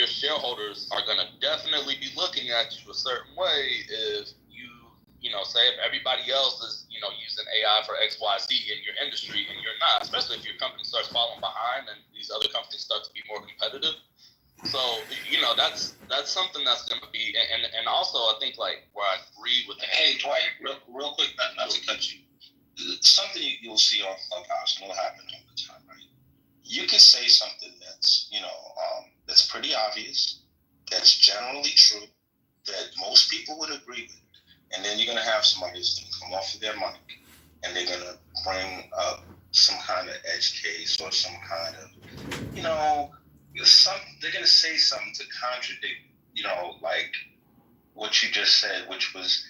your shareholders are going to definitely be looking at you a certain way if you know, say if everybody else is, you know, using AI for X, Y, Z in your industry and you're not, especially if your company starts falling behind and these other companies start to be more competitive. So, you know, that's something that's going to be, and also I think like where I agree with. Hey, Dwight, real quick, not to cut you. Something you'll see on Clubhouse, and it'll happen all the time, right? You can say something that's, you know, that's pretty obvious, that's generally true, that most people would agree with. And then you're going to have somebody who's going to come off of their mic and they're going to bring up some kind of edge case or some kind of, you know, they're going to say something to contradict, you know, like what you just said, which was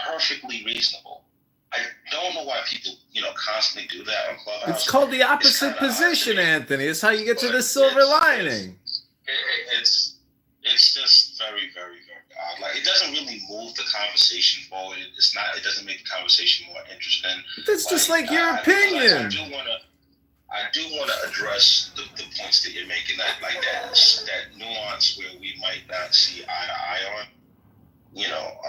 perfectly reasonable. I don't know why people, you know, constantly do that on Clubhouse. It's called the opposite position, Anthony. It's how you get to the silver lining. It's just very, very, very odd. Like, it doesn't really move the conversation forward. It doesn't make the conversation more interesting. That's just like your opinion. I do want to address the points that you're making, that nuance where we might not see eye to eye on. You know,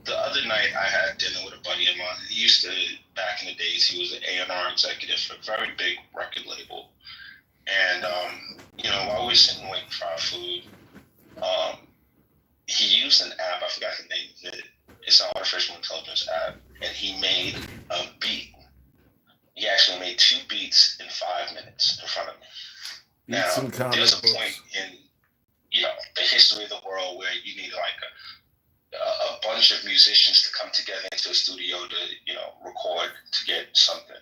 the other night I had dinner with a buddy of mine. He used to, back in the days, he was an A&R executive for a very big record label. And, you know, while we were sitting waiting for our food, he used an app, I forgot the name of it. It's an artificial intelligence app, and he made a beat. He actually made 2 beats in 5 minutes in front of me. Now, there's a point in, you know, the history of the world where you need like a bunch of musicians to come together into a studio to, you know, record to get something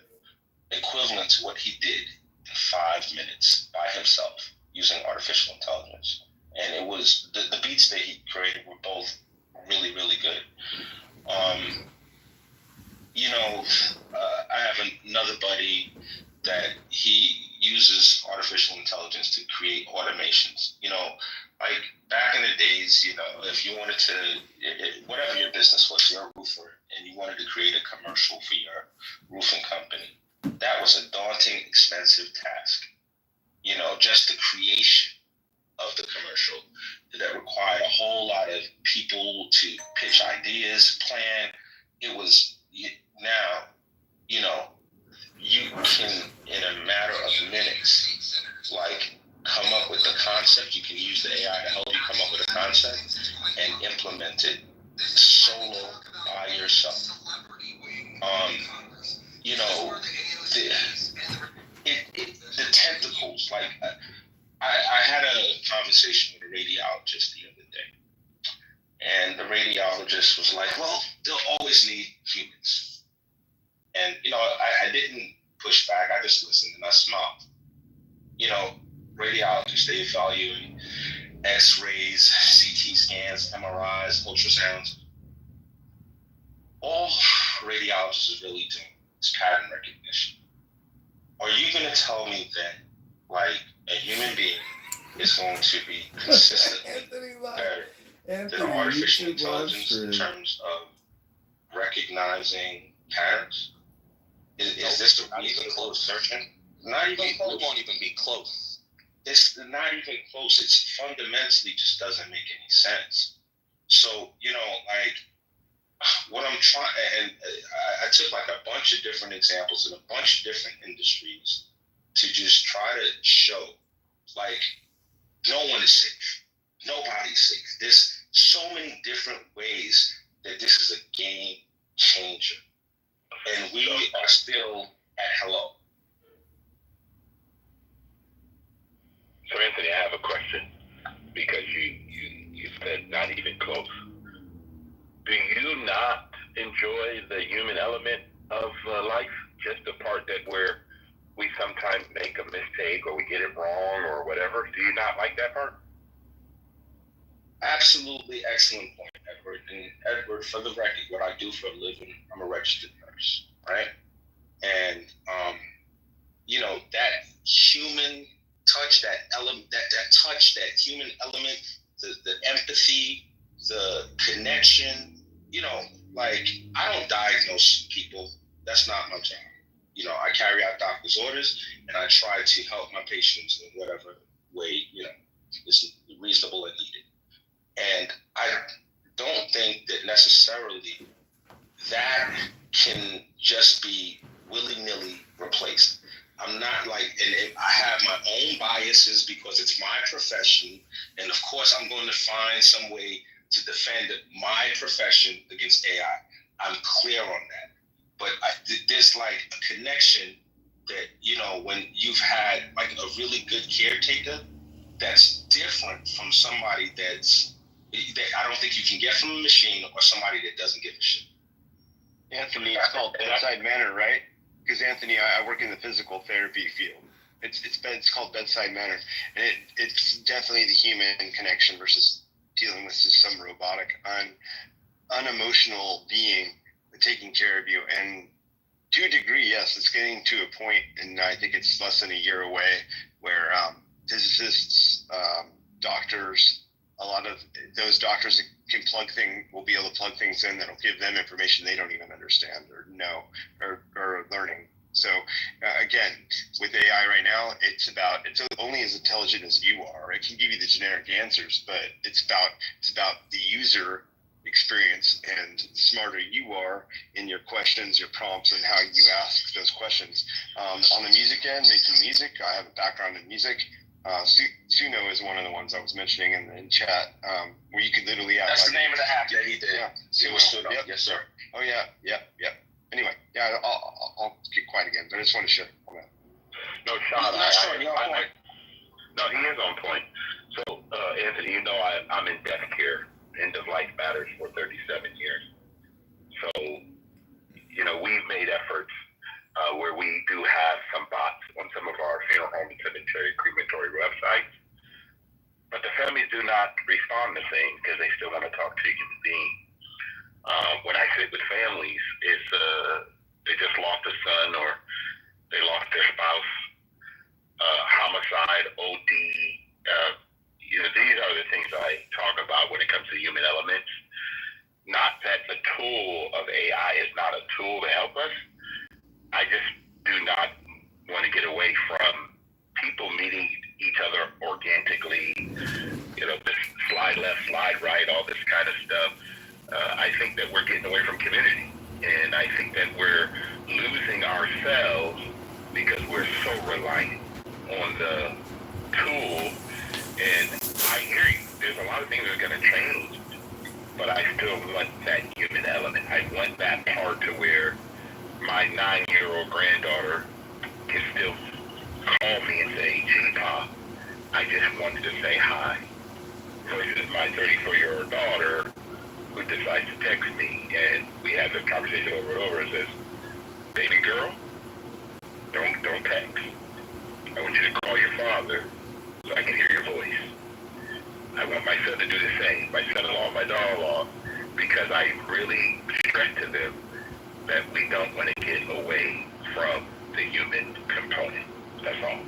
equivalent to what he did in 5 minutes by himself using artificial intelligence. And it was, the beats that he created were both really, really good. You know, I have another buddy that he uses artificial intelligence to create automations. You know, like back in the days, you know, if you wanted to, whatever your business was, you're a roofer, and you wanted to create a commercial for your roofing company, that was a daunting, expensive task. You know, just the creation of the commercial that required a whole lot of people to pitch ideas, plan. It was, now, you know, you can, in a matter of minutes, like, come up with the concept. You can use the AI to help you come up with a concept and implement it solo by yourself. You know, the tentacles, like, I had a conversation with a radiologist the other day, and the radiologist was like, well, they'll always need humans. And, you know, I didn't push back. I just listened and I smiled. You know, radiologists, they value X-rays, CT scans, MRIs, ultrasounds. All radiologists is really doing is pattern recognition. Are you going to tell me that, like, a human being is going to be consistently better than artificial intelligence in terms of recognizing patterns? Is this not even close searching? Not even close. It won't even be close. It's not even close. It's fundamentally just doesn't make any sense. So, you know, like, what I'm trying, and I took like a bunch of different examples in a bunch of different industries to just try to show, like, no one is safe. Nobody's safe. There's so many different ways that this is a game changer. And we are still at hello. So, Anthony, I have a question, because you said not even close. Do you not enjoy the human element of life, just the part that where we sometimes make a mistake or we get it wrong or whatever? Do you not like that part? Absolutely excellent point, Edward. And Edward, for the record, what I do for a living, I'm a registered nurse, right? And, you know, that human touch, that element, that touch, that human element, the empathy, the connection, you know, like, I don't diagnose people. That's not my job. You know, I carry out doctor's orders and I try to help my patients in whatever way, you know, is because it's my profession, and of course I'm going to find some way to defend my profession against AI. I'm clear on that. But there's like a connection that, you know, when you've had like a really good caretaker, that's different from somebody that I don't think you can get from a machine, or somebody that doesn't give a shit. Anthony, it's called bedside manner, right? Because Anthony, I work in the physical therapy field. It's called bedside manner, and it's definitely the human connection versus dealing with just some robotic, unemotional being taking care of you. And to a degree, yes, it's getting to a point, and I think it's less than a year away, where physicists, doctors, a lot of those doctors will be able to plug things in that'll give them information they don't even understand or know or learning. So again, with AI right now, it's only as intelligent as you are. It can give you the generic answers, but it's about the user experience, and the smarter you are in your questions, your prompts, and how you ask those questions. On the music end, making music, I have a background in music. Suno is one of the ones I was mentioning in chat, where you could literally ask. That's the name of the hack that he did. Yeah, Suno. Yep. Yes, sir. Oh yeah. Anyway, yeah, I'll get quiet again, but I just want to share. No, Sean, no, he is on point. So, Anthony, you know I'm in death care, end of life matters for 37 years. So, you know, we've made efforts where we do have some bots on some of our funeral home and cemetery crematory websites, but the families do not respond the same because they still want to talk to a human being. When I sit with families, it's they just lost a son or they lost their spouse, homicide, OD. You know, these are the things I talk about when it comes to human elements. Not that the tool of AI is not a tool to help us. I just do not want to get away from people meeting each other organically. You know, this slide left, slide right, all this kind of stuff. I think that we're getting away from community, and I think that we're losing ourselves because we're so reliant on the tool. And I hear you. There's a lot of things that are going to change, but I still want that human element. I want that part to where my 9-year-old granddaughter can still call me and say, "Gee, Pa, I just wanted to say hi," versus my 34-year-old daughter who decides to text me, and we have this conversation over and over and says, "Baby girl, don't text. I want you to call your father so I can hear your voice." I want my son to do the same, my son-in-law, my daughter-in-law, because I really stress to them that we don't want to get away from the human component. That's all.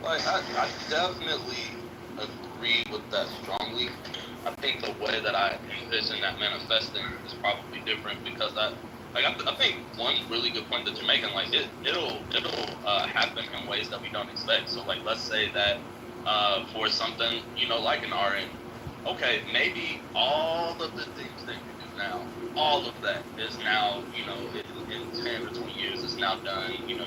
Like, I definitely agree with that strongly. I think the way that I envision that manifesting is probably different because I think one really good point that you're making, like it'll happen in ways that we don't expect. So like, let's say that for something, you know, like an RN, okay, maybe all of the things that you do now, all of that is now, you know, in 10 or 20 years, it's now done. You know,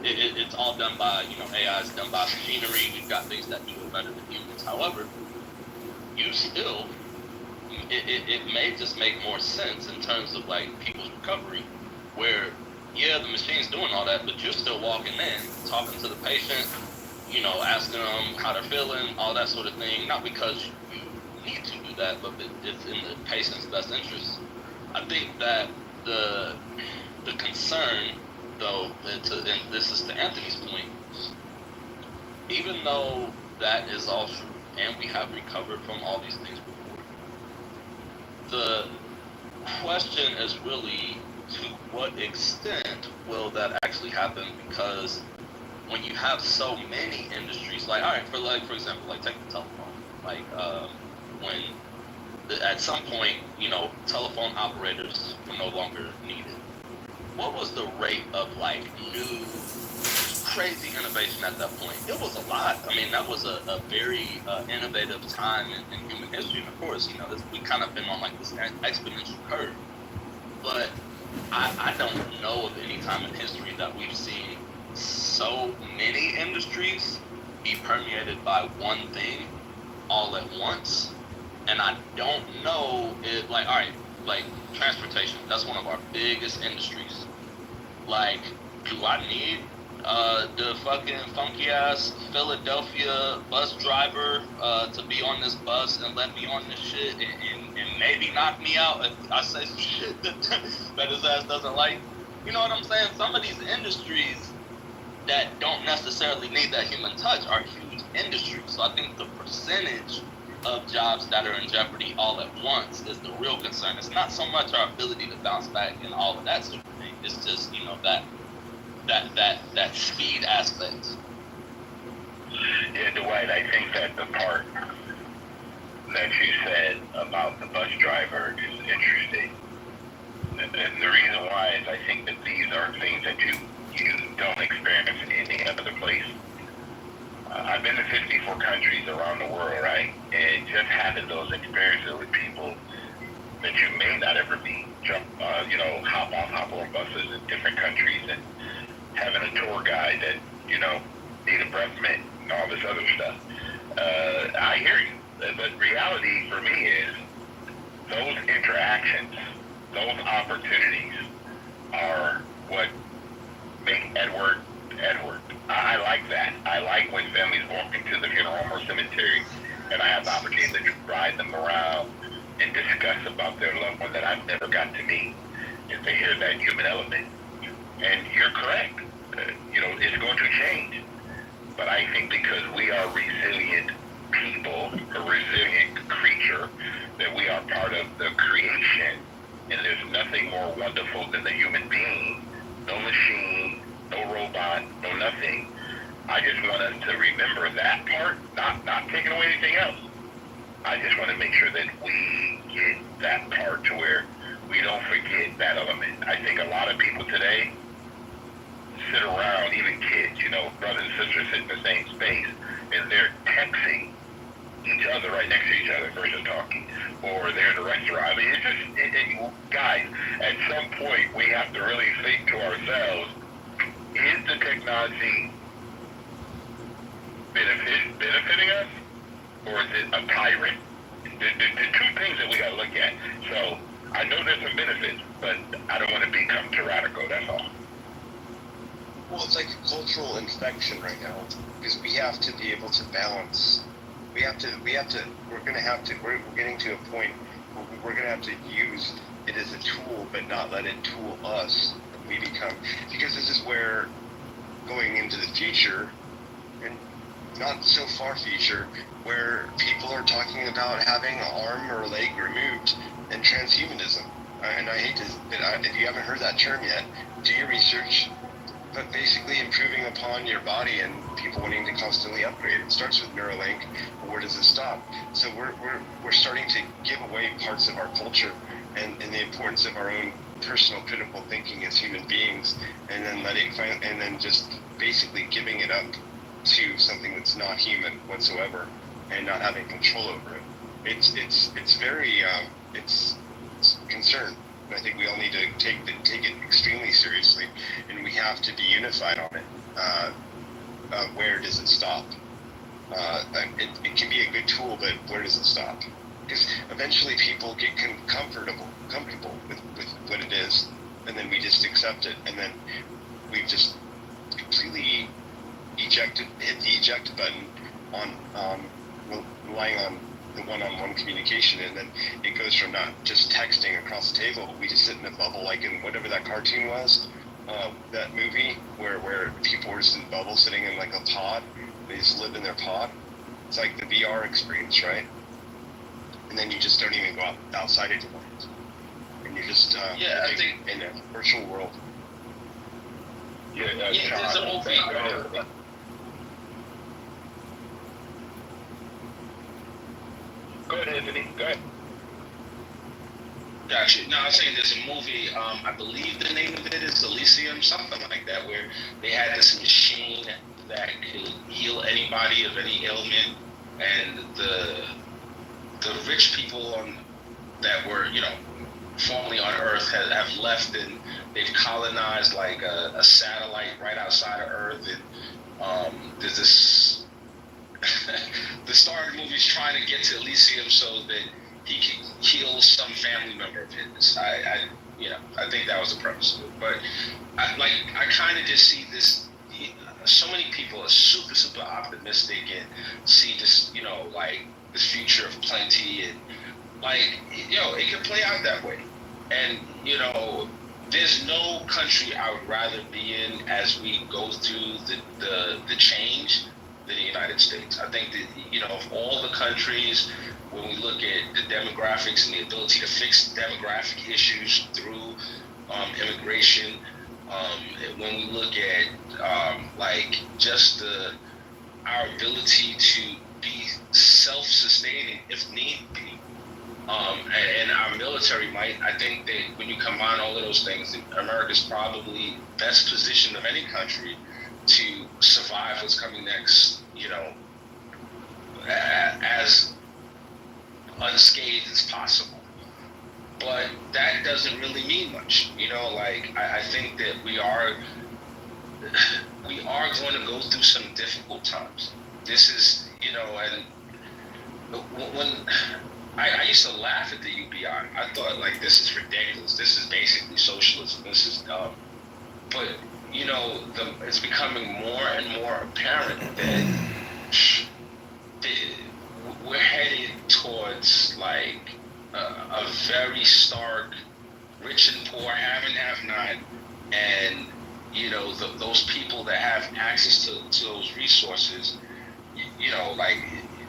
it's all done by, you know, AI is done by machinery. We've got things that do it better than humans. However, you still, it may just make more sense in terms of like people's recovery, where yeah, the machine's doing all that, but you're still walking in, talking to the patient, you know, asking them how they're feeling, all that sort of thing. Not because you need to do that, but it's in the patient's best interest. I think that the concern, though, and this is to Anthony's point, even though that is all true, and we have recovered from all these things before, the question is really to what extent will that actually happen? Because when you have so many industries, like, all right, for example, like take the telephone, like when at some point, you know, telephone operators were no longer needed. What was the rate of like new crazy innovation at that point? It was a lot. I mean, that was a very innovative time in human history. And of course, you know, we kind of been on like this exponential curve. But I don't know of any time in history that we've seen so many industries be permeated by one thing all at once, and I don't know if, like, all right, like transportation, that's one of our biggest industries. Like, do I need the fucking funky ass Philadelphia bus driver to be on this bus and let me on this shit and maybe knock me out if I say some shit that his ass doesn't like? You know what I'm saying? Some of these industries that don't necessarily need that human touch are huge industries. So I think the percentage of jobs that are in jeopardy all at once is the real concern. It's not so much our ability to bounce back and all of that sort of thing. It's just, you know, that speed aspect. Yeah, Dwight, I think that the part that you said about the bus driver is interesting. And the reason why is I think that these are things that you don't experience in any other place. I've been to 54 countries around the world, right? And just having those experiences with people that you may not ever meet, hop on buses in different countries and having a tour guide that, need a breath mint and all this other stuff. I hear you. But reality for me is those interactions, those opportunities are what make Edward. I like that. I like when families walk into the funeral home or cemetery and I have the opportunity to ride them around and discuss about their loved one that I've never got to meet, and to hear that human element. And you're correct. It's going to change. But I think because we are resilient people, a resilient creature, that we are part of the creation, and there's nothing more wonderful than the human being, no machine, no robot, no nothing. I just want us to remember that part, not taking away anything else. I just want to make sure that we get that part to where we don't forget that element. I think a lot of people today sit around, even kids, brothers and sisters sit in the same space, and they're texting each other right next to each other versus talking, or they're in a restaurant. I mean, it's just, guys, at some point we have to really think to ourselves, is the technology benefiting us, or is it a tyrant? The two things that we got to look at. So I know there's some benefits, but I don't want to become tyrannical, that's all. Well, it's like a cultural infection right now, because we have to be able to balance. We're getting to a point where we're going to have to use it as a tool, but not let it tool us. Because this is where, going into the future, and not so far future, where people are talking about having an arm or a leg removed and transhumanism. And I hate to, if you haven't heard that term yet, do your research. But basically improving upon your body and people wanting to constantly upgrade. It starts with Neuralink, but where does it stop? So we're starting to give away parts of our culture and the importance of our own personal critical thinking as human beings, and then just basically giving it up to something that's not human whatsoever and not having control over it. It's very it's concern. I think we all need to take it extremely seriously, and we have to be unified on it. Where does it stop? It can be a good tool, but where does it stop? Because eventually people get comfortable with what it is, and then we just accept it, and then we've just completely hit the eject button on relying on the one-on-one communication, and then it goes from not just texting across the table, but we just sit in a bubble, like in whatever that cartoon was, that movie where people were just in a bubble sitting in like a pod. They just live in their pod. It's like the VR experience, right? And then you just don't even go outside anymore, and you're just I think in a virtual world. There's a movie. Go ahead, Anthony. Go ahead. Gotcha. No, I was saying there's a movie, I believe the name of it is Elysium, something like that, where they had this machine that could heal anybody of any ailment, and the rich people that were, formerly on Earth have left, and they've colonized like a satellite right outside of Earth, and there's this the star of the movie is trying to get to Elysium so that he can kill some family member of his. I think that was the premise of it. But I kind of just see this. So many people are super optimistic and see this, this future of plenty, and it can play out that way. And there's no country I would rather be in as we go through the change than the United States. I think that of all the countries, when we look at the demographics and the ability to fix demographic issues through immigration, when we look at just our ability to be self-sustaining if need be, and our military might, I think that when you combine all of those things, America's probably best positioned of any country to survive what's coming next, as unscathed as possible. But that doesn't really mean much, I think that we are going to go through some difficult times. This is, and when I used to laugh at the UBI, I thought this is ridiculous. This is basically socialism. This is dumb. But it's becoming more and more apparent that we're headed towards a very stark rich and poor, have and have not, and those people that have access to those resources,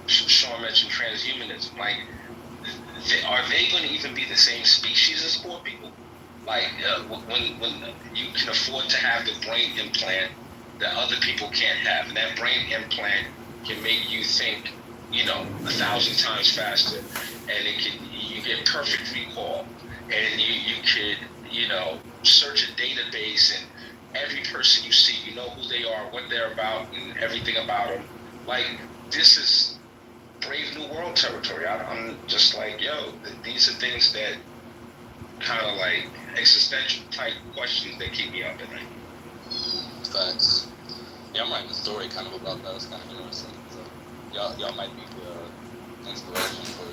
Sean mentioned transhumanism, are they going to even be the same species as poor people? When you can afford to have the brain implant that other people can't have, and that brain implant can make you think 1,000 times faster, and you get perfect recall, and you could search a database, and every person you see, who they are, what they're about, and everything about them. This is Brave New World territory. I'm just these are things that kind of existential type questions that keep me up at night. Facts. Yeah, I'm writing a story kind of about that. It's kind of interesting. So y'all might be the inspiration for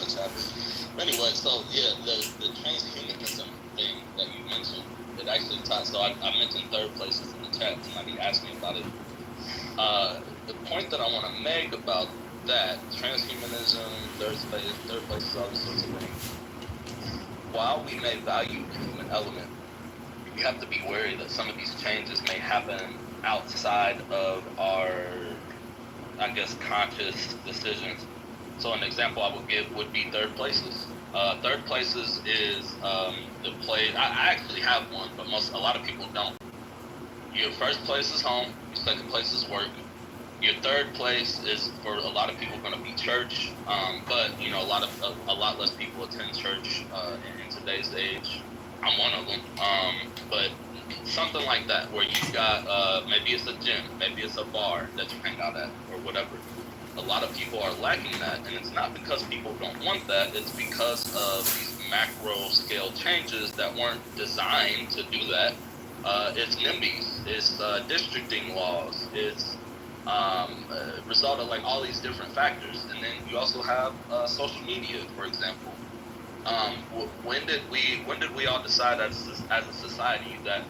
what's happening. But anyway, so yeah, the transhumanism thing that you mentioned, it actually ties. So I mentioned third places in the chat. Somebody asked me about it. The point that I want to make about that, transhumanism, third places, all these sorts of things. While we may value the human element, we have to be wary that some of these changes may happen outside of our, conscious decisions. So an example I would give would be third places. Third places is the place. I actually have one, but a lot of people don't. Your first place is home. Your second place is work. Your third place is, for a lot of people, going to be church. But a lot less people attend church in today's age. I'm one of them. But something like that, where you got maybe it's a gym, maybe it's a bar that you hang out at, or whatever. A lot of people are lacking that, and it's not because people don't want that. It's because of these macro scale changes that weren't designed to do that. It's NIMBYs, it's districting laws, it's result of all these different factors. And then you also have social media, for example. When did we all decide as a society that,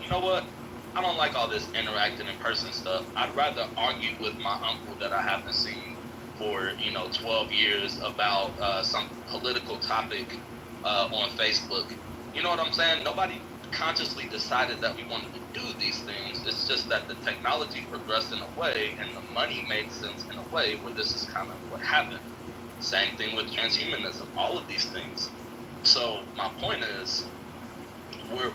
I don't like all this interacting in person stuff. I'd rather argue with my uncle that I haven't seen for 12 years about some political topic on Facebook. You know what I'm saying? Nobody consciously decided that we wanted to do these things. It's just that the technology progressed in a way, and the money made sense in a way where this is kind of what happened. Same thing with transhumanism, all of these things. So my point is,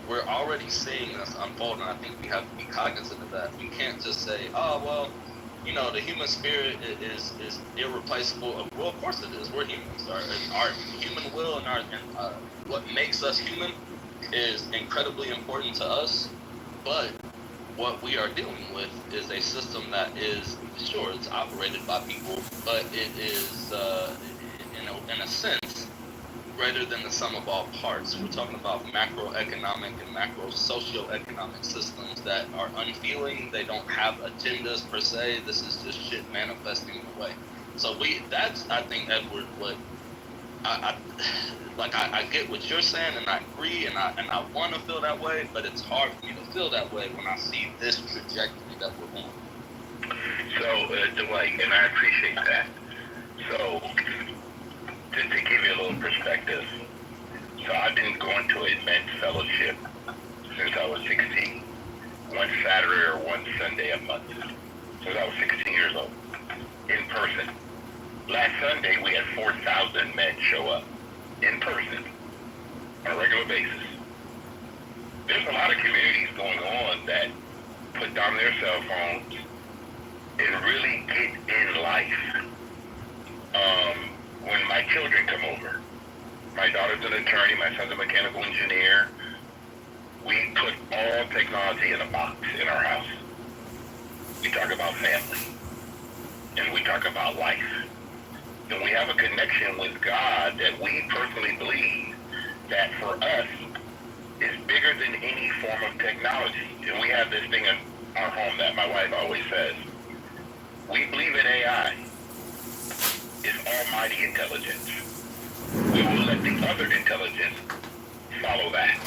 we're already seeing this unfold, and I think we have to be cognizant of that. We can't just say, oh, well, the human spirit is irreplaceable. Well, of course it is. We're humans. Our human will and what makes us human is incredibly important to us, but what we are dealing with is a system that is, sure, it's operated by people, but it is, in a sense, greater than the sum of all parts. We're talking about macroeconomic and macro socioeconomic systems that are unfeeling. They don't have agendas per se. This is just shit manifesting in a way. So that's, I think, Edward, what I get what you're saying, and I agree, and I want to feel that way, but it's hard for me to feel that way when I see this trajectory that we're on. So, Dwight, and I appreciate that. So, just to give you a little perspective, so I've been going to a men's fellowship since I was 16, one Saturday or one Sunday a month, since I was 16 years old, in person. Last Sunday, we had 4,000 men show up in person on a regular basis. There's a lot of communities going on that put down their cell phones and really get in life. When my children come over, my daughter's an attorney, my son's a mechanical engineer, we put all technology in a box in our house. We talk about family, and we talk about life. And we have a connection with God that we personally believe that for us is bigger than any form of technology. And we have this thing in our home that my wife always says. We believe in AI. It's almighty intelligence. We will let the other intelligence follow that.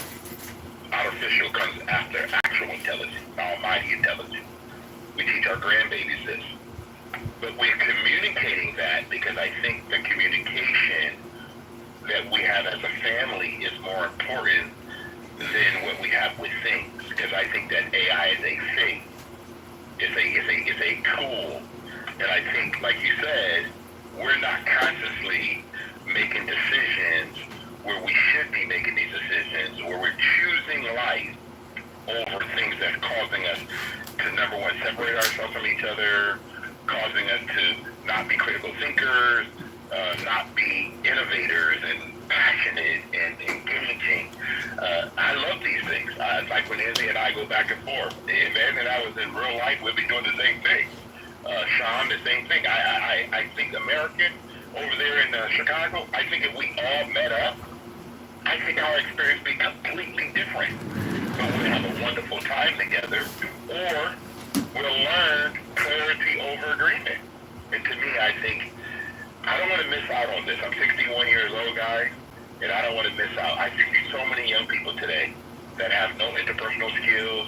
Artificial comes after actual intelligence, almighty intelligence. We teach our grandbabies this. But we're communicating that because I think the communication that we have as a family is more important than what we have with things. Because I think that AI is a thing. It's a tool. And I think, like you said, we're not consciously making decisions where we should be making these decisions, where we're choosing life over things that are causing us to, number one, separate ourselves from each other, causing us to not be critical thinkers, not be innovators and passionate and engaging. I love these things. Like when Izzy and I go back and forth. If Ed and I was in real life, we'd be doing the same thing. Sean, the same thing. I think American over there in Chicago, I think if we all met up, I think our experience would be completely different. But we'll have a wonderful time together, or we'll learn clarity over agreement. And to me, I think, I don't want to miss out on this. I'm 61 years old, guys, and I don't want to miss out. I see so many young people today that have no interpersonal skills.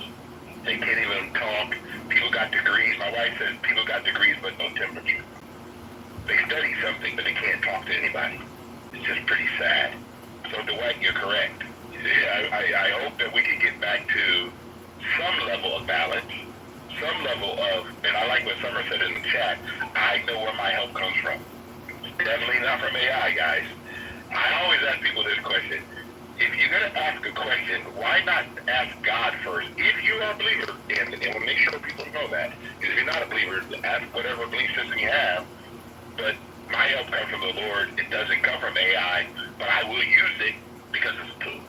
They can't even talk. People got degrees. My wife says people got degrees but no temperature. They study something, but they can't talk to anybody. It's just pretty sad. So, Dwight, you're correct. I hope that we can get back to some level of balance, some level of, and I like what Summer said in the chat, I know where my help comes from. Definitely not from AI, guys. I always ask people this question. If you're going to ask a question, why not ask God first? If you are a believer, and we'll make sure people know that. Because if you're not a believer, ask whatever belief system you have. But my help comes from the Lord. It doesn't come from AI, but I will use it because it's a tool.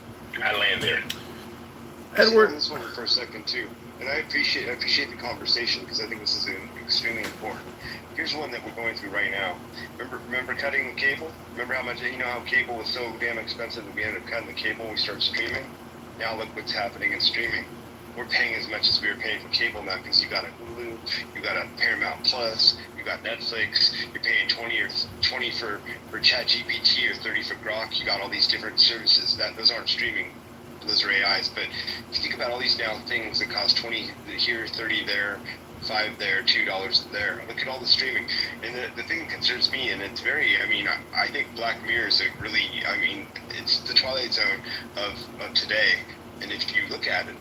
I land there. Edward, this one for a second too, and I appreciate the conversation because I think this is extremely important. Here's one that we're going through right now. Remember cutting the cable? Remember how much how cable was so damn expensive that we ended up cutting the cable when we started streaming? Now look what's happening in streaming. We're paying as much as we were paying for cable now because you got a Hulu, you got a Paramount Plus, you got Netflix. You're paying $20 for ChatGPT or $30 for Grok. You got all these different services. Those aren't streaming. Those are AIs. But if you think about all these now things that cost $20 here, $30 there, $5 there, $2 there. Look at all the streaming. And the thing that concerns me, and it's very, I think Black Mirror is it's the Twilight Zone of today. And if you look at it,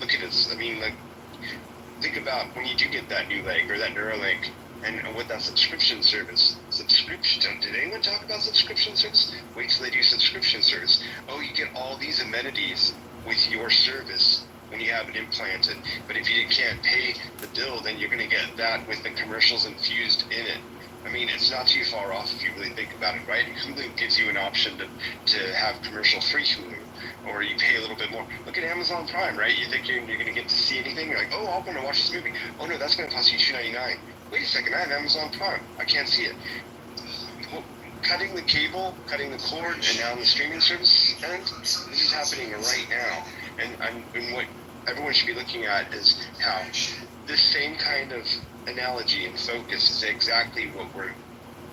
think about when you do get that new leg or that Neuralink, and with that subscription service. Did anyone talk about subscription service? Wait till they do subscription service. Oh, you get all these amenities with your service when you have it implanted. But if you can't pay the bill, then you're going to get that with the commercials infused in it. It's not too far off if you really think about it, right? Hulu gives you an option to have commercial-free Hulu, or you pay a little bit more. Look at Amazon Prime, right? You think you're going to get to see anything? You're like, oh, I'm going to watch this movie. Oh, no, that's going to cost you $2.99. Wait a second, I have Amazon Prime. I can't see it. cutting the cable, cutting the cord, and now the streaming service end, this is happening right now. And what everyone should be looking at is how this same kind of analogy and focus is exactly what we're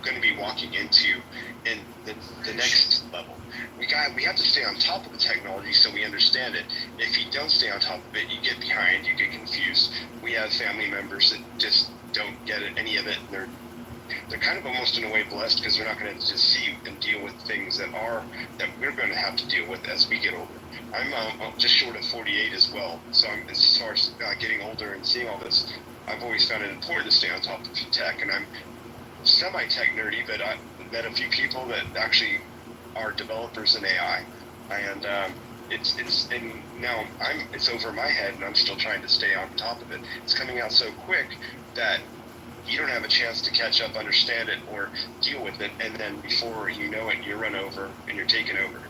going to be walking into in the next level. We have to stay on top of the technology so we understand it. If you don't stay on top of it, you get behind, you get confused. We have family members that just don't get any of it. And they're kind of almost in a way blessed because they're not going to just see and deal with things that we're going to have to deal with as we get older. I'm just short of 48 as well, so as far as getting older and seeing all this, I've always found it important to stay on top of tech, and I'm semi-tech nerdy, but I've met a few people that actually are developers in AI, and it's over my head, and I'm still trying to stay on top of it. It's coming out so quick that you don't have a chance to catch up, understand it, or deal with it, and then before you know it, you're run over and you're taken over.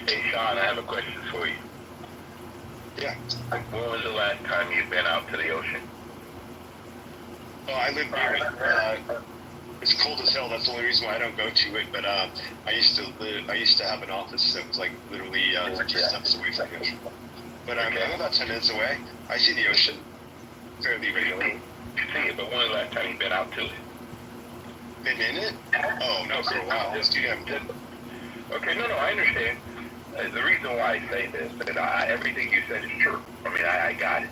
Hey, Sean, I have a question for you. Yeah. When was the last time you've been out to the ocean? Well, I live near it. It's cold as hell. That's the only reason why I don't go to it. But I used to have an office that was like literally 50 steps away from the ocean. But I'm about 10 minutes away. I see the ocean fairly regularly. You see it, but when was the last time you've been out to it? Been in it? Oh, no, for a while. Okay, no, I understand. The reason why I say this, that everything you said is true. I mean, I got it.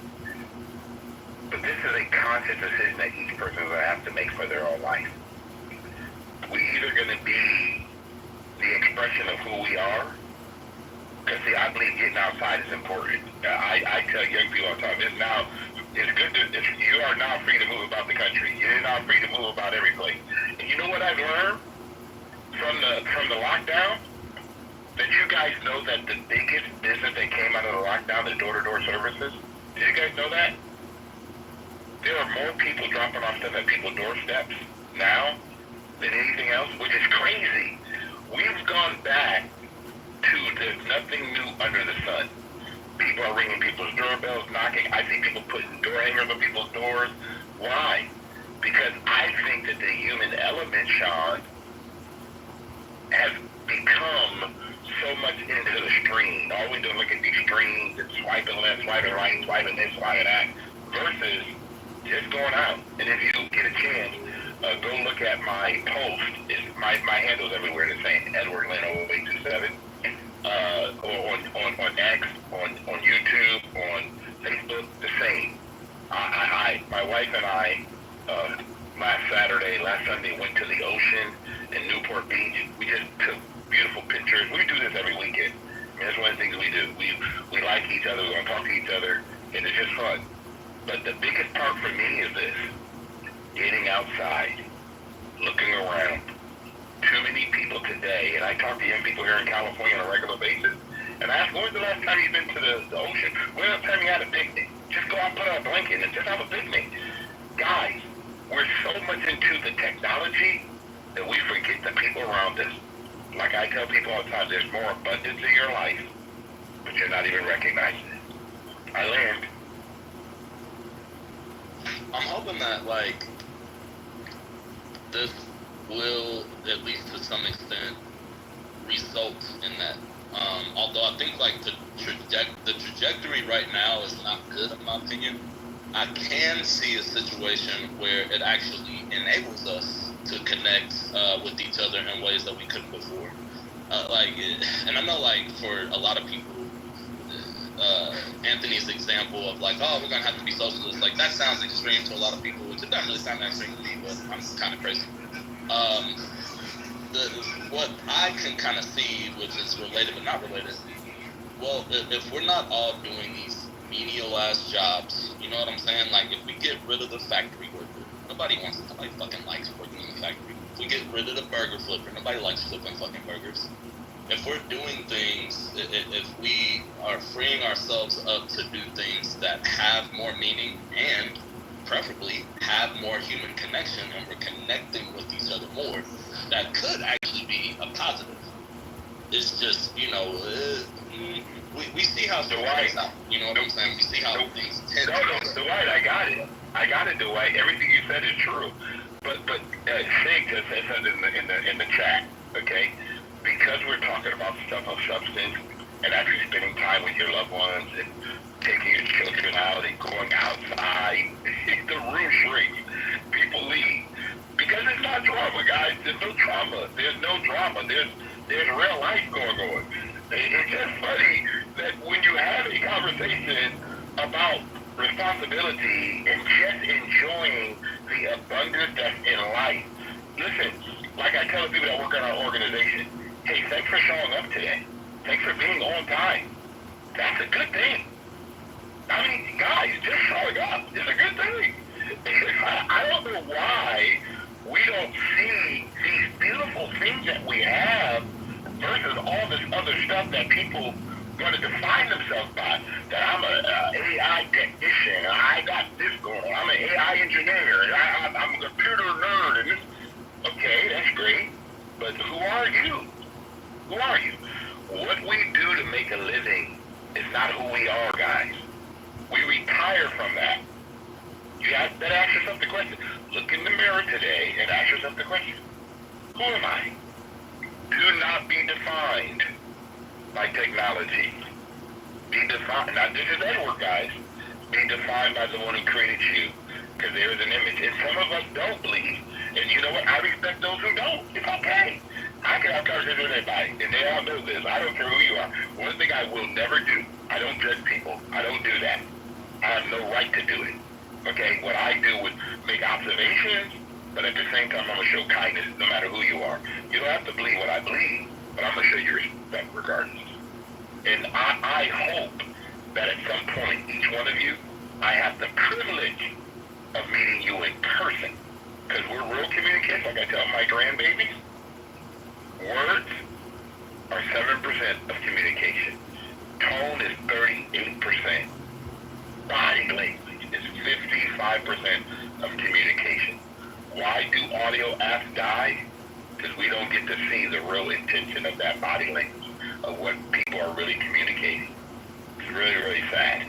But this is a conscious decision that each person will have to make for their own life. We're either going to be the expression of who we are, because see, I believe getting outside is important. I tell young people all the time, you are now free to move about the country. You're now free to move about every place. And you know what I've learned from the lockdown? That you guys know that the biggest business that came out of the lockdown, the door-to-door services, did you guys know that? There are more people dropping off stuff at people's doorsteps now than anything else, which is crazy. We've gone back to there's nothing new under the sun. People are ringing people's doorbells, knocking. I see people putting door hangers on people's doors. Why? Because I think that the human element, Sean, has become so much into the screen. All we do is look at these screens and swiping left, swiping right, swiping this, swiping that, versus just going out. And if you get a chance, go look at my post. My handle's everywhere the same, Edward Lynn 0827. Or on X, on YouTube, on Facebook, the same. My wife and I, last Sunday, went to the ocean in Newport Beach. We just took beautiful pictures. We do this every weekend. I mean, that's one of the things we do. We like each other. We want to talk to each other, and it's just fun. But the biggest part for me is this: getting outside, looking around. Too many people today, and I talk to young people here in California on a regular basis, and I ask, when was the last time you've been to the ocean? When was the last time you had a picnic? Just go out and put out a blanket and just have a picnic. Guys, we're so much into the technology that we forget the people around us. Like I tell people all the time, there's more abundance in your life, but you're not even recognizing it. I learned. I'm hoping that, like, this will, at least to some extent, result in that. Although I think, like, the trajectory right now is not good, in my opinion. I can see a situation where it actually enables us to connect with each other in ways that we couldn't before. And I know, like, for a lot of people, Anthony's example of, like, oh, we're going to have to be socialists, like, that sounds extreme to a lot of people, which it doesn't really sound extreme to me, but I'm kind of crazy. What I can kind of see, which is related but not related, well, if we're not all doing these menial ass jobs, you know what I'm saying? Like, if we get rid of the factory worker, nobody fucking likes working in the factory. If we get rid of the burger flipper, nobody likes flipping fucking burgers. If we're doing things, if we are freeing ourselves up to do things that have more meaning and preferably have more human connection, and we're connecting with each other more, that could actually be a positive. It's just, you know, we see how things plays out. You know what I'm saying? We see how things tend to go. Dwight, I got it, Dwight. Everything you said is true. But Sig just said something in trauma. There's no drama. There's real life going on. It's just funny that when you have a conversation about responsibility and just enjoying the abundance that's in life. Listen, like I tell the people that work at our organization, hey, thanks for showing up today. Thanks for being on time. That's a good thing. I mean, guys, just showing up is a good thing. I don't know why we don't see these beautiful things that we have versus all this other stuff that people going to define themselves by. That I'm an AI technician. I got this going on. I'm an AI engineer. I'm a computer nerd. And this. Okay, that's great. But who are you? Who are you? What we do to make a living is not who we are, guys. We retire from that. You have to ask yourself the question. Look in the mirror today and ask yourself the question. Who am I? Do not be defined by technology. Be defined, not this is Edward, guys. Be defined by the one who created you. Because there is an image. And some of us don't believe. And you know what? I respect those who don't. It's okay. I can have conversations with anybody, and they all know this. I don't care who you are. One thing I will never do, I don't judge people. I don't do that. I have no right to do it. Okay? What I do is make observations, but at the same time, I'm going to show kindness no matter who you are. You don't have to believe what I believe, but I'm going to show you respect regardless. And I hope that at some point, each one of you, I have the privilege of meeting you in person. Because we're real communicators, like I tell my grandbabies. Words are 7% of communication. Tone is 38%. Body language is 55% of communication. Why do audio apps die? Because we don't get to see the real intention of that body language, of what people are really communicating. It's really, really sad.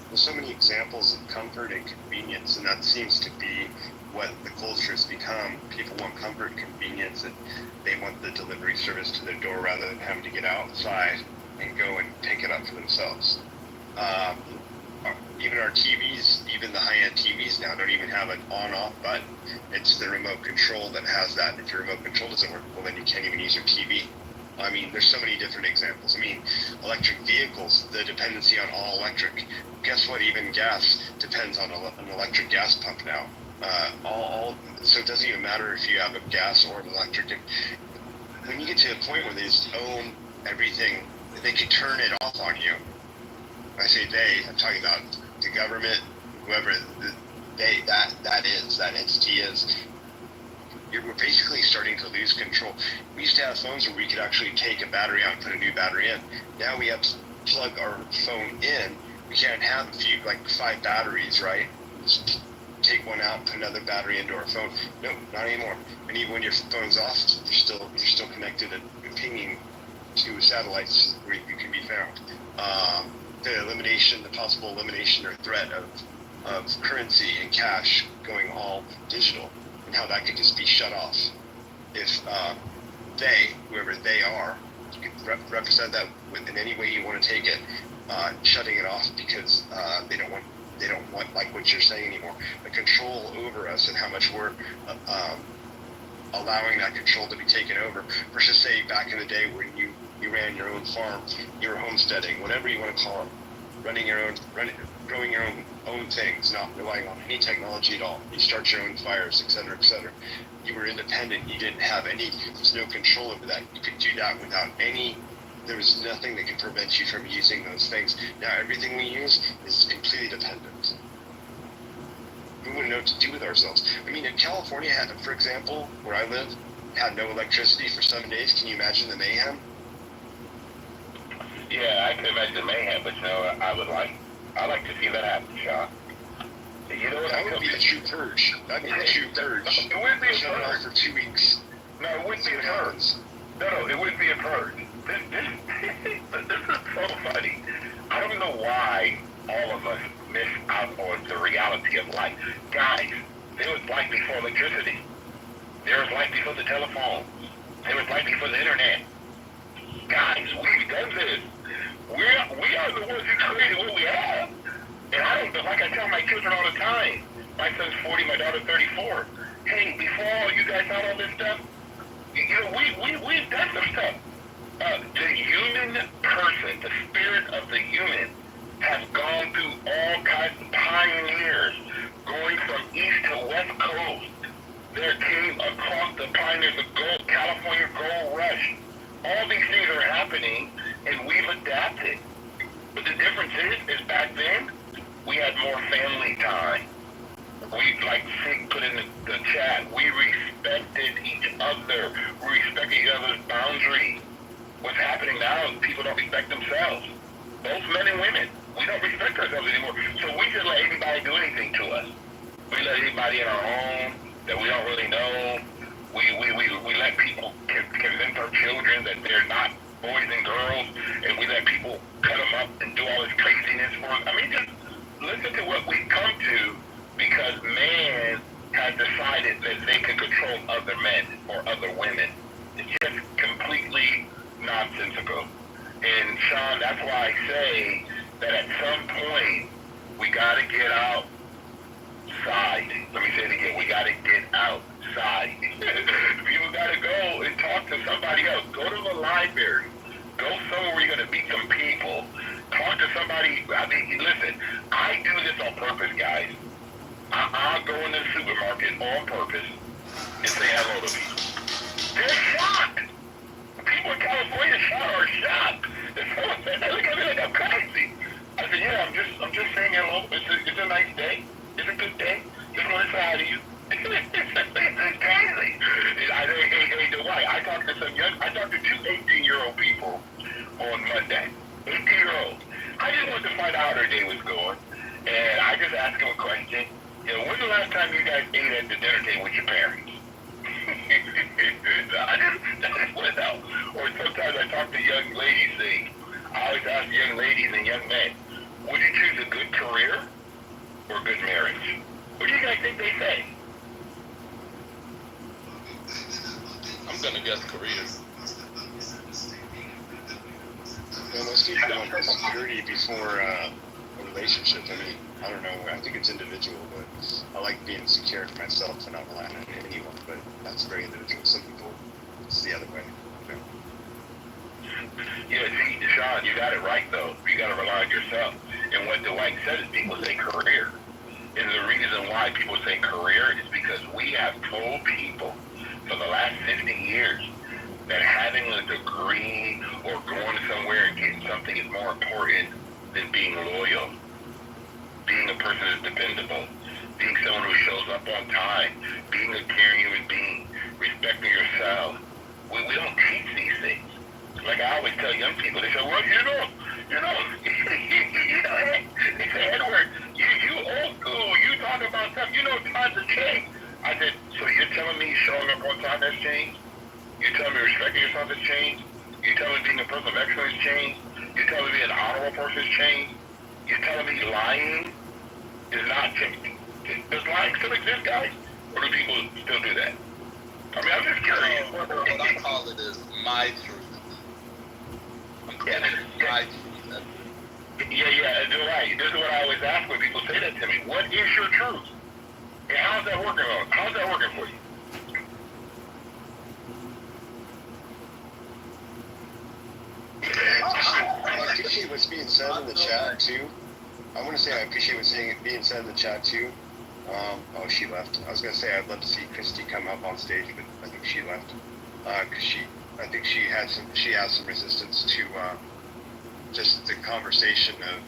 There's so many examples of comfort and convenience, and that seems to be what the culture has become. People want comfort and convenience, and they want the delivery service to their door rather than having to get outside and go and pick it up for themselves. Even our TVs, even the high-end TVs now don't even have an on-off button. It's the remote control that has that. If your remote control doesn't work, well, then you can't even use your TV. I mean, there's so many different examples. I mean, electric vehicles, the dependency on all electric. Guess what? Even gas depends on an electric gas pump now. So it doesn't even matter if you have a gas or an electric. When you get to a point where they just own everything, they can turn it off on you. When I say they, I'm talking about the government, whoever that entity is. We're basically starting to lose control. We used to have phones where we could actually take a battery out and put a new battery in. Now we have to plug our phone in. We can't have like 5 batteries, right? Just take one out, put another battery into our phone. No, not anymore. And even when your phone's off, you're still connected and pinging to satellites where you can be found. The possible elimination or threat of currency and cash going all digital, and how that could just be shut off if whoever they are, you can represent that in any way you want to take it, shutting it off because they don't want like what you're saying anymore, the control over us and how much we're allowing that control to be taken over, versus say back in the day when you ran your own farm, you were homesteading, whatever you want to call it, growing your own things, not relying on any technology at all. You start your own fires, etc., etc. You were independent. You didn't have there's no control over that. You could do that without there was nothing that could prevent you from using those things. Now everything we use is completely dependent. We wouldn't know what to do with ourselves. I mean, if California had, for example, where I live, had no electricity for 7 days, can you imagine the mayhem? Yeah, I can imagine the mayhem, but I like to see that happen, Sean. You know what? That would be the true purge. That'd be the true purge. It wouldn't be a Shut it off purge. for 2 weeks. No, it wouldn't be a purge. No, it wouldn't be a purge. This is so funny. I don't know why all of us miss out on the reality of life. Guys, there was life before electricity. There was life before the telephone. There was life before the internet. Guys, we've done this. We are the ones who created what we have. children all the time. My son's 40, my daughter's 34. Hey, before you guys had all this stuff, we've done some stuff. The human person, the spirit of the human, has gone through all kinds of pioneers, going from east to west coast. There came across the pioneers, the gold, California gold rush. All these things are happening, and we've adapted. But the difference is back then, we had more family time. We, like Sig put in the chat, we respected each other. We respected each other's boundaries. What's happening now is people don't respect themselves. Both men and women. We don't respect ourselves anymore. So we just let anybody do anything to us. We let anybody in our home that we don't really know. We let people convince our children that they're not boys and girls, and we let people cut them up and do all this craziness for us. I mean, just listen to what we've come to because man has decided that they can control other men or other women. It's just completely nonsensical. And Sean, that's why I say that at some point we got to get outside. Let me say it again. We got to get outside. People got to go and talk to somebody else. Go to the library. Go somewhere where you're going to meet some people. Talk to somebody. I mean, listen, I do this on purpose, guys. I'll go in the supermarket on purpose and say hello to people. They're shocked. People in California are shocked. They look at me like I'm crazy. I said, yeah, I'm just saying hello. It's a nice day. It's a good day. Just want to say hi to you. It's crazy. Hey, Dwight, I talked to two 18-year-old people on Monday. 18-year-olds. I just wanted to find out how their day was going. And I just asked them a question. When's the last time you guys ate at the dinner table with your parents? I just want to know. Or sometimes I talk to young ladies, I always ask young ladies and young men, would you choose a good career or a good marriage? What do you guys think they say? I'm gonna guess careers. Most people want security before a relationship. I mean, I don't know. I think it's individual, but I like being secure in myself and not relying on anyone. But that's very individual. Some people, it's the other way. Yeah, see, Sean, you got it right, though. You got to rely on yourself. And what Dwight said is people say career. And the reason why people say career is because we have told people for the last 50 years that having a degree or going somewhere and getting something is more important than being loyal, being a person that's dependable, being someone who shows up on time, being a caring human being, respecting yourself. We don't teach these things. Like I always tell young people, they say, well, they say, Edward, you old school, you talk about stuff, times have changed. I said, so you're telling me showing up on time has changed? You're telling me respecting yourself has changed? You're telling me being a person of excellence has changed? You're telling me being an honorable person has changed? You're telling me lying is not changing? Does lying still exist, guys? Or do people still do that? I mean, I'm just curious. What I call it is my truth. Yeah. Right. This is what I always ask when people say that to me. What is your truth? And how's that working on? How's that working for you? I appreciate what's being said in the chat too. I want to say I appreciate what's being said in the chat too. Oh, she left. I was gonna say I'd love to see Christy come up on stage, but I think she left. Because I think she has some resistance to just the conversation of,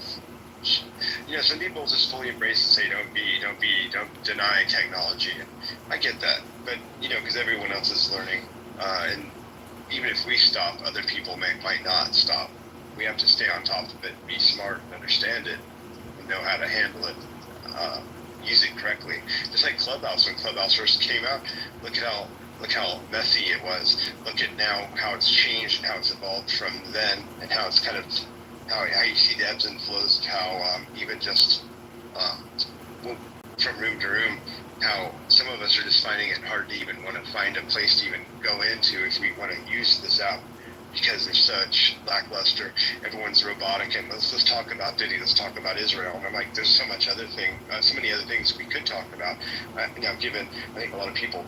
some people just fully embrace and say don't deny technology, and I get that, but because everyone else is learning, and even if we stop, other people might not stop. We have to stay on top of it, be smart, and understand it, and know how to handle it, use it correctly. Just like Clubhouse, when Clubhouse first came out, look how messy it was. Look at now how it's changed and how it's evolved from then, and how it's kind of how you see the ebbs and flows. How even just from room to room, how some of us are just finding it hard to even want to find a place to even go into if we want to use this app. because they're such lackluster. Everyone's robotic, and let's talk about Diddy. Let's talk about Israel. And I'm like, there's so many other things we could talk about. Given I think a lot of people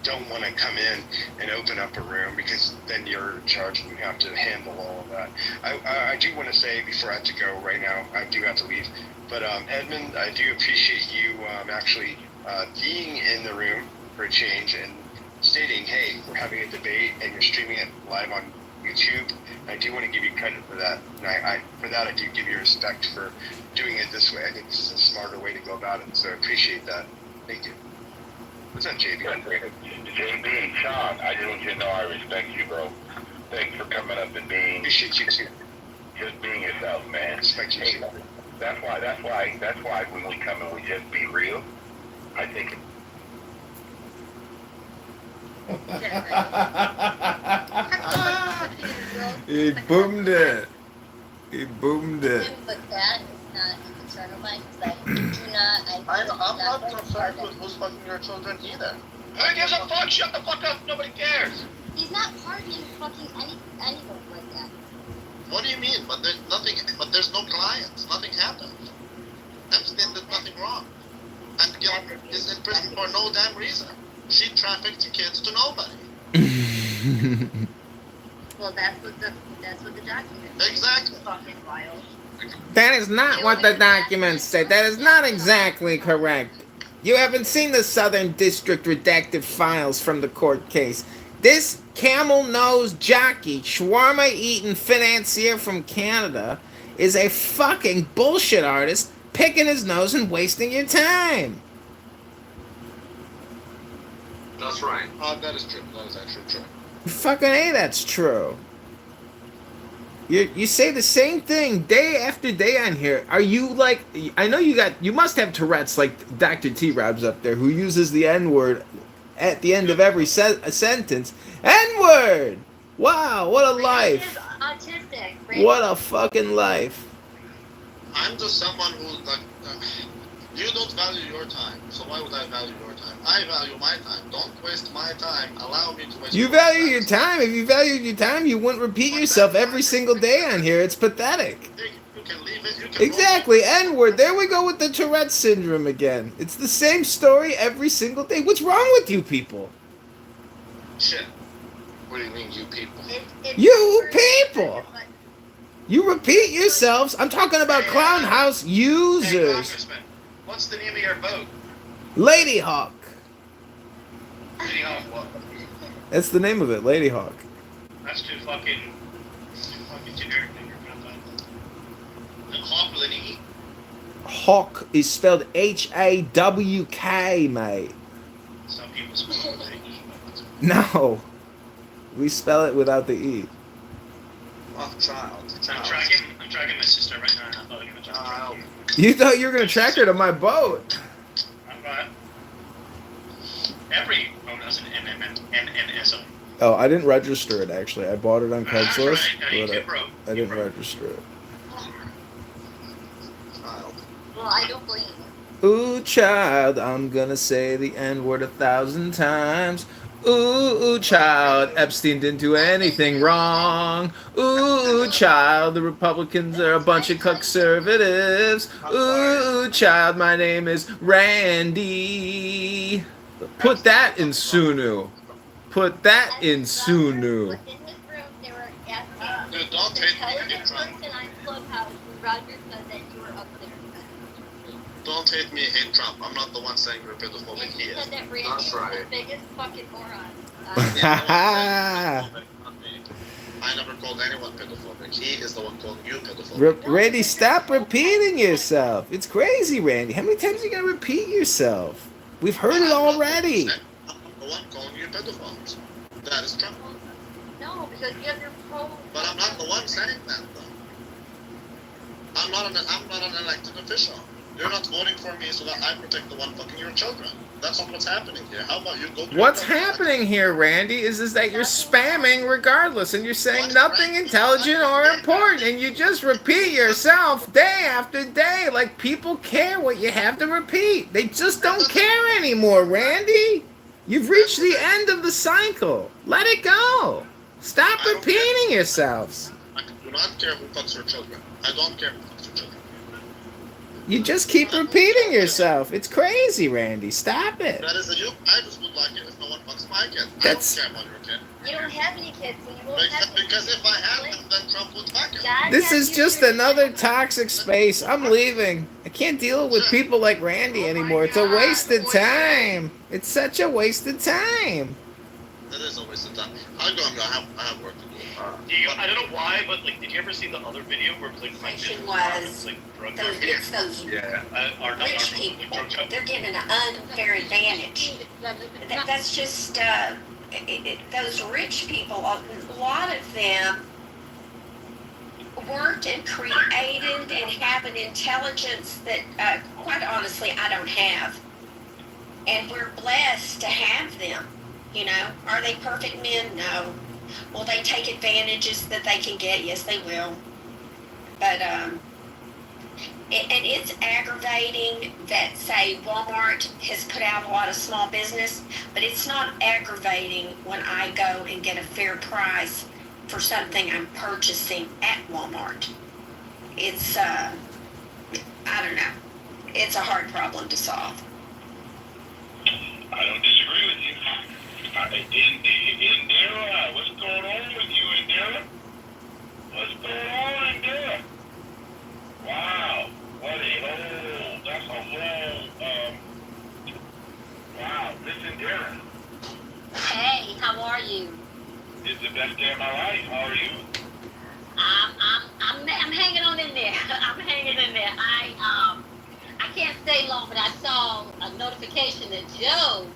don't want to come in and open up a room because then you're in charge and you have to handle all of that. I do want to say before I have to go right now, I do have to leave. But Edmund, I do appreciate you actually being in the room for a change and stating, hey, we're having a debate and you're streaming it live on YouTube. I do want to give you credit for that. And I do give you respect for doing it this way. I think this is a smarter way to go about it. So I appreciate that. Thank you. What's up, JB? JB, Sean, I just want you to know I respect you, bro. Thanks for coming up and being. Appreciate you too. Just being yourself, man. Respect you too. That's why when we come and we just be real, I think. He boomed it. He boomed it. But that is not a concern of mine because I do not. I'm not concerned with who's fucking your children either. Who gives a fuck? Shut the fuck up. Nobody cares. He's not partying fucking anyone like that. What do you mean? But there's nothing. But there's no clients. Nothing happened. Epstein did nothing wrong, and is in prison for no damn reason. She trafficked kids to nobody. Well, that's what the document says. Exactly. Fucking wild. That is not what the documents say. That is not exactly correct. You haven't seen the Southern District redacted files from the court case. This camel-nosed jockey, shawarma-eating financier from Canada, is a fucking bullshit artist picking his nose and wasting your time. That's right. That is true. That is actually true. Fucking A, that's true. You say the same thing day after day on here. Are you like, I know you must have Tourette's like Dr. T-Rob's up there who uses the N-word at the end of every sentence. N-word! Wow, what a life. Is autistic. What a fucking life. I'm just someone who like, you don't value your time, so why would I value your time? I value my time. Don't waste my time. Allow me to waste You value your time. If you valued your time, you wouldn't repeat yourself every single day on here. It's pathetic. You can leave it. You can Exactly, N-word. There we go with the Tourette syndrome again. It's the same story every single day. What's wrong with you people? Shit. What do you mean, you people? You people! You repeat yourselves. I'm talking about Clown House Hey, users. Congressman, what's the name of your boat? Lady Hawk. Lady Hawk, what? That's the name of it, Lady Hawk. That's too fucking generic. Hawk with an E? Hawk is spelled H-A-W-K, mate. Some people spell it with an E. No. We spell it without the E. Oh, child. I'm tracking my sister right now, and I thought you were child. You thought you were going to track her to my boat. I'm not. Every boat has an NNSO. Oh, I didn't register it, actually. I bought it on Craigslist, Right. but I didn't register it. Child. Well, I don't blame you. Ooh, child, I'm gonna say the N-word 1,000 times. Ooh, child, Epstein didn't do anything wrong. Ooh, child, the Republicans are a bunch of conservatives. Ooh, child, my name is Randy. Put that in Sunu. Put that in Sunu. Within this room, they were asking Dude, don't hate me. I the get drunk. person on Clubhouse when Roger said that you were up there. Don't hate me, hate Trump. I'm not the one saying you're pedophobic. And He he is. said that Randy That's was right. the biggest fucking moron. I never called anyone pedophobic. He is the one calling you pedophobic. Randy, stop repeating yourself. It's crazy, Randy. How many times are you gonna repeat yourself? We've heard it already. I'm the one calling you pedophiles. That is Trump. No, because you have your pro. But I'm not the one saying that, though. I'm not an elected official. You're not voting for me so that I protect the one fucking your children. That's not what's happening here. How about you go to What's happening here, Randy, is that you're spamming regardless, and you're saying nothing intelligent or important, and you just repeat yourself day after day like people care what you have to repeat. They just don't care anymore, Randy. You've reached the end of the cycle. Let it go. Stop repeating yourselves. I do not care who fucks your children. I don't care who fucks your children. You just keep repeating yourself. It's crazy, Randy. Stop it. That is a you. I just would like it if no one fucks my kid. That's- I don't care about your kid. You don't have any kids, so you won't have any Because if I had them, then Trump would fuck it. God This has is you just here. another toxic space. I'm leaving. I can't deal with people like Randy anymore. It's a wasted time. It's such a wasted time. That is a waste of time. I'll go. I have work to do. I don't know why, but like, did you ever see the other video where it's like my Question kid was, like drug It's those Yeah. rich people. They're given an unfair advantage. That's just those rich people. A lot of them worked and created and have an intelligence that, quite honestly, I don't have. And we're blessed to have them. You know, are they perfect men? No. Will they take advantages that they can get? Yes, they will. But and it's aggravating that, say, Walmart has put out a lot of small business, but it's not aggravating when I go and get a fair price for something I'm purchasing at Walmart. It's I don't know. It's a hard problem to solve. I don't disagree with you. Indira, what's going on with you, Indira? What's going on, Indira? Wow, what a whole, that's a whole, wow, this Indira. Hey, how are you? It's the best day of my life. How are you? I'm hanging on in there. I'm hanging in there. I can't stay long, but I saw a notification that Joe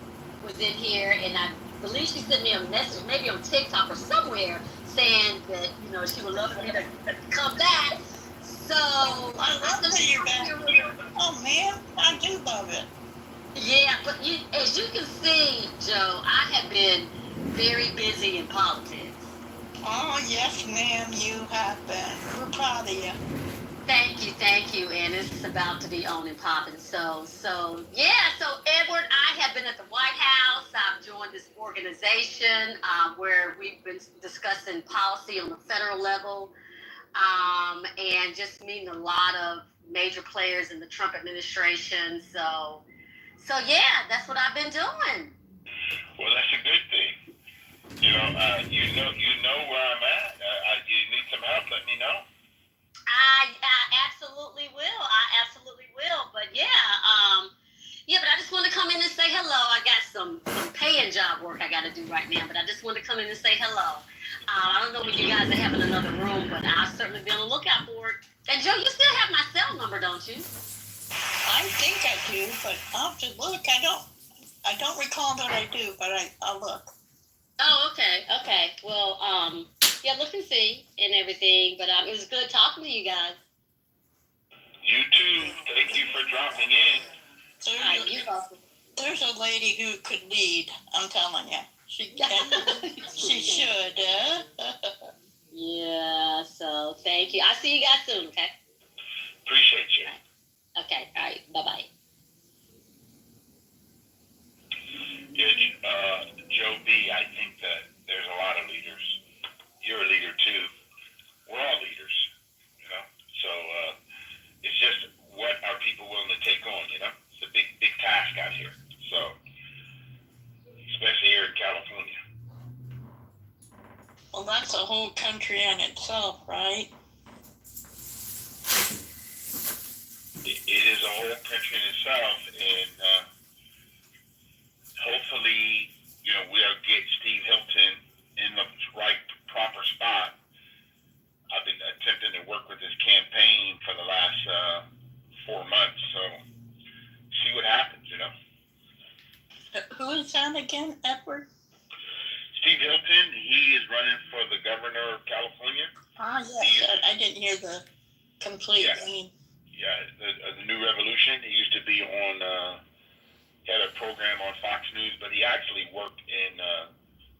was in here, and I believe she sent me a message, maybe on TikTok or somewhere, saying that, you know, she would love for me to come back. So I love that you're back. Oh man, I do love it. Yeah, but as you can see, Joe, I have been very busy in politics. Oh yes, ma'am, you have been. We're proud of you. Thank you, and it's about to be on and popping. So Edward, I have been at the White House. I've joined this organization where we've been discussing policy on the federal level, and just meeting a lot of major players in the Trump administration. So yeah, that's what I've been doing. Well, that's a good thing. You know where I'm at. You need some help, let me know. I absolutely will. But but I just want to come in and say hello. I got some paying job work I got to do right now, but I just want to come in and say hello. I don't know when you guys are having another room, but I'll certainly be on the lookout for it. And Joe, you still have my cell number, don't you? I think I do, but I'll have to look. I don't recall that I do, but I'll look. Oh, okay. Well, yeah, look and see and everything. But it was good talking to you guys. You too. Thank you for dropping in. You're welcome. There's a lady who could lead. I'm telling you, she can. She should. Yeah. So thank you. I'll see you guys soon. Okay. Appreciate you. Okay. All right. Bye-bye. Yeah, Joe B., I think that there's a lot of leaders. You're a leader too. We're all leaders, you know. So it's just what are people willing to take on, you know? It's a big task out here. So, especially here in California. Well, that's a whole country in itself, right? It is a whole country in itself, and hopefully, you know, we'll get Steve Hilton in the right, proper spot. I've been attempting to work with his campaign for the last 4 months, so see what happens, you know. Who is that again, Edward? Steve Hilton, he is running for the governor of California. Ah, yes, I didn't hear the complete name. Yeah, the New Revolution. He used to be on, he had a program on Fox News, but he actually worked in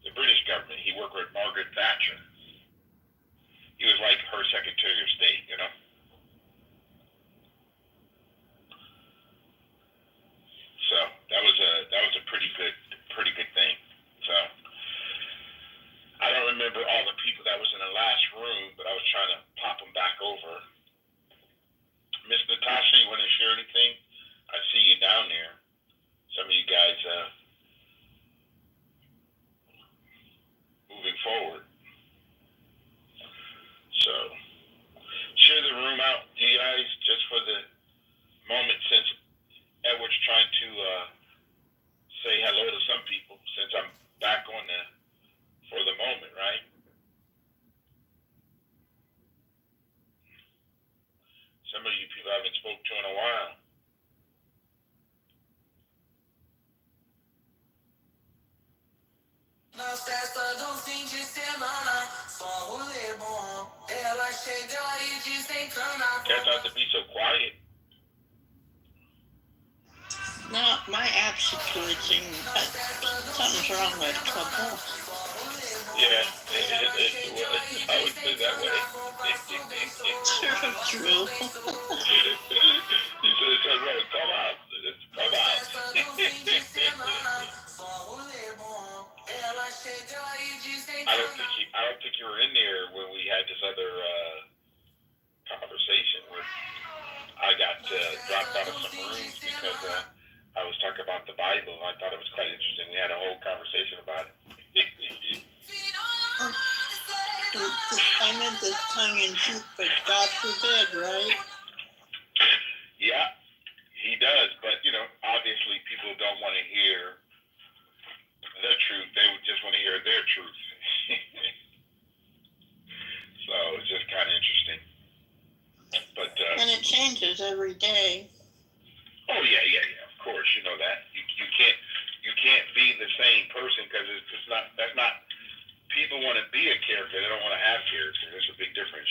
the British government. He worked with Margaret Thatcher. He was like her Secretary of State, you know. So that was a pretty good thing. So I don't remember all the moment since Edward's trying to say hello to some people, since I'm back on the for the moment, right? Some of you people I haven't spoke to in a while. Guess not to be so quiet. No, my app's glitching. Something's wrong with Clubhouse. Yeah, I would say that way. True. He said, right, come out. Come out. I don't think you were in there when we had this other conversation where I got dropped out of some rooms because I was talking about the Bible. I thought it was quite interesting. We had a whole conversation about it. I meant this tongue in cheek, but God forbid, right? Yeah, he does. But, obviously people don't want to hear the truth. They would just want to hear their truth. So it's just kind of interesting. But and it changes every day. Oh yeah. Of course, you know that. You can't be the same person because it's just not. That's not. People want to be a character. They don't want to have character. There's a big difference,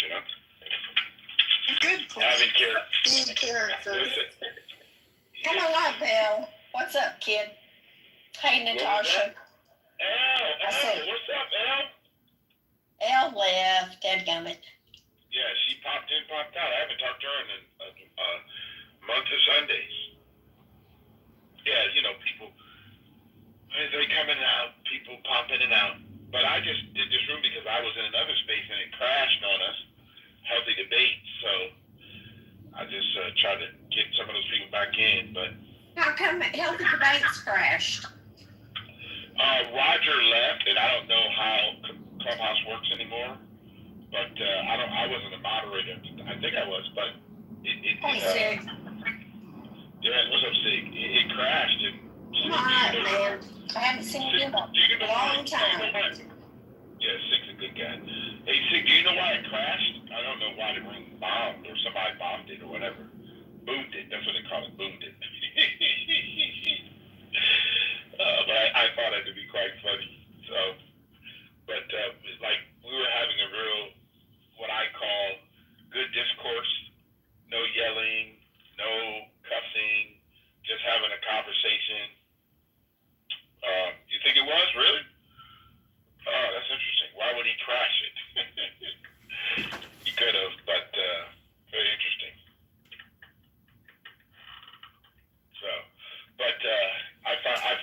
Good point. Having character. Being character. Come on, Bill. What's up, kid? Hey, Natasha. Elle, what's up, Elle? Elle left. Dadgummit. Yeah, she popped in, popped out. I haven't talked to her in a month of Sundays. Yeah, people, they come in and out, people pop in and out. But I just did this room because I was in another space and it crashed on us. Healthy debate. So I just tried to get some of those people back in. But How come Healthy Debates crashed? Roger left, and I don't know how Clubhouse works anymore. But I wasn't a moderator. I think I was, but it Sig. yeah, what's up, Sig? It crashed and. Come on, man. I haven't seen you in a long time. Yeah, Sig's a good guy. Hey, Sig, do you know why it crashed? I don't know why the room bombed or somebody bombed it or whatever. Boomed it. That's what they call it. Boomed it. But I thought it to be quite funny. So, but like we were having a real, what I call, good discourse. No yelling, no cussing, just having a conversation. You think it was really? Oh, that's interesting. Why would he crash it? He could have, but very interesting. So, but I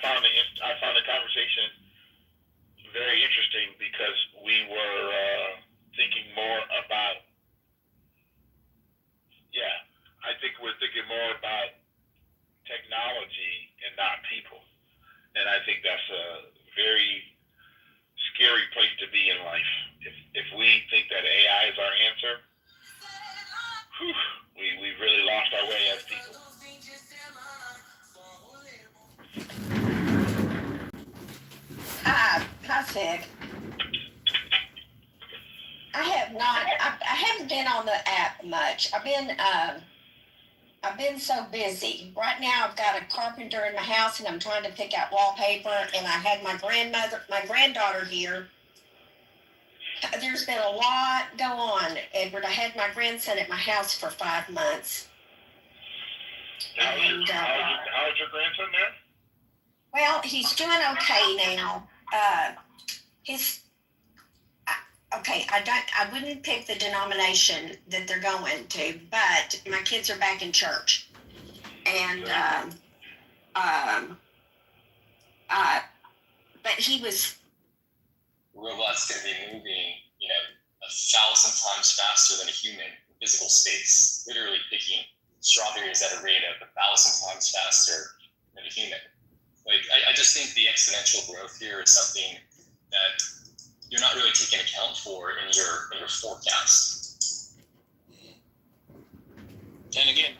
found the conversation very interesting because we were thinking more about. Yeah, I think we're thinking more about technology and not people, and I think that's a very scary place to be in life. If we think that AI is our answer, we've really lost our way as people. Hi, Sig. I haven't been on the app much. I've been so busy. Right now I've got a carpenter in my house and I'm trying to pick out wallpaper, and I had my granddaughter here. There's been a lot go on, Edward. I had my grandson at my house for 5 months. How's your grandson there? Well, he's doing okay now. I wouldn't pick the denomination that they're going to, but my kids are back in church. And, but he was. Robot's going to be moving, 1,000 times faster than a human in physical space, literally picking strawberries at a rate of 1,000 times faster than a human. I just think the exponential growth here is something that you're not really taking account for in your forecast. And again, again,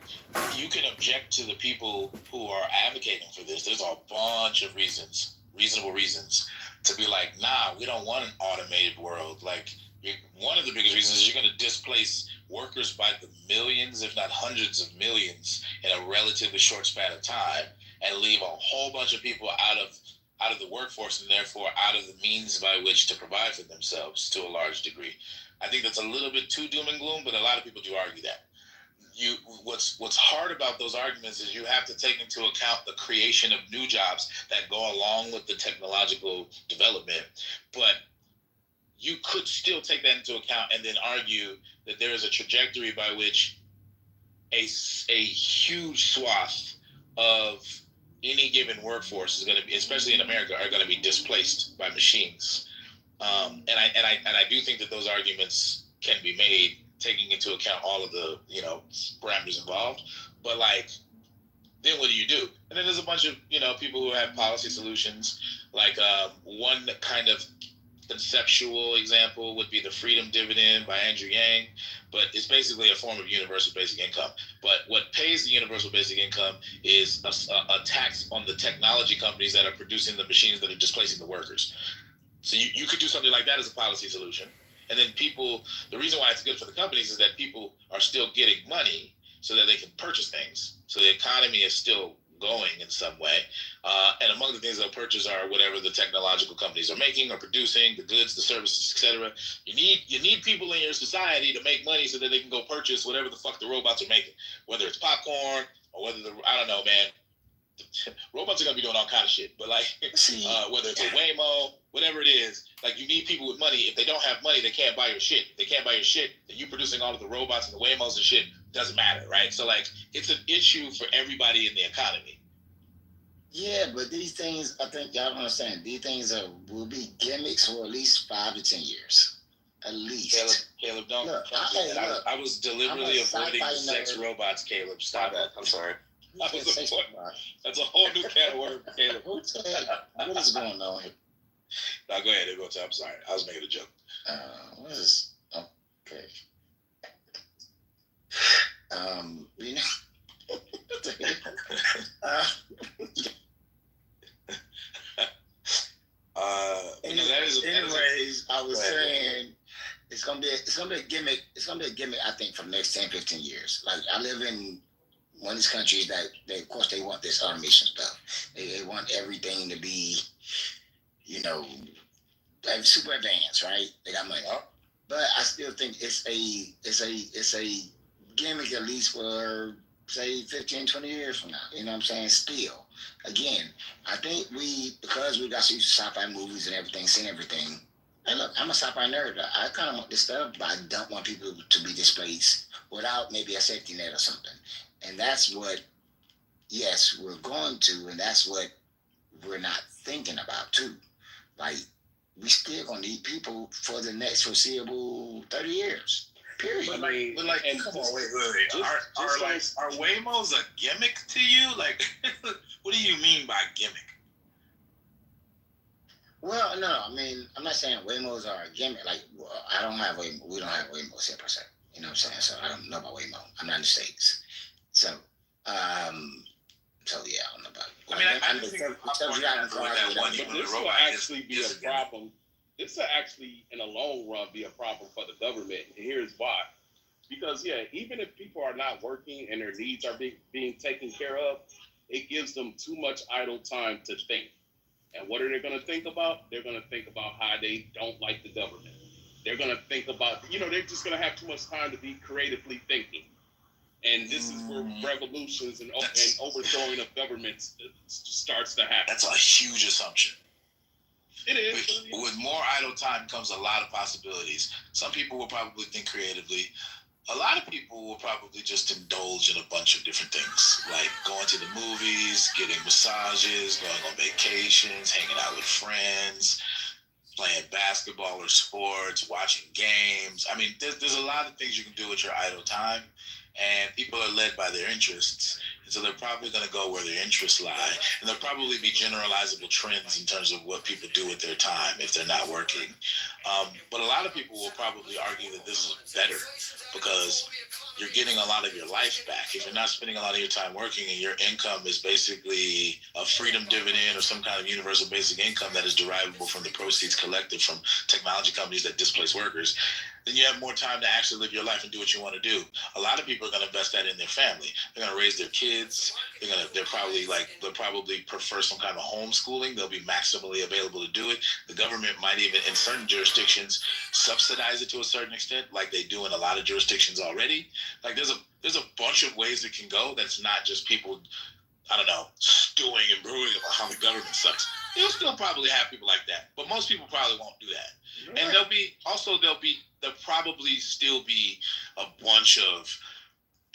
you can object to the people who are advocating for this. There's a bunch of reasons, reasonable reasons, to be like, nah, we don't want an automated world. Like, one of the biggest reasons is you're going to displace workers by the millions, if not hundreds of millions, in a relatively short span of time, and leave a whole bunch of people out of the workforce, and therefore out of the means by which to provide for themselves to a large degree. I think that's a little bit too doom and gloom, but a lot of people do argue that. What's hard about those arguments is you have to take into account the creation of new jobs that go along with the technological development, but you could still take that into account and then argue that there is a trajectory by which a huge swath of any given workforce is going to be, especially in America, are going to be displaced by machines. And I do think that those arguments can be made, taking into account all of the parameters involved. But like, then what do you do? And then there's a bunch of people who have policy solutions. Like one kind of conceptual example would be the freedom dividend by Andrew Yang, but it's basically a form of universal basic income. But what pays the universal basic income is a tax on the technology companies that are producing the machines that are displacing the workers. So you could do something like that as a policy solution. And then the reason why it's good for the companies is that people are still getting money so that they can purchase things. So the economy is still going in some way. And among the things they'll purchase are whatever the technological companies are making or producing, the goods, the services, etc. You need people in your society to make money so that they can go purchase whatever the fuck the robots are making, whether it's popcorn or whether I don't know, man. Robots are gonna be doing all kind of shit, but like whether it's a Waymo, whatever it is, like you need people with money. If they don't have money, they can't buy your shit. If they can't buy your shit, then you producing all of the robots and the Waymos and shit doesn't matter, right? So like it's an issue for everybody in the economy. Yeah, but these things, I think y'all don't understand. These things will be gimmicks for at least 5 to 10 years, at least. Caleb, don't. Look, I was deliberately avoiding the sex robots. Caleb, stop that. I'm sorry. That's a whole new can of worms, Caleb. What is going on here? No, go ahead. I'm sorry. I was making a joke. What is okay? You know. Anyways, I was saying it's gonna be a gimmick. It's gonna be a gimmick. I think for the next 10, 15 years. Like I live in one of these countries that of course they want this automation stuff. They want everything to be, super advanced, right? They got money, but I still think it's a gimmick at least for say 15, 20 years from now. You know what I'm saying? Still, again, I think because we got so used to sci-fi movies and everything, seeing everything. And look, I'm a sci-fi nerd. I kind of want this stuff, but I don't want people to be displaced without maybe a safety net or something. And that's what, yes, we're going to, and that's what we're not thinking about too. Like, we still gonna need people for the next foreseeable 30 years. Period. But come on, wait. Are Waymos a gimmick to you? Like, what do you mean by gimmick? Well, no, I mean, I'm not saying Waymos are a gimmick. Like, I don't have Waymo. We don't have Waymos here per se. You know what I'm saying? So I don't know about Waymo. I'm not in the States. So yeah, I don't know about it. I mean, I think this will actually be a problem. This will actually, in the long run, be a problem for the government. And here's why. Because, even if people are not working and their needs are being taken care of, it gives them too much idle time to think. And what are they going to think about? They're going to think about how they don't like the government. They're going to think about, they're just going to have too much time to be creatively thinking. And this is where revolutions and overthrowing of governments starts to happen. That's a huge assumption. It is. With more idle time comes a lot of possibilities. Some people will probably think creatively. A lot of people will probably just indulge in a bunch of different things, like going to the movies, getting massages, going on vacations, hanging out with friends, playing basketball or sports, watching games. I mean, there's a lot of things you can do with your idle time, and people are led by their interests. And so they're probably going to go where their interests lie. And there'll probably be generalizable trends in terms of what people do with their time if they're not working. But a lot of people will probably argue that this is better because you're getting a lot of your life back. If you're not spending a lot of your time working and your income is basically a freedom dividend or some kind of universal basic income that is derivable from the proceeds collected from technology companies that displace workers, then you have more time to actually live your life and do what you want to do. A lot of people are going to invest that in their family. They're going to raise their kids. They'll probably prefer some kind of homeschooling. They'll be maximally available to do it. The government might even, in certain jurisdictions, subsidize it to a certain extent, like they do in a lot of jurisdictions already. Like there's a bunch of ways it can go. That's not just people, I don't know, stewing and brewing about how the government sucks. You'll still probably have people like that, but most people probably won't do that. Right. And there'll probably still be a bunch of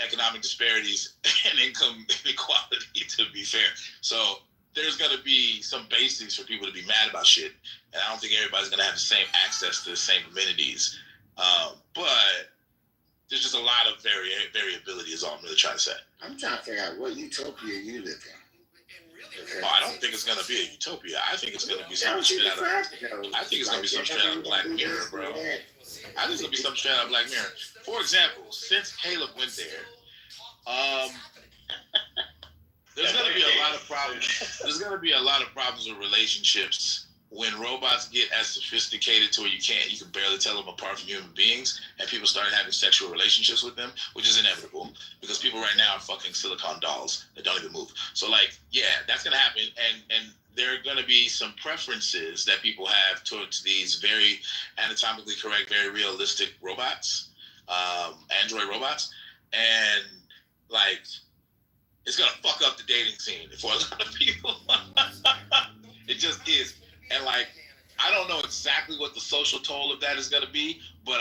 economic disparities and income inequality, to be fair. So there's going to be some basis for people to be mad about shit, and I don't think everybody's going to have the same access to the same amenities. But there's just a lot of variability is all I'm really trying to say. I'm trying to figure out what utopia you live in. Oh, I don't think it's going to be a utopia. I think it's going to be something straight out of, I think it's going to be something straight out of Black Mirror, bro. I think it's going to be something straight out of Black Mirror. For example, since Caleb went there, there's going to be a lot of problems. There's going to be a lot of problems with relationships when robots get as sophisticated to where you can barely tell them apart from human beings, and people start having sexual relationships with them, which is inevitable because people right now are fucking silicone dolls that don't even move. So that's going to happen, and there are going to be some preferences that people have towards these very anatomically correct, very realistic robots, android robots, and it's going to fuck up the dating scene for a lot of people. It just is. And I don't know exactly what the social toll of that is going to be, but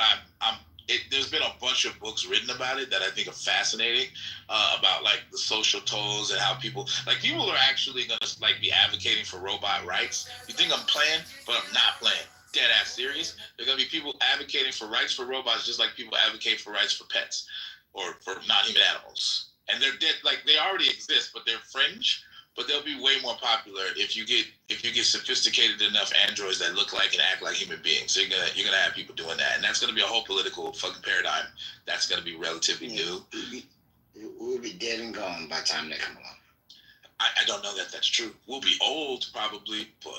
there's been a bunch of books written about it that I think are fascinating, about the social tolls and how people are actually going to be advocating for robot rights. You think I'm playing, but I'm not playing. Dead ass serious. There are going to be people advocating for rights for robots, just like people advocate for rights for pets or for non-human animals. And they're dead. They already exist, but they're fringe. But they'll be way more popular if you get sophisticated enough androids that look like and act like human beings. So you're gonna have people doing that, and that's gonna be a whole political fucking paradigm. That's gonna be relatively new. We'll be dead and gone by the time they come along. I don't know that that's true. We'll be old probably, but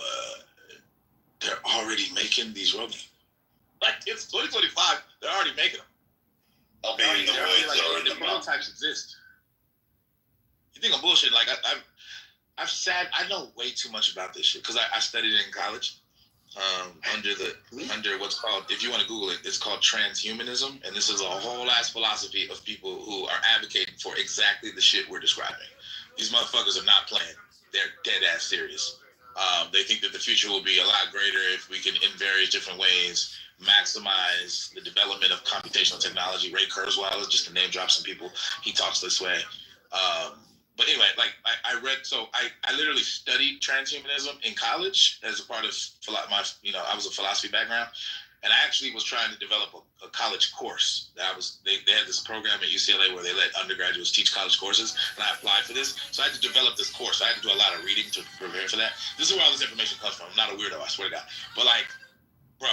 they're already making these robots. It's 2025. They're already making them. I'll be in the woods. The prototypes exist. You think I'm bullshit? I know way too much about this shit because I studied it in college under what's called, if you want to Google it, it's called transhumanism, and this is a whole ass philosophy of people who are advocating for exactly the shit we're describing. These motherfuckers are not playing; they're dead ass serious. They think that the future will be a lot greater if we can, in various different ways, maximize the development of computational technology. Ray Kurzweil, just to name drop some people, he talks this way. But anyway, I literally studied transhumanism in college as a part of my, I was a philosophy background, and I actually was trying to develop a college course. They had this program at UCLA where they let undergraduates teach college courses, and I applied for this. So I had to develop this course. I had to do a lot of reading to prepare for that. This is where all this information comes from. I'm not a weirdo, I swear to God. But bro,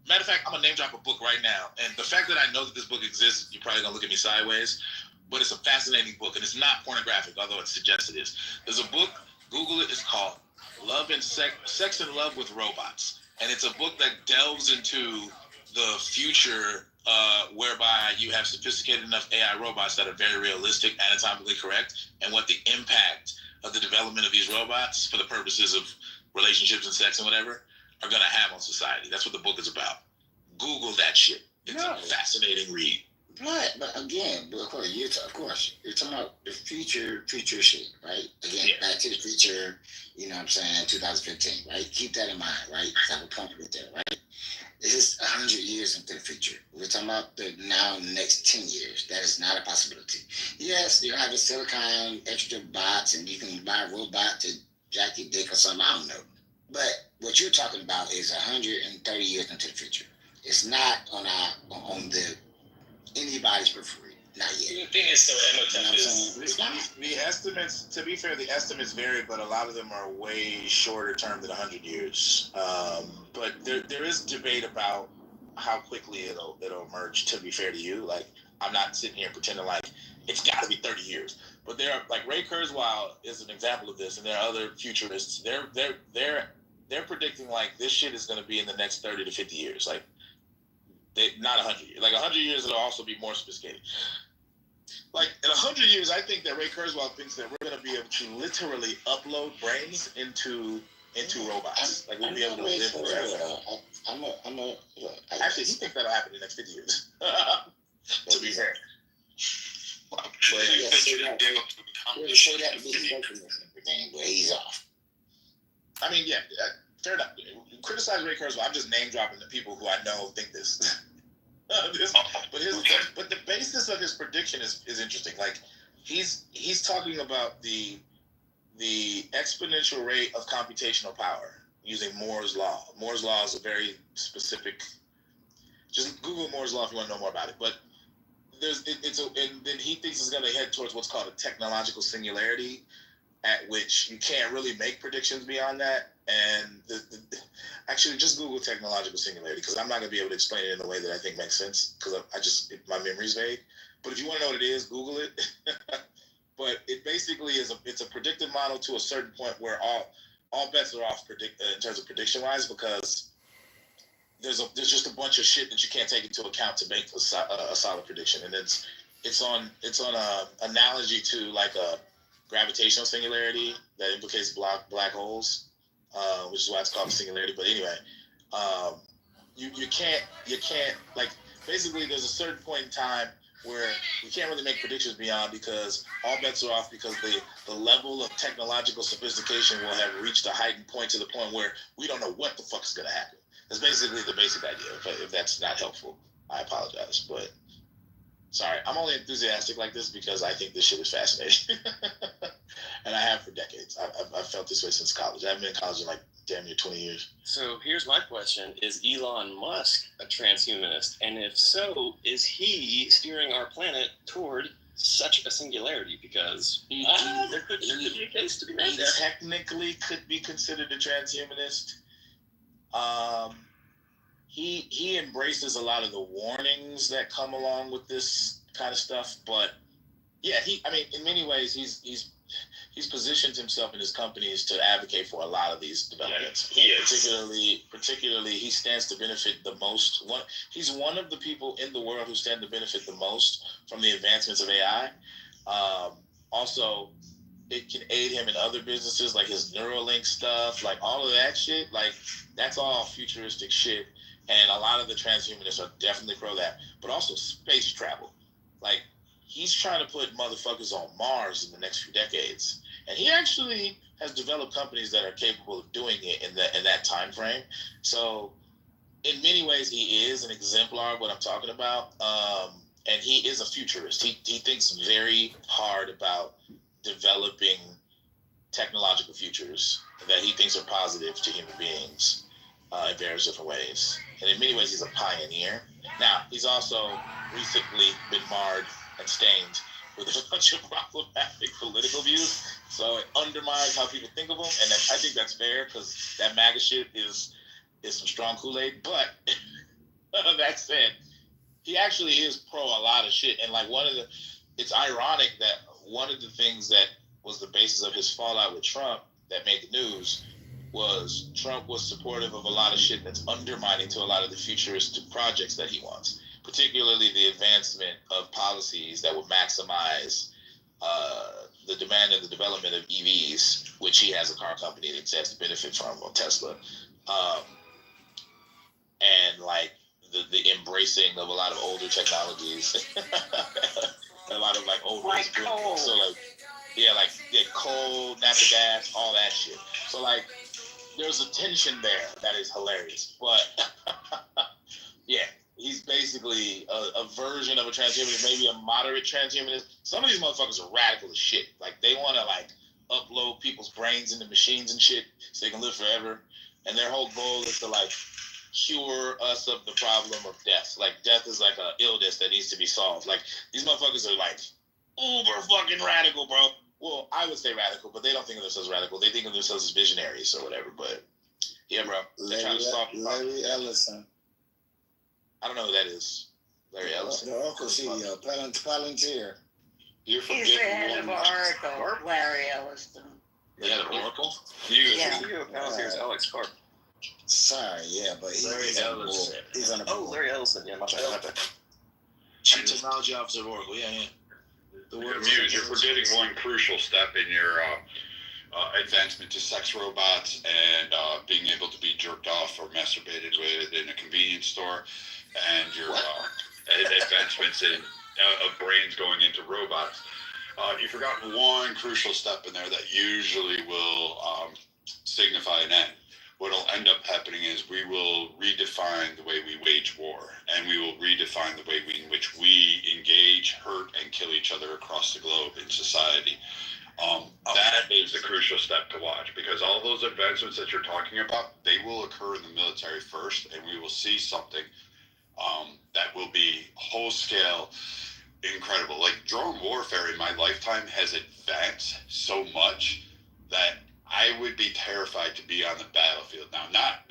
matter of fact, I'm gonna name drop a book right now, and the fact that I know that this book exists, you're probably gonna look at me sideways. But it's a fascinating book, and it's not pornographic, although it suggests it is. There's a book, Google it, it's called Sex and Love with Robots. And it's a book that delves into the future whereby you have sophisticated enough AI robots that are very realistic, anatomically correct, and what the impact of the development of these robots for the purposes of relationships and sex and whatever are going to have on society. That's what the book is about. Google that shit. It's a fascinating read. But again, of course, you're talking about the future shit, right? Again, Back to the Future, 2015, right? Keep that in mind, right? Have a point with that, right? This is 100 years into the future. We're talking about the next 10 years. That is not a possibility. Yes, you have a silicon extra bots, and you can buy a robot to jack your dick or something. I don't know. But what you're talking about is 130 years into the future. It's not on anybody's periphery. Not yet. The thing is, the estimates, to be fair, the estimates vary, but a lot of them are way shorter term than 100 years. But there is debate about how quickly it'll emerge, to be fair to you. I'm not sitting here pretending like it's got to be 30 years. But there are, like, Ray Kurzweil is an example of this, and there are other futurists. They're predicting like this shit is going to be in the next 30 to 50 years. Like, not 100 years. Like 100 years, it'll also be more sophisticated. Like in 100 years, I think that Ray Kurzweil thinks that we're going to be able to literally upload brains into robots. Like we'll be able to live forever. Actually, he thinks that'll happen in the next 50 years. To be fair. But he's off. I mean, yeah, fair enough. Criticize Ray Kurzweil. I'm just name dropping the people who I know think this. But the basis of his prediction is interesting. Like he's talking about the exponential rate of computational power using Moore's law. Moore's law is a very specific. Just Google Moore's law if you want to know more about it. But and then he thinks it's going to head towards what's called a technological singularity, at which you can't really make predictions beyond that. And actually, just Google technological singularity, because I'm not going to be able to explain it in a way that I think makes sense, because my memory's vague. But if you want to know what it is, Google it. But it basically it's a predictive model to a certain point where all bets are off in terms of prediction wise, because there's just a bunch of shit that you can't take into account to make a solid prediction. And it's on a analogy to like a gravitational singularity that implicates black holes, which is why it's called a singularity. But anyway, you can't like, basically there's a certain point in time where we can't really make predictions beyond, because all bets are off, because the level of technological sophistication will have reached a heightened point, to the point where we don't know what the fuck is going to happen. That's basically the basic idea. If that's not helpful, I apologize. But sorry, I'm only enthusiastic like this because I think this shit is fascinating. And I have for decades. I've felt this way since college. I haven't been in college in like damn near 20 years. So here's my question. Is Elon Musk a transhumanist? And if so, is he steering our planet toward such a singularity? Because there could be a case to be made there. Technically could be considered a transhumanist. He embraces a lot of the warnings that come along with this kind of stuff, but yeah, in many ways he's positioned himself and his companies to advocate for a lot of these developments. Yeah, he is. Particularly, he stands to benefit the most. He's one of the people in the world who stand to benefit the most from the advancements of AI. Also, it can aid him in other businesses, like his Neuralink stuff, like all of that shit. Like, that's all futuristic shit. And a lot of the transhumanists are definitely pro that. But also space travel. Like, he's trying to put motherfuckers on Mars in the next few decades. And he actually has developed companies that are capable of doing it in that time frame. So in many ways, he is an exemplar of what I'm talking about. And he is a futurist. He thinks very hard about developing technological futures that he thinks are positive to human beings in various different ways. And in many ways, he's a pioneer. Now, he's also recently been marred and stained with a bunch of problematic political views. So it undermines how people think of him. And I think that's fair, because that MAGA shit is some strong Kool-Aid. But that said, he actually is pro a lot of shit. And like it's ironic that one of the things that was the basis of his fallout with Trump that made the news was Trump was supportive of a lot of shit that's undermining to a lot of the futuristic projects that he wants, particularly the advancement of policies that would maximize the demand and the development of EVs, which he has a car company that stands to benefit from, or Tesla, and like the embracing of a lot of older technologies, a lot of like older, like coal. So like coal, natural gas, all that shit. So like, there's a tension there that is hilarious. But yeah, he's basically a version of a transhumanist, maybe a moderate transhumanist. Some of these motherfuckers are radical as shit. Like, they want to like upload people's brains into machines and shit so they can live forever. And their whole goal is to like cure us of the problem of death. Like, death is like an illness that needs to be solved. Like, these motherfuckers are like uber fucking radical, bro. Well, I would say radical, but they don't think of themselves radical. They think of themselves as visionaries or whatever. But yeah, bro. They're trying to solve the problem. Larry Ellison. I don't know who that is. Larry Ellison. The Oracle CEO, Palantir. You're He's the forgetting head of one. Oracle, Larry Ellison. The head of Oracle? Yeah. CEO of Palantir's Alex Karp. Sorry, yeah, but he's on the board. He's on the board. Larry Ellison. Yeah, my bad. Chief Technology Officer of Oracle. Yeah. You're forgetting one crucial step in your advancement to sex robots and being able to be jerked off or masturbated with in a convenience store, and your advancements in of brains going into robots. You forgot one crucial step in there that usually will signify an end. What will end up happening is we will redefine the way we wage war, and we will redefine the way in which we engage, hurt, and kill each other across the globe in society. That is the crucial step to watch, because all those advancements that you're talking about, they will occur in the military first, and we will see something that will be whole-scale incredible. Like, drone warfare in my lifetime has advanced so much that I would be terrified to be on the battlefield now. Not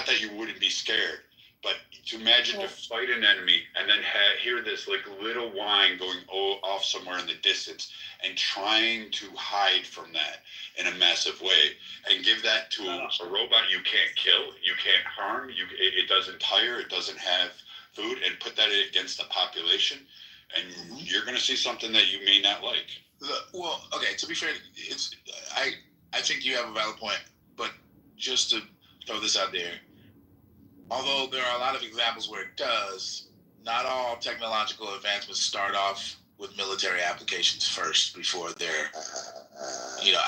that you wouldn't be scared, but to imagine to fight an enemy and then hear this like little whine going off somewhere in the distance and trying to hide from that in a massive way, and give that to a robot you can't kill, you can't harm, it doesn't tire, it doesn't have food, and put that against the population, and you're going to see something that you may not like. Well, okay, to be fair, I think you have a valid point, but just to throw this out there, although there are a lot of examples where it does, not all technological advancements start off with military applications first before they're,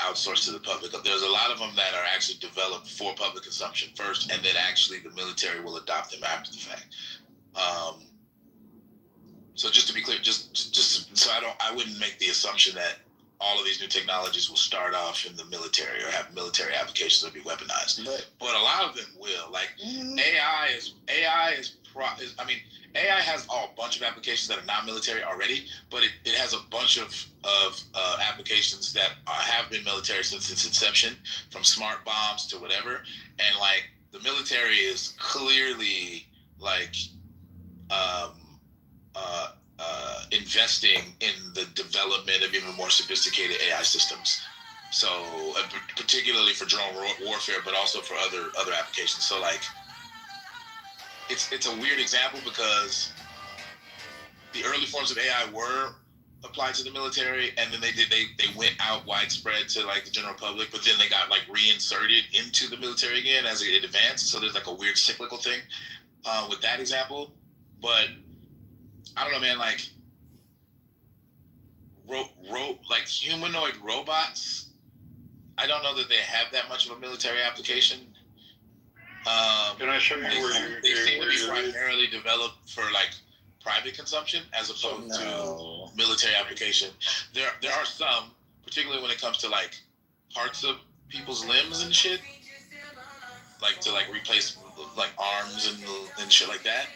outsourced to the public. There's a lot of them that are actually developed for public consumption first, and then actually the military will adopt them after the fact. So just to be clear, just so I wouldn't make the assumption that all of these new technologies will start off in the military or have military applications that be weaponized. But a lot of them will. Like AI has a bunch of applications that are not military already, but it has a bunch of applications that have been military since its inception, from smart bombs to whatever. And like the military is clearly like investing in the development of even more sophisticated AI systems. So particularly for drone warfare, but also for other applications. So like, it's a weird example because the early forms of AI were applied to the military, and then they went out widespread to like the general public, but then they got like reinserted into the military again as it advanced. So there's like a weird cyclical thing with that example. But I don't know, man. Like, like humanoid robots, I don't know that they have that much of a military application. Can I show you where they seem to be primarily developed for like private consumption as opposed to military application. There are some, particularly when it comes to like parts of people's limbs and shit, like to like replace like arms and shit like that.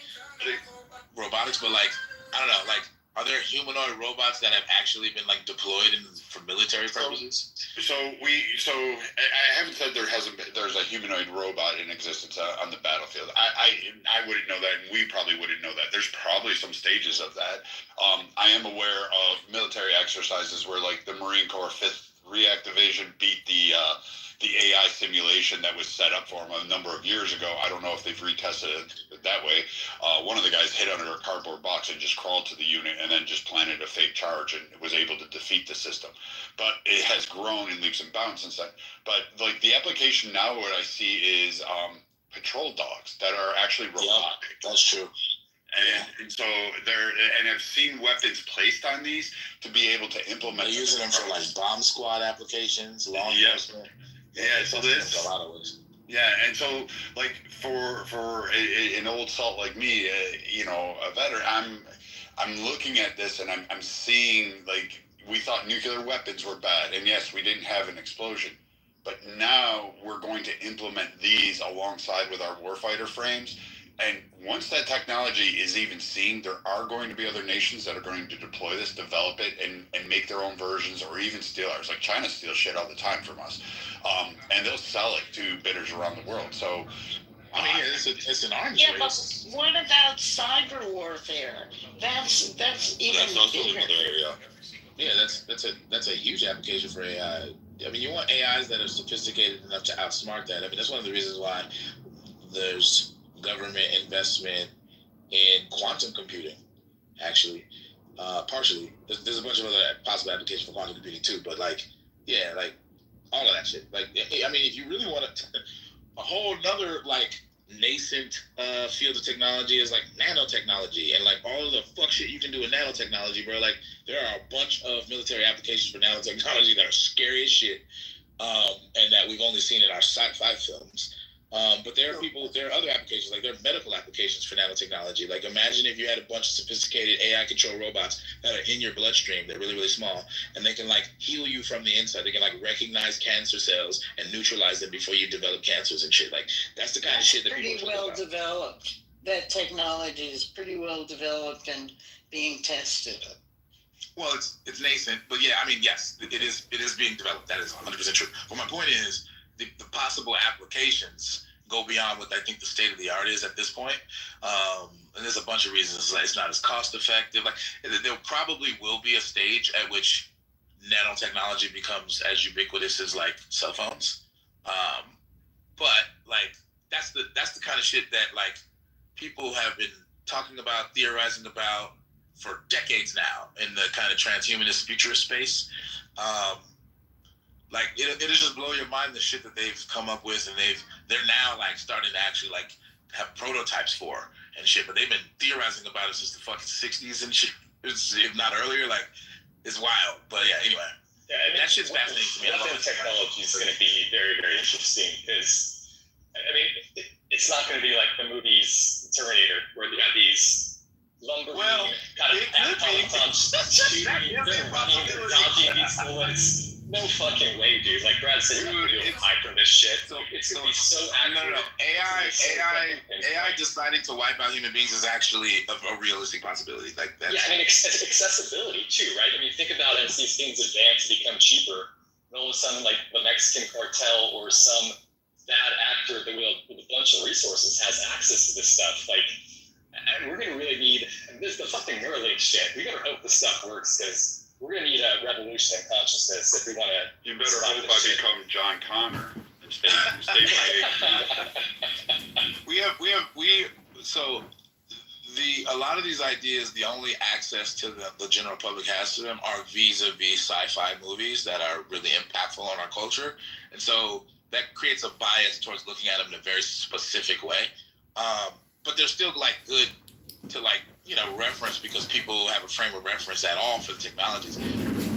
Robotics, but like I don't know, like are there humanoid robots that have actually been like deployed for military purposes? So I haven't said there's a humanoid robot in existence on the battlefield. I wouldn't know that, and we probably wouldn't know that. There's probably some stages of that. I am aware of military exercises where like the Marine Corps 5th Reactivation beat the AI simulation that was set up for them a number of years ago. I don't know if they've retested it that way. One of the guys hid under a cardboard box and just crawled to the unit and then just planted a fake charge and was able to defeat the system. But it has grown in leaps and bounds since then. But like the application now, what I see is patrol dogs that are actually robotic. Yeah, that's true. And so I've seen weapons placed on these to be able to implement. They're using them for like bomb squad applications, law enforcement. Yeah, so this a lot of ways. Yeah, and so like for an old salt like me, a veteran, I'm looking at this and I'm seeing like we thought nuclear weapons were bad, and yes, we didn't have an explosion, but now we're going to implement these alongside with our warfighter frames. And once that technology is even seen, there are going to be other nations that are going to deploy this, develop it, and make their own versions, or even steal ours. Like China steals shit all the time from us, and they'll sell it to bidders around the world. So I mean, it's an arms race. But what about cyber warfare? That's even That's also bigger. another area. Yeah, that's a huge application for AI. I mean, you want AIs that are sophisticated enough to outsmart that. I mean, that's one of the reasons why there's government investment in quantum computing, actually. Partially. There's a bunch of other possible applications for quantum computing too, but like, yeah, like all of that shit. Like, I mean, if you really want a whole nother like nascent field of technology is like nanotechnology and like all of the fuck shit you can do with nanotechnology, bro. Like, there are a bunch of military applications for nanotechnology that are scary as shit, and that we've only seen in our sci-fi films. But there are other applications, like there are medical applications for nanotechnology. Like, imagine if you had a bunch of sophisticated AI controlled robots that are in your bloodstream. They're really, really small, and they can like heal you from the inside. They can like recognize cancer cells and neutralize them before you develop cancers and shit. Like, that's the kind of shit that pretty people well developed. That technology is pretty well developed and being tested. Well, it's nascent, but yeah, I mean, yes, it is being developed. That is 100% true. But my point is, the possible applications go beyond what I think the state of the art is at this point. And there's a bunch of reasons. Like, it's not as cost effective. Like, there probably will be a stage at which nanotechnology becomes as ubiquitous as like cell phones. But like, that's the kind of shit that like people have been talking about, theorizing about for decades now in the kind of transhumanist futurist space. Like, it'll just blow your mind the shit that they've come up with, and they're now like starting to actually like have prototypes for and shit. But they've been theorizing about it since the fucking 60s and shit. If not earlier, like, it's wild. But yeah, anyway. Yeah, I mean, that shit's fascinating to me. Weapon technology is going to be very, very interesting because, I mean, it's not going to be like the movies Terminator, where they got these lumbering kind of automatons shooting, they're running, they're dodging these bullets. No fucking way, dude. Like Brad said, you're going to do hype for this shit. It's going to be so accurate. No. AI deciding to wipe out human beings is actually a realistic possibility. Like, that's... Yeah, I mean, accessibility too, right? I mean, think about as these things advance and become cheaper, and all of a sudden, like the Mexican cartel or some bad actor that with a bunch of resources has access to this stuff. Like, and we're going to really need, and this is the fucking Neuralink shit. We better hope this stuff works, because we're going to need a revolution in consciousness if we want to. You better hope I become John Connor and stay a lot of these ideas, the only access to the general public has to them are vis-a-vis sci-fi movies that are really impactful on our culture. And so that creates a bias towards looking at them in a very specific way. But they're still like good to like, you know, reference, because people have a frame of reference at all for the technologies.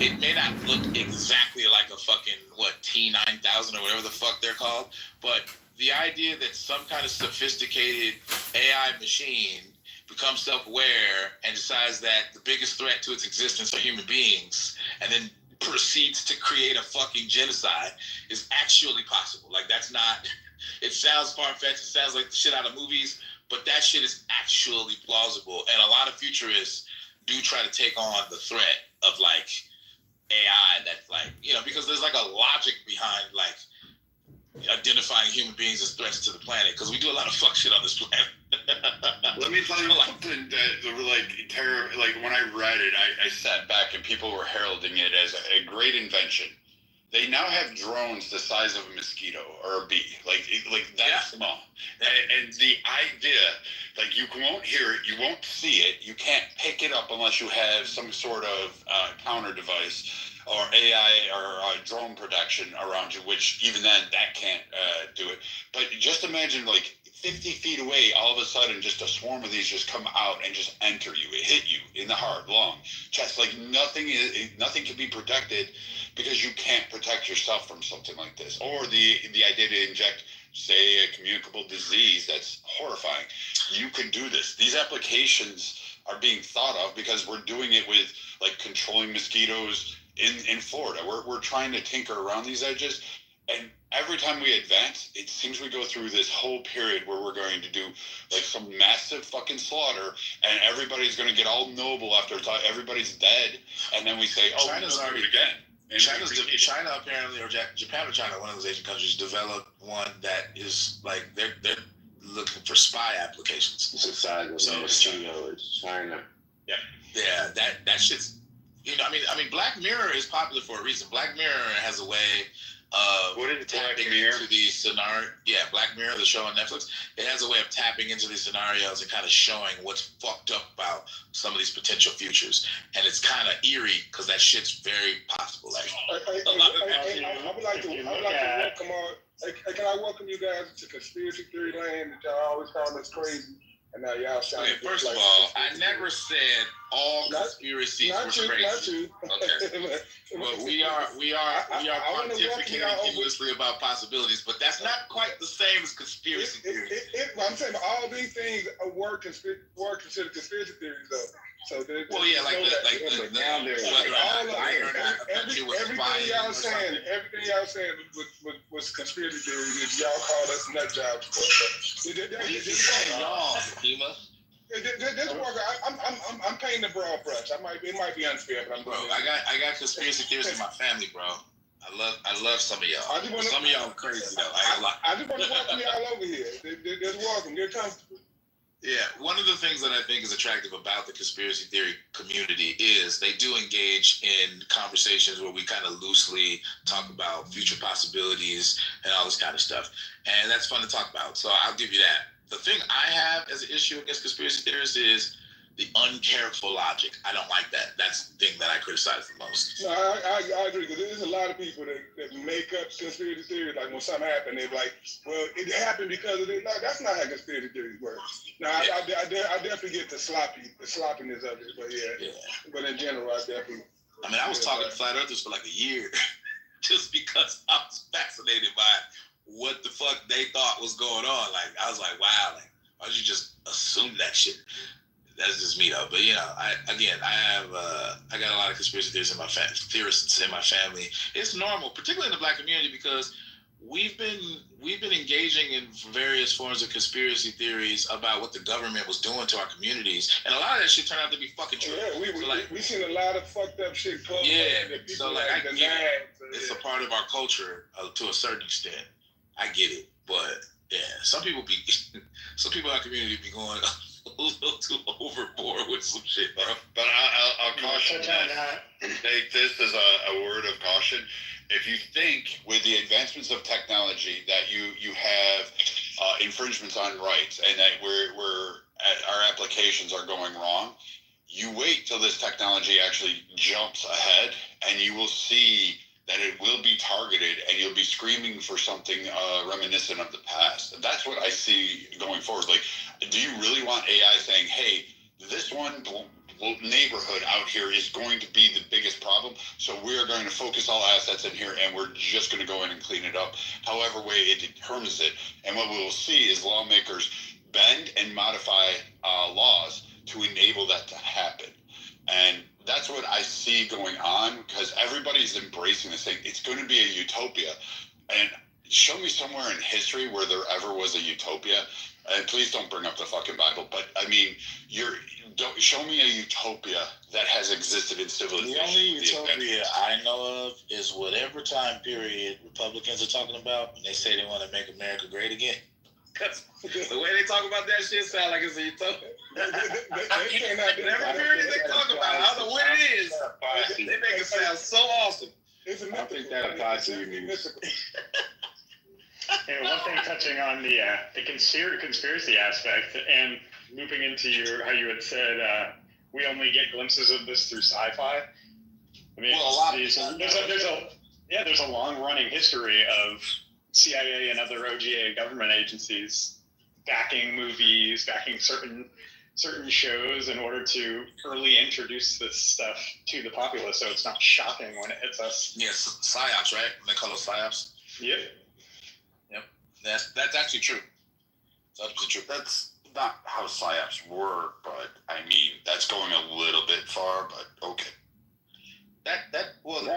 It may not look exactly like a fucking, T-9000 or whatever the fuck they're called, but the idea that some kind of sophisticated AI machine becomes self-aware and decides that the biggest threat to its existence are human beings, and then proceeds to create a fucking genocide is actually possible. Like, that's not, it sounds far-fetched, it sounds like the shit out of movies, but that shit is actually plausible. And a lot of futurists do try to take on the threat of like AI that, like, you know, because there's like a logic behind like identifying human beings as threats to the planet, because we do a lot of fuck shit on this planet. Let me tell you something that like when I read it, I sat back and people were heralding it as a great invention. They now have drones the size of a mosquito or a bee, like that small. And the idea, like, you won't hear it, you won't see it, you can't pick it up unless you have some sort of counter device or AI or drone protection around you, which even then, that can't do it. But just imagine, like, 50 feet away, all of a sudden, just a swarm of these just come out and just enter you. It hit you in the heart, lung, chest. Like, nothing can be protected, because you can't protect yourself from something like this. Or the idea to inject, say, a communicable disease that's horrifying. You can do this. These applications are being thought of because we're doing it with, like, controlling mosquitoes in Florida. We're trying to tinker around these edges. And every time we advance, it seems we go through this whole period where we're going to do like some massive fucking slaughter, and everybody's going to get all noble after everybody's dead, and then we say, "Oh, China's we'll do it again." And China apparently, or Japan or China, one of those Asian countries, developed one that is like they're looking for spy applications. China. Yeah, that shit's. I mean, Black Mirror is popular for a reason. Black Mirror has a way of tapping into these scenarios. Yeah, Black Mirror, the show on Netflix, it has a way of tapping into these scenarios and kind of showing what's fucked up about some of these potential futures. And it's kind of eerie because that shit's very possible. Like, I would like to welcome can I welcome you guys to conspiracy theory land that y'all always call us crazy? And now y'all sound first of all, I never said all conspiracies were crazy. Not you. Okay. Well, we are pontificating endlessly about possibilities, but that's not quite the same as conspiracy theories. I'm saying all these things were considered conspiracy theories, though. So everything y'all saying was conspiracy theories. If y'all called us nut jobs, I'm painting the broad brush. It might be unfair, but I got conspiracy theories in my family, bro. I love some of y'all. Some of y'all are crazy though. I just want to welcome y'all over here. Just welcome. Get comfortable. Yeah, one of the things that I think is attractive about the conspiracy theory community is they do engage in conversations where we kind of loosely talk about future possibilities and all this kind of stuff. And that's fun to talk about. So I'll give you that. The thing I have as an issue against conspiracy theorists is the uncareful logic. I don't like that. That's the thing that I criticize the most. No, I agree, because there's a lot of people that make up conspiracy theories. Like when something happened, they're like, well, it happened because of it. No, that's not how conspiracy theories work. No, I definitely get the sloppiness of it, but yeah. But in general, I definitely. I mean, I was talking to flat earthers for like a year just because I was fascinated by what the fuck they thought was going on. Like, I was like, wow, like, why don't you just assume that shit? That's just me though. But I got a lot of conspiracy theorists in my family. It's normal, particularly in the Black community, because we've been engaging in various forms of conspiracy theories about what the government was doing to our communities, and a lot of that shit turned out to be fucking true. Yeah, we seen a lot of fucked up shit. It's a part of our culture to a certain extent. I get it, but yeah, some people in our community be going a little too overboard with some shit, bro. But I'll caution that. Take this as a word of caution. If you think with the advancements of technology that you have infringements on rights and that our applications are going wrong, you wait till this technology actually jumps ahead, and you will see that it will be targeted, and you'll be screaming for something reminiscent of the past. That's what I see going forward. Like, do you really want AI saying, hey, this one neighborhood out here is going to be the biggest problem, so we are going to focus all assets in here, and we're just going to go in and clean it up, however way it determines it. And what we will see is lawmakers bend and modify laws to enable that to happen. And that's what I see going on, because everybody's embracing this thing. It's going to be a utopia. And show me somewhere in history where there ever was a utopia. And please don't bring up the fucking Bible, but I mean, show me a utopia that has existed in civilization. The only utopia I know of is whatever time period Republicans are talking about when they say they want to make America great again. Because the way they talk about that shit sound like it's a utopia. Whatever period they talk about, I don't know what it is. They make it sound so awesome. I think that applies to you. And one thing touching on the conspiracy aspect and looping into how you had said we only get glimpses of this through sci-fi. I mean, there's a long running history of CIA and other OGA government agencies backing movies, backing certain shows in order to early introduce this stuff to the populace, so it's not shocking when it hits us. Yes, psyops, right? They call it psyops. Yep. That's actually true. That's actually true. That's not how psyops work, but I mean, that's going a little bit far, but okay. It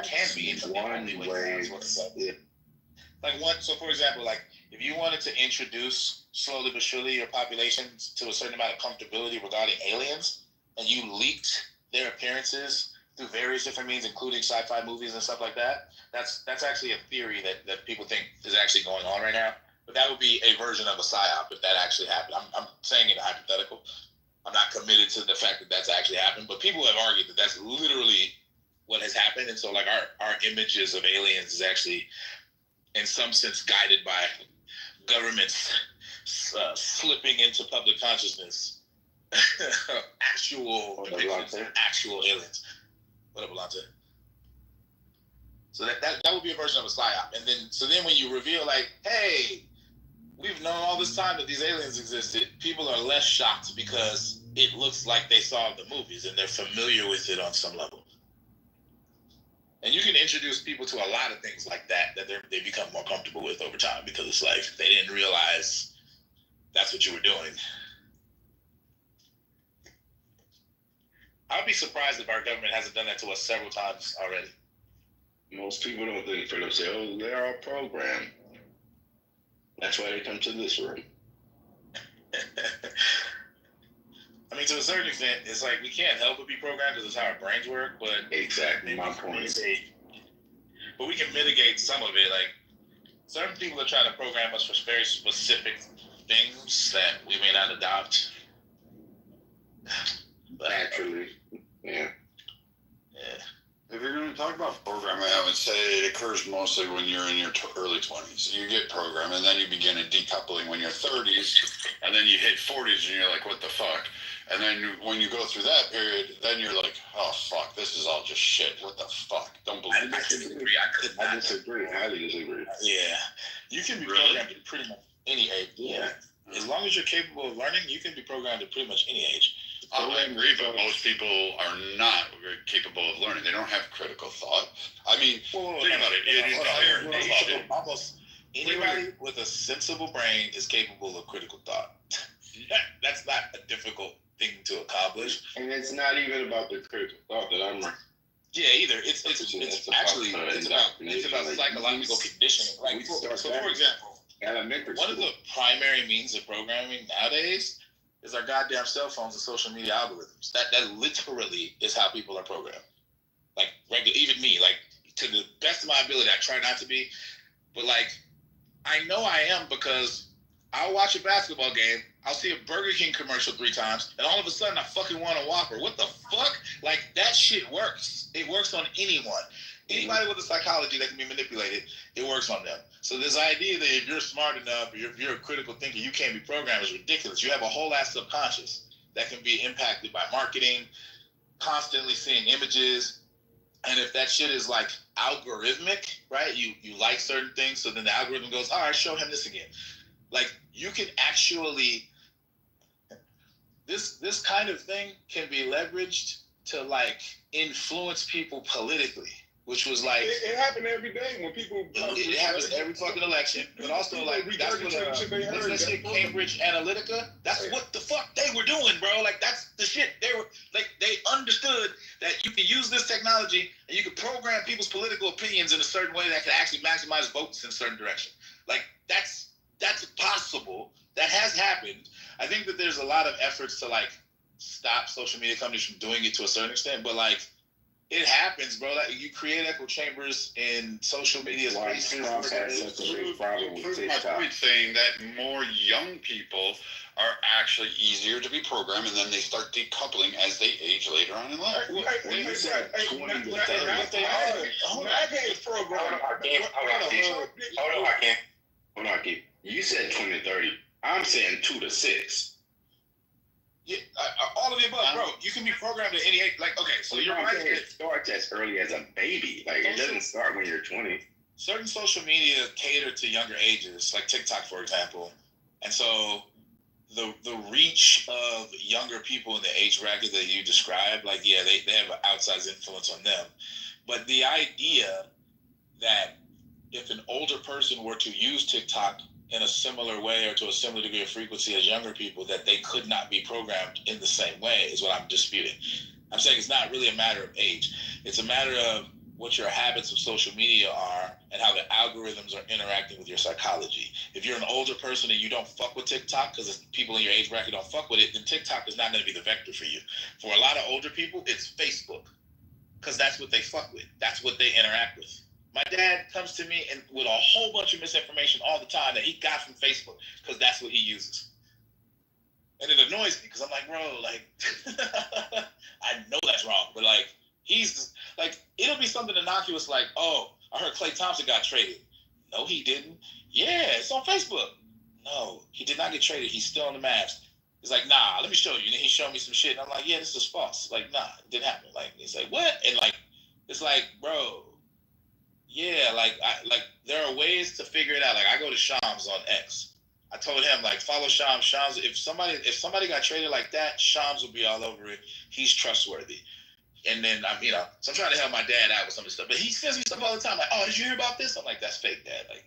can be in one way. So for example, like if you wanted to introduce slowly but surely your population to a certain amount of comfortability regarding aliens, and you leaked their appearances through various different means, including sci-fi movies and stuff like that, that's actually a theory that people think is actually going on right now. But that would be a version of a psyop if that actually happened. I'm saying it hypothetical. I'm not committed to the fact that that's actually happened, but people have argued that that's literally what has happened. And so, like, our images of aliens is actually, in some sense, guided by governments slipping into public consciousness actual depictions of actual aliens. What up, Alante? So that would be a version of a psyop. And then when you reveal, like, hey, we've known all this time that these aliens existed, people are less shocked because it looks like they saw the movies and they're familiar with it on some level. And you can introduce people to a lot of things like that they become more comfortable with over time because it's like they didn't realize that's what you were doing. I'd be surprised if our government hasn't done that to us several times already. Most people don't think for themselves. They are programmed. That's why they come to this room. I mean, to a certain extent, it's like we can't help but be programmed because it's how our brains work. But exactly my point. But we can mitigate some of it. Like certain people are trying to program us for very specific things that we may not adopt. But, naturally, yeah. If you're going to talk about programming, I would say it occurs mostly when you're in your early 20s. You get programmed, and then you begin a decoupling when you're 30s, and then you hit 40s, and you're like, what the fuck? And then when you go through that period, then you're like, oh, fuck, this is all just shit. What the fuck? Don't believe it. I disagree. I highly disagree. Yeah. You can be programmed at pretty much any age. Yeah. As long as you're capable of learning, you can be programmed at pretty much any age. I agree, but most people are not very capable of learning. They don't have critical thought. I mean, think about it. Almost anybody with a sensible brain is capable of critical thought. That's not a difficult thing to accomplish. And it's not even about the critical thought that I'm. Yeah, either it's actually about psychological conditioning. Like, so for example, one of the primary means of programming nowadays is our goddamn cell phones and social media algorithms. That literally is how people are programmed. Like regular, even me. Like to the best of my ability, I try not to be, but like I know I am because I'll watch a basketball game. I'll see a Burger King commercial 3 times, and all of a sudden I fucking want a Whopper. What the fuck? Like that shit works. It works on anyone. Anybody with a psychology that can be manipulated, it works on them. So this idea that if you're smart enough, or if you're a critical thinker, you can't be programmed is ridiculous. You have a whole ass subconscious that can be impacted by marketing, constantly seeing images. And if that shit is like algorithmic, right? You like certain things, so then the algorithm goes, all right, show him this again. Like you can actually, this kind of thing can be leveraged to like influence people politically. Which was like it happened every day when people. It happens every fucking election, but also like that's what what's that shit? Cambridge Analytica. That's what the fuck they were doing, bro. Like that's the shit they were like. They understood that you can use this technology and you can program people's political opinions in a certain way that can actually maximize votes in a certain direction. Like that's possible. That has happened. I think that there's a lot of efforts to like stop social media companies from doing it to a certain extent, but like. It happens, bro. Like you create echo chambers in social media spaces. Prove my point saying that more young people are actually easier to be programmed, and then they start decoupling as they age later on in life. Hold on, Keith. You said 20 to 30. I'm saying 2 to 6. Yeah, all of the above, bro. You can be programmed at any age. Like, okay, so you're right. It starts as early as a baby. Like, it doesn't start when you're 20. Certain social media cater to younger ages, like TikTok, for example. And so the reach of younger people in the age bracket that you described, like, yeah, they have an outsized influence on them. But the idea that if an older person were to use TikTok in a similar way or to a similar degree of frequency as younger people, that they could not be programmed in the same way is what I'm disputing. I'm saying it's not really a matter of age. It's a matter of what your habits of social media are and how the algorithms are interacting with your psychology. If you're an older person and you don't fuck with TikTok because people in your age bracket don't fuck with it, then TikTok is not going to be the vector for you. For a lot of older people, it's Facebook because that's what they fuck with. That's what they interact with. My dad comes to me and with a whole bunch of misinformation all the time that he got from Facebook because that's what he uses. And it annoys me because I'm like, bro, like, I know that's wrong, but like, he's like, it'll be something innocuous like, oh, I heard Klay Thompson got traded. No, he didn't. Yeah, it's on Facebook. No, he did not get traded. He's still on the Mavs. He's like, nah, let me show you. And then he showed me some shit. And I'm like, yeah, this is false. Like, nah, it didn't happen. Like, he's like, what? And like, it's like, bro, yeah, like there are ways to figure it out. Like, I go to Shams on X. I told him, like, follow Shams. Shams, if somebody got traded like that, Shams will be all over it. He's trustworthy. And then so I'm trying to help my dad out with some of this stuff. But he sends me stuff all the time, like, oh, did you hear about this? I'm like, that's fake, Dad. Like,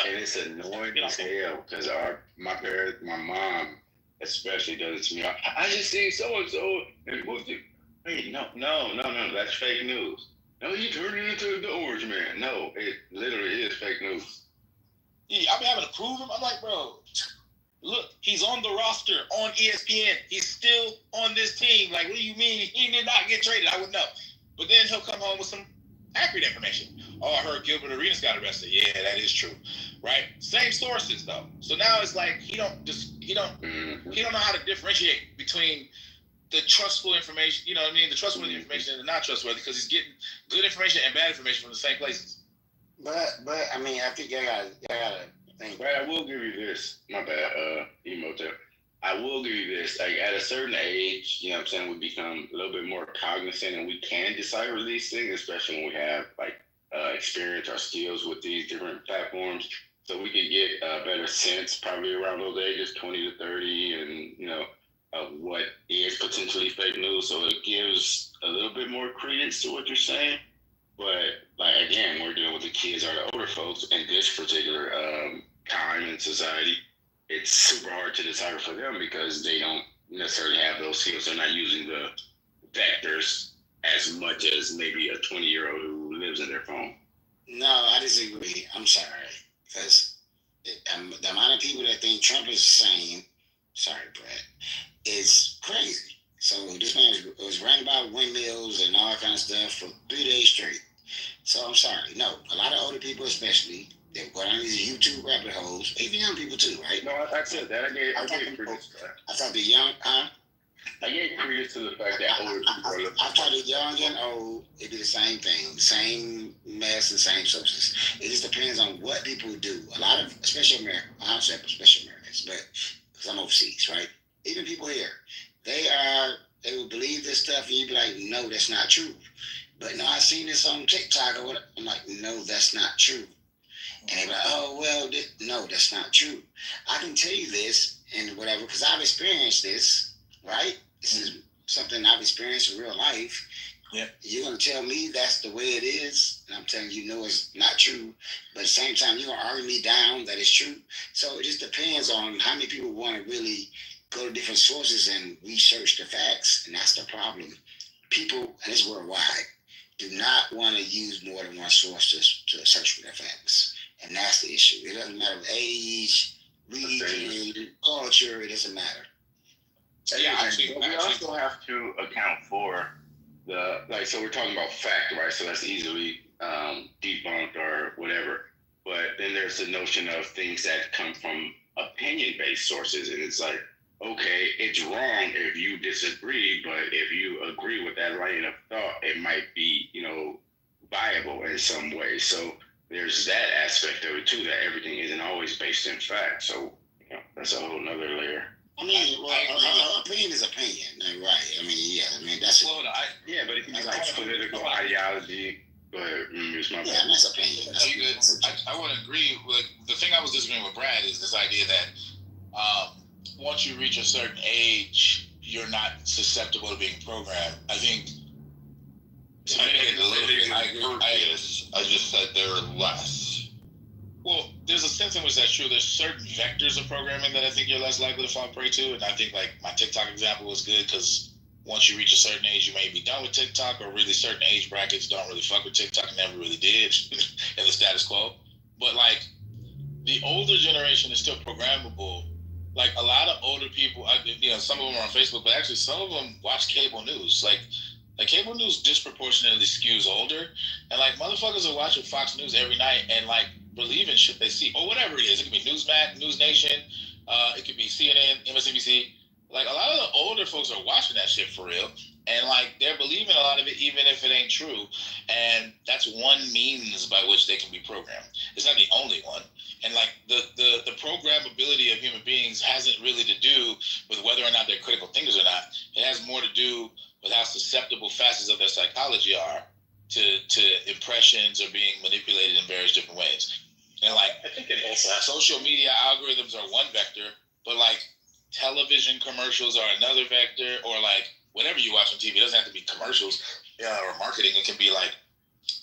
and it's annoying as hell because my parents, my mom especially does it to me. I just see so and so and hey, no, that's fake news. No, you turned it into the Orange Man. No, it literally is fake news. Yeah, I've been having to prove him. I'm like, bro, look, he's on the roster on ESPN. He's still on this team. Like, what do you mean he did not get traded? I would know. But then he'll come home with some accurate information. Oh, I heard Gilbert Arenas got arrested. Yeah, that is true. Right? Same sources though. So now it's like he don't know how to differentiate between the trustful information, you know what I mean? The trustworthy information and the not trustworthy, because he's getting good information and bad information from the same places. But I mean, I think I gotta think. Brad, I will give you this. My bad, Emotep. I will give you this. Like, at a certain age, you know what I'm saying, we become a little bit more cognizant and we can decipher these things, especially when we have like experience or skills with these different platforms. So we can get a better sense probably around those ages, 20 to 30, and of what is potentially fake news. So it gives a little bit more credence to what you're saying. But like, again, we're dealing with the kids or the older folks in this particular time in society. It's super hard to decipher for them because they don't necessarily have those skills. They're not using the vectors as much as maybe a 20-year-old who lives in their phone. No, I disagree. I'm sorry. Because the amount of people that think Trump is the same, sorry, Brad, is crazy. So this man was ranting about windmills and all that kind of stuff for 3 days straight. So I'm sorry. No, a lot of older people especially, they go down these YouTube rabbit holes, even young people too, right? No, I said that. I gave credence to that. I thought the young, I gave credence to the fact that older people are looking. I thought the young and old, it'd be the same thing, the same mess and same sources. It just depends on what people do. A lot of, especially Americans, I don't say especially Americans, but because I'm overseas, right? Even people here, they will believe this stuff and you'd be like, no, that's not true. But no, I seen this on TikTok or whatever. I'm like, no, that's not true. And they're like, oh, well, no, that's not true. I can tell you this and whatever, because I've experienced this, right? This is something I've experienced in real life. Yeah. You're going to tell me that's the way it is, and I'm telling you, no, it's not true. But at the same time, you're going to argue me down that it's true. So it just depends on how many people want to really go to different sources and research the facts, and that's the problem. People, and it's worldwide, do not want to use more than one source to search for their facts. And that's the issue. It doesn't matter age, religion, culture, it doesn't matter. Yeah, we also have to account for so we're talking about fact, right? So that's easily debunked or whatever. But then there's the notion of things that come from opinion-based sources. And it's like, okay, it's wrong if you disagree, but if you agree with that line of thought, it might be, viable in some way. So there's that aspect of it too, that everything isn't always based in fact. So, that's a whole nother layer. I mean, opinion is opinion, right? I mean, that's it. Yeah, but if you like political ideology, go ahead. It's my yeah, that's opinion. I would agree with the thing I was disagreeing with Brad is this idea that once you reach a certain age, you're not susceptible to being programmed. I think I just said there are less. Well, there's a sense in which that's true. There's certain vectors of programming that I think you're less likely to fall prey to. And I think like my TikTok example was good because once you reach a certain age, you may be done with TikTok, or really certain age brackets don't really fuck with TikTok, never really did in the status quo. But like the older generation is still programmable. Like a lot of older people, some of them are on Facebook, but actually some of them watch cable news. Like Like, cable news disproportionately skews older, and like motherfuckers are watching Fox News every night and like believe in shit they see or whatever it is. It could be Newsmax, News Nation, it could be CNN, MSNBC. Like, a lot of the older folks are watching that shit for real, and like they're believing a lot of it, even if it ain't true. And that's one means by which they can be programmed. It's not the only one. And like the programmability of human beings hasn't really to do with whether or not they're critical thinkers or not. It has more to do with how susceptible facets of their psychology are to impressions or being manipulated in various different ways. And like, I think it also social media algorithms are one vector, but like television commercials are another vector, or like whatever you watch on TV. It doesn't have to be commercials or marketing. It can be like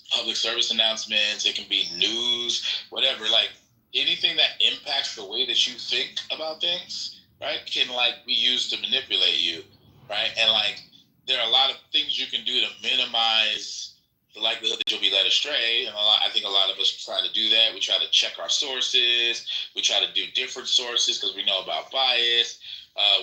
public service announcements. It can be news, whatever. Like, anything that impacts the way that you think about things, right, can like be used to manipulate you, right? And like, there are a lot of things you can do to minimize the likelihood that you'll be led astray. And I think a lot of us try to do that. We try to check our sources. We try to do different sources because we know about bias.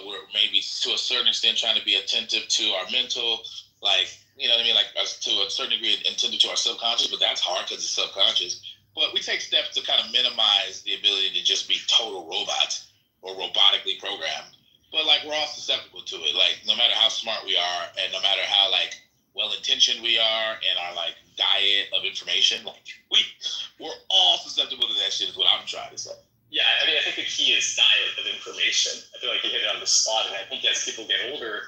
We're maybe to a certain extent trying to be attentive to our mental, like, you know what I mean? Like, to a certain degree attentive to our subconscious, but that's hard because it's subconscious. But we take steps to kind of minimize the ability to just be total robots or robotically programmed. But like, we're all susceptible to it. Like, no matter how smart we are, and no matter how like well-intentioned we are in our like diet of information, like we're all susceptible to that shit. Is what I'm trying to say. Yeah, I mean, I think the key is diet of information. I feel like you hit it on the spot, and I think as people get older,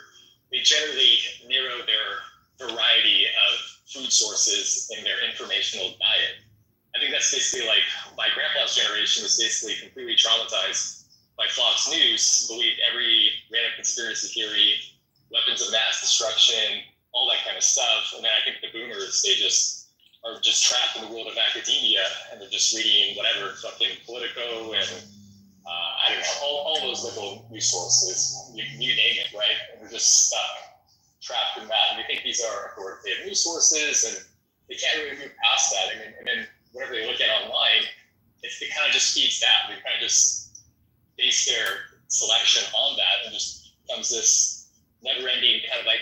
they generally narrow their variety of food sources in their informational diet. I think that's basically like my grandpa's generation was basically completely traumatized by Fox News, believed every random conspiracy theory, weapons of mass destruction, all that kind of stuff. And then I think the boomers, they just are just trapped in the world of academia, and they're just reading whatever fucking Politico and I don't know, all those liberal resources, you name it, right? And they're just stuck, trapped in that. And they think these are authoritative news sources, and they can't really move past that. I mean, and then whatever they look at online, it kind of just feeds that. They kind of just base their selection on that, and just becomes this never-ending kind of like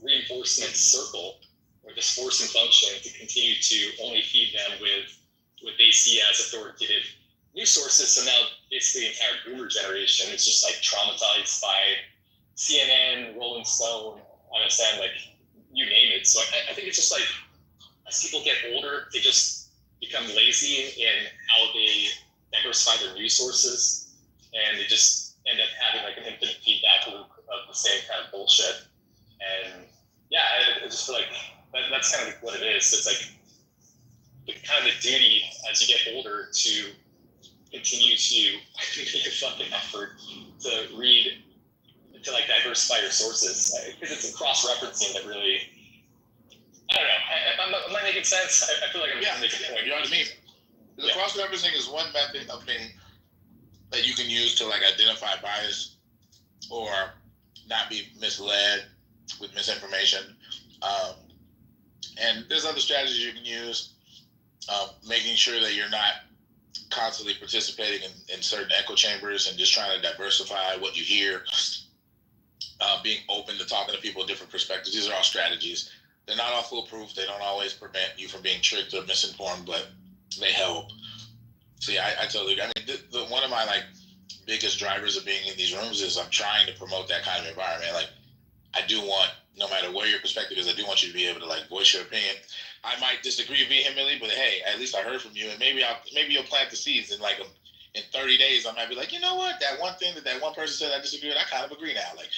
reinforcement circle, or this force and function to continue to only feed them with what they see as authoritative news sources. So now basically the entire boomer generation is just like traumatized by CNN, Rolling Stone, MSN, like you name it. So I think it's just like, as people get older, they just become lazy in how they diversify their news sources, and they just end up having like an infinite feedback loop of the same kind of bullshit. And yeah, I just feel like that's kind of like what it is. It's like the kind of the duty as you get older to continue to make a fucking effort to read, to like diversify your sources, because it's a cross-referencing that really, I don't know. Am I making sense? I feel like I'm making a point. You know what I mean? The cross-referencing is one method of thing that you can use to like identify bias or not be misled with misinformation. And there's other strategies you can use, making sure that you're not constantly participating in certain echo chambers and just trying to diversify what you hear, being open to talking to people with different perspectives. These are all strategies. They're not all foolproof. They don't always prevent you from being tricked or misinformed, but they help. See, I totally, I mean, one of my like biggest drivers of being in these rooms is I'm trying to promote that kind of environment. Like, I do want, no matter where your perspective is, I do want you to be able to like voice your opinion. I might disagree vehemently, but hey, at least I heard from you, and maybe you'll plant the seeds in like in 30 days. I might be like, you know what, that one thing that one person said I disagree with, I kind of agree now. Like,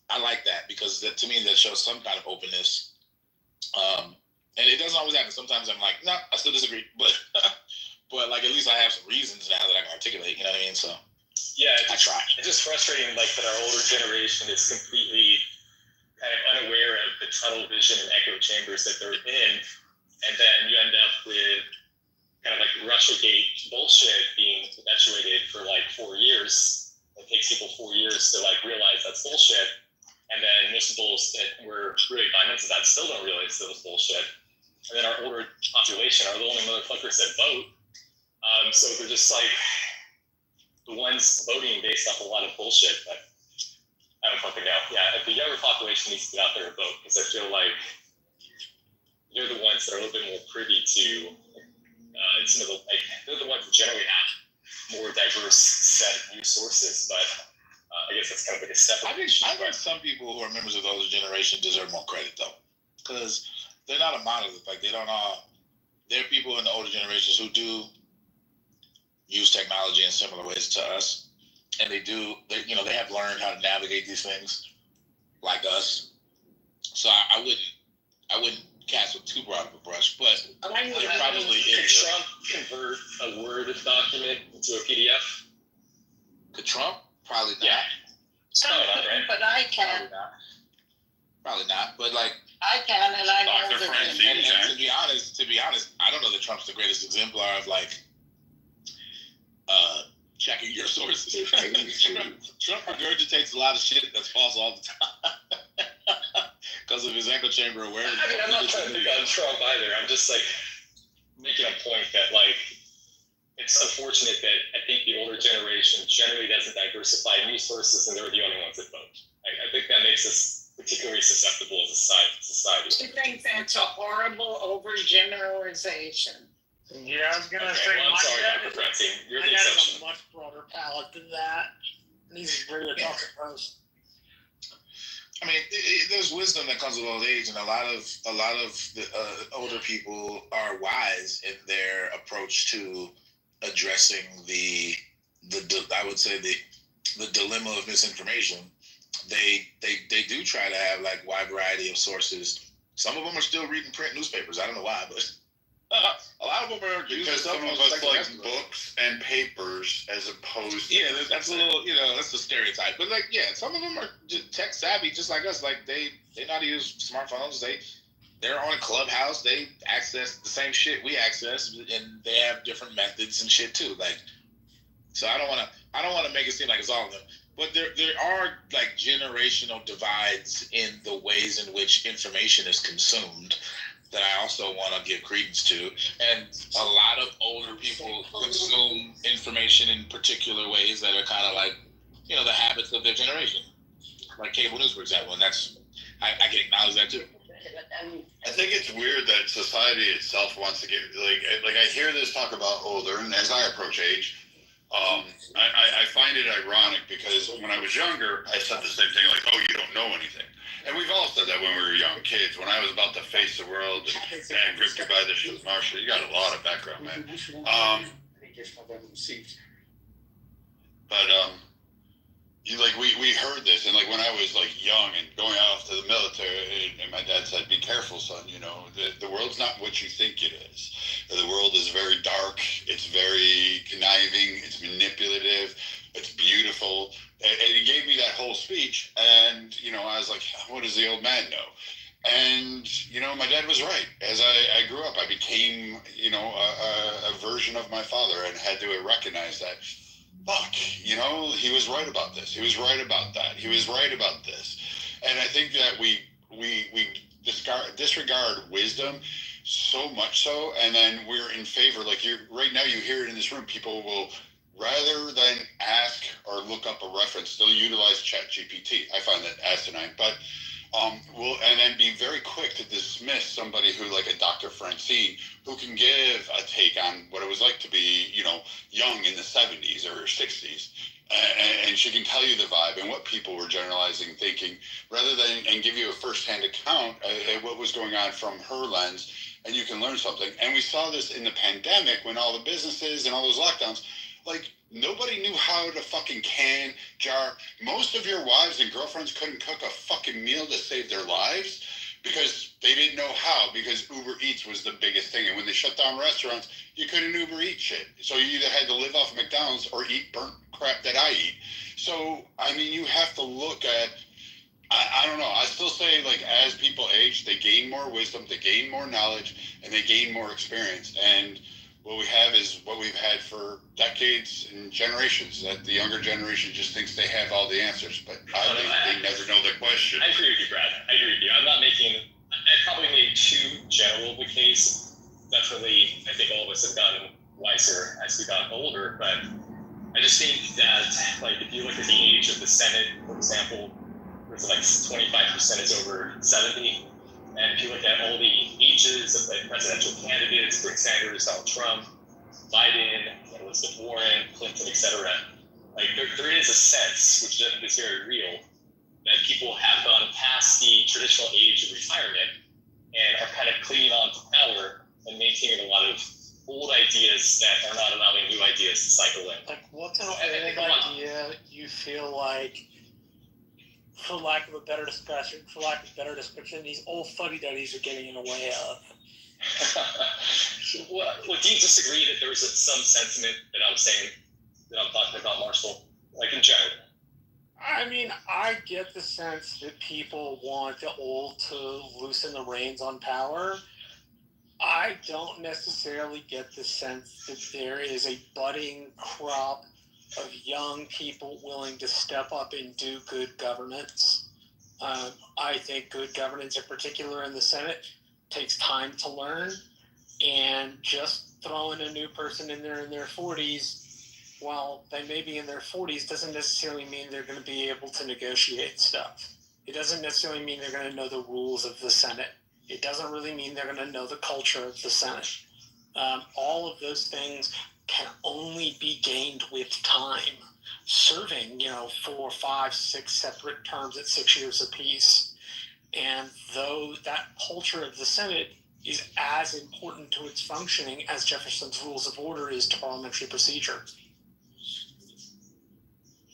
I like that, because that, to me, that shows some kind of openness. And it doesn't always happen. Sometimes I'm like, no, I still disagree, but but like, at least I have some reasons now that I can articulate. You know what I mean? So yeah, I try. It's just frustrating, like, that our older generation is completely kind of unaware of the tunnel vision and echo chambers that they're in, and then you end up with kind of like Russiagate bullshit being perpetuated for like 4 years. It takes people 4 years to like realize that's bullshit, and then municipals that were really 5 minutes of that still don't realize that was bullshit. And then our older population are the only motherfuckers that vote. So they're just like the ones voting based off a lot of bullshit. But I don't fucking know. Yeah, the younger population needs to get out there and vote because I feel like they're the ones that are a little bit more privy to some of the, like, they're the ones that generally have more diverse set of news sources, but I guess that's kind of like a separate issue. I think some people who are members of the older generation deserve more credit, though, because they're not a monolith. Like, they don't there are people in the older generations who do use technology in similar ways to us, and they have learned how to navigate these things like us. So I wouldn't cast with too broad of a brush, but there probably Could is. Trump convert a Word document into a PDF? Could Trump? Probably not. Yeah. Probably not, right? But I can. Probably not. But like, I can, and I know Dr. that. Francine, and to be honest, I don't know that Trump's the greatest exemplar of like checking your sources. Trump regurgitates a lot of shit that's false all the time because of his echo chamber awareness. I mean, I'm not trying to pick on Trump either. I'm just like making a point that like it's unfortunate that I think the older generation generally doesn't diversify news sources, and they're the only ones that vote. I think that makes us particularly susceptible as a society. I think that's a horrible overgeneralization. Yeah, I was gonna say, well, I'm my sorry, dad Dr. Francine. You're my the dad has exception. a much broader palette than that. And he's really a tough person. I mean, there's wisdom that comes with old age, and a lot of the older people are wise in their approach to addressing the I would say the dilemma of misinformation. They do try to have like wide variety of sources. Some of them are still reading print newspapers. I don't know why, but a lot of them are because some of us like books and papers as opposed to that's a little, that's the stereotype. But like, yeah, some of them are just tech savvy, just like us. Like they know how to use smartphones. They're on a Clubhouse. They access the same shit we access, and they have different methods and shit too. Like, so I don't want to make it seem like it's all of them. But there are like generational divides in the ways in which information is consumed that I also want to give credence to. And a lot of older people consume information in particular ways that are kind of like, the habits of their generation. Like cable news, for example. And that's, I can acknowledge that too. I think it's weird that society itself wants to get, like I hear this talk about older, and as I approach age, I find it ironic because when I was younger, I said the same thing, like, oh, you don't know anything. And we've all said that when we were young kids. When I was about to face the world and gripped by the shoes, Marshall, you got a lot of background, man. We heard this, and like when I was like young and going off to the military, and my dad said, "Be careful, son. The world's not what you think it is. The world is very dark. It's very conniving. It's manipulative. It's beautiful." And he gave me that whole speech, and I was like, "What does the old man know?" And my dad was right. As I grew up, I became a version of my father, and had to recognize that. Fuck, he was right about this. He was right about that. He was right about this. And I think that we disregard wisdom so much so, and then we're in favor. Like right now, you hear it in this room. People will, rather than ask or look up a reference, they'll utilize ChatGPT. I find that asinine, but and then be very quick to dismiss somebody who, like a Dr. Francine, who can give a take on what it was like to be, young in the 70s or 60s. And she can tell you the vibe and what people were generalizing, thinking, rather than and give you a firsthand account of what was going on from her lens, and you can learn something. And we saw this in the pandemic when all the businesses and all those lockdowns, like, nobody knew how to fucking can, jar. Most of your wives and girlfriends couldn't cook a fucking meal to save their lives because they didn't know how, because Uber Eats was the biggest thing. And when they shut down restaurants, you couldn't Uber Eat shit. So you either had to live off McDonald's or eat burnt crap that I eat. So, I mean, you have to look at, I don't know. I still say, like, as people age, they gain more wisdom, they gain more knowledge, and they gain more experience. And what we have is what we've had for decades and generations, that the younger generation just thinks they have all the answers, but they never know the question. I agree with you, Brad. I agree with you. I probably made too general of a case. Definitely, I think all of us have gotten wiser as we've gotten older, but I just think that, like, if you look at the age of the Senate, for example, it's like 25% is over 70. And if you look at all the ages of like presidential candidates, Bernie Sanders, Donald Trump, Biden, Elizabeth Warren, Clinton, etc., like there is a sense, which I think is very real, that people have gone past the traditional age of retirement and are kind of clinging on to power and maintaining a lot of old ideas that are not allowing new ideas to cycle in. Like, what's an old idea you feel like, for lack of a better description, these old fuddy-duddies are getting in the way of? Well, do you disagree that there was some sentiment that I'm saying, that I'm talking about, Marshall? Like, in general? I mean, I get the sense that people want the old to loosen the reins on power. I don't necessarily get the sense that there is a budding crop of young people willing to step up and do good governance. I think good governance, in particular in the Senate, takes time to learn, and just throwing a new person in there in their 40s, while they may be in their 40s, doesn't necessarily mean they're going to be able to negotiate stuff. It doesn't necessarily mean they're going to know the rules of the Senate. It doesn't really mean they're going to know the culture of the Senate. All of those things can only be gained with time, serving, 4, 5, 6 separate terms at 6 years apiece. And though that culture of the Senate is as important to its functioning as Jefferson's Rules of Order is to parliamentary procedure.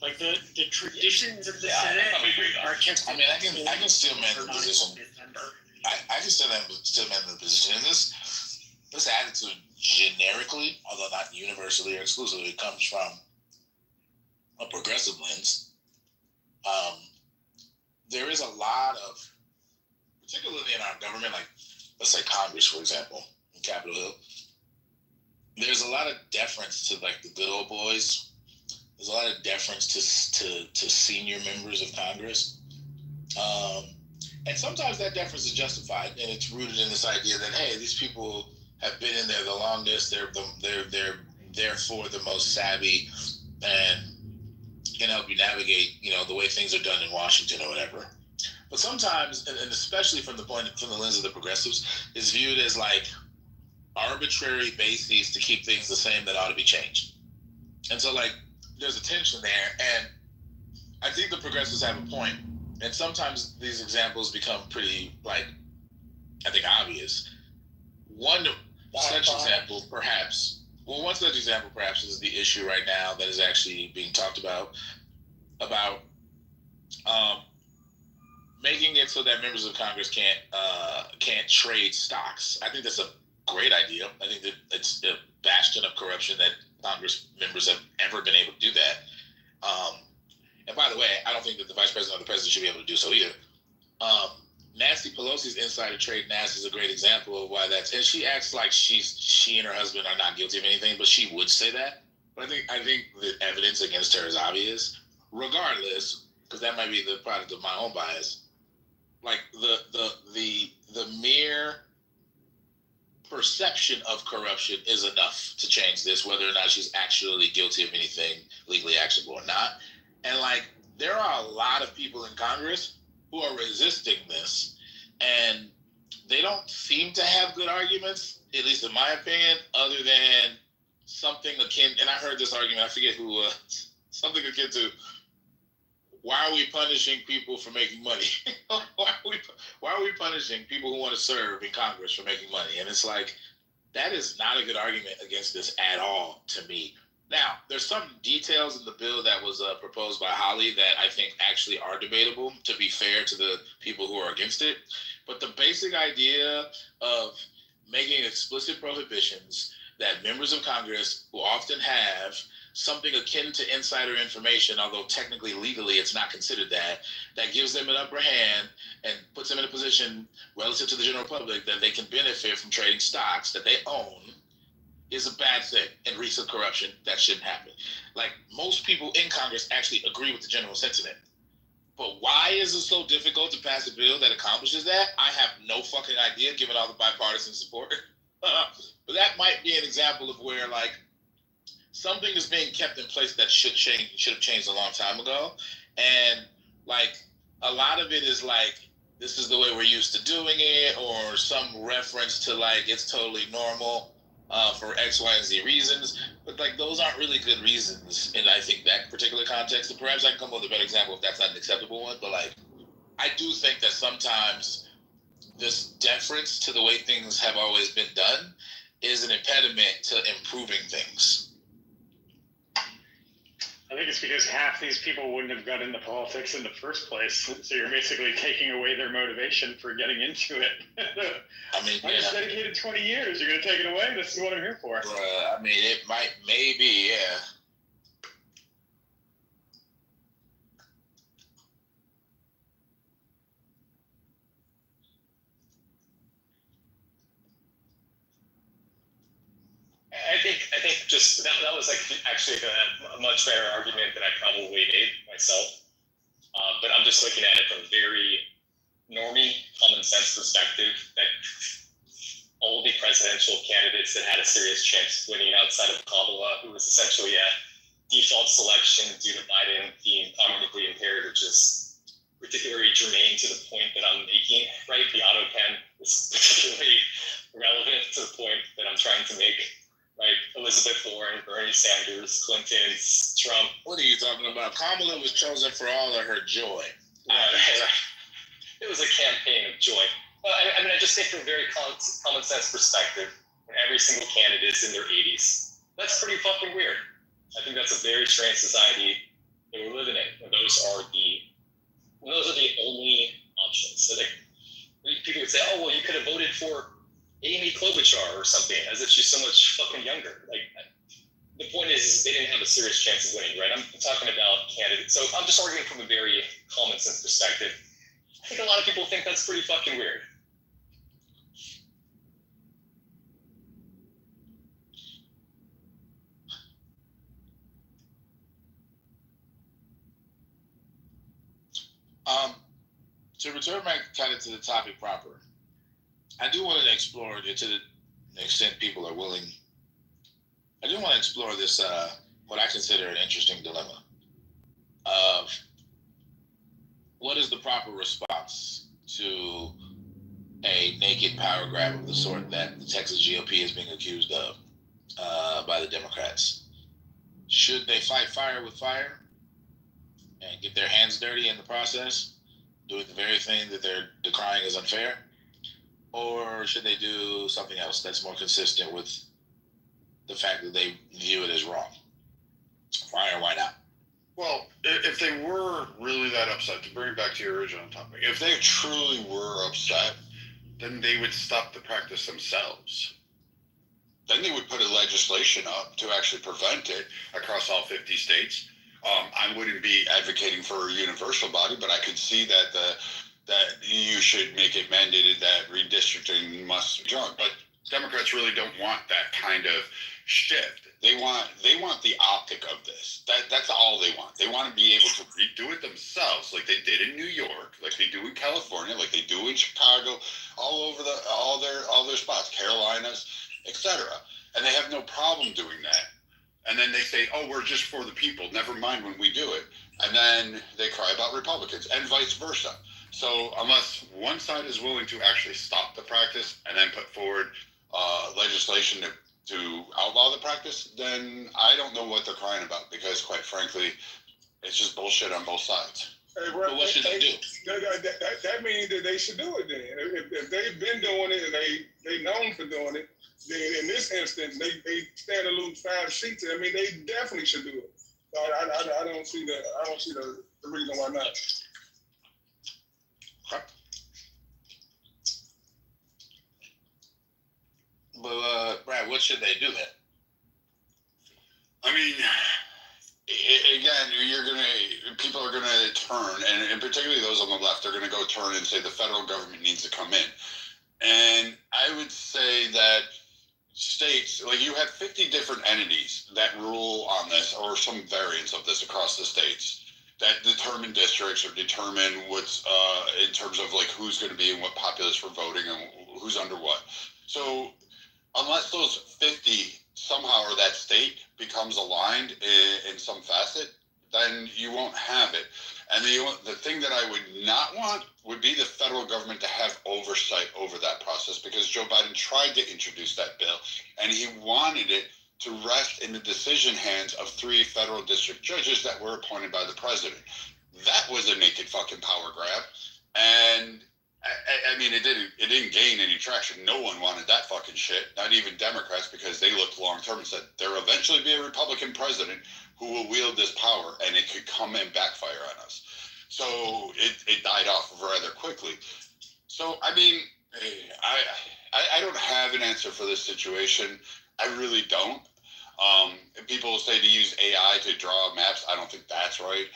Like the traditions of the Senate are kept. I mean, I can still man the position. I can still man the position. And this attitude generically, although not universally or exclusively, comes from a progressive lens. There is a lot of, particularly in our government, like let's say Congress, for example, in Capitol Hill, there's a lot of deference to like the good old boys. There's a lot of deference to senior members of Congress. And sometimes that deference is justified, and it's rooted in this idea that, hey, these people have been in there the longest, they're therefore the most savvy and can help you navigate, the way things are done in Washington or whatever. But sometimes, and especially from the lens of the progressives, is viewed as like arbitrary bases to keep things the same that ought to be changed. And so like there's a tension there, and I think the progressives have a point. And sometimes these examples become pretty, like, I think obvious. One such example perhaps is the issue right now that is actually being talked about making it so that members of Congress can't trade stocks. I think that's a great idea. I think that it's a bastion of corruption that Congress members have ever been able to do that. And by the way, I don't think that the vice president or the president should be able to do so either. Nancy Pelosi's insider trading ass is a great example of why that's. And she acts like she and her husband are not guilty of anything, but she would say that. But I think the evidence against her is obvious. Regardless, because that might be the product of my own bias. Like the mere perception of corruption is enough to change this, whether or not she's actually guilty of anything legally actionable or not. And like, there are a lot of people in Congress who are resisting this, and they don't seem to have good arguments, at least in my opinion, other than something akin, and I heard this argument, I forget who, something akin to, why are we punishing people for making money? why are we punishing people who want to serve in Congress for making money? And it's like, that is not a good argument against this at all to me. Now, there's some details in the bill that was proposed by Holly that I think actually are debatable, to be fair to the people who are against it. But the basic idea of making explicit prohibitions that members of Congress, who often have something akin to insider information, although technically, legally, it's not considered that gives them an upper hand and puts them in a position relative to the general public that they can benefit from trading stocks that they own, is a bad thing and reeks of corruption that shouldn't happen. Like, most people in Congress actually agree with the general sentiment. But why is it so difficult to pass a bill that accomplishes that? I have no fucking idea, given all the bipartisan support. But that might be an example of where, like, something is being kept in place that should have changed a long time ago. And, like, a lot of it is like, this is the way we're used to doing it, or some reference to like, it's totally normal for X, Y, and Z reasons. But like, those aren't really good reasons in, I think, that particular context. And perhaps I can come up with a better example if that's not an acceptable one. But like, I do think that sometimes this deference to the way things have always been done is an impediment to improving things. I think it's because half these people wouldn't have got into politics in the first place. So you're basically taking away their motivation for getting into it. I mean, I just dedicated 20 years. You're going to take it away? This is what I'm here for. I mean, it might, maybe, yeah. I think just that was like actually a much better argument than I probably made myself. But I'm just looking at it from a very normie, common sense perspective that all the presidential candidates that had a serious chance of winning outside of Kamala, who was essentially a default selection due to Biden being cognitively impaired, which is particularly germane to the point that I'm making, right? The auto pen is particularly relevant to the point that I'm trying to make. Right, Elizabeth Warren, Bernie Sanders, Clinton, Trump. What are you talking about? Kamala was chosen for all of her joy. It was a campaign of joy. Well, I mean, I just think from a very common sense perspective, when every single candidate is in their 80s, that's pretty fucking weird. I think that's a very strange society that we're living in. And those are the only options. So people would say, oh, well, you could have voted for Amy Klobuchar or something, as if she's so much fucking younger. Like, the point is they didn't have a serious chance of winning, right? I'm talking about candidates. So I'm just arguing from a very common sense perspective. I think a lot of people think that's pretty fucking weird. To return back kind of to the topic proper, I do want to explore it to the extent people are willing. I do want to explore this, what I consider an interesting dilemma of what is the proper response to a naked power grab of the sort that the Texas GOP is being accused of by the Democrats. Should they fight fire with fire and get their hands dirty in the process, doing the very thing that they're decrying as unfair? Or should they do something else that's more consistent with the fact that they view it as wrong? Why or why not? Well, if they were really that upset, to bring it back to your original topic, if they truly were upset, then they would stop the practice themselves. Then they would put a legislation up to actually prevent it across all 50 states. I wouldn't be advocating for a universal body, but I could see that that you should make it mandated that redistricting must be done. But Democrats really don't want that kind of shift. They want the optic of this. That's all they want. They want to be able to redo it themselves, like they did in New York, like they do in California, like they do in Chicago, all over all their spots, Carolinas, etc. And they have no problem doing that. And then they say, oh, we're just for the people. Never mind when we do it. And then they cry about Republicans and vice versa. So unless one side is willing to actually stop the practice and then put forward legislation to outlaw the practice, then I don't know what they're crying about, because quite frankly, it's just bullshit on both sides. Hey, bro, but what should they do? That means that they should do it then. If they've been doing it and they known for doing it, then in this instance, they stand to lose 5 seats. I mean, they definitely should do it. So I don't see the reason why not. But Brad, what should they do then? I mean, again, people are gonna turn, and particularly those on the left, they're gonna go turn and say the federal government needs to come in. And I would say that states, like, you have 50 different entities that rule on this, or some variants of this across the states, that determine districts or determine what's in terms of like who's going to be in what populace for voting and who's under what. So unless those 50 somehow, or that state becomes aligned in some facet, then you won't have it. And the thing that I would not want would be the federal government to have oversight over that process, because Joe Biden tried to introduce that bill, and he wanted it to rest in the decision hands of 3 federal district judges that were appointed by the president. That was a naked fucking power grab, and I mean, it didn't gain any traction. No one wanted that fucking shit, not even Democrats, because they looked long term and said there'll eventually be a Republican president who will wield this power, and it could come and backfire on us. So it died off rather quickly. So I mean, I don't have an answer for this situation. I really don't. People say to use AI to draw maps. I don't think that's right.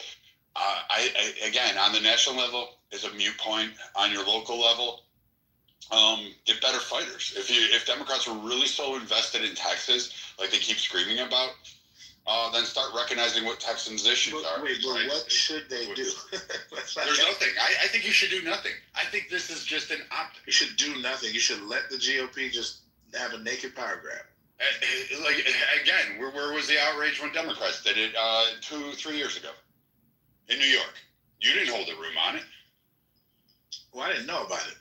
Again, on the national level, is a mute point. On your local level, get better fighters. If Democrats were really so invested in Texas, like they keep screaming about, then start recognizing what Texans' issues are. Wait, but what should they do? There's nothing. I think you should do nothing. I think this is just an optic. You should do nothing. You should let the GOP just have a naked power grab. Like, again, where was the outrage when Democrats did it 2-3 years ago in New York? You didn't hold a room on it. Well, I didn't know about it.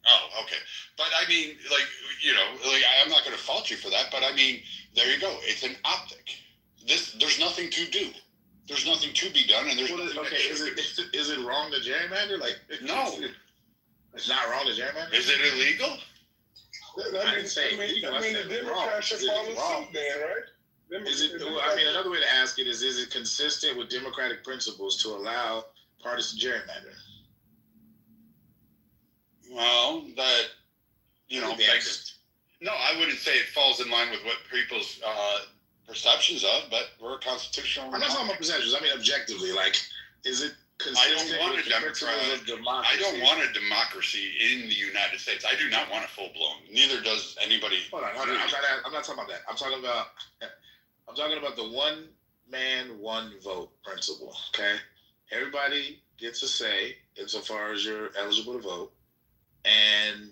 Oh, okay. But I mean, like, you know, like, I'm not going to fault you for that, but I mean, there you go. It's an optic. There's nothing to do. There's nothing to be done, and there's nothing okay. Is it wrong to gerrymander? Like, no, it's not wrong to gerrymander. Is it illegal? I didn't say illegal. I mean, the Democrats should follow suit, then, right? Is it? I mean, another way to ask it is it consistent with democratic principles to allow partisan gerrymandering? Well, that, you know, no, I wouldn't say it falls in line with what people's perceptions of, but we're a constitutional. I'm not talking about perceptions. I mean, objectively, like, is it consistent with the principles of democracy? I don't want a democracy in the United States. I do not want a full blown. Neither does anybody. Hold on. I'm not talking about that. I'm talking about the one man, one vote principle. Okay, everybody gets a say insofar as you're eligible to vote, and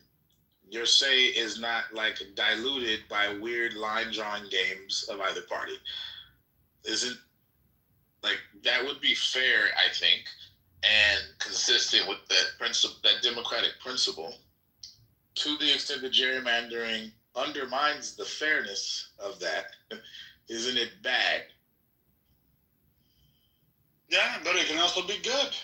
your say is not like diluted by weird line drawing games of either party. Isn't like that would be fair, I think, and consistent with that principle, that democratic principle. To the extent that gerrymandering undermines the fairness of that, isn't it bad? Yeah, but it can also be good.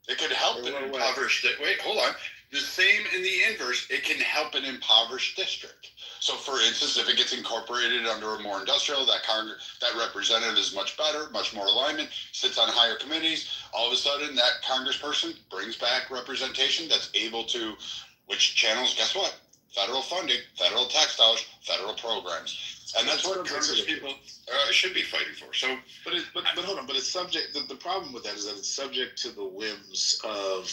It could help an impoverished. Wait, hold on. The same in the inverse, it can help an impoverished district. So, for instance, if it gets incorporated under a more industrial, that representative is much better, much more alignment, sits on higher committees. All of a sudden, that congressperson brings back representation that's able to, which channels, guess what? Federal funding, federal tax dollars, federal programs. And that's what Congress people should be fighting for. So, but hold on. But it's subject. The problem with that is that it's subject to the whims of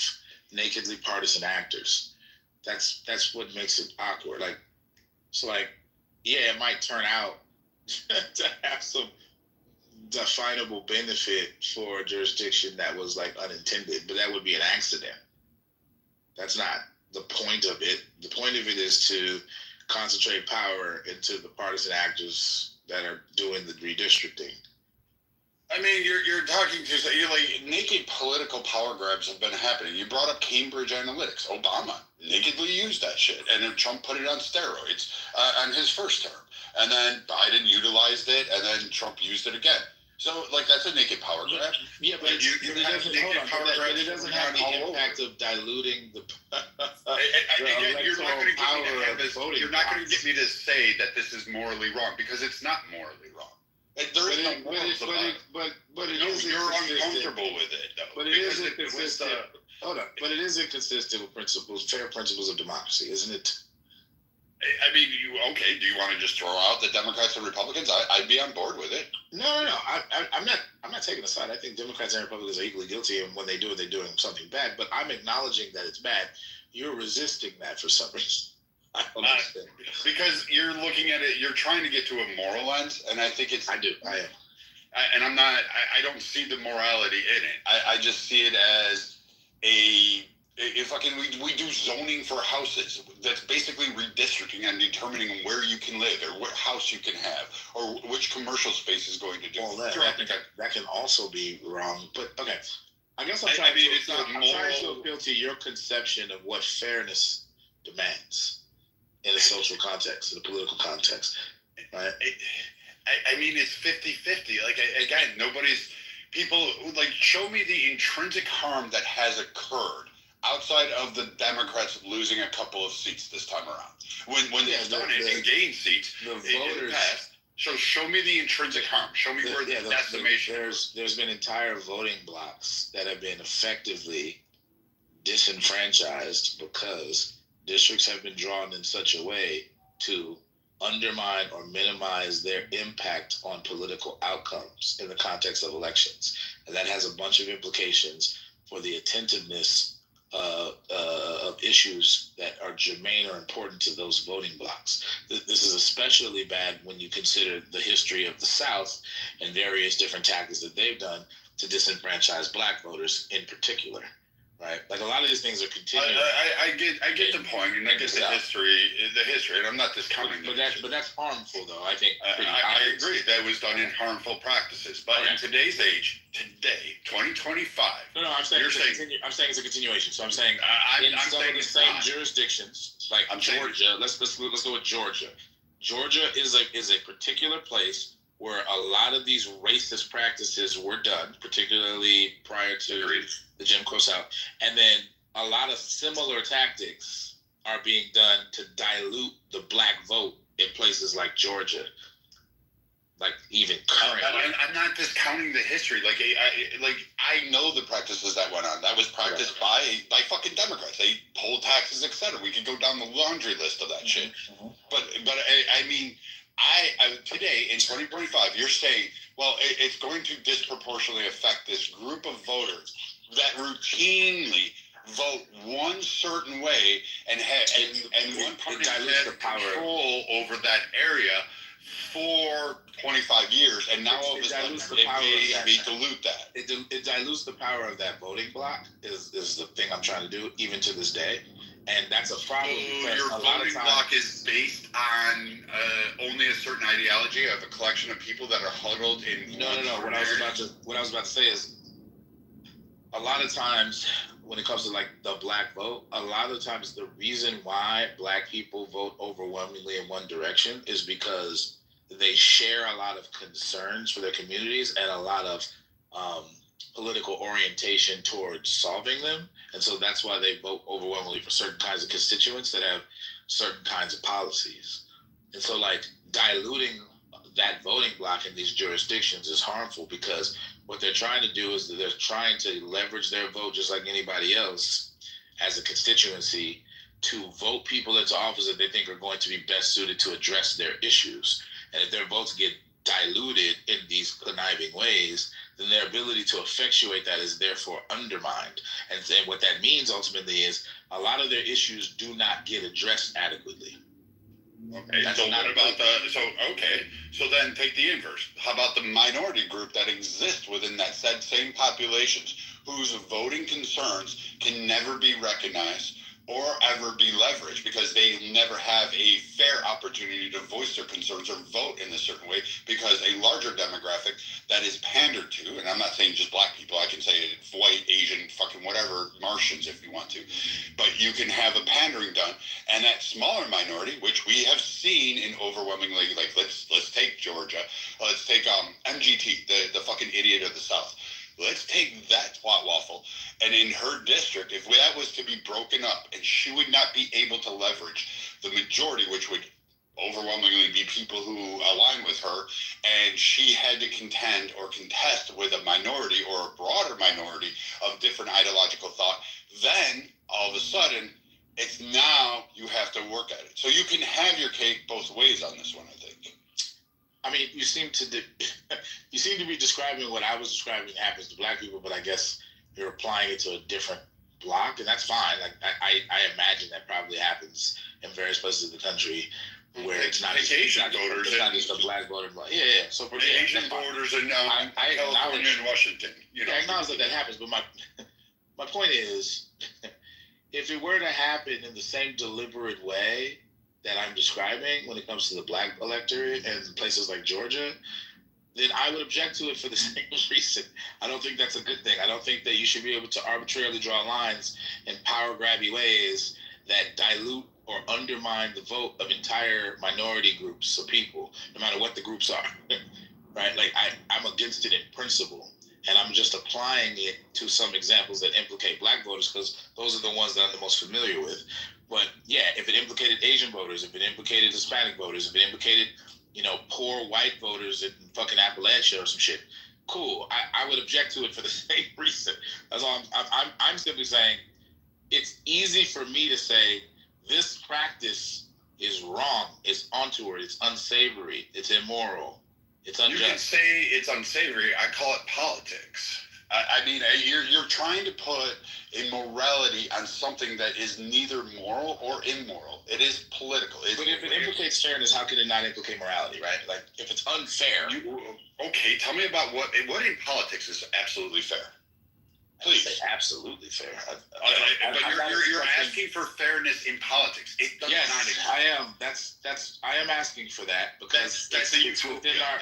nakedly partisan actors. That's what makes it awkward. Like, so like, yeah, it might turn out to have some definable benefit for a jurisdiction that was like unintended, but that would be an accident. That's not the point of it. The point of it is to concentrate power into the partisan actors that are doing the redistricting. I mean, you're talking to, you're like, naked political power grabs have been happening. You brought up Cambridge Analytics. Obama nakedly used that shit, and then Trump put it on steroids on his first term. And then Biden utilized it, and then Trump used it again. So, like, that's a naked power grab. Yeah, but it doesn't have the impact of diluting the again, you're not going to get me to say that this is morally wrong, because it's not morally wrong. There is no morals about it. But it is you're uncomfortable with it, though. But it is inconsistent. Hold on. But it is inconsistent with principles, fair principles of democracy, isn't it? I mean, do you want to just throw out the Democrats and Republicans? I'd be on board with it. No. I'm not taking a side. I think Democrats and Republicans are equally guilty, and when they do it, they're doing something bad. But I'm acknowledging that it's bad. You're resisting that for some reason. I don't understand. Because you're looking at it, you're trying to get to a moral lens, and I think it's. I am. And I'm not. I don't see the morality in it. I just see it as we do zoning for houses. That's basically redistricting and determining where you can live, or what house you can have, or which commercial space is going to do. Well, that can also be wrong. But okay, I guess I'm trying to appeal to your conception of what fairness demands in a social context, in a political context, right? I mean, it's 50-50. Like, again, people, like, show me the intrinsic harm that has occurred outside of the Democrats losing a couple of seats this time around. When they've done it and gained seats in the past. So show me the intrinsic harm. Show me where the decimation. There's been entire voting blocks that have been effectively disenfranchised because districts have been drawn in such a way to undermine or minimize their impact on political outcomes in the context of elections. And that has a bunch of implications for the attentiveness of issues that are germane or important to those voting blocks. This is especially bad when you consider the history of the South and various different tactics that they've done to disenfranchise Black voters in particular. Right, like a lot of these things are continuing. I get the point, and I get the history, and I'm not discounting. But that's harmful, though. I think. I agree that was done in harmful practices. But in today's age, 2025. No, I'm saying it's a continuation. So I'm saying in some of the same jurisdictions, like Georgia. Let's go with Georgia. Georgia is a particular place where a lot of these racist practices were done, particularly prior to the Jim Crow South. And then a lot of similar tactics are being done to dilute the Black vote in places like Georgia. Like even currently. I'm not discounting the history. I know the practices that went on. That was practiced by fucking Democrats. They poll taxes, etc. We could go down the laundry list of that shit. But I mean, today in 2025, you're saying, well, it's going to disproportionately affect this group of voters that routinely vote one certain way and one party has control over that area for 25 years, and now all of a sudden they dilute that. It dilutes the power of that voting block is the thing I'm trying to do, even to this day. And that's a problem. So your voting block is based on only a certain ideology of a collection of people that are huddled in. No. What I was about to say is, a lot of times when it comes to like the Black vote, a lot of times the reason why Black people vote overwhelmingly in one direction is because they share a lot of concerns for their communities and a lot of political orientation towards solving them. And so that's why they vote overwhelmingly for certain kinds of constituents that have certain kinds of policies. And so like diluting that voting block in these jurisdictions is harmful because what they're trying to do is that they're trying to leverage their vote just like anybody else as a constituency to vote people into office that they think are going to be best suited to address their issues. And if their votes get diluted in these conniving ways, then their ability to effectuate that is therefore undermined. And what that means ultimately is a lot of their issues do not get addressed adequately. Okay, so what about so then take the inverse. How about the minority group that exists within that said same populations whose voting concerns can never be recognized or ever be leveraged because they never have a fair opportunity to voice their concerns or vote in a certain way because a larger demographic that is pandered to, and I'm not saying just Black people, I can say white, Asian, fucking whatever, Martians if you want to, but you can have a pandering done, and that smaller minority, which we have seen in overwhelmingly, like let's take Georgia, let's take MGT, the fucking idiot of the South. Let's take that twat waffle, and in her district, if that was to be broken up, and she would not be able to leverage the majority, which would overwhelmingly be people who align with her, and she had to contend or contest with a minority or a broader minority of different ideological thought, then all of a sudden, it's now you have to work at it. So you can have your cake both ways on this one, I think. I mean, you seem to be describing what I was describing happens to Black people, but I guess you're applying it to a different block, and that's fine. Like I imagine that probably happens in various places of the country where it's not just a Black voter block. Yeah. So for Asian voters in California and Washington, I acknowledge that happens, but my point is, if it were to happen in the same deliberate way that I'm describing when it comes to the Black electorate and places like Georgia, then I would object to it for the same reason. I don't think that's a good thing. I don't think that you should be able to arbitrarily draw lines in power grabby ways that dilute or undermine the vote of entire minority groups of people, no matter what the groups are. Right? Like I'm against it in principle, and I'm just applying it to some examples that implicate black voters because those are the ones that I'm the most familiar with. But yeah, if it implicated Asian voters, if it implicated Hispanic voters, if it implicated, poor white voters in fucking Appalachia or some shit, cool. I would object to it for the same reason. That's all. I'm simply saying it's easy for me to say this practice is wrong, it's untoward, it's unsavory, it's immoral, it's unjust. You can say it's unsavory. I call it politics. I mean, you're trying to put a morality on something that is neither moral or immoral. It is political. But if it implicates fairness, how can it not implicate morality, right? Like, if it's unfair. Okay, tell me about what in politics is absolutely fair. Please. Absolutely fair. But you're asking for fairness in politics. It does not exist. I am. I am asking for that because it's within our.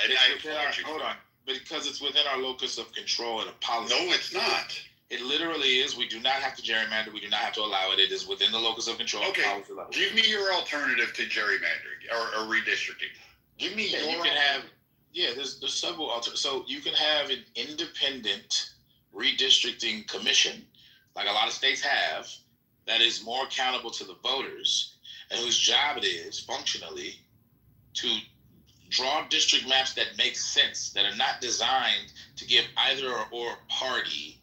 Hold on. Because it's within our locus of control and of policy. No, it's not. It literally is. We do not have to gerrymander. We do not have to allow it. It is within the locus of control. Okay, give me your alternative to gerrymandering or redistricting. Give me your. You can have. Yeah, there's several alternatives. So you can have an independent redistricting commission, like a lot of states have, that is more accountable to the voters and whose job it is functionally to draw district maps that make sense, that are not designed to give either or party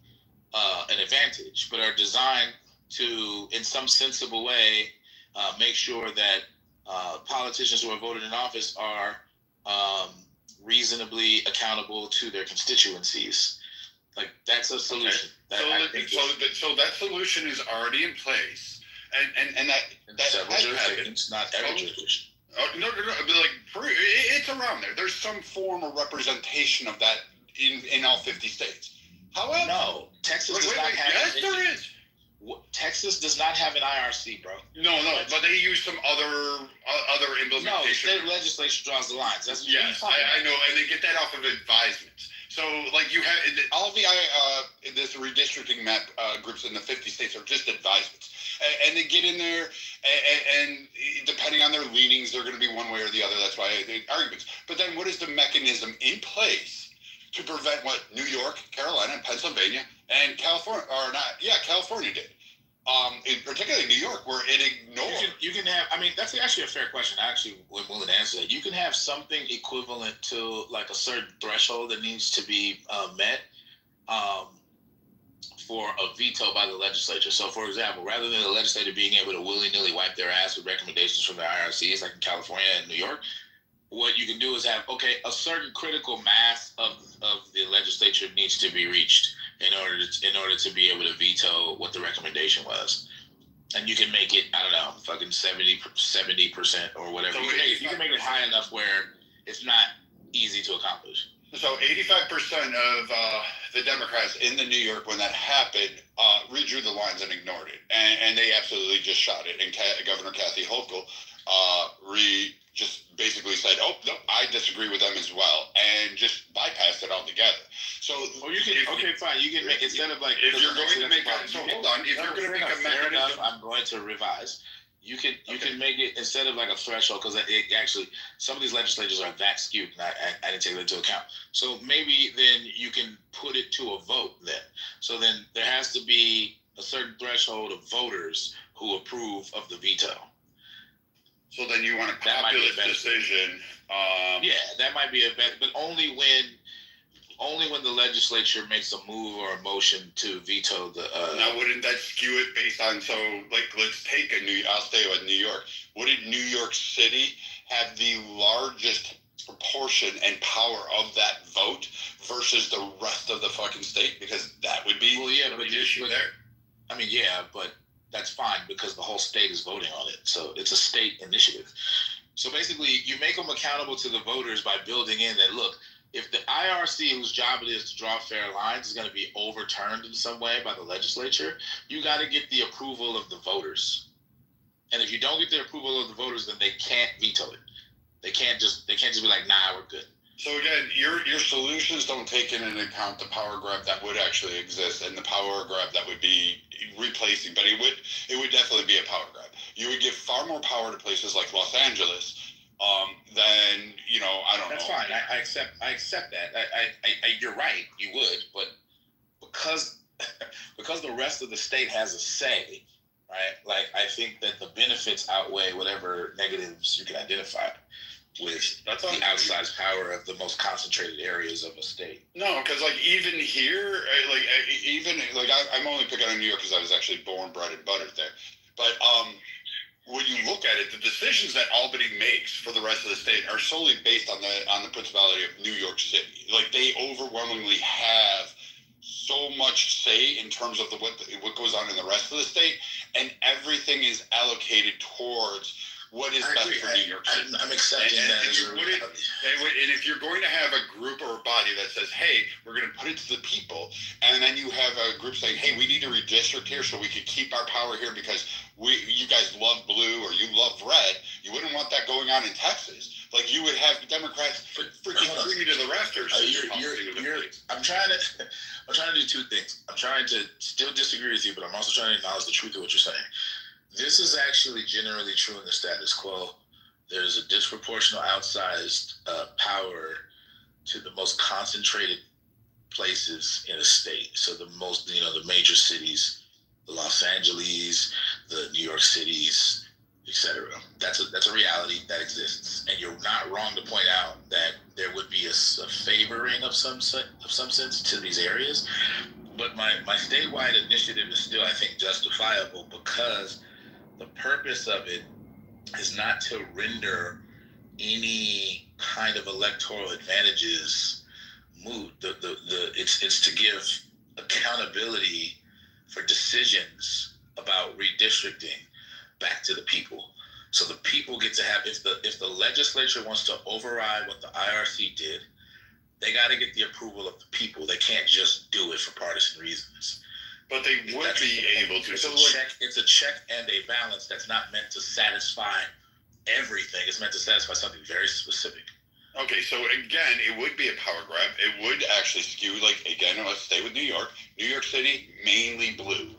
an advantage, but are designed to, in some sensible way, make sure that politicians who are voted in office are reasonably accountable to their constituencies. Like, that's a solution. Okay. So that solution is already in place, and that several jurisdictions, not every jurisdiction. No. It's around there. There's some form of representation of that in all 50 states. However, no, Texas does not have. Yes, there is. Texas does not have an IRC, bro. No, but they use some other implementation. No, the state legislature draws the lines. That's what I know, and they get that off of advisements. So, like, you have all the this redistricting map groups in the 50 states are just advisements, and they get in there, and depending on their leanings, they're going to be one way or the other. That's why the arguments. But then, what is the mechanism in place to prevent what New York, Carolina, Pennsylvania, and California, or not? Yeah, California did. Particularly New York, where it ignored. You can have. I mean, that's actually a fair question. I actually would willing to answer that. You can have something equivalent to like a certain threshold that needs to be met for a veto by the legislature. So, for example, rather than the legislature being able to willy-nilly wipe their ass with recommendations from the IRCs, like in California and New York, what you can do is have a certain critical mass of the legislature needs to be reached in order to be able to veto what the recommendation was. And you can make it, I don't know, fucking 70% or whatever. So you can make it high enough where it's not easy to accomplish. So 85% of the Democrats in the New York, when that happened, redrew the lines and ignored it. And they absolutely just shot it. And Governor Kathy Hochul just basically said, "Oh no, I disagree with them as well," and just bypassed it altogether. So, you can fine. You can make instead of like if you're going to make hold on. If you're going to make a mechanism, I'm going to revise. You can make it instead of like a threshold because it actually some of these legislatures are that skewed, and I didn't take that into account. So maybe then you can put it to a vote then. So then there has to be a certain threshold of voters who approve of the veto. So then you want a populist decision. Yeah, that might be a bet, but only when the legislature makes a move or a motion to veto the. Now, wouldn't that skew it based on let's take I'll stay with New York. Wouldn't New York City have the largest proportion and power of that vote versus the rest of the fucking state? Because that would be the issue there. I mean, yeah, but that's fine because the whole state is voting on it. So it's a state initiative. So basically, you make them accountable to the voters by building in that, look, if the IRC, whose job it is to draw fair lines, is going to be overturned in some way by the legislature, you got to get the approval of the voters. And if you don't get the approval of the voters, then they can't veto it. They can't just be like, nah, we're good. So again, your solutions don't take into account the power grab that would actually exist and the power grab that would be replacing, but it would definitely be a power grab. You would give far more power to places like Los Angeles than, you know, I don't know. That's fine. I accept that. You're right. You would, but because the rest of the state has a say, right? Like, I think that the benefits outweigh whatever negatives you can identify with the outsized power of the most concentrated areas of a state. No, because like even here, I'm only picking on New York because I was actually born, bred, and buttered there. But when you look at it, the decisions that Albany makes for the rest of the state are solely based on the principality of New York City. Like, they overwhelmingly have so much say in terms of what goes on in the rest of the state, and everything is allocated towards what is best for New York City. I'm accepting that. And if you're going to have a group or a body that says, hey, we're going to put it to the people, and then you have a group saying, hey, we need to redistrict here so we can keep our power here because you guys love blue or you love red, you wouldn't want that going on in Texas. Like, you would have Democrats freaking screaming to the rafters. I'm trying to do two things. I'm trying to still disagree with you, but I'm also trying to acknowledge the truth of what you're saying. This is actually generally true in the status quo. There's a disproportional outsized power to the most concentrated places in a state. So the major cities, the Los Angeles, the New York cities, etc. That's a reality that exists, and you're not wrong to point out that there would be a favoring of some sense to these areas. But my statewide initiative is still, I think, justifiable because the purpose of it is not to render any kind of electoral advantages moot. It's to give accountability for decisions about redistricting back to the people. So the people get to have, if the legislature wants to override what the IRC did, they got to get the approval of the people. They can't just do it for partisan reasons. But they would be able to. It's a check and a balance that's not meant to satisfy everything. It's meant to satisfy something very specific. Okay, so again, it would be a power grab. It would actually skew, like, again, let's stay with New York. New York City, mainly blue.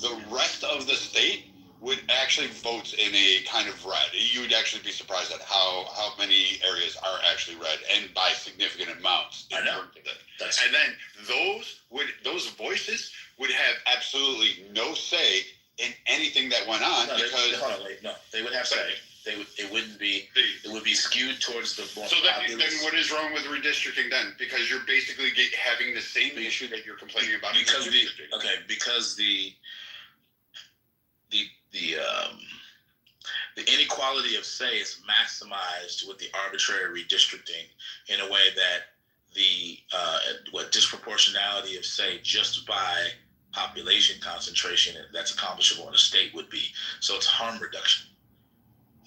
The rest of the state would actually vote in a kind of red. You would actually be surprised at how many areas are actually red, and by significant amounts. I know. And then those voices would have absolutely no say in anything that went on they would have say. It would be skewed towards the more. So then what is wrong with redistricting then? Because you're basically having the same issue that you're complaining about. Because the inequality of say is maximized with the arbitrary redistricting in a way that the disproportionality of say just by population concentration that's accomplishable in a state would be. So it's harm reduction.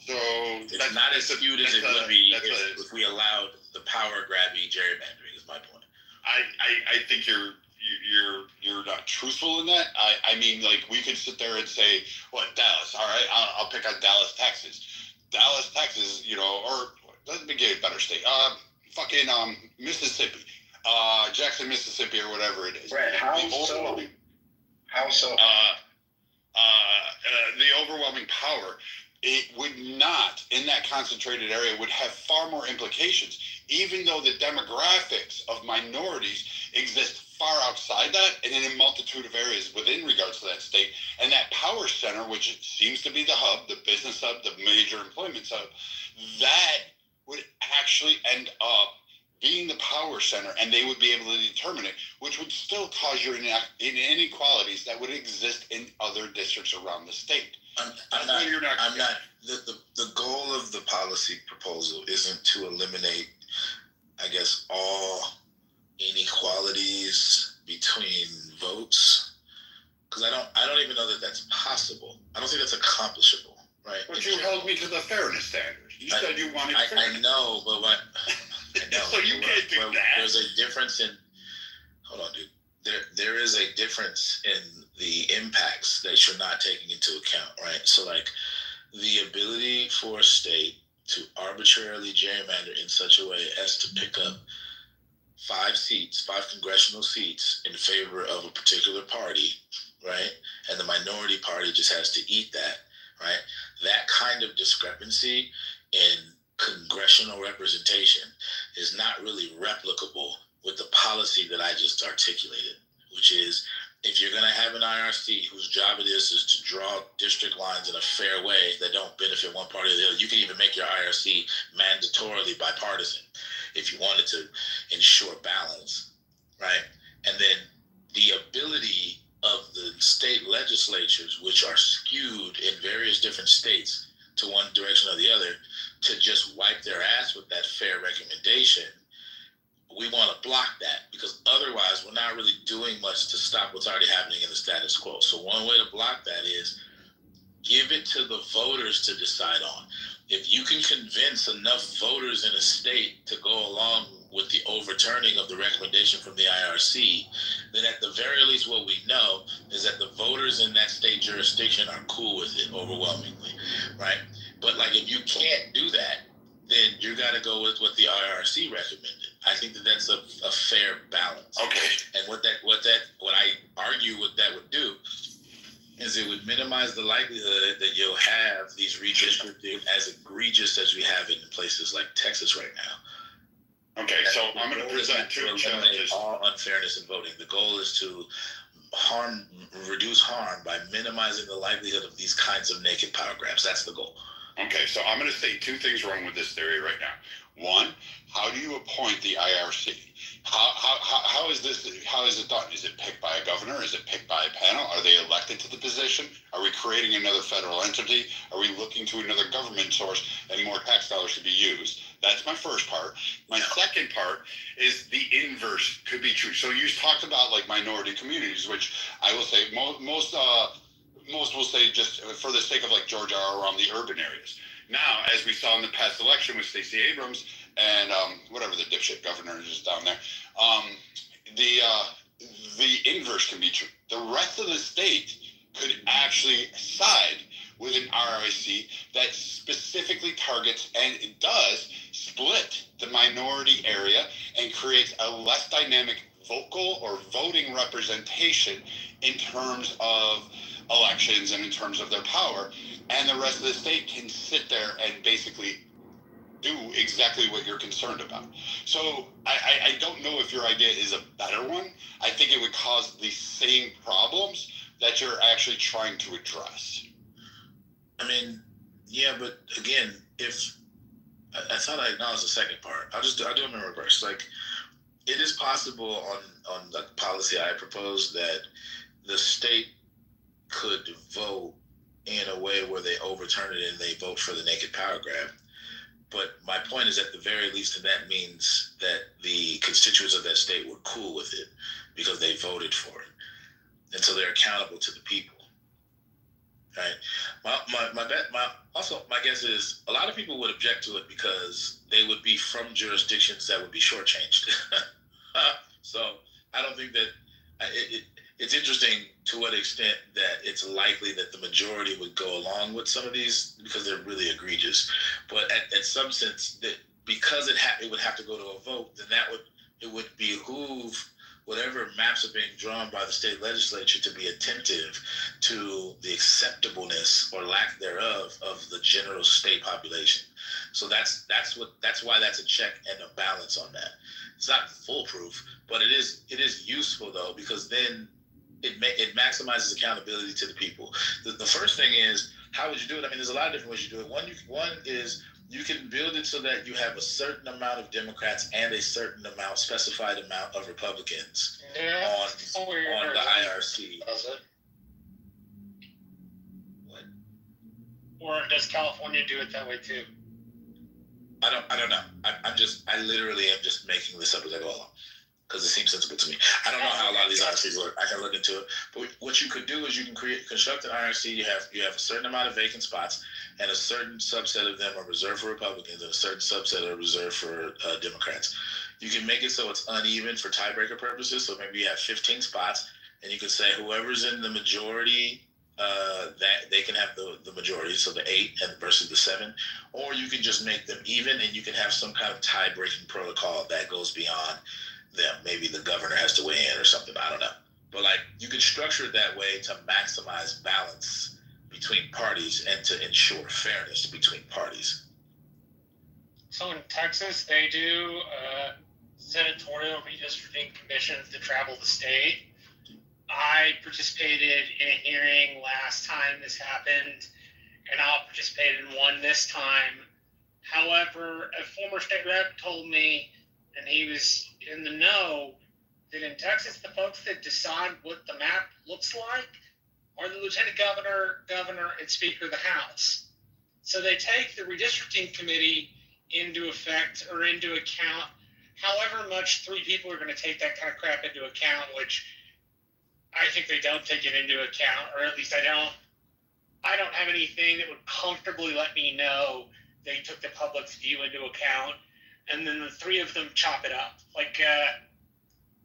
So it's not as skewed as it would be if we allowed the power grabby gerrymandering. Is my point. I think you're not truthful in that. I mean, like, we could sit there and say, what, Dallas? All right, I'll pick on Dallas, Texas. Dallas, Texas, or let me get a better state. Mississippi, Jackson, Mississippi, or whatever it is. Brett, how so? The overwhelming power. It would not, in that concentrated area, would have far more implications, even though the demographics of minorities exist far outside that and in a multitude of areas within regards to that state. And that power center, which seems to be the hub, the business hub, the major employment hub, that would actually end up being the power center, and they would be able to determine it, which would still cause your inequalities that would exist in other districts around the state. The goal of the policy proposal isn't to eliminate, I guess, all inequalities between votes, because I don't even know that that's possible. I don't think that's accomplishable, right? But you held me to the fairness standard. You said you wanted fairness. I know, but what? I know. So you can't do that. There's a difference in. Hold on, dude. There is a difference in the impacts that you're not taking into account, right? So, like, the ability for a state to arbitrarily gerrymander in such a way as to pick up 5 congressional seats in favor of a particular party, right? And the minority party just has to eat that, right? That kind of discrepancy in congressional representation is not really replicable with the policy that I just articulated, which is if you're going to have an IRC whose job it is to draw district lines in a fair way that don't benefit one party or the other, you can even make your IRC mandatorily bipartisan if you wanted to ensure balance, right? And then the ability of the state legislatures, which are skewed in various different states to one direction or the other, to just wipe their ass with that fair recommendation, we want to block that because otherwise we're not really doing much to stop what's already happening in the status quo. So one way to block that is give it to the voters to decide on. If you can convince enough voters in a state to go along with the overturning of the recommendation from the IRC, then at the very least what we know is that the voters in that state jurisdiction are cool with it overwhelmingly, right? But like if you can't do that, then you got to go with what the IRC recommended. I think that that's a fair balance. Okay. And what I argue what that would do is it would minimize the likelihood that you'll have these redistricting as egregious as we have it in places like Texas right now. Okay, so I'm going to present two challenges. All unfairness in voting. The goal is to reduce harm by minimizing the likelihood of these kinds of naked power grabs. That's the goal. Okay, so I'm going to say two things wrong with this theory right now. One, how do you appoint the IRC? How is it done? Is it picked by a governor? Is it picked by a panel? Are they elected to the position? Are we creating another federal entity? Are we looking to another government source and more tax dollars to be used? That's my first part. My second part is the inverse could be true. So you talked about like minority communities, which I will say most will say just for the sake of like Georgia are around the urban areas. Now, as we saw in the past election with Stacey Abrams and whatever the dipshit governor is down there, the inverse can be true. The rest of the state could actually side with an RIC that specifically targets and it does split the minority area and creates a less dynamic vocal or voting representation in terms of elections and in terms of their power, and the rest of the state can sit there and basically do exactly what you're concerned about. So I don't know if your idea is a better one. I think it would cause the same problems that you're actually trying to address. I mean, yeah, but again, if I thought I acknowledged the second part, I'll do them in reverse. Like, it is possible on the policy I proposed that the state could vote in a way where they overturn it and they vote for the naked power grab. But my point is, at the very least, and that means that the constituents of that state were cool with it because they voted for it. And so they're accountable to the people. Right? My guess is a lot of people would object to it because they would be from jurisdictions that would be shortchanged. So I don't think that it's interesting to what extent that it's likely that the majority would go along with some of these because they're really egregious. But at some sense, that because it would have to go to a vote, then it would behoove whatever maps are being drawn by the state legislature to be attentive to the acceptableness or lack thereof of the general state population. So that's why that's a check and a balance on that. It's not foolproof, but it is useful though, because then it maximizes accountability to the people. The first thing is, how would you do it? I mean, there's a lot of different ways you do it. One is you can build it so that you have a certain amount of Democrats and a certain specified amount of Republicans on the IRC. Does it? What? Or does California do it that way too? I don't know. I literally am just making this up as I go along because it seems sensible to me. I don't know how a lot of these IRCs work. I can look into it. But what you could do is you can construct an IRC. You have a certain amount of vacant spots, and a certain subset of them are reserved for Republicans, and a certain subset are reserved for Democrats. You can make it so it's uneven for tiebreaker purposes. So maybe you have 15 spots, and you can say whoever's in the majority that they can have the majority, so the 8 and versus the 7, or you can just make them even, and you can have some kind of tie-breaking protocol that goes beyond them. Maybe the governor has to weigh in or something. I don't know, but like you could structure it that way to maximize balance between parties and to ensure fairness between parties. So in Texas, they do senatorial redistricting commissions to travel the state. I participated in a hearing last time this happened, and I'll participate in one this time. However, a former state rep told me, and he was in the know, that in Texas, the folks that decide what the map looks like are the lieutenant governor, and speaker of the House. So they take the redistricting committee into effect or into account, however much 3 people are going to take that kind of crap into account, which I think they don't take it into account, or at least I don't have anything that would comfortably let me know they took the public's view into account, and then the 3 of them chop it up. Like,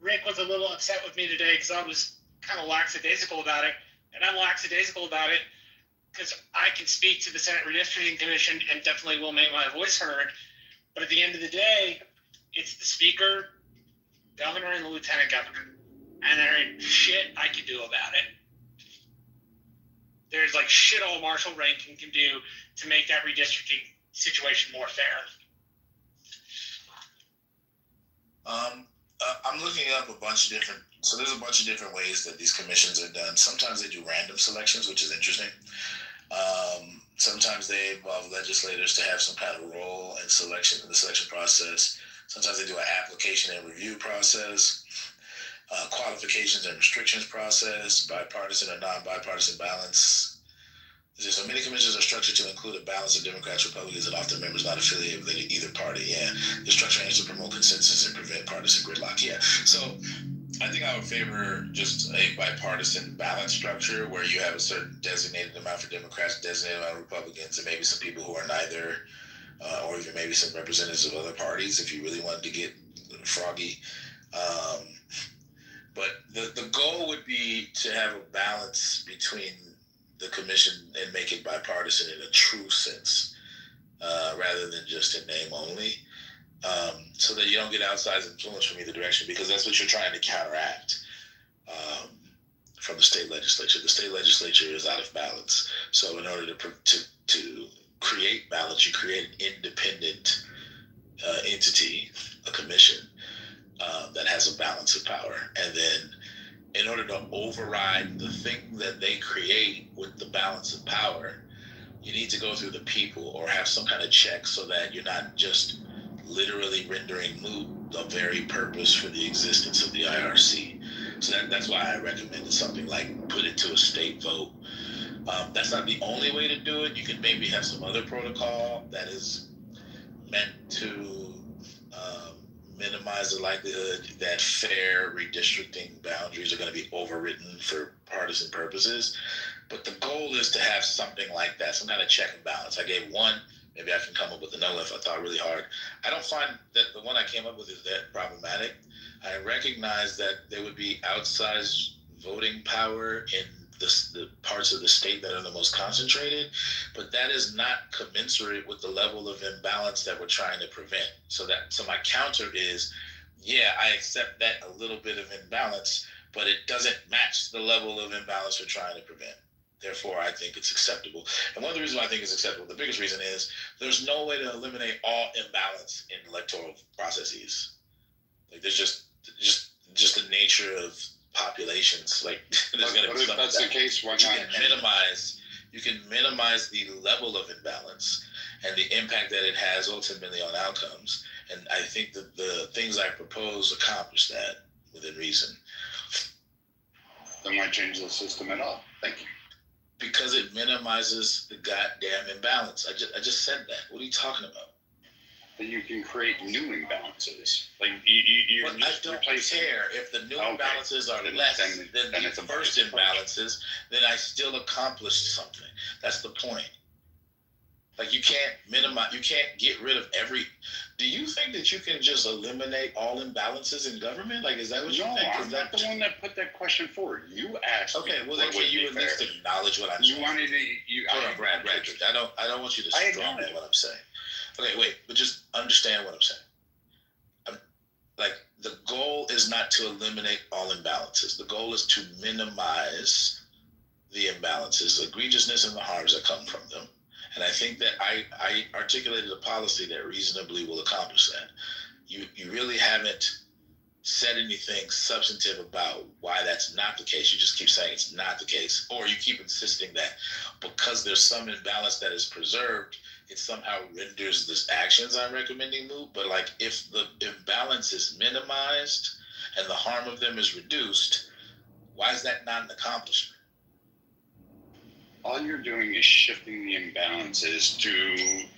Rick was a little upset with me today because I was kind of lackadaisical about it, and I'm lackadaisical about it because I can speak to the Senate Redistricting Commission and definitely will make my voice heard, but at the end of the day, it's the speaker, governor, and the lieutenant governor. And there ain't shit I can do about it. There's like shit all Marshall Rankin can do to make that redistricting situation more fair. I'm looking up a bunch of different. So there's a bunch of different ways that these commissions are done. Sometimes they do random selections, which is interesting. Sometimes they involve legislators to have some kind of role in the selection process. Sometimes they do an application and review process. Qualifications and restrictions process, bipartisan or non-bipartisan balance. So many commissions are structured to include a balance of Democrats, Republicans, and often members not affiliated with either party. Yeah, the structure aims to promote consensus and prevent partisan gridlock. Yeah, so I think I would favor just a bipartisan balance structure where you have a certain designated amount for Democrats, designated amount of Republicans, and maybe some people who are neither, or even maybe some representatives of other parties if you really wanted to get froggy. But the goal would be to have a balance between the commission and make it bipartisan in a true sense, rather than just in name only, so that you don't get outsized influence from either direction, because that's what you're trying to counteract from the state legislature. The state legislature is out of balance. So in order to create balance, you create an independent entity, a commission, that has a balance of power. And then in order to override the thing that they create with the balance of power, you need to go through the people or have some kind of check so that you're not just literally rendering moot the very purpose for the existence of the IRC. So that's why I recommended something like put it to a state vote. That's not the only way to do it. You can maybe have some other protocol that is meant to minimize the likelihood that fair redistricting boundaries are going to be overwritten for partisan purposes. But the goal is to have something like that, some kind of check and balance. I gave one, maybe I can come up with another if I thought really hard. I don't find that the one I came up with is that problematic. I recognize that there would be outsized voting power in the parts of the state that are the most concentrated, but that is not commensurate with the level of imbalance that we're trying to prevent. So my counter is, yeah, I accept that a little bit of imbalance, but it doesn't match the level of imbalance we're trying to prevent. Therefore, I think it's acceptable. And one of the reasons why I think it's acceptable, the biggest reason is there's no way to eliminate all imbalance in electoral processes. Like there's just the nature of populations. Like there's going to be if that's the case, why not? You can minimize the level of imbalance and the impact that it has ultimately on outcomes. And I think that the things I propose accomplish that within reason. Then why change the system at all? Thank you. Because it minimizes the goddamn imbalance. I just said that. What are you talking about? That you can create new imbalances. Like I don't care if the new imbalances are less than the first imbalances. Then I still accomplished something. That's the point. Like you can't minimize, you can't get rid of every. Do you think that you can just eliminate all imbalances in government? Like, is that what you think? I'm not the one that put that question forward. You asked. Okay, well then can you at least acknowledge what I'm saying? You wanted to. Hold on, Brad. I don't want you to strong man what I'm saying. Okay, wait, but just understand what I'm saying. Like the goal is not to eliminate all imbalances. The goal is to minimize the imbalances, egregiousness, and the harms that come from them. And I think that I articulated a policy that reasonably will accomplish that. You really haven't said anything substantive about why that's not the case. You just keep saying it's not the case. Or you keep insisting that because there's some imbalance that is preserved, it somehow renders this actions I'm recommending moot. But like if the imbalance is minimized and the harm of them is reduced, why is that not an accomplishment? All you're doing is shifting the imbalances to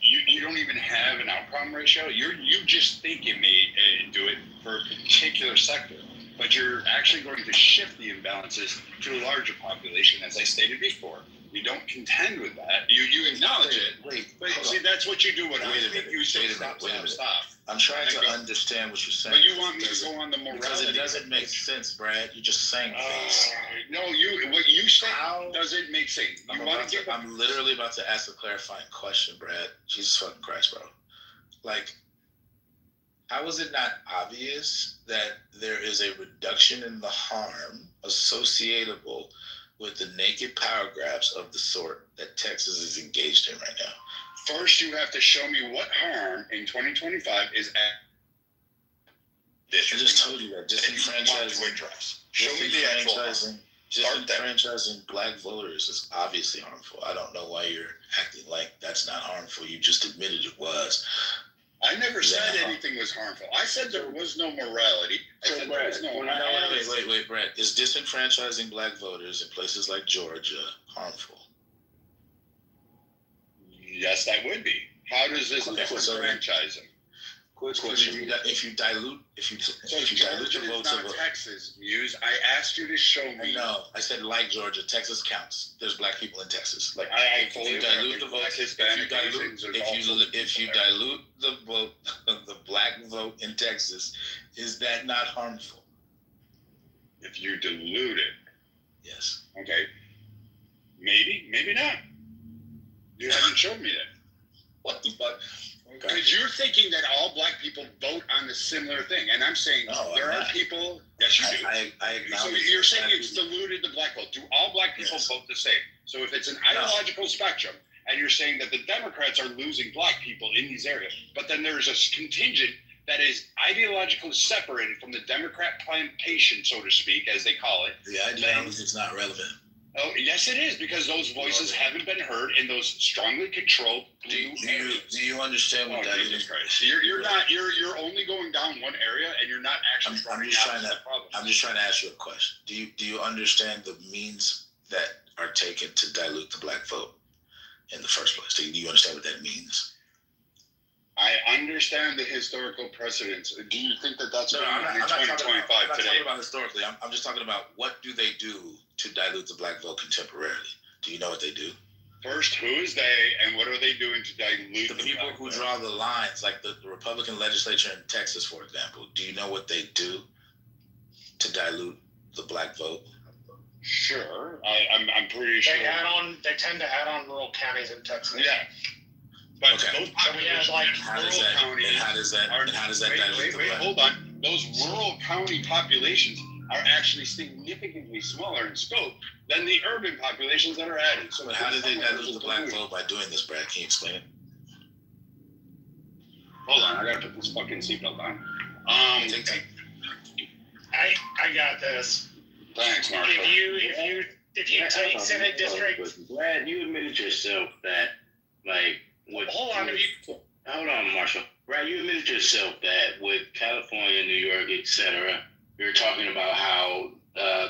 you don't even have an outcome ratio. You just think it may do it for a particular sector, but you're actually going to shift the imbalances to a larger population, as I stated before. You don't contend with that. You acknowledge it. But see, that's what you do when I speak. You say stop. I'm trying to understand what you're saying. But you want me to go on the morality. Because it doesn't make sense, Brad. You're just saying things. No, what you say doesn't make sense. I'm literally about to ask a clarifying question, Brad. Jesus fucking Christ, bro. Like, how is it not obvious that there is a reduction in the harm associatable with the naked power grabs of the sort that Texas is engaged in right now? First, you have to show me what harm in 2025 is at. I just told you that disenfranchising black voters is obviously harmful. I don't know why you're acting like that's not harmful. You just admitted it was. I never said anything was harmful. I said there was no morality. Wait, Brad. Is disenfranchising black voters in places like Georgia harmful? Yes, that would be. How does this disenfranchise them? If you dilute the votes of Texas views, I asked you to show me. No, I said like Georgia, Texas counts. There's black people in Texas. Like if you dilute the votes, if you dilute the vote, the black vote in Texas, is that not harmful? If you dilute it, yes. Okay. Maybe not. You haven't shown me that. What the fuck? Because you're thinking that all black people vote on a similar thing, and I'm saying there are people. Yes, you do. I so you're saying it's diluted the black vote. Do all black people vote the same? So if it's an ideological spectrum, and you're saying that the Democrats are losing black people in these areas, but then there's a contingent that is ideologically separated from the Democrat plantation, so to speak, as they call it. The ideology is not relevant. Oh, yes, it is, because those voices haven't been heard in those strongly controlled blue areas. Do you understand what that is? You're only going down one area, and you're not actually I'm just trying to ask you a question. Do you understand the means that are taken to dilute the black vote in the first place? Do you understand what that means? I understand the historical precedents. Do you think that that's I'm not talking about historically. I'm just talking about what do they do to dilute the black vote contemporarily? Do you know what they do? First, who is they, and what are they doing to dilute the people who draw the lines, like the Republican legislature in Texas, for example? Do you know what they do to dilute the black vote? Sure, I'm pretty sure. They tend to add on rural counties in Texas. Yeah. But those how does that dilute the black vote? Hold on. Those rural county populations are actually significantly smaller in scope than the urban populations that are added. So how did they dilute the black vote by doing this, Brad? Can you explain it? Hold on, I gotta put this fucking seatbelt on. I got this. Thanks, Marshall. If you take Senate District, Brad, you admitted yourself that hold on, Marshall. Brad, you admitted yourself that with California, New York, etc., you're talking about how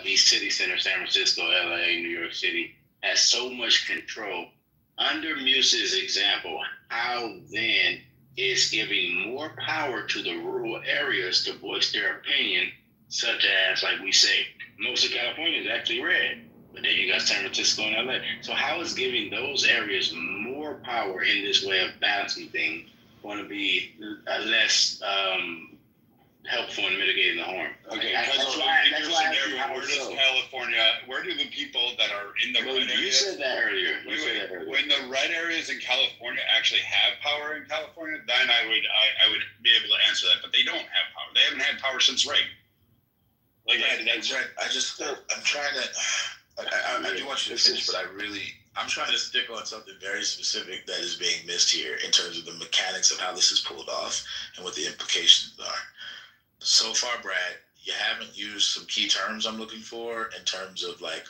these city centers, San Francisco, LA, New York City, has so much control. Under Muse's example, how then is giving more power to the rural areas to voice their opinion, such as, like we say, most of California is actually red, but then you got San Francisco and LA. So how is giving those areas more power in this way of balancing things going to be less helpful in mitigating the harm. Okay, That's because why in your I scenario, where does California, where do the people that are in the red You areas? said that earlier. You said that earlier. When the red areas in California actually have power in California, then I would be able to answer that. But they don't have power. They haven't had power since Reagan. Like that's right. I'm trying to. I do want you to finish, but I'm trying to stick on something very specific that is being missed here in terms of the mechanics of how this is pulled off and what the implications are. So far, Brad, you haven't used some key terms I'm looking for in terms of like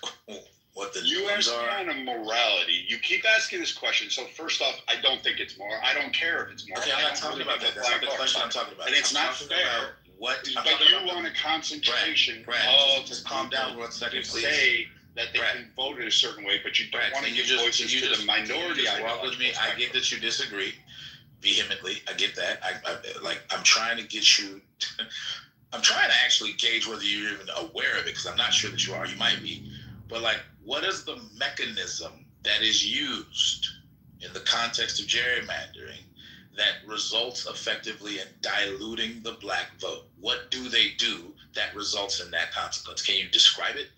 what the norms are. On a morality. You keep asking this question. So first off, I don't think it's moral. I don't care if it's moral. Okay, I'm not talking about that. That's not the question I'm talking about. And it's I'm not talking fair. about what? But you want a concentration of just calm down for a second, please. Say that they can vote in a certain way, but you don't want to give voices to the minority. Walk with me. I get that you disagree vehemently. I get that. I'm trying to get you. I'm trying to actually gauge whether you're even aware of it, because I'm not sure that you are. You might be. But what is the mechanism that is used in the context of gerrymandering that results effectively in diluting the black vote? What do they do that results in that consequence? Can you describe it?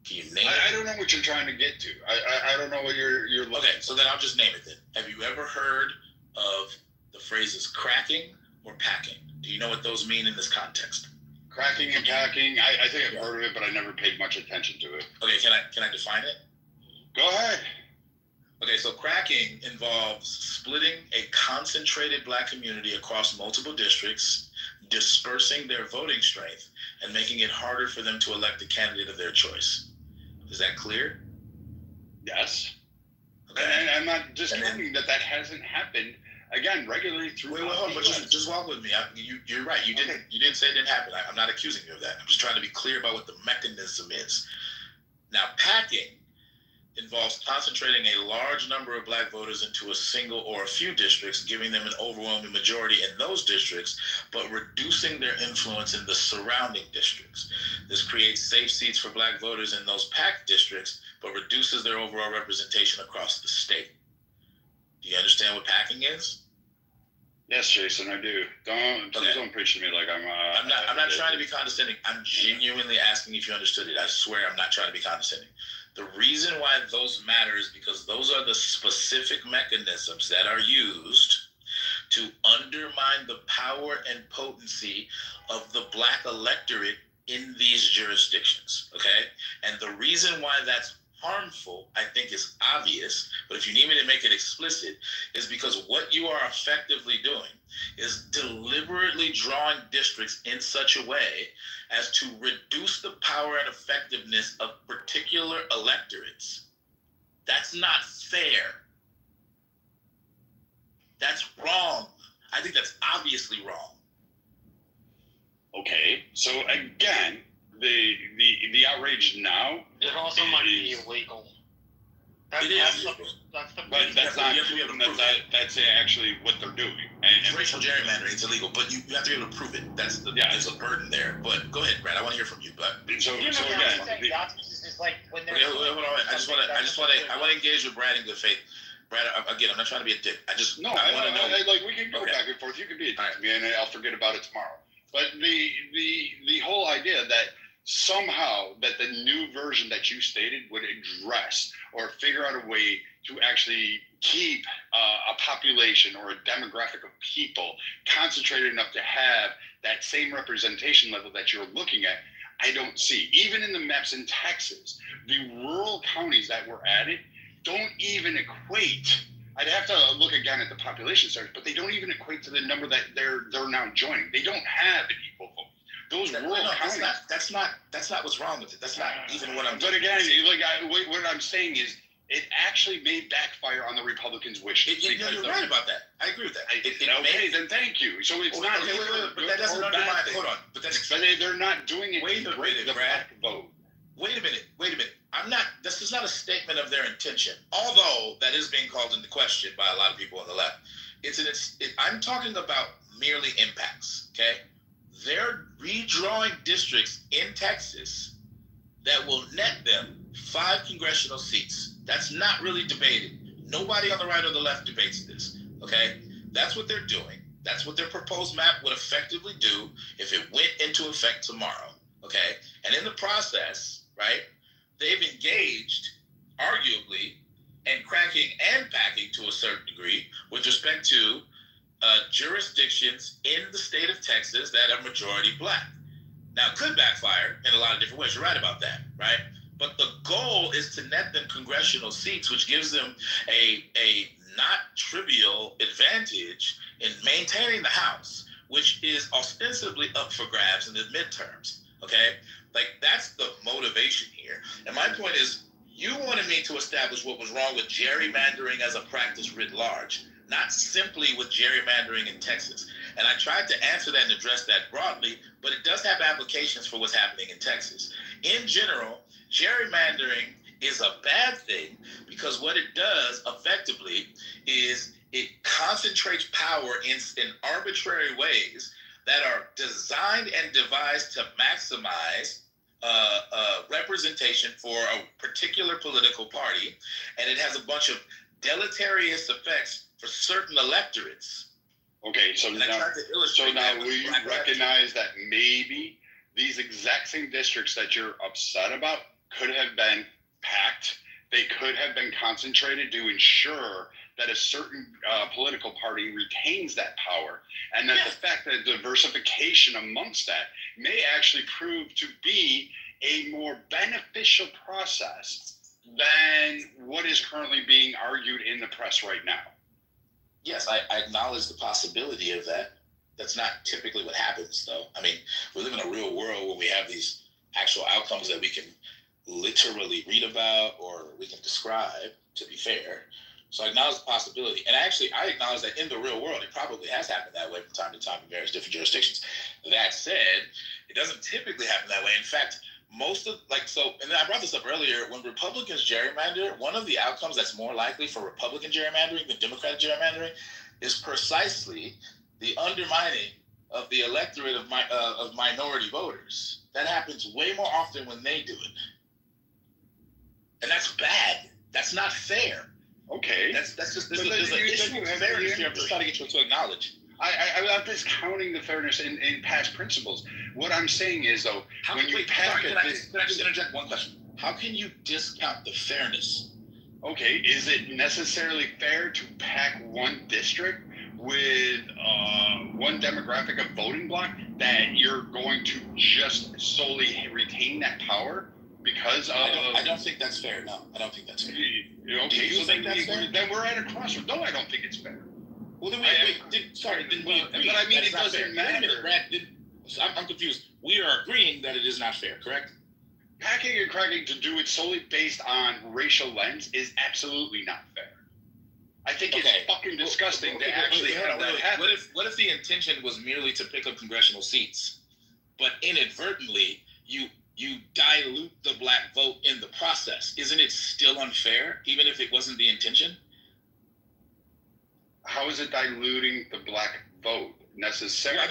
Can you name it? I don't know what you're trying to get to. I don't know what you're looking. Okay, so then I'll just name it then. Have you ever heard of the phrases cracking or packing? Do you know what those mean in this context? Cracking and packing. I think I've heard of it, but I never paid much attention to it. Okay, can I define it? Go ahead. Okay, so cracking involves splitting a concentrated black community across multiple districts, dispersing their voting strength, and making it harder for them to elect the candidate of their choice. Is that clear? Yes. Okay. And I'm not discounting that hasn't happened. Again, regularly through. Wait, hold on, but just walk with me. You're right. You didn't say it didn't happen. I'm not accusing you of that. I'm just trying to be clear about what the mechanism is. Now, packing involves concentrating a large number of black voters into a single or a few districts, giving them an overwhelming majority in those districts, but reducing their influence in the surrounding districts. This creates safe seats for black voters in those packed districts, but reduces their overall representation across the state. Do you understand what packing is? Yes, Jason, I do. Please don't preach to me like I'm not trying to be condescending. I'm genuinely asking if you understood it. I swear I'm not trying to be condescending. The reason why those matter is because those are the specific mechanisms that are used to undermine the power and potency of the black electorate in these jurisdictions, okay? And the reason why that's harmful, I think, is obvious, but if you need me to make it explicit, is because what you are effectively doing is deliberately drawing districts in such a way as to reduce the power and effectiveness of particular electorates. That's not fair. That's wrong. I think that's obviously wrong. Okay, so again, the outrage now. It also might be illegal. That's actually what they're doing. And racial gerrymandering, it's illegal, but you have to be able to prove it. There's a burden there. But go ahead, Brad. I want to hear from you. But hold on. I want to engage with Brad in good faith. Brad, again, I'm not trying to be a dick. I want to know. We can go back and forth. You can be a dick to me, and I'll forget about it tomorrow. But the whole idea that somehow that the new version that you stated would address or figure out a way to actually keep a population or a demographic of people concentrated enough to have that same representation level that you're looking at, I don't see. Even in the maps in Texas, the rural counties that were added don't even equate. I'd have to look again at the population surge, but they don't even equate to the number that they're now joining. They don't have an equal vote. Those rural counties. That's not what's wrong with it. That's not even what I'm. But again, what I'm saying is, it actually may backfire on the Republicans' wishes. You're right about that. I agree with that. Then thank you. So it's not. But that doesn't undermine it. Hold on. But they're not doing it. Wait a minute, Brad. Vote. Wait a minute. I'm not. This is not a statement of their intention. Although that is being called into question by a lot of people on the left. I'm talking about merely impacts. Okay. They're redrawing districts in Texas that will net them 5 congressional seats. That's not really debated. Nobody on the right or the left debates this, okay? That's what they're doing. That's what their proposed map would effectively do if it went into effect tomorrow, okay? And in the process, right, they've engaged, arguably, in cracking and packing to a certain degree with respect to jurisdictions in the state of Texas that are majority black. Now, it could backfire in a lot of different ways. You're right about that, right? But the goal is to net them congressional seats, which gives them a not trivial advantage in maintaining the House, which is ostensibly up for grabs in the midterms, okay? Like, that's the motivation here. And my point is, you wanted me to establish what was wrong with gerrymandering as a practice writ large, not simply with gerrymandering in Texas. And I tried to answer that and address that broadly, but it does have applications for what's happening in Texas. In general, gerrymandering is a bad thing because what it does effectively is it concentrates power in arbitrary ways that are designed and devised to maximize representation for a particular political party, and it has a bunch of deleterious effects for certain electorates. Okay, so now will you recognize that maybe these exact same districts that you're upset about could have been packed, they could have been concentrated to ensure that a certain political party retains that power, and that the fact that diversification amongst that may actually prove to be a more beneficial process than what is currently being argued in the press right now. Yes, I acknowledge the possibility of that. That's not typically what happens, though. I mean, we live in a real world where we have these actual outcomes that we can literally read about or we can describe, to be fair. So I acknowledge the possibility. And actually, I acknowledge that in the real world, it probably has happened that way from time to time in various different jurisdictions. That said, it doesn't typically happen that way. In fact, and I brought this up earlier, when Republicans gerrymander, one of the outcomes that's more likely for Republican gerrymandering than Democratic gerrymandering is precisely the undermining of the electorate of minority voters. That happens way more often when they do it. And that's bad. That's not fair. Okay. There's an issue of fairness here I'm just trying to get you to acknowledge. I'm discounting the fairness in past principles. What I'm saying is, though, can I just interject one question? How can you discount the fairness? Okay, is it necessarily fair to pack one district with one demographic of voting block that you're going to just solely retain that power because of... I don't think that's fair, no. I don't think that's fair. Okay, do you think that's fair? Then we're at a crossroad. No, I don't think it's fair. Well, then didn't we agree? But I mean, it doesn't matter. I'm confused. We are agreeing that it is not fair, correct? Packing and cracking to do it solely based on racial lens is absolutely not fair. I think it's fucking disgusting to actually have that happen. What if the intention was merely to pick up congressional seats, but inadvertently you dilute the black vote in the process? Isn't it still unfair, even if it wasn't the intention? How is it diluting the black vote necessarily?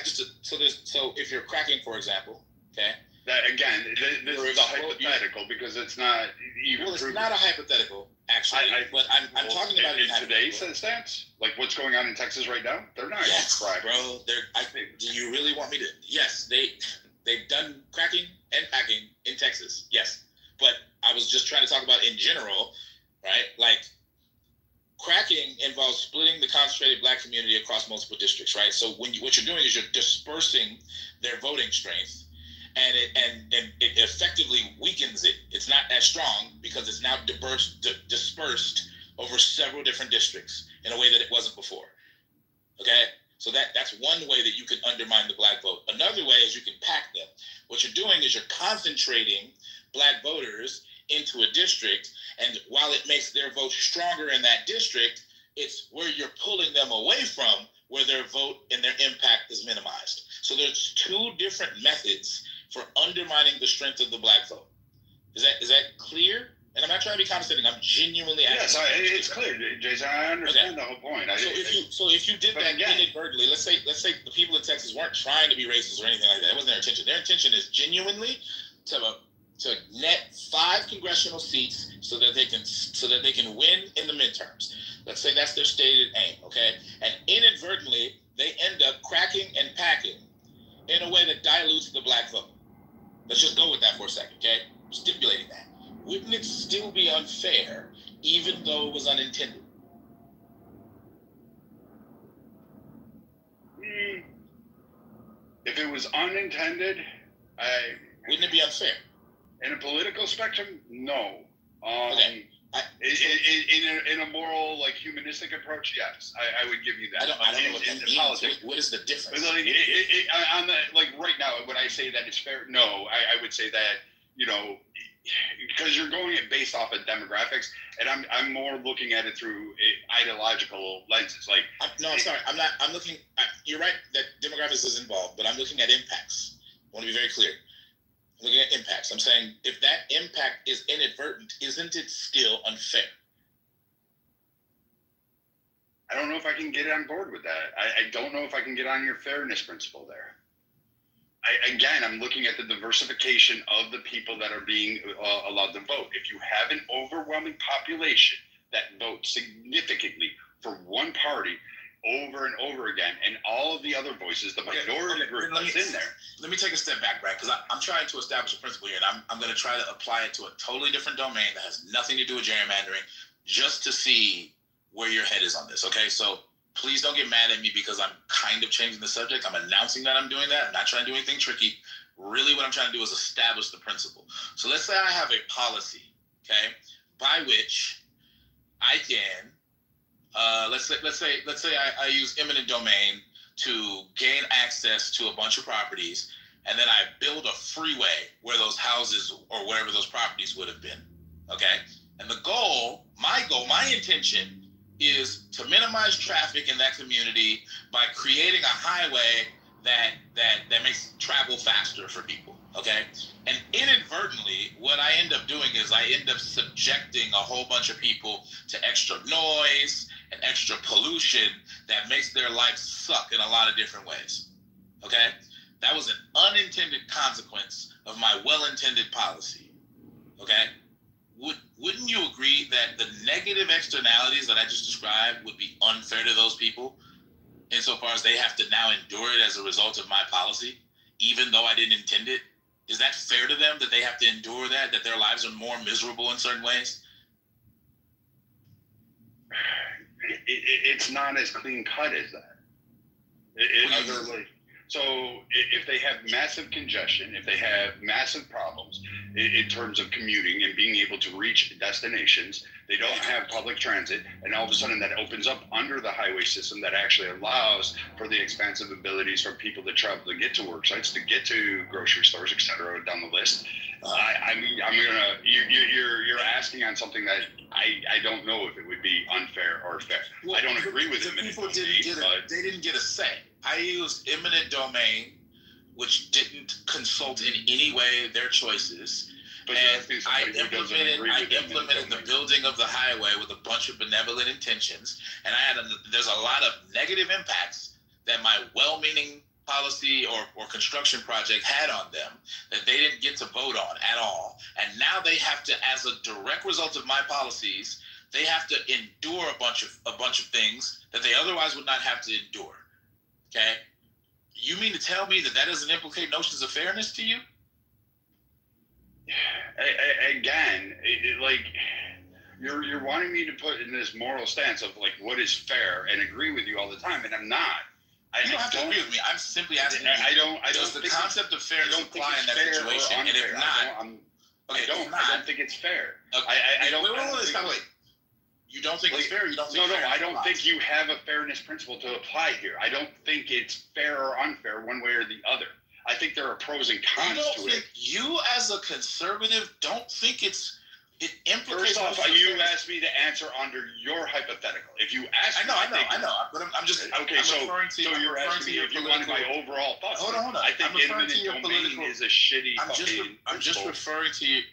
So if you're cracking, for example, okay. That again, this is a hypothetical because it's not even. Well, it's not a hypothetical, actually. But I'm talking about it in today's stance. Like what's going on in Texas right now? They're not. Yes, bro. Do you really want me to? Yes, they've done cracking and packing in Texas. Yes, but I was just trying to talk about in general, right? Like. Cracking involves splitting the concentrated black community across multiple districts, right? So what you're doing is you're dispersing their voting strength, and it effectively weakens it. It's not as strong because it's now dispersed over several different districts in a way that it wasn't before. Okay, so that's one way that you can undermine the black vote. Another way is you can pack them. What you're doing is you're concentrating black voters into a district, and while it makes their vote stronger in that district, it's where you're pulling them away from where their vote and their impact is minimized. So there's two different methods for undermining the strength of the black vote. Is that clear? And I'm not trying to be condescending. I'm genuinely asking. Yes, it's clear, Jason. I understand the whole point. So if you did that inadvertently, let's say the people in Texas weren't trying to be racist or anything like that. It wasn't their intention. Their intention is genuinely to to net 5 congressional seats so that they can win in the midterms. Let's say that's their stated aim, okay? And inadvertently, they end up cracking and packing in a way that dilutes the black vote. Let's just go with that for a second, okay? Stipulating that. Wouldn't it still be unfair, even though it was unintended? If it was unintended, wouldn't it be unfair? In a political spectrum, no. Okay. In a moral, like humanistic approach, yes, I would give you that. I don't know what that means. Politics. What is the difference? But on the right now, when I say that it's fair, no, I would say that because you're going it based off of demographics, and I'm more looking at it through ideological lenses. Like, I'm sorry, I'm not. I'm looking. You're right that demographics is involved, but I'm looking at impacts. I want to be very clear. I'm looking at impacts. I'm saying if that impact is inadvertent, isn't it still unfair? I don't know if I can get on board with that. I don't know if I can get on your fairness principle there. I'm looking at the diversification of the people that are being allowed to vote. If you have an overwhelming population that votes significantly for one party over and over again, and all of the other voices, the minority group that's in there. Let me take a step back, Brad, because I'm trying to establish a principle here, and I'm going to try to apply it to a totally different domain that has nothing to do with gerrymandering, just to see where your head is on this, okay? So please don't get mad at me because I'm kind of changing the subject. I'm announcing that I'm doing that. I'm not trying to do anything tricky. Really what I'm trying to do is establish the principle. So let's say I have a policy, okay, by which I can, let's say I use eminent domain to gain access to a bunch of properties, and then I build a freeway where those houses or wherever those properties would have been, okay? And my intention is to minimize traffic in that community by creating a highway that makes travel faster for people, okay? And inadvertently, what I end up doing is I end up subjecting a whole bunch of people to extra noise and extra pollution that makes their life suck in a lot of different ways, okay? That was an unintended consequence of my well-intended policy, okay? Wouldn't you agree that the negative externalities that I just described would be unfair to those people insofar as they have to now endure it as a result of my policy, even though I didn't intend it? Is that fair to them that they have to endure that their lives are more miserable in certain ways? It's not as clean cut as that. So if they have massive congestion, if they have massive problems in terms of commuting and being able to reach destinations, they don't have public transit, and all of a sudden that opens up under the highway system that actually allows for the expansive abilities for people to travel to get to work sites, to get to grocery stores, et cetera, down the list. You're asking on something that I don't know if it would be unfair or fair. Well, I don't agree with it. They didn't get a say. I used eminent domain, which didn't consult in any way their choices. But I implemented the building of the highway with a bunch of benevolent intentions, and there's a lot of negative impacts that my well-meaning policy or construction project had on them that they didn't get to vote on at all. And now they have to, as a direct result of my policies, they have to endure a bunch of things that they otherwise would not have to endure. Okay? You mean to tell me that doesn't implicate notions of fairness to you? Again, you're wanting me to put in this moral stance of like what is fair and agree with you all the time, and I'm not. You don't have to agree with me. I'm simply asking you. Does the concept of fairness apply in that situation? And if not, I don't think it's fair. Wait. You don't think it's fair? You don't think I don't think you have a fairness principle to apply here. I don't think it's fair or unfair one way or the other. I think there are pros and cons to it. You as a conservative don't think it implicates. First off, you asked me to answer under your hypothetical. If you ask I know. But I'm just okay. You're asking me if you want my overall thoughts. Hold on. I think eminent domain is a shitty. I'm just referring to you.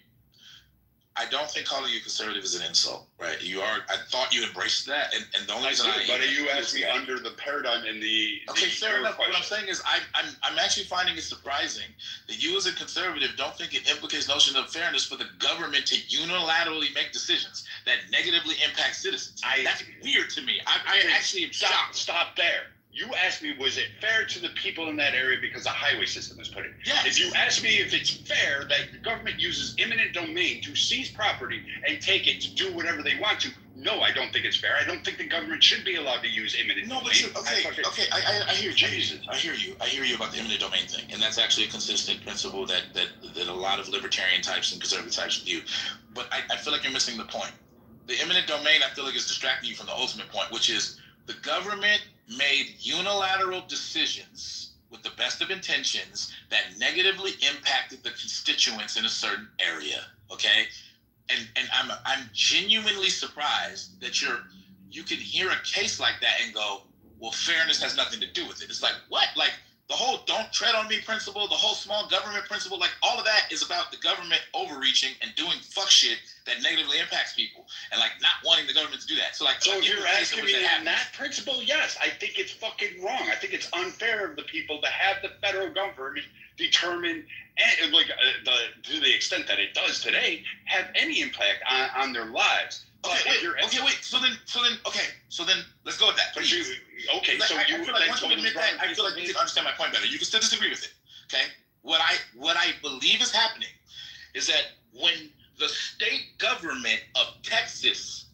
I don't think calling you conservative is an insult, right? You are. I thought you embraced that, and the only reason but you asked me under the paradigm in the fair enough. What I'm saying is, I'm actually finding it surprising that you as a conservative don't think it implicates notion of fairness for the government to unilaterally make decisions that negatively impact citizens. That's weird to me. I actually am shocked. Stop there. You asked me, was it fair to the people in that area because the highway system was put in? Yes. If you ask me if it's fair that the government uses eminent domain to seize property and take it to do whatever they want to, no, I don't think it's fair. I don't think the government should be allowed to use eminent domain. I hear you. Jesus. I hear you about the eminent domain thing, and that's actually a consistent principle that a lot of libertarian types and conservative types view. But I feel like you're missing the point. The eminent domain, I feel like, is distracting you from the ultimate point, which is the government made unilateral decisions with the best of intentions that negatively impacted the constituents in a certain area. Okay, and I'm genuinely surprised that you can hear a case like that and go, well, fairness has nothing to do with it. It's like, what? Like the whole "don't tread on me" principle, the whole small government principle, like all of that is about the government overreaching and doing fuck shit that negatively impacts people, and like not wanting the government to do that. So if you're asking me on that principle, yes, I think it's fucking wrong. I think it's unfair of the people to have the federal government determine, and to the extent that it does today, have any impact on their lives. So then let's go with that. I feel like once you admit that, I feel like you can understand my point better. You can still disagree with it. Okay? What I believe is happening is that when the state government of Texas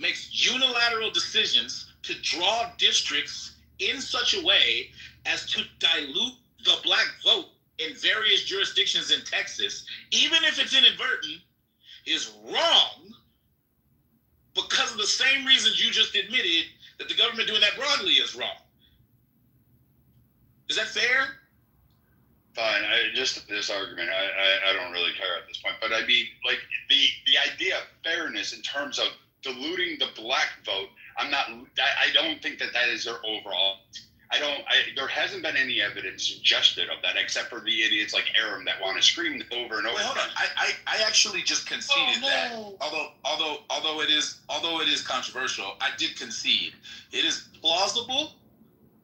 makes unilateral decisions to draw districts in such a way as to dilute the black vote in various jurisdictions in Texas, even if it's inadvertent, is wrong because of the same reasons you just admitted that the government doing that broadly is wrong. Is that fair? Fine. Just this argument, I don't really care at this point. But I mean, like the idea of fairness in terms of diluting the black vote, I don't think that is their overall. There hasn't been any evidence suggested of that, except for the idiots like Aram that want to scream over and over. Wait, hold on. I actually just conceded that. Although it is controversial, I did concede. It is plausible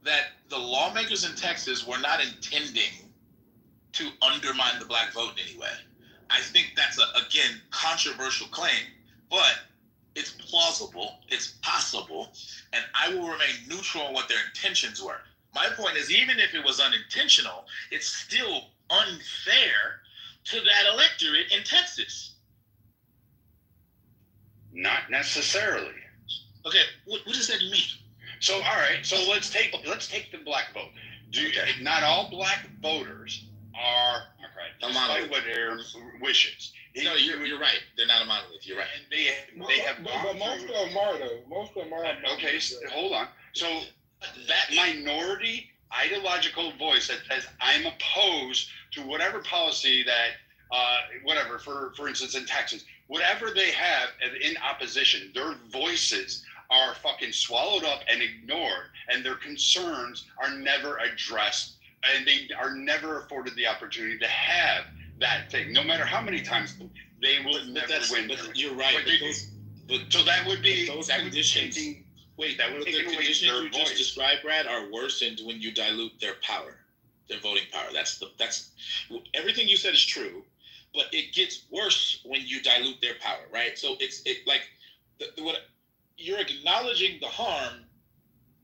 that the lawmakers in Texas were not intending to undermine the black vote in any way. I think that's again controversial claim, but it's plausible, it's possible, and I will remain neutral on what their intentions were. My point is, even if it was unintentional, it's still unfair to that electorate in Texas. Not necessarily. Okay, what does that mean? So, all right, so let's take the black vote. Not all black voters are despite what their wishes. No, you're right. They're not a monolith. You're right. And they have but most of them are though. Most of them are. Okay, hold on. So that minority ideological voice that says I'm opposed to whatever policy that for instance in Texas, whatever they have in opposition, their voices are fucking swallowed up and ignored, and their concerns are never addressed, and they are never afforded the opportunity to have that thing, no matter how many times they will never win. You're right. So that would be those conditions. The conditions you just described, Brad, are worsened when you dilute their power, their voting power. That's everything you said is true, but it gets worse when you dilute their power, right? So you're acknowledging the harm,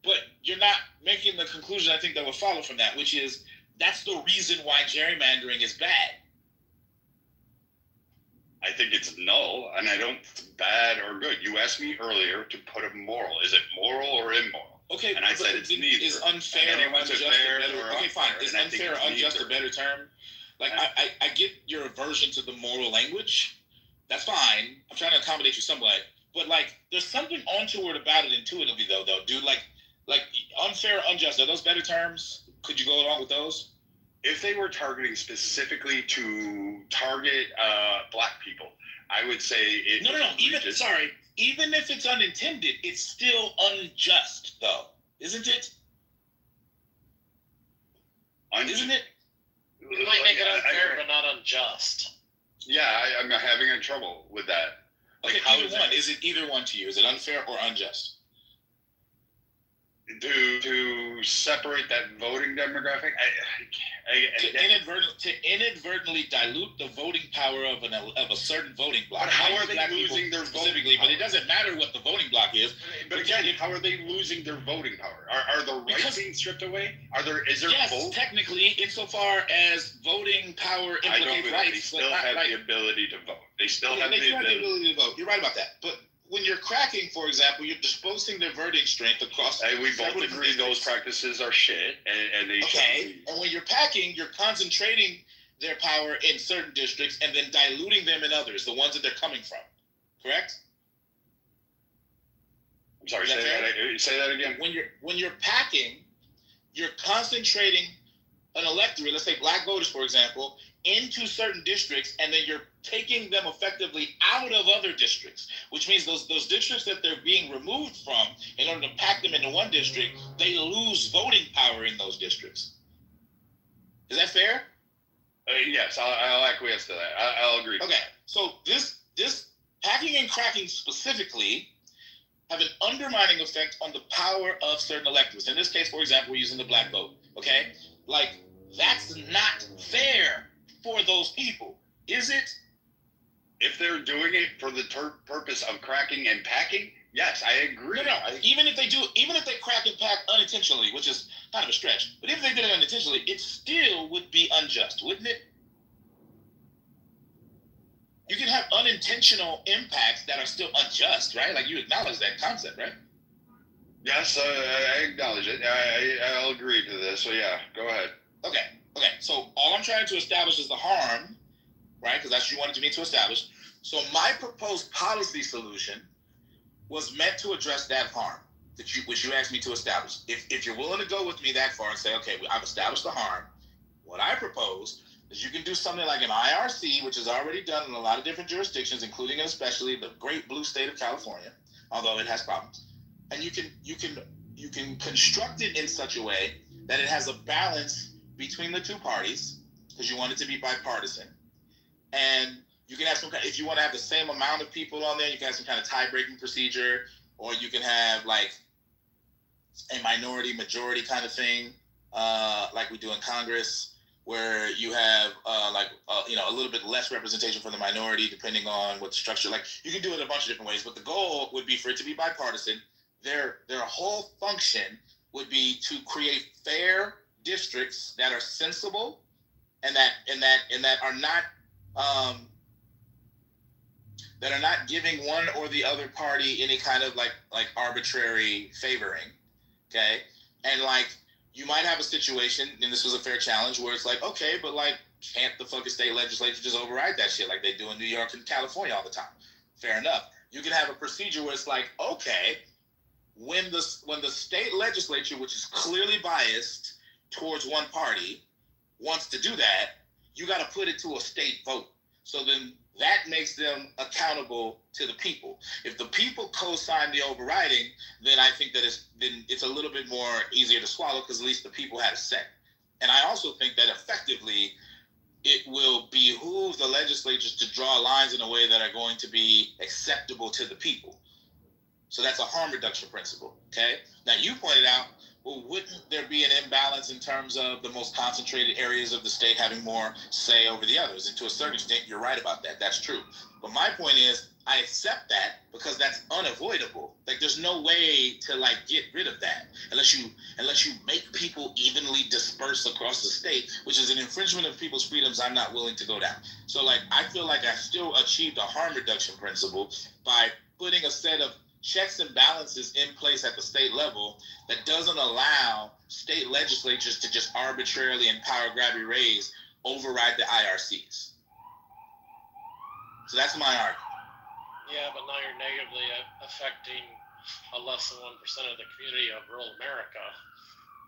but you're not making the conclusion I think that will follow from that, which is that's the reason why gerrymandering is bad. I think it's null, and I don't bad or good. You asked me earlier to put a moral. Is it moral or immoral? Okay, and I said it's neither. Is unfair or unjust okay, fine. Is unfair or unjust a better term? Like, I get your aversion to the moral language. That's fine. I'm trying to accommodate you somewhat. But, like, there's something untoward about it intuitively, though, dude. Like unfair, unjust, are those better terms? Could you go along with those? If they were targeting specifically to target black people, I would say it. No. Even if it's unintended, it's still unjust, though, isn't it? Isn't it? You might make it unfair, but not unjust. Yeah, I'm having a trouble with that. Like, okay, either one. Is it either one to you? Is it unfair or unjust? To separate that voting demographic, to inadvertently dilute the voting power of a certain voting block. But how are they losing their voting power? But it doesn't matter what the voting block is. But again, how are they losing their voting power? Are the rights being stripped away? Is there yes, technically, insofar as voting power implicates rights, they still have the ability to vote. They still have the ability to vote. You're right about that, but when you're cracking, for example, you're disposing their voting strength across. We both agree those practices are shit, and they. Okay, and when you're packing, you're concentrating their power in certain districts and then diluting them in others, the ones that they're coming from. Correct? I'm sorry. Say that again. When you're packing, you're concentrating an electorate, let's say black voters, for example, into certain districts, and then you're taking them effectively out of other districts, which means those districts that they're being removed from, in order to pack them into one district, they lose voting power in those districts. Is that fair? Yes, I'll acquiesce to that. I'll agree. Okay, so this packing and cracking specifically have an undermining effect on the power of certain electorates. In this case, for example, we're using the black vote. Okay, like that's not fair for those people, is it? If they're doing it for the purpose of cracking and packing, yes, I agree. No. Even if they crack and pack unintentionally, which is kind of a stretch, but if they did it unintentionally, it still would be unjust, wouldn't it? You can have unintentional impacts that are still unjust, right? Like you acknowledge that concept, right? Yes, I acknowledge it. I'll agree to this. So yeah, go ahead. Okay. So all I'm trying to establish is the harm, right? Because that's what you wanted me to establish. So my proposed policy solution was meant to address that harm which you asked me to establish. If you're willing to go with me that far and say, okay, I've established the harm, what I propose is you can do something like an IRC, which is already done in a lot of different jurisdictions, including and especially the great blue state of California, although it has problems. And you can construct it in such a way that it has a balance between the two parties, because you want it to be bipartisan. And you can have some kind, if you want to have the same amount of people on there, you can have some kind of tie-breaking procedure, or you can have like a minority majority kind of thing, like we do in Congress, where you have a little bit less representation from the minority, depending on what the structure. Like you can do it a bunch of different ways, but the goal would be for it to be bipartisan. Their whole function would be to create fair districts that are sensible and that are not giving one or the other party any kind of like arbitrary favoring. Okay, and like you might have a situation, and this was a fair challenge, where it's like, okay, but like can't the fucking state legislature just override that shit like they do in New York and California all the time? Fair enough. You can have a procedure where it's like, okay, when the state legislature, which is clearly biased towards one party, wants to do that, you got to put it to a state vote. So then that makes them accountable to the people. If the people co-sign the overriding, then I think that it's a little bit more easier to swallow, because at least the people had a say. And I also think that effectively it will behoove the legislatures to draw lines in a way that are going to be acceptable to the people. So that's a harm reduction principle, okay? Now you pointed out, well, wouldn't there be an imbalance in terms of the most concentrated areas of the state having more say over the others? And to a certain extent, you're right about that. That's true. But my point is, I accept that because that's unavoidable. Like, there's no way to like get rid of that unless you make people evenly dispersed across the state, which is an infringement of people's freedoms I'm not willing to go down. So like, I feel like I still achieved a harm reduction principle by putting a set of checks and balances in place at the state level that doesn't allow state legislatures to just arbitrarily and power grabby ways override the IRCs. So that's my argument. Yeah, but now you're negatively affecting a less than 1% of the community of rural America,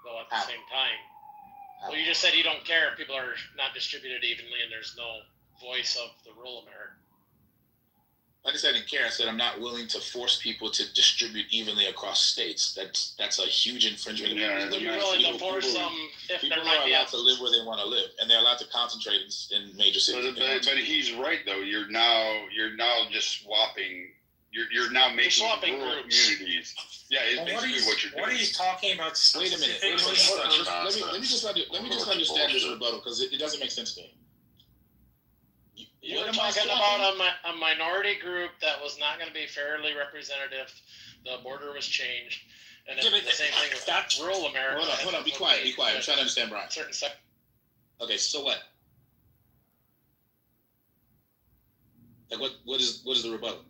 though at the same time. Well, you just said you don't care if people are not distributed evenly and there's no voice of the rural America. I just didn't care. I said I'm not willing to force people to distribute evenly across states. That's a huge infringement. You're willing to force them if people there might are be allowed to live where they want to live, and they're allowed to concentrate in major cities. But he's right though. You're now just swapping. You're now making swapping rural groups. communities. Yeah, it's basically what you're doing. What are you talking about? Wait a minute. Let me just understand this rebuttal because it doesn't make sense to me. You're talking about a minority group that was not going to be fairly representative. The border was changed, and it's the same thing with rural America. Hold on. Be quiet. I'm trying to understand, Brian. Okay, so what? Like what is the rebuttal?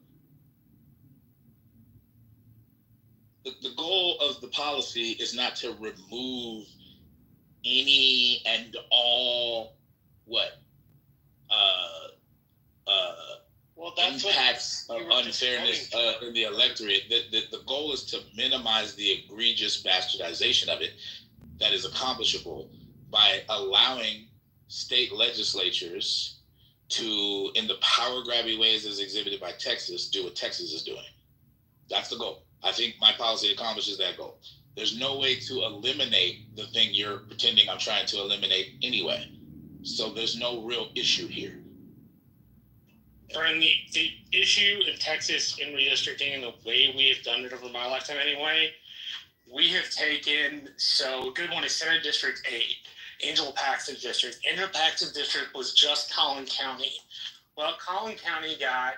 The goal of the policy is not to remove any and all impacts of unfairness in the electorate. The goal is to minimize the egregious bastardization of it that is accomplishable by allowing state legislatures to, in the power grabby ways as exhibited by Texas, do what Texas is doing. That's the goal. I think my policy accomplishes that goal. There's no way to eliminate the thing you're pretending I'm trying to eliminate anyway. So there's no real issue here. Brian, the issue in Texas in redistricting and the way we have done it over my lifetime anyway, we have taken, so a good one is Senate District 8, Angela Paxton District. Angela Paxton District was just Collin County. Well, Collin County got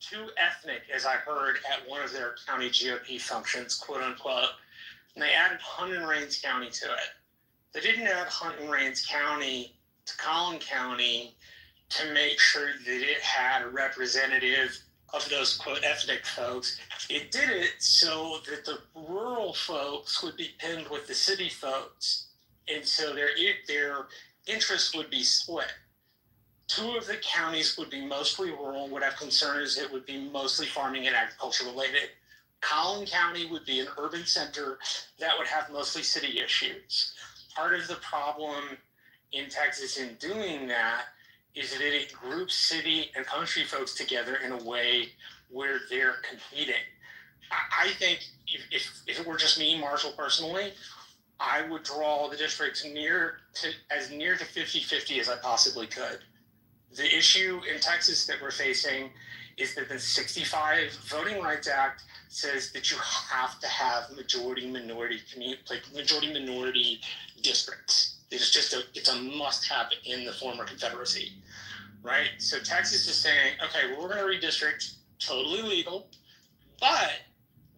too ethnic, as I heard at one of their county GOP functions, quote unquote, and they added Hunt and Rains County to it. They didn't add Hunt and Rains County to Collin County to make sure that it had a representative of those quote ethnic folks. It did it so that the rural folks would be pinned with the city folks, and so their interests would be split. Two of the counties would be mostly rural, would have concerns. It would be mostly farming and agriculture related. Collin County would be an urban center that would have mostly city issues. Part of the problem in Texas in doing that is that it groups city and country folks together in a way where they're competing. I think if it were just me, Marshall, personally, I would draw the districts as near to 50-50 as I possibly could. The issue in Texas that we're facing is that the 65 Voting Rights Act says that you have to have majority-minority districts. It's a must-have in the former Confederacy, right? So Texas is saying, okay, well, we're going to redistrict, totally legal, but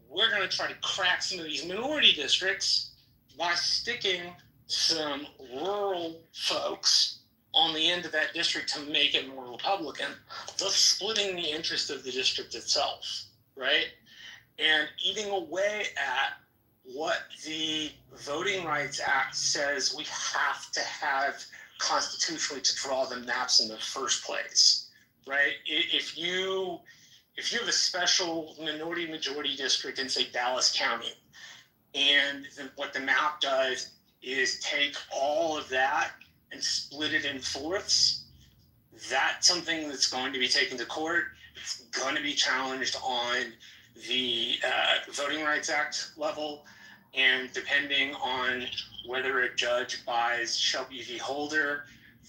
we're going to try to crack some of these minority districts by sticking some rural folks on the end of that district to make it more Republican, thus splitting the interest of the district itself, right? And eating away at what the Voting Rights Act says we have to have constitutionally to draw the maps in the first place, right? If you have a special minority-majority district in, say, Dallas County, and what the map does is take all of that and split it in fourths, that's something that's going to be taken to court. It's going to be challenged on the Voting Rights Act level, and depending on whether a judge buys Shelby v. Holder,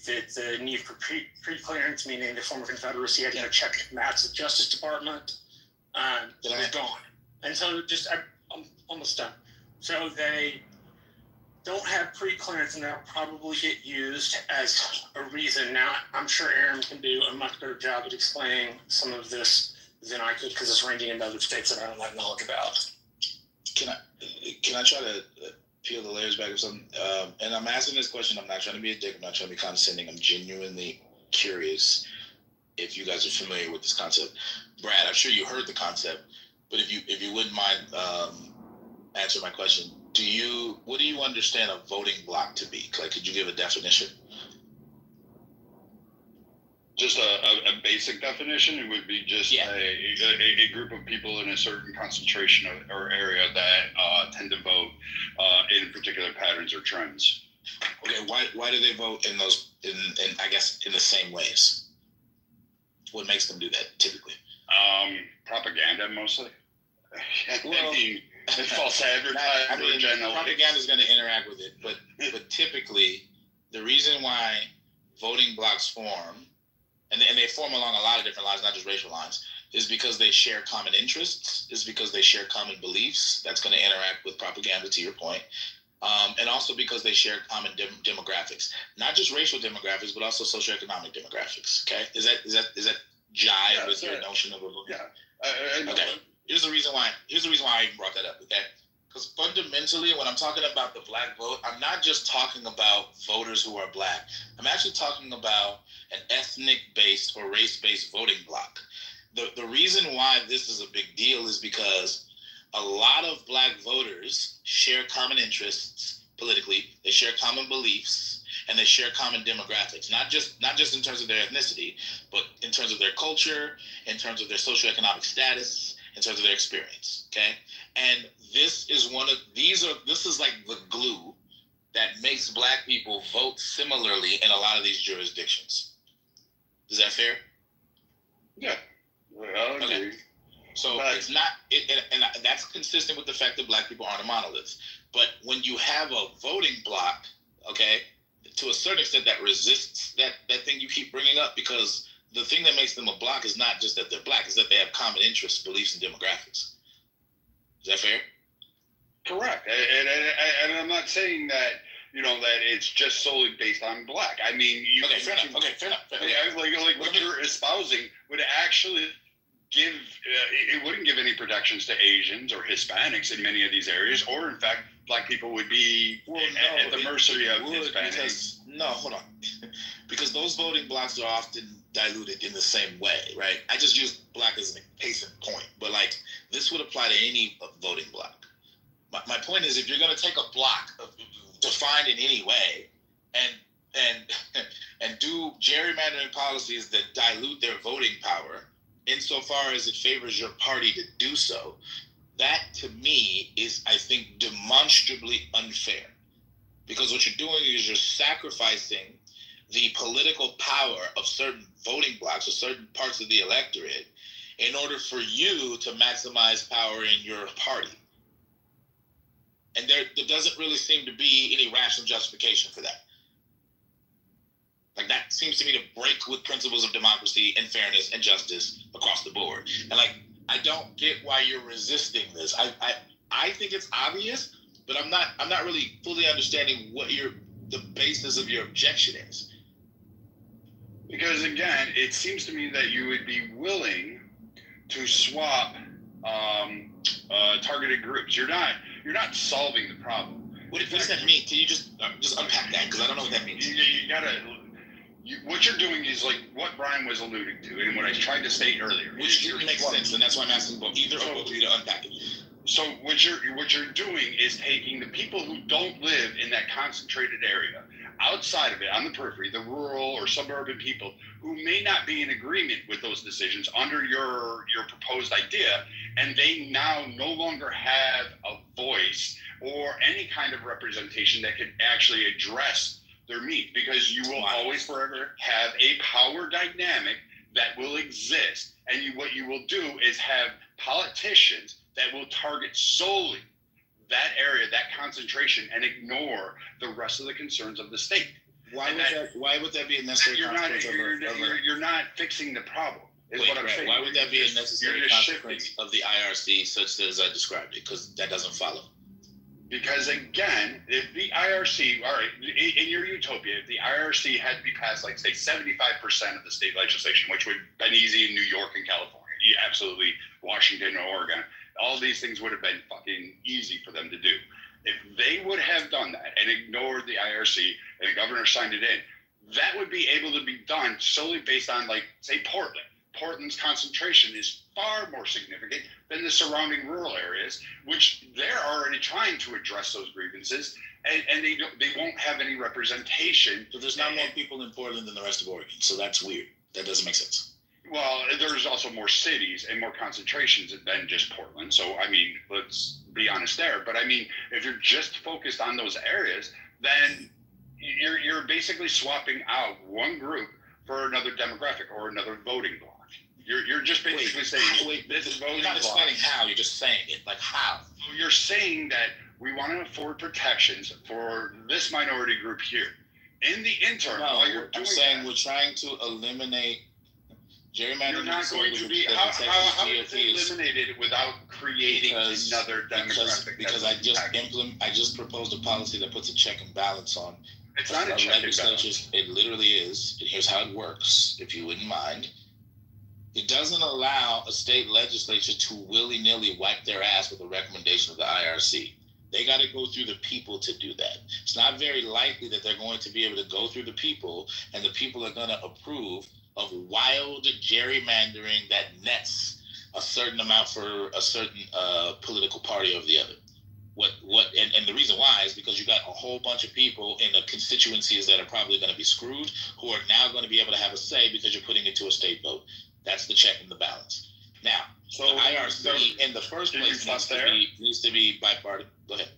that the need for pre-clearance, meaning the former Confederacy had to check maps at the Justice Department, is gone. And so I'm almost done. So they don't have pre-clearance, and that'll probably get used as a reason. Now, I'm sure Aaron can do a much better job at explaining some of this than I could, because it's ranging into other states that I don't have knowledge about. Can I try to peel the layers back of something? And I'm asking this question. I'm not trying to be a dick. I'm not trying to be condescending. I'm genuinely curious if you guys are familiar with this concept. Brad, I'm sure you heard the concept, but if you wouldn't mind answer my question. What do you understand a voting block to be? Like, could you give a definition? Just a basic definition, it would be just a group of people in a certain concentration or area that tend to vote in particular patterns or trends. Okay, why do they vote in those in I guess in the same ways? What makes them do that typically? Propaganda mostly. Well, false advertising. Propaganda is going to interact with it, but typically, the reason why voting blocks form, and they form along a lot of different lines, not just racial lines, is because they share common interests, is because they share common beliefs. That's going to interact with propaganda, to your point. And also because they share common demographics, not just racial demographics, but also socioeconomic demographics. Okay, is that jive with your notion of a vote? Yeah. Okay. Here's the reason why I even brought that up. Okay, because fundamentally, when I'm talking about the black vote, I'm not just talking about voters who are black. I'm actually talking about an ethnic-based or race-based voting bloc. The reason why this is a big deal is because a lot of black voters share common interests politically, they share common beliefs, and they share common demographics, not just in terms of their ethnicity, but in terms of their culture, in terms of their socioeconomic status, in terms of their experience. Okay? And this is this is like the glue that makes black people vote similarly in a lot of these jurisdictions. Is that fair? Yeah. Well, okay. So it's not, and that's consistent with the fact that black people aren't a monolith. But when you have a voting bloc, okay, to a certain extent that resists that thing you keep bringing up, because the thing that makes them a bloc is not just that they're black, is that they have common interests, beliefs, and demographics. Is that fair? Correct. And I'm not saying that, that it's just solely based on black. I mean, fair enough. Like what you're espousing would actually it wouldn't give any protections to Asians or Hispanics in many of these areas, or in fact, black people would be at the mercy of Hispanics. Hold on. Because those voting blocks are often diluted in the same way, right? I just use black as a case in point, but like this would apply to any voting block. My point is, if you're going to take a block defined in any way and do gerrymandering policies that dilute their voting power insofar as it favors your party to do so, that to me is, I think, demonstrably unfair. Because what you're doing is you're sacrificing the political power of certain voting blocks or certain parts of the electorate in order for you to maximize power in your party. And there doesn't really seem to be any rational justification for that. Like, that seems to me to break with principles of democracy and fairness and justice across the board. And like, I don't get why you're resisting this. I think it's obvious, but I'm not really fully understanding what the basis of your objection is. Because again, it seems to me that you would be willing to swap targeted groups. You're not solving the problem. What does that mean? Can you just unpack that? Because I don't know what that means. You gotta. What you're doing is like what Brian was alluding to, and what I tried to state earlier. Which didn't make sense, and that's why I'm asking about either or both of you to unpack it. So what you're doing is taking the people who don't live in that concentrated area, outside of it, on the periphery, the rural or suburban people who may not be in agreement with those decisions under your proposed idea, and they now no longer have a voice or any kind of representation that could actually address their needs, because you will always forever have a power dynamic that will exist. And what you will do is have politicians that will target solely that area, that concentration, and ignore the rest of the concerns of the state. Why would that be a necessary consequence? You're not fixing the problem. What I'm saying. Why would that be a necessary consequence of the IRC such as I described it? Because that doesn't follow. Because again, if the IRC, all right, in your utopia, if the IRC had to be passed, like say 75% of the state legislation, which would have been easy in New York and California, absolutely Washington or Oregon, all these things would have been fucking easy for them to do. If they would have done that and ignored the IRC and the governor signed it in, that would be able to be done solely based on, like, say, Portland. Portland's concentration is far more significant than the surrounding rural areas, which they're already trying to address those grievances, and they won't have any representation. So there's not more people in Portland than the rest of Oregon, so that's weird. That doesn't make sense. Well, there's also more cities and more concentrations than just Portland. So, I mean, let's be honest there. But I mean, if you're just focused on those areas, then you're basically swapping out one group for another demographic or another voting block. You're just basically saying, this is voting block. You're not explaining how, you're just saying it. Like how? So you're saying that we want to afford protections for this minority group here. In the interim, while you're doing we're trying to eliminate gerrymandering. You're not going to be, how is it eliminated without creating another demographic? Because I just proposed a policy that puts a check and balance on. It's not a check and balance. It literally is. And here's how it works, if you wouldn't mind. It doesn't allow a state legislature to willy-nilly wipe their ass with a recommendation of the IRC. They got to go through the people to do that. It's not very likely that they're going to be able to go through the people, and the people are going to approve of wild gerrymandering that nets a certain amount for a certain political party over the other. And the reason why is because you got a whole bunch of people in the constituencies that are probably going to be screwed, who are now going to be able to have a say because you're putting it to a state vote. That's the check and the balance. Now, so the IRC in the first place needs to be bipartisan. Go ahead.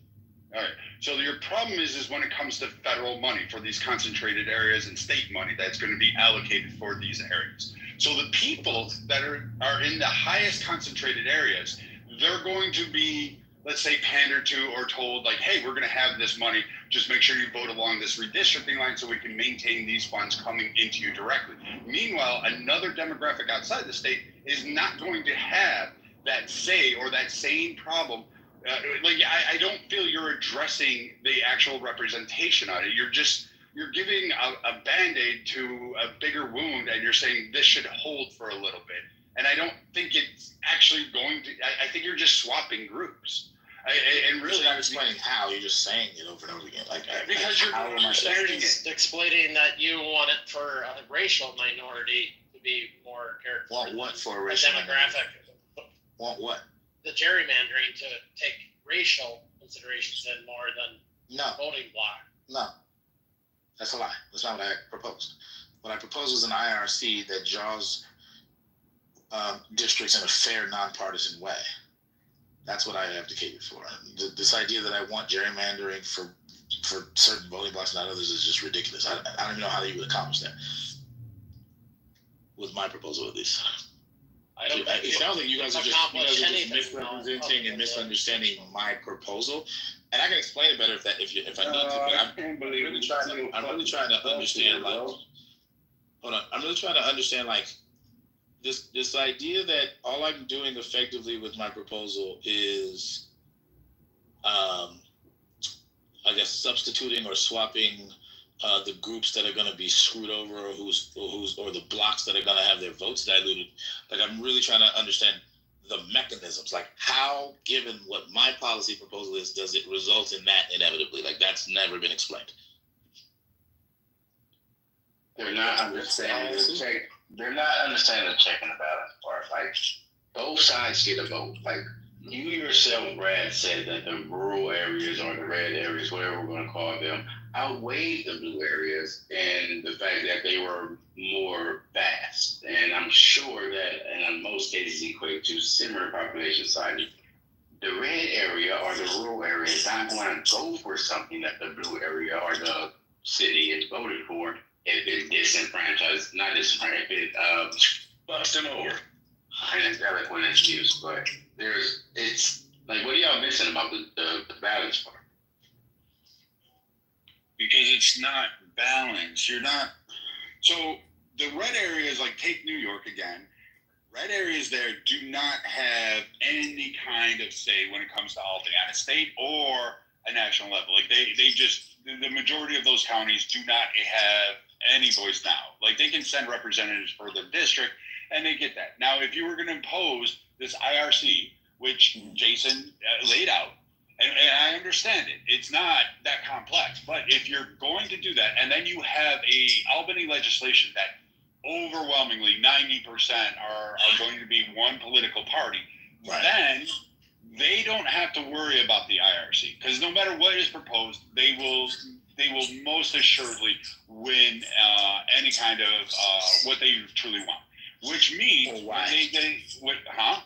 All right. So your problem is when it comes to federal money for these concentrated areas and state money that's going to be allocated for these areas. So the people that are in the highest concentrated areas, they're going to be, let's say, pandered to or told like, hey, we're going to have this money. Just make sure you vote along this redistricting line so we can maintain these funds coming into you directly. Meanwhile, another demographic outside the state is not going to have that say or that same problem. I don't feel you're addressing the actual representation on it. You're giving a Band-Aid to a bigger wound, and you're saying this should hold for a little bit. And I don't think it's actually going to. I think you're just swapping groups. And really, not explaining how. You're just saying it over and over again. Because you're explaining that you want it for a racial minority to be more careful. Want what for a racial demographic? Want what? The gerrymandering to take racial considerations in more than voting block. No, that's a lie. That's not what I proposed. What I proposed was an IRC that draws districts in a fair, nonpartisan way. That's what I advocated for. This idea that I want gerrymandering for certain voting blocks, not others, is just ridiculous. I don't even know how you would accomplish that with my proposal, at least. It sounds like you guys are just misrepresenting and misunderstanding my proposal, and I can explain it better if I need to. But I'm really trying to understand. Hold on, I'm really trying to understand this idea that all I'm doing effectively with my proposal is, I guess, substituting or swapping the groups that are going to be screwed over, or or the blocks that are going to have their votes diluted. I'm really trying to understand the mechanisms. How, given what my policy proposal is, does it result in that inevitably? That's never been explained. They're not understanding the check. They're not understanding the check and the balance part. Both sides get a vote. You yourself, Brad, said that the rural areas or the red areas, whatever we're going to call them, outweighed the blue areas, and the fact that they were more vast. And I'm sure that in most cases equate to similar population size. The red area or the rural area is not going to go for something that the blue area or the city is voted for if it disenfranchised, not disenfranchised, if it bucks them over. And it's eloquent excuse, but it's what are y'all missing about the balance part? Because it's not balanced. You're not. So the red areas, take New York again, red areas there do not have any kind of say when it comes to anything at a state or a national level. They just, the majority of those counties do not have any voice now. They can send representatives for their district, and they get that. Now, if you were going to impose this IRC, which Jason laid out, and I understand it, it's not that complex, but if you're going to do that, and then you have a Albany legislation that overwhelmingly 90% are going to be one political party, then they don't have to worry about the IRC, because no matter what is proposed, they will most assuredly win any kind of what they truly want. Which means why?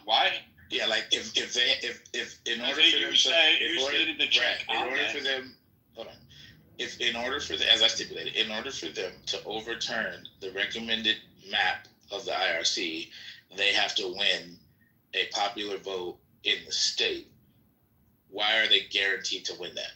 Why? Yeah, if in order if in order for the, as I stipulated, in order for them to overturn the recommended map of the IRC, they have to win a popular vote in the state. Why are they guaranteed to win that?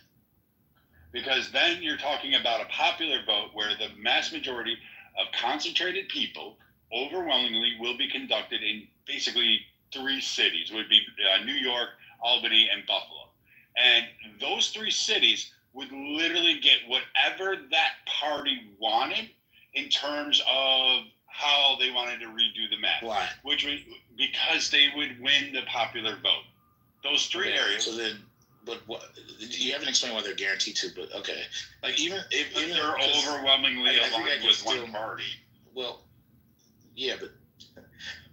Because then you're talking about a popular vote where the mass majority of concentrated people overwhelmingly will be conducted in basically 3 cities, would be New York, Albany, and Buffalo. And those 3 cities would literally get whatever that party wanted in terms of how they wanted to redo the map. Why? Which was because they would win the popular vote. Those 3 areas. So then, but what, you haven't explained why they're guaranteed to, but okay. Like even they're overwhelmingly aligned with one party. Well, yeah, but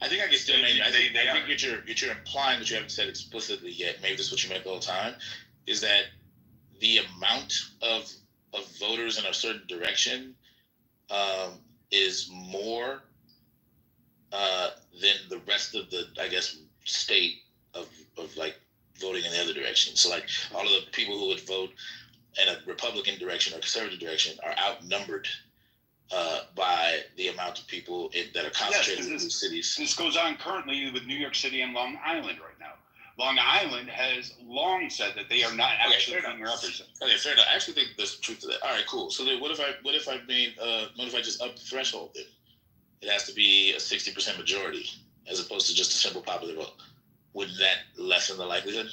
I think I can still I think what you're implying, but you haven't said explicitly yet, maybe this is what you meant the whole time, is that the amount of voters in a certain direction is more than the rest of the, I guess, state of like voting in the other direction. So like all of the people who would vote in a Republican direction or conservative direction are outnumbered by the amount of people that are concentrated in these cities. This goes on currently with New York City and Long Island right now. Long Island has long said that they are not actually being represented. Okay, fair enough. I actually think there's truth to that. All right, cool. So then what if I just up the threshold then? It has to be a 60% majority as opposed to just a simple popular vote. Would that lessen the likelihood?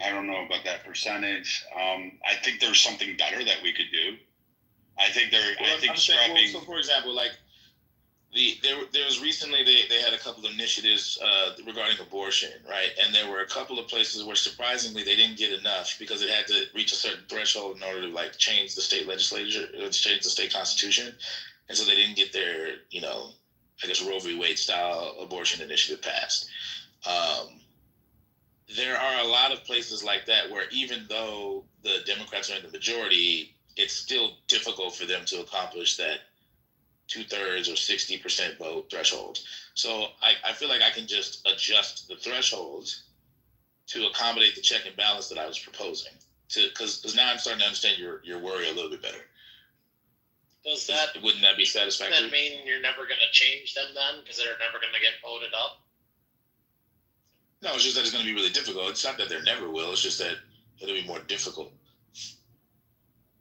I don't know about that percentage. I think there's something better that we could do. I think scrapping. So for example, like there was recently they had a couple of initiatives regarding abortion, right? And there were a couple of places where surprisingly they didn't get enough because it had to reach a certain threshold in order to like change the state legislature, change the state constitution, and so they didn't get their, I guess Roe v. Wade style abortion initiative passed. There are a lot of places like that where even though the Democrats are in the majority, it's still difficult for them to accomplish that 2/3 or 60% vote threshold. So I feel like I can just adjust the thresholds to accommodate the check and balance that I was proposing. Because now I'm starting to understand your worry a little bit better. Wouldn't that be satisfactory? Does that mean you're never going to change them then? Because they're never going to get voted up? No, it's just that it's going to be really difficult. It's not that there never will. It's just that it'll be more difficult.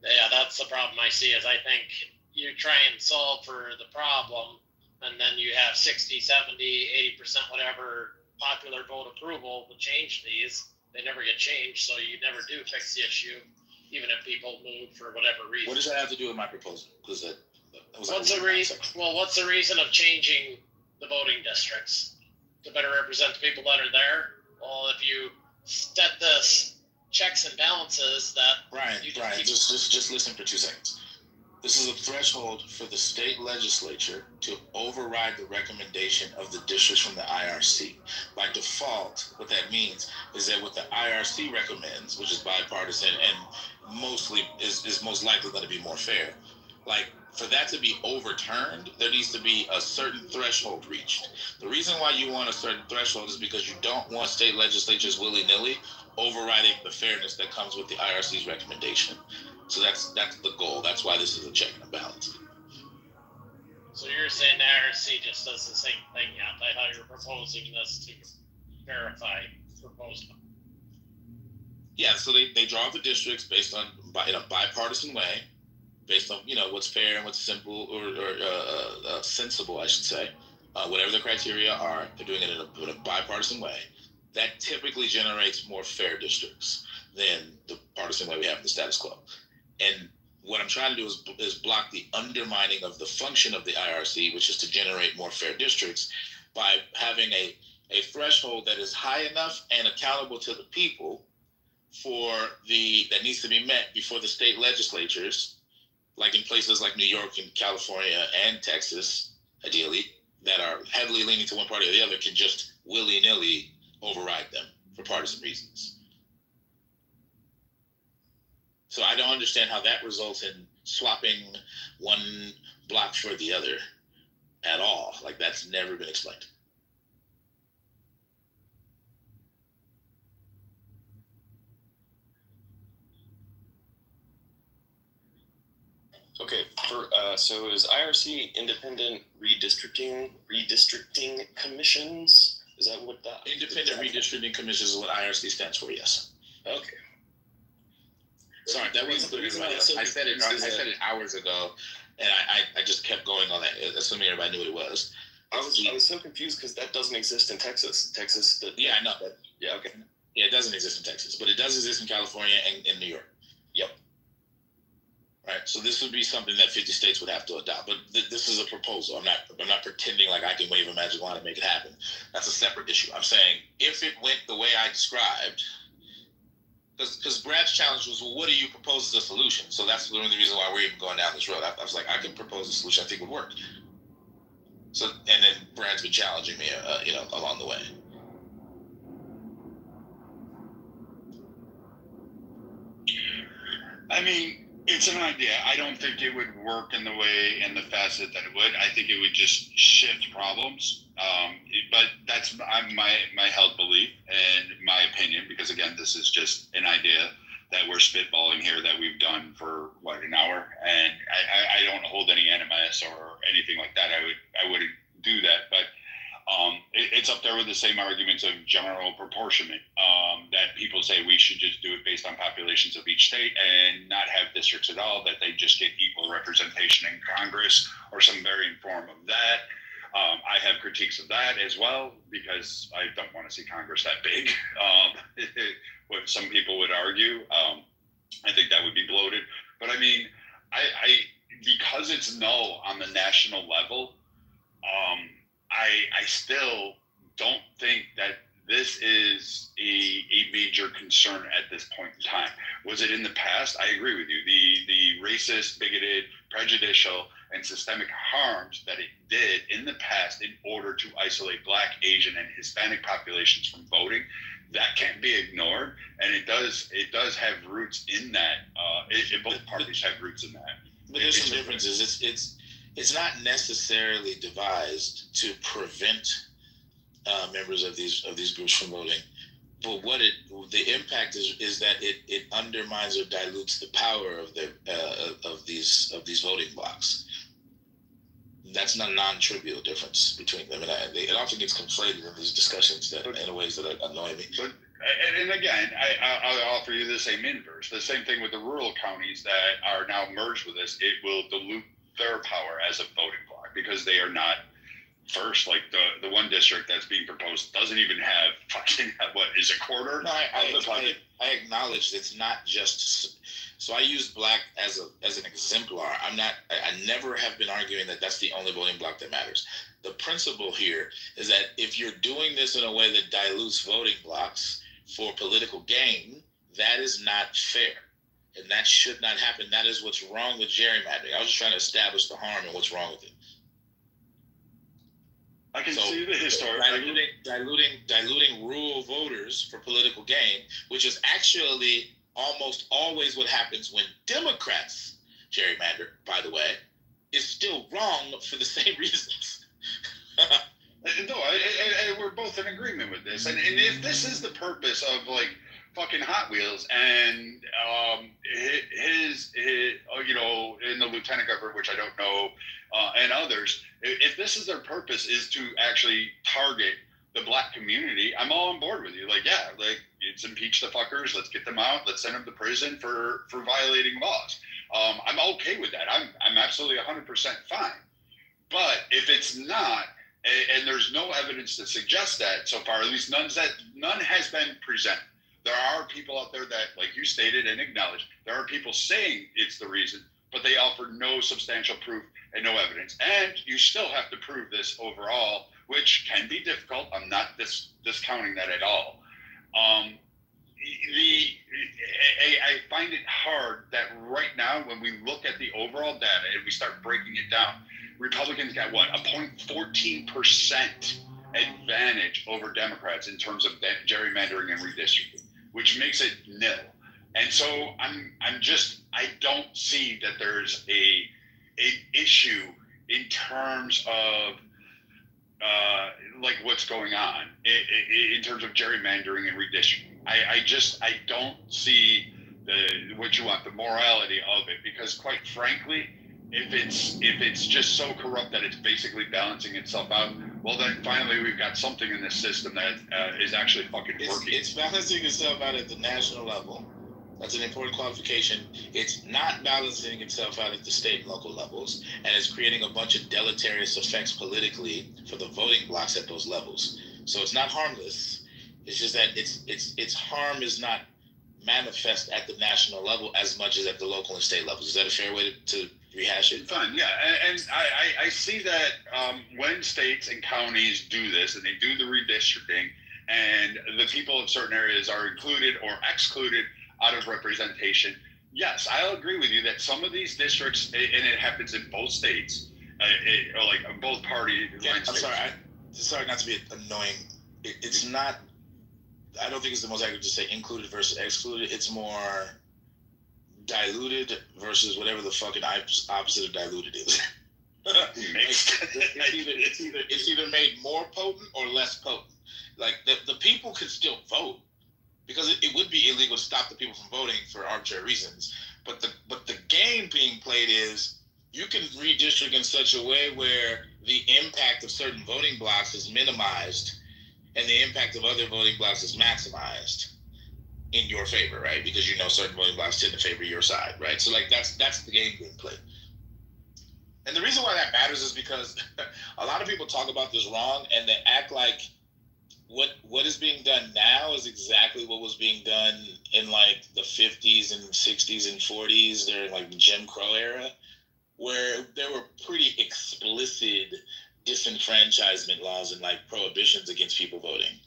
Yeah, that's the problem I see is I think you try and solve for the problem, and then you have 60, 70, 80%, whatever, popular vote approval to change these. They never get changed, so you never do fix the issue, even if people move for whatever reason. What does that have to do with my proposal? Because what's the reason? Well, what's the reason of changing the voting districts? To better represent the people that are there? Well, if you set this checks and balances that... Brian, just listen for 2 seconds. This is a threshold for the state legislature to override the recommendation of the districts from the IRC. By default, what that means is that what the IRC recommends, which is bipartisan and mostly is most likely going to be more fair, like for that to be overturned, there needs to be a certain threshold reached. The reason why you want a certain threshold is because you don't want state legislatures willy-nilly overriding the fairness that comes with the IRC's recommendation. So that's the goal. That's why this is a check and a balance. So you're saying the IRC just does the same thing yet? I thought you were proposing this to verify proposal. Yeah, so they draw the districts based on in a bipartisan way, based on what's fair and what's simple or sensible, I should say. Whatever the criteria are, they're doing it in a bipartisan way. That typically generates more fair districts than the partisan way we have in the status quo. And what I'm trying to do is block the undermining of the function of the IRC, which is to generate more fair districts, by having a threshold that is high enough and accountable to the people that needs to be met before the state legislatures, like in places like New York and California and Texas, ideally, that are heavily leaning to one party or the other, can just willy-nilly override them for partisan reasons. So I don't understand how that results in swapping one block for the other at all. Like, that's never been explained. Okay, so is IRC independent redistricting commissions? Is that what that? Independent redistricting commissions is what IRC stands for. Yes. Okay. Sorry, that wasn't the reason why I said it. I said it hours ago, and I just kept going on that, assuming everybody knew what it was. I was so confused because that doesn't exist in Texas. Yeah, I know. Yeah. Okay. Yeah, it doesn't exist in Texas, but it does exist in California and in New York. Yep. Right. So this would be something that 50 states would have to adopt. But this is a proposal. I'm not pretending like I can wave a magic wand and make it happen. That's a separate issue. I'm saying if it went the way I described, because Brad's challenge was, well, what do you propose as a solution? So that's the only reason why we're even going down this road. I was like, I can propose a solution I think would work. So, and then Brad's been challenging me, along the way. I mean, it's an idea. I don't think it would work in the facet that it would. I think it would just shift problems. But that's my held belief and my opinion, because again, this is just an idea that we're spitballing here that we've done for an hour, and I don't hold any animus or anything like that. I wouldn't do that, but it's up there with the same arguments of general apportionment, that people say we should just do it based on populations of each state and not have districts at all, that they just get equal representation in Congress or some varying form of that. I have critiques of that as well, because I don't want to see Congress that big. What some people would argue, I think that would be bloated. But I mean, I because it's no on the national level, I still don't think that this is a major concern at this point in time. Was it in the past? I agree with you. The racist, bigoted, prejudicial, and systemic harms that it did in the past in order to isolate Black, Asian, and Hispanic populations from voting, that can't be ignored. And it does have roots in that. Both parties have roots in that. But there's some differences. It's not necessarily devised to prevent members of these groups from voting, but the impact is that it undermines or dilutes the power of these voting blocks. That's not a non-trivial difference between them, and it often gets conflated in these discussions in ways that annoy me. And again, I'll offer you the same inverse. The same thing with the rural counties that are now merged with this. It will dilute their power as a voting bloc, because they are not first. Like the one district that's being proposed doesn't even have fucking what is a quarter. No, I acknowledge it's not just. So I use Black as an exemplar. I never have been arguing that that's the only voting bloc that matters. The principle here is that if you're doing this in a way that dilutes voting blocks for political gain, that is not fair. And that should not happen. That is what's wrong with gerrymandering. I was just trying to establish the harm and what's wrong with it. I can see the historic diluting rural voters for political gain, which is actually almost always what happens when Democrats gerrymander, by the way, is still wrong for the same reasons. No, we're both in agreement with this. And if this is the purpose of fucking Hot Wheels and his in the lieutenant governor, which I don't know, and others, if this is their purpose is to actually target the Black community, I'm all on board with you. Let's impeach the fuckers, let's get them out, let's send them to prison for violating laws. I'm okay with that. I'm absolutely 100% fine. But if it's not, and there's no evidence to suggest that so far, at least none has been presented. There are people out there that, like you stated and acknowledged, there are people saying it's the reason, but they offer no substantial proof and no evidence. And you still have to prove this overall, which can be difficult. I'm not discounting that at all. I find it hard that right now, when we look at the overall data and we start breaking it down, Republicans got a 0.14% advantage over Democrats in terms of gerrymandering and redistricting, which makes it nil. And so I don't see that there's an issue in terms of what's going on in terms of gerrymandering and redistricting. I don't see what you want, the morality of it, because quite frankly, if it's just so corrupt that it's basically balancing itself out, well then finally we've got something in this system that is actually fucking working. It's balancing itself out at the national level. That's an important qualification. It's not balancing itself out at the state and local levels, and it's creating a bunch of deleterious effects politically for the voting blocks at those levels. So it's not harmless. It's just that its harm is not manifest at the national level as much as at the local and state levels. Is that a fair way to rehash it? Fine, yeah, and I see that when states and counties do this and they do the redistricting, and the people in certain areas are included or excluded out of representation. Yes, I'll agree with you that some of these districts, and it happens in both states, or like both party lines. I'm sorry not to be annoying. It's not. I don't think it's the most accurate to say included versus excluded. It's more diluted versus whatever the fucking opposite of diluted is. It's either made more potent or less potent. Like the people could still vote, because it would be illegal to stop the people from voting for arbitrary reasons. But the game being played is you can redistrict in such a way where the impact of certain voting blocks is minimized and the impact of other voting blocks is maximized in your favor, right? Because you know certain voting blocks tend to favor your side, right? So like that's the game being played. And the reason why that matters is because a lot of people talk about this wrong and they act like what is being done now is exactly what was being done in like the 50s and 60s and 40s during like the Jim Crow era, where there were pretty explicit disenfranchisement laws and like prohibitions against people voting.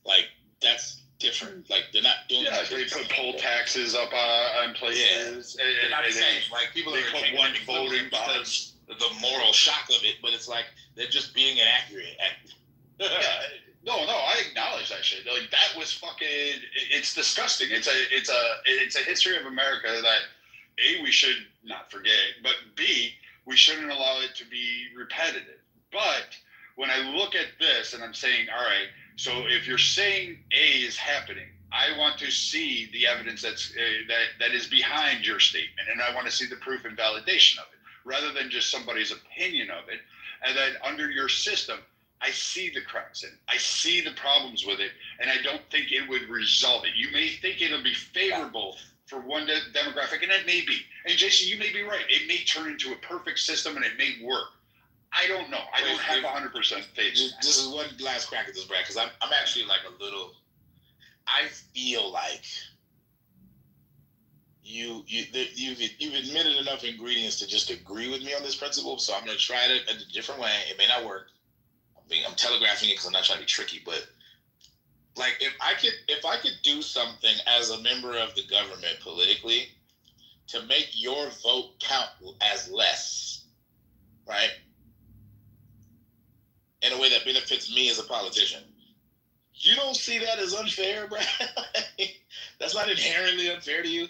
Like that's different. Like they're not doing. Yeah, they put poll taxes up on places. Yeah. They're not the same. Like people they are put one voting box. The moral shock of it, but it's like they're just being inaccurate. Yeah. No, I acknowledge that shit. Like that was fucking. It's disgusting. It's a history of America that A, we should not forget, but B, we shouldn't allow it to be repetitive. But when I look at this and I'm saying, all right, so if you're saying A is happening, I want to see the evidence that is behind your statement, and I want to see the proof and validation of it, rather than just somebody's opinion of it. And then under your system, I see the cracks in it. I see the problems with it, and I don't think it would resolve it. You may think it'll be favorable for one demographic, and it may be. And Jason, you may be right. It may turn into a perfect system, and it may work. I don't know. I don't have 100% faith. This is one last crack at this, Brad, because I'm actually like a little. I feel like you've admitted enough ingredients to just agree with me on this principle. So I'm going to try it in a different way. It may not work. I'm telegraphing it because I'm not trying to be tricky, but like if I could do something as a member of the government politically to make your vote count as less, right? In a way that benefits me as a politician. You don't see that as unfair, Brad? That's not inherently unfair to you?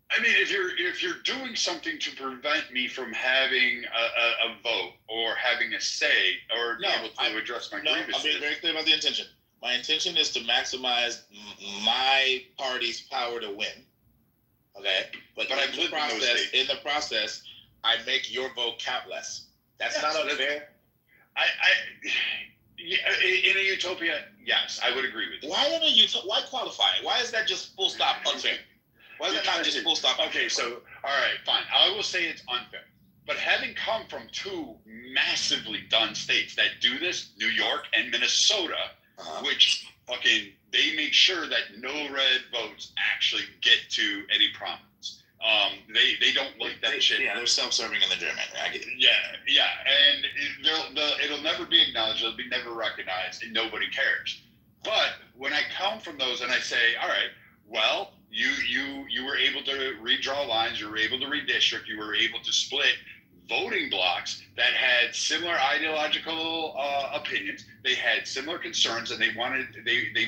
I mean, if you're doing something to prevent me from having a vote or having a say or be able to address my grievances. I'm being very clear about the intention. My intention is to maximize my party's power to win. Okay? But in the process, I make your vote count less. That's not unfair. In a utopia, yes, I would agree with you. Why in a utopia? Why qualify it? Why is that just full stop unfair? Why is that not just full stop? Okay, so, all right, fine. I will say it's unfair. But having come from two massively done states that do this, New York and Minnesota, which fucking, they make sure that no red votes actually get to any prominence. They don't like that shit. Yeah, they're self-serving in the German. I get it. Yeah, and it'll never be acknowledged. It'll be never recognized, and nobody cares. But when I come from those and I say, all right, well, you were able to redraw lines, you were able to redistrict, you were able to split voting blocks that had similar ideological opinions. They had similar concerns, and they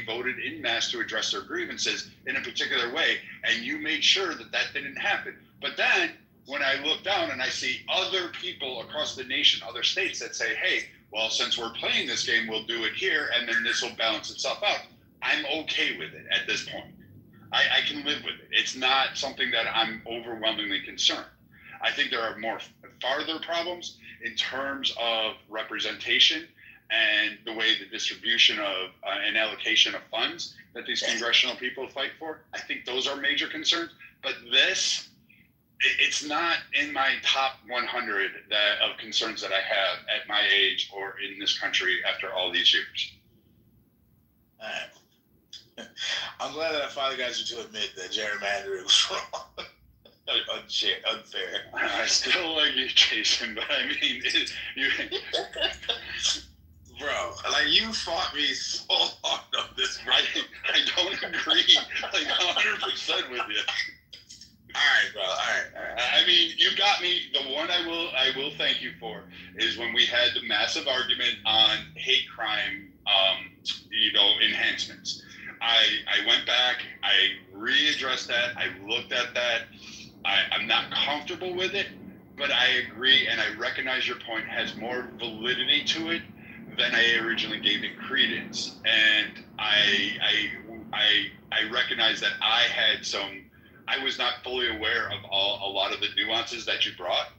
voted en masse to address their grievances in a particular way, and you made sure that didn't happen. But then when I look down and I see other people across the nation, other states that say, hey, well, since we're playing this game, we'll do it here, and then this will balance itself out. I'm okay with it at this point. I can live with it. It's not something that I'm overwhelmingly concerned. I think there are more farther problems in terms of representation and the way the distribution of and allocation of funds that these congressional people fight for. I think those are major concerns. But this, it's not in my top 100 of concerns that I have at my age or in this country after all these years. All right. I'm glad that I finally got you to admit that gerrymandering was wrong. Unfair. I still like you, Jason, but I mean, bro, like you fought me so hard on this. I don't agree like 100% with you. All right, bro. All right. I mean, you got me. The one I will thank you for is when we had the massive argument on hate crime, enhancements. I went back. I readdressed that. I looked at that. I'm not comfortable with it, but I agree and I recognize your point has more validity to it than I originally gave it credence. And I recognize that I was not fully aware of a lot of the nuances that you brought,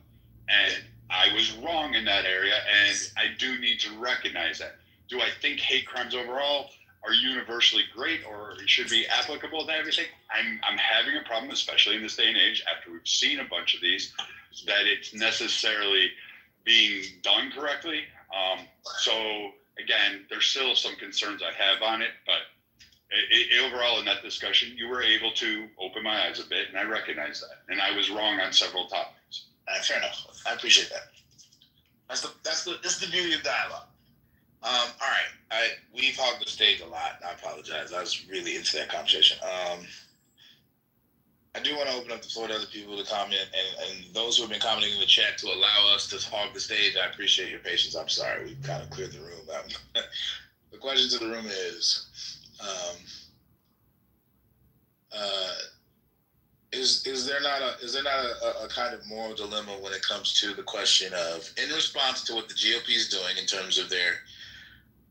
and I was wrong in that area, and I do need to recognize that. Do I think hate crimes overall are universally great or should be applicable to everything? I'm having a problem, especially in this day and age, after we've seen a bunch of these, that it's necessarily being done correctly. So again, there's still some concerns I have on it, but overall in that discussion, you were able to open my eyes a bit, and I recognize that. And I was wrong on several topics. Fair enough. I appreciate that. That's the beauty of dialogue. All right. We've hogged the stage a lot. I apologize. I was really into that conversation. I do want to open up the floor to other people to comment, and those who have been commenting in the chat to allow us to hog the stage. I appreciate your patience. I'm sorry. We kind of cleared the room out. The question to the room is, is there not a kind of moral dilemma when it comes to the question of, in response to what the GOP is doing in terms of their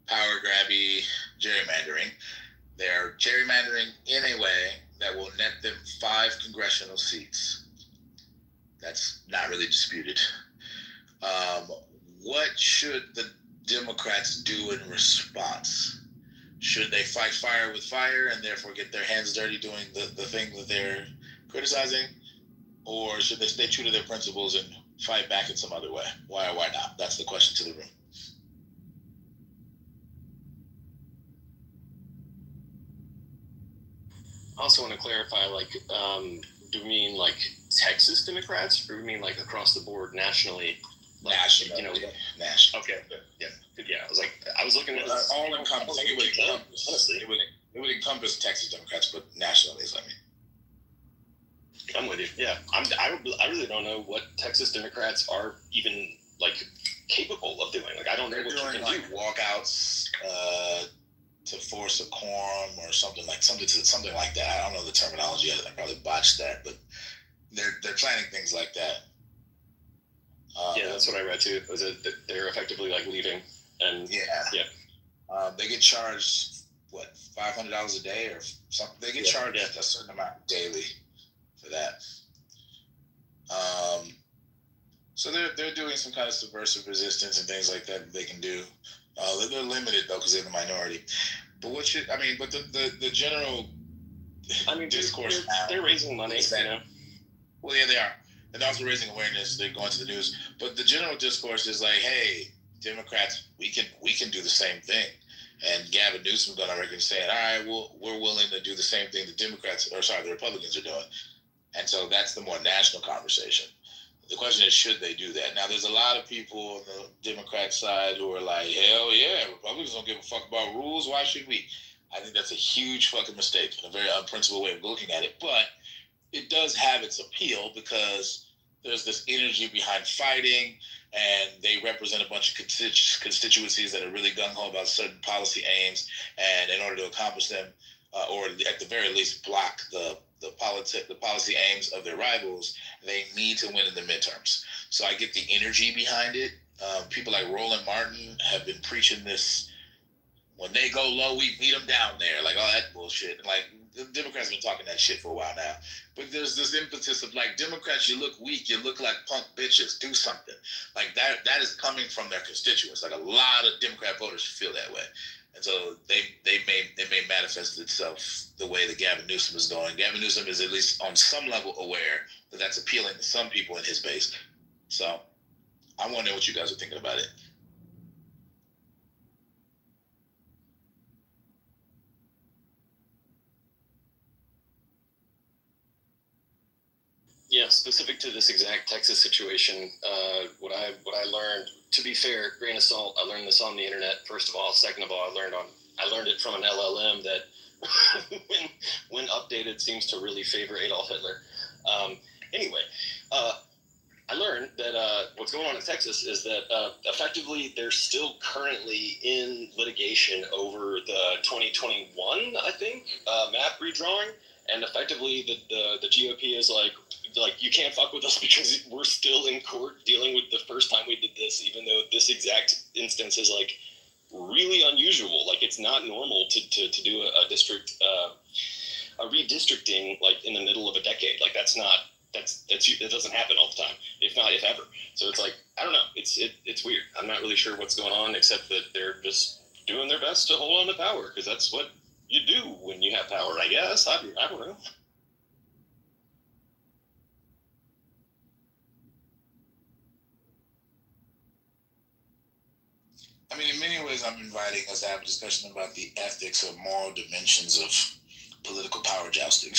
power grabby gerrymandering, they're gerrymandering in a way that will net them 5 congressional seats. That's not really disputed. What should the Democrats do in response? Should they fight fire with fire and therefore get their hands dirty doing the thing that they're criticizing? Or should they stay true to their principles and fight back in some other way? Why or why not? That's the question to the room. I also want to clarify, do we mean like Texas Democrats, or do we mean like across the board nationally? National. National. Okay. Yeah. I was looking at all encompassing. It would encompass Texas Democrats, but nationally, I mean. I'm with you. Yeah. I really don't know what Texas Democrats are even capable of doing. I don't know what you can do. Walkouts to force a quorum or something like that. I don't know the terminology. I probably botched that, but they're planning things like that. Yeah, that's what I read too. Was it that they're effectively leaving? And yeah. They get charged $500 a day or something. They get charged a certain amount daily for that. So they're doing some kind of subversive resistance and things like that they can do. They're limited though because they're the minority. But the general discourse they're raising money. Well, yeah, they are. And also raising awareness. They're going to the news. But the general discourse is hey, Democrats, we can do the same thing. And Gavin Newsom got on record saying, all right, we're willing to do the same thing the Republicans are doing. And so that's the more national conversation. The question is, should they do that? Now, there's a lot of people on the Democrat side who are like, hell yeah, Republicans don't give a fuck about rules. Why should we? I think that's a huge fucking mistake and a very unprincipled way of looking at it. But it does have its appeal because there's this energy behind fighting, and they represent a bunch of constituencies that are really gung-ho about certain policy aims, and in order to accomplish them, or at the very least block the policy aims of their rivals, they need to win in the midterms. So I get the energy behind it. People like Roland Martin have been preaching this, when they go low, we meet them down there, all that bullshit. the Democrats have been talking that shit for a while now. But there's this impetus of like, Democrats, you look weak, you look like punk bitches, do something. Like that is coming from their constituents. Like a lot of Democrat voters feel that way. And so they may manifest itself the way that Gavin Newsom is going. Gavin Newsom is at least on some level aware that that's appealing to some people in his base. So I wonder what you guys are thinking about it. Yeah, specific to this exact Texas situation, what I learned, to be fair, grain of salt, I learned this on the internet, first of all. Second of all, I learned it from an LLM that when updated seems to really favor Adolf Hitler. Anyway, I learned that what's going on in Texas is that effectively they're still currently in litigation over the 2021, I think, map redrawing. And effectively, the GOP is like, you can't fuck with us because we're still in court dealing with the first time we did this, even though this exact instance is like really unusual. Like, it's not normal to do a district, a redistricting like in the middle of a decade. Like that doesn't happen all the time, if not if ever. So it's like, I don't know. It's weird. I'm not really sure what's going on, except that they're just doing their best to hold on to power because that's what you do when you have power, I guess. I don't know. I mean, in many ways, I'm inviting us to have a discussion about the ethics or moral dimensions of political power jousting.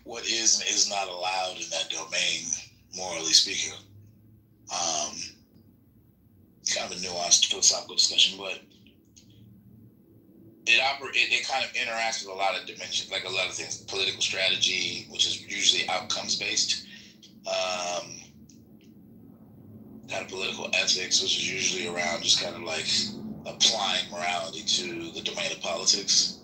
What is and is not allowed in that domain, morally speaking. Kind of a nuanced philosophical discussion, but it kind of interacts with a lot of dimensions, like a lot of things. Political strategy, which is usually outcomes based. Kind of political ethics, which is usually around just kind of like applying morality to the domain of politics.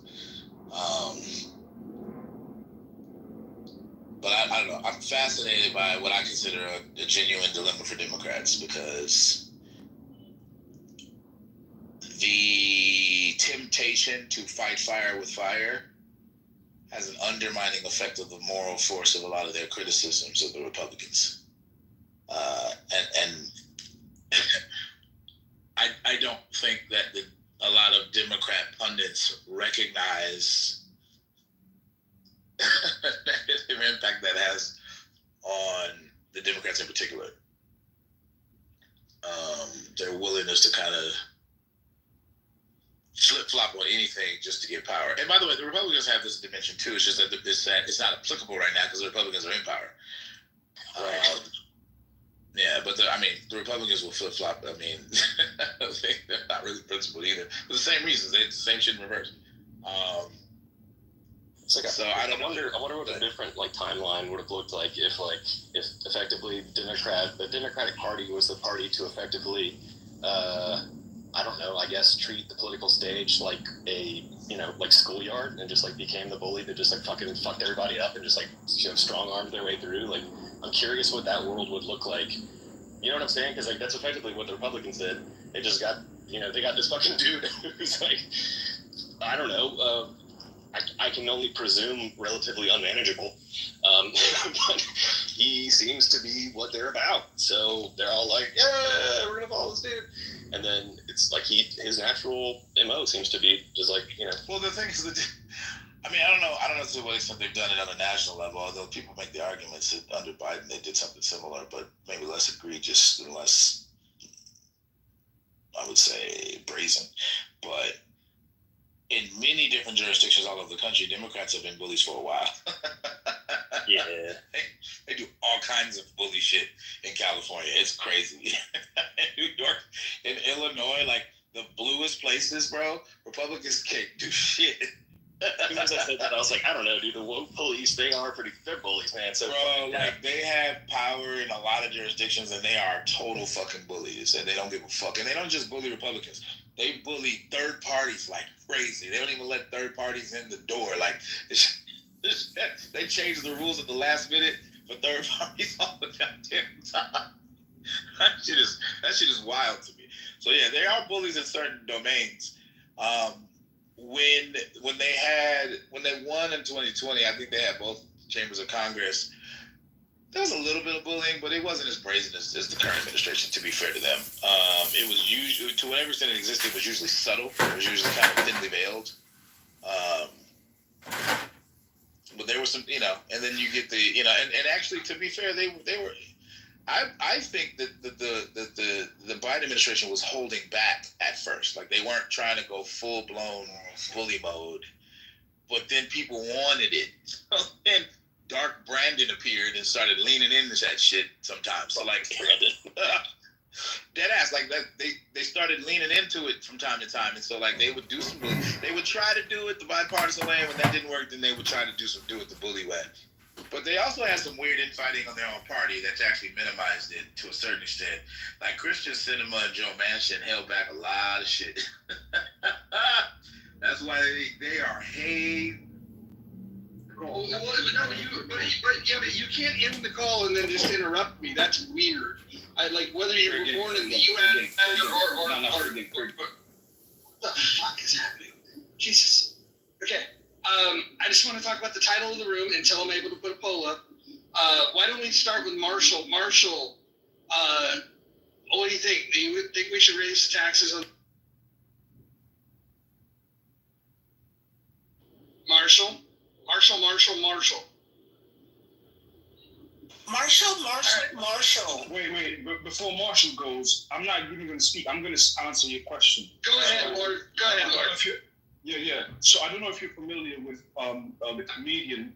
But I don't know. I'm fascinated by what I consider a genuine dilemma for Democrats, because the temptation to fight fire with fire has an undermining effect of the moral force of a lot of their criticisms of the Republicans. And I don't think that a lot of Democrat pundits recognize the negative impact that has on the Democrats in particular. Their willingness to kind of flip-flop on anything just to get power. And by the way, the Republicans have this dimension too. It's just that it's not applicable right now because the Republicans are in power. Yeah, but the Republicans will flip-flop. I mean, they're not really principled either. For the same reasons. They the same shit in reverse. I wonder what a different timeline would have looked like if effectively the Democratic Party was the party to effectively I guess treat the political stage like a schoolyard and just became the bully that just fucking fucked everybody up and just strong armed their way through. I'm curious what that world would look like. You know what I'm saying? Because that's effectively what the Republicans did. They just got they got this fucking dude who's I don't know. I can only presume relatively unmanageable, but he seems to be what they're about. So they're all like, "Yeah, we're gonna follow this dude," and then it's his natural MO seems to be just Well, the thing is, I don't know to what extent they've done it on a national level. Although people make the arguments that under Biden they did something similar, but maybe less egregious and less, I would say, brazen, but. In many different jurisdictions all over the country, Democrats have been bullies for a while. Yeah. They do all kinds of bully shit in California. It's crazy. In New York, in Illinois, the bluest places, bro, Republicans can't do shit. As soon as I said that, I was like, I don't know, dude. The woke police, they're bullies, man. So, bro, they have power in a lot of jurisdictions, and they are total fucking bullies, and they don't give a fuck. And they don't just bully Republicans. They bully third parties like crazy. They don't even let third parties in the door. They change the rules at the last minute for third parties all the goddamn time. That shit is wild to me. So yeah, they are bullies in certain domains. when they won in 2020, I think they had both chambers of Congress. There was a little bit of bullying, but it wasn't as brazen as the current administration, to be fair to them. It was usually, to whatever extent it existed, it was usually subtle. It was usually kind of thinly veiled. But there was some, and then you get the, and actually, to be fair, they were, I think that the Biden administration was holding back at first. Like, they weren't trying to go full-blown bully mode, but then people wanted it. And Dark Brandon appeared and started leaning into that shit sometimes. So, like, dead ass, like that, they started leaning into it from time to time, and so like they would try to do it the bipartisan way, and when that didn't work, then they would try to do it the bully way. But they also had some weird infighting on their own party that's actually minimized it to a certain extent. Like Christian Cinema and Joe Manchin held back a lot of shit. That's why they are hate. But you can't end the call and then just interrupt me. That's weird. I like whether you were born in the U.S. or what the fuck is happening? Jesus. Okay. I just want to talk about the title of the room until I'm able to put a poll up. Why don't we start with Marshall? Marshall, what do you think? Do you think we should raise the taxes on Marshall? Marshall. Wait. But before Marshall goes, I'm not even going to speak. I'm going to answer your question. Go ahead, Lord. Yeah. So I don't know if you're familiar with the comedian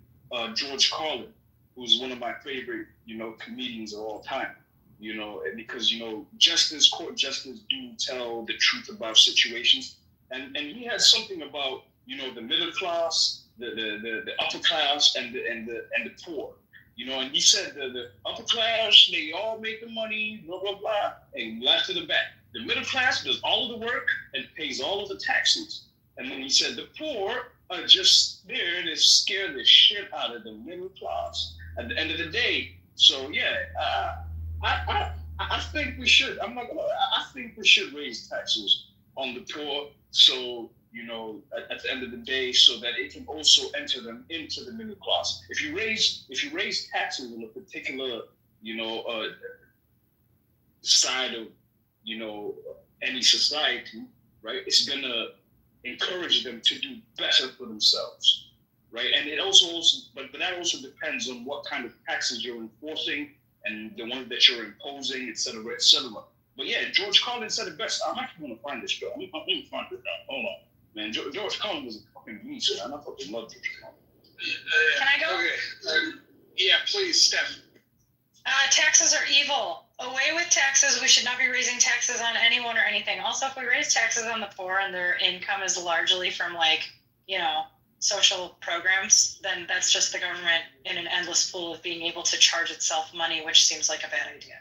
George Carlin, who's one of my favorite, comedians of all time. Because court justice do tell the truth about situations, and he has something about the middle class, the upper class, and the poor. And he said the upper class, they all make the money, blah, blah, blah, and left to the back. The middle class does all of the work and pays all of the taxes. And then he said the poor are just there to scare the shit out of the middle class at the end of the day. So, yeah, I think we should. I'm not gonna lie. I think we should raise taxes on the poor. So, at the end of the day, so that it can also enter them into the middle class. If you raise taxes in a particular, side of, any society, right, it's gonna encourage them to do better for themselves, right? And it also but that also depends on what kind of taxes you're enforcing and the ones that you're imposing, et cetera, et cetera. But yeah, George Carlin said it best. I'm actually going to find this show. Let me find it now. Hold on. Man, George Carlin was a fucking beast, and I fucking love George Carlin. Can I go? Okay. Yeah, please, Steph. Taxes are evil. Away with taxes. We should not be raising taxes on anyone or anything. Also, if we raise taxes on the poor and their income is largely from, social programs, then that's just the government in an endless pool of being able to charge itself money, which seems like a bad idea.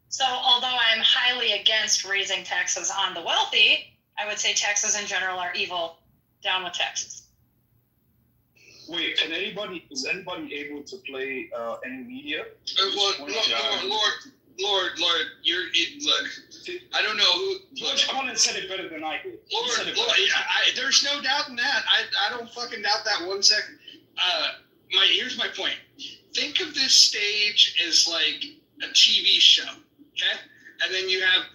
So, although I'm highly against raising taxes on the wealthy, I would say taxes in general are evil. Down with taxes. Wait, is anybody able to play any media? Lord, look. I don't know who. George Carlin said it better than I did. Lord, there's no doubt in that. I don't fucking doubt that 1 second. Here's my point. Think of this stage as like a TV show, okay? And then you have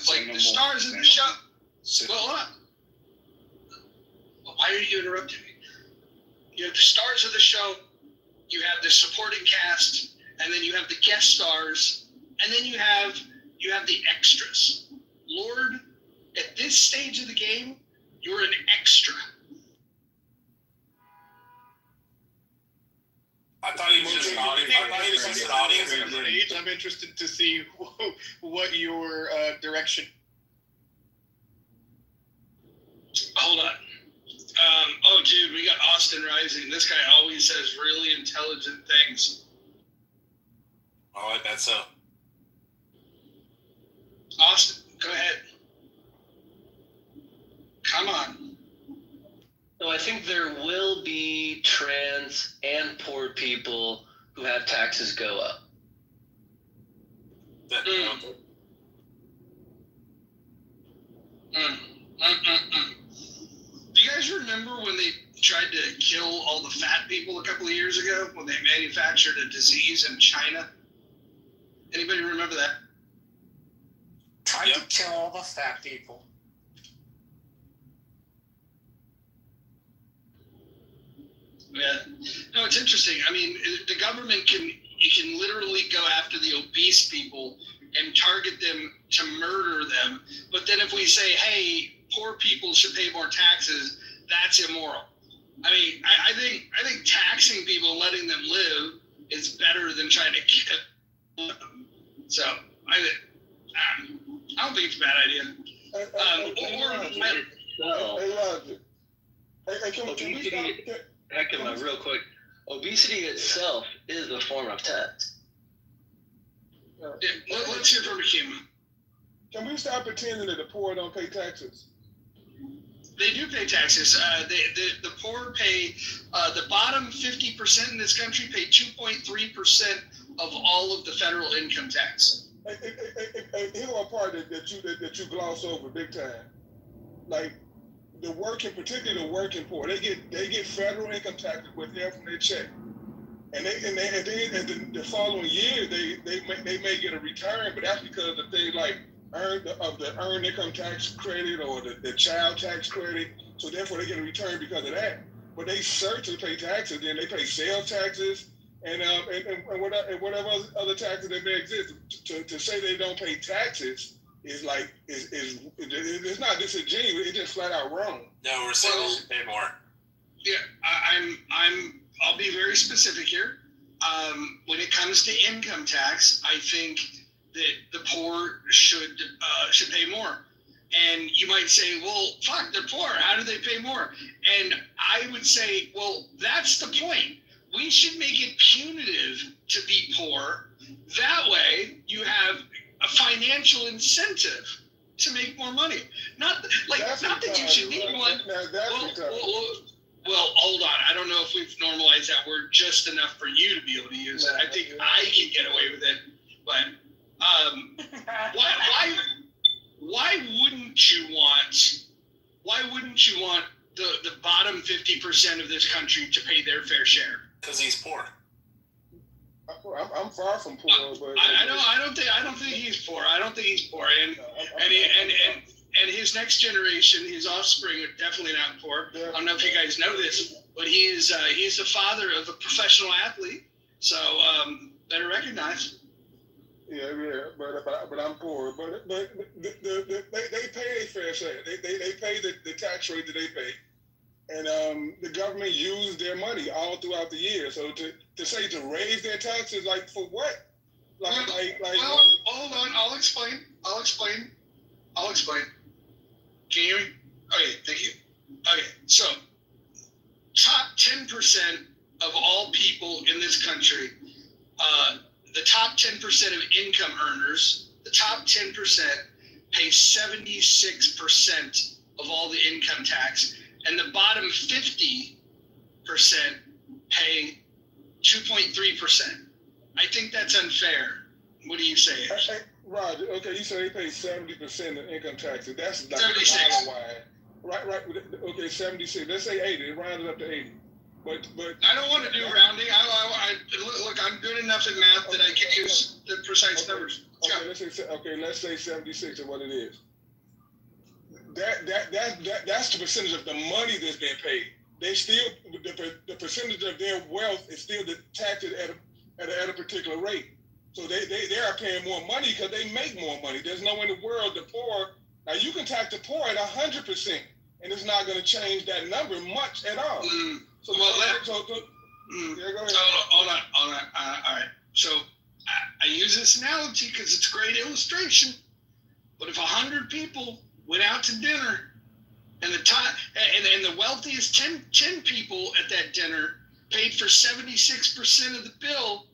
like the stars of the show. Well, why are you interrupting me? You have the stars of the show, you have the supporting cast, and then you have the guest stars, and then you have the extras. Lord, at this stage of the game, you're an extra. I thought he was just an audience. I'm interested to see what your direction. Hold on. Dude, we got Austin Rising. This guy always says really intelligent things. Oh, that's so. Austin, go ahead. Come on. So I think there will be trans and poor people who have taxes go up. Do you guys remember kill all the fat people a couple of years ago when they manufactured a disease in China? Anybody remember that? Tried to kill all the fat people. Yeah. No, it's interesting. I mean, the government can literally go after the obese people and target them to murder them. But then if we say, hey, poor people should pay more taxes, that's immoral. I mean, I think taxing people and letting them live is better than trying to kill them. So I don't think it's a bad idea. Real quick, obesity itself is a form of tax. Let's hear from Hakeem. Can we stop pretending that the poor don't pay taxes? They do pay taxes. The poor pay, the bottom 50% in this country pay 2.3% of all of the federal income tax. Here's a part that you gloss over big time. Like the working, particularly the working poor, they get federal income taxes withheld from their check, and the following year they may get a return, but that's because if they like earned income tax credit or the child tax credit, so therefore they get a return because of that. But they certainly pay taxes, then they pay sales taxes and whatever other taxes that may exist. To say they don't pay taxes is like it's not disingenuous. It's just flat out wrong. No, we're saying they should pay more. Yeah, I'll be very specific here. When it comes to income tax, I think that the poor should pay more. And you might say, well, fuck, they're poor. How do they pay more? And I would say, well, that's the point. We should make it punitive to be poor. That way, you have a financial incentive to make more money. Not that you should need one. Well, hold on. I don't know if we've normalized that word just enough for you to be able to use it. I think I can get away with it, but why wouldn't you want the bottom 50% of this country to pay their fair share? Because he's poor. I'm far from poor, but I don't think he's poor. I don't think he's poor, and his next generation, his offspring, are definitely not poor. I don't know if you guys know this, but he's the father of a professional athlete, so better recognize. Yeah, but I'm poor. But they pay a fair share. They pay the tax rate that they pay, and the government used their money all throughout the year. So to say to raise their taxes, like for what? Well, hold on. I'll explain. Can you hear me? Okay, thank you. Okay, so top 10% of all people in this country, the top 10% of income earners, the top 10% pay 76% of all the income tax, and the bottom 50% pay 2.3%. I think that's unfair. What do you say? Roger, okay, you say they pay 70% of income taxes. That's like 76. Right. Okay, 76. Let's say 80. It rounded up to 80. But I don't want to do rounding. Look, I'm good enough in math that I can use the precise numbers. Let's say 76 is what it is. That's the percentage of the money that's being paid. They still the percentage of their wealth is still taxed at a particular rate. So they are paying more money because they make more money. There's no in the world the poor. Now you can tax the poor at 100%, and it's not going to change that number much at all. So go ahead. Hold on. All right. So I use this analogy because it's a great illustration. But if 100 people went out to dinner, and the wealthiest 10 people at that dinner paid for 76% of the bill,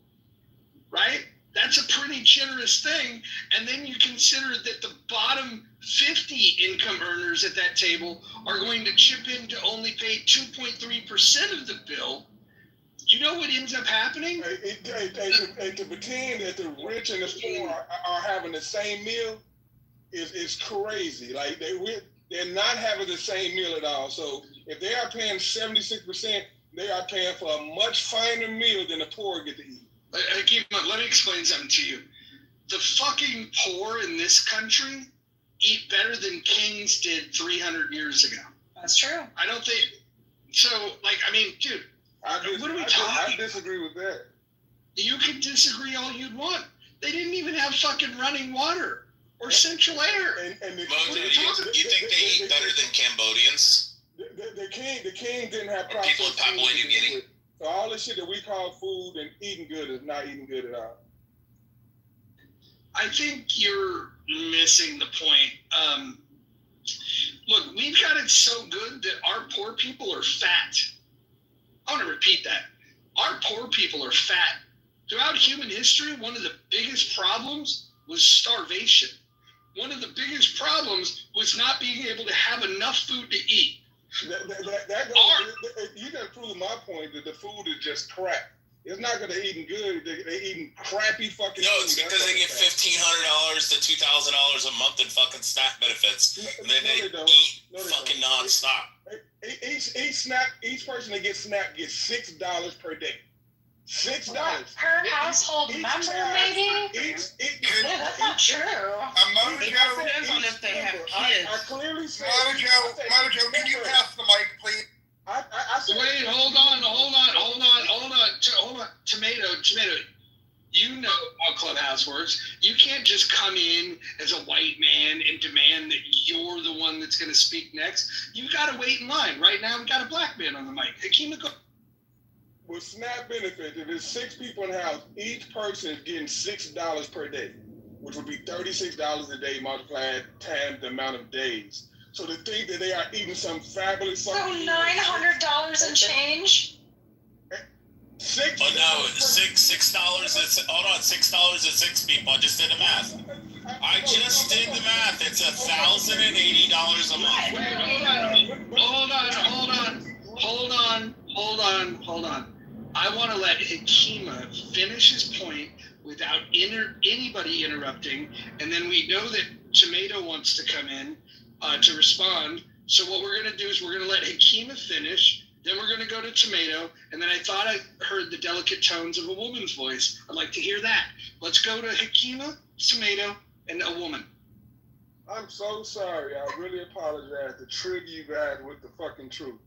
right? That's a pretty generous thing. And then you consider that the bottom 50 income earners at that table are going to chip in to only pay 2.3% of the bill. You know what ends up happening? To pretend that the rich and the poor are having the same meal is crazy. Like they're not having the same meal at all. So if they are paying 76%, they are paying for a much finer meal than the poor get to eat. Let me explain something to you. The fucking poor in this country eat better than kings did 300 years ago. That's true. I don't think so. Like, I mean, dude, what are we talking? I disagree with that. You can disagree all you'd want. They didn't even have fucking running water or central air. Do you think they eat better than Cambodians? The king didn't have or people in Papua New Guinea. So all the shit that we call food and eating good is not eating good at all. I think you're missing the point. Look, we've got it so good that our poor people are fat. I want to repeat that. Our poor people are fat. Throughout human history, one of the biggest problems was starvation. One of the biggest problems was not being able to have enough food to eat. You done proved my point that the food is just crap. It's not that they're eating good. They're eating crappy fucking No, food. it's because they get $1,500 to $2,000 a month in fucking snack benefits. And then they eat fucking nonstop. Each person that gets SNAP gets $6 per day. $6 per household member, maybe? Yeah, that's not true. Mojo, depends on if they have kids. I clearly said. Mojo, can you pass the mic, please? Wait, hold on. Tomato. You know how Clubhouse works. You can't just come in as a white man and demand that you're the one that's going to speak next. You've got to wait in line. Right now, we've got a black man on the mic. Hakima, go. With SNAP benefits, if there's 6 people in the house, each person is getting $6 per day, which would be $36 a day multiplied times the amount of days. So to think that they are eating some fabulous So $900 and change? $6. Oh no, $6 is $6 is 6 people. I just did the math. I just did the math. It's $1,080 a month. Hold on. I want to let Hakima finish his point without anybody interrupting, and then we know that Tomato wants to come in to respond. So what we're going to do is we're going to let Hakima finish, then we're going to go to Tomato, and then I thought I heard the delicate tones of a woman's voice. I'd like to hear that. Let's go to Hakima, Tomato, and a woman. I'm so sorry. I really apologize to trigger you guys with the fucking truth.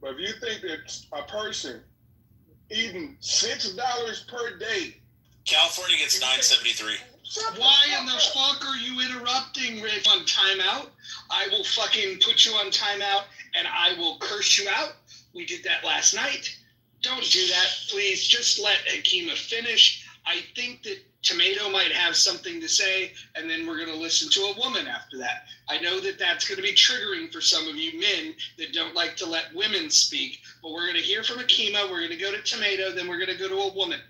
But if you think that a person eating $6 per day, California gets $9.73. Why in the fuck are you interrupting, Rick, on timeout? I will fucking put you on timeout and I will curse you out. We did that last night. Don't do that, please. Just let Hakima finish. I think that Tomato might have something to say, and then we're going to listen to a woman after that. I know that that's going to be triggering for some of you men that don't like to let women speak, but we're going to hear from Hakima, we're going to go to Tomato, then we're going to go to a woman.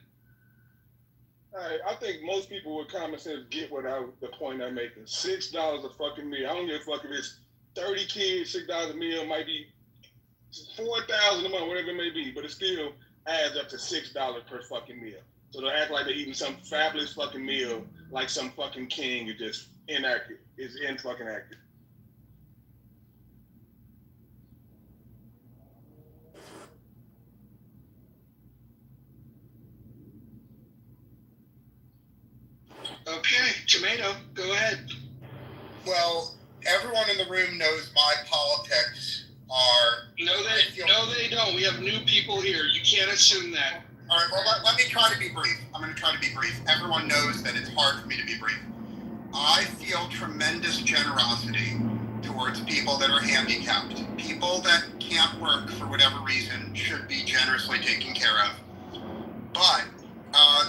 I think most people with common sense get the point I'm making. $6 a fucking meal. I don't give a fuck if it's 30 kids, $6 a meal, might be $4,000 a month, whatever it may be, but it still adds up to $6 per fucking meal. So to act like they're eating some fabulous fucking meal like some fucking king is just inaccurate. It's fucking accurate. Okay, Tomato, go ahead. Well, everyone in the room knows my politics are... No, they don't. We have new people here. You can't assume that. All right, well, let me try to be brief. I'm going to try to be brief. Everyone knows that it's hard for me to be brief. I feel tremendous generosity towards people that are handicapped. People that can't work for whatever reason should be generously taken care of. But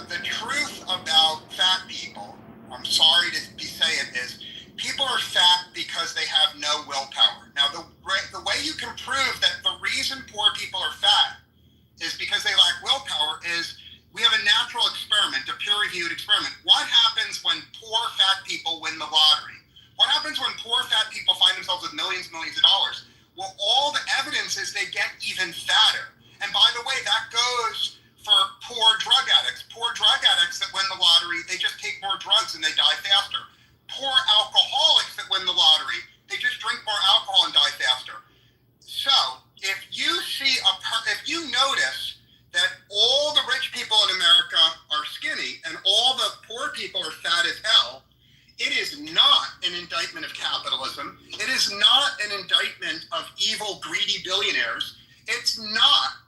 the truth about fat people, I'm sorry to be saying this, people are fat because they have no willpower. Now, the way you can prove that the reason poor people are fat is because they lack willpower is we have a natural experiment, a peer-reviewed experiment. What happens when poor fat people win the lottery? What happens when poor fat people find themselves with millions of dollars? Well, all the evidence is they get even fatter. And by the way, that goes for poor drug addicts. Poor drug addicts that win the lottery, they just take more drugs and they die faster. Poor alcoholics that win the lottery, they just drink more alcohol and die faster. So, if you notice evil, greedy billionaires. It's not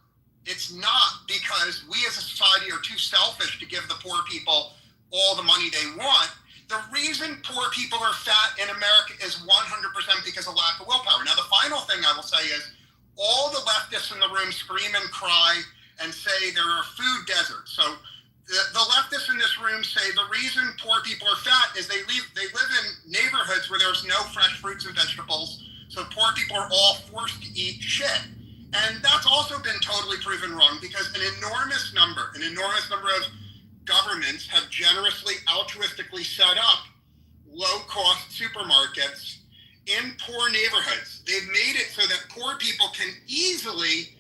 because we as a society are too selfish to give the poor people all the money they want. The reason poor people are fat in America is 100% because of lack of willpower. Now, the final thing I will say is all the leftists in the room scream and cry and say there are food deserts. So the leftists in this room say the reason poor people are fat is they live in neighborhoods where there's no fresh fruits and vegetables. So poor people are all forced to eat shit. And that's also been totally proven wrong because an enormous number of governments have generously, altruistically set up low-cost supermarkets in poor neighborhoods. They've made it so that poor people can easily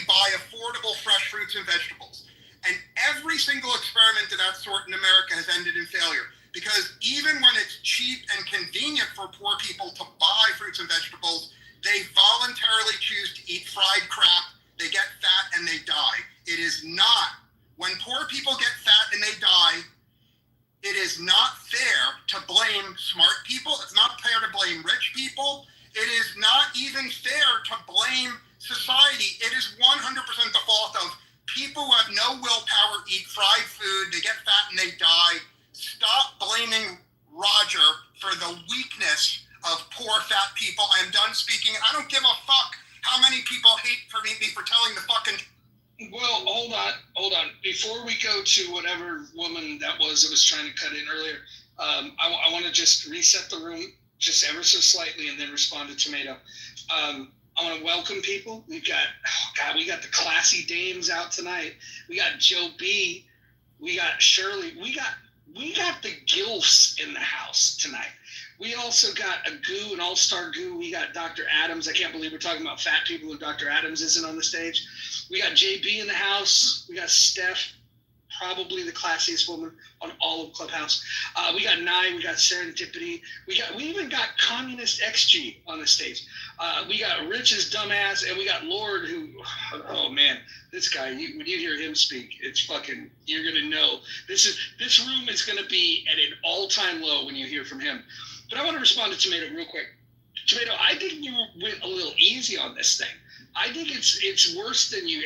buy affordable fresh fruits and vegetables. And every single experiment of that sort in America has ended in failure because even when it's cheap and convenient for poor people to buy fruits and vegetables, they voluntarily choose to eat fried crap, they get fat, and they die. It is not, when poor people get fat and they die, it is not fair to blame smart people. It's not fair to blame rich people. It is not even fair to blame society. It is 100% the fault of people who have no willpower, eat fried food, they get fat and they die. Stop blaming Roger for the weakness of poor fat people. I am done speaking. I don't give a fuck how many people hate me for telling the fucking. Well, hold on. Before we go to whatever woman that was trying to cut in earlier, I want to just reset the room just ever so slightly and then respond to Tomato. I want to welcome people. We got the classy dames out tonight. We got Joe B. We got Shirley. We got the gilfs in the house tonight. We also got a goo, an all-star goo. We got Dr. Adams. I can't believe we're talking about fat people and Dr. Adams isn't on the stage. We got JB in the house. We got Steph, probably the classiest woman on all of Clubhouse. We got Nye. We got Serendipity. We even got Communist XG on the stage. We got Rich's dumbass, and we got Lord, who, oh man, this guy. When you hear him speak, it's fucking. You're gonna know this room is gonna be at an all-time low when you hear from him. But I want to respond to Tomato real quick. Tomato, I think you went a little easy on this thing. I think it's worse than you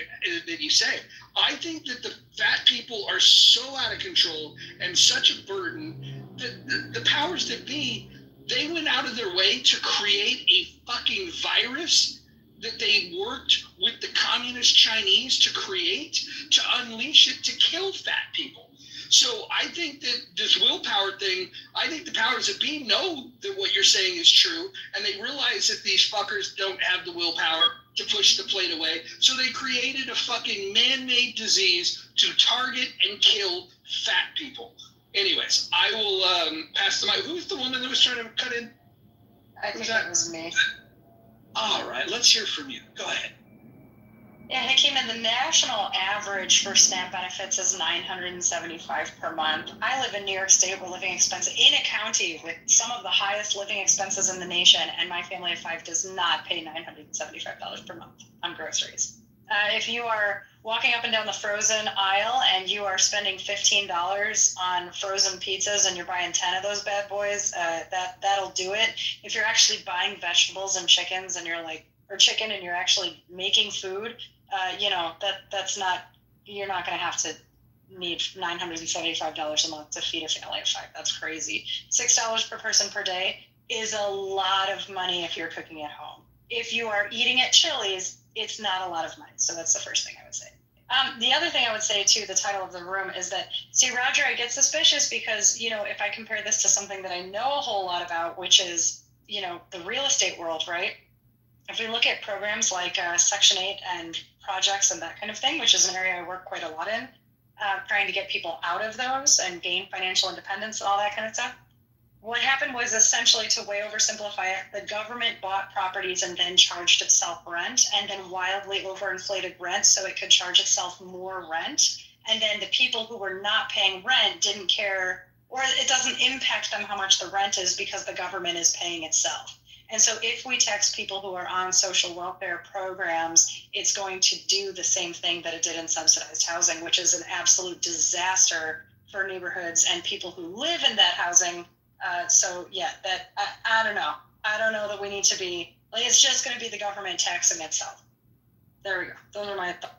say. I think that the fat people are so out of control and such a burden that the powers that be, they went out of their way to create a fucking virus that they worked with the communist Chinese to create, to unleash it, to kill fat people. So I think that this willpower thing, I think the powers that be know that what you're saying is true, and they realize that these fuckers don't have the willpower to push the plate away. So they created a fucking man-made disease to target and kill fat people. Anyways, I will pass the mic. Who's the woman that was trying to cut in? I think that was me. All right, let's hear from you. Go ahead. Yeah, it came in. The national average for SNAP benefits is $975 per month. I live in New York State where living expenses, in a county with some of the highest living expenses in the nation, and my family of five does not pay $975 per month on groceries. If you are walking up and down the frozen aisle and you are spending $15 on frozen pizzas and you're buying 10 of those bad boys, that'll do it. If you're actually buying vegetables and chickens and chicken and you're actually making food, that's not, you're not going to have to need $975 a month to feed a family of five. That's crazy. $6 per person per day is a lot of money if you're cooking at home. If you are eating at Chili's, it's not a lot of money. So that's the first thing I would say. The other thing I would say, too, the title of the room is that, see, Roger, I get suspicious because, if I compare this to something that I know a whole lot about, which is, the real estate world, right? If we look at programs like Section 8 and projects and that kind of thing, which is an area I work quite a lot in, trying to get people out of those and gain financial independence and all that kind of stuff, what happened was essentially, to way oversimplify it, the government bought properties and then charged itself rent, and then wildly overinflated rent so it could charge itself more rent. And then the people who were not paying rent didn't care, or it doesn't impact them how much the rent is because the government is paying itself. And so if we tax people who are on social welfare programs, it's going to do the same thing that it did in subsidized housing, which is an absolute disaster for neighborhoods and people who live in that housing. I don't know. I don't know that we need to be Like, it's just going to be the government taxing itself. There we go. Those are my thoughts.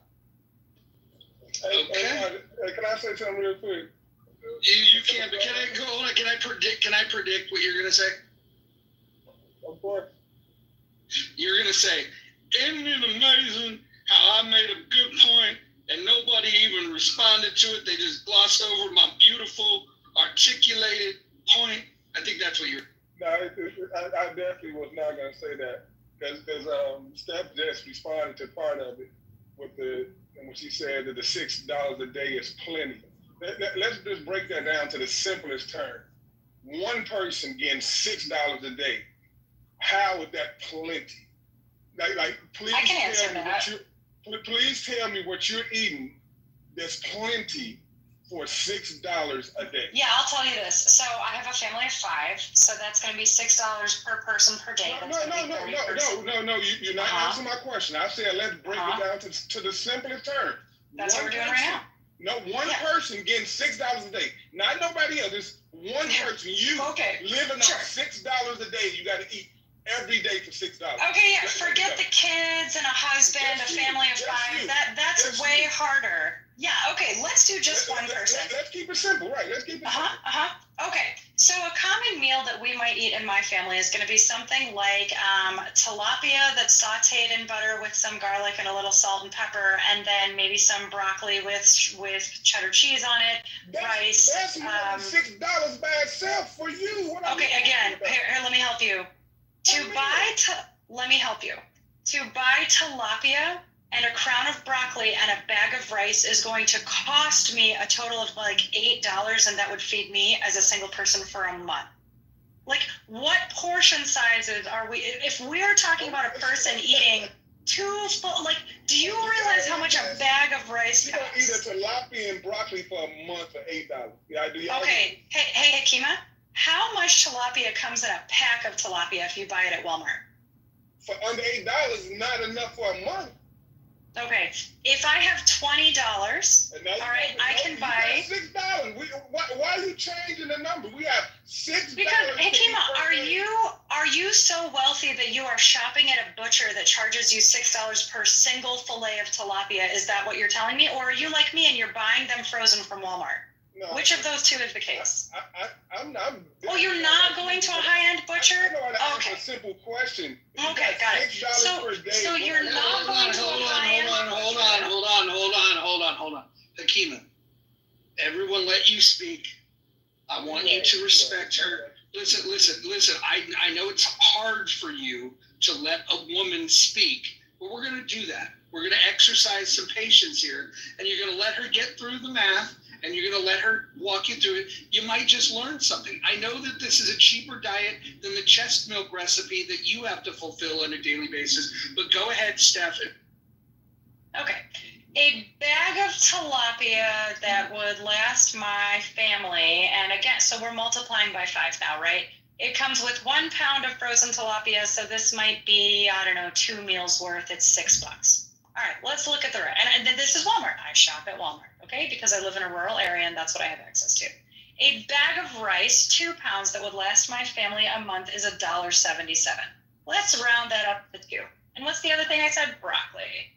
Hey, can I say something real quick? You can't. But can I go on? Can I predict what you're gonna say? Of course. You're gonna say, "Isn't it amazing how I made a good point and nobody even responded to it? They just glossed over my beautiful, articulated point." I think that's what you're. No, I definitely was not gonna say that because Steph just responded to part of it when she said that the $6 a day is plenty. Let's just break that down to the simplest term. One person getting $6 a day. How is that plenty? Please tell me what you're eating that's plenty for $6 a day. Yeah, I'll tell you this. So I have a family of 5, so that's going to be $6 per person per day. No. You're not answering my question. I said let's break it down to the simplest term. That's what we're doing right now. No, one person getting $6 a day. Not nobody else. It's one person. You living on $6 a day. You got to eat every day for $6. Okay, yeah. Forget the kids and a husband, a family of 5. That's way harder. Yeah. Okay. Let's do just one person. Let's keep it simple, right? Let's keep it simple. Okay. So a common meal that we might eat in my family is going to be something like tilapia that's sautéed in butter with some garlic and a little salt and pepper, and then maybe some broccoli with cheddar cheese on it, rice. That's more than $6 by itself for you. Okay, again, here, let me help you. Let me help you. To buy tilapia and a crown of broccoli and a bag of rice is going to cost me a total of like $8, and that would feed me as a single person for a month. Like, what portion sizes are we? If we're talking about a person eating 2 full, like, do you realize how much a bag of rice costs? You don't eat a tilapia and broccoli for a month for $8. Yeah, okay, hey, Kima, how much tilapia comes in a pack of tilapia if you buy it at Walmart? For under $8 is not enough for a month. Okay, if I have $20, all right, I can buy $6. Why are you changing the number? We have $6. Because, hey, Kima, are you so wealthy that you are shopping at a butcher that charges you $6 per single fillet of tilapia? Is that what you're telling me, or are you like me and you're buying them frozen from Walmart? No, which of those two is the case? Oh, you're not going to a high-end butcher? Okay. A simple question. Okay, got it. So you're not going to a high-end. Hold on. Hakima, everyone let you speak. I want you to respect her. Listen. I know it's hard for you to let a woman speak, but we're going to do that. We're going to exercise some patience here, and you're going to let her get through the math. And you're going to let her walk you through it. You might just learn something. I know that this is a cheaper diet than the chest milk recipe that you have to fulfill on a daily basis. But go ahead, Stephen. Okay. A bag of tilapia that would last my family, and again, so we're multiplying by 5 now, right? It comes with 1 pound of frozen tilapia, so this might be, 2 meals worth. It's $6. All right, let's look at the rest. And this is Walmart. I shop at Walmart, okay? Because I live in a rural area and that's what I have access to. A bag of rice, 2 pounds, that would last my family a month is $1.77. Let's round that up to 2. And what's the other thing I said? Broccoli.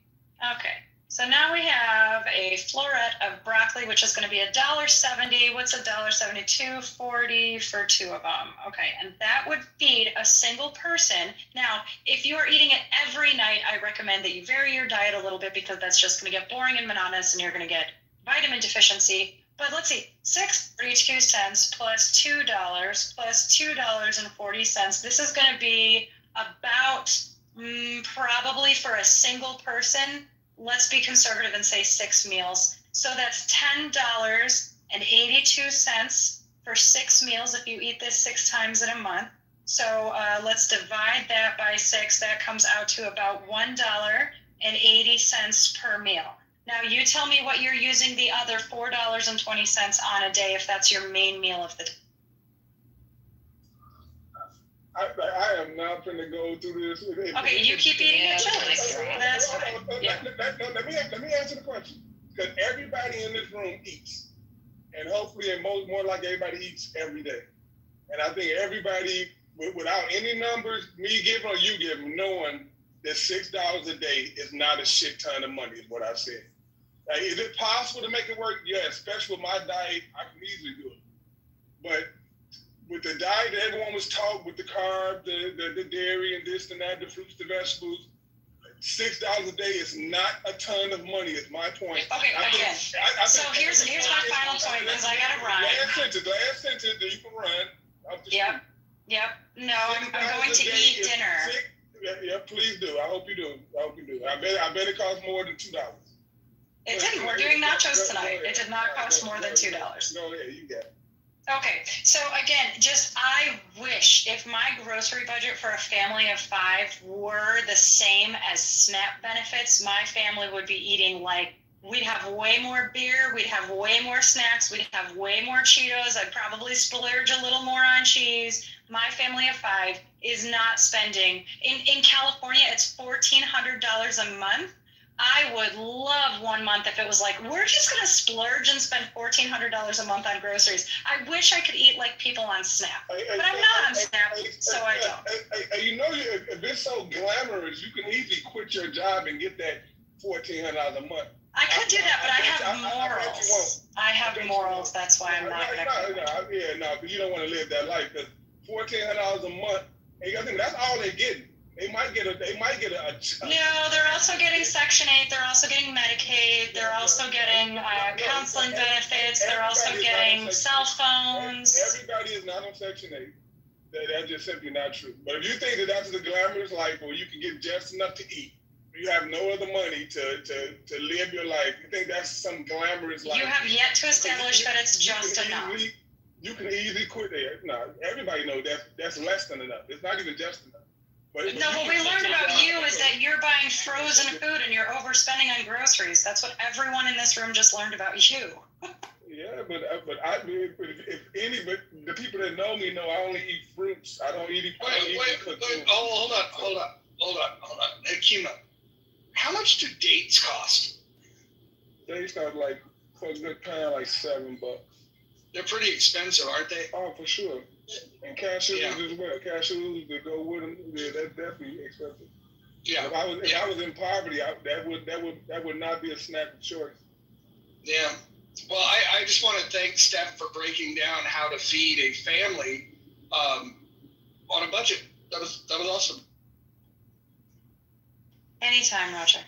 Okay, so now we have a floret of broccoli, which is going to be $1.70. What's $1.70? $2.40 for 2 of them. Okay, and that would feed a single person. Now, if you are eating it every night, I recommend that you vary your diet a little bit because that's just going to get boring and monotonous, and you're going to get vitamin deficiency. But let's see, 6.32 cents plus $2 plus $2.40. This is going to be about probably for a single person. Let's be conservative and say 6 meals. So that's $10.82 for 6 meals if you eat this 6 times in a month. So let's divide that by 6. That comes out to about $1.80 per meal. Now you tell me what you're using the other $4.20 on a day if that's your main meal of the day. I am not going to go through this. Okay, you keep eating your chili. That's fine. Yeah. Let me answer the question. Because everybody in this room eats. And hopefully, and more like everybody eats every day. And I think everybody without any numbers, me giving or you giving, knowing that $6 a day is not a shit ton of money, is what I said. Like, is it possible to make it work? Yeah, especially with my diet, I can easily do it. But with the diet that everyone was taught, with the carbs, the dairy and this and that, the fruits, the vegetables, $6 a day is not a ton of money, is my point. Okay, so here's my final point, because I gotta run. Last sentence that you can run. Yep. No, I'm going to eat dinner. Yeah, please do. I hope you do. I bet it costs more than $2. It didn't. We're doing nachos tonight. It did not cost more than $2. Go ahead, you got it. Okay, so again, I wish if my grocery budget for a family of 5 were the same as SNAP benefits, my family would be eating we'd have way more beer, we'd have way more snacks, we'd have way more Cheetos, I'd probably splurge a little more on cheese. My family of 5 is not spending, in California, it's $1,400 a month. I would love one month if it was like, we're just going to splurge and spend $1,400 a month on groceries. I wish I could eat like people on SNAP, but I'm not on SNAP, so I don't. You know, if it's so glamorous, you can easily quit your job and get that $1,400 a month. I could do that, but I have morals. I have morals. That's why I'm not going to. No, because you don't want to live that life. Because $1,400 a month, and I think that's all they're getting. They might get a. No, they're also getting Section 8. They're also getting Medicaid. They're also getting counseling benefits. They're also getting cell phones. Everybody is not on Section 8. That's just simply not true. But if you think that that's the glamorous life where you can get just enough to eat, you have no other money to live your life, you think that's some glamorous life? You have yet to establish that it's just enough. You can easily quit there. No, everybody knows that's less than enough. It's not even just enough. No, what we learned about you is that you're buying frozen food and you're overspending on groceries. That's what everyone in this room just learned about you. Yeah, but the people that know me know I only eat fruits. I don't eat. Wait. Hold on. Hey, Kima, how much do dates cost? Dates cost for a good pound, $7. They're pretty expensive, aren't they? Oh, for sure. And cashews as well. Cashews that go with them, that's definitely expensive. Yeah. If I was in poverty, that would not be a snack of choice. Yeah. Well, I just want to thank Steph for breaking down how to feed a family on a budget. That was awesome. Anytime, Roger.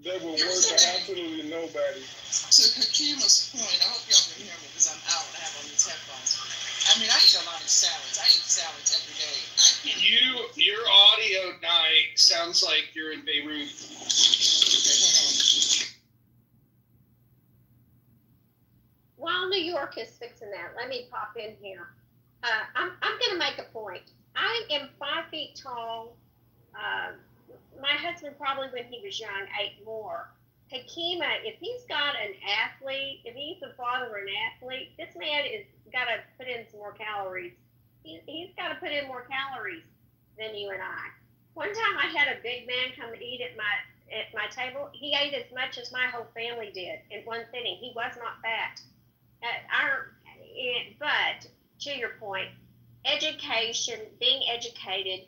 That will work for absolutely nobody. To Hakima's point, I hope y'all can hear me because I'm out and I have on these headphones. I mean, I eat a lot of salads. I eat salads every day. Your audio night sounds like you're in Beirut. While New York is fixing that, let me pop in here. I'm going to make a point. I am 5 feet tall. My husband probably when he was young ate more. Hakima, if he's got an athlete, if he's the father of an athlete, this man is got to put in some more calories. He's got to put in more calories than you and I. One time I had a big man come eat at my table. He ate as much as my whole family did in one sitting. He was not fat. But to your point, education, being educated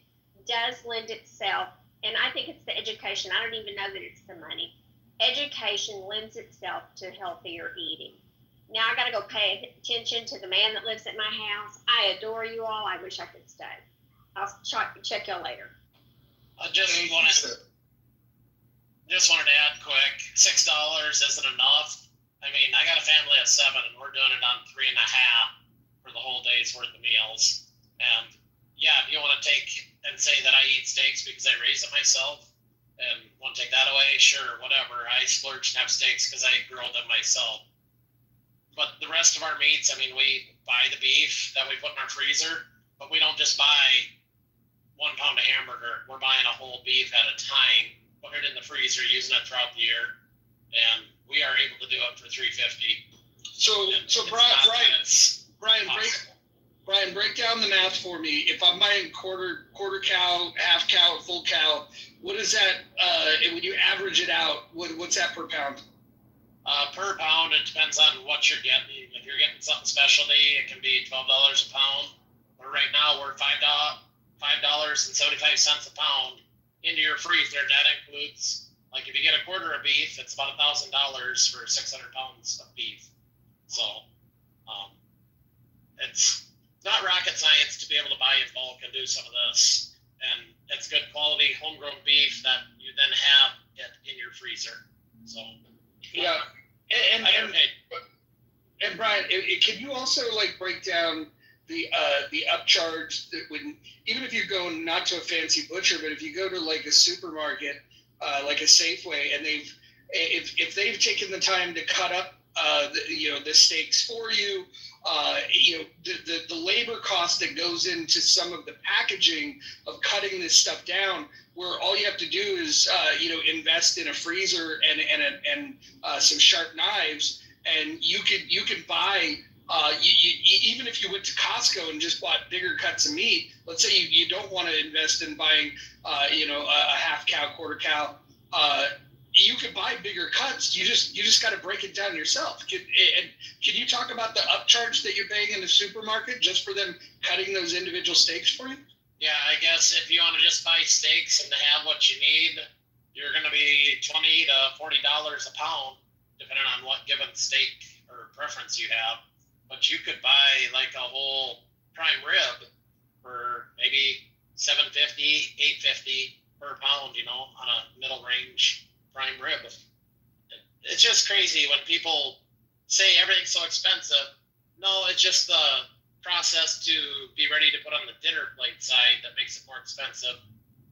does lend itself, and I think it's the education. I don't even know that it's the money. Education lends itself to healthier eating. Now I got to go pay attention to the man that lives at my house. I adore you all. I wish I could stay. I'll check y'all later. I just wanted to add quick, $6 isn't enough. I mean, I got a family of 7 and we're doing it on 3.5 for the whole day's worth of meals. And yeah, if you want to take and say that I eat steaks because I raise it myself and want to take that away, sure, whatever. I splurge and have steaks because I grill them myself. But the rest of our meats, I mean, we buy the beef that we put in our freezer, but we don't just buy 1 pound of hamburger. We're buying a whole beef at a time, put it in the freezer, using it throughout the year, and we are able to do it for $3.50. So Brian, break down the math for me. If I'm buying quarter cow, half cow, full cow, what is that? When you average it out, what's that per pound? Per pound, it depends on what you're getting. If you're getting something specialty, it can be $12 a pound. But right now, we're $5 $6.75 a pound into your freezer. That includes, like, if you get a quarter of beef, it's about $1,000 for 600 pounds of beef. So it's not rocket science to be able to buy in bulk and do some of this. And it's good quality homegrown beef that you then have it in your freezer. So yeah, and Brian, can you also like break down the upcharge that when, even if you go not to a fancy butcher, but if you go to like a supermarket, like a Safeway, and if they've taken the time to cut up the steaks for you, the labor cost that goes into some of the packaging of cutting this stuff down, where all you have to do is invest in a freezer and some sharp knives, and you can buy even if you went to Costco and just bought bigger cuts of meat. Let's say you don't want to invest in buying a half cow, quarter cow. You can buy bigger cuts. You just got to break it down yourself. Can you talk about the upcharge that you're paying in the supermarket just for them cutting those individual steaks for you? Yeah, I guess if you want to just buy steaks and to have what you need, you're going to be $20 to $40 a pound, depending on what given steak or preference you have. But you could buy like a whole prime rib for maybe $7.50, $8.50 per pound, on a middle range prime rib. It's just crazy when people say everything's so expensive. No, it's just the process to be ready to put on the dinner plate side that makes it more expensive.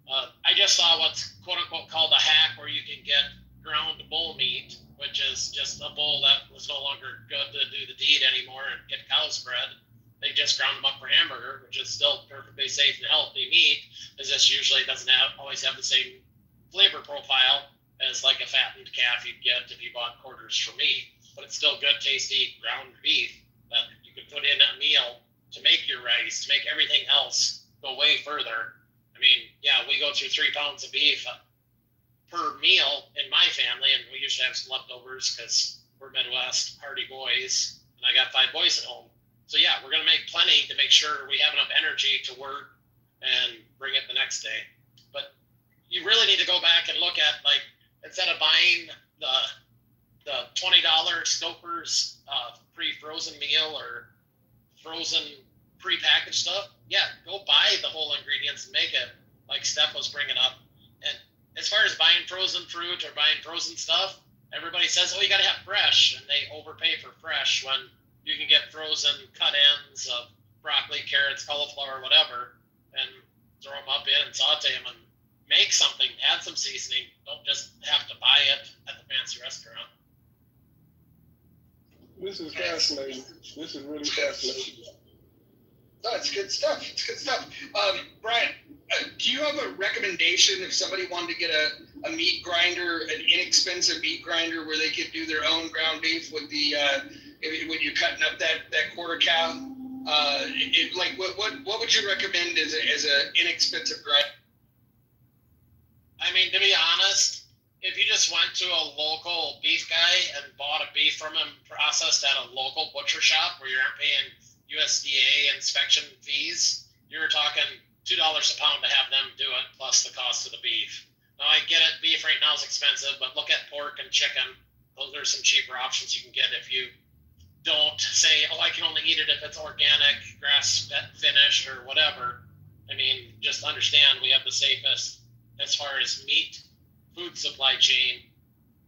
I just saw what's quote unquote called a hack, where you can get ground bull meat, which is just a bull that was no longer good to do the deed anymore, and get cow's bread. They just ground them up for hamburger, which is still perfectly safe and healthy meat. It just usually doesn't always have the same flavor profile as like a fattened calf you'd get if you bought quarters from me. But it's still good, tasty ground beef that you can put in a meal to make your rice, to make everything else go way further. I mean, yeah, we go through 3 pounds of beef per meal in my family, and we usually have some leftovers because we're Midwest hardy boys, and I got 5 boys at home. So yeah, we're gonna make plenty to make sure we have enough energy to work and bring it the next day. But you really need to go back and look at, like, instead of buying the $20 Stouffer's pre-frozen meal or frozen pre-packaged stuff, yeah, go buy the whole ingredients and make it like Steph was bringing up. And as far as buying frozen fruit or buying frozen stuff, everybody says, oh, you got to have fresh, and they overpay for fresh when you can get frozen cut ends of broccoli, carrots, cauliflower, whatever, and throw them up in and saute them and make something, add some seasoning. Don't just have to buy it at the fancy restaurant. This is fascinating. This is really fascinating. No, it's good stuff. It's good stuff. Brian, do you have a recommendation if somebody wanted to get a meat grinder, an inexpensive meat grinder where they could do their own ground beef with the when you're cutting up that quarter cow? What would you recommend as a inexpensive grinder? I mean, to be honest, if you just went to a local beef guy and bought a beef from him processed at a local butcher shop where you aren't paying USDA inspection fees, you're talking $2 a pound to have them do it, plus the cost of the beef. Now, I get it, beef right now is expensive, but look at pork and chicken. Those are some cheaper options you can get if you don't say, oh, I can only eat it if it's organic, grass-finished, or whatever. I mean, just understand we have the safest as far as meat food supply chain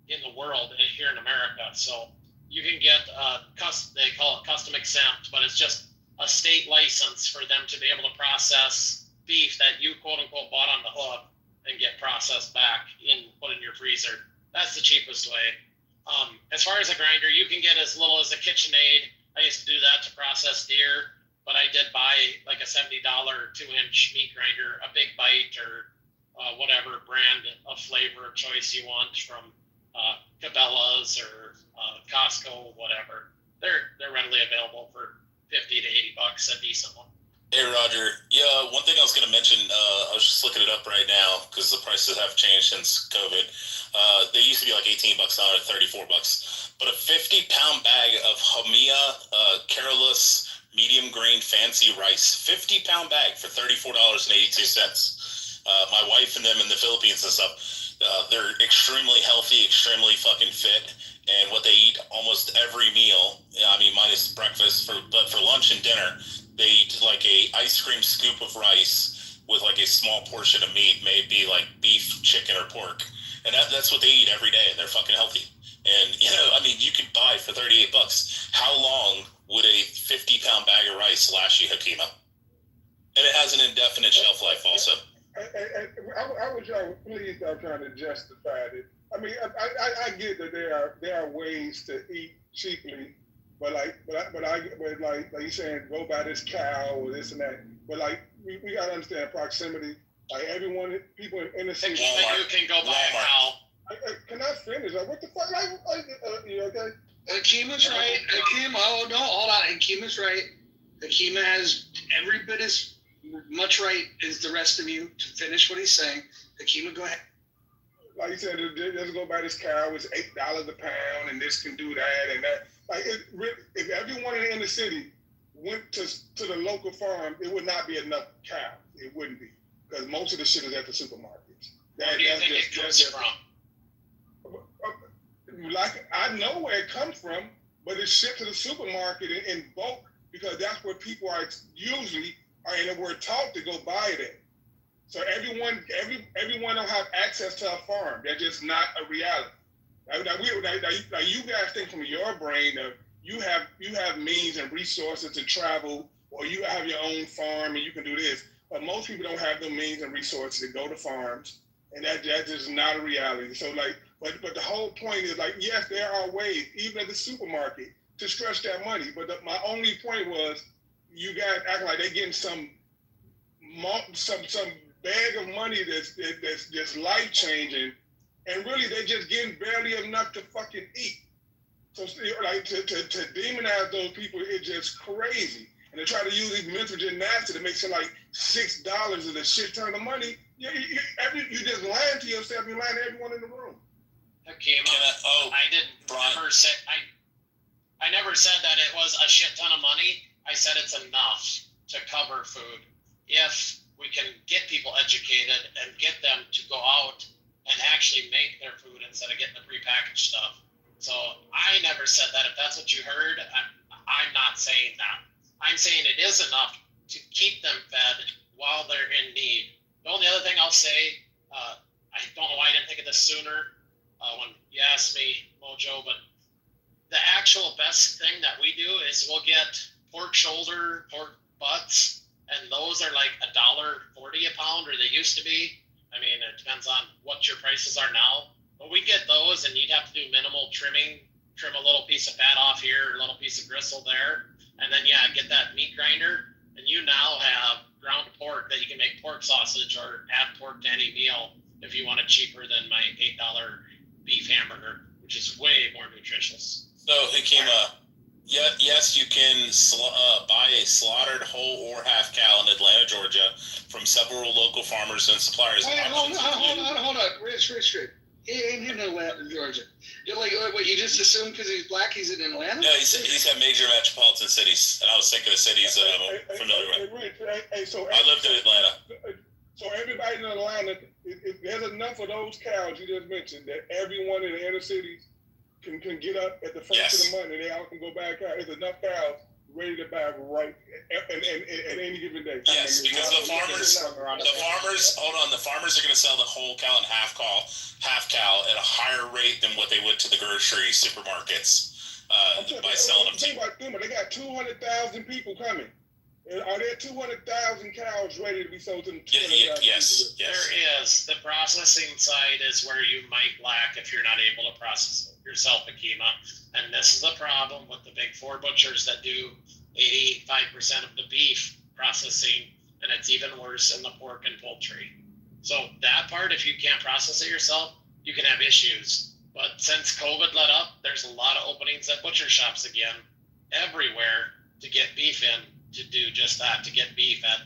in the world here in America. So you can get they call it custom exempt, but it's just a state license for them to be able to process beef that you quote unquote bought on the hook and get processed back put in your freezer. That's the cheapest way. As far as a grinder, you can get as little as a KitchenAid. I used to do that to process deer, but I did buy like a $70 2-inch meat grinder, a Big Bite or whatever brand of flavor choice you want from Cabela's or Costco, whatever. They're readily available for $50 to $80, a decent one. Hey, Roger. Yeah, one thing I was going to mention, I was just looking it up right now because the prices have changed since COVID. They used to be like $18, now they're $34. But a 50-pound bag of Hamia Carolus medium grain fancy rice, 50-pound bag for $34.82. My wife and them in the Philippines and stuff, they're extremely healthy, extremely fucking fit, and what they eat almost every meal, I mean, minus breakfast, but for lunch and dinner, they eat like a ice cream scoop of rice with like a small portion of meat, maybe like beef, chicken, or pork, and that's what they eat every day, and they're fucking healthy. And, you know, I mean, you could buy for $38. How long would a 50-pound bag of rice last you, Hakima? And it has an indefinite shelf life also. I was pleased I'm trying to justify it. I mean, I get that there are ways to eat cheaply, but like you saying, go buy this cow or this and that. But like we gotta understand proximity. Like people in the city. You can go buy a cow. Can I finish? Like, what the fuck? You okay? Akima's right. Akima, hold on. Akima's right. Akima has every bit as much right as the rest of you to finish what he's saying. Akima, go ahead. Like you said, let's go buy this cow. It's $8 a pound, and this can do that and that. Like, if everyone in the inner city went to the local farm, it would not be enough cows. It wouldn't be, because most of the shit is at the supermarkets. Where do you think it comes from? Like, I know where it comes from, but it's shipped to the supermarket in bulk, because that's where people are usually and we're taught to go buy it at. So everyone don't have access to a farm. That's just not a reality. Now you guys think from your brain of you have means and resources to travel, or you have your own farm and you can do this. But most people don't have the means and resources to go to farms, and that's just not a reality. So like, but the whole point is like, yes, there are ways, even at the supermarket, to stretch that money. But my only point was, you guys act like they're getting some bag of money that's just life changing, and really they're just getting barely enough to fucking eat. So like to demonize those people is just crazy. And to try to use these mental gymnastics to make it like $6 is a shit ton of money. You just lying to yourself. You're lying to everyone in the room. Hakima, I never said that it was a shit ton of money. I said it's enough to cover food. If we can get people educated and get them to go out and actually make their food instead of getting the prepackaged stuff. So I never said that. If that's what you heard, I'm not saying that. I'm saying it is enough to keep them fed while they're in need. The only other thing I'll say, I don't know why I didn't think of this sooner when you asked me, Mojo, but the actual best thing that we do is we'll get pork shoulder, pork butts, and those are like $1.40 a pound, or they used to be. I mean, it depends on what your prices are now. But we get those, and you'd have to do minimal trimming, trim a little piece of fat off here, a little piece of gristle there, and then get that meat grinder, and you now have ground pork that you can make pork sausage or add pork to any meal if you want it cheaper than my $8 beef hamburger, which is way more nutritious. So, Hakima, yes, you can buy a slaughtered whole or half cow in Atlanta, Georgia, from several local farmers and suppliers. Hold on. Rich. He ain't in Atlanta, Georgia. You're like, what, you just assume because he's black he's in Atlanta? Yeah, he's had major metropolitan cities, and I was thinking of cities that I'm familiar with. I lived in Atlanta. So everybody in Atlanta, there's enough of those cows you just mentioned that everyone in the inner cities can get up at the first of the month and they all can go back out. There's enough cows ready to buy right at any given day. Yes, because the farmers are going to sell the whole cow and half cow at a higher rate than what they would to the grocery supermarkets by selling them. Think about them, they got 200,000 people coming. Are there 200,000 cows ready to be sold to them? Yes. There is. The processing side is where you might lack if you're not able to process it yourself, Akima. And this is the problem with the big four butchers that do 85% of the beef processing, and it's even worse in the pork and poultry. So that part, if you can't process it yourself, you can have issues. But since COVID let up, there's a lot of openings at butcher shops again, everywhere, to get beef in, to do just that, to get beef at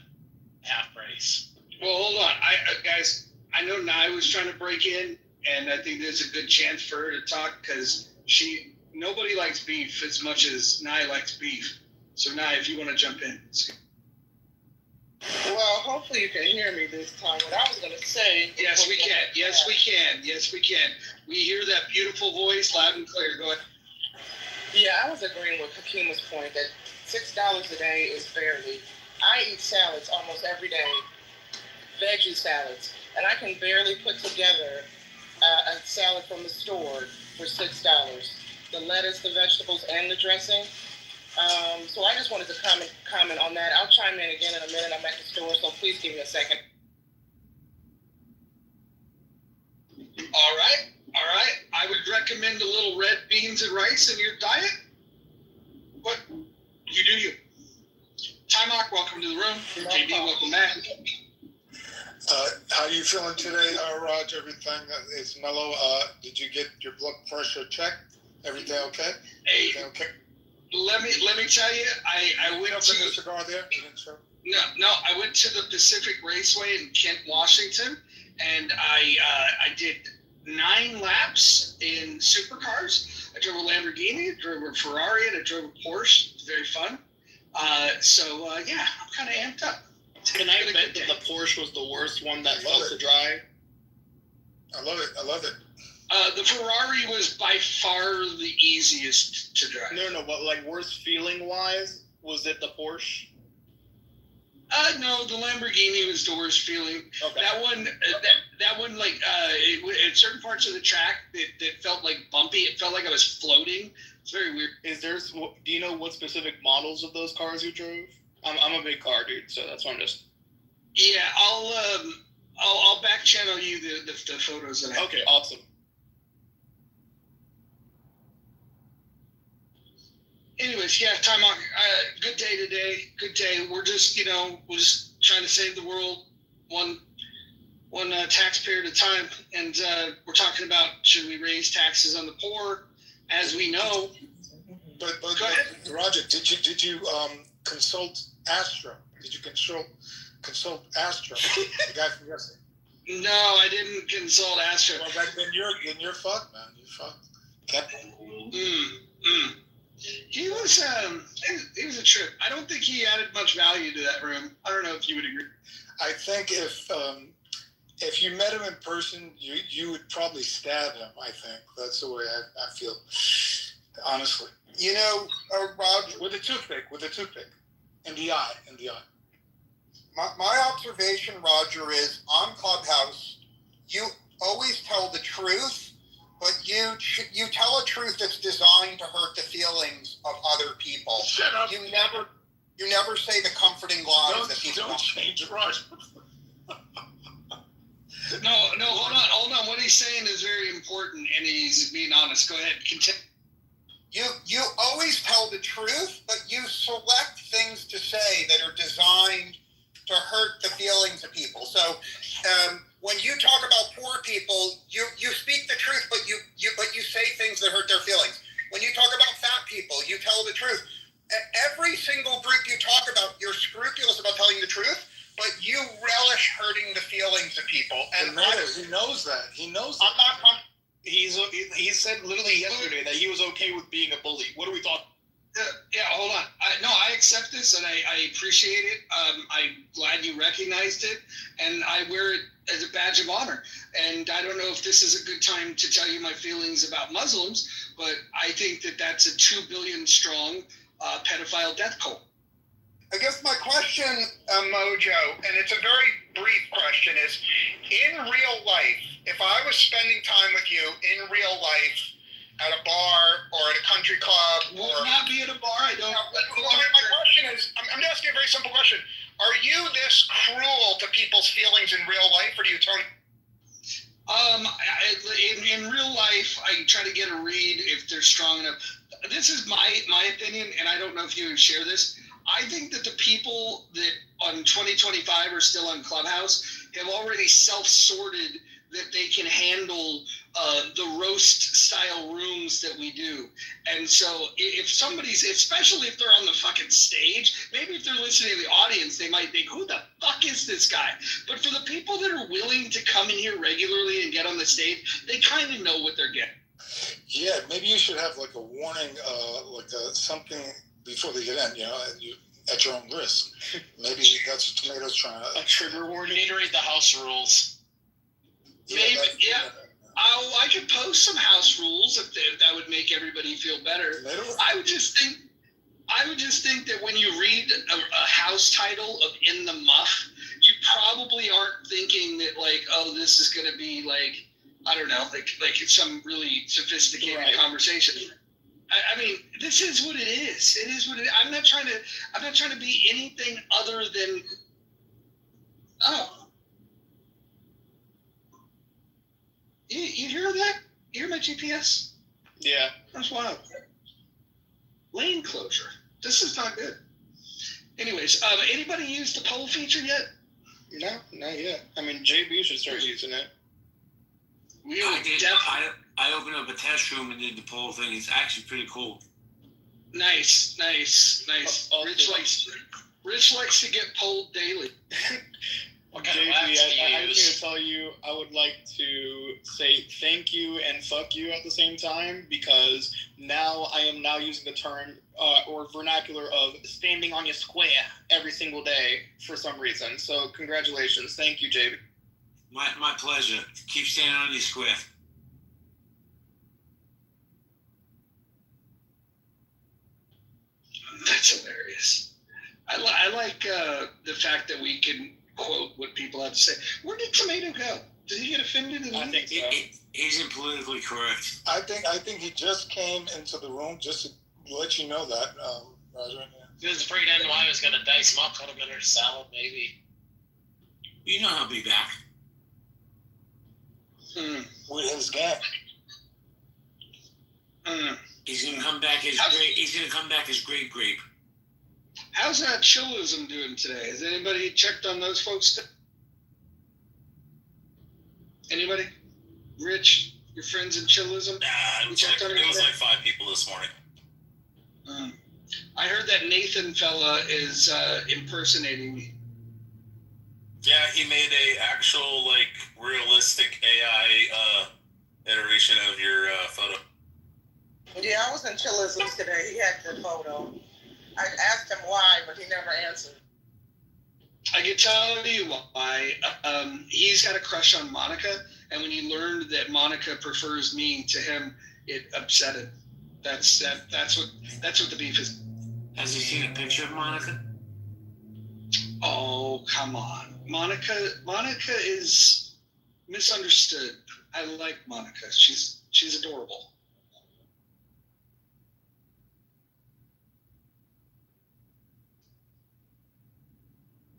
half price. Well, hold on. Guys, I know Nye was trying to break in, and I think there's a good chance for her to talk because nobody likes beef as much as Nye likes beef. So now, if you want to jump in. Well, hopefully you can hear me this time. What I was going to say. Yes, we can. Yes, we can. Yes, we can. We hear that beautiful voice loud and clear. Go ahead. Yeah, I was agreeing with Hakima's point that $6 a day is barely. I eat salads almost every day, veggie salads, and I can barely put together a salad from the store for $6. The lettuce, the vegetables, and the dressing. So I just wanted to comment on that. I'll chime in again in a minute. I'm at the store, so please give me a second. All right. I would recommend a little red beans and rice in your diet. What? You do you. Timok, welcome to the room. JD, welcome back. How you feeling today, Raj? Everything is mellow. Did you get your blood pressure checked? Everything okay? Hey, everything okay? Let me tell you, I went to the cigar there. No, I went to the Pacific Raceway in Kent, Washington, and I did 9 laps in supercars. I drove a Lamborghini, I drove a Ferrari, and I drove a Porsche. It was very fun. Yeah, I'm kind of amped up. Can I bet that the Porsche was the worst one that felt to drive? I love it. The Ferrari was by far the easiest to drive. No, but like worst feeling wise, was it the Porsche? No, the Lamborghini was the worst feeling. Okay. That one, like, at certain parts of the track, that felt like bumpy. It felt like I was floating. It's very weird. Do you know what specific models of those cars you drove? I'm a big car dude, so that's why I'm just. Yeah, I'll back channel you the photos that I. Okay, awesome. Anyways, yeah, Timok, good day today. Good day. We're just, we're just trying to save the world one taxpayer at a time. And we're talking about, should we raise taxes on the poor? As we know. But Roger, did you consult Astra? Did you consult Astra, the guy from yesterday? No, I didn't consult Astra. Well, then you're fucked, man. You're fucked. He was a trip. I don't think he added much value to that room. I don't know if you would agree. I think if you met him in person, you would probably stab him. I think that's the way I feel, honestly. Roger, with a toothpick, in the eye. My observation, Roger, is on Clubhouse, you always tell the truth, but you tell a truth that's designed to hurt the feelings of other people. Shut up. You never say the comforting lies that people don't change, Roger. No, hold on. What he's saying is very important, and he's being honest. Go ahead, continue. You always tell the truth, but you select things to say that are designed to hurt the feelings of people. So when you talk about poor people, you speak the truth, but you say things that hurt their feelings. When you talk about fat people, you tell the truth. Every single group you talk about, you're scrupulous about telling the truth, but you relish hurting the feelings of people. And he knows that. He knows that. He said literally yesterday that he was okay with being a bully. What are we talking? Yeah, hold on. I accept this and I appreciate it. I'm glad you recognized it, and I wear it as a badge of honor. And I don't know if this is a good time to tell you my feelings about Muslims, but I think that that's a 2 billion strong pedophile death cult. I guess my question, Mojo, and it's a very brief question, is in real life, if I was spending time with you in real life at a bar or at a country club, would not be at a bar. I don't. My question is, I'm asking a very simple question. Are you this cruel to people's feelings in real life, or do you turn? In real life, I try to get a read if they're strong enough. This is my opinion, and I don't know if you would share this. I think that the people that on 2025 are still on Clubhouse have already self-sorted that they can handle the roast style rooms that we do. And so if somebody's, especially if they're on the fucking stage, maybe if they're listening to the audience, they might think, who the fuck is this guy? But for the people that are willing to come in here regularly and get on the stage, they kind of know what they're getting. Yeah, maybe you should have like a warning, something before they get in, you know, and you at your own risk. Maybe that's what Tomato's trying to. A trigger warning. You need to read the house rules. Maybe, yeah. I could post some house rules if that would make everybody feel better. I would just think that when you read a house title of In the Muff, you probably aren't thinking that like, oh, this is going to be like, I don't know, like some really sophisticated conversation. I mean, this is what it is. It is what it is. I'm not trying to be anything other than. Oh, you hear that? You hear my GPS? Yeah, that's wild. Lane closure. This is not good. Anyways, anybody use the poll feature yet? No, not yet. I mean, JB should start using it. I opened up a test room and did the poll thing. It's actually pretty cool. Nice. Rich likes to get polled daily. JB, I need to tell you, I would like to say thank you and fuck you at the same time, because now I am now using the term or vernacular of standing on your square every single day for some reason. So congratulations. Thank you, JB. My pleasure. Keep standing on your square. That's hilarious. I like the fact that we can quote what people have to say. Where did Tomato go? Did he get offended? I think so. Isn't politically correct. I think he just came into the room just to let you know that, Roger. He was afraid NY was going to dice him up, put him in her salad, maybe. You know he'll be back. With his gang. He's gonna come back as great. He's gonna come back as grape. How's that chillism doing today? Has anybody checked on those folks? Anybody? Rich, your friends in chillism? It was like 5 people this morning. I heard that Nathan fella is impersonating me. Yeah, he made a actual like realistic AI iteration of your photo. Yeah, I was in Chillisms today. He had the photo. I asked him why, but he never answered. I can tell you why. He's got a crush on Monica, and when he learned that Monica prefers me to him, it upset him. That's what the beef is. Has he seen a picture of Monica? Oh, come on. Monica is misunderstood. I like Monica. She's adorable.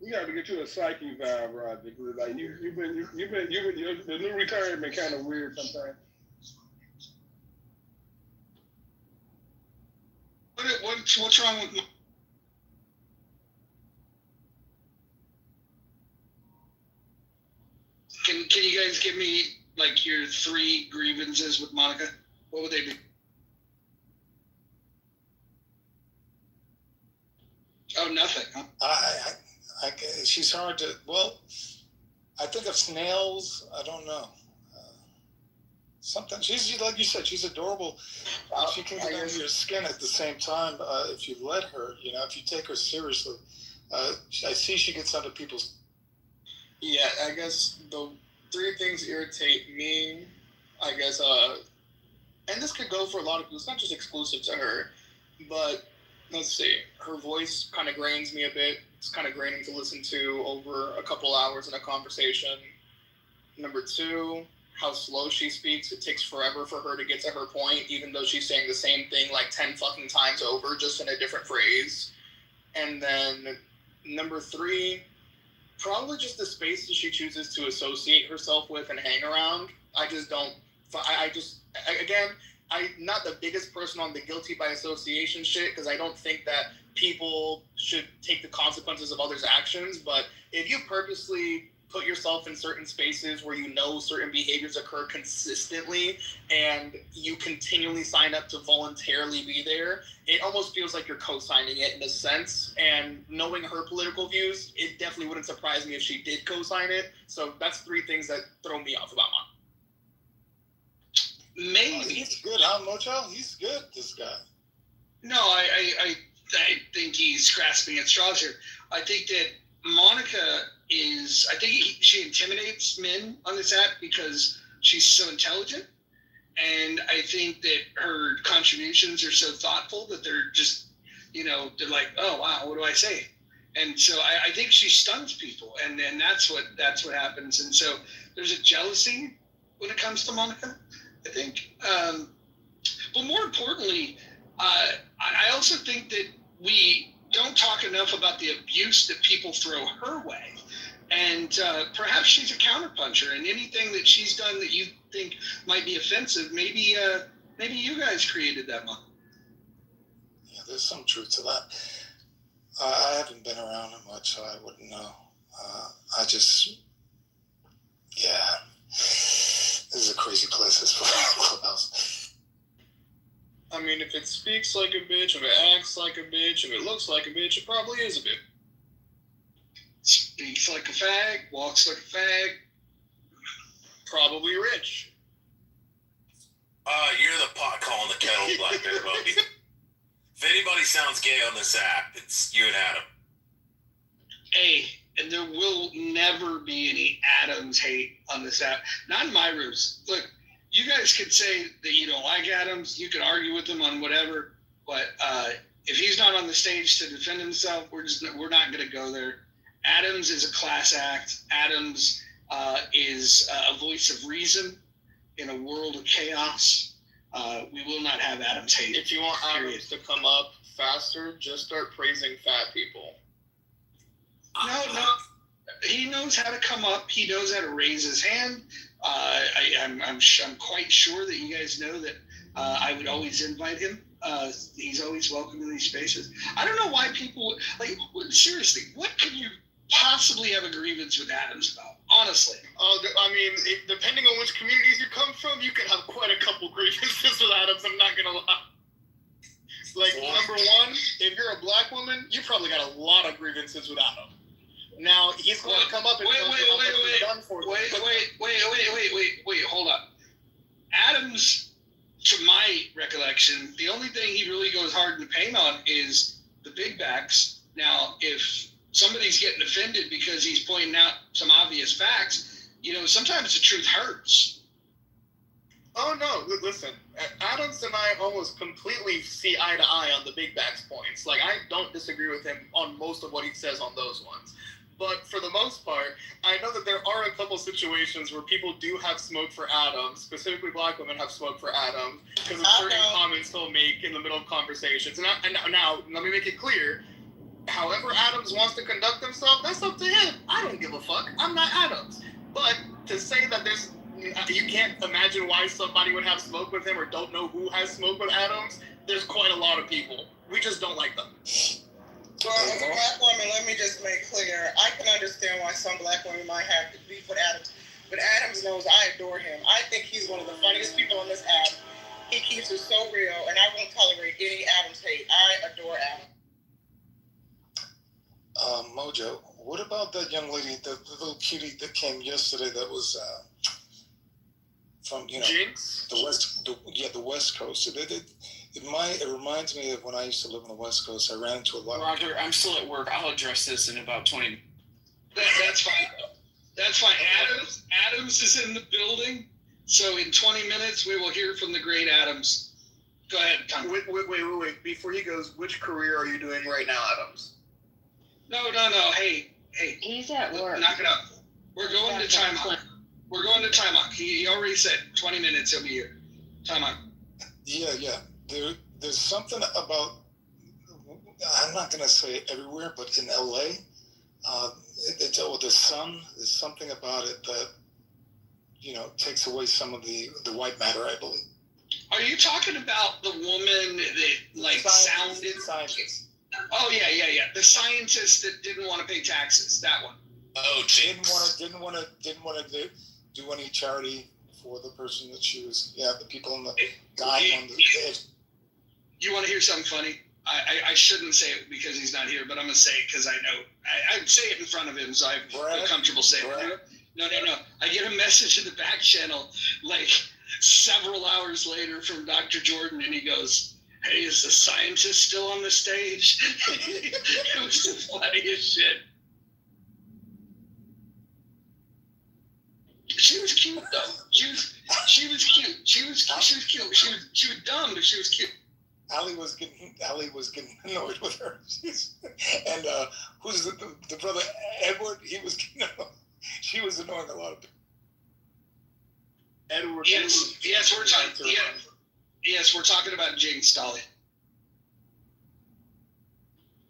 We got to get you a psyche vibe, Roger. Because like you've been the new retirement been kind of weird sometimes. What's wrong with? Can you guys give me like your 3 grievances with Monica? What would they be? Oh, nothing. Huh? She's hard to. Well, I think of snails. I don't know. Something. She's like you said. She's adorable. She can get under your skin at the same time if you let her. You know, if you take her seriously. I see she gets under people's. Yeah, I guess the 3 things irritate me. I guess, and this could go for a lot of people. It's not just exclusive to her, but let's see. Her voice kind of grains me a bit. It's kind of graining to listen to over a couple hours in a conversation. Number 2, how slow she speaks. It takes forever for her to get to her point, even though she's saying the same thing like 10 fucking times over, just in a different phrase. And then number 3, probably just the spaces she chooses to associate herself with and hang around. I just don't. I'm not the biggest person on the guilty by association shit, because I don't think that people should take the consequences of others' actions. But if you purposely put yourself in certain spaces where you know certain behaviors occur consistently and you continually sign up to voluntarily be there, it almost feels like you're co-signing it in a sense. And knowing her political views, it definitely wouldn't surprise me if she did co-sign it. So that's 3 things that throw me off about Monica. Maybe. He's good, huh, Mocho? He's good, this guy. No, I think he's grasping at straws here. I think that Monica is. I think she intimidates men on this app because she's so intelligent, and I think that her contributions are so thoughtful that they're just, they're like, oh wow, what do I say? And so I think she stuns people, and that's what happens. And so there's a jealousy when it comes to Monica, I think. But more importantly, I also think that we don't talk enough about the abuse that people throw her way. And perhaps she's a counterpuncher, and anything that she's done that you think might be offensive, maybe you guys created that one. Yeah, there's some truth to that. I haven't been around it much, so I wouldn't know. This is a crazy place, this clubhouse. I mean, if it speaks like a bitch, if it acts like a bitch, if it looks like a bitch, it probably is a bitch. Speaks like a fag, walks like a fag. Probably rich. You're the pot calling the kettle black there, Bobby. If anybody sounds gay on this app, it's you and Adam. Hey, and there will never be any Adams hate on this app. Not in my rooms. Look, you guys could say that you don't like Adams. You can argue with him on whatever. But if he's not on the stage to defend himself, we're not going to go there. Adams is a class act. Adams is a voice of reason in a world of chaos. We will not have Adams hate. If you want Adams to come up faster, just start praising fat people. No. He knows how to come up. He knows how to raise his hand. I'm quite sure that you guys know that I would always invite him. He's always welcome in these spaces. I don't know why people seriously. What can you possibly have a grievance with Adams about? Honestly, I mean, depending on which communities you come from, you can have quite a couple grievances with Adams. I'm not gonna lie. Like, number one, if you're a black woman, you probably got a lot of grievances with Adam. Now he's going to come up and wait, hold up. Adams, to my recollection, the only thing he really goes hard in the paint on is the big backs. Now, if somebody's getting offended because he's pointing out some obvious facts, sometimes the truth hurts. Oh, no, listen. Adams and I almost completely see eye to eye on the big backs points. Like, I don't disagree with him on most of what he says on those ones. But for the most part, I know that there are a couple situations where people do have smoke for Adams, specifically black women have smoke for Adams, because of certain comments he'll make in the middle of conversations. And now, let me make it clear, however Adams wants to conduct himself, that's up to him. I don't give a fuck. I'm not Adams. But to say that you can't imagine why somebody would have smoke with him or don't know who has smoke with Adams, there's quite a lot of people. We just don't like them. Well, as a black woman, let me just make clear, I can understand why some black women might have beef with Adams, but Adams knows I adore him. I think he's one of the funniest people on this app. He keeps it so real, and I won't tolerate any Adams hate. I adore Adams. Mojo, what about that young lady, the little cutie that came yesterday that was from, Jinx? the West Coast. It reminds me of when I used to live on the West Coast. I ran into a lot Roger, I'm still at work. I'll address this in about 20 minutes. That's fine. That's fine. Adams is in the building. So in 20 minutes, we will hear from the great Adams. Go ahead, Tom. Wait. Before he goes, which career are you doing right now, Adams? No. Hey. He's at work. Knock it up. We're going to timeout. We're going to timeout. He already said 20 minutes he'll be here. Timeout. Yeah. There's something about, I'm not going to say everywhere, but in LA, with the sun, there's something about it that, takes away some of the white matter, I believe. Are you talking about the woman that, sounded? Scientist. Oh, yeah. The scientist that didn't want to pay taxes, that one. Oh, Jinx. Didn't want to do any charity for the person that she was, the people on the guy on the edge. You want to hear something funny? I shouldn't say it because he's not here, but I'm going to say it because I know. I say it in front of him, so I feel comfortable saying it. No. I get a message in the back channel, several hours later from Dr. Jordan, and he goes, hey, is the scientist still on the stage? It was the funniest shit. She was cute though. She was cute. She was cute. She was dumb, but she was cute. Allie was getting annoyed with her. And who's the brother Edward? He was getting annoyed. She was annoying a lot of people. Edward. Yes, we're talking. Yeah, yes, we're talking about Jane Stolly.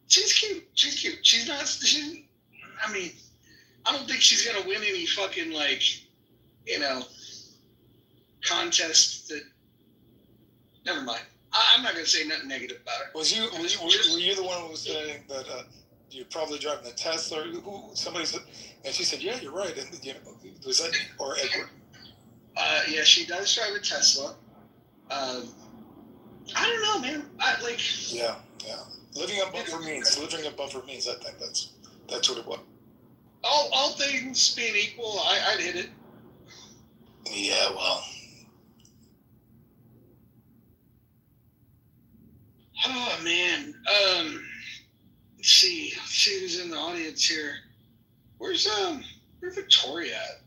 She's cute. She's not. I mean, I don't think she's gonna win any fucking contest. That. Never mind. I'm not gonna say nothing negative about her. Were you the one who was saying that you're probably driving a Tesla? Somebody said, and she said, "Yeah, you're right." And was that or Edward? Yeah, she does drive a Tesla. I don't know, man. Yeah. Living above her means. I think that's what it was. All things being equal, I'd hit it. Yeah, well. Oh man. Let's see who's in the audience here. Where's Victoria at?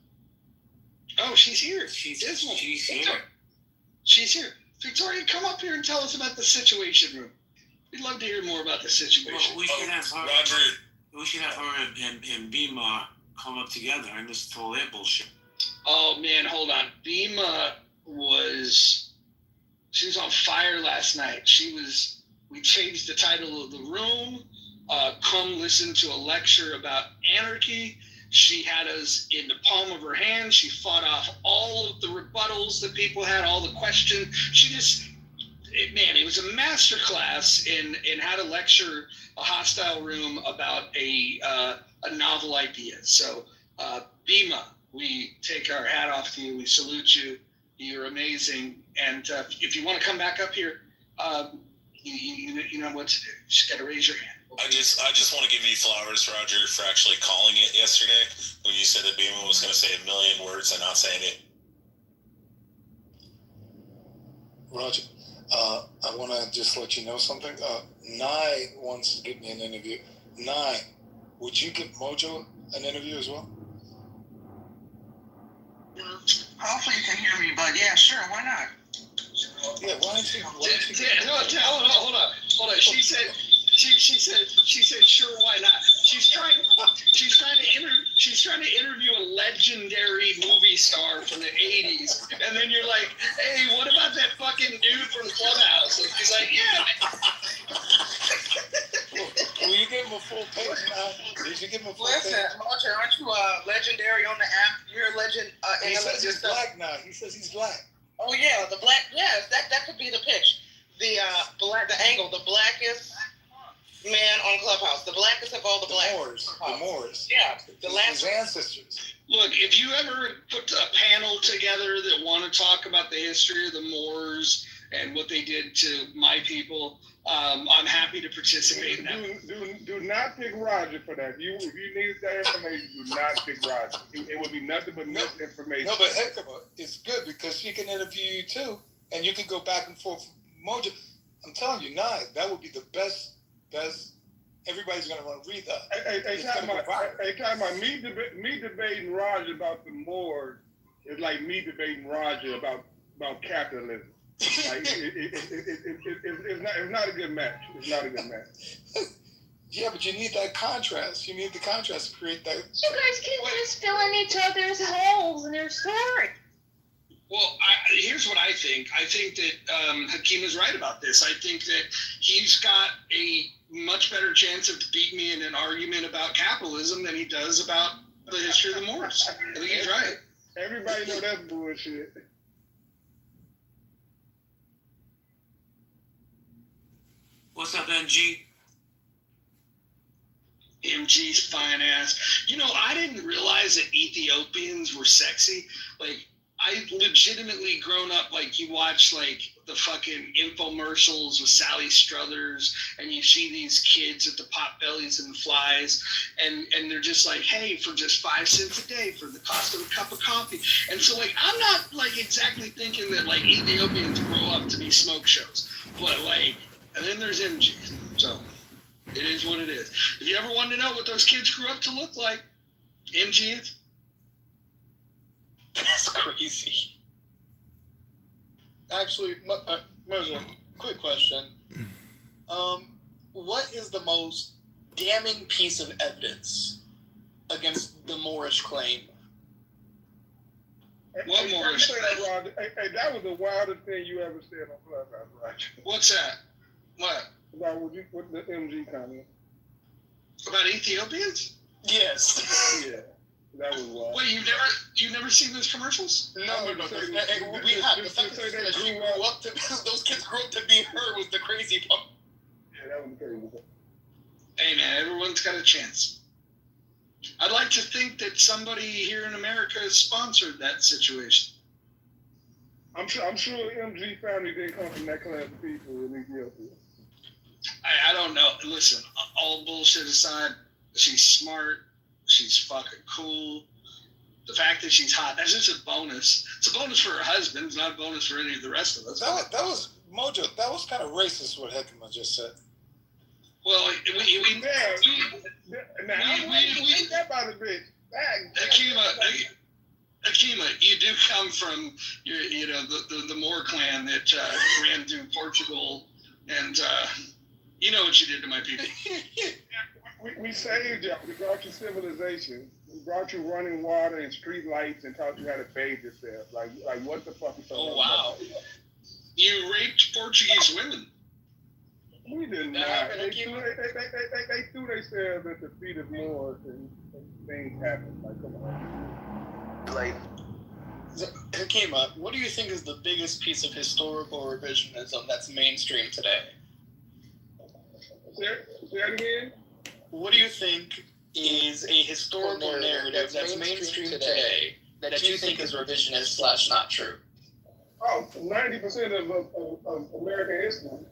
Oh, she's here. She's here. She's here. Victoria, come up here and tell us about the Situation Room. We'd love to hear more about the situation. Well, we should have her. Roger. We should have her and Bima come up together and listen to all that bullshit. Oh man, hold on. Bima she was on fire last night. We changed the title of the room. Come listen to a lecture about anarchy. She had us in the palm of her hand. She fought off all of the rebuttals that people had, all the questions. It was a masterclass in how to lecture a hostile room about a novel idea. So, Bima, we take our hat off to you. We salute you. You're amazing. And if you want to come back up here, you know what to do. You just got to raise your hand. I just want to give you flowers, Roger, for actually calling it yesterday when you said that Beeman was going to say 1,000,000 words and not saying it. Roger, I want to just let you know something. Nye wants to give me an interview. Nye, would you give Mojo an interview as well? Hopefully you can hear me, but yeah, sure, why not? Yeah, why don't you? Hold on. She said, sure, why not? She's trying to interview a legendary movie star from the '80s, and then you're like, hey, what about that fucking dude from Clubhouse? And she's like, yeah. Will you give him a full page now? Did you give him a full page? Listen, Roger, aren't you legendary on the app? You're a legend. He says he's black now. He says he's black. Oh yeah, the black. Yes, that could be the pitch. The angle, the blackest man on Clubhouse, the blackest of all the blacks. The Moors. Yeah, the last. His ancestors. Look, if you ever put a panel together that want to talk about the history of the Moors and what they did to my people, I'm happy to participate in that. Do not pick Roger for that. If you need that information, do not pick Roger. It would be nothing but misinformation. No, but Hector, it's good because she can interview you too, and you can go back and forth. Mojo, I'm telling you, that would be the best. Everybody's going to want to read that. Hey, talking about me debating Roger about the Moors is like me debating Roger about capitalism. Like, it's not a good match. It's not a good match. Yeah, but you need that contrast. You need the contrast to create that. You guys can just fill in each other's holes in their story. Well, here's what I think. I think that Hakeem is right about this. I think that he's got a much better chance of beating me in an argument about capitalism than he does about the history of the Moors. I think he's right. Everybody know that's bullshit. What's up, MG? MG's fine ass. You know, I didn't realize that Ethiopians were sexy. Like, I legitimately grown up, like, you watch, like, the fucking infomercials with Sally Struthers, and you see these kids at the Potbellies and the Flies, and they're just like, hey, for just 5 cents a day for the cost of a cup of coffee. And so, like, I'm not, like, exactly thinking that, like, Ethiopians grow up to be smoke shows. But, like, and then there's MG. So, it is what it is. If you ever wanted to know what those kids grew up to look like, MG is. That's crazy. Actually, Mojo, quick question. What is the most damning piece of evidence against the Moorish claim? What Moorish claim? Hey, that was the wildest thing you ever said on Clubhouse, right? What's that? What? About what the MG comment. About Ethiopians? Yes. Yeah. That was wild. Wait, you've never seen those commercials? No. We have. The fact that she grew up to, those kids grew up to be her was the crazy part. Yeah, that was crazy. Hey man, everyone's got a chance. I'd like to think that somebody here in America has sponsored that situation. I'm sure MG family didn't come from that class of people in Ethiopia. I don't know. Listen, all bullshit aside, she's smart. She's fucking cool. The fact that she's hot, that's just a bonus. It's a bonus for her husband. It's not a bonus for any of the rest of us. That was Mojo. That was kind of racist what Heckman just said. Well, we that about a bit. Akima, you do come from the Moor clan that ran through Portugal, and you know what you did to my people. We saved you. We brought you civilization. We brought you running water and street lights and taught you how to bathe yourself. Like what the fuck is so Oh, wow. You raped Portuguese women. We did not. They threw themselves at the feet of Moors and things happened. Like, come on. Like, Hakima, what do you think is the biggest piece of historical revisionism that's mainstream today? Say that again? What do you think is a historical narrative that's mainstream today that you think is revisionist / not true? Oh, 90% of American history.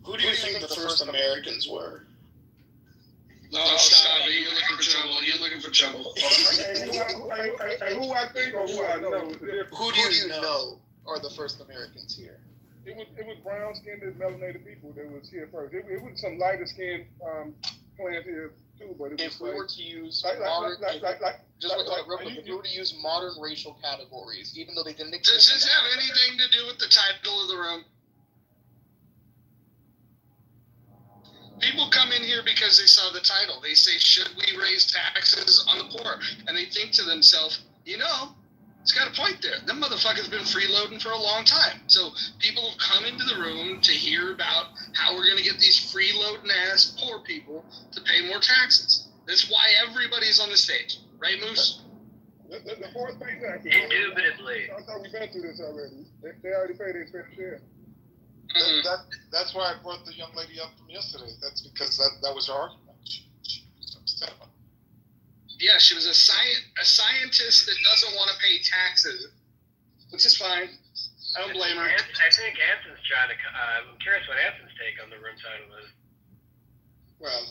Who do you think the first Americans were? No, stop it. You're looking for trouble. You're looking for trouble. Who I think or who I know? Who do you know are the first Americans here? It was brown skinned and melanated people that was here first. It was some lighter skinned plants here too, but it was if we were to use if we were to use modern racial categories, even though they didn't Does exist. this have anything to do with the title of the room? People come in here because they saw the title. They say, should we raise taxes on the poor? And they think to themselves, it's got a point there. Them motherfuckers been freeloading for a long time. So people have come into the room to hear about how we're going to get these freeloading ass poor people to pay more taxes. That's why everybody's on the stage. Right, Moose? The fourth pay tax. Indubitably. I thought we've been through this already. They already paid their fair share. That's why I brought the young lady up from yesterday. That's because that was her argument. She was upset about it. Yeah, she was a scientist that doesn't want to pay taxes, which is fine. I don't blame her. I think Anson's trying to. I'm curious what Anson's take on the room title is. Well,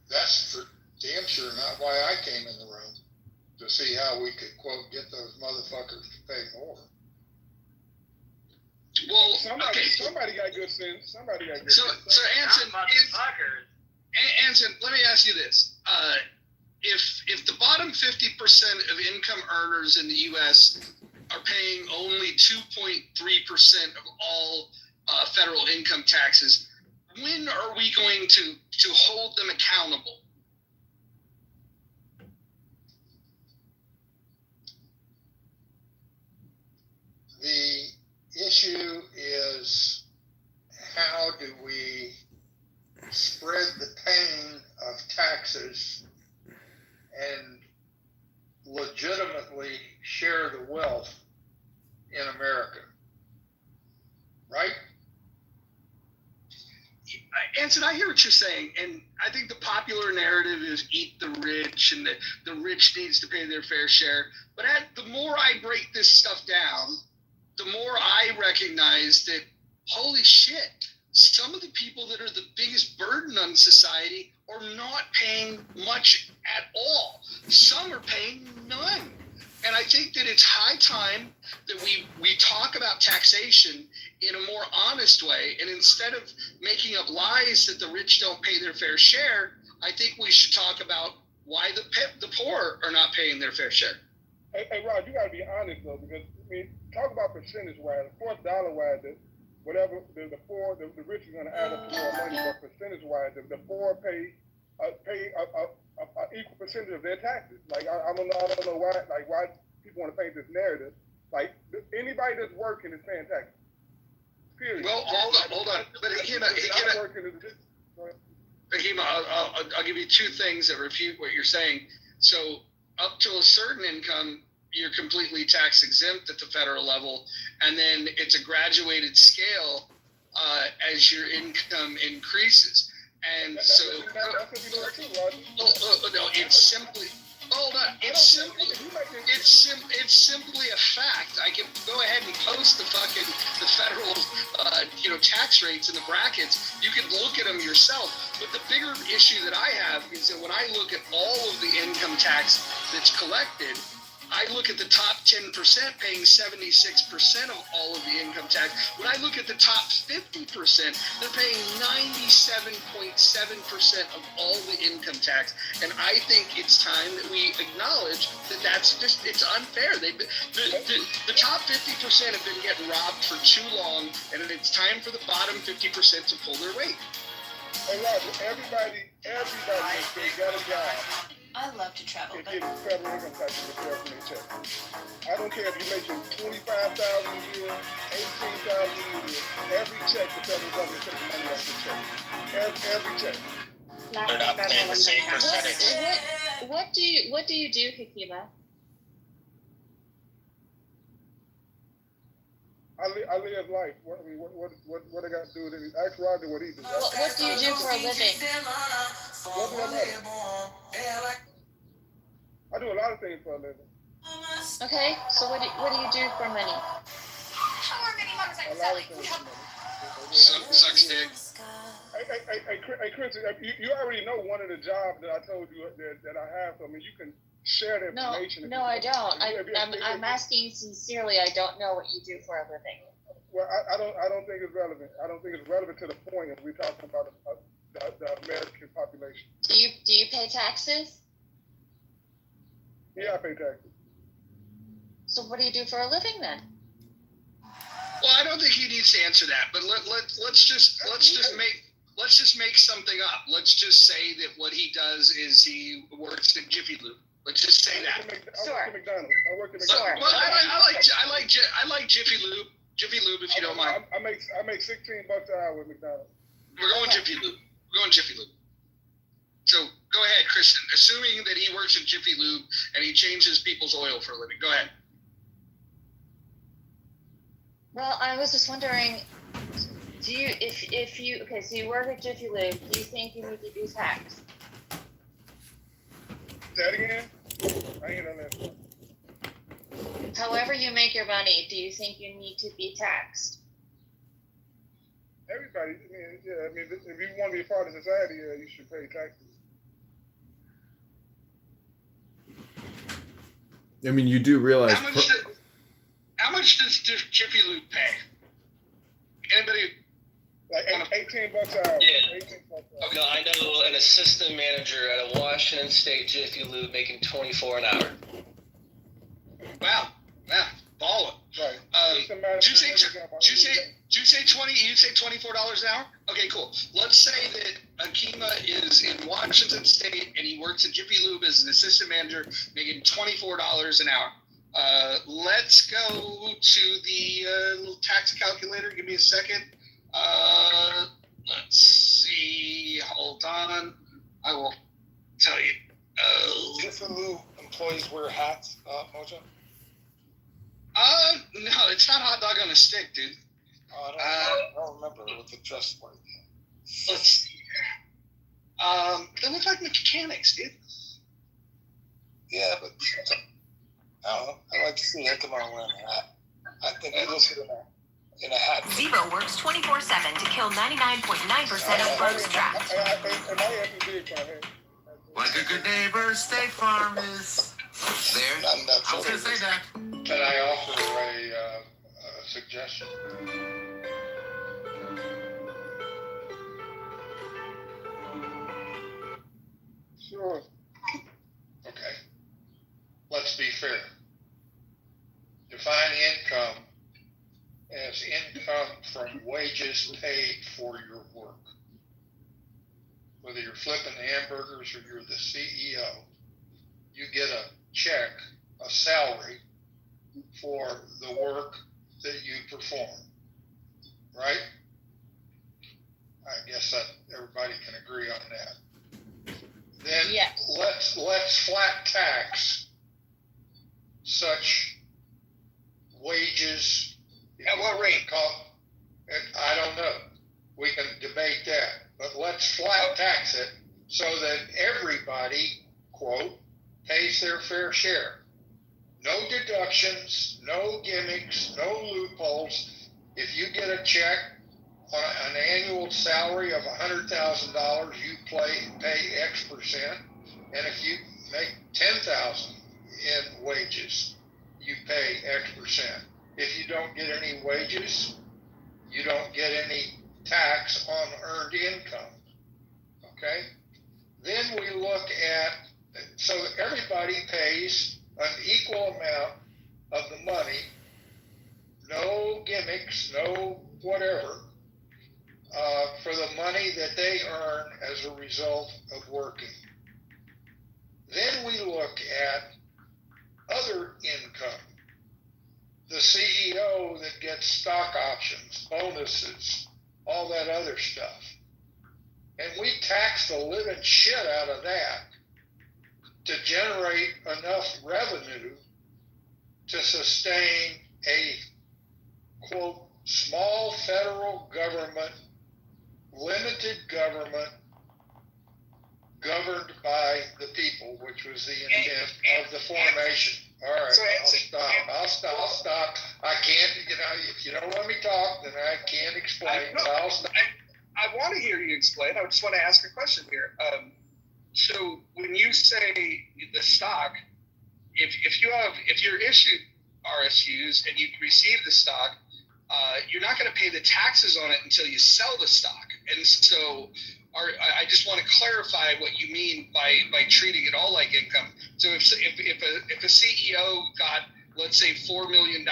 that's for damn sure not why I came in the room, to see how we could, quote, get those motherfuckers to pay more. Well, somebody got good sense. Somebody got good sense. So Anson, let me ask you this. If the bottom 50% of income earners in the U.S. are paying only 2.3% of all federal income taxes, when are we going to hold them accountable? The issue is, how do we spread the pain of taxes and legitimately share the wealth in America? Right? Anson, I hear what you're saying, and I think the popular narrative is eat the rich, and the rich needs to pay their fair share. But the more I break this stuff down, the more I recognize that, holy shit, some of the people that are the biggest burden on society are not paying much at all. Some are paying none. And I think that it's high time that we talk about taxation in a more honest way. And instead of making up lies that the rich don't pay their fair share, I think we should talk about why the poor are not paying their fair share. Hey Rod, you got to be honest, though, because, talk about percentage-wise. Of course, dollar-wise, whatever, the rich is going to add up to more money, but percentage-wise, the poor pay equal percentage of their taxes. Like I don't know why people want to paint this narrative. Like anybody that's working is paying taxes. Period. Well, hold on. But Hema, I'll give you two things that refute what you're saying. So up to a certain income, you're completely tax exempt at the federal level, and then it's a graduated scale as your income increases. And so, no, it's simply. Hold on. It's simply a fact. I can go ahead and post the federal tax rates and the brackets. You can look at them yourself. But the bigger issue that I have is that when I look at all of the income tax that's collected, I look at the top 10% paying 76% of all of the income tax. When I look at the top 50%, they're paying 97.7% of all the income tax. And I think it's time that we acknowledge that it's unfair. The top 50% have been getting robbed for too long, and it's time for the bottom 50% to pull their weight. Hey, Roger, everybody that's got a job. I love to travel, but federal income tax is from their check. I don't care if you're making $25,000 a year, $18,000 a year. Every check, the federal government takes money off the check. Every check. They're not paying the same percentage. What do you do, Kitover? I live life. What I got to do with it? Ask Roger what he does. What do you do for a living? What do I matter? I do a lot of things for a living. Okay, so what do you do for money? A lot of things for money. Sucks dick. Hey, Chris, you already know one of the jobs that I told you that I have. So, I mean, you can share the information. No, I don't. I'm asking sincerely. I don't know what you do for a living. Well, I don't think it's relevant. I don't think it's relevant to the point if we're talking about the American population. Do you pay taxes? Yeah, I pay taxes. So what do you do for a living then? Well, I don't think he needs to answer that, but let's just make something up. Let's just say that what he does is he works at Jiffy Lube. Let's just say that. I work at McDonald's. Sure. Well, I like Jiffy Lube. Jiffy Lube, if you don't mind. I make $16 an hour with McDonald's. We're going Jiffy Lube. So go ahead, Kristen. Assuming that he works at Jiffy Lube and he changes people's oil for a living. Go ahead. Well, I was just wondering, so you work at Jiffy Lube, do you think you need to be taxed? Say that again? I ain't on that. However you make your money, do you think you need to be taxed? Everybody, if you want to be a part of society, you should pay taxes. I mean, you do realize. How much does Jiffy Lube pay? Anybody? Like $18 an hour. Yeah. Okay. No, I know an assistant manager at a Washington State Jiffy Lube making $24 an hour. Wow, ballin'. Right. Did you say $20? You say $24 an hour? Okay, cool. Let's say that Akima is in Washington State and he works at Jiffy Lube as an assistant manager, making $24 an hour. Let's go to the little tax calculator. Give me a second. Let's see. Hold on. I will tell you. Jiffy Lube employees wear hats, Mojo? No, it's not hot dog on a stick, dude. I don't remember what the dress was. Let's see here. They look like mechanics, dude. Yeah, but I don't know. I like to see him come on wearing a hat. I think he looks good in a hat. Zero works 24/7 to kill 99.9% of bugs trapped. Like a good neighbor, State Farm is there. I was going to say that. Can I offer a suggestion? Sure. Okay. Let's be fair. Define income as income from wages paid for your work. Whether you're flipping hamburgers or you're the CEO, you get a check, a salary for the work that you perform, right? I guess that everybody can agree on that. Then let's flat tax such wages. At what rate? I don't know. We can debate that, but let's flat tax it so that everybody, quote, pays their fair share. No deductions, no gimmicks, no loopholes. If you get a check on an annual salary of $100,000, you pay X percent, and if you make $10,000 in wages, you pay X percent. If you don't get any wages, you don't get any tax on earned income. Okay? Then we look at, so everybody pays an equal amount of the money, no gimmicks, no whatever, for the money that they earn as a result of working. Then we look at other income. The CEO that gets stock options, bonuses, all that other stuff. And we tax the living shit out of that to generate enough revenue to sustain a, quote, small federal government, limited government, governed by the people, which was the intent of the formation. All right, I'll stop. I can't, if you don't let me talk, then I can't explain. I'll stop. I want to hear you explain. I just want to ask a question here. So when you say the stock, if you're issued RSUs and you receive the stock, you're not going to pay the taxes on it until you sell the stock. And so I just want to clarify what you mean by treating it all like income. So if a CEO got, let's say, $4 million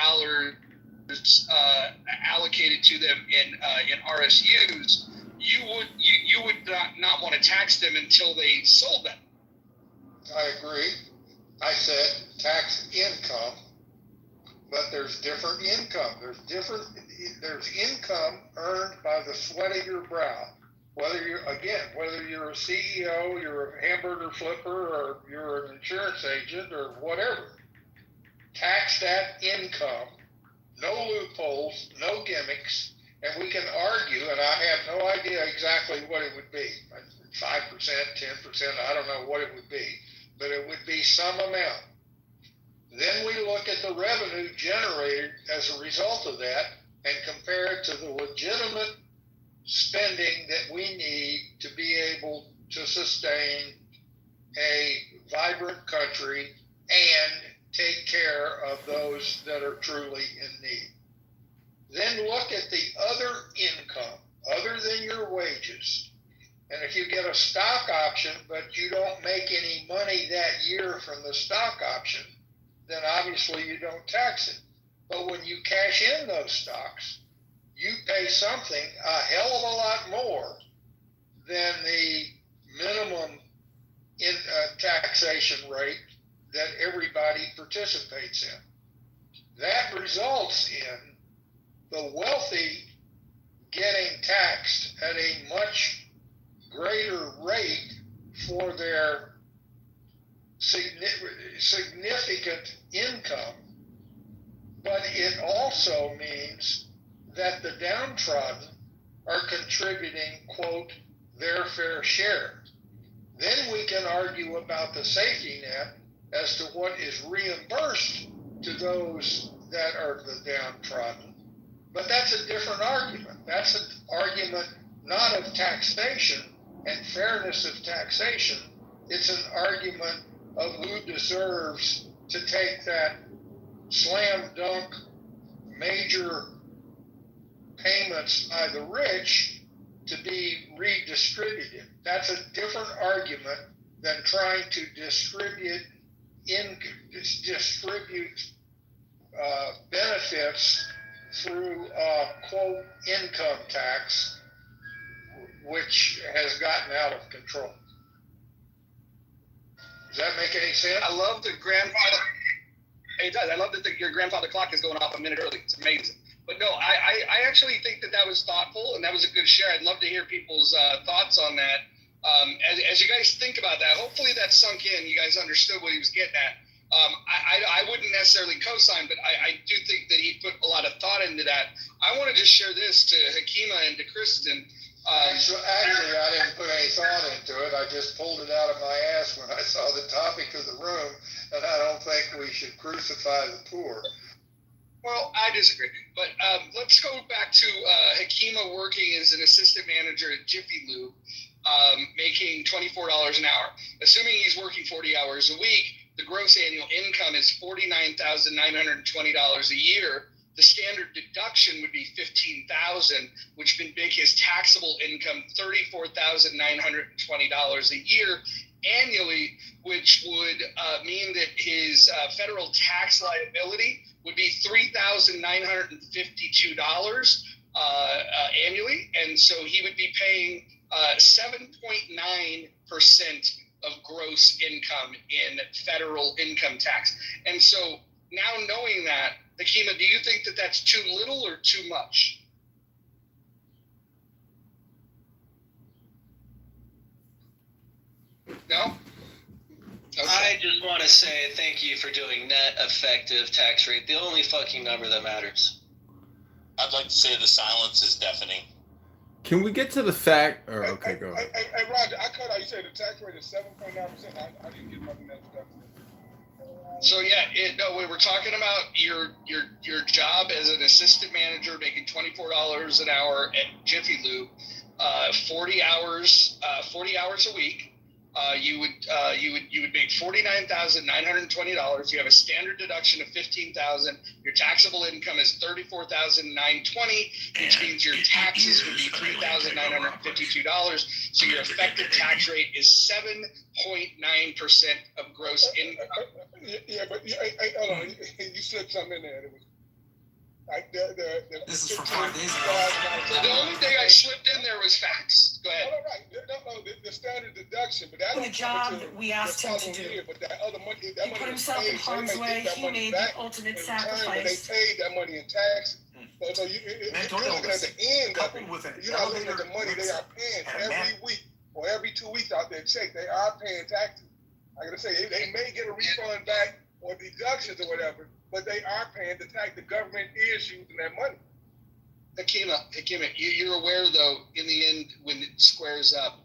allocated to them in RSUs, you would not want to tax them until they sold them. I agree. I said tax income, but there's different income. There's income earned by the sweat of your brow. Whether you're a CEO, you're a hamburger flipper, or you're an insurance agent, or whatever, tax that income. No loopholes, no gimmicks, and we can argue, and I have no idea exactly what it would be. 5%, 10%, I don't know what it would be, but it would be some amount. Then we look at the revenue generated as a result of that and compare it to the legitimate spending that we need to be able to sustain a vibrant country and take care of those that are truly in need. Then look at the other income, other than your wages. And if you get a stock option, but you don't make any money that year from the stock option, then obviously you don't tax it. But when you cash in those stocks, you pay something a hell of a lot more than the minimum taxation rate that everybody participates in. That results in the wealthy getting taxed at a much greater rate for their significant income, but it also means that the downtrodden are contributing, quote, their fair share. Then we can argue about the safety net as to what is reimbursed to those that are the downtrodden. But that's a different argument. That's an argument not of taxation and fairness of taxation. It's an argument of who deserves to take that slam dunk major payments by the rich to be redistributed. That's a different argument than trying to distribute benefits through quote income tax, which has gotten out of control. Does that make any sense? I love the grandfather. It does. I love that your grandfather clock is going off a minute early. It's amazing. But no, I actually think that was thoughtful and that was a good share. I'd love to hear people's thoughts on that. As you guys think about that, hopefully that sunk in. You guys understood what he was getting at. I wouldn't necessarily co-sign, but I do think that he put a lot of thought into that. I want to just share this to Hakima and to Kristen. Actually, I didn't put any thought into it. I just pulled it out of my ass when I saw the topic of the room, and I don't think we should crucify the poor. Well, I disagree. But let's go back to Hakima working as an assistant manager at Jiffy Lube, making $24 an hour. Assuming he's working 40 hours a week, the gross annual income is $49,920 a year. The standard deduction would be $15,000, which would make his taxable income $34,920 a year annually, which would mean that his federal tax liability would be $3,952 annually, and so he would be paying 7.9% of gross income in federal income tax. And so now knowing that, Hakima, do you think that that's too little or too much? No? Okay. I just want to say thank you for doing net effective tax rate, the only fucking number that matters. I'd like to say the silence is deafening. Can we get to the fact? Or okay, go ahead. Hey, Roger, I cut out. You said the tax rate is 7.9%. I didn't get nothing else. So yeah, we were talking about your job as an assistant manager, making $24 an hour at Jiffy Lube, 40 hours a week. You would make $49,920. You have a standard deduction of $15,000. Your taxable income is $34,920, which means your taxes would be $3,952. So your effective tax rate is 7.9% of gross income. Yeah, but hold on, you slipped something in there. It was like this is from 5 days ago. The only thing I slipped in there was facts. Go ahead. All right. No, the standard deduction, but that the job that we asked him to do. But that other money, He put himself in harm's way. He made the ultimate sacrifice. They paid that money in tax. So you're looking at the end of it. You're not looking at the money they are paying every week or every 2 weeks out there. Check, they are paying taxes. I gotta say, they may get a refund back or deductions or whatever, but they are paying the tax. The government is using that money. Hakima, you're aware though, in the end, when it squares up,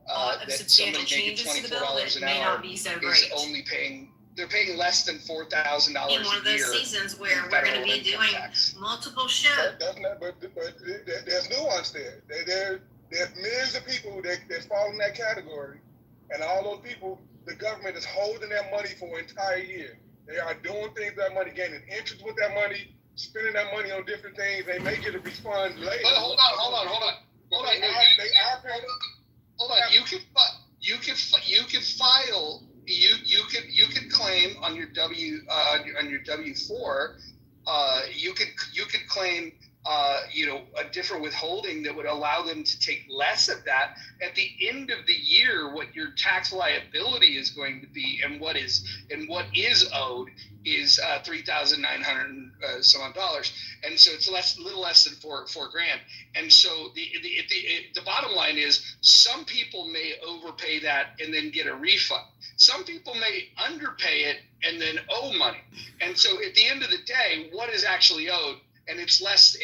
that somebody making $24 an hour is only paying. They're paying less than $4,000 in one of those seasons where we're going to be doing multiple shows. But there's nuance there. There's millions of people that fall in that category, and all those people, the government is holding their money for an entire year. They are doing things with that money, gaining interest with that money, spending that money on different things. They may get a refund later. But hold on. Hold on. You can file. You could claim on your W-4. You could claim a different withholding that would allow them to take less of that. At the end of the year, what your tax liability is going to be and what is owed is $3,900 some odd dollars, and so it's a little less than $4,000. And so the bottom line is, some people may overpay that and then get a refund. Some people may underpay it and then owe money. And so at the end of the day, what is actually owed and it's less.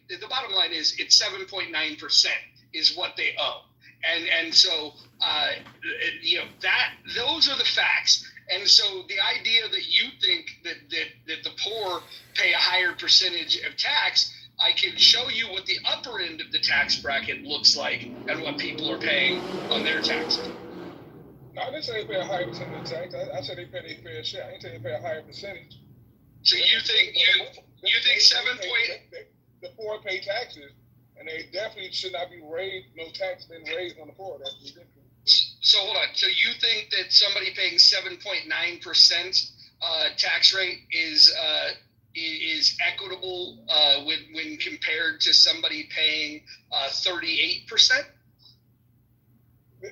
The bottom line is it's 7.9% is what they owe, and so that those are the facts. And so the idea that you think that the poor pay a higher percentage of tax, I can show you what the upper end of the tax bracket looks like and what people are paying on their taxes. No, I didn't say they pay a higher percentage of tax. I said they pay their fair share. I didn't say they pay a higher percentage. So you think 7 point? The poor pay taxes, and they definitely should not be raised. No tax been raised on the poor. That's ridiculous. So hold on. So you think that somebody paying 7.9% tax rate is equitable when compared to somebody paying 38%? They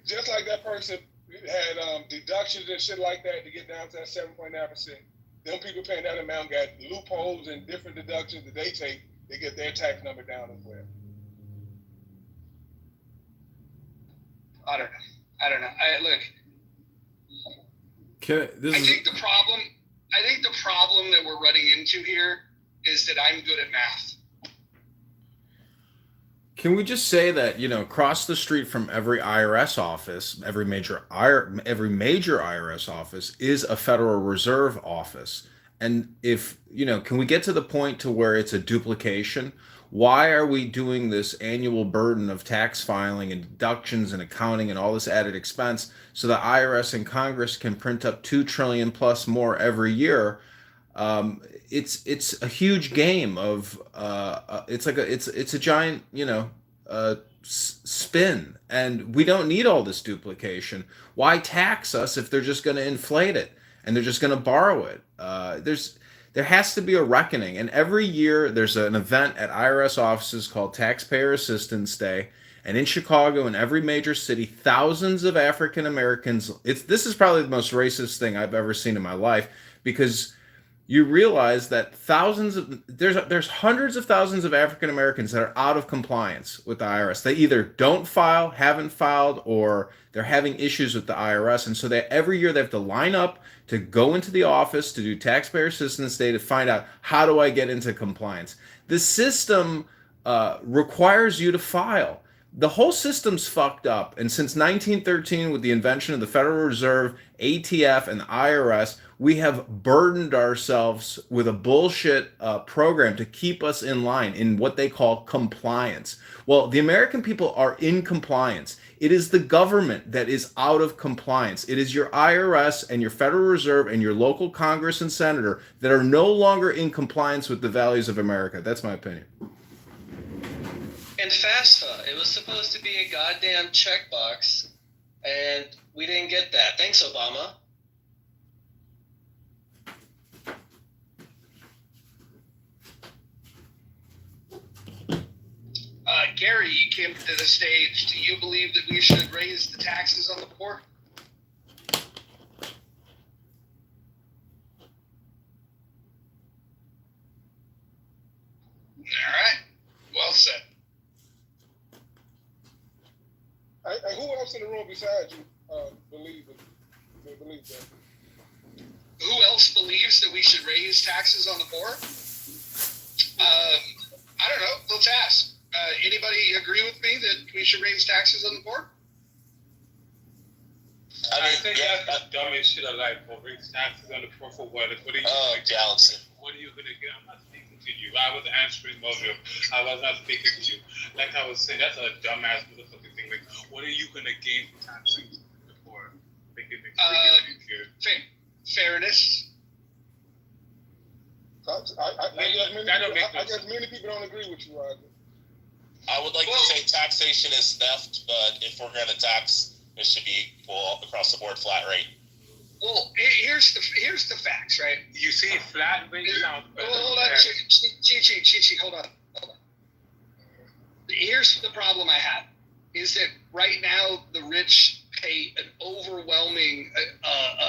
just like that person had deductions and shit like that to get down to that 7.9%. Them people paying that amount got loopholes and different deductions that they take to get their tax number down as well. I don't know. I think the problem that we're running into here is that I'm good at math. Can we just say that, across the street from every IRS office, every major IRS office is a Federal Reserve office? And if, can we get to the point to where it's a duplication? Why are we doing this annual burden of tax filing and deductions and accounting and all this added expense so the IRS and Congress can print up $2 trillion plus more every year? It's a huge game of it's a giant spin, and we don't need all this duplication. Why tax us if they're just going to inflate it and they're just going to borrow it? There has to be a reckoning, and every year there's an event at IRS offices called Taxpayer Assistance Day. And in Chicago, in every major city, thousands of African Americans. This is probably the most racist thing I've ever seen in my life, because you realize that there's hundreds of thousands of African Americans that are out of compliance with the IRS. They either don't file, haven't filed, or they're having issues with the IRS. And so every year they have to line up to go into the office to do Taxpayer Assistance Day to find out, how do I get into compliance? The system requires you to file. The whole system's fucked up. And since 1913, with the invention of the Federal Reserve, ATF, and the IRS, we have burdened ourselves with a bullshit program to keep us in line in what they call compliance. Well, the American people are in compliance. It is the government that is out of compliance. It is your IRS and your Federal Reserve and your local Congress and Senator that are no longer in compliance with the values of America. That's my opinion. And FAFSA, it was supposed to be a goddamn checkbox, and we didn't get that. Thanks, Obama. Gary, you came to the stage. Do you believe that we should raise the taxes on the poor? All right. Well said. Who else in the room besides you believes that? Who else believes that we should raise taxes on the poor? I don't know. Let's ask. Anybody agree with me that we should raise taxes on the poor? I think that's the dumbest shit alive. For raise taxes on the poor for what? What are you Galaxy. What are you gonna get? I'm not speaking to you. I was answering Mojo. I was not speaking to you. Like I was saying, that's a dumbass motherfucking thing. Like, what are you gonna gain from taxing the poor? Fairness. I guess many people don't agree with you, Roger. I would like to say taxation is theft, but if we're going to tax, it should be equal across the board, flat rate. Well, here's the facts, right? You see, flat rate sounds better. Hold on, Chi, hold on. Here's the problem I have, is that right now the rich pay an overwhelming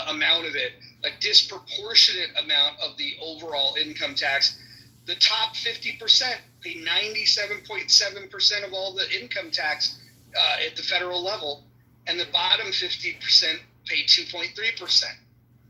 amount of it, a disproportionate amount of the overall income tax. The top 50% pay 97.7% of all the income tax at the federal level, and the bottom 50% pay 2.3%.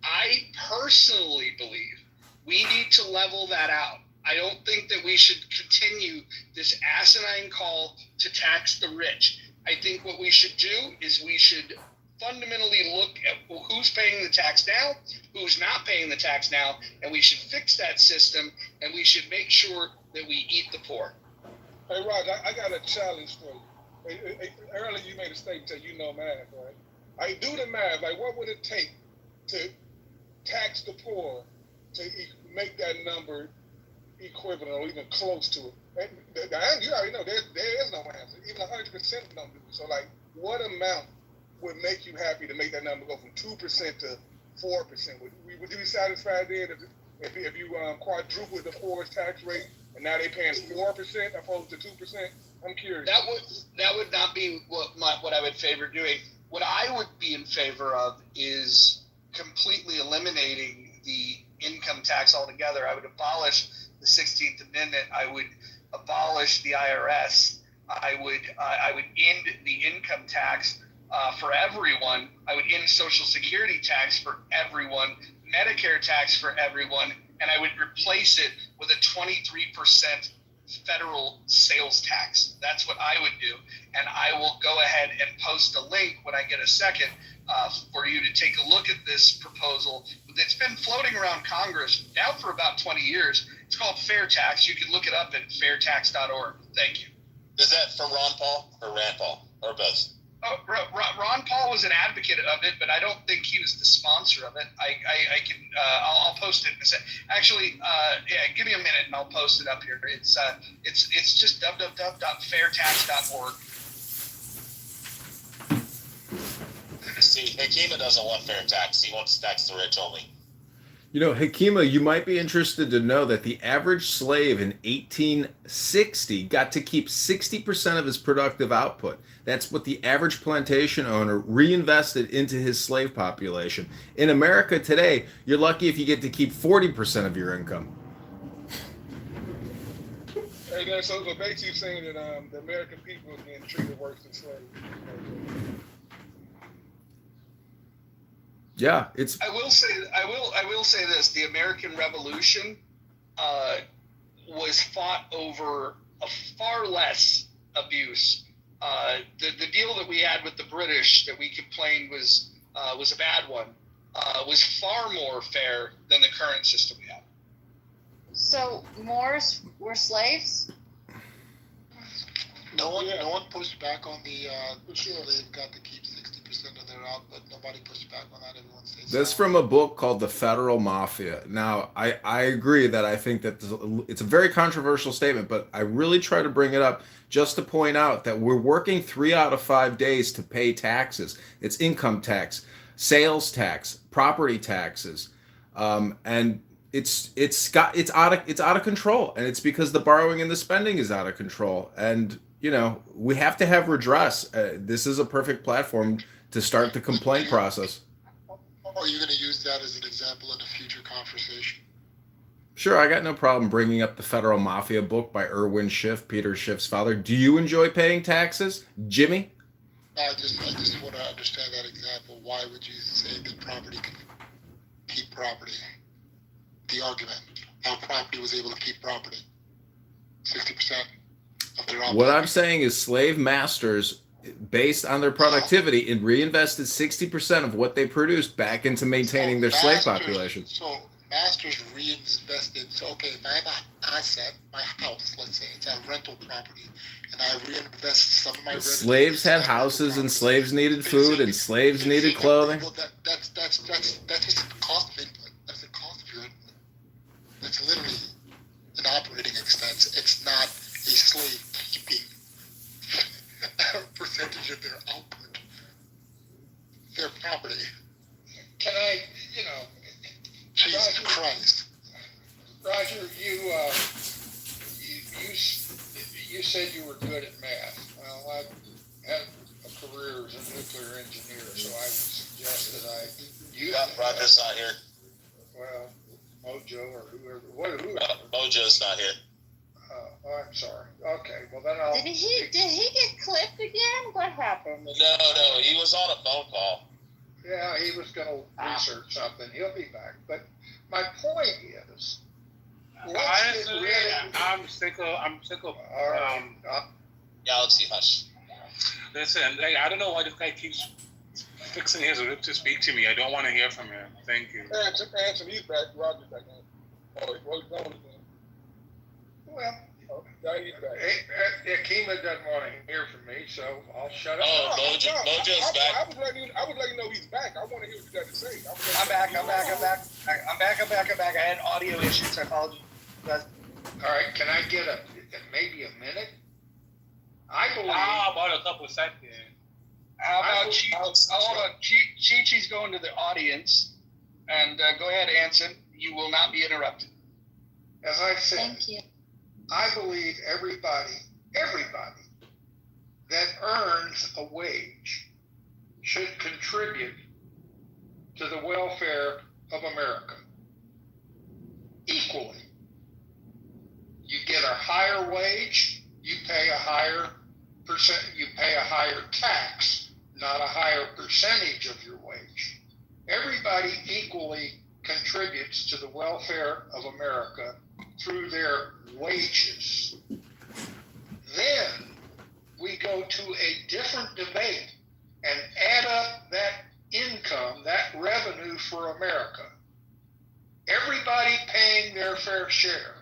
I personally believe we need to level that out. I don't think that we should continue this asinine call to tax the rich. I think what we should do is we should fundamentally look at who's paying the tax now, who's not paying the tax now, and we should fix that system, and we should make sure that we eat the poor. Hey, Raj, I got a challenge for you. Earlier you made a statement that you know math, right? I do the math. Like, what would it take to tax the poor to make that number equivalent or even close to it? And you already know there is no answer. Even 100% don't do it. So, like, what amount would make you happy to make that number go from 2% to 4%? Would you be satisfied then if you quadrupled the poor's tax rate and now they paying 4% opposed to 2%? I'm curious. That would not be what I would favor doing. What I would be in favor of is completely eliminating the income tax altogether. I would abolish the 16th Amendment. I would abolish the IRS. I would end the income tax for everyone. I would end Social Security tax for everyone, Medicare tax for everyone, and I would replace it with a 23% federal sales tax. That's what I would do. And I will go ahead and post a link when I get a second for you to take a look at this proposal. It's been floating around Congress now for about 20 years. It's called Fair Tax. You can look it up at fairtax.org. Thank you. Is that from Ron Paul or Rand Paul or both? Oh, Ron Paul was an advocate of it, but I don't think he was the sponsor of it. I'll post it. Actually, give me a minute and I'll post it up here. It's just www.fairtax.org. See, Hakima doesn't want fair tax. He wants to tax the rich only. You know, Hakima, you might be interested to know that the average slave in 1860 got to keep 60% of his productive output. That's what the average plantation owner reinvested into his slave population. In America today, you're lucky if you get to keep 40% of your income. Hey, so basically saying that the American people are being treated worse than slaves. Yeah, it's. I will say this: the American Revolution was fought over a far less abuse. The deal that we had with the British that we complained was a bad one. Was far more fair than the current system we have. So Moors were slaves? No one pushed back on the they've got to keep 60% of their output. Nobody pushed back on that. Everyone stays. That's from a book called The Federal Mafia. Now, I agree that I think that it's a very controversial statement, but I really try to bring it up just to point out that we're working 3 out of 5 days to pay taxes. It's income tax, sales tax, property taxes, and it's out of control, and it's because the borrowing and the spending is out of control. And you know, we have to have redress. This is a perfect platform to start the complaint process. Are you going to use that as an example in a future conversation? Sure, I got no problem bringing up the Federal Mafia book by Irwin Schiff, Peter Schiff's father. Do you enjoy paying taxes, Jimmy? I just want to understand that example. Why would you say that property can keep property? The argument, how property was able to keep property. 60% of their output. What I'm saying is slave masters, based on their productivity, and reinvested 60% of what they produced back into maintaining their slave population. So masters reinvested. So okay, if I have an asset, my house, let's say it's a rental property, and I reinvest some of my revenue. Slaves had houses, and slaves needed food, and slaves needed clothing. Well, that's just the cost of input. That's the cost of your input. That's literally an operating expense. It's not a slave keeping a percentage of their output, their property. Can I, Jesus Christ. Roger, you said you were good at math. Well, I had a career as a nuclear engineer, so I would suggest that I use Roger's not here. Well, Mojo or whoever. Mojo's not here. Oh, I'm sorry. Okay, well then I'll. Did he get clipped again? What happened? No, he was on a phone call. Yeah, he was going to research something. He'll be back. But my point is Honestly, I'm sick of. Galaxy Hush. Listen, like, I don't know why this guy keeps fixing his lip to speak to me. I don't want to hear from him. Thank you. Answer, he's back. Roger's back now. Oh, well, he's going again. Well, Yeah, he's back. Akima doesn't want to hear from me, so I'll shut up. Oh, Mojo's back. I was letting you know he's back. I want to hear what you got to say. I'm back. I had audio issues. I apologize. All right, can I get maybe a minute? I believe. How about a couple seconds? How about hold on. Chi-Chi's going to the audience. And go ahead, Anson. You will not be interrupted. As I said, Thank you. I believe everybody that earns a wage should contribute to the welfare of America equally. You get a higher wage, you pay a higher tax, not a higher percentage of your wage. Everybody equally contributes to the welfare of America through their wages. Then we go to a different debate and add up that income, that revenue for America. Everybody paying their fair share,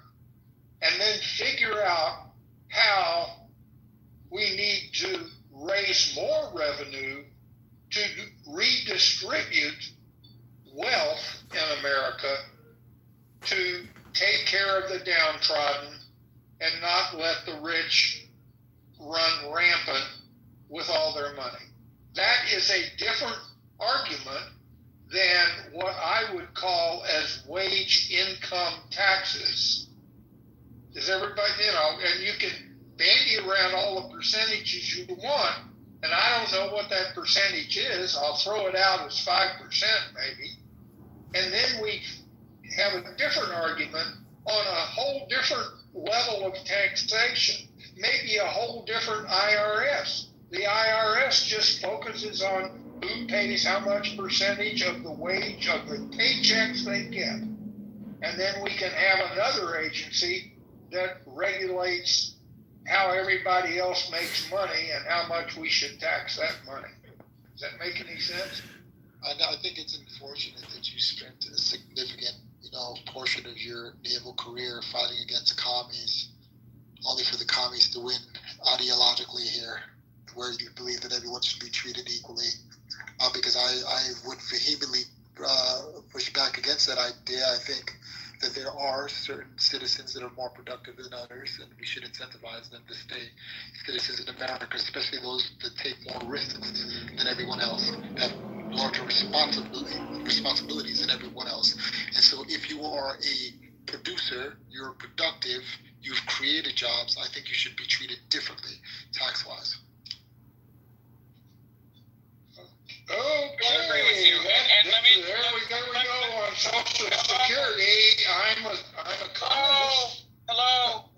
and then figure out how we need to raise more revenue to redistribute wealth in America to take care of the downtrodden and not let the rich run rampant with all their money. That is a different argument than what I would call as wage income taxes. Does everybody, and you can bandy around all the percentages you want, and I don't know what that percentage is. I'll throw it out as 5% maybe. And then we have a different argument on a whole different level of taxation, maybe a whole different IRS. The IRS just focuses on who pays how much percentage of the wage of the paychecks they get. And then we can have another agency that regulates how everybody else makes money and how much we should tax that money. Does that make any sense? I think it's unfortunate that you spent a significant, portion of your naval career fighting against the commies, only for the commies to win ideologically here, where you believe that everyone should be treated equally. Because I would vehemently push back against that idea. I think that there are certain citizens that are more productive than others, and we should incentivize them to stay citizens in America, especially those that take more risks than everyone else, have larger responsibilities than everyone else. And so if you are a producer, you're productive, you've created jobs, I think you should be treated differently tax-wise. Okay. I agree with you. And there we go on Social Security. I'm a communist. Hello.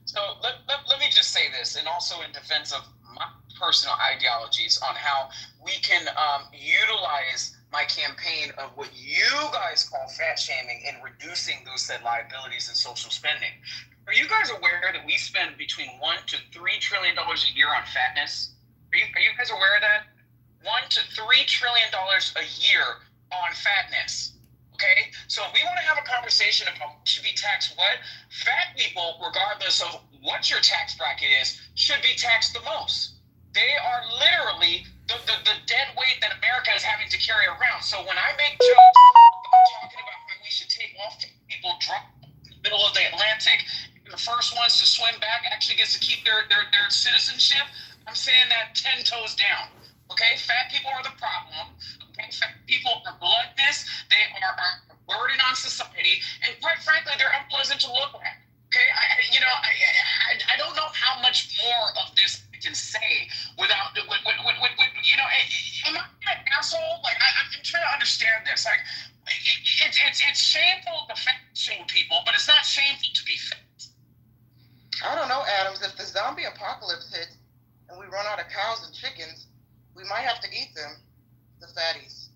So let me just say this, and also in defense of my personal ideologies on how we can utilize my campaign of what you guys call fat shaming and reducing those said liabilities and social spending. Are you guys aware that we spend between $1 to $3 trillion a year on fatness? Are you guys aware of that? $1 to $3 trillion a year on fatness. Okay? So if we want to have a conversation about who should be taxed what, fat people, regardless of what your tax bracket is, should be taxed the most. They are literally the dead weight that America is having to carry around. So when I make jokes talking about how we should take all people drunk in the middle of the Atlantic, the first ones to swim back actually gets to keep their citizenship, I'm saying that 10 toes down. Okay? Fat people are the problem. Okay? Fat people are bloodless. They are a burden on society. And quite frankly, they're unpleasant to look at. Okay? I don't know how much more of this I can say without, am I an asshole? Like, I'm trying to understand this. Like, it's shameful to fat shame people, but it's not shameful to be fat. I don't know, Adams. If the zombie apocalypse hits and we run out of cows and chickens, we might have to eat them, the fatties.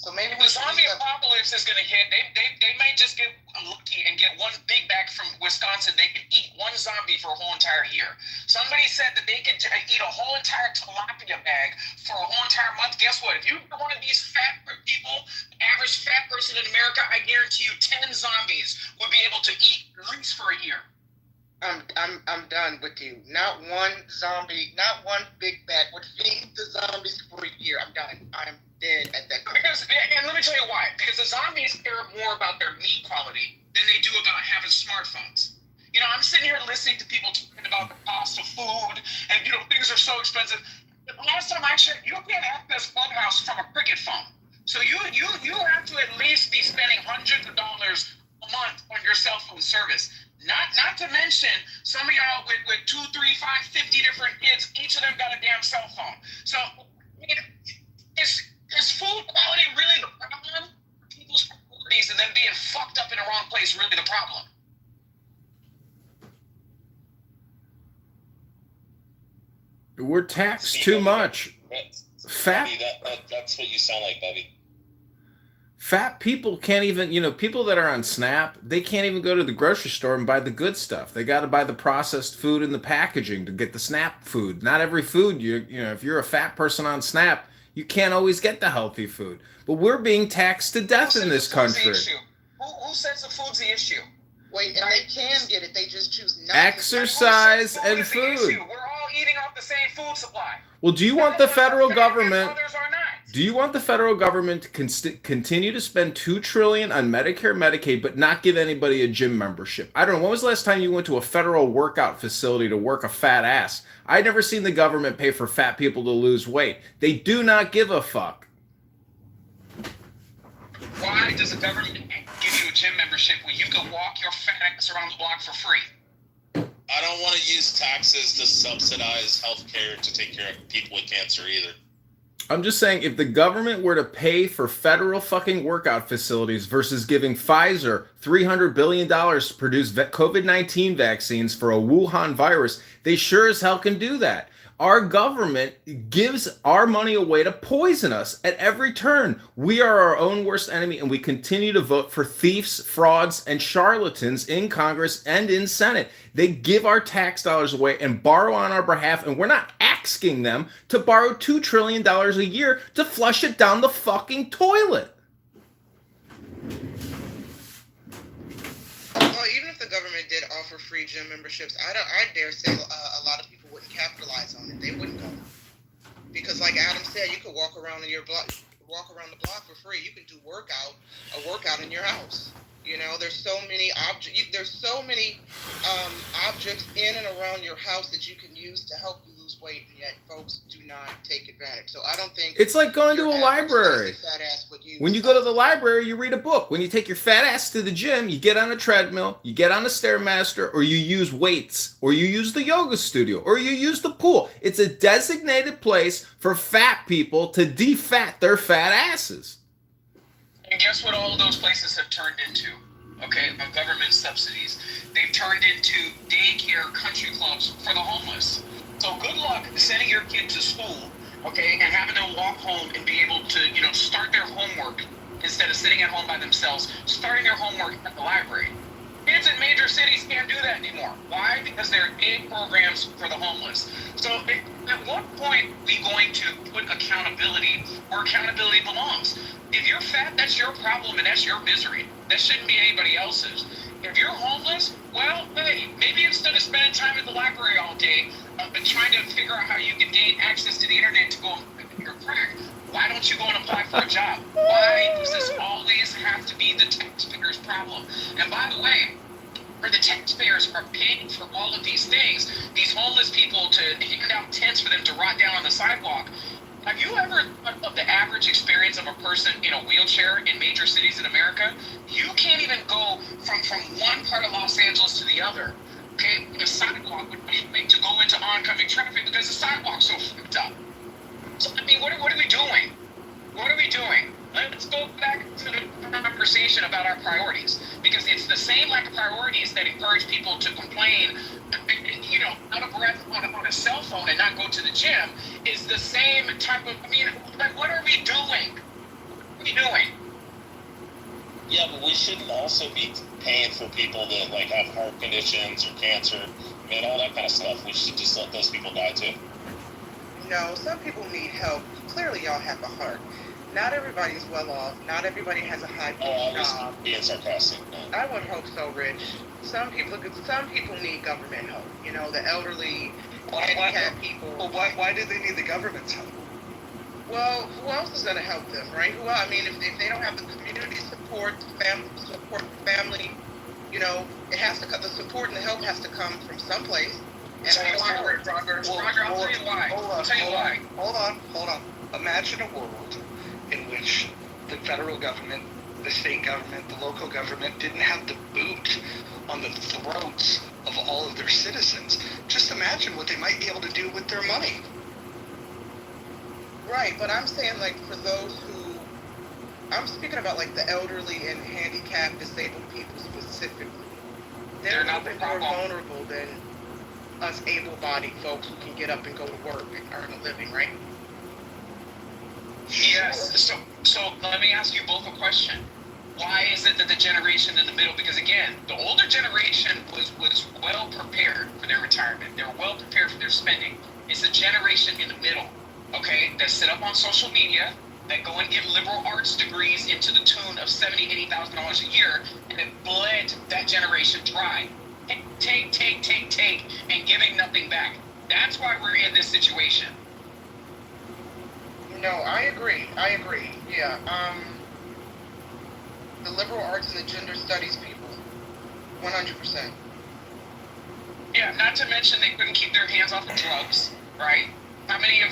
So maybe the zombie apocalypse is going to hit. They might just get lucky and get one big bag from Wisconsin. They could eat one zombie for a whole entire year. Somebody said that they could eat a whole entire tilapia bag for a whole entire month. Guess what? If you're one of these fat people, average fat person in America, I guarantee you 10 zombies would be able to eat at least for a year. I'm done with you. Not one zombie, not one big bag would feed the zombies for a year. I'm done. I'm dead at that point. And let me tell you why. Because the zombies care more about their meat quality than they do about having smartphones. You know, I'm sitting here listening to people talking about the cost of food and, you know, things are so expensive. The last time I checked, you can't access Clubhouse from a cricket phone. So you have to at least be spending hundreds of dollars a month on your cell phone service. Not to mention some of y'all with 2, 3, 5, 50 different kids, each of them got a damn cell phone. So is food quality really the problem? People's priorities and then being fucked up in the wrong place really the problem? We're taxed too much. Fat. That's what you sound like, Bubby. Fat people can't even, you know, people that are on SNAP, they can't even go to the grocery store and buy the good stuff. They got to buy the processed food and the packaging to get the SNAP food. Not every food, you know, if you're a fat person on SNAP, you can't always get the healthy food. But we're being taxed to death in this country. Who says the food's the issue? Wait, and they can get it. They just choose not Exercise to. and food. We're all eating off the same food supply. Well, do you want the federal government? Do you want the federal government to continue to spend $2 trillion on Medicare, Medicaid, but not give anybody a gym membership? I don't know. When was the last time you went to a federal workout facility to work a fat ass? I've never seen the government pay for fat people to lose weight. They do not give a fuck. Why does the government give you a gym membership when you can walk your fat ass around the block for free? I don't want to use taxes to subsidize healthcare to take care of people with cancer either. I'm just saying, if the government were to pay for federal fucking workout facilities versus giving Pfizer $300 billion to produce COVID-19 vaccines for a Wuhan virus, they sure as hell can do that. Our government gives our money away to poison us at every turn. We are our own worst enemy, and we continue to vote for thieves, frauds, and charlatans in Congress and in Senate. They give our tax dollars away and borrow on our behalf, and we're not asking them to borrow $2 trillion a year to flush it down the fucking toilet. Well, even if the government did offer free gym memberships, I dare say a lot of people wouldn't capitalize on it. They wouldn't go, because, like Adam said, you could walk around the block for free. You can do a workout in your house. You know, there's so many objects in and around your house that you can use to help you lose weight, and yet folks do not take advantage. So I don't think it's like going to a library. When you go to the library, you read a book. When you take your fat ass to the gym, you get on a treadmill, you get on a Stairmaster, or you use weights, or you use the yoga studio, or you use the pool. It's a designated place for fat people to defat their fat asses. And guess what all those places have turned into? Okay, government subsidies. They've turned into daycare country clubs for the homeless. So good luck sending your kid to school, okay, and having them walk home and be able to, you know, start their homework instead of sitting at home by themselves, starting their homework at the library. Kids in major cities can't do that anymore. Why? Because there are big programs for the homeless. So at what point are we going to put accountability where accountability belongs? If you're fat, that's your problem and that's your misery. That shouldn't be anybody else's. If you're homeless, well, hey, maybe instead of spending time at the library all day and trying to figure out how you can gain access to the internet to go and pick your crack, why don't you go and apply for a job? Why does this always have to be the taxpayer's problem? And by the way, where the taxpayers are paying for all of these things, these homeless people to hand out tents for them to rot down on the sidewalk. Have you ever thought of the average experience of a person in a wheelchair in major cities in America? You can't even go from one part of Los Angeles to the other. Okay, the sidewalk would be made to go into oncoming traffic because the sidewalk's so fucked up. So, I mean, what are we doing? What are we doing? Let's go back to the conversation about our priorities, because it's the same lack of priorities that encourage people to complain, you know, out of breath on a cell phone and not go to the gym is the same type of, I mean, like, what are we doing? we doing? Yeah, but we shouldn't also be paying for people that like have heart conditions or cancer, and all that kind of stuff. We should just let those people die too. No, some people need help. Clearly, y'all have a heart. Not everybody's well off. Not everybody has a high-paid job. Being sarcastic. I would hope so, Rich. Some people need government help. You know, the elderly, handicapped people. Well, why do they need the government's help? Well, who else is going to help them, right? Who? I mean, if they don't have the community support, family, you know, it has to. The support and the help has to come from someplace. And Roger, I'll tell you why. Hold on. Imagine a world in which the federal government, the state government, the local government didn't have the boot on the throats of all of their citizens. Just imagine what they might be able to do with their money. Right, but I'm saying, like, for those who, I'm speaking about, like, the elderly and handicapped, disabled people specifically. They're a little bit more vulnerable than us able-bodied folks who can get up and go to work and earn a living, right? Yes. So let me ask you both a question. Why is it that the generation in the middle, because again, the older generation was well prepared for their retirement. They were well prepared for their spending. It's the generation in the middle, okay, that sit up on social media, that go and get liberal arts degrees into the tune of $70,000, $80,000 a year, and it bled that generation dry. Take, and giving nothing back. That's why we're in this situation. No, I agree. Yeah. The liberal arts and the gender studies people, 100%. Yeah, not to mention they couldn't keep their hands off of drugs, right? How many of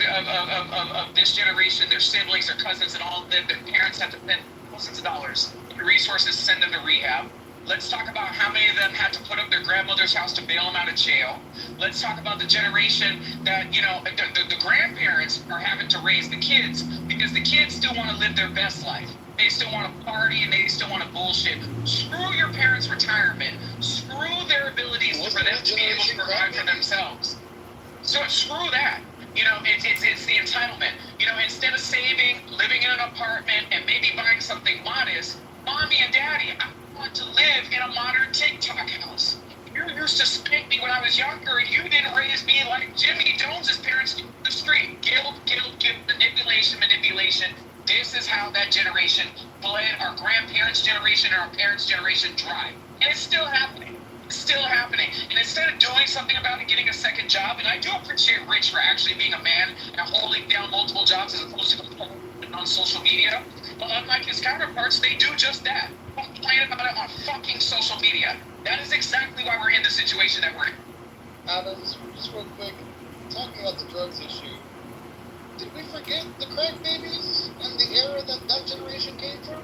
this generation, their siblings, their cousins, and all their parents have to spend thousands of dollars in resources to send them to rehab? Let's talk about how many of them had to put up their grandmother's house to bail them out of jail. Let's talk about the generation that, you know, the grandparents are having to raise the kids because the kids still want to live their best life. They still want to party and they still want to bullshit. Screw your parents' retirement. Screw their abilities for them to be able to provide for themselves. So screw that. You know, it's the entitlement. You know, instead of saving, living in an apartment, and maybe buying something modest, Mommy and Daddy, I want to live in a modern TikTok house. You used to spank me when I was younger, and you didn't raise me like Jimmy Jones's parents did in the street. Guilt, manipulation. This is how that generation bled our grandparents' generation and our parents' generation dry. And it's still happening. And instead of doing something about it, getting a second job, and I do appreciate Rich for actually being a man and holding down multiple jobs as opposed to complaining on social media. But unlike his counterparts, they do just that. Complain about it on fucking social media. That is exactly why we're in the situation that we're in. Adams, just real quick, talking about the drugs issue, did we forget the crack babies and the era that generation came from?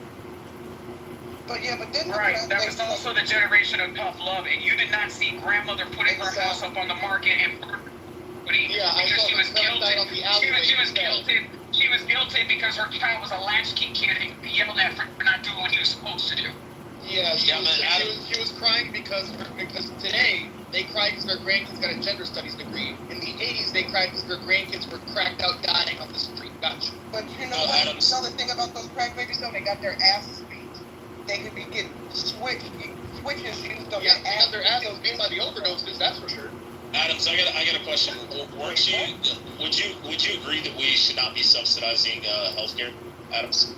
But then right, that was also the generation of tough love, and you did not see grandmother putting her house up on the market and because she was guilty. She was guilty because her child was a latchkey kid and yelled at for not doing what he was supposed to do. Yeah, she was crying because today they cried because their grandkids got a gender studies degree. In the 80s, they cried because their grandkids were cracked out dying on the street. Gotcha. But you know what? You know the thing about those crack babies, though, they got their asses beat. They could be getting switches used on their asses beat by the overdoses. That's for sure. Adams, I got a question. Would you agree that we should not be subsidizing healthcare, Adams?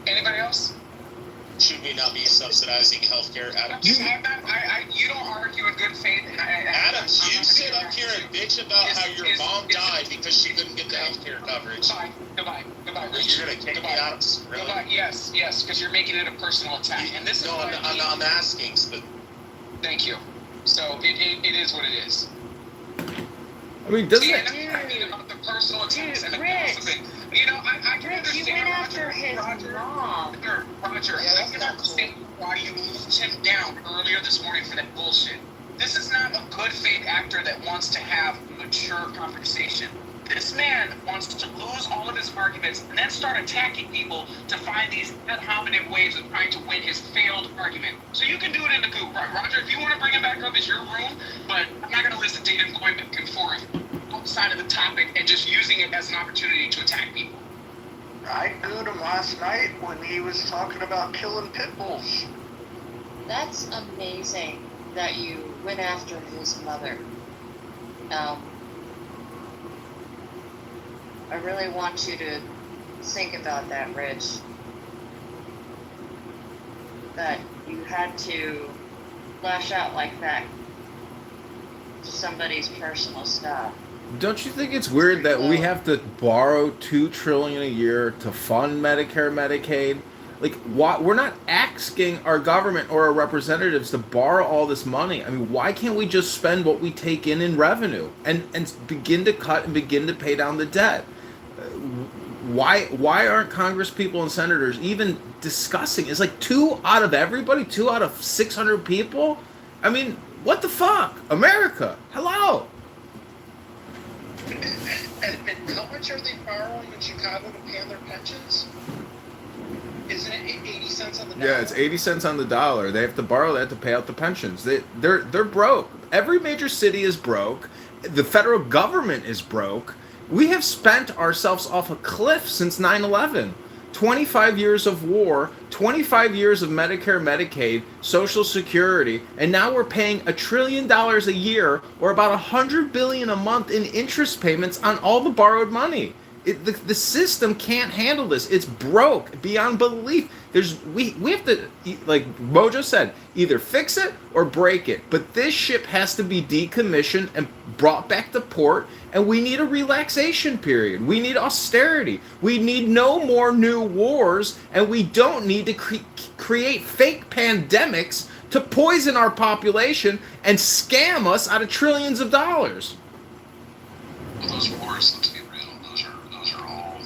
Anybody else? Should we not be subsidizing healthcare, Adams? You don't argue in good faith. Adams, you sit up here and bitch about how your mom died because she couldn't get the healthcare coverage. Goodbye. You're gonna kick me, Adams? Really? Goodbye. Yes, because you're making it a personal attack, and this is I'm asking. Thank you. So it is what it is. I mean, doesn't it? I mean, about the personal attacks and the gossiping. You know, I can understand. You went after his mom. Roger, I can understand why you moved him down earlier this morning for that bullshit. This is not a good faith actor that wants to have mature conversation. This man wants to lose all of his arguments and then start attacking people to find these ad hominem ways of trying to win his failed argument. So you can do it in the goop, right? Roger, if you want to bring him back up, it's your room, but I'm not going to listen to him going back and forth. outside of the topic and just using it as an opportunity to attack people. I gooed him last night when he was talking about killing pit bulls. That's amazing that you went after his mother. I really want you to think about that, Rich. That you had to lash out like that to somebody's personal stuff. Don't you think it's weird that we have to borrow $2 trillion a year to fund Medicare, Medicaid? Like, why we're not asking our government or our representatives to borrow all this money? I mean, why can't we just spend what we take in revenue and begin to cut and begin to pay down the debt? Why aren't Congress people and senators even discussing? It's like 2 out of everybody, 2 out of 600 people. I mean, what the fuck, America? Hello. And how much are they borrowing in Chicago to pay on their pensions? Isn't it 80 cents on the dollar? Yeah, it's 80 cents on the dollar. They have to borrow that to pay out the pensions. They're broke. Every major city is broke. The federal government is broke. We have spent ourselves off a cliff since 9/11. 25 years of war, 25 years of Medicare, Medicaid, Social Security, and now we're paying $1 trillion a year, or about $100 billion a month in interest payments on all the borrowed money. The system can't handle this. It's broke beyond belief. We have to, like Mojo said, either fix it or break it. But this ship has to be decommissioned and brought back to port, and we need a relaxation period. We need austerity. We need no more new wars, and we don't need to create fake pandemics to poison our population and scam us out of trillions of dollars. Well, those wars, let's be real, those are all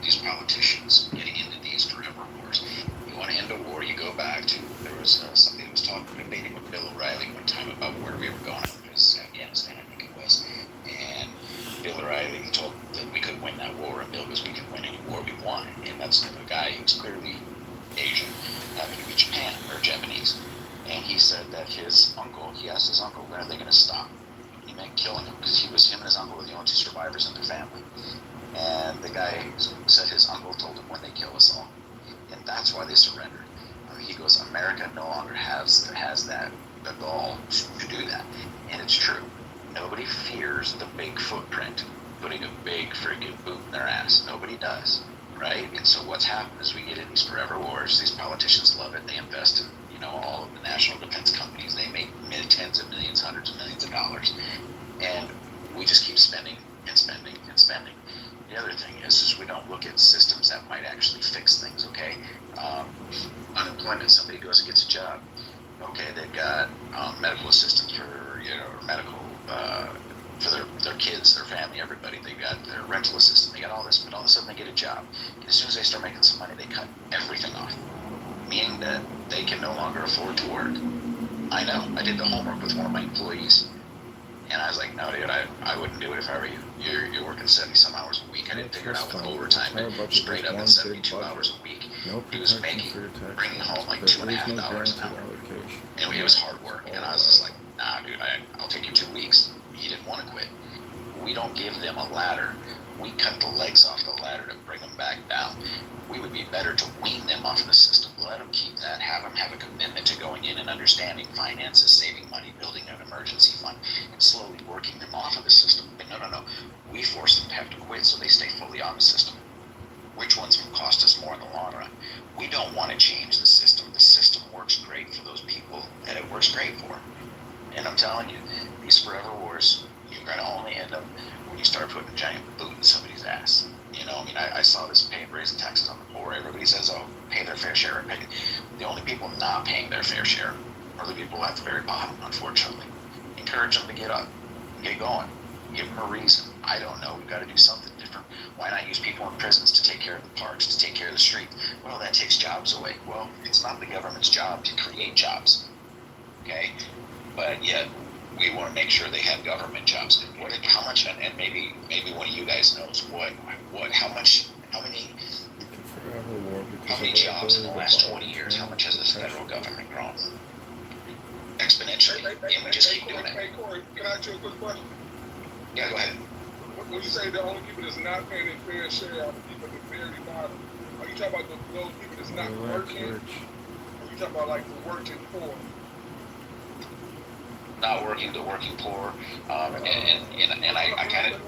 these politicians getting into these forever wars. You want to end a war, you go back to, there was somebody that was debating with Bill O'Reilly one time about where we were going. It was Afghanistan, I think it was. And Bill O'Reilly told that we could win that war, and Bill goes, we can win any war we want. And that's the guy who's clearly Asian, having to be Japan or Japanese. And he said that his uncle, he asked his uncle, when are they going to stop? He meant killing him, because him and his uncle were the only 2 survivors in their family. And the guy said his uncle told him when they kill us all. And that's why they surrendered. I mean, he goes, America no longer has the gall to do that. And it's true. Nobody fears the big footprint, putting a big freaking boot in their ass. Nobody does, right? And so what's happened is we get in these forever wars. These politicians love it. They invest in, all of the national defense companies. They make tens of millions, hundreds of millions of dollars. And we just keep spending and spending and spending. The other thing is we don't look at systems that might actually fix things, okay? Unemployment, somebody goes and gets a job. Okay, they've got medical assistance for, medical, for their kids, their family, everybody. They've got their rental assistance, they got all this, but all of a sudden they get a job. And as soon as they start making some money, they cut everything off, meaning that they can no longer afford to work. I know, I did the homework with one of my employees, and I was like, no, dude, I wouldn't do it if I were you. You're working 70-some hours a week. I didn't figure it out with overtime, but straight up at 72 hours a week. He was bringing home like $2.50 an hour. And it was hard work, and I was just like, nah, dude, I'll take you 2 weeks. He didn't want to quit. We don't give them a ladder. We cut the legs off the ladder to bring them back down. We would be better to wean them off of the system. Let them keep that. Have them have a commitment to going in and understanding finances, saving money, building an emergency fund, and slowly working them off of the system. But no. We force them to have to quit so they stay fully on the system. Which one's going to cost us more in the long run? We don't want to change the system. The system works great for those people that it works great for. And I'm telling you, these forever wars, you're going to only end up when you start putting a giant boot in somebody's ass. I saw this raising taxes on the poor. Everybody says, oh, pay their fair share. The only people not paying their fair share are the people at the very bottom, unfortunately. Encourage them to get up, get going, give them a reason. I don't know, we've got to do something different. Why not use people in prisons to take care of the parks, to take care of the street? Well, that takes jobs away. Well, it's not the government's job to create jobs, okay? But yet, we want to make sure they have government jobs. How much, and maybe one of you guys knows how many jobs in the last 20 years, how much has the federal government grown? Exponentially, and we just keep doing it. Hey, Corey, can I ask you a quick question? Yeah, go ahead. when you say the only people that's not paying their fair share are the people at the very bottom, are you talking about those people that's not working? Or are you talking about like the working poor? Not working, the working poor, and I kind of.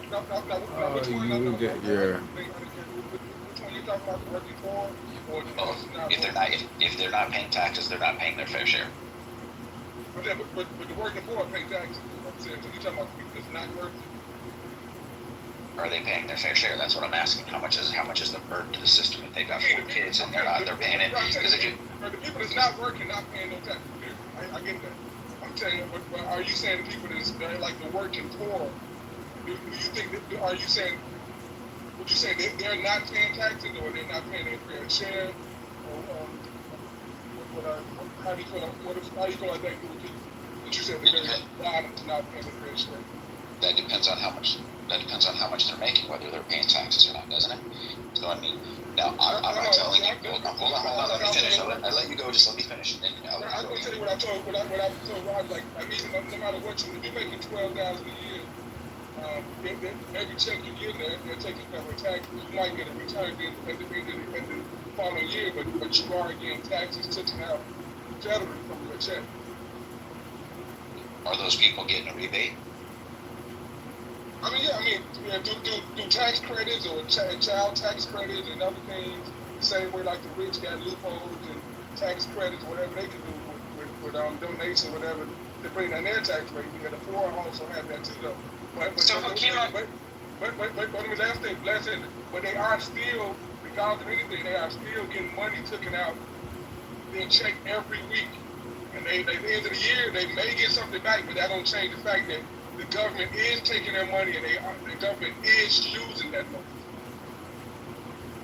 You get your. Which one you talking about, the working poor, or If they're not paying taxes, they're not paying their fair share. But the working poor pay taxes. So you talking about people that's not working? Are they paying their fair share? That's what I'm asking. How much is the burden to the system if they've got 4 kids and they're paying it? Because if you. The people that's not working not paying no taxes. I get that. I'm telling you, but are you saying the people that's like the working poor? Do you think that? Are you saying? Would you say they're not paying taxes, or they're not paying their fair share? Or how do you feel? How do you feel like that? That you said the very bottom is not paying their fair share. That depends on how much. That depends on how much they're making, whether they're paying taxes or not, doesn't it? So I mean, now I'm not telling you. Hold on. Let me finish. I let you go. Just let me finish. And I'm going to tell you what I told Rob. Like, I mean, no matter what you're making $12,000 a year. Every check you get there, they're taking federal taxes. You might get a return at the following year, but you are getting taxes taken out federally from your check. Are those people getting a rebate? I mean, do tax credits or child tax credits and other things the same way like the rich got loopholes and tax credits, whatever they can do with donations, whatever, to bring down their tax rate. The poor also have that too, though. But let me last thing. But they are still, regardless of anything, they are still getting money taken out their check every week. And at the end of the year, they may get something back, but that don't change the fact that the government is taking their money and the government is using that money.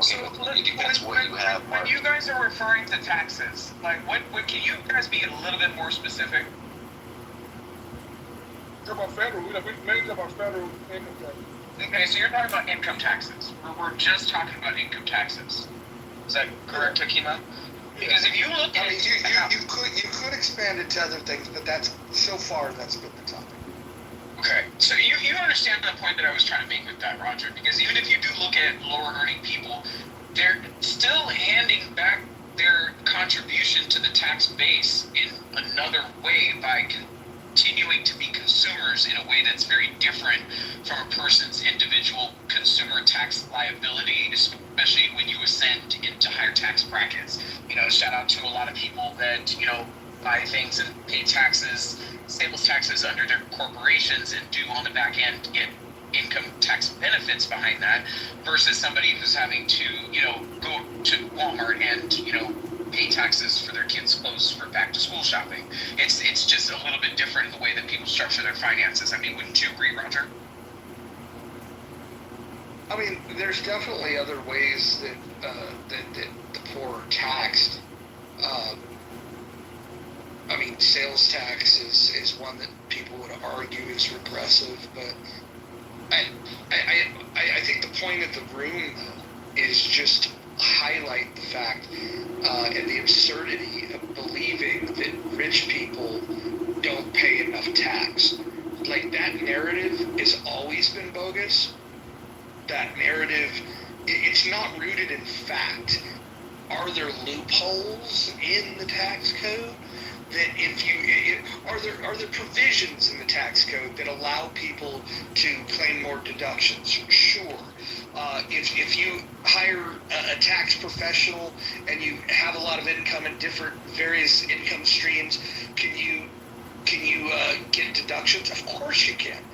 So when you guys are referring to taxes, like what can you guys be a little bit more specific? Talk about federal. We mainly talk about federal income taxes. Okay, so you're talking about income taxes. We're just talking about income taxes. Is that correct, Takima? Because if you look at you could expand it to other things, but that's so far that's been the topic. Okay, so you understand the point that I was trying to make with that, Roger, because even if you do look at lower earning people, they're still handing back their contribution to the tax base in another way by continuing to be consumers in a way that's very different from a person's individual consumer tax liability, especially when you ascend into higher tax brackets. Shout out to a lot of people that, buy things and pay taxes, sales taxes under their corporations and do on the back end get income tax benefits behind that versus somebody who's having to, go to Walmart and, pay taxes for their kids' clothes for back to school shopping. It's just a little bit different in the way that people structure their finances. I mean, wouldn't you agree, Roger? I mean, there's definitely other ways that the poor are taxed. I mean, sales tax is one that people would argue is regressive, but I think the point of the room, though, is just to highlight the fact and the absurdity of believing that rich people don't pay enough tax. Like, that narrative has always been bogus. That narrative, it's not rooted in fact. Are there loopholes in the tax code? That are there provisions in the tax code that allow people to claim more deductions? Sure. If you hire a tax professional and you have a lot of income in various income streams, can you get deductions? Of course you can.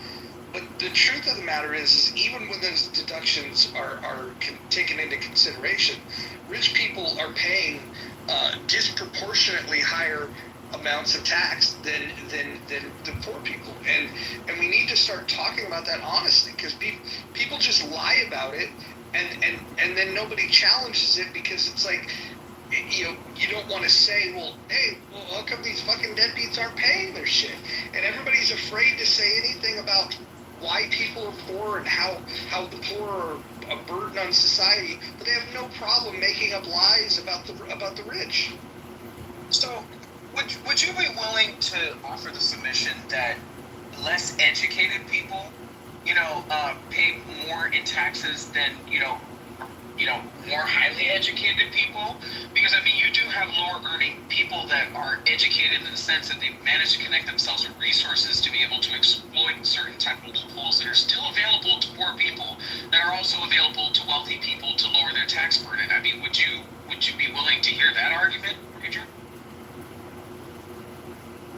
But the truth of the matter is even when those deductions are taken into consideration, rich people are paying disproportionately higher amounts of tax than the poor people, and we need to start talking about that honestly, because people just lie about it, and then nobody challenges it, because it's like, you don't want to say, well, hey, how come these fucking deadbeats aren't paying their shit? And everybody's afraid to say anything about why people are poor and how the poor are a burden on society, but they have no problem making up lies about the rich. So, would you be willing to offer the submission that less educated people, pay more in taxes than, more highly educated people? Because, I mean, you do have lower earning people that are educated in the sense that they've managed to connect themselves with resources to be able to exploit certain type of loopholes that are still available to poor people, that are also available to wealthy people to lower their tax burden. I mean, would you be willing to hear that argument, Major?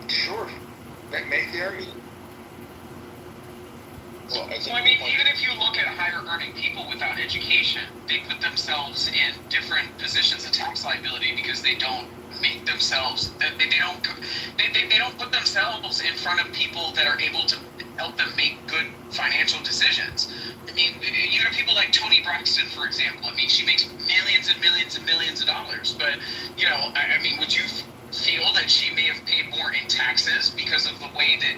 Sure. Make the argument. Well, I mean, even if you look at higher earning people without education, they put themselves in different positions of tax liability because they don't make themselves, they don't put themselves in front of people that are able to help them make good financial decisions. I mean, you have people like Toni Braxton, for example. I mean, she makes millions and millions and millions of dollars, but, I mean, would you feel that she may have paid more in taxes because of the way that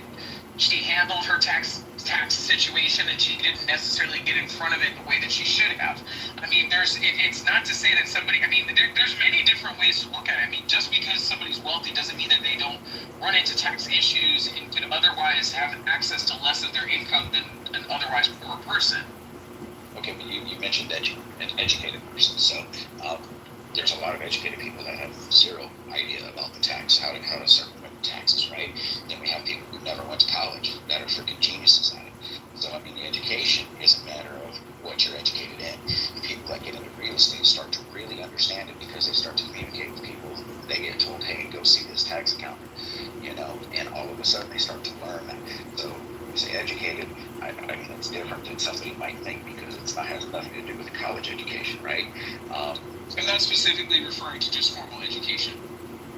she handled her tax situation, and she didn't necessarily get in front of it the way that she should have? I mean, it's not to say that somebody, I mean, there's many different ways to look at it. I mean, just because somebody's wealthy doesn't mean that they don't run into tax issues and could otherwise have access to less of their income than an otherwise poor person. Okay, but you mentioned an educated person, so there's a lot of educated people that have zero idea about the tax, how to circumvent taxes, right? Then we have people who never went to college that are freaking geniuses at it. So, I mean, the education is a matter of what you're educated in. People that get into real estate start to really understand it because they start to communicate with people. They get told, hey, go see this tax accountant, and all of a sudden they start to learn that. So, when you say educated, I mean, it's different than somebody might think because it has nothing to do with college education, right? I'm not specifically referring to just formal education.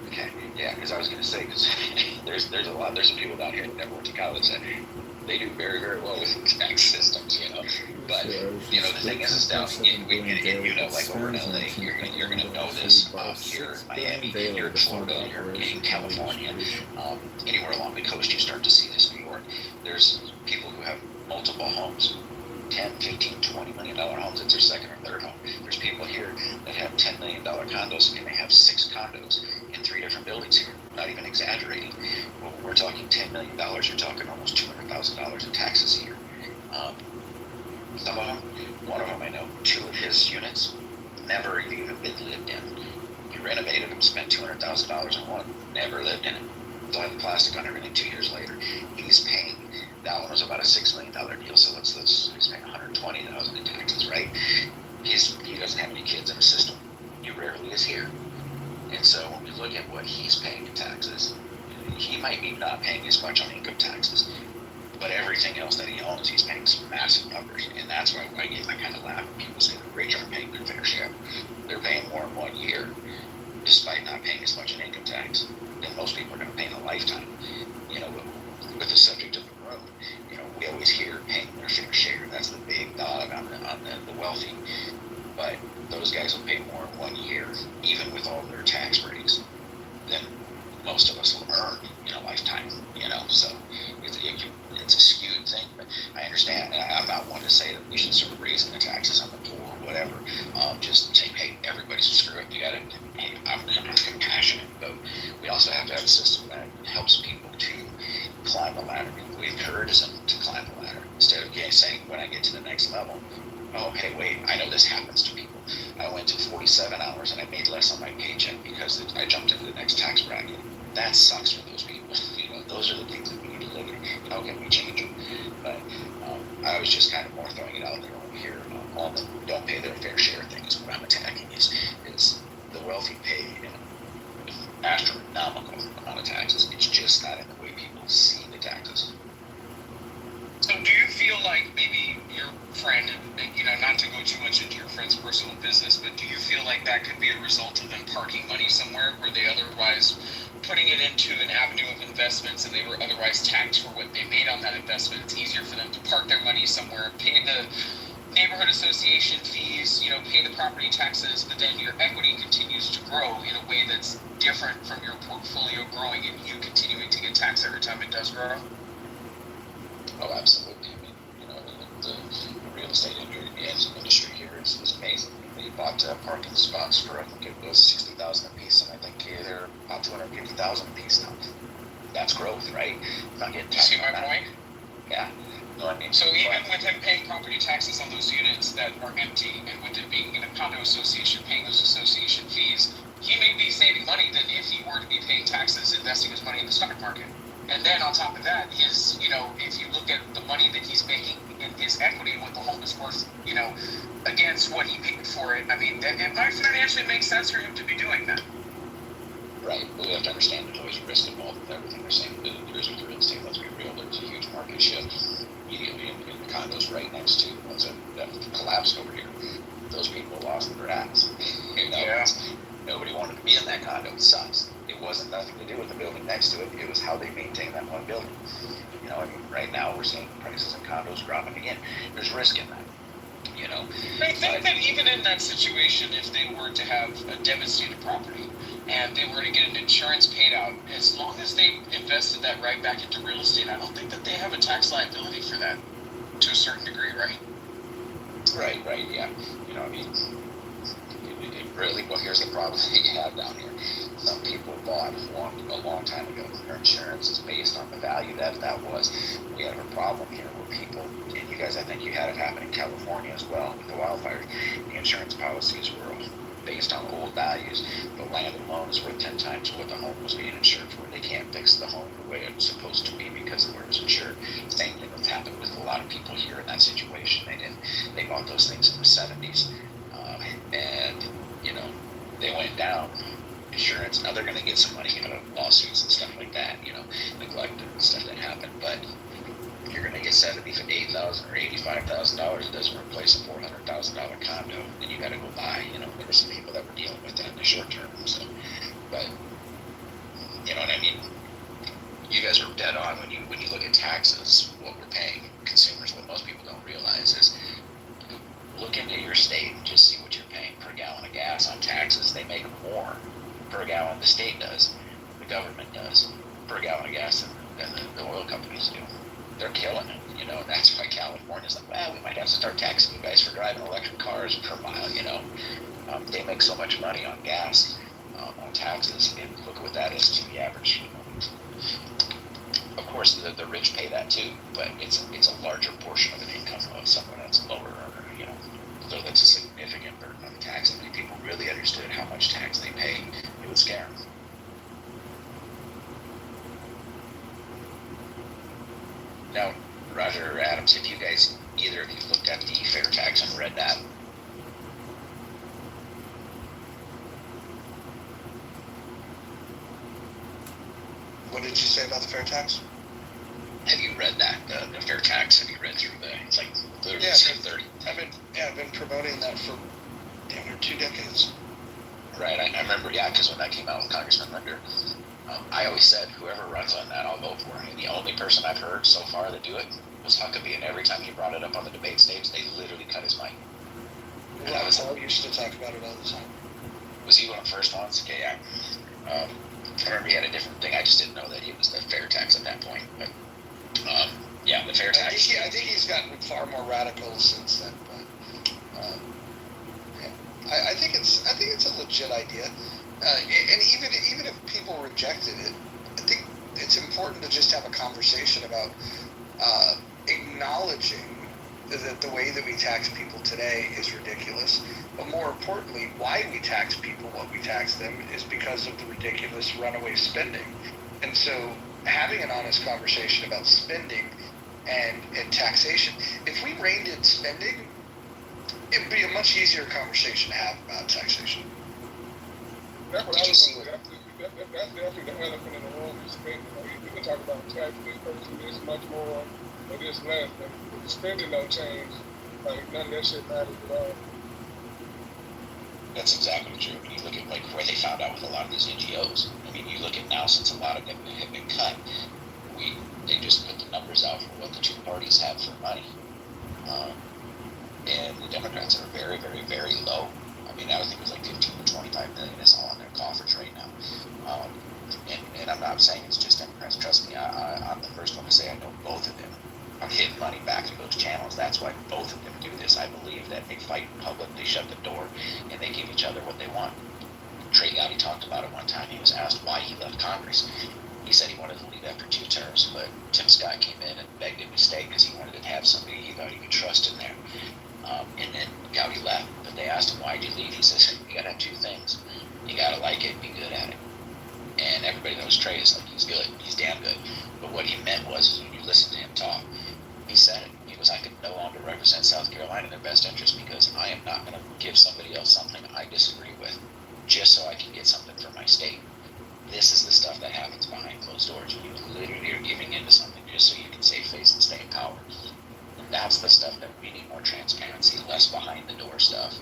Okay, yeah, because I was going to say, because there's some people down here that never went to college that they do very, very well with tax systems, But the thing is down like over in LA, you're gonna know this here in Miami, here in Florida, here in California, anywhere along the coast, you start to see this. New York, there's people who have multiple homes. 10, 15, $20 million homes. It's their second or third home. There's people here that have $10 million condos, and they have 6 condos in 3 different buildings here. Not even exaggerating. When we're talking $10 million, you're talking almost $200,000 in taxes a year. Some of them, one of them I know, 2 of his units never even been lived in. He renovated them, spent $200,000 on one, never lived in it. Still had the plastic on everything 2 years later. He's paying. That one was about a $6 million deal, so he's paying $120,000 in taxes, right? He doesn't have any kids in the system. He rarely is here. And so when we look at what he's paying in taxes, he might be not paying as much on income taxes, but everything else that he owns, he's paying some massive numbers. And that's why I kind of laugh when people say the rich aren't paying their fair share. They're paying more in 1 year, despite not paying as much in income tax than most people are going to pay in a lifetime. With the subject of the room, we always hear paying their fair share. That's the big dog on the wealthy. But those guys will pay more in 1 year, even with all their tax breaks, than most of us will earn in a lifetime. So it's a skewed thing. But I understand. I'm not one to say that we should start raising the taxes on the poor or whatever. Just say, hey, everybody's screwed. You got to. Hey, I'm compassionate, but we also have to have a system that helps people to climb the ladder. We encourage them to climb the ladder instead of saying, when I get to the next level, oh, hey, wait, I know this happens to people. I went to 47 hours and I made less on my paycheck because I jumped into the next tax bracket. That sucks for those people. Those are the things that we need to look at. How can we change them? But I was just kind of more throwing it out there over here on the don't pay their fair share thing is what I'm attacking is the wealthy pay an astronomical amount of taxes. It's just not in the way people see the taxes. So do you feel like maybe your friend, not to go too much into your friend's personal business, but do you feel like that could be a result of them parking money somewhere where they otherwise putting it into an avenue of investments and they were otherwise taxed for what they made on that investment? It's easier for them to park their money somewhere, pay the neighborhood association fees, pay the property taxes, but then your equity continues to grow in a way that's different from your portfolio growing and you continuing to get taxed every time it does grow? Oh, absolutely. I mean, the real estate industry here is amazing. They bought parking spots for, I think it was $60,000 a piece, and I think they're about $250,000 a piece now. That's growth, right? Not getting taxed. You see my point? Yeah. No, I mean, mean, so even with him paying property taxes on those units that are empty, and with it being in a condo association, paying those association fees, he may be saving money than if he were to be paying taxes, investing his money in the stock market. And then on top of that, his, you know, if you look at the money that he's making in his equity, what the home is worth, you know, against what he paid for it, I mean, it might financially make sense for him to be doing that. Right, but we have to understand there's always risk involved with everything they're saying. There is with the real estate, let's be real, there's a huge market shift immediately in the condos right next to the ones that collapsed over here. Those people lost their ass. You know, yeah. Nobody wanted to be in that condo. It sucks. It wasn't nothing to do with the building next to it. It was how they maintained that one building. You know, I mean, right now we're seeing prices in condos dropping again. There's risk in that. You know, I think that even in that situation, if they were to have a devastated property and they were to get an insurance paid out, as long as they invested that right back into real estate, I don't think that they have a tax liability for that to a certain degree, right? Right, yeah. You know, I mean, it really, well, here's the problem that you have down here. Some people bought a long time ago. Their insurance is based on the value that was. We have a problem here where people, and you guys, I think you had it happen in California as well with the wildfires. The insurance policies were based on old values. The land alone is worth 10 times what the home was being insured for. They can't fix the home the way it's supposed to be because of where it's insured. Same thing that's happened with a lot of people here in that situation. They bought those things in the 70s, and you know, they went down. Insurance, now they're going to get some money out of lawsuits and stuff like that, you know, neglect and stuff that happened, but you're going to get $78,000 or $85,000. It doesn't replace a $400,000 condo, and you got to go buy. You know, there were some people that were dealing with that in the short term. So, but you know what I mean. You guys are dead on when you look at taxes. What we're paying consumers, what most people don't realize is look into your state and just see what you're paying per gallon of gas on taxes. They make more per gallon, the state does, the government does, per gallon of gas than the oil companies do. They're killing it, you know, and that's why California's like, well, we might have to start taxing you guys for driving electric cars per mile, you know. They make so much money on gas, on taxes, and look what that is to the average. Of course, the rich pay that too, but it's a larger portion of an income of someone that's lower earner, you know. So that's a significant burden on the tax. If people really understood how much tax they pay, it would scare them. Now, Roger or Adams, if you guys, either of you looked at the fair tax and read that, what did you say about the fair tax? Have you read that, the fair tax? Have you read through it's like literally 30? I've been promoting that for damn near 2 decades. Right, I remember, yeah, because when that came out with Congressman Linder, I always said, whoever runs on that, I'll vote for. And the only person I've heard so far to do it was Huckabee, and every time he brought it up on the debate stage, they literally cut his mic. And I used to talk about it all the time. Was he one of the first ones? Okay, yeah. I remember he had a different thing. I just didn't know that he was the fair tax at that point. But, yeah, the fair tax. I think he's gotten far more radical since then. But I think it's a legit idea. And even if people rejected it, I think it's important to just have a conversation about acknowledging that the way that we tax people today is ridiculous. But more importantly, why we tax people what we tax them is because of the ridiculous runaway spending. And so having an honest conversation about spending and taxation, if we reined in spending, it would be a much easier conversation to have about taxation. That's what I was saying. That's definitely the elephant in the room is spending. We can talk about tax this person this much more or this less, but if the spending don't change, like none of that shit matters at all. That's exactly true. When you look at where they found out with a lot of these NGOs, I mean, you look at now since a lot of them have been cut, they just put the numbers out for what the two parties have for money, and the Democrats are very, very, very low. I mean, I think it was like 15 to 25 million is all in their coffers right now. And I'm not saying it's just Democrats. Trust me, I'm the first one to say I know both of them are getting money back through those channels. That's why both of them do this. I believe that they fight in public, they shut the door, and they give each other what they want. Trey Gowdy talked about it one time. He was asked why he left Congress. He said he wanted to leave after 2 terms, but Tim Scott came in and begged him to stay because he wanted to have some leave, he says, you gotta have two things. You gotta like it and be good at it. And everybody knows Trey is like, he's good, he's damn good. But what he meant was, when you listen to him talk, he said it. He goes, I can no longer represent South Carolina in their best interest because I am not going to give somebody else something I disagree with just so I can get something for my state. This is the stuff that happens behind closed doors. When you literally are giving into something just so you can save face and stay in power. And that's the stuff that we need more transparency, less behind the door stuff,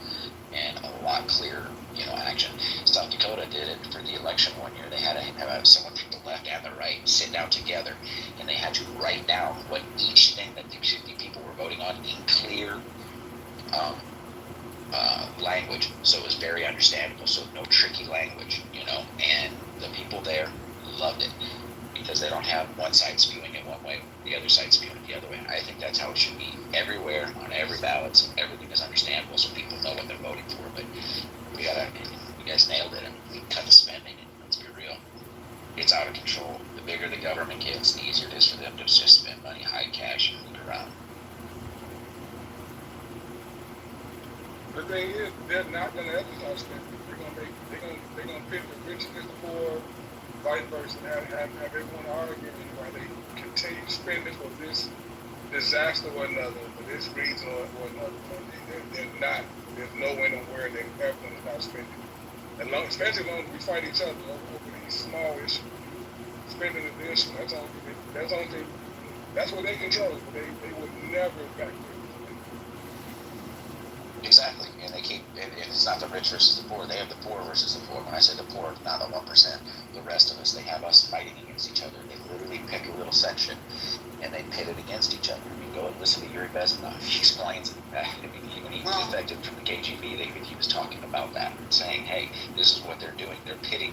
and a lot clearer, action. South Dakota did it for the election one year. They had to have someone from the left and the right sit down together, and they had to write down what each thing that the people were voting on in clear language, so it was very understandable, so no tricky language, and the people there loved it because they don't have one side spewing it one way, the other side spewing it the other way. I think that's how it should be everywhere, on every ballot, so everything is understandable, so people know what they're voting for. But you guys nailed it, and we cut the spending, and let's be real, it's out of control. The bigger the government gets, the easier it is for them to just spend money, hide cash, and move it around. The thing is, they're not going to exercise spending. They're going to pit the rich against the poor, vice versa, and have everyone arguing while they continue spending for this disaster or another, for this reason or another. They're not. There's no way in the world they're ever going to stop spending. Especially as long as we fight each other over these small issues. Spending is the issue. That's what they control. They would never back away. Exactly, and they keep. And it's not the rich versus the poor. They have the poor versus the poor. When I say the poor, not the 1%. The rest of us, they have us fighting against each other. They literally pick a little section, and they pit it against each other. I mean, go and listen to Yuri Bezmenov. He explains it. When he was defected from the KGB, he was talking about that, saying, "Hey, this is what they're doing. They're pitting.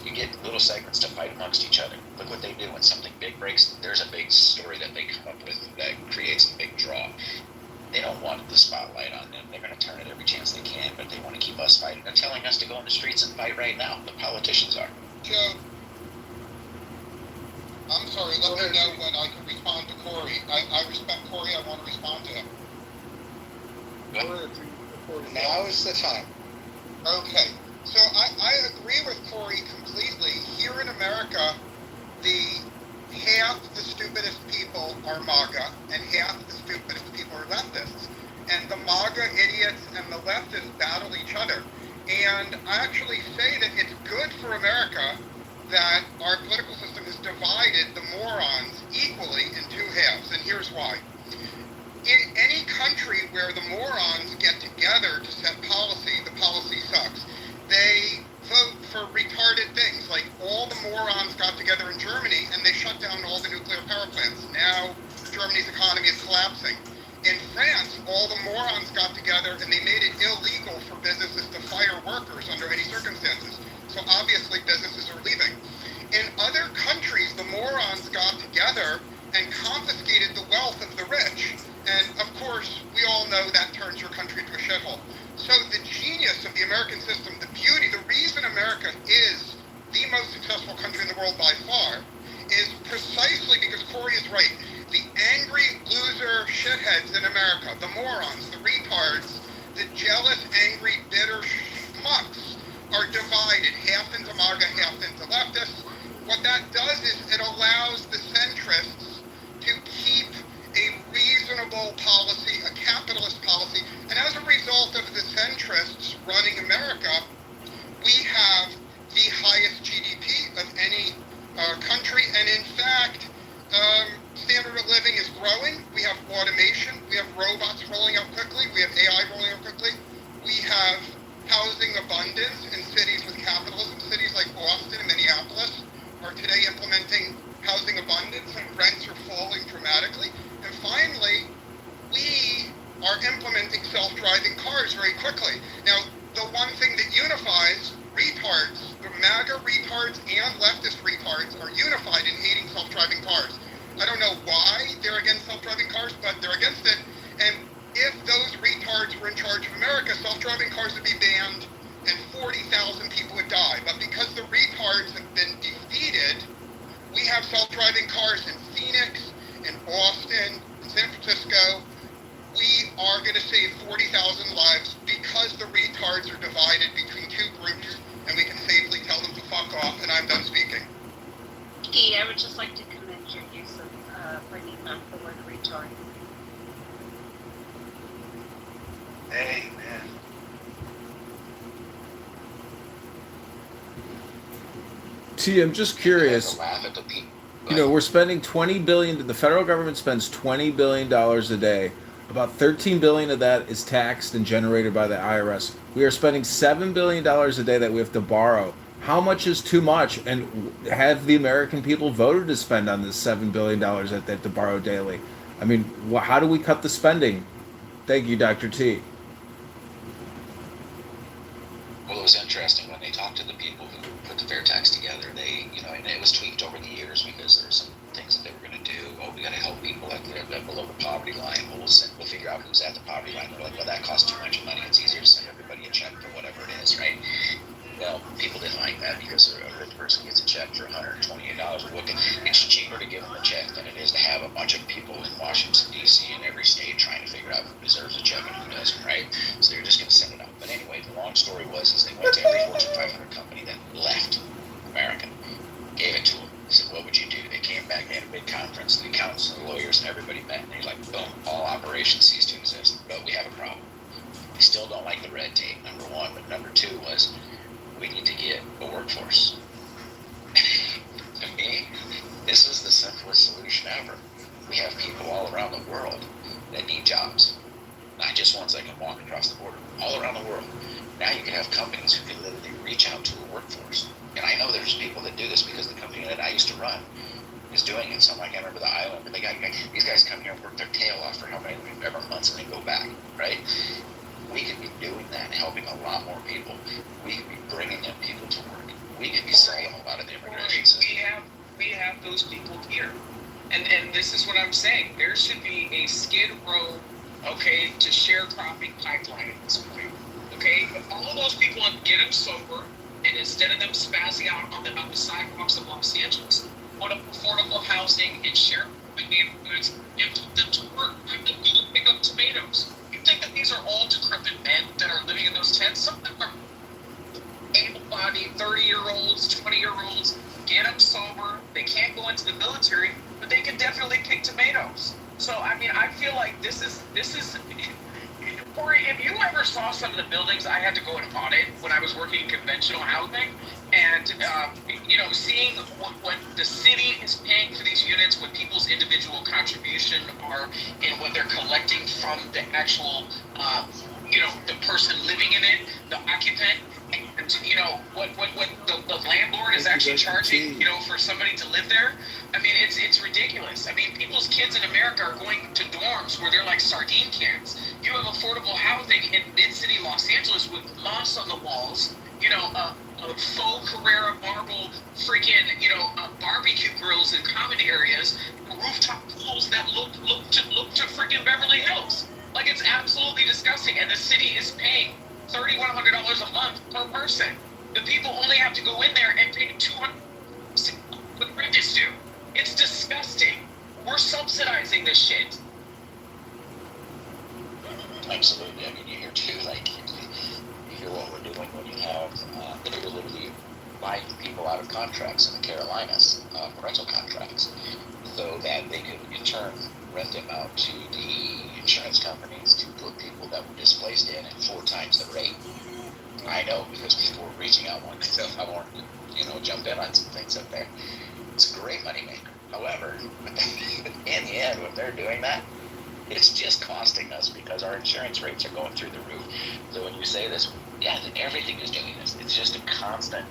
You get little segments to fight amongst each other. Look what they do when something big breaks. There's a big story that they come up with that creates a big draw." They don't want the spotlight on them. They're going to turn it every chance they can, but they want to keep us fighting. They're telling us to go in the streets and fight right now. The politicians are. Joe, I'm sorry, let me know when I can respond to Corey. I respect Corey, I want to respond to him. Now is the time. Okay, so I agree with Corey completely. Here in America, half the stupidest people are MAGA, and half the stupidest people are leftists. And the MAGA idiots and the leftists battle each other. And I actually say that it's good for America that our political system has divided the morons equally in two halves, and here's why. In any country where the morons get together to set policy, the policy sucks. They vote for retarded things, like all the morons got together in Germany and they shut down all the nuclear power plants. Now Germany's economy is collapsing. In France, all the morons got together and they made it illegal for businesses to fire workers under any circumstances. So obviously businesses are leaving. In other countries, the morons got together and confiscated the wealth of the rich. And of course, we all know that turns your country into a shithole. So the genius of the American system, the beauty, the reason America is the most successful country in the world by far, is precisely because Corey is right. The angry loser shitheads in America, the morons, the retards, the jealous, angry, bitter schmucks are divided, half into MAGA, half into leftists. What that does is it allows the centrists to keep a reasonable policy, a capitalist policy, and as a result of the centrists running America, we have the highest GDP of any country, and in fact, standard of living is growing. We have automation, we have robots rolling out quickly, we have AI rolling out quickly, we have housing abundance in cities with capitalism. Cities like Boston and Minneapolis are today implementing housing abundance, and rents are falling dramatically. And finally, we are implementing self-driving cars very quickly. Now, the one thing that unifies retards, the MAGA retards and leftist retards, are unified in hating self-driving cars. I don't know why they're against self-driving cars, but they're against it. And if those retards were in charge of America, self-driving cars would be banned and 40,000 people would die. But because the retards have been defeated, we have self-driving cars in Phoenix, in Boston, in San Francisco. We are are going to save 40,000 lives because the retards are divided between two groups, and we can safely tell them to fuck off, and I'm done speaking. Dee, I would just like to commend your use of bringing up the word retard. Amen. T, I'm just curious. Laugh at the people. You know, we're spending $20 billion. The federal government spends $20 billion a day. About $13 billion of that is taxed and generated by the IRS. We are spending $7 billion a day that we have to borrow. How much is too much? And have the American people voted to spend on this $7 billion that they have to borrow daily? I mean, how do we cut the spending? Thank you, Dr. T. Well, it was interesting when they talked to the people who put the fair tax together. They, you know, and it was tweaked over the years because there were some things that they were going to do. Oh, we got to help people that live below the poverty line. Well, we'll figure out who's at the poverty line. We're like, well, that costs too much money. It's easier to send everybody a check for whatever it is, right? Well, people didn't like that because a rich person gets a check for $128. It's cheaper to give them a check than it is to have a bunch of people in Washington, D.C. and every state trying to figure out who deserves a check and who doesn't, right? So they're just going to send it out. But anyway, the long story was is they went to every Fortune 500 company that left America, gave it to them. Said, what would you do? They came back, they had a big conference, the accountants and the lawyers and everybody met, and they're like, boom, all operations cease to exist. But we have a problem. They still don't like the red tape, number one. But number two was, we need to get a workforce. To me, this is the simplest solution ever. We have people all around the world that need jobs. Not just ones that can walk across the border. All around the world. Now you can have companies who can literally reach out to a workforce. And I know there's people that do this because the company that I used to run is doing it. So I'm like, I remember the island, but these guys come here and work their tail off for how many ever months and then go back, right? We could be doing that and helping a lot more people. We could be bringing in people to work. We could be selling a lot of the immigration system. We have those people here. And this is what I'm saying. There should be a Skid Row, okay, to sharecropping pipeline at this point. Okay? All of those people, get them sober, and instead of them spazzing out on the sidewalks of Los Angeles, put up affordable housing and sharecropping neighborhoods and put them to work. Have them go pick up tomatoes. You think that these are all decrepit men that are living in those tents? Some of them are able-bodied 30-year-olds, 20-year-olds. Get them sober. They can't go into the military, but they can definitely pick tomatoes. So, I mean, I feel like this is. Corey, if you ever saw some of the buildings I had to go and audit when I was working in conventional housing, and seeing what the city is paying for these units, what people's individual contribution are, and what they're collecting from the actual, the person living in it, the occupant, and what the landlord is actually charging, for somebody to live there. I mean, it's ridiculous. I mean, people's kids in America are going to dorms where they're like sardine cans. You have affordable housing in mid-city Los Angeles with moss on the walls, faux Carrera marble freaking, barbecue grills in common areas, rooftop pools that look to freaking Beverly Hills. Like, it's absolutely disgusting. And the city is paying $3,100 a month per person. The people only have to go in there and pay $200 what rent is due. It's disgusting. We're subsidizing this shit. Absolutely. I mean, you hear too, you hear what we're doing when you have, they're literally buying people out of contracts in the Carolinas, rental contracts, so that they could in turn rent them out to the insurance companies to put people that were displaced in at 4 times the rate. I know because people were reaching out wanting to, I wanted to, jump in on some things up there. It's a great moneymaker. However, in the end, when they're doing that, it's just costing us because our insurance rates are going through the roof. So when you say this, yeah, everything is doing this. It's just a constant.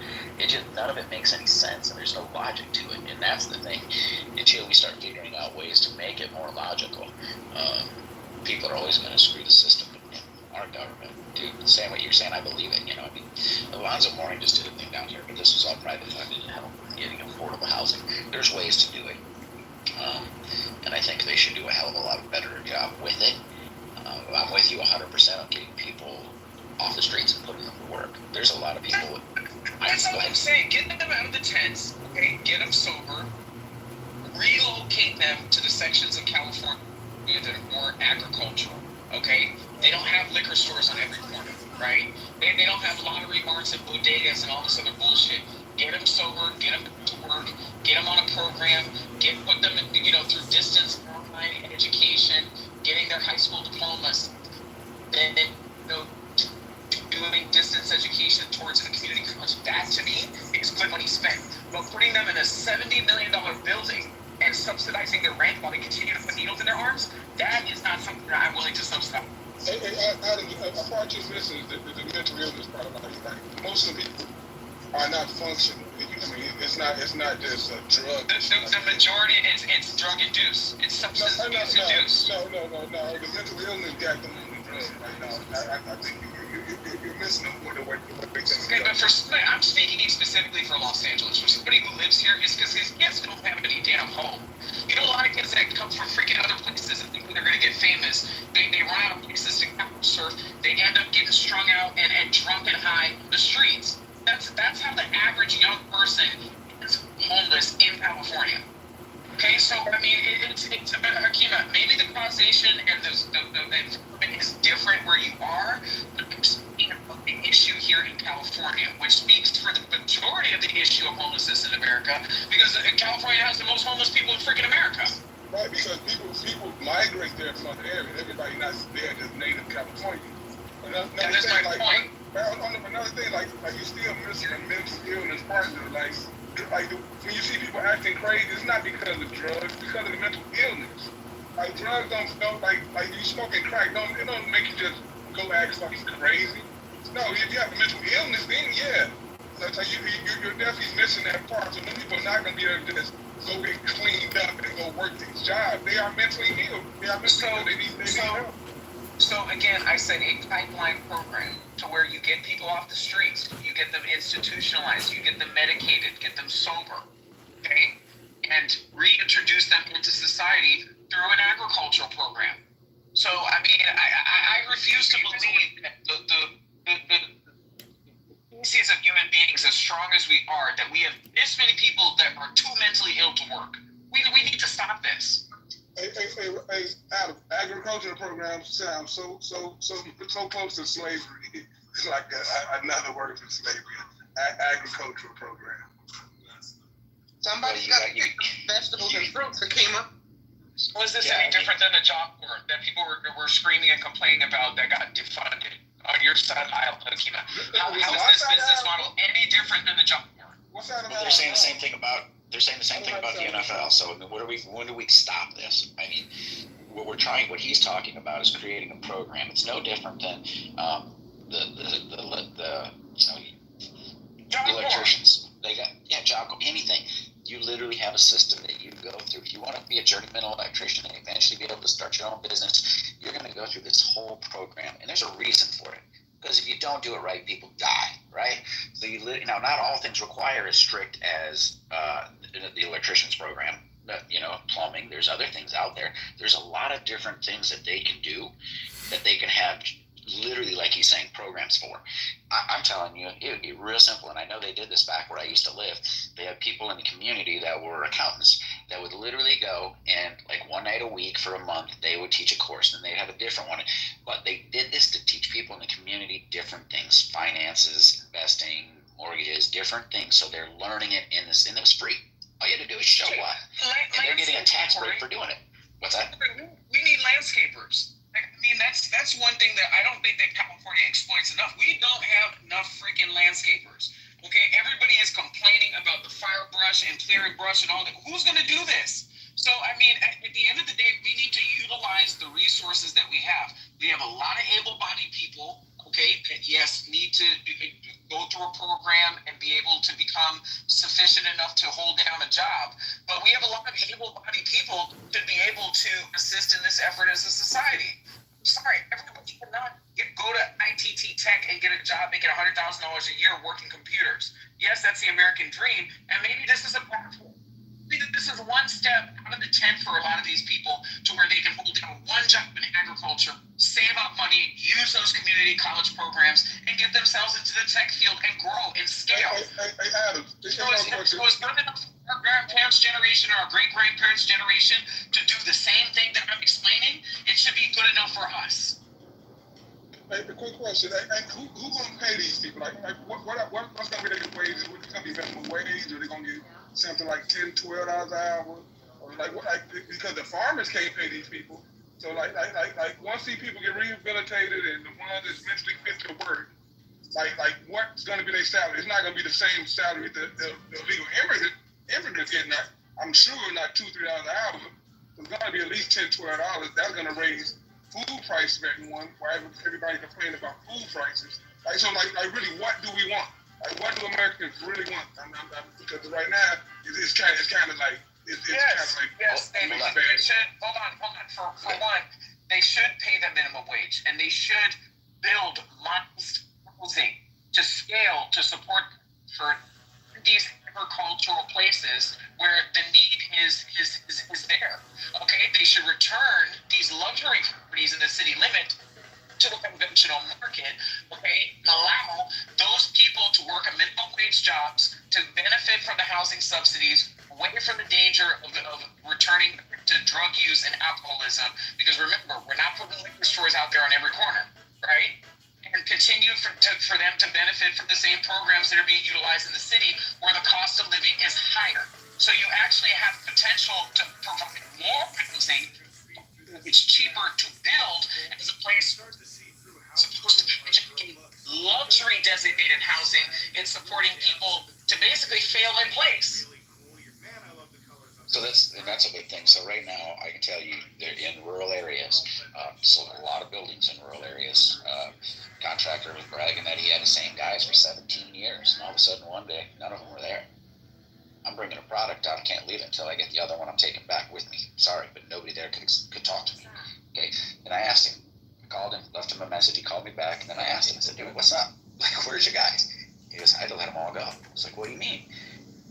None of it makes any sense, and there's no logic to it. And that's the thing. Until we start figuring out ways to make it more logical, people are always going to screw the system in our government. Dude, saying what you're saying, I believe it. I mean, Alonzo Mourning just did a thing down here, but this was all private funded to help with getting affordable housing. There's ways to do it. And I think they should do a hell of a lot better job with it. I'm with you 100% on getting people off the streets and putting them to work. There's a lot of people. That's what I'm saying. Get them out of the tents, okay? Get them sober. Relocate them to the sections of California that are more agricultural. Okay, they don't have liquor stores on every corner, right? They don't have lottery marts and bodegas and all this other bullshit. Get them sober, get them to work, get them on a program, put them, through distance online education, getting their high school diplomas, then doing distance education towards a community college. That to me is good money spent. But putting them in a $70 million building and subsidizing their rent while they continue to put needles in their arms, that is not something that I'm willing to subsidize. Adam, a part you're missing is the mental illness part about it. Like, most of the people are not functional. I mean, it's not just a drug. The majority it's drug induced. It's substance abuse induced. No. The mental illness got them on the drugs right now. I think you're missing them more than what they think. Okay, but for somebody, I'm speaking specifically for Los Angeles. For somebody who lives here, it's because his kids don't have any damn home. You know, a lot of kids that come from freaking other places and think they're going to get famous, they run out of places to surf. They end up getting strung out and drunk and high on the streets. That's how the average young person is homeless in California. Okay, so I mean, it's Hakima, maybe the causation and the environment is different where you are, but I'm speaking about the issue here in California, which speaks for the majority of the issue of homelessness in America, because California has the most homeless people in freaking America. Right, because people migrate there from other areas. Everybody not there just native California. Another thing, another thing, like you still missing a mental illness partner. Like when you see people acting crazy, it's not because of drugs, it's because of the mental illness. Like drugs don't like you smoking crack it don't make you just go act fucking crazy. No, if you have a mental illness, then yeah. So you're definitely missing that part. So many people are not gonna be able to just go get cleaned up and go work these jobs. They are mentally ill. They are mentally ill. They need help. So again, I said a pipeline program to where you get people off the streets, you get them institutionalized, you get them medicated, get them sober, okay, and reintroduce them into society through an agricultural program. So I mean, I refuse to believe that the species of human beings, as strong as we are, that we have this many people that are too mentally ill to work. We need to stop this. Hey, Adam, agricultural programs sound so close to slavery. It's like another word for slavery. Agricultural program. Somebody's got to pick vegetables and fruits that came up. Was this any different than the job board that people were screaming and complaining about that got defunded on your side of the aisle, Hakima? How is this business model any different than the job board? They're saying the same thing about the NFL. So when do we stop this? I mean, what he's talking about is creating a program. It's no different than the electricians. They got job, anything. You literally have a system that you go through. If you want to be a journeyman electrician and eventually be able to start your own business, you're going to go through this whole program, and there's a reason for it. Because if you don't do it right, people die, right? So now, not all things require as strict as the electrician's program. Plumbing. There's other things out there. There's a lot of different things that they can do, that they can have, literally, like he's saying, programs for. I'm telling you, it would be real simple. And I know they did this back where I used to live. They had people in the community that were accountants that would literally go and, like, one night a week for a month, they would teach a course, and they'd have a different one. But they did this to teach people in the community different things: finances, investing, mortgages, different things. So they're learning it in this, and it was free. All you had to do is show up, and they're getting a tax break for doing it. What's that? We need landscapers. I mean, that's one thing that I don't think that California exploits enough. We don't have enough freaking landscapers. Okay, everybody is complaining about the fire brush and clearing brush and all that. Who's going to do this? So, I mean, at the end of the day, we need to utilize the resources that we have. We have a lot of able-bodied people, okay, that, yes, need to go through a program and be able to become sufficient enough to hold down a job. But we have a lot of able-bodied people to be able to assist in this effort as a society. Sorry, everybody cannot go to ITT Tech and get a job making $100,000 a year working computers. Yes, that's the American dream, and maybe this is a platform. Maybe this is one step out of the tent for a lot of these people to where they can hold down one job in agriculture, save up money, use those community college programs, and get themselves into the tech field and grow and scale. Hey, Adam, so it was not enough for our grandparents' generation or our great-grandparents' generation to do the same thing that I'm explaining. It should be good enough for us. a quick question. Who gonna pay these people? What's gonna be their wages? What's gonna be minimum wage? Are they gonna get something like $10, $12 an hour? Or because the farmers can't pay these people. So once these people get rehabilitated and the ones that's mentally fit to work, what's gonna be their salary? It's not gonna be the same salary the illegal immigrants getting. I'm sure not $2, $3 an hour. It's gonna be at least $10, $12. That's gonna raise food prices, everyone. Why everybody complaining about food prices? Really, what do we want? What do Americans really want? Because right now, it's kind of like yes. They should hold on. For one, they should pay the minimum wage, and they should build modest housing to scale to support for these agricultural places where the need is there. Okay, they should return these luxury properties in the city limit to the conventional market, okay, and allow those people to work a minimum wage jobs to benefit from the housing subsidies, away from the danger of returning to drug use and alcoholism. Because remember, we're not putting liquor stores out there on every corner, right? And continue for them to benefit from the same programs that are being utilized in the city where the cost of living is higher. So you actually have potential to provide more housing. It's cheaper to build as a place supposed to be luxury designated housing and supporting people to basically fail in place. So that's a big thing. So right now, I can tell you, they're in rural areas. So a lot of buildings in rural areas. Contractor was bragging that he had the same guys for 17 years, and all of a sudden one day, none of them were there. I'm bringing a product out. I can't leave it until I get the other one I'm taking back with me. Sorry, but nobody there could talk to me. Okay, and I asked him. I called him, left him a message. He called me back, and then I asked him. I said, "Dude, what's up? Where's your guys?" He goes, "I had to let them all go." I was like, "What do you mean?"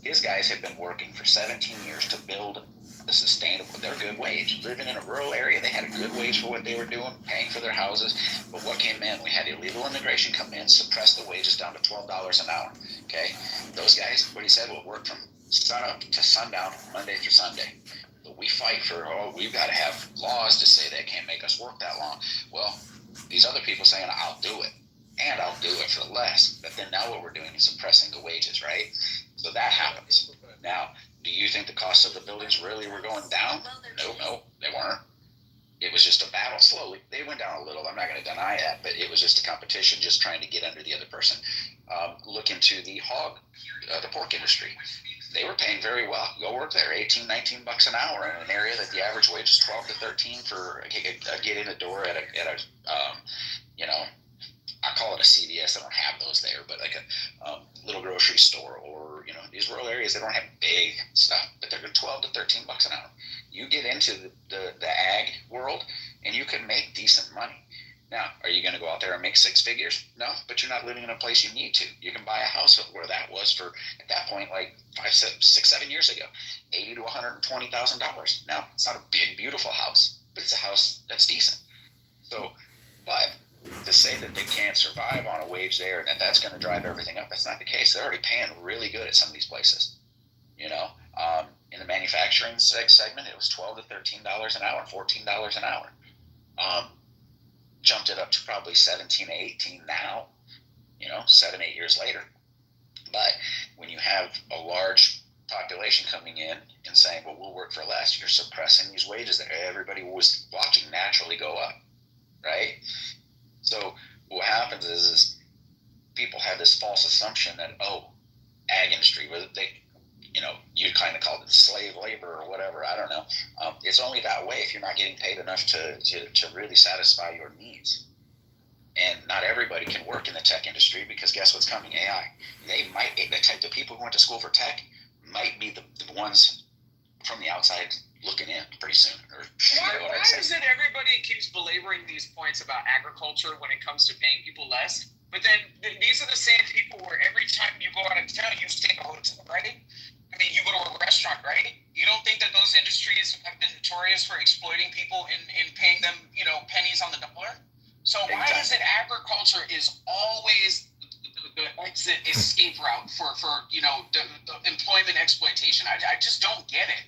His guys had been working for 17 years to build a sustainable, their good wage. Living in a rural area, they had a good wage for what they were doing, paying for their houses. But what came in? We had illegal immigration come in, suppress the wages down to $12 an hour. Okay, those guys, what he said, will work from sun up to sundown, Monday through Sunday. But we fight for, we've got to have laws to say they can't make us work that long. Well, these other people saying, "I'll do it, and I'll do it for less." But then now what we're doing is suppressing the wages, right? So that happens. Now, do you think the cost of the buildings really were going down? No, they weren't. It was just a battle slowly. They went down a little. I'm not going to deny that, but it was just a competition, just trying to get under the other person. Look into the the pork industry. They were paying very well. Go work there, $18-19 an hour in an area that the average wage is 12 to 13 for get in a door at a I call it a CVS. I don't have those there, but like a little grocery store, or these rural areas, they don't have big stuff, but they're $12 to 13 an hour. You get into the ag world, and you can make decent money. Now, are you going to go out there and make six figures? No, but you're not living in a place you need to. You can buy a house where that was for, at that point, like 5, 6, 7 years ago, $80,000 to $120,000. Now, it's not a big, beautiful house, but it's a house that's decent. So, but to say that they can't survive on a wage there and that's going to drive everything up, that's not the case. They're already paying really good at some of these places. In the manufacturing segment, it was $12 to $13 an hour, $14 an hour. Jumped it up to probably 17 to 18 now, 7, 8 years later. But when you have a large population coming in and saying, well, we'll work for less, you're suppressing these wages that everybody was watching naturally go up, right? So what happens is people have this false assumption that, ag industry, whether they, you kind of call it slave labor or whatever, I don't know. It's only that way if you're not getting paid enough to really satisfy your needs. And not everybody can work in the tech industry, because guess what's coming? AI. The people who went to school for tech might be the ones from the outside looking in pretty soon. Why is it everybody keeps belaboring these points about agriculture when it comes to paying people less? But then these are the same people where every time you go out of town, you stay in a hotel, right? I mean, you go to a restaurant, right? You don't think that those industries have been notorious for exploiting people and paying them, pennies on the dollar? So why is it agriculture is always the exit escape route for the employment exploitation? I just don't get it.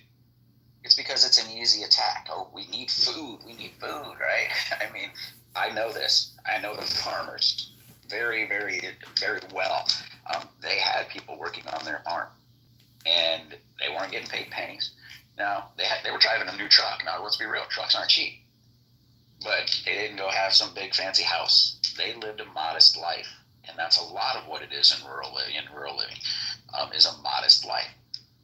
It's because it's an easy attack. Oh, we need food, right? I mean, I know this. I know the farmers very, very, very well. They had people working on their farm, and they weren't getting paid pennies. Now, they were driving a new truck. Now, let's be real, trucks aren't cheap. But they didn't go have some big fancy house. They lived a modest life, and that's a lot of what it is in rural living, is a modest life.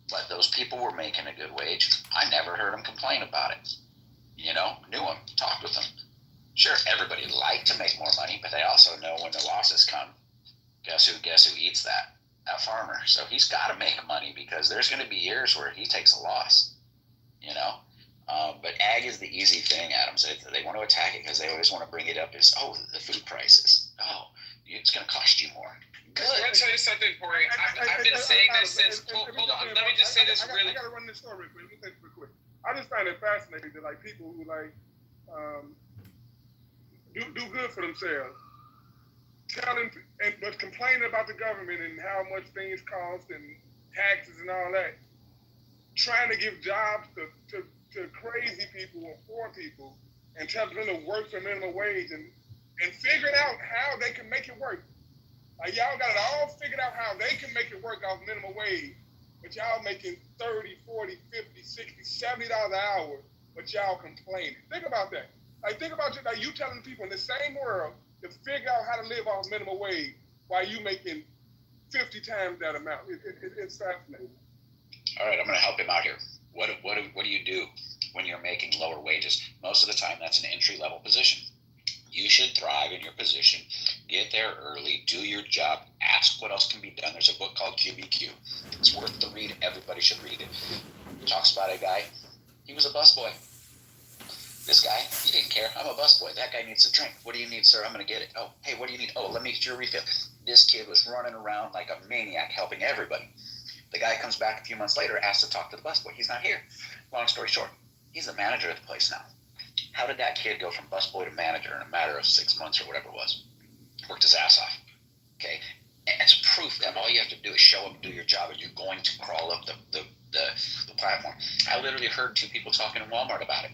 But those people were making a good wage. I never heard them complain about it. Knew them, talked with them. Sure, everybody liked to make more money, but they also know when the losses come, guess who eats that? That farmer. So he's got to make money because there's going to be years where he takes a loss. But ag is the easy thing, Adam. They want to attack it because they always want to bring it up as, the food prices. Oh, it's going to cost you more. Good. Let me tell you something, Corey. I've been saying this since. Hold on. Let me just say this really. I gotta run this story real quick. Let me say this real quick. I just find it fascinating that people who do good for themselves, but complaining about the government and how much things cost and taxes and all that, trying to give jobs to crazy people and poor people and telling them to work for minimum wage and figuring out how they can make it work. Y'all got it all figured out how they can make it work off minimum wage, but y'all making $30, $40, $50, $60, $70 an hour, but y'all complaining. Think about that. Think about you telling people in the same world to figure out how to live off minimum wage while you making 50 times that amount. It's fascinating. All right, I'm going to help him out here. What do you do when you're making lower wages? Most of the time, that's an entry-level position. You should thrive in your position. Get there early. Do your job. Ask what else can be done. There's a book called QBQ. It's worth the read. Everybody should read it. It talks about a guy. He was a busboy. This guy, he didn't care. I'm a busboy. That guy needs a drink. What do you need, sir? I'm going to get it. Oh, hey, what do you need? Oh, let me get your refill. This kid was running around like a maniac helping everybody. The guy comes back a few months later, asks to talk to the busboy. He's not here. Long story short, he's the manager of the place now. How did that kid go from busboy to manager in a matter of 6 months or whatever it was? Worked his ass off. Okay? And it's proof that all you have to do is show up and do your job, and you're going to crawl up the platform. I literally heard 2 people talking in Walmart about it.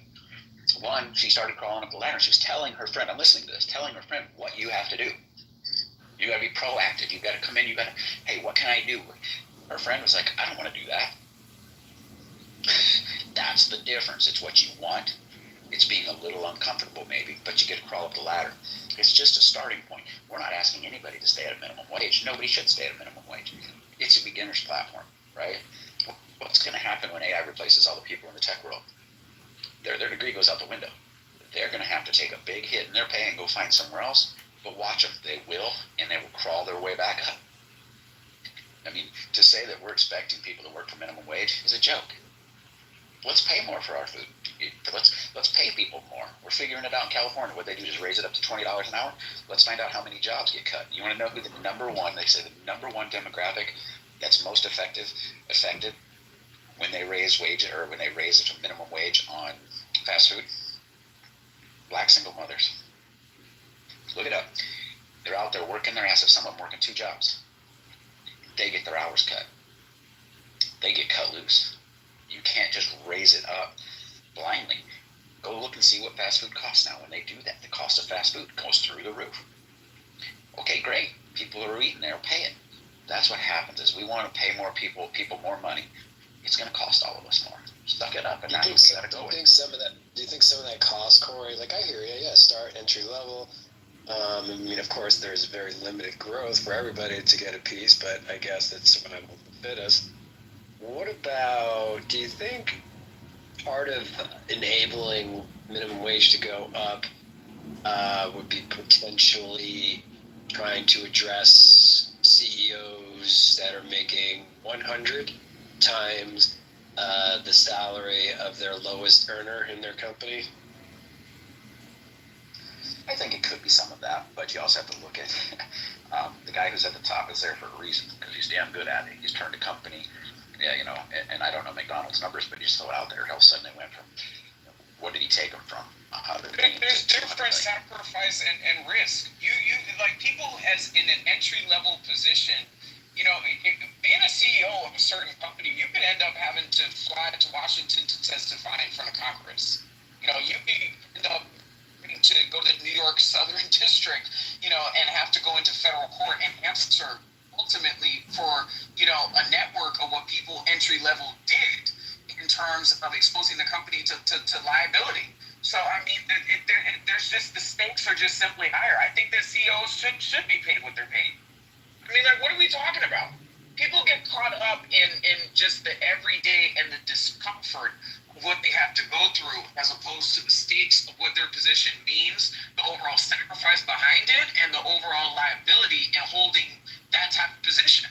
One, she started crawling up the ladder. She was telling her friend, I'm listening to this, telling her friend what you have to do. You got to be proactive. You got to come in. You got to, hey, what can I do? Her friend was like, I don't want to do that. That's the difference. It's what you want. It's being a little uncomfortable maybe, but you get to crawl up the ladder. It's just a starting point. We're not asking anybody to stay at a minimum wage. Nobody should stay at a minimum wage. It's a beginner's platform, right? What's going to happen when AI replaces all the people in the tech world? Their degree goes out the window. They're going to have to take a big hit in their pay and go find somewhere else. But watch them. They will, and they will crawl their way back up. I mean, to say that we're expecting people to work for minimum wage is a joke. Let's pay more for our food. Let's pay people more. We're figuring it out in California. What they do is raise it up to $20 an hour. Let's find out how many jobs get cut. You want to know who the number one, they say the number one demographic that's most affected when they raise wages or when they raise it to minimum wage on fast food? Black single mothers. Look it up. They're out there working their ass off. Some of them working 2 jobs. They get their hours cut. They get cut loose. You can't just raise it up blindly. Go look and see what fast food costs now. When they do that, the cost of fast food goes through the roof. Okay, great. People are eating, they're paying. That's what happens is we want to pay more people more money. It's going to cost all of us more. Suck it up and not let it go. Do you think some of that cost, Corey? Like, I hear you. Yeah, start entry level. I mean, of course, there's very limited growth for everybody to get a piece, but I guess it's survival of the fittest. What about, do you think part of enabling minimum wage to go up would be potentially trying to address CEOs that are making 100 times the salary of their lowest earner in their company? I think it could be some of that, but you also have to look at the guy who's at the top is there for a reason because he's damn good at it. He's turned a company, and I don't know McDonald's numbers, but you just throw it out there. All of a sudden they went from, what did he take them from? There's different sacrifice and risk. You like people as in an entry level position Being a CEO of a certain company, you could end up having to fly to Washington to testify in front of Congress. You could end up having to go to the New York Southern District, and have to go into federal court and answer ultimately for, a network of what people entry level did in terms of exposing the company to liability. So, I mean, there's just, the stakes are just simply higher. I think that CEOs should be paid what they're paid. I mean, like, what are we talking about? People get caught up in just the everyday and the discomfort of what they have to go through, as opposed to the stakes of what their position means, the overall sacrifice behind it, and the overall liability in holding that type of position.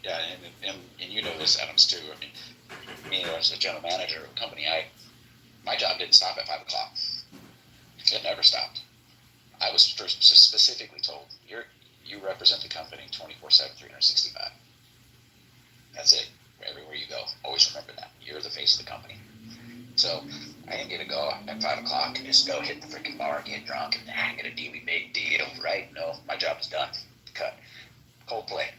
Yeah, and you know this, Adams, too. I mean, me as a general manager of a company, my job didn't stop at 5 o'clock. It never stopped. I was specifically told, you represent the company 24/7, 365. That's it. Everywhere you go, always remember that. You're the face of the company. So I didn't get to go at 5 o'clock and just go hit the freaking bar, get drunk, and get a big deal, right? No, my job is done. Cut. Coldplay.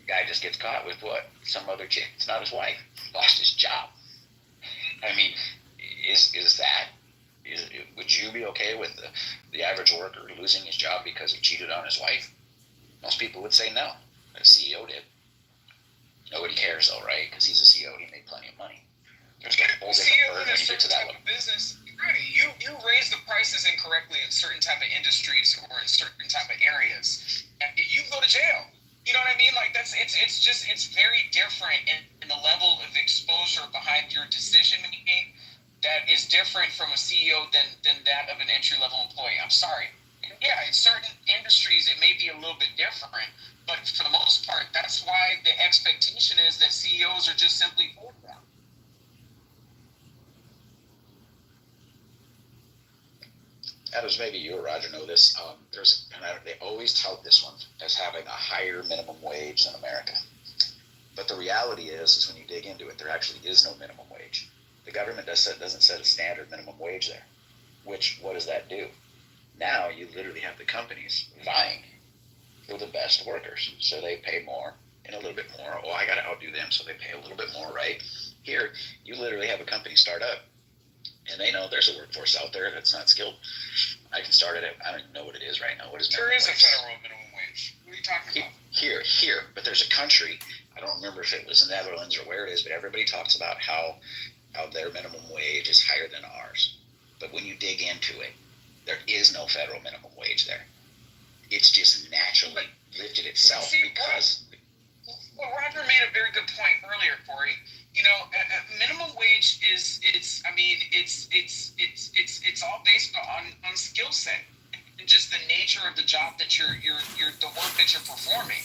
The guy just gets caught with what? Some other chick. It's not his wife. Lost his job. I mean, would you be okay with the average worker losing his job because he cheated on his wife? Most people would say no. The CEO did. Nobody cares though, right? Because he's a CEO. He made plenty of money. There's a whole different burden when you get to that level. Business, you raise the prices incorrectly in certain type of industries or in certain type of areas, and you go to jail. You know what I mean? Like, it's very different in the level of exposure behind your decision making that is different from a CEO than that of an entry level employee. I'm sorry. And yeah, in certain industries it may be a little bit different, but for the most part, that's why the expectation is that CEOs are just simply paid more. Adams, maybe you or Roger know this. They always tout this one as having a higher minimum wage than America. But the reality is when you dig into it, there actually is no minimum wage. The government doesn't set a standard minimum wage there. What does that do? Now you literally have the companies vying for the best workers. So they pay more and a little bit more. Oh, I got to outdo them, so they pay a little bit more, right? Here, you literally have a company start up, and they know there's a workforce out there that's not skilled. I can start it at, I don't even know what it is right now. What is there is a federal minimum wage. What are you talking about? Here, but there's a country, I don't remember if it was in the Netherlands or where it is, but everybody talks about how their minimum wage is higher than ours. But when you dig into it, there is no federal minimum wage there. It's just naturally lifted itself because... Well, Roger made a very good point earlier, Corey. Minimum wage it's all based on skill set and just the nature of the job that you're the work that you're performing.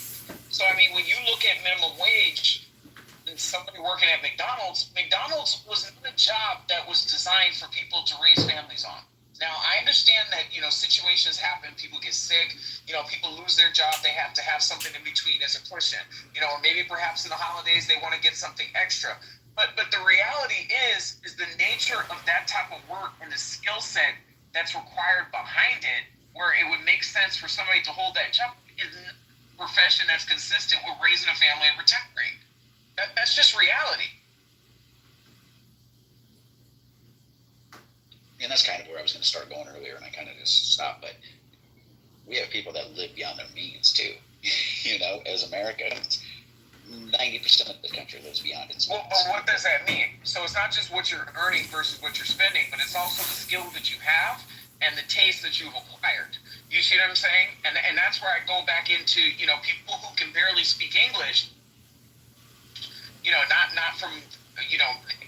So I mean, when you look at minimum wage and somebody working at McDonald's was not a job that was designed for people to raise families on. Now, I understand that, situations happen, people get sick, people lose their job, they have to have something in between as a cushion, or maybe perhaps in the holidays they want to get something extra. But the reality is the nature of that type of work and the skill set that's required behind it, where it would make sense for somebody to hold that job, is a profession that's consistent with raising a family and retiring. That's just reality. And that's kind of where I was going to start going earlier, and I kind of just stopped. But we have people that live beyond their means too. As Americans, 90% of the country lives beyond its means. Well, what does that mean? So it's not just what you're earning versus what you're spending, but it's also the skill that you have and the taste that you've acquired. You see what I'm saying? And that's where I go back into, people who can barely speak English, not from,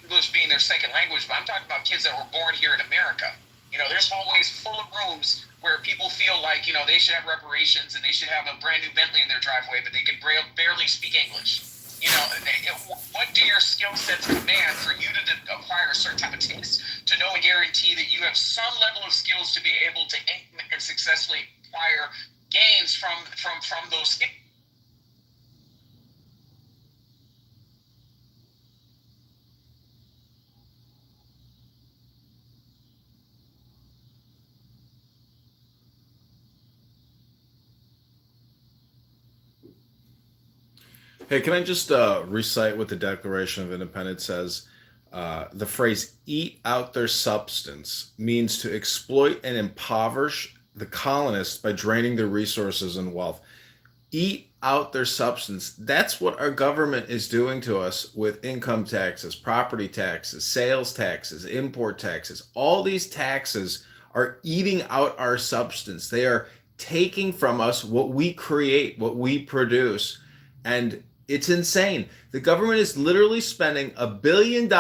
English being their second language, but I'm talking about kids that were born here in America. There's hallways full of rooms where people feel like, they should have reparations and they should have a brand new Bentley in their driveway, but they can barely speak English. What do your skill sets command for you to acquire a certain type of taste, to know and guarantee that you have some level of skills to be able to aim and successfully acquire gains from those skills? Hey, can I just recite what the Declaration of Independence says? The phrase "eat out their substance" means to exploit and impoverish the colonists by draining their resources and wealth. Eat out their substance. That's what our government is doing to us with income taxes, property taxes, sales taxes, import taxes. All these taxes are eating out our substance. They are taking from us what we create, what we produce. And it's insane. The government is literally spending $1 billion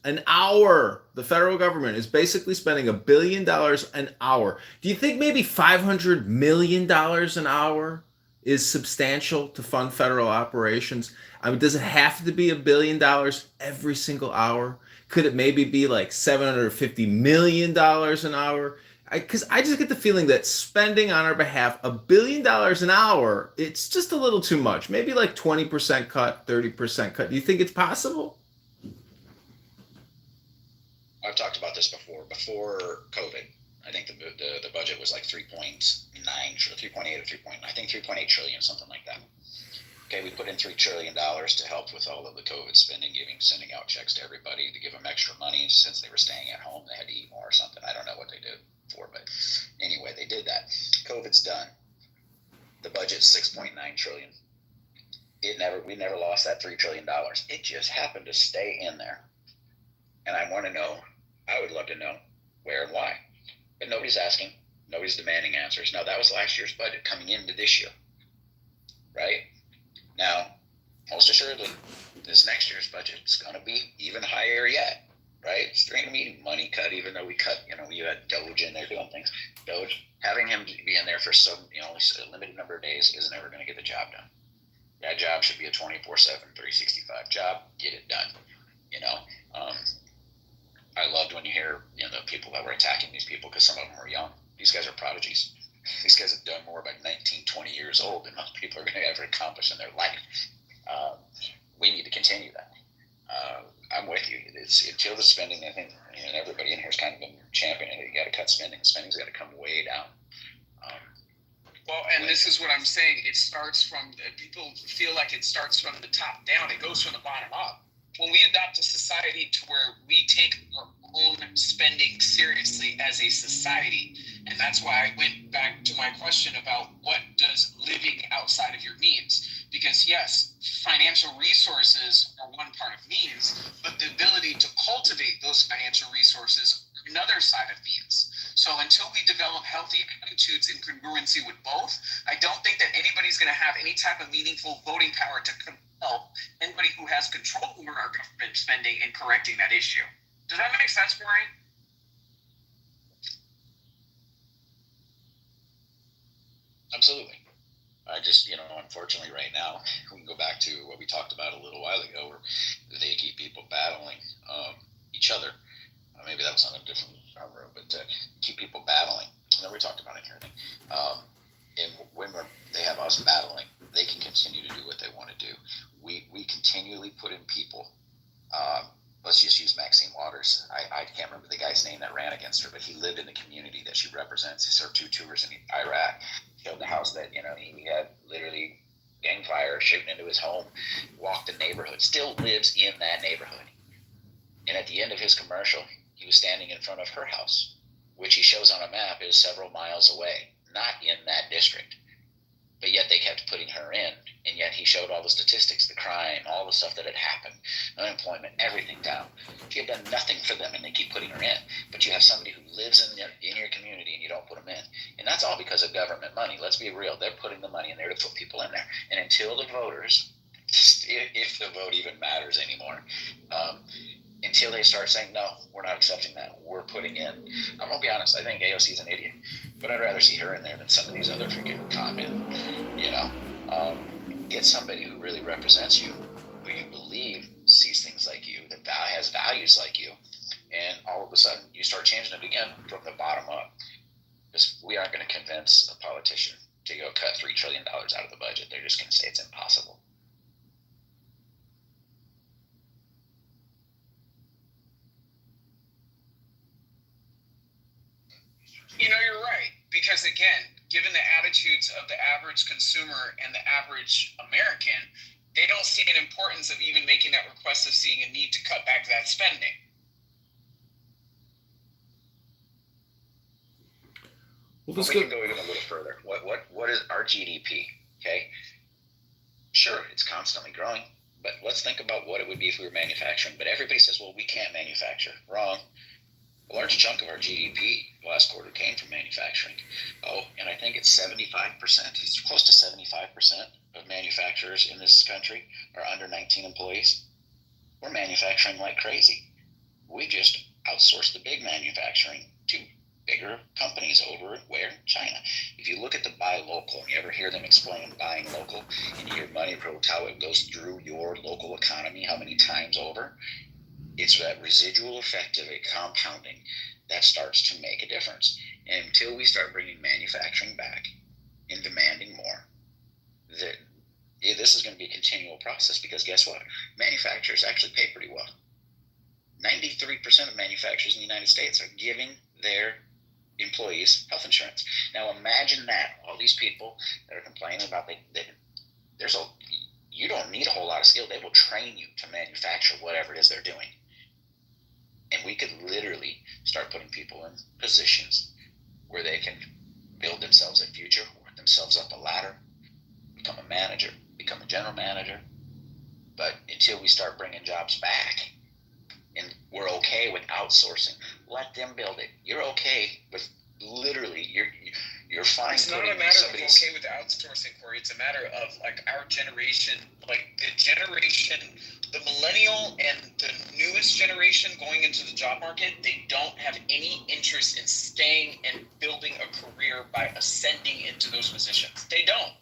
an hour. The federal government is basically spending $1 billion an hour. Do you think maybe $500 million an hour is substantial to fund federal operations? I mean, does it have to be $1 billion every single hour? Could it maybe be like $750 million an hour? Because I just get the feeling that spending on our behalf $1 billion an hour, it's just a little too much. Maybe like 20% cut, 30% cut. Do you think it's possible? I've talked about this before. Before COVID, I think the budget was like 3.9, 3.8 or 3.9. I think 3.8 trillion, something like that. Okay, we put in $3 trillion to help with all of the COVID spending, sending out checks to everybody to give them extra money since they were staying at home. They had to eat more or something. I don't know what they did for, but anyway, they did that. COVID's done. The budget's 6.9 trillion. We never lost that $3 trillion. It just happened to stay in there. And I want to know, I would love to know where and why. But nobody's asking. Nobody's demanding answers. Now, that was last year's budget coming into this year, right? Now, most assuredly, this next year's budget is going to be even higher yet, right? It's going to be money cut, even though we cut, you had Doge in there doing things. Doge, having him be in there for only a limited number of days isn't ever going to get the job done. That job should be a 24/7, 365 job. Get it done, I loved when you hear, the people that were attacking these people, because some of them were young. These guys are prodigies. These guys have done more by 19, 20 years old than most people are going to ever accomplish in their life. We need to continue that. I'm with you. It's until the spending, I think, everybody in here has kind of been championing it. You got to cut spending. Spending's got to come way down. Well, and this is what I'm saying. It starts from, people feel like it starts from the top down. It goes from the bottom up. When we adopt a society to where we take our own spending seriously as a society, and that's why I went back to my question about what does living outside of your means? Because yes, financial resources are one part of means, but the ability to cultivate those financial resources are another side of means. So until we develop healthy attitudes in congruency with both, I don't think that anybody's going to have any type of meaningful voting power to compel anybody who has control over our government spending and correcting that issue. Does that make sense, Maureen? Absolutely. I just, unfortunately right now, we can go back to what we talked about a little while ago, where they keep people battling each other. Maybe that was on a different room, but keep people battling. We talked about it here. And when they have us battling, they can continue to do what they want to do. We continually put in people. Let's just use Maxine Waters. I can't remember the guy's name that ran against her, but he lived in the community that she represents. He served 2 tours in Iraq. Killed the house that, he had literally gang fire shooting into his home, walked the neighborhood, still lives in that neighborhood. And at the end of his commercial, he was standing in front of her house, which he shows on a map is several miles away, not in that district. But yet they kept putting her in, and yet he showed all the statistics, the crime, all the stuff that had happened, unemployment, everything down. She had done nothing for them, and they keep putting her in. But you have somebody who lives in your community, and you don't put them in. And that's all because of government money. Let's be real. They're putting the money in there to put people in there. And until the voters, if the vote even matters anymore, until they start saying, no, we're not accepting that, we're putting in. I'm going to be honest, I think AOC is an idiot, but I'd rather see her in there than some of these other freaking comment, get somebody who really represents you, who you believe sees things like you, that has values like you, and all of a sudden you start changing it again from the bottom up. Because we aren't going to convince a politician to go cut $3 trillion out of the budget. They're just going to say it's impossible. You're right. Because again, given the attitudes of the average consumer and the average American, they don't see an importance of even making that request of seeing a need to cut back that spending. Well, we can go even a little further. What is our GDP? Okay, sure, it's constantly growing, but let's think about what it would be if we were manufacturing. But everybody says, well, we can't manufacture. Wrong. A large chunk of our GDP last quarter came from manufacturing. Oh, and I think it's 75%. It's close to 75% of manufacturers in this country are under 19 employees. We're manufacturing like crazy. We just outsource the big manufacturing to bigger companies over where? China. If you look at the buy local, and you ever hear them explain buying local, and you hear money approach how it goes through your local economy, how many times over, it's that residual effect of it compounding that starts to make a difference. And until we start bringing manufacturing back and demanding more, this is going to be a continual process, because guess what? Manufacturers actually pay pretty well. 93% of manufacturers in the United States are giving their employees health insurance. Now imagine that, all these people that are complaining about you don't need a whole lot of skill. They will train you to manufacture whatever it is they're doing. And we could literally start putting people in positions where they can build themselves a future, work themselves up a ladder, become a manager, become a general manager. But until we start bringing jobs back, and we're okay with outsourcing, let them build it. You're okay with literally, you're fine. It's not a matter of okay with outsourcing, Corey. It's a matter of like our generation, like the millennial and the newest generation going into the job market, they don't have any interest in staying and building a career by ascending into those positions. They don't.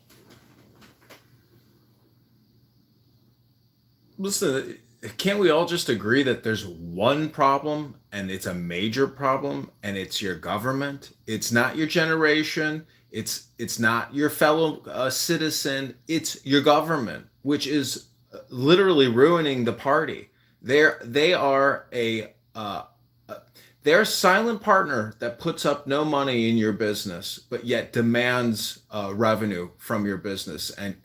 Listen, can't we all just agree that there's one problem, and it's a major problem, and it's your government? It's not your generation. It's not your fellow citizen. It's your government, which is literally ruining the party. They are they're a silent partner that puts up no money in your business, but yet demands revenue from your business, and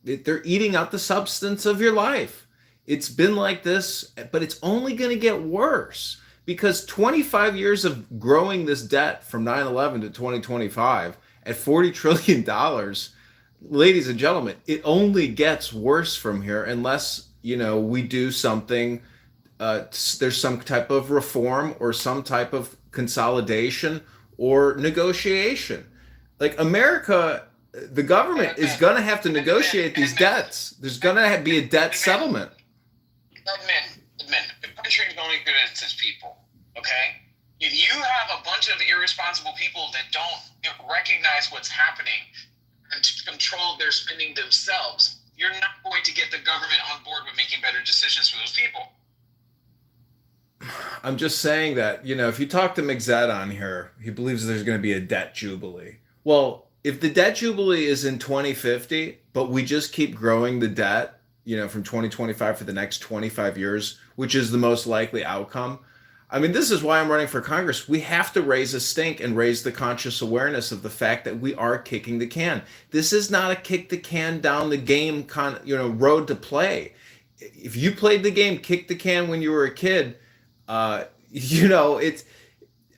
they're eating out the substance of your life. It's been like this, but it's only going to get worse, because 25 years of growing this debt from 9/11 to 2025 at $40 trillion, ladies and gentlemen, it only gets worse from here unless, we do something. There's some type of reform or some type of consolidation or negotiation. Like America, the government is going to have to negotiate these debts. There's going to be a debt settlement. Admin, the country is only good as its people, okay? If you have a bunch of irresponsible people that don't recognize what's happening and control their spending themselves, you're not going to get the government on board with making better decisions for those people. I'm just saying that, if you talk to McZed on here, he believes there's going to be a debt jubilee. Well, if the debt jubilee is in 2050, but we just keep growing the debt, from 2025 for the next 25 years, which is the most likely outcome. I mean, this is why I'm running for Congress. We have to raise a stink and raise the conscious awareness of the fact that we are kicking the can. This is not a kick the can down the game road to play. If you played the game kick the can when you were a kid,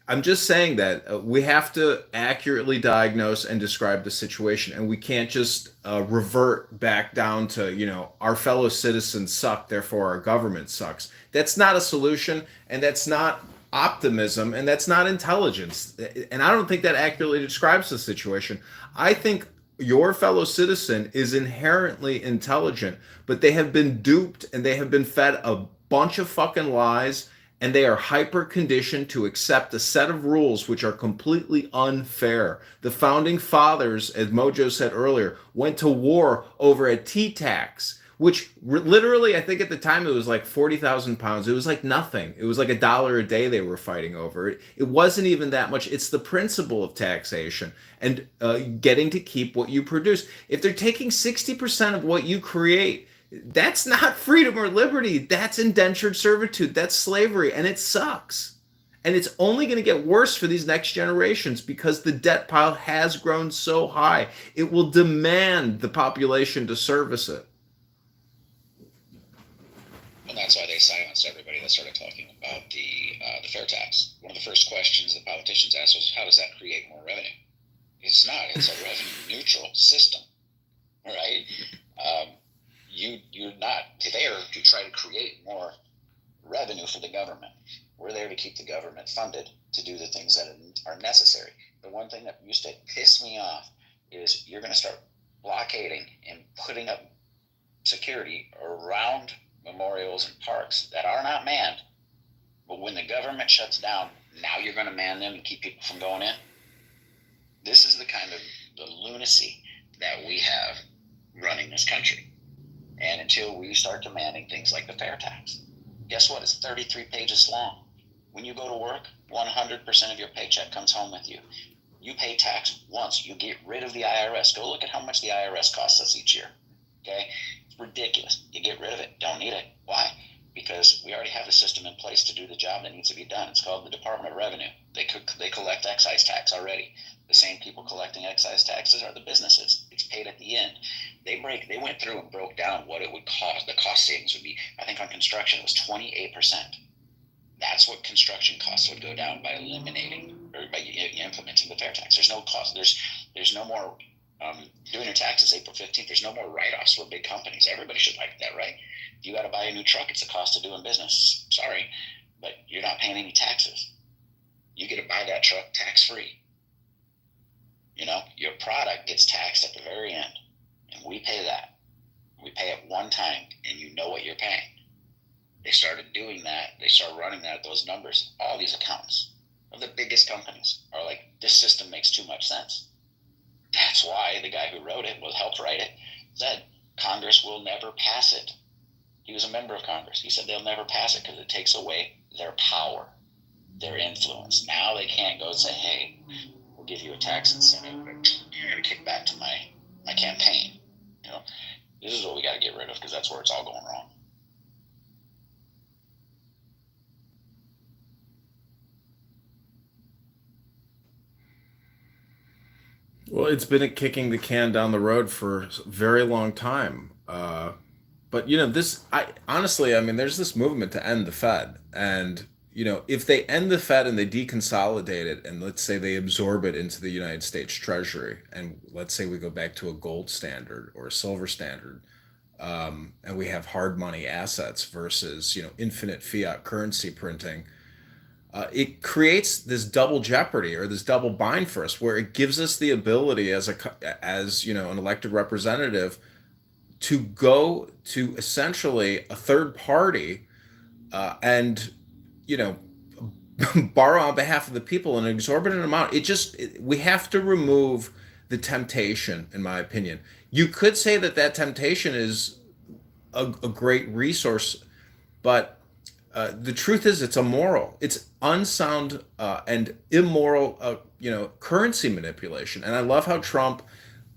I'm just saying that we have to accurately diagnose and describe the situation, and we can't just revert back down to, our fellow citizens suck, therefore our government sucks. That's not a solution, and that's not optimism, and that's not intelligence. And I don't think that accurately describes the situation. I think your fellow citizen is inherently intelligent, but they have been duped and they have been fed a bunch of fucking lies, and they are hyper conditioned to accept a set of rules which are completely unfair. The founding fathers, as Mojo said earlier, went to war over a tea tax, which literally, I think at the time it was like 40,000 pounds. It was like nothing. It was like $1 a day they were fighting over. It wasn't even that much. It's the principle of taxation and getting to keep what you produce. If they're taking 60% of what you create, that's not freedom or liberty. That's indentured servitude. That's slavery, and it sucks. And it's only going to get worse for these next generations because the debt pile has grown so high. It will demand the population to service it. And that's why they silenced everybody that started talking about the fair tax. One of the first questions the politicians asked was, how does that create more revenue? It's not. It's a revenue neutral system, right? You're not there to try to create more revenue for the government. We're there to keep the government funded to do the things that are necessary. The one thing that used to piss me off is you're going to start blockading and putting up security around memorials and parks that are not manned. But when the government shuts down, now you're going to man them and keep people from going in. This is the kind of the lunacy that we have running this country. And until we start demanding things like the fair tax, guess what? It's 33 pages long. When you go to work, 100% of your paycheck comes home with you. You pay tax once. You get rid of the IRS. Go look at how much the IRS costs us each year. Okay? It's ridiculous. You get rid of it. Don't need it. Why? Because we already have a system in place to do the job that needs to be done. It's called the Department of Revenue. They collect excise tax already. The same people collecting excise taxes are the businesses. It's paid at the end. They went through and broke down what it would cost. The cost savings would be, I think on construction it was 28%. That's what construction costs would go down by eliminating or by implementing the fair tax. There's no cost. There's no more doing your taxes April 15th. There's no more write-offs for big companies. Everybody should like that, right? If you got to buy a new truck, it's the cost of doing business. Sorry, but you're not paying any taxes. You get to buy that truck tax-free. You know, your product gets taxed at the very end, and we pay that. We pay it one time, and you know what you're paying. They started doing that. They started running that, those numbers. All these accountants of the biggest companies are like, this system makes too much sense. That's why the guy who wrote it, helped write it, said Congress will never pass it. He was a member of Congress. He said they'll never pass it because it takes away their power, their influence. Now they can't go and say, hey, we'll give you a tax incentive, but you're going to kick back to my campaign. You know, this is what we got to get rid of because that's where it's all going wrong. Well, it's been a kicking the can down the road for a very long time. But I honestly, I mean, there's this movement to end the Fed, and if they end the Fed and they deconsolidate it, and let's say they absorb it into the United States Treasury, and let's say we go back to a gold standard or a silver standard, and we have hard money assets versus infinite fiat currency printing. It creates this double jeopardy or this double bind for us, where it gives us the ability as an elected representative to go to essentially a third party and borrow on behalf of the people an exorbitant amount. We have to remove the temptation, in my opinion. You could say that temptation is a great resource, but the truth is it's immoral. It's unsound and immoral, currency manipulation. And I love how Trump,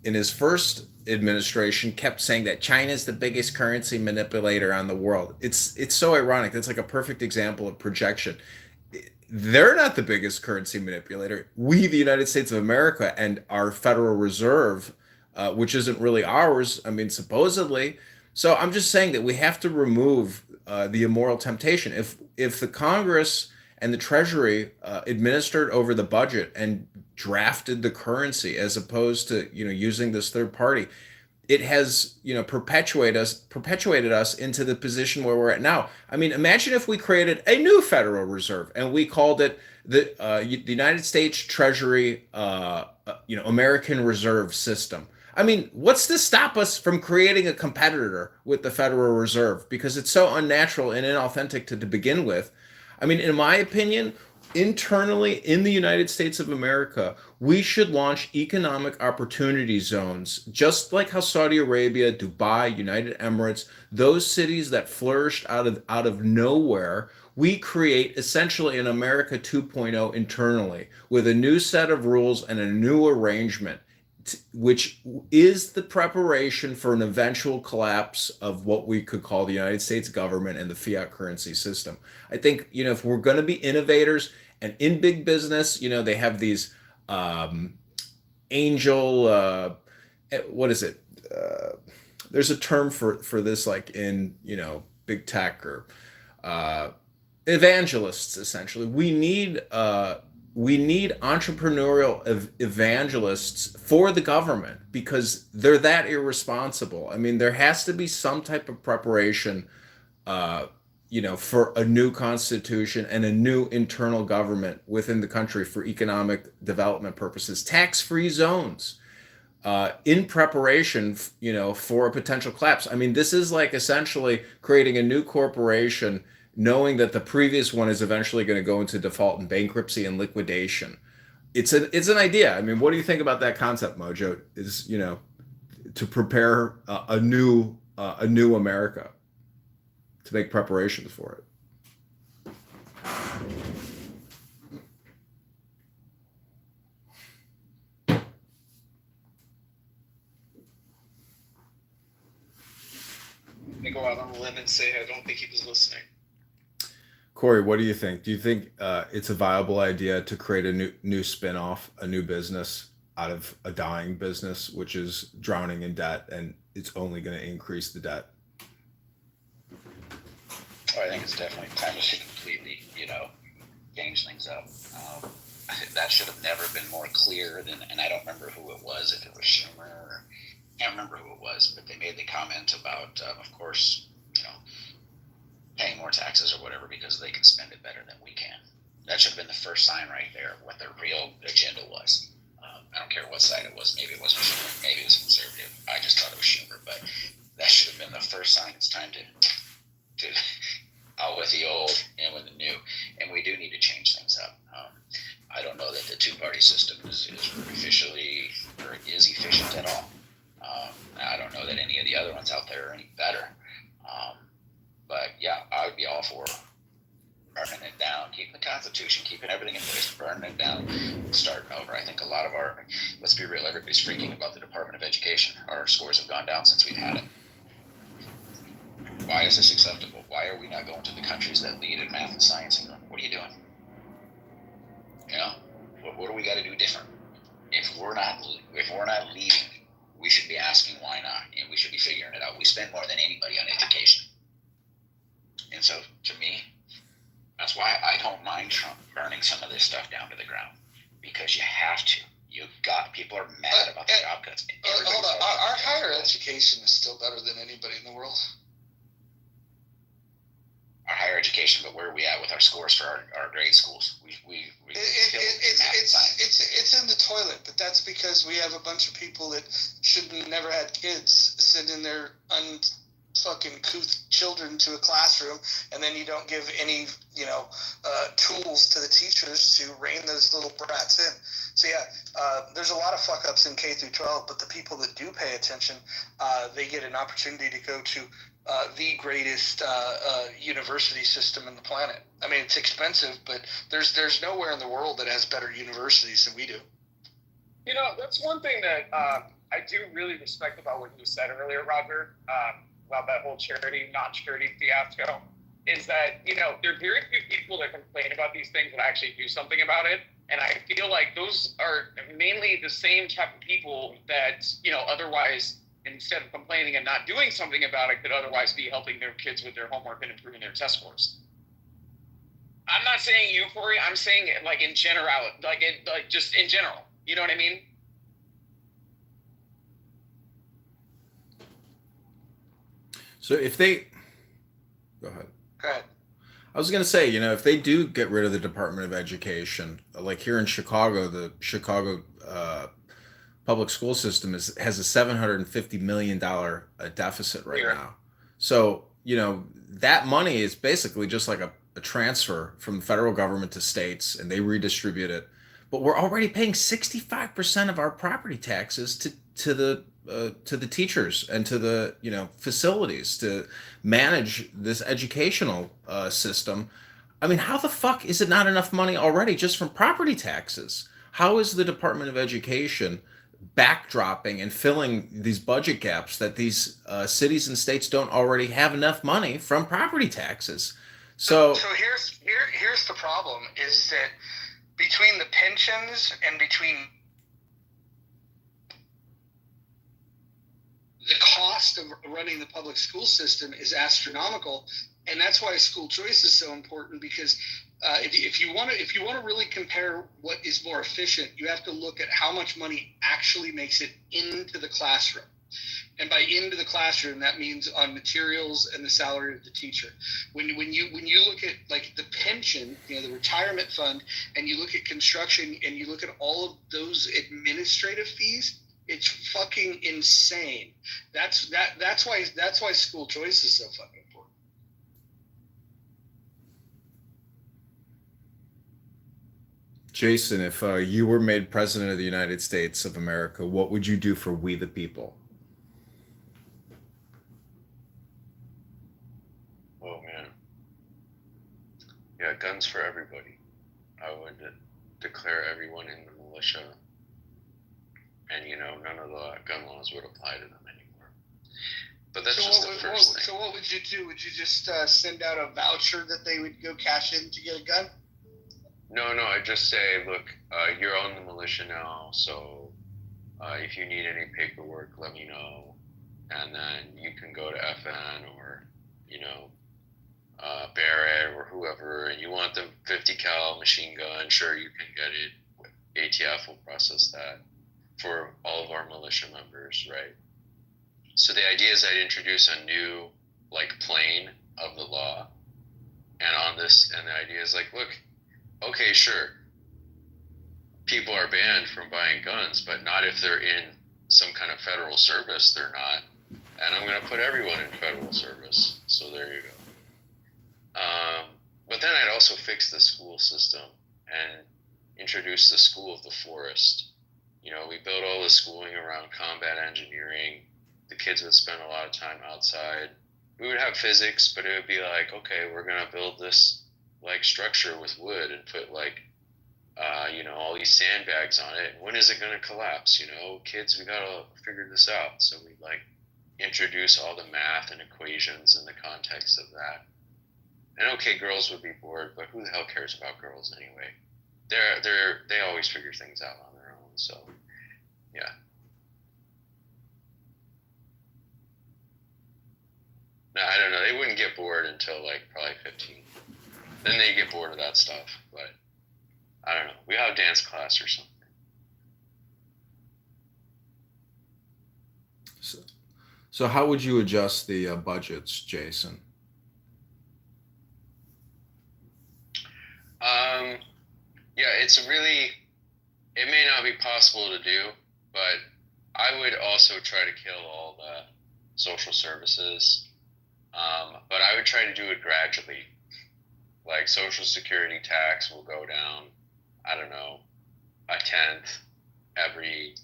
in his first administration, kept saying that China's the biggest currency manipulator on the world. It's so ironic. That's like a perfect example of projection. They're not the biggest currency manipulator. We, the United States of America, and our Federal Reserve, which isn't really ours, I mean, supposedly. So I'm just saying that we have to remove the immoral temptation. If the Congress and the Treasury administered over the budget and drafted the currency as opposed to using this third party, it has perpetuated us into the position where we're at now. I mean, imagine if we created a new Federal Reserve and we called it the United States Treasury American Reserve System. I mean, what's to stop us from creating a competitor with the Federal Reserve? Because it's so unnatural and inauthentic to begin with. I mean, in my opinion, internally in the United States of America, we should launch economic opportunity zones, just like how Saudi Arabia, Dubai, United Emirates, those cities that flourished out of nowhere. We create essentially an America 2.0 internally with a new set of rules and a new arrangement, which is the preparation for an eventual collapse of what we could call the United States government and the fiat currency system. I think, if we're going to be innovators, and in big business, they have these angel, what is it? There's a term for this, like in, big tech or evangelists. Essentially, we need entrepreneurial evangelists for the government because they're that irresponsible. I mean, there has to be some type of preparation, for a new constitution and a new internal government within the country for economic development purposes, tax-free zones, in preparation, for a potential collapse. I mean, this is like essentially creating a new corporation, knowing that the previous one is eventually going to go into default and bankruptcy and liquidation. It's an idea. I mean, what do you think about that concept, Mojo? Is to prepare a new America, to make preparations for it. I'm gonna go out on a limb and say I don't think he was listening. Corey, what do you think? Do you think it's a viable idea to create a new spin-off, a new business out of a dying business, which is drowning in debt, and it's only going to increase the debt? I think it's definitely time to completely, change things up. I think that should have never been more clear than, and I don't remember who it was, if it was Schumer or I can't remember who it was, but they made the comment about, of course, paying more taxes or whatever because they can spend it better than we can. That should have been the first sign right there of what their real agenda was. I don't care what side it was. Maybe it wasn't Schumer. Maybe it was conservative. I just thought it was Schumer, but that should have been the first sign. It's time to out with the old and with the new, and we do need to change things up. I don't know that the two-party system is officially or is efficient at all. I don't know that any of the other ones out there are any better. But yeah, I would be all for burning it down, keeping the Constitution, keeping everything in place, burning it down, starting over. I think a lot of let's be real, everybody's freaking about the Department of Education. Our scores have gone down since we've had it. Why is this acceptable? Why are we not going to the countries that lead in math and science and going, what are you doing? What do we got to do different? If we're not leading, we should be asking why not, and we should be figuring it out. We spend more than anybody on education. And so, to me, that's why I don't mind Trump burning some of this stuff down to the ground, because you have to. People are mad about the job cuts. Hold on. Our higher education is still better than anybody in the world. Our higher education, but where are we at with our scores for our grade schools? It's in the toilet, but that's because we have a bunch of people that should have never had kids sending their fucking couth children to a classroom, and then you don't give any tools to the teachers to rein those little brats in. So there's a lot of fuck ups in K through 12, but the people that do pay attention, they get an opportunity to go to the greatest university system in the planet. I mean, it's expensive, but there's nowhere in the world that has better universities than we do. That's one thing that I do really respect about what you said earlier, Roger, about that whole non-charity fiasco, is that, there are very few people that complain about these things that actually do something about it. And I feel like those are mainly the same type of people that, otherwise, instead of complaining and not doing something about it, could otherwise be helping their kids with their homework and improving their test scores. I'm not saying you, Corey. I'm saying it like in general, just in general. You know what I mean? So if they go ahead. I was going to say, if they do get rid of the Department of Education, like here in Chicago, the Chicago public school system has a $750 million deficit right now. So, that money is basically just like a transfer from the federal government to states, and they redistribute it. But we're already paying 65% of our property taxes to the teachers and to the facilities to manage this educational system. I mean, how the fuck is it not enough money already just from property taxes? How is the Department of Education backdropping and filling these budget gaps that these cities and states don't already have enough money from property taxes? So here's the problem, is that between the pensions and between the cost of running the public school system is astronomical, and that's why school choice is so important. Because if you want to really compare what is more efficient, you have to look at how much money actually makes it into the classroom. And by into the classroom, that means on materials and the salary of the teacher. When you look at like the pension, the retirement fund, and you look at construction, and you look at all of those administrative fees, it's fucking insane. That's why school choice is so fucking important. Jason, if you were made president of the United States of America, what would you do for we the people? Oh man. Yeah, guns for everybody. I would declare everyone in the militia, and none of the gun laws would apply to them anymore. But that's just the first thing. So what would you do? Would you just send out a voucher that they would go cash in to get a gun? No, I'd just say, look, you're on the militia now, so if you need any paperwork, let me know, and then you can go to FN or, Barrett or whoever, and you want the 50 cal machine gun, sure, you can get it. ATF will process that for all of our militia members, right? So the idea is I'd introduce a new, plane of the law, and the idea is look, okay, sure, people are banned from buying guns, but not if they're in some kind of federal service, they're not. And I'm going to put everyone in federal service. So there you go. But then I'd also fix the school system and introduce the school of the forest. We built all the schooling around combat engineering. The kids would spend a lot of time outside. We would have physics, but it would be okay, we're going to build this structure with wood and put all these sandbags on it. When is it going to collapse? Kids, we got to figure this out. So we introduce all the math and equations in the context of that. And okay, girls would be bored, but who the hell cares about girls anyway? They always figure things out on their own. So yeah. No, I don't know. They wouldn't get bored until probably 15. Then they get bored of that stuff, but I don't know. We have dance class or something. So how would you adjust the budgets, Jason? It may not be possible to do, but I would also try to kill all the social services, but I would try to do it gradually. Social security tax will go down, I don't know, a 1/10 every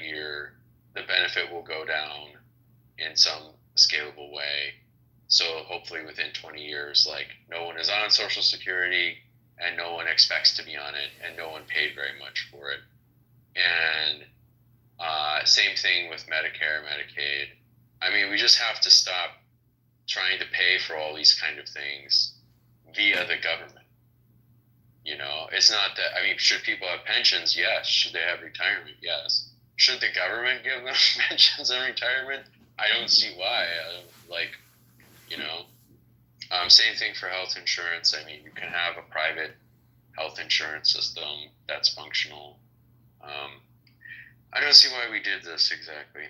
year. The benefit will go down in some scalable way. So hopefully within 20 years, no one is on social security and no one expects to be on it and no one paid very much for it. And same thing with Medicare, Medicaid. I mean, we just have to stop trying to pay for all these kind of things via the government. It's not that, should people have pensions? Yes. Should they have retirement? Yes. Should the government give them pensions and retirement? I don't see why. Same thing for health insurance. You can have a private health insurance system that's functional. I don't see why we did this exactly.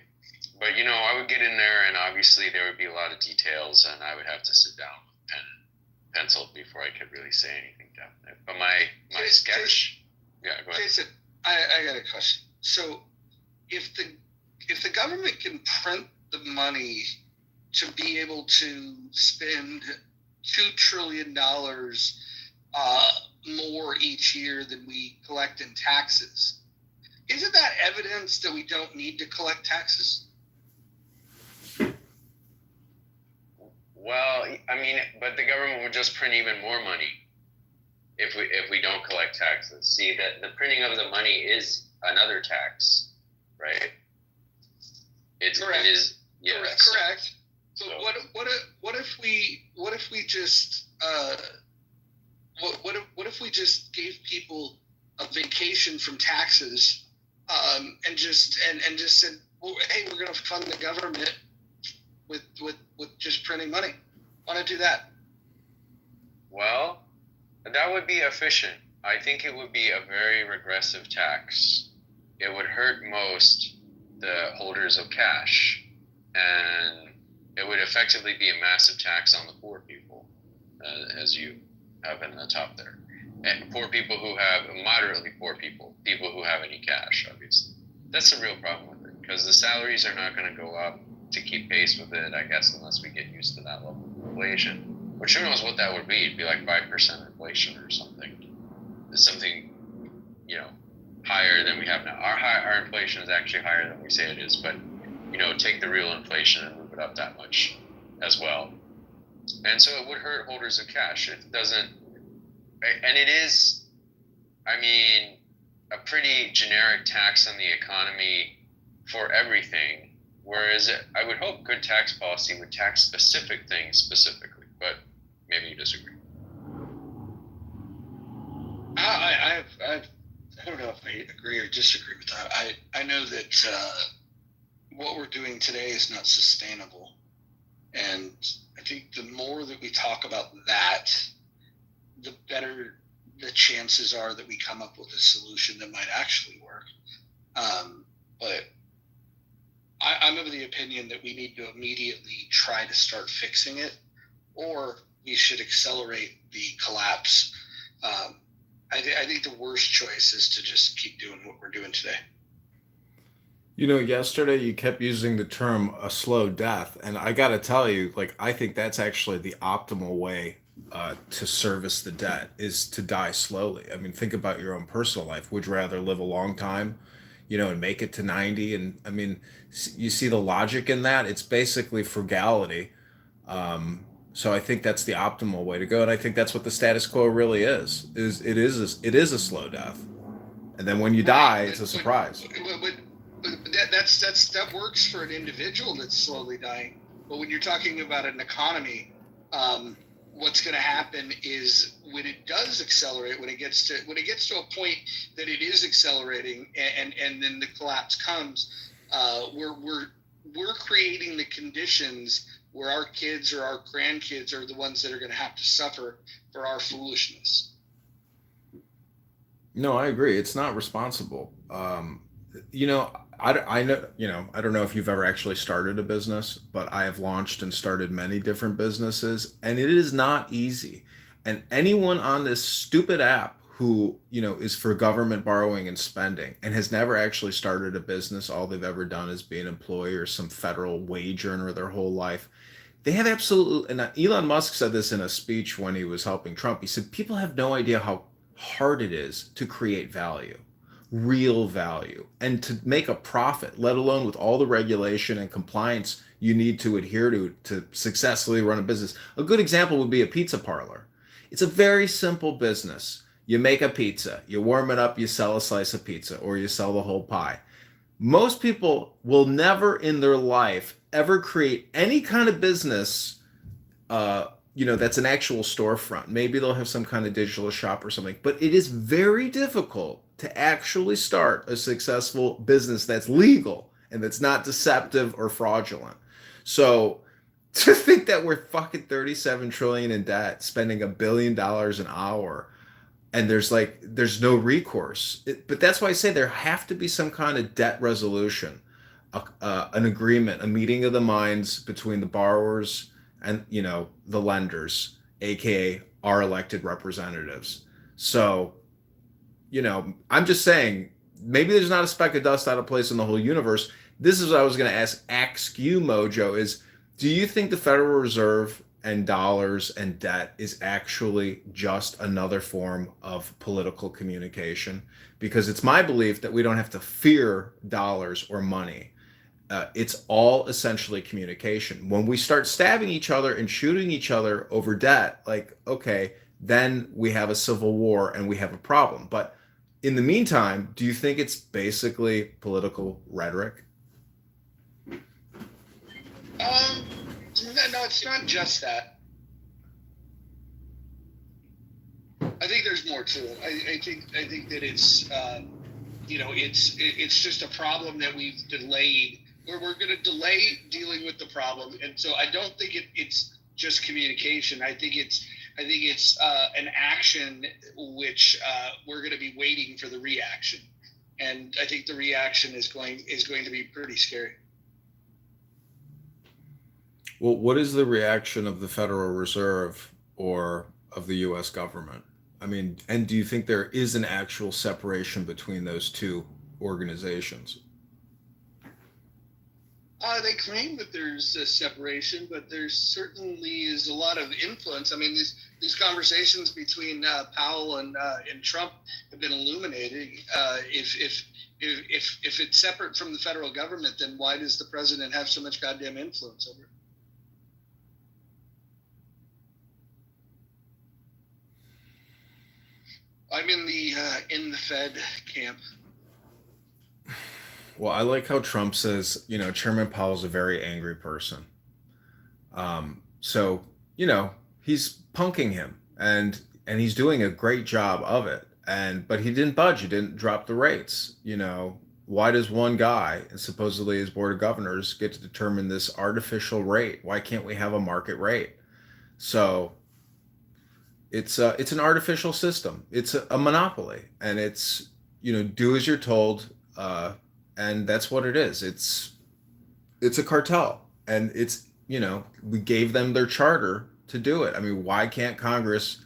But, I would get in there and obviously there would be a lot of details and I would have to sit down with pen and pencil before I could really say anything definite. But my sketch... Yeah, go ahead. Jason, I got a question. So if the government can print the money to be able to spend $2 trillion more each year than we collect in taxes, isn't that evidence that we don't need to collect taxes? Well, but the government would just print even more money if we don't collect taxes. See, the printing of the money is another tax, right? Correct. It is. Yeah. Correct. So what if we just gave people a vacation from taxes, and just said, well, hey, we're going to fund the government with just printing money. Why not do that? Well, that would be efficient. I think it would be a very regressive tax. It would hurt most the holders of cash, and it would effectively be a massive tax on the poor people, as you have in the top there. And poor people who have, moderately poor people who have any cash, obviously. That's the real problem with it, because the salaries are not going to go up to keep pace with it, I guess, unless we get used to that level of inflation. Which who knows what that would be? It'd be like 5% inflation or something. It's something, higher than we have now. Our inflation is actually higher than we say it is, but, take the real inflation and move it up that much as well. And so it would hurt holders of cash. It doesn't, and it is, a pretty generic tax on the economy for everything, whereas I would hope good tax policy would tax specific things specifically, but maybe you disagree. I don't know if I agree or disagree with that. I know that what we're doing today is not sustainable. And I think the more that we talk about that, the better the chances are that we come up with a solution that might actually work. But I'm of the opinion that we need to immediately try to start fixing it, or we should accelerate the collapse. I think the worst choice is to just keep doing what we're doing today. Yesterday you kept using the term a slow death, and I got to tell you, I think that's actually the optimal way to service the debt, is to die slowly. Think about your own personal life. Would you rather live a long time, and make it to 90? And you see the logic in that. It's basically frugality. So I think that's the optimal way to go, and I think that's what the status quo really is. It is a slow death, and then when you die, it's a surprise. But that works for an individual that's slowly dying. But when you're talking about an economy, what's going to happen is when it does accelerate, when it gets to a point that it is accelerating, and then the collapse comes, we're creating the conditions where our kids or our grandkids are the ones that are going to have to suffer for our foolishness. No, I agree. It's not responsible. I know, I don't know if you've ever actually started a business, but I have launched and started many different businesses, and it is not easy. And anyone on this stupid app who, is for government borrowing and spending and has never actually started a business, all they've ever done is be an employee or some federal wage earner their whole life. They have absolutely, and Elon Musk said this in a speech when he was helping Trump. He said, people have no idea how hard it is to create value, real value, and to make a profit, let alone with all the regulation and compliance you need to adhere to successfully run a business. A good example would be a pizza parlor. It's a very simple business. You make a pizza, you warm it up, you sell a slice of pizza, or you sell the whole pie. Most people will never in their life ever create any kind of business, that's an actual storefront. Maybe they'll have some kind of digital shop or something, but it is very difficult to actually start a successful business that's legal and that's not deceptive or fraudulent. So to think that we're fucking 37 trillion in debt, spending $1 billion an hour, and there's no recourse. But that's why I say there have to be some kind of debt resolution, an agreement, a meeting of the minds between the borrowers and the lenders, aka our elected representatives. So, I'm just saying, maybe there's not a speck of dust out of place in the whole universe. This is what I was going to ask you, Mojo, is do you think the Federal Reserve and dollars and debt is actually just another form of political communication? Because it's my belief that we don't have to fear dollars or money. It's all essentially communication. When we start stabbing each other and shooting each other over debt, okay, then we have a civil war and we have a problem. But in the meantime, do you think it's basically political rhetoric? No, it's not just that. I think there's more to it. I think that it's it's just a problem that we've delayed we're going to delay dealing with the problem, and so I don't think it's just communication. I think it's an action which we're going to be waiting for the reaction, and I think the reaction is going to be pretty scary. Well, what is the reaction of the Federal Reserve or of the U.S. government? I mean, and do you think there is an actual separation between those two organizations? They claim that there's a separation, but there certainly is a lot of influence. I mean, these conversations between Powell and Trump have been illuminating. If it's separate from the federal government, then why does the president have so much goddamn influence over it? I'm in the Fed camp. Well, I like how Trump says, Chairman Powell's a very angry person. So, he's punking him and he's doing a great job of it. But he didn't budge. He didn't drop the rates. Why does one guy, and supposedly his board of governors, get to determine this artificial rate? Why can't we have a market rate? So it's an artificial system. It's a monopoly, and it's, do as you're told. And that's what it is. It's a cartel, and we gave them their charter to do it. I mean, why can't Congress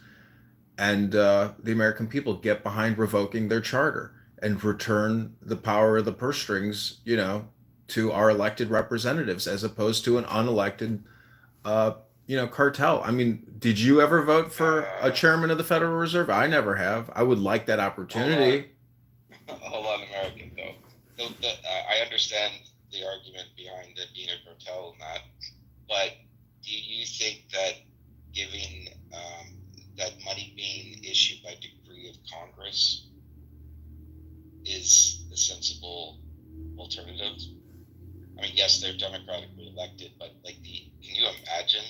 and the American people get behind revoking their charter and return the power of the purse strings, to our elected representatives as opposed to an unelected, cartel? I mean, did you ever vote for a chairman of the Federal Reserve? I never have. I would like that opportunity. Hold on, American, though. I understand the argument behind it being a cartel and that, but do you think that giving that money being issued by decree of Congress is a sensible alternative? I mean, yes, they're democratically elected, but can you imagine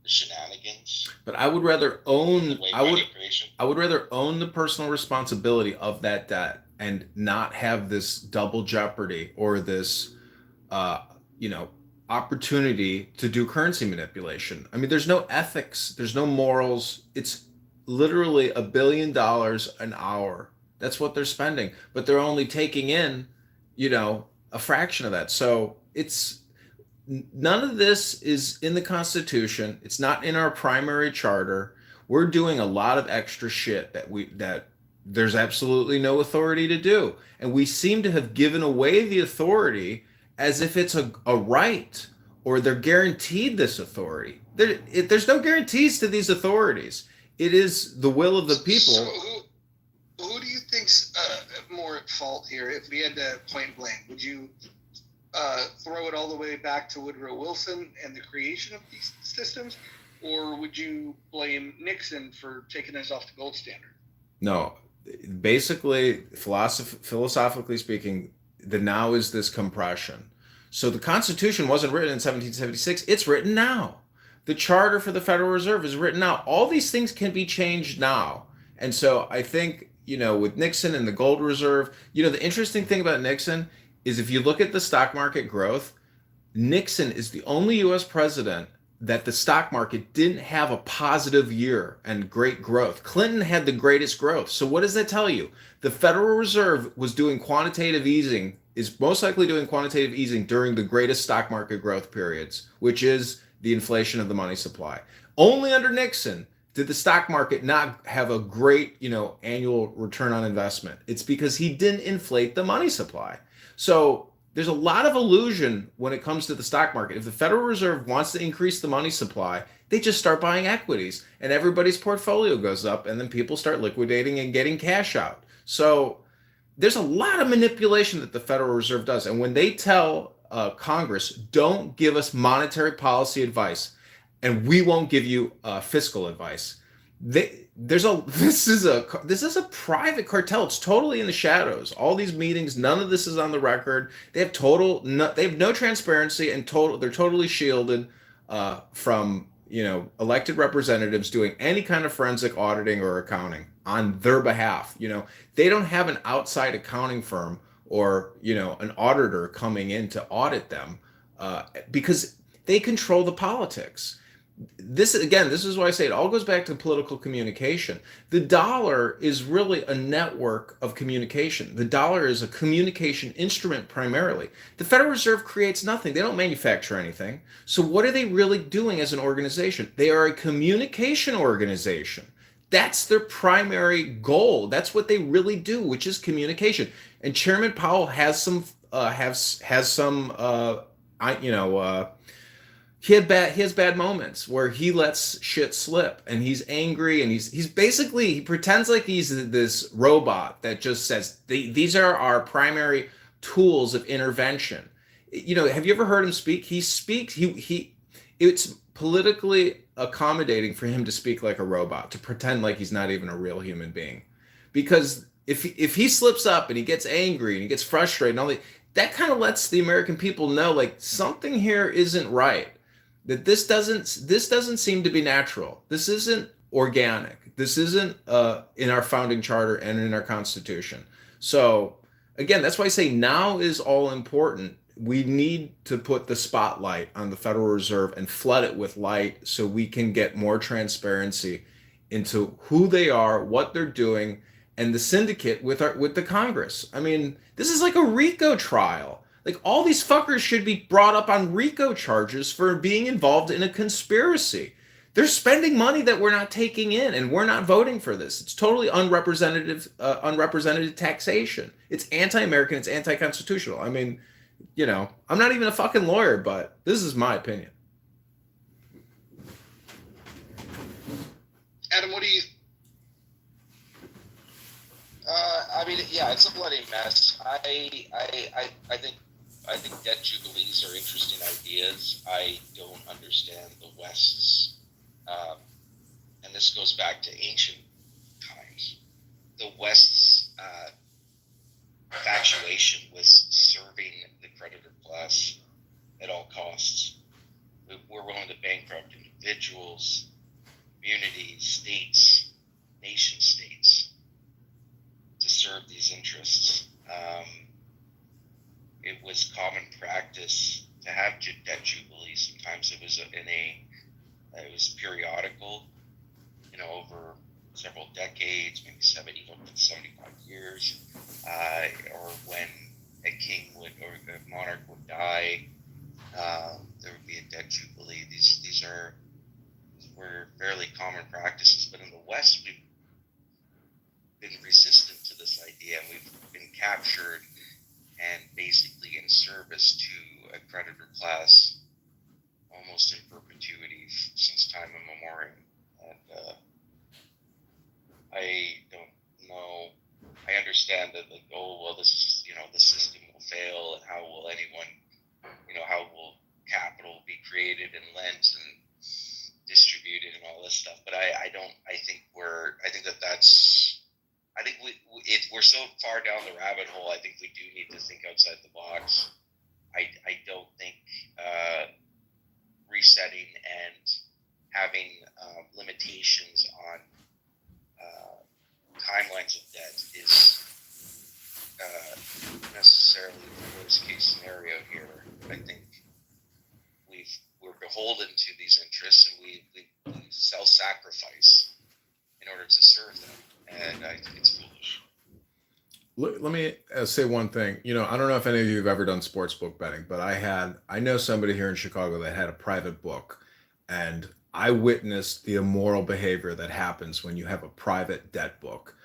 the shenanigans? But I would rather own I would rather own the personal responsibility of that debt and not have this double jeopardy or this opportunity to do currency manipulation. I mean, there's no ethics, there's no morals. It's literally $1 billion an hour. That's what they're spending, but they're only taking in, a fraction of that. So it's none of this is in the Constitution. It's not in our primary charter. We're doing a lot of extra shit that there's absolutely no authority to do. And we seem to have given away the authority as if it's a right, or they're guaranteed this authority. There's no guarantees to these authorities. It is the will of the people. So who do you think's more at fault here? If we had to point blank, would you throw it all the way back to Woodrow Wilson and the creation of these systems, or would you blame Nixon for taking us off the gold standard? No. Basically, philosophically speaking, the now is this compression. So the Constitution wasn't written in 1776. It's written now. The charter for the Federal Reserve is written now. All these things can be changed now. And so I think, with Nixon and the gold reserve, the interesting thing about Nixon is if you look at the stock market growth, Nixon is the only U.S. president that the stock market didn't have a positive year and great growth. Clinton had the greatest growth. So what does that tell you? The Federal Reserve was doing quantitative easing, is most likely doing quantitative easing during the greatest stock market growth periods, which is the inflation of the money supply. Only under Nixon did the stock market not have a great, annual return on investment. It's because he didn't inflate the money supply. So there's a lot of illusion when it comes to the stock market. If the Federal Reserve wants to increase the money supply, they just start buying equities and everybody's portfolio goes up and then people start liquidating and getting cash out. So there's a lot of manipulation that the Federal Reserve does. And when they tell Congress, don't give us monetary policy advice and we won't give you fiscal advice, this is a private cartel. It's totally in the shadows. All these meetings, none of this is on the record. They have no transparency and they're totally shielded from elected representatives doing any kind of forensic auditing or accounting on their behalf. They don't have an outside accounting firm or an auditor coming in to audit them, because they control the politics. This is why I say it all goes back to political communication. The dollar is really a network of communication. The dollar is a communication instrument primarily. The Federal Reserve creates nothing. They don't manufacture anything. So what are they really doing as an organization? They are a communication organization. That's their primary goal. That's what they really do, which is communication. And Chairman Powell has some he has bad moments where he lets shit slip and he's angry, and he's basically, he pretends like he's this robot that just says these are our primary tools of intervention. Have you ever heard him speak? He speaks, it's politically accommodating for him to speak like a robot, to pretend like he's not even a real human being. Because if he slips up and he gets angry and he gets frustrated and all that kind of lets the American people know, like, something here isn't right. That this doesn't seem to be natural. This isn't organic. This isn't in our founding charter and in our Constitution. So again, that's why I say now is all important. We need to put the spotlight on the Federal Reserve and flood it with light so we can get more transparency into who they are, what they're doing, and the syndicate with the Congress. I mean, this is like a RICO trial. Like, all these fuckers should be brought up on RICO charges for being involved in a conspiracy. They're spending money that we're not taking in, and we're not voting for this. It's totally unrepresented taxation. It's anti-American. It's anti-constitutional. I mean, I'm not even a fucking lawyer, but this is my opinion. Adam, what do you? I mean, yeah, it's a bloody mess. I think debt jubilees are interesting ideas. I don't understand the West's, and this goes back to ancient times. The West's infatuation was serving the creditor class at all costs. We're willing to bankrupt individuals, communities, states, nation states to serve these interests. It was common practice to have debt jubilees. Sometimes it was it was periodical, over several decades, maybe 75 years, or when a king or a monarch would die, there would be a debt jubilee. These were fairly common practices, but in the West, we've been resistant to this idea, and we've been captured and basically in service to a creditor class almost in perpetuity since time immemorial. And I don't know. I understand that, like, this is, the system will fail, and how will anyone, how will capital be created and lent and distributed and all this stuff. But I think we're so far down the rabbit hole. I think we do need to think outside the box. I don't think resetting and having limitations on timelines of debt is necessarily the worst case scenario here. I think we're beholden to these interests, and we self-sacrifice in order to serve them, and I think it's foolish. Let me say one thing. I don't know if any of you have ever done sports book betting, but I know somebody here in Chicago that had a private book, and I witnessed the immoral behavior that happens when you have a private debt book.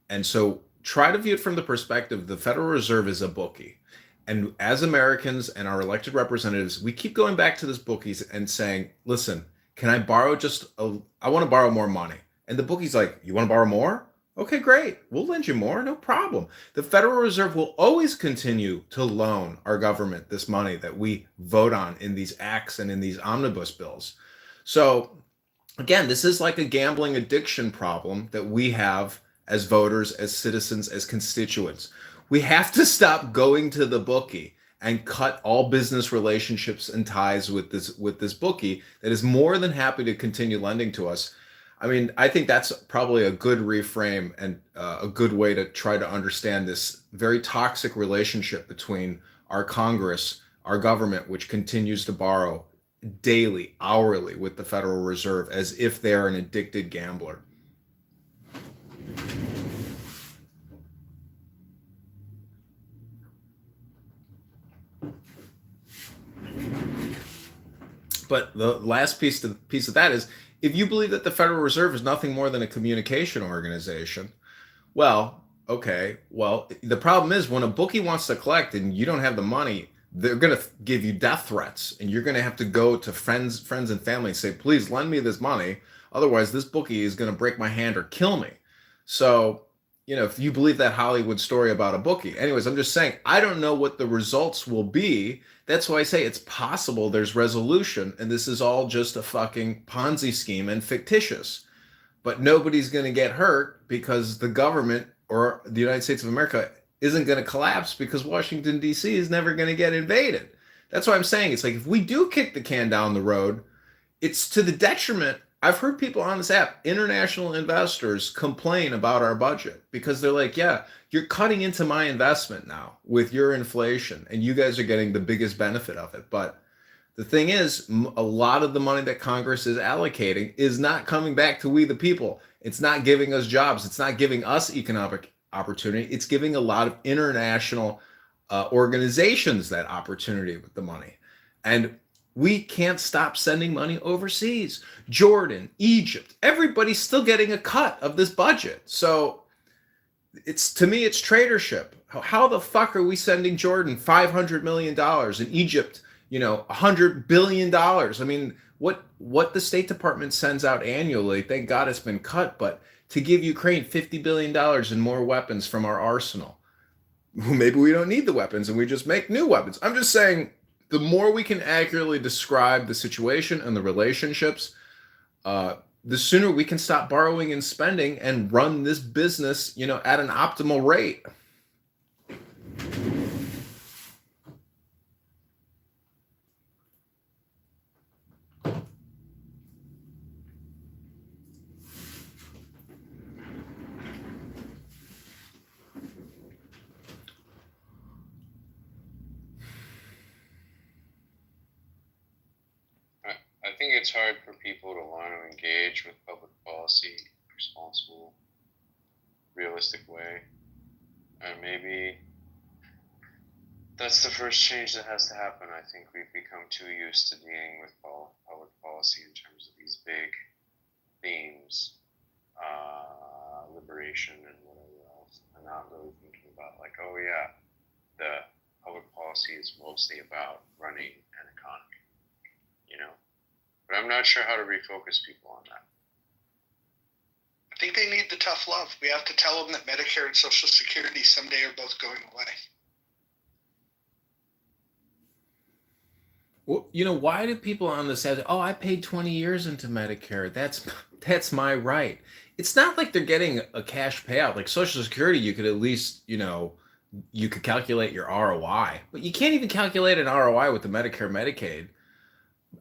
And so try to view it from the perspective, the Federal Reserve is a bookie. And as Americans and our elected representatives, we keep going back to this bookies and saying, listen, can I borrow I want to borrow more money. And the bookie's like, you want to borrow more? Okay, great. We'll lend you more. No problem. The Federal Reserve will always continue to loan our government this money that we vote on in these acts and in these omnibus bills. So again, this is like a gambling addiction problem that we have as voters, as citizens, as constituents. We have to stop going to the bookie and cut all business relationships and ties with this bookie that is more than happy to continue lending to us. I mean, I think that's probably a good reframe and a good way to try to understand this very toxic relationship between our Congress, our government, which continues to borrow daily, hourly with the Federal Reserve as if they are an addicted gambler. But the last piece of that is, if you believe that the Federal Reserve is nothing more than a communication organization, well, okay. Well, the problem is when a bookie wants to collect and you don't have the money, they're going to give you death threats, and you're going to have to go to friends and family and say, "Please lend me this money, otherwise this bookie is going to break my hand or kill me." So, if you believe that Hollywood story about a bookie. Anyways, I'm just saying, I don't know what the results will be. That's why I say it's possible there's resolution, and this is all just a fucking Ponzi scheme and fictitious. But nobody's going to get hurt because the government or the United States of America isn't going to collapse because Washington, D.C. is never going to get invaded. That's why I'm saying it's like if we do kick the can down the road, it's to the detriment. I've heard people on this app, international investors, complain about our budget because they're like, yeah, you're cutting into my investment now with your inflation and you guys are getting the biggest benefit of it. But the thing is, a lot of the money that Congress is allocating is not coming back to we the people. It's not giving us jobs. It's not giving us economic opportunity. It's giving a lot of international organizations that opportunity with the money. And we can't stop sending money overseas. Jordan, Egypt, everybody's still getting a cut of this budget. So to me, it's traitorship. How the fuck are we sending Jordan $500 million and Egypt, $100 billion? I mean, what the State Department sends out annually, thank God it's been cut, but to give Ukraine $50 billion and more weapons from our arsenal. Maybe we don't need the weapons and we just make new weapons. I'm just saying, the more we can accurately describe the situation and the relationships, the sooner we can stop borrowing and spending and run this business, at an optimal rate. I think it's hard for people to want to engage with public policy in a responsible, realistic way. And maybe that's the first change that has to happen. I think we've become too used to dealing with public policy in terms of these big themes, liberation and whatever else, and not really thinking about like, oh yeah, the public policy is mostly about running an economy, But I'm not sure how to refocus people on that. I think they need the tough love. We have to tell them that Medicare and Social Security someday are both going away. Well, why do people on this say, "Oh, I paid 20 years into Medicare. That's my right." It's not like they're getting a cash payout. Like Social Security, you could at least, you could calculate your ROI, but you can't even calculate an ROI with the Medicare, Medicaid.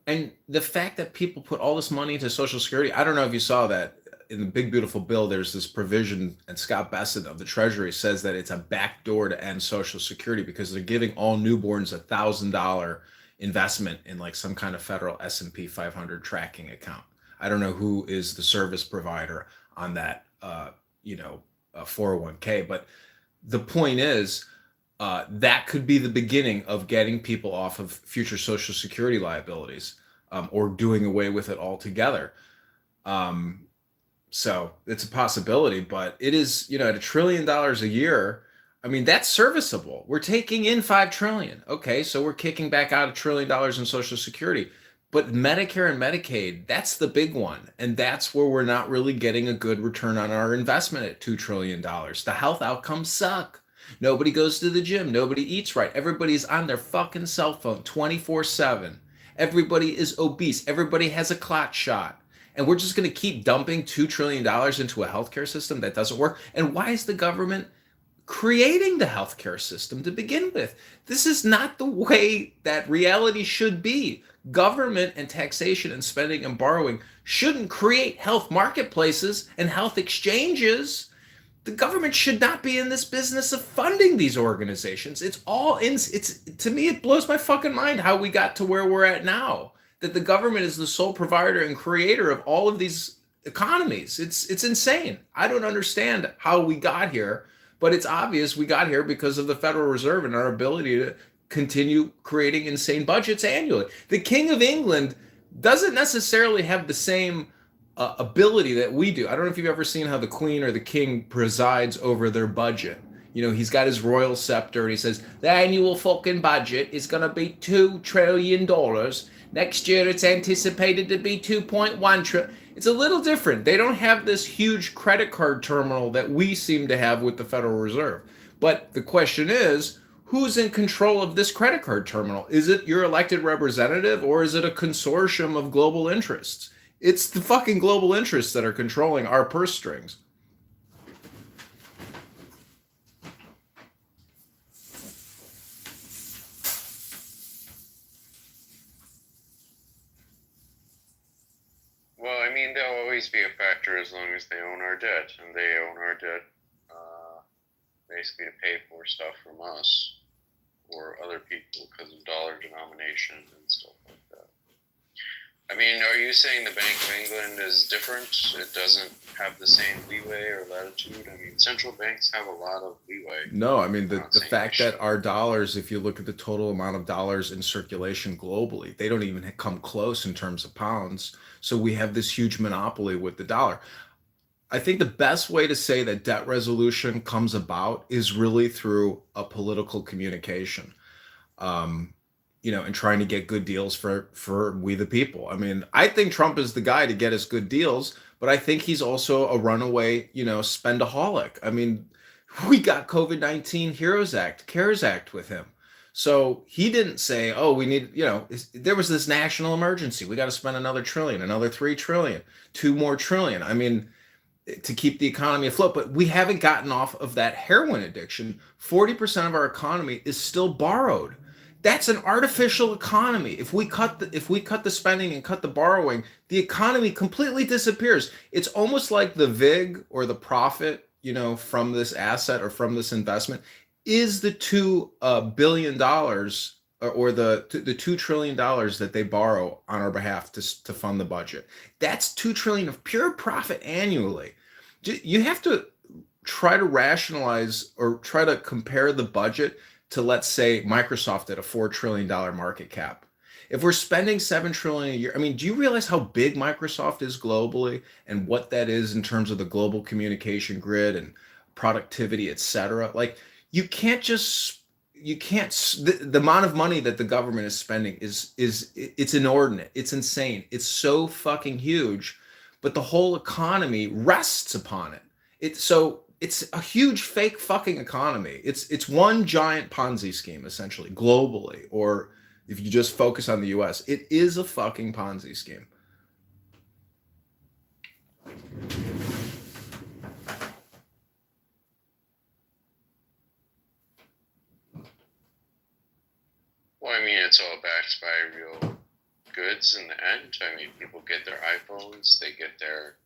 And the fact that people put all this money into Social Security, I don't know if you saw that in the Big Beautiful Bill, there's this provision, and Scott Bessent of the Treasury says that it's a backdoor to end Social Security because they're giving all newborns $1,000 investment in like some kind of federal S&P 500 tracking account. I don't know who is the service provider on that, 401k, but the point is, that could be the beginning of getting people off of future Social Security liabilities, or doing away with it altogether. So it's a possibility, but it is, at $1 trillion a year. I mean, that's serviceable. We're taking in $5 trillion. Okay, so we're kicking back out $1 trillion in Social Security. But Medicare and Medicaid, that's the big one. And that's where we're not really getting a good return on our investment at $2 trillion. The health outcomes suck. Nobody goes to the gym. Nobody eats right. Everybody's on their fucking cell phone 24/7. Everybody is obese. Everybody has a clot shot. And we're just going to keep dumping $2 trillion into a healthcare system that doesn't work. And why is the government creating the healthcare system to begin with? This is not the way that reality should be. Government and taxation and spending and borrowing shouldn't create health marketplaces and health exchanges. The government should not be in this business of funding these organizations. It's to me, it blows my fucking mind how we got to where we're at now. That the government is the sole provider and creator of all of these economies. It's insane. I don't understand how we got here, but it's obvious we got here because of the Federal Reserve and our ability to continue creating insane budgets annually. The King of England doesn't necessarily have the same ability that we do. I don't know if you've ever seen how the Queen or the King presides over their budget. You know, he's got his royal scepter and he says, the annual fucking budget is going to be $2 trillion. Next year it's anticipated to be 2.1 trillion. It's a little different. They don't have this huge credit card terminal that we seem to have with the Federal Reserve. But the question is, who's in control of this credit card terminal? Is it your elected representative or is it a consortium of global interests? It's the fucking global interests that are controlling our purse strings. Well, I mean, they'll always be a factor as long as they own our debt, and they own our debt basically to pay for stuff from us or other people because of dollar denomination and stuff like that. I mean, are you saying the Bank of England is different? It doesn't have the same leeway or latitude? I mean, central banks have a lot of leeway. No, I mean, the fact that our dollars, if you look at the total amount of dollars in circulation globally, they don't even come close in terms of pounds. So we have this huge monopoly with the dollar. I think the best way to say that debt resolution comes about is really through a political communication. You know, and trying to get good deals for we the people. I mean, I think Trump is the guy to get us good deals, but I think he's also a runaway, you know, spendaholic. I mean, we got COVID-19 HEROES Act, CARES Act with him. So he didn't say, oh, we need, you know, there was this national emergency. We got to spend another trillion, another 3 trillion, 2 more trillion. I mean, to keep the economy afloat, but we haven't gotten off of that heroin addiction. 40% of our economy is still borrowed. That's an artificial economy. If we cut the spending and cut the borrowing, the economy completely disappears. It's almost like the VIG or the profit, you know, from this asset or from this investment is the $2 billion or the $2 trillion that they borrow on our behalf to fund the budget. That's $2 trillion of pure profit annually. You have to try to rationalize or try to compare the budget to, let's say, Microsoft at a $4 trillion market cap. If we're spending $7 trillion a year, I mean, do you realize how big Microsoft is globally and what that is in terms of the global communication grid and productivity, et cetera? Like, the amount of money that the government is spending it's inordinate. It's insane. It's so fucking huge, but the whole economy rests upon it. It's a huge fake fucking economy. It's one giant Ponzi scheme, essentially, globally. Or if you just focus on the US, it is a fucking Ponzi scheme. Well, I mean, it's all backed by real goods in the end. I mean, people get their iPhones, they get their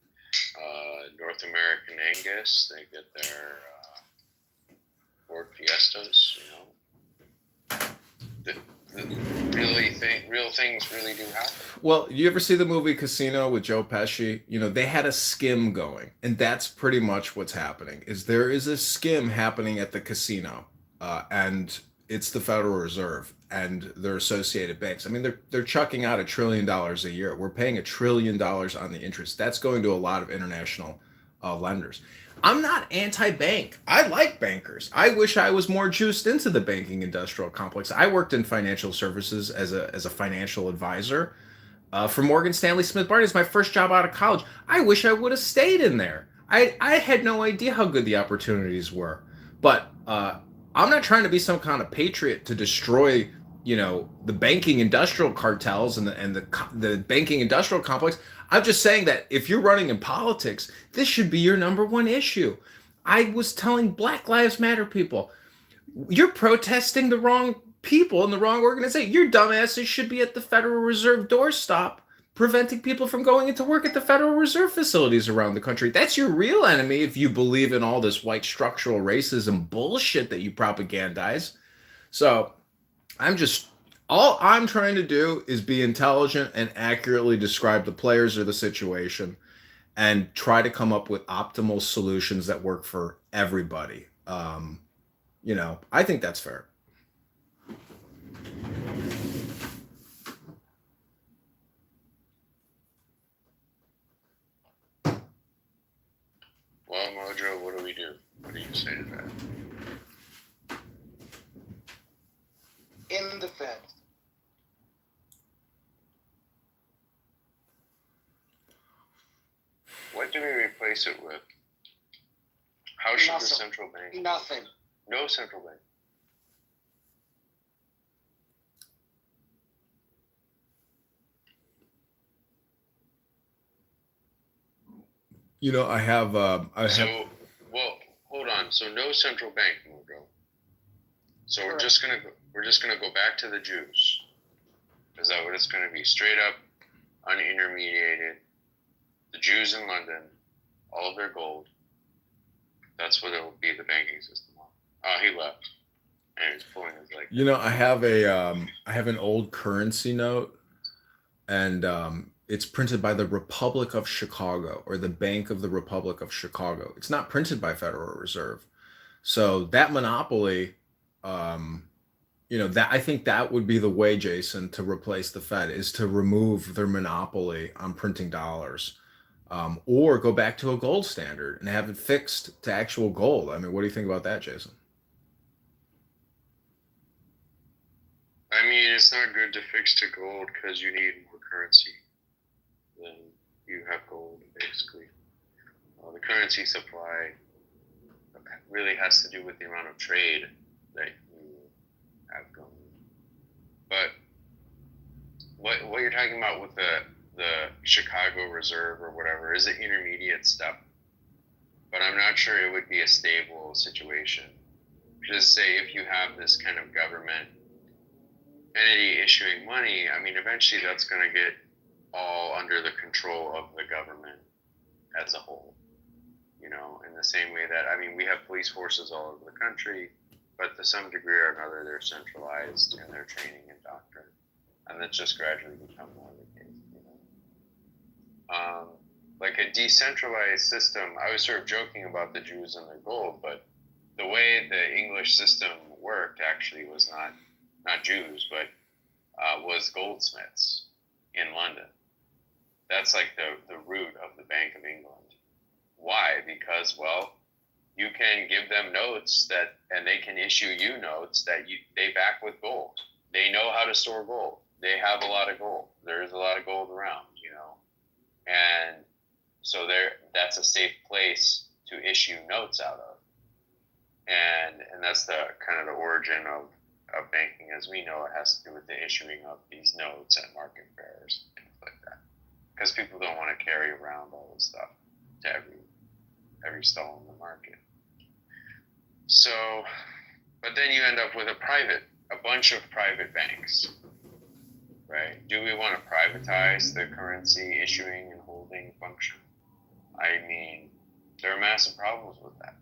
North American Angus, they get their Ford Fiestas, you know. Real things really do happen. Well, you ever see the movie Casino with Joe Pesci? You know, they had a skim going, and that's pretty much what's happening. There is a skim happening at the casino, and it's the Federal Reserve and their associated banks. I mean, they're chucking out $1 trillion a year. We're paying $1 trillion on the interest. That's going to a lot of international lenders. I'm not anti-bank. I like bankers. I wish I was more juiced into the banking industrial complex. I worked in financial services as a financial advisor for Morgan Stanley Smith Barney. It's my first job out of college. I wish I would have stayed in there. I had no idea how good the opportunities were. But I'm not trying to be some kind of patriot to destroy, you know, the banking industrial cartels and the banking industrial complex. I'm just saying that if you're running in politics, this should be your number one issue. I was telling Black Lives Matter people, you're protesting the wrong people in the wrong organization. Your dumbasses should be at the Federal Reserve doorstop, preventing people from going into work at the Federal Reserve facilities around the country. That's your real enemy if you believe in all this white structural racism bullshit that you propagandize. So all I'm trying to do is be intelligent and accurately describe the players or the situation and try to come up with optimal solutions that work for everybody. I think that's fair. Well, Mojo, what do we do? What do you say to that? In the Fed. What do we replace it with? How should Nothing. the central bank? Nothing. No central bank. I have. Well, hold on. So no central bank, Mojo. So we're just gonna go back to the Jews. Is that what it's gonna be? Straight up, unintermediated. The Jews in London, all of their gold. That's what it will be. The banking system. He left, and he's pulling his leg. I have an old currency note, and it's printed by the Republic of Chicago or the Bank of the Republic of Chicago. It's not printed by Federal Reserve. So that monopoly, that I think that would be the way, Jason, to replace the Fed is to remove their monopoly on printing dollars, or go back to a gold standard and have it fixed to actual gold. I mean, what do you think about that, Jason? I mean, it's not good to fix to gold because you need more currency than you have gold, basically. The currency supply really has to do with the amount of trade that you have going. But what you're talking about with the Chicago Reserve or whatever is an intermediate step. But I'm not sure it would be a stable situation. Just say if you have this kind of government entity issuing money, I mean, eventually that's going to get all under the control of the government as a whole. In the same way that, I mean, we have police forces all over the country, but to some degree or another, they're centralized in their training and doctrine. And that's just gradually become more the case. Like a decentralized system, I was sort of joking about the Jews and their gold, but the way the English system worked actually was not Jews, but was goldsmiths in London. That's like the root of the Bank of England. Why? Because, well, you can give them notes and they can issue you notes that they back with gold. They know how to store gold. They have a lot of gold. There's a lot of gold around, and so that's a safe place to issue notes out of. And that's the kind of the origin of banking as we know it has to do with the issuing of these notes at market fairs, things like that. Because people don't want to carry around all this stuff to every stall in the market. So, but then you end up with a bunch of private banks, right? Do we want to privatize the currency issuing and holding function? I mean, there are massive problems with that.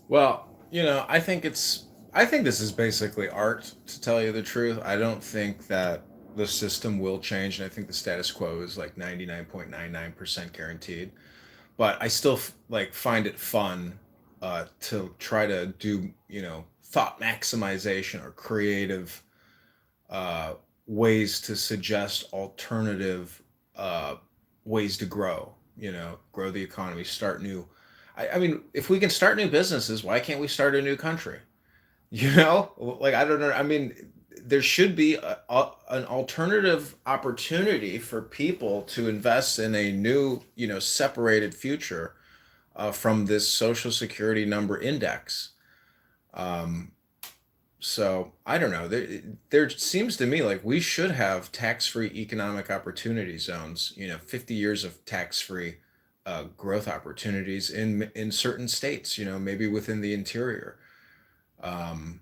Well, I think this is basically art, to tell you the truth. I don't think that the system will change, and I think the status quo is like 99.99% guaranteed. But I still find it fun to try to do, thought maximization or creative ways to suggest alternative ways to grow, grow the economy, start new. I mean, if we can start new businesses, why can't we start a new country? I don't know. I mean, there should be an alternative opportunity for people to invest in a new, separated future from this Social Security number index. So I don't know. There seems to me like we should have tax-free economic opportunity zones. 50 years of tax-free growth opportunities in certain states, maybe within the interior, and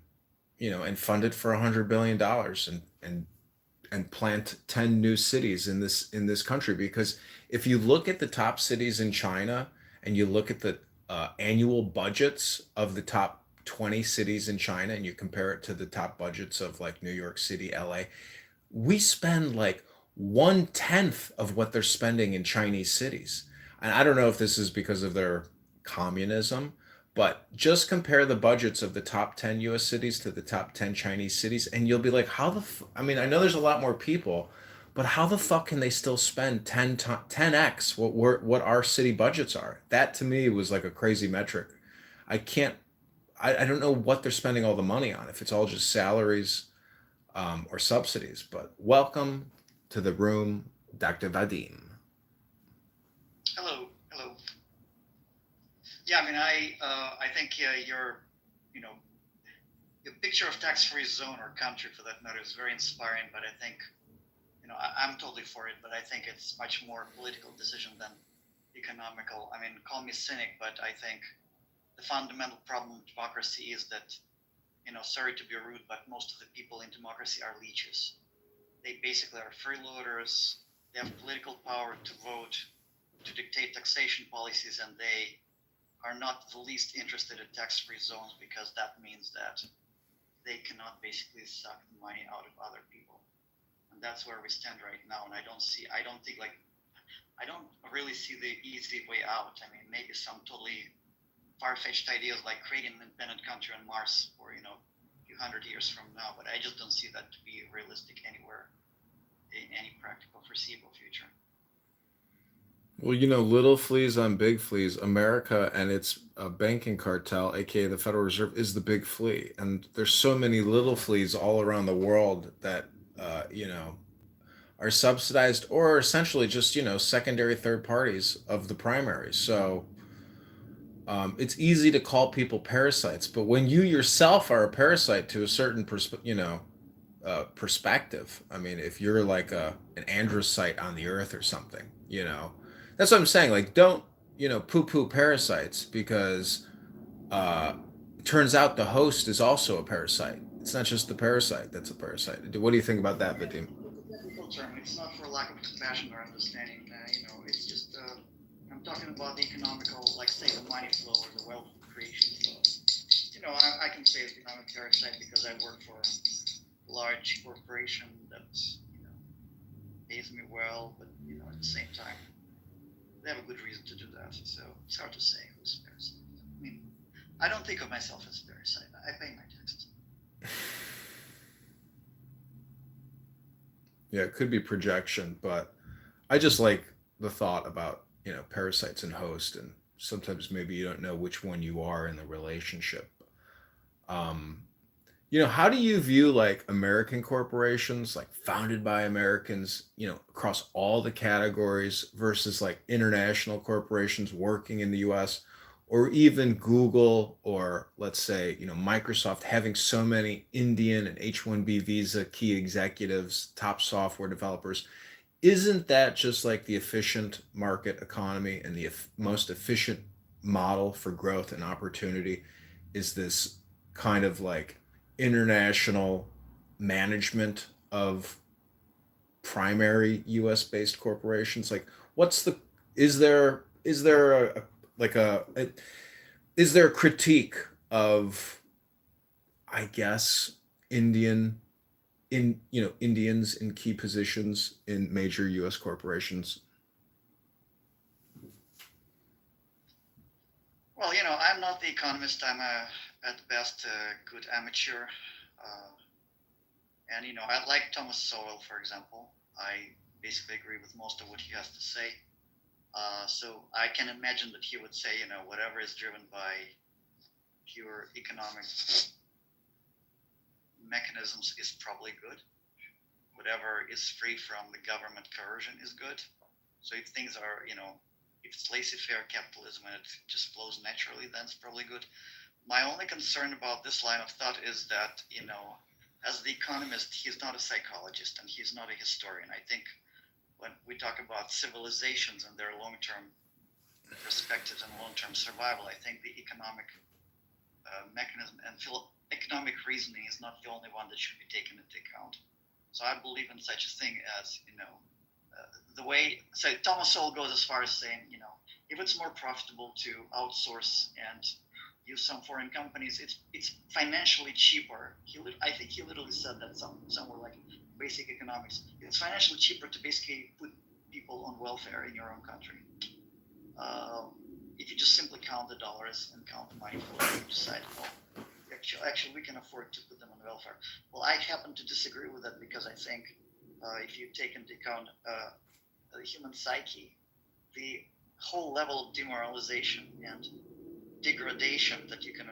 fund it for $100 billion and plant 10 new cities in this country. Because if you look at the top cities in China and you look at the annual budgets of the top 20 cities in China and you compare it to the top budgets of like New York City, LA, we spend like 1/10 of what they're spending in Chinese cities. And I don't know if this is because of their communism, but just compare the budgets of the top 10 US cities to the top 10 Chinese cities, and you'll be like, I mean, I know there's a lot more people, but how the fuck can they still spend 10x what our city budgets are? That to me was like a crazy metric. I can't, I don't know what they're spending all the money on, if it's all just salaries or subsidies. But welcome to the room, Dr. Vadim. Hello, hello. Yeah, I mean, I think your picture of tax-free zone or country, for that matter, is very inspiring. But I think, I'm totally for it. But I think it's much more political decision than economical. I mean, call me cynic, but I think the fundamental problem with democracy is that, sorry to be rude, but most of the people in democracy are leeches. They basically are freeloaders. They have political power to vote, to dictate taxation policies, and they are not the least interested in tax-free zones, because that means that they cannot basically suck the money out of other people. And that's where we stand right now. And I don't really see the easy way out. I mean, maybe some totally far-fetched ideas like creating an independent country on Mars for, a few hundred years from now, but I just don't see that to be realistic anywhere in any practical foreseeable future. Well, little fleas on big fleas. America and its banking cartel, aka the Federal Reserve, is the big flea, and there's so many little fleas all around the world that are subsidized or essentially just secondary, third parties of the primary. So it's easy to call people parasites, but when you yourself are a parasite to a certain perspective, I mean, if you're like an androcyte on the earth or something, that's what I'm saying. Like, don't poo-poo parasites, because it turns out the host is also a parasite. It's not just the parasite that's a parasite. What do you think about that, Vadim? It's not for lack of compassion or understanding. It's just I'm talking about the economical, like say the money flow or the wealth creation flow. I can say it's economic parasite because I work for a large corporation that pays me well, but at the same time they have a good reason to do that. So it's hard to say who's a parasite. I mean, I don't think of myself as a parasite. I pay my taxes. Yeah, it could be projection, but I just like the thought about, parasites and host, and sometimes maybe you don't know which one you are in the relationship. How do you view like American corporations, like founded by Americans, across all the categories, versus like international corporations working in the US, or even Google, or let's say, Microsoft having so many Indian and H-1B visa key executives, top software developers? Isn't that just like the efficient market economy and the most efficient model for growth and opportunity? Is this kind of like international management of primary US based corporations? Like, is there a critique of, I guess, Indians in key positions in major US corporations? Well, I'm not the economist. I'm at best a good amateur. And I like Thomas Sowell, for example. I basically agree with most of what he has to say. So I can imagine that he would say, whatever is driven by pure economic mechanisms is probably good. Whatever is free from the government coercion is good. So if things are, if it's laissez-faire capitalism and it just flows naturally, then it's probably good. My only concern about this line of thought is that, as the economist, he's not a psychologist and he's not a historian. I think when we talk about civilizations and their long-term perspectives and long-term survival. I think the economic mechanism and economic reasoning is not the only one that should be taken into account. So I believe in such a thing as, the way, so Thomas Sowell goes as far as saying, if it's more profitable to outsource and use some foreign companies, it's financially cheaper. I think he literally said that somewhere like basic economics. It's financially cheaper to basically put people on welfare in your own country. If you just simply count the dollars and count the money flow, you decide, actually we can afford to put them on welfare. Well, I happen to disagree with that because I think if you take into account the human psyche, the whole level of demoralization and degradation that you can,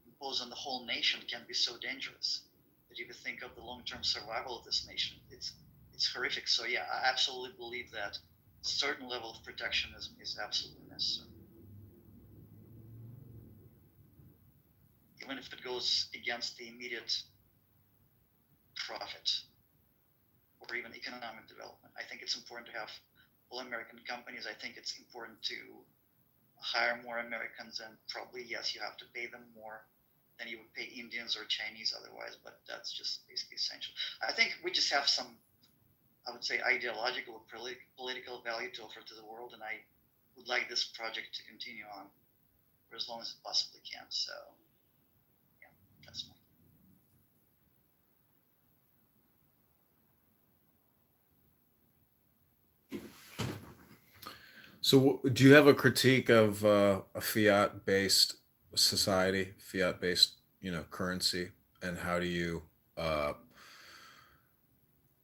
impose on the whole nation can be so dangerous that if you think of the long-term survival of this nation, it's horrific. So yeah, I absolutely believe that a certain level of protectionism is absolutely necessary, even if it goes against the immediate profit or even economic development. I think it's important to have all American companies. I think it's important to hire more Americans, and probably, yes, you have to pay them more than you would pay Indians or Chinese otherwise, but that's just basically essential. I think we just have some, I would say, ideological or political value to offer to the world, and I would like this project to continue on for as long as it possibly can. So, yeah, that's my. So, do you have a critique of a fiat-based society, fiat-based, currency, and uh,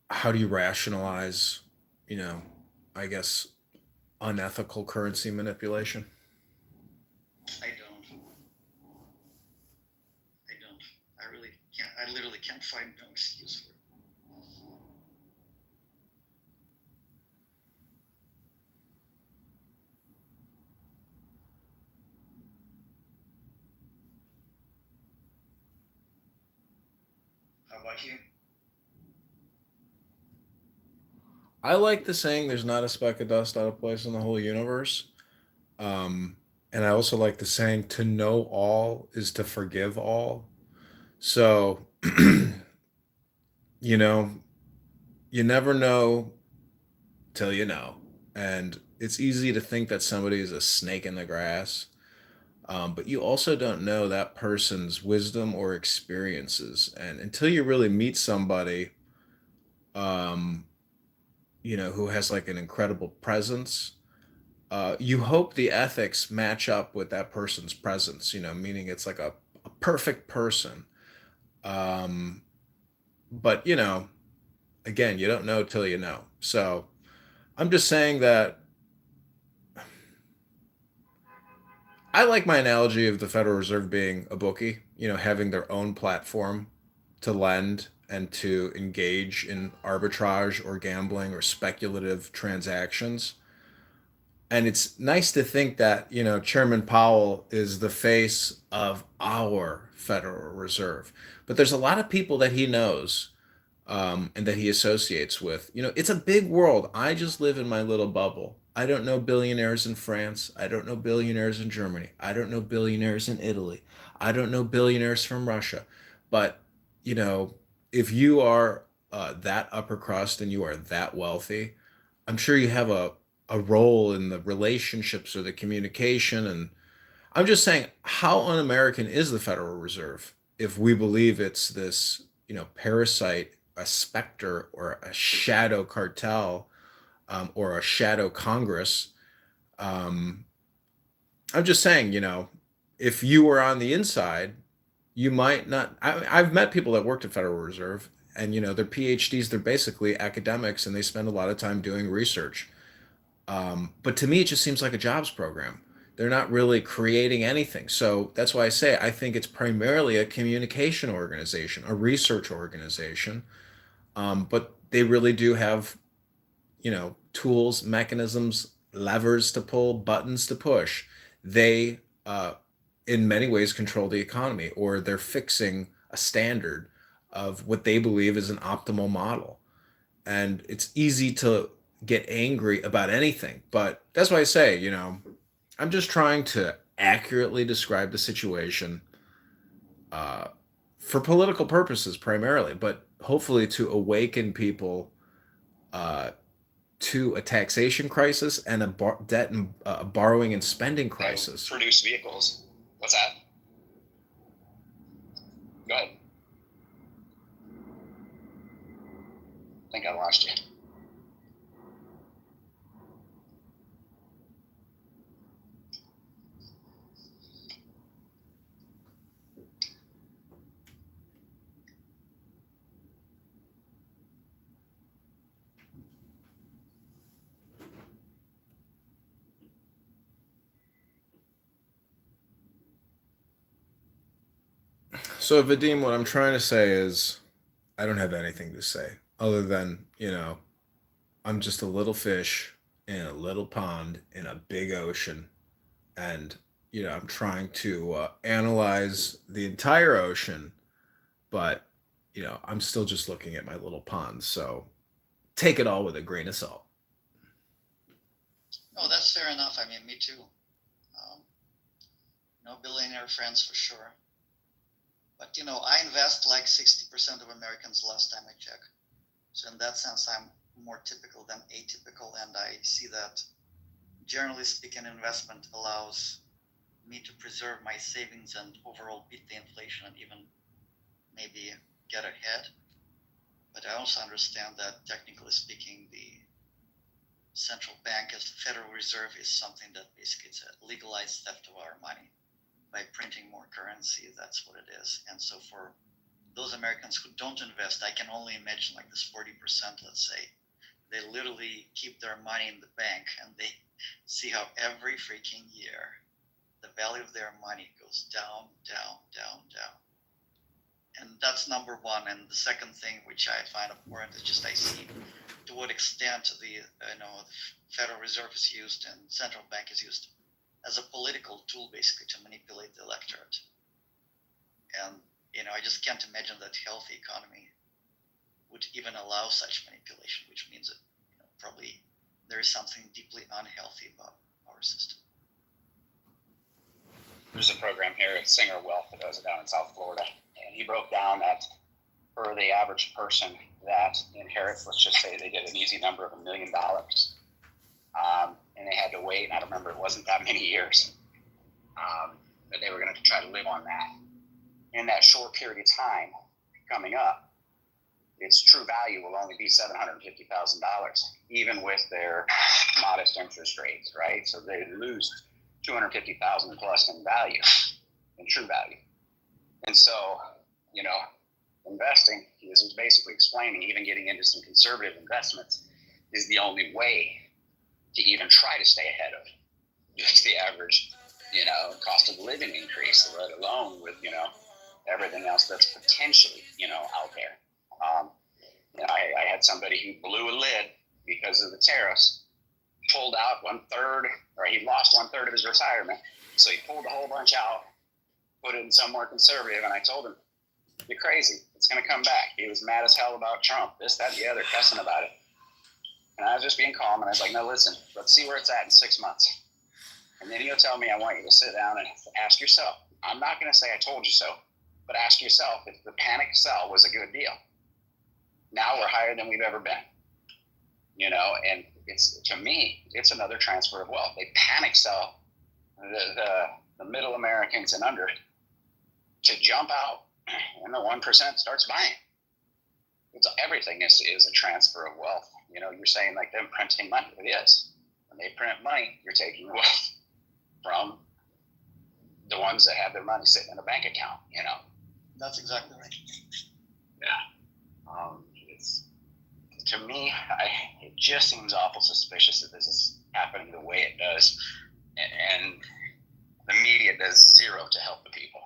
how do you rationalize, you know, I guess, unethical currency manipulation? I don't. I really can't. I literally can't find no excuse for it. How about you? I like the saying, "There's not a speck of dust out of place in the whole universe," and I also like the saying, "To know all is to forgive all." So, you know, you never know till you know. And it's easy to think that somebody is a snake in the grass, but you also don't know that person's wisdom or experiences. And until you really meet somebody, um, who has like an incredible presence, you hope the ethics match up with that person's presence, meaning it's like a perfect person. Um, but, again, you don't know till you know. So I'm just saying that I like my analogy of the Federal Reserve being a bookie, having their own platform to lend and to engage in arbitrage or gambling or speculative transactions. And it's nice to think that, Chairman Powell is the face of our Federal Reserve. But there's a lot of people that he knows and that he associates with. It's a big world. I just live in my little bubble. I don't know billionaires in France. I don't know billionaires in Germany. I don't know billionaires in Italy. I don't know billionaires from Russia. But, you know, if you are that upper crust and you are that wealthy, I'm sure you have a role in the relationships or the communication. And I'm just saying, how un American is the Federal Reserve if we believe it's this, parasite, a specter, or a shadow cartel, or a shadow Congress? Um, I'm just saying, if you were on the inside, you might not. I've met people that worked at Federal Reserve, and they're PhDs. They're basically academics, and they spend a lot of time doing research. But to me, it just seems like a jobs program. They're not really creating anything. So that's why I say I think it's primarily a communication organization, a research organization. But they really do have, tools, mechanisms, levers to pull, buttons to push. They, in many ways, control the economy, or they're fixing a standard of what they believe is an optimal model. And it's easy to get angry about anything. But that's why I say, I'm just trying to accurately describe the situation uh, for political purposes primarily, but hopefully to awaken people uh, to a taxation crisis and a debt and borrowing and spending crisis. Produce vehicles. What's that? Go ahead. I think I lost you. So, Vadim, what I'm trying to say is I don't have anything to say other than, I'm just a little fish in a little pond in a big ocean. And, I'm trying to analyze the entire ocean, but, I'm still just looking at my little pond. So take it all with a grain of salt. No, that's fair enough. I mean, me too. No billionaire friends for sure. But, I invest like 60% of Americans last time I checked. So in that sense, I'm more typical than atypical. And I see that, generally speaking, investment allows me to preserve my savings and overall beat the inflation and even maybe get ahead. But I also understand that, technically speaking, the central bank as the Federal Reserve is something that basically it's a legalized theft of our money by printing more currency. That's what it is. And so for those Americans who don't invest, I can only imagine like this 40%, let's say, they literally keep their money in the bank and they see how every freaking year the value of their money goes down, down, down, down. And that's number one. And the second thing, which I find important, is just I see to what extent the Federal Reserve is used and central bank is used as a political tool, basically, to manipulate the electorate. And I just can't imagine that healthy economy would even allow such manipulation, which means that probably there is something deeply unhealthy about our system. There's a program here at Singer Wealth that does it down in South Florida, and he broke down that for the average person that inherits, let's just say they did an easy number of $1 million, and they had to wait, and I don't remember, it wasn't that many years, that they were going to try to live on that. In that short period of time coming up, its true value will only be $750,000, even with their modest interest rates, right? So they lose $250,000 plus in value, in true value. And so, investing, he was basically explaining, even getting into some conservative investments is the only way to even try to stay ahead of just the average, cost of living increase, let alone with, everything else that's potentially, out there. I had somebody who blew a lid because of the tariffs, pulled out 1/3, or he lost 1/3 of his retirement. So he pulled a whole bunch out, put it in somewhere conservative, and I told him, "You're crazy. It's going to come back." He was mad as hell about Trump, this, that, and the other, cussing about it. And I was just being calm, and I was like, "No, listen, let's see where it's at in 6 months. And then he'll tell me, I want you to sit down and ask yourself. I'm not going to say I told you so, but ask yourself if the panic sell was a good deal. Now we're higher than we've ever been. And it's, to me, it's another transfer of wealth. They panic sell the middle Americans and under to jump out, and the 1% starts buying. Everything is a transfer of wealth. You're saying like them printing money. It is. When they print money, you're taking wealth from the ones that have their money sitting in a bank account, That's exactly right. Yeah. It's, to me, it just seems awful suspicious that this is happening the way it does. And the media does zero to help the people.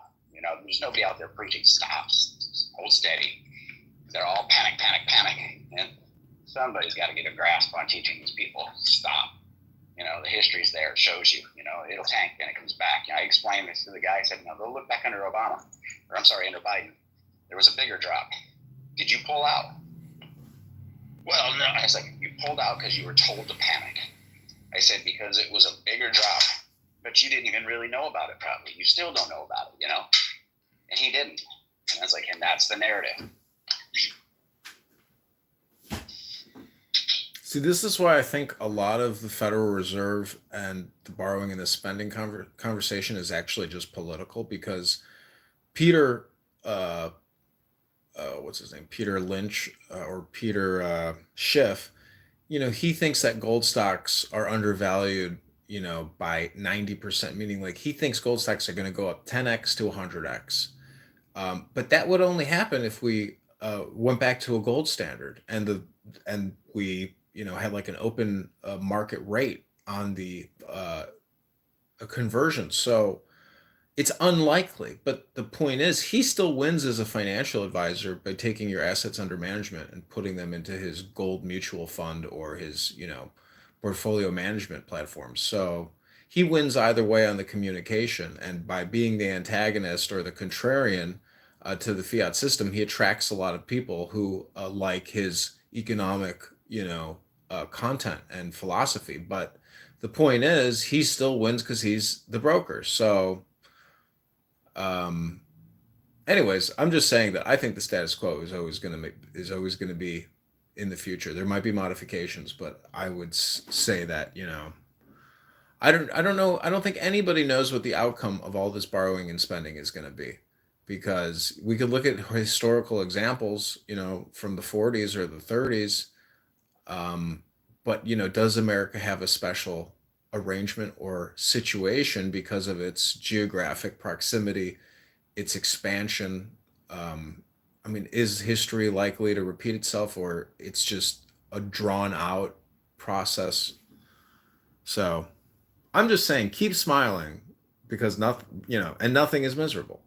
There's nobody out there preaching stop, hold steady. They're all panic. And somebody's got to get a grasp on teaching these people stop. The history's there. It shows you, it'll tank, then it comes back. I explained this to the guy. I said, go look back under Obama, under Biden. There was a bigger drop. Did you pull out? Well, no, I was like, you pulled out because you were told to panic. I said, because it was a bigger drop, but you didn't even really know about it probably. You still don't know about it, you know? And he didn't. And I was like, and that's the narrative. See, this is why I think a lot of the Federal Reserve and the borrowing and the spending conversation is actually just political because Peter, uh, what's his name? Peter Lynch or Peter Schiff, he thinks that gold stocks are undervalued, by 90%, meaning like he thinks gold stocks are going to go up 10x to 100x. But that would only happen if we went back to a gold standard and we had like an open market rate on the conversion. So it's unlikely, but the point is he still wins as a financial advisor by taking your assets under management and putting them into his gold mutual fund or his portfolio management platform. So he wins either way on the communication, and by being the antagonist or the contrarian to the fiat system, he attracts a lot of people who like his economic content and philosophy. But the point is he still wins because he's the broker. So anyways, I'm just saying that I think the status quo is always going to be in the future. There might be modifications, but I would say that I don't know. I don't think anybody knows what the outcome of all this borrowing and spending is going to be, because we could look at historical examples, from the 40s or the 30s. But does America have a special arrangement or situation because of its geographic proximity, its expansion? I mean, is history likely to repeat itself, or it's just a drawn out process? So I'm just saying, keep smiling, because nothing, and nothing is miserable.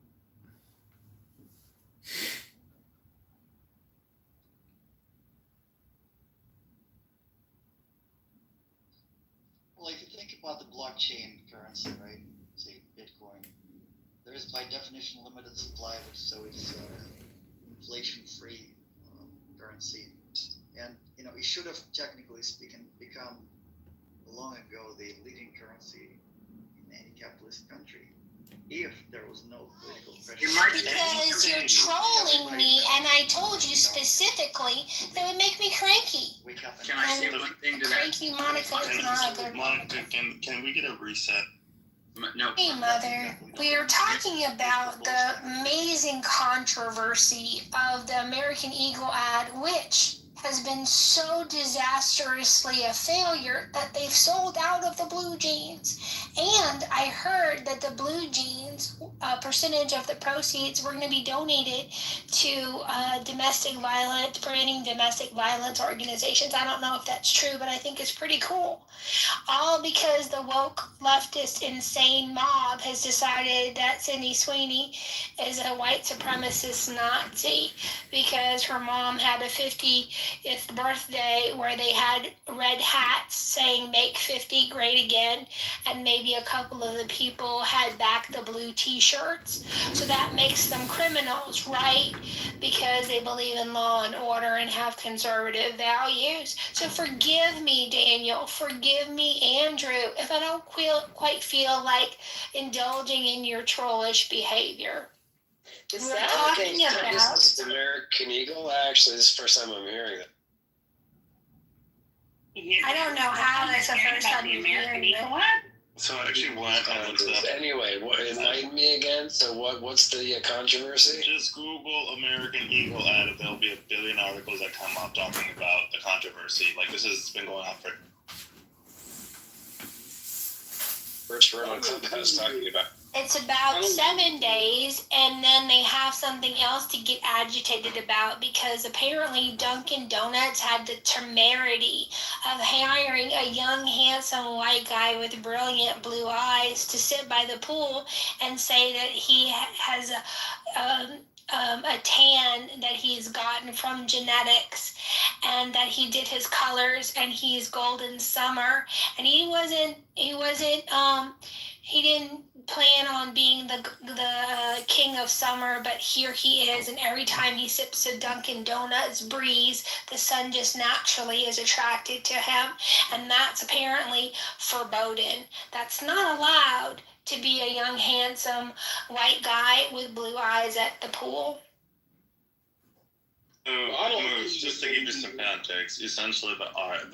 Well, if you think about the blockchain currency, right? Say Bitcoin, there is by definition limited supply, so it's inflation-free currency, and it should have, technically speaking, become long ago the leading currency in any capitalist country if there was no political pressure. Because you're trolling me, and I told you specifically that would make me cranky. Can I say one thing to that? Cranky Monica is not a good. Monica, can we get a reset? No. Hey, Mother, we are talking about the amazing controversy of the American Eagle ad, which has been so disastrously a failure that they've sold out of the blue jeans. And I heard that the blue jeans, a percentage of the proceeds were going to be donated to preventing domestic violence organizations. I don't know if that's true, but I think it's pretty cool. All because the woke leftist insane mob has decided that Sydney Sweeney is a white supremacist Nazi because her mom had a 50th birthday where they had red hats saying "Make 50 Great Again," and maybe a couple of the people had back the blue t-shirts. So that makes them criminals, right? Because they believe in law and order and have conservative values. So forgive me, Daniel. Forgive me, Andrew, if I don't quite feel like indulging in your trollish behavior. Is We're that talking about this is the American Eagle? Actually, this is the first time I'm hearing it. I don't know how that's the first time you're hearing it. So I actually went and looked up. Anyway, enlighten me again. So what's the controversy? Just Google American Eagle ad. There'll be a billion articles that come up talking about the controversy. Like, this has been going on for... First room on Clubhouse talking about. It's about 7 days, and then they have something else to get agitated about because apparently Dunkin' Donuts had the temerity of hiring a young, handsome white guy with brilliant blue eyes to sit by the pool and say that he has a tan that he's gotten from genetics, and that he did his colors and he's golden summer, and he wasn't He didn't plan on being the king of summer, but here he is, and every time he sips a Dunkin' Donuts breeze, the sun just naturally is attracted to him, and that's apparently forbidden. That's not allowed to be a young, handsome white guy with blue eyes at the pool. Just to give you some context, essentially the ad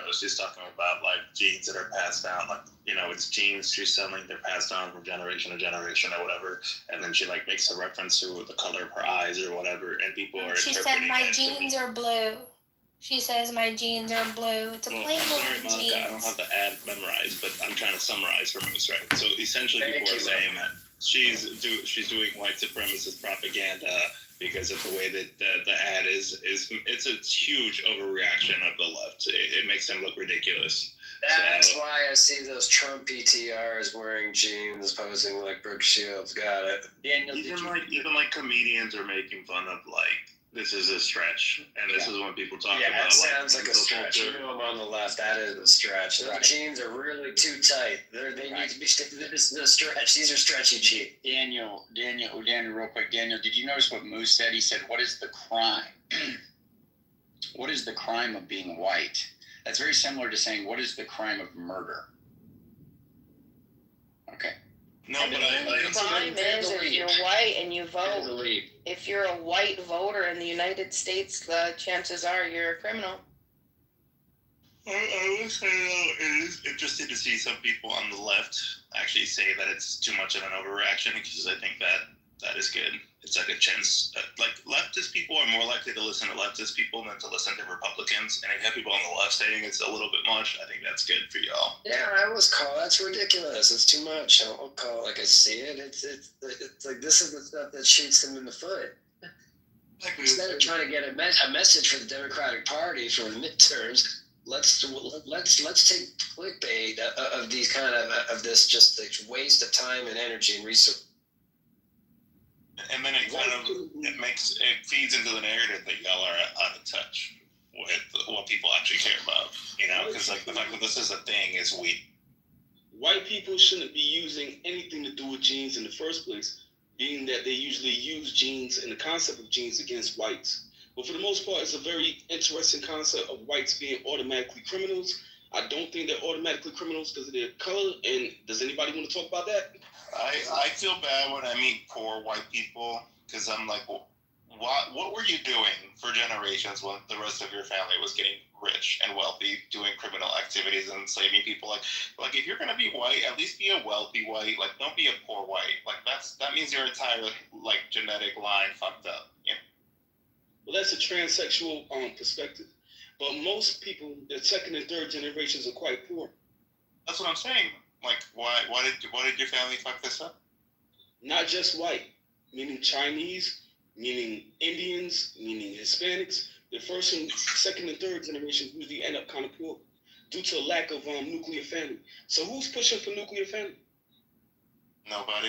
goes, she's talking about like genes that are passed down, like, you know, it's genes she's selling, they're passed down from generation to generation or whatever, and then she like makes a reference to the color of her eyes or whatever, and people are She said my jeans are blue. She says my jeans are blue. It's a plain blue jeans. I don't have the ad memorized, but I'm trying to summarize for most, right? So essentially people are saying that she's doing white supremacist propaganda because of the way that the ad is it's a huge overreaction of the left. It makes them look ridiculous. That's why I see those Trump PTRs wearing jeans, posing like Brooke Shields. Got it. Daniel, even like comedians are making fun of like, this is a stretch, and this is when people talk about. Yeah, it sounds like a stretch. You know, I'm on the left. That is a stretch. Those jeans are really too tight. They need to be. This is a stretch. These are stretchy jeans. Daniel, real quick. Daniel, did you notice what Moose said? He said, "What is the crime? What is the crime of being white?" That's very similar to saying, "What is the crime of murder?" Okay. No, but the crime is if you're white and you vote. If you're a white voter in the United States, the chances are you're a criminal. I would say it is interesting to see some people on the left actually say that it's too much of an overreaction, because I think that is good. It's like a chance. Like leftist people are more likely to listen to leftist people than to listen to Republicans, and if you have people on the left saying it's a little bit much, I think that's good for y'all. Yeah, I always call that's ridiculous. It's too much. I won't call it like I see it. It's like this is the stuff that shoots them in the foot. Instead of trying to get a message for the Democratic Party for the midterms, let's take clickbait of these kind of this just the waste of time and energy and resources. And then it kind of it feeds into the narrative that y'all are out of touch with what people actually care about, you know, because like the fact that this is a thing is weak. White people shouldn't be using anything to do with genes in the first place, being that they usually use genes and the concept of genes against whites. But for the most part, it's a very interesting concept of whites being automatically criminals. I don't think they're automatically criminals because of their color. And does anybody want to talk about that? I feel bad when I meet poor white people, because I'm like, well, what were you doing for generations when the rest of your family was getting rich and wealthy, doing criminal activities and enslaving people? Like if you're gonna be white, at least be a wealthy white. Like don't be a poor white. Like that means your entire like genetic line fucked up. Yeah. Well, that's a transsexual perspective. But most people, the second and third generations, are quite poor. That's what I'm saying. Like, why did your family fuck this up? Not just white, meaning Chinese, meaning Indians, meaning Hispanics. The first and second and third generations usually end up kind of poor due to a lack of nuclear family. So who's pushing for nuclear family? Nobody.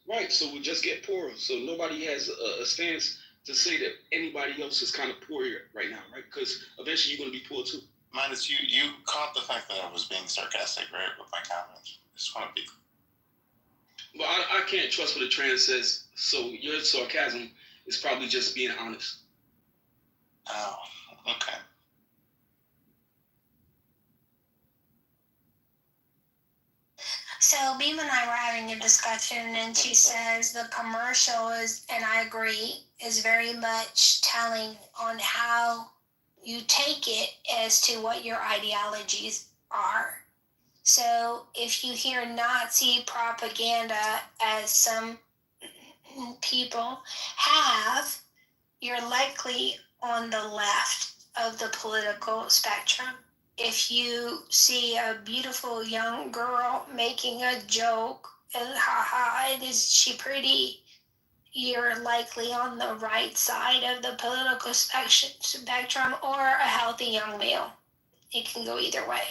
Right, so we just get poorer. So nobody has a stance to say that anybody else is kind of poor here right now, right? Because eventually you're going to be poor too. Minus you caught the fact that I was being sarcastic, right, with my comments. Just want to be. Well, I can't trust what a trans says, so your sarcasm is probably just being honest. Oh, okay. So Beam and I were having a discussion, and she says the commercial is, and I agree, is very much telling on how you take it as to what your ideologies are. So if you hear Nazi propaganda, as some people have, you're likely on the left of the political spectrum. If you see a beautiful young girl making a joke, and haha, is she pretty? You're likely on the right side of the political spectrum, or a healthy young male. It can go either way.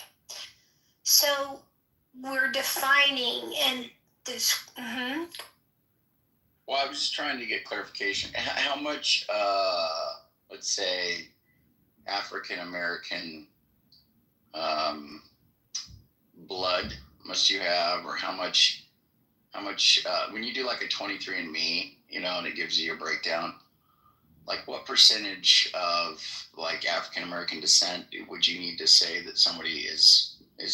So we're defining and this. Mm-hmm. Well, I was just trying to get clarification. How much, let's say, African American blood must you have, or how much when you do like a 23andMe, and it gives you a breakdown, like what percentage of like African American descent would you need to say that somebody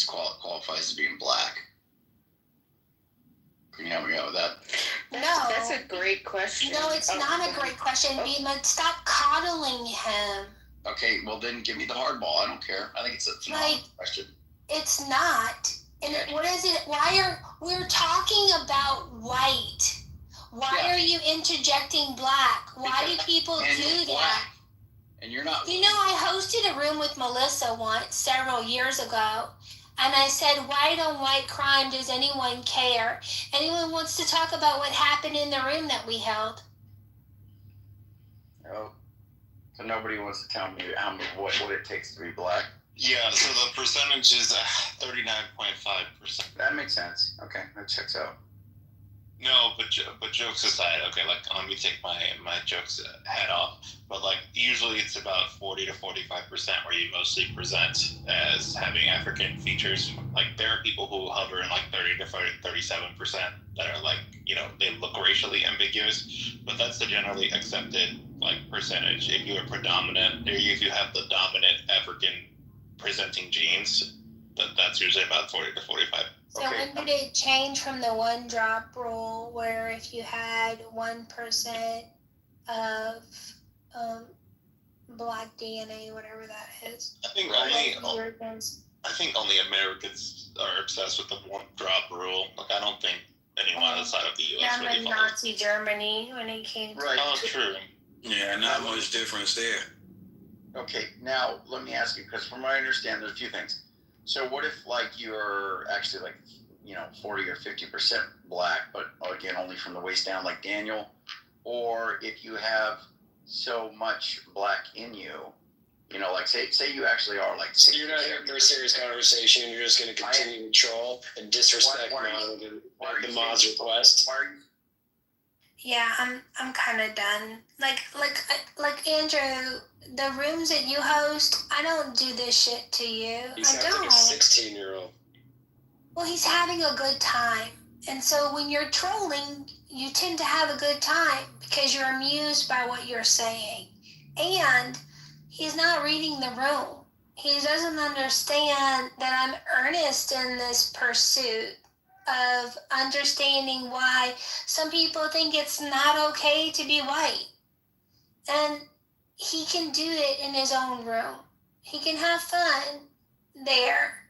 qualifies as being black? Can you help me out with that? That's a great question. No, it's not a great question. Stop coddling him. Okay, well then give me the hardball. I don't care. I think it's a phenomenal question. It's not. And what is it? We're talking about white. Why are you interjecting black? Why do people do that? And you're not. I hosted a room with Melissa once, several years ago, and I said, white on white crime, does anyone care? Anyone wants to talk about what happened in the room that we held? Oh, so nobody wants to tell me what it takes to be black? Yeah, so the percentage is 39.5%. That makes sense. Okay, that checks out. No, but jokes aside, okay, like let me take my jokes head off. But like usually it's about 40 to 45% where you mostly present as having African features. Like there are people who hover in like 30 to 37% that are like, they look racially ambiguous, but that's the generally accepted like percentage. If you are predominant, or if you have the dominant African presenting genes, that's usually about 40 to 45. So when did it change from the one drop rule where if you had 1% of black DNA, whatever that is? I think only Americans are obsessed with the one drop rule. Like I don't think anyone outside of the US really follows. Nazi Germany when it came to true. Yeah, not much difference there. Okay, now let me ask you, because from what I understand, there's a few things. So what if like you're actually like 40 or 50% black, but again only from the waist down, like Daniel, or if you have so much black in you, like say you actually are like. So you're not here for a serious conversation. You're just going to continue to troll and disrespect the mod's request. Yeah, I'm kind of done. Like Andrew, the rooms that you host, I don't do this shit to you. He sounds like a 16-year-old. Well, he's having a good time. And so when you're trolling, you tend to have a good time because you're amused by what you're saying. And he's not reading the room. He doesn't understand that I'm earnest in this pursuit of understanding why some people think it's not okay to be white. And he can do it in his own room. He can have fun there.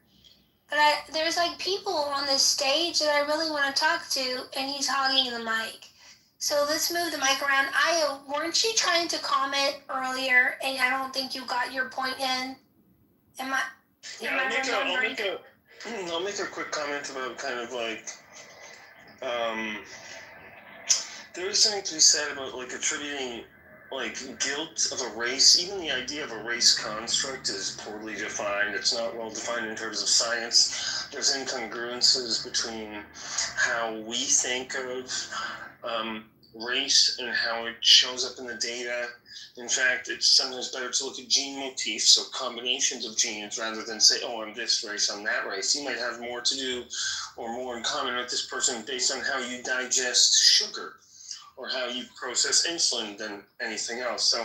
But there's like people on this stage that I really want to talk to, and he's hogging the mic. So let's move the mic around. Io, weren't you trying to comment earlier, and I don't think you got your point in? I'll make a quick comment about kind of like, there is something to be said about like attributing like guilt of a race. Even the idea of a race construct is poorly defined. It's not well defined in terms of science. There's incongruences between how we think of race and how it shows up in the data. In fact, it's sometimes better to look at gene motifs, so combinations of genes, rather than say, oh, I'm this race, I'm that race. You might have more to do or more in common with this person based on how you digest sugar or how you process insulin than anything else. So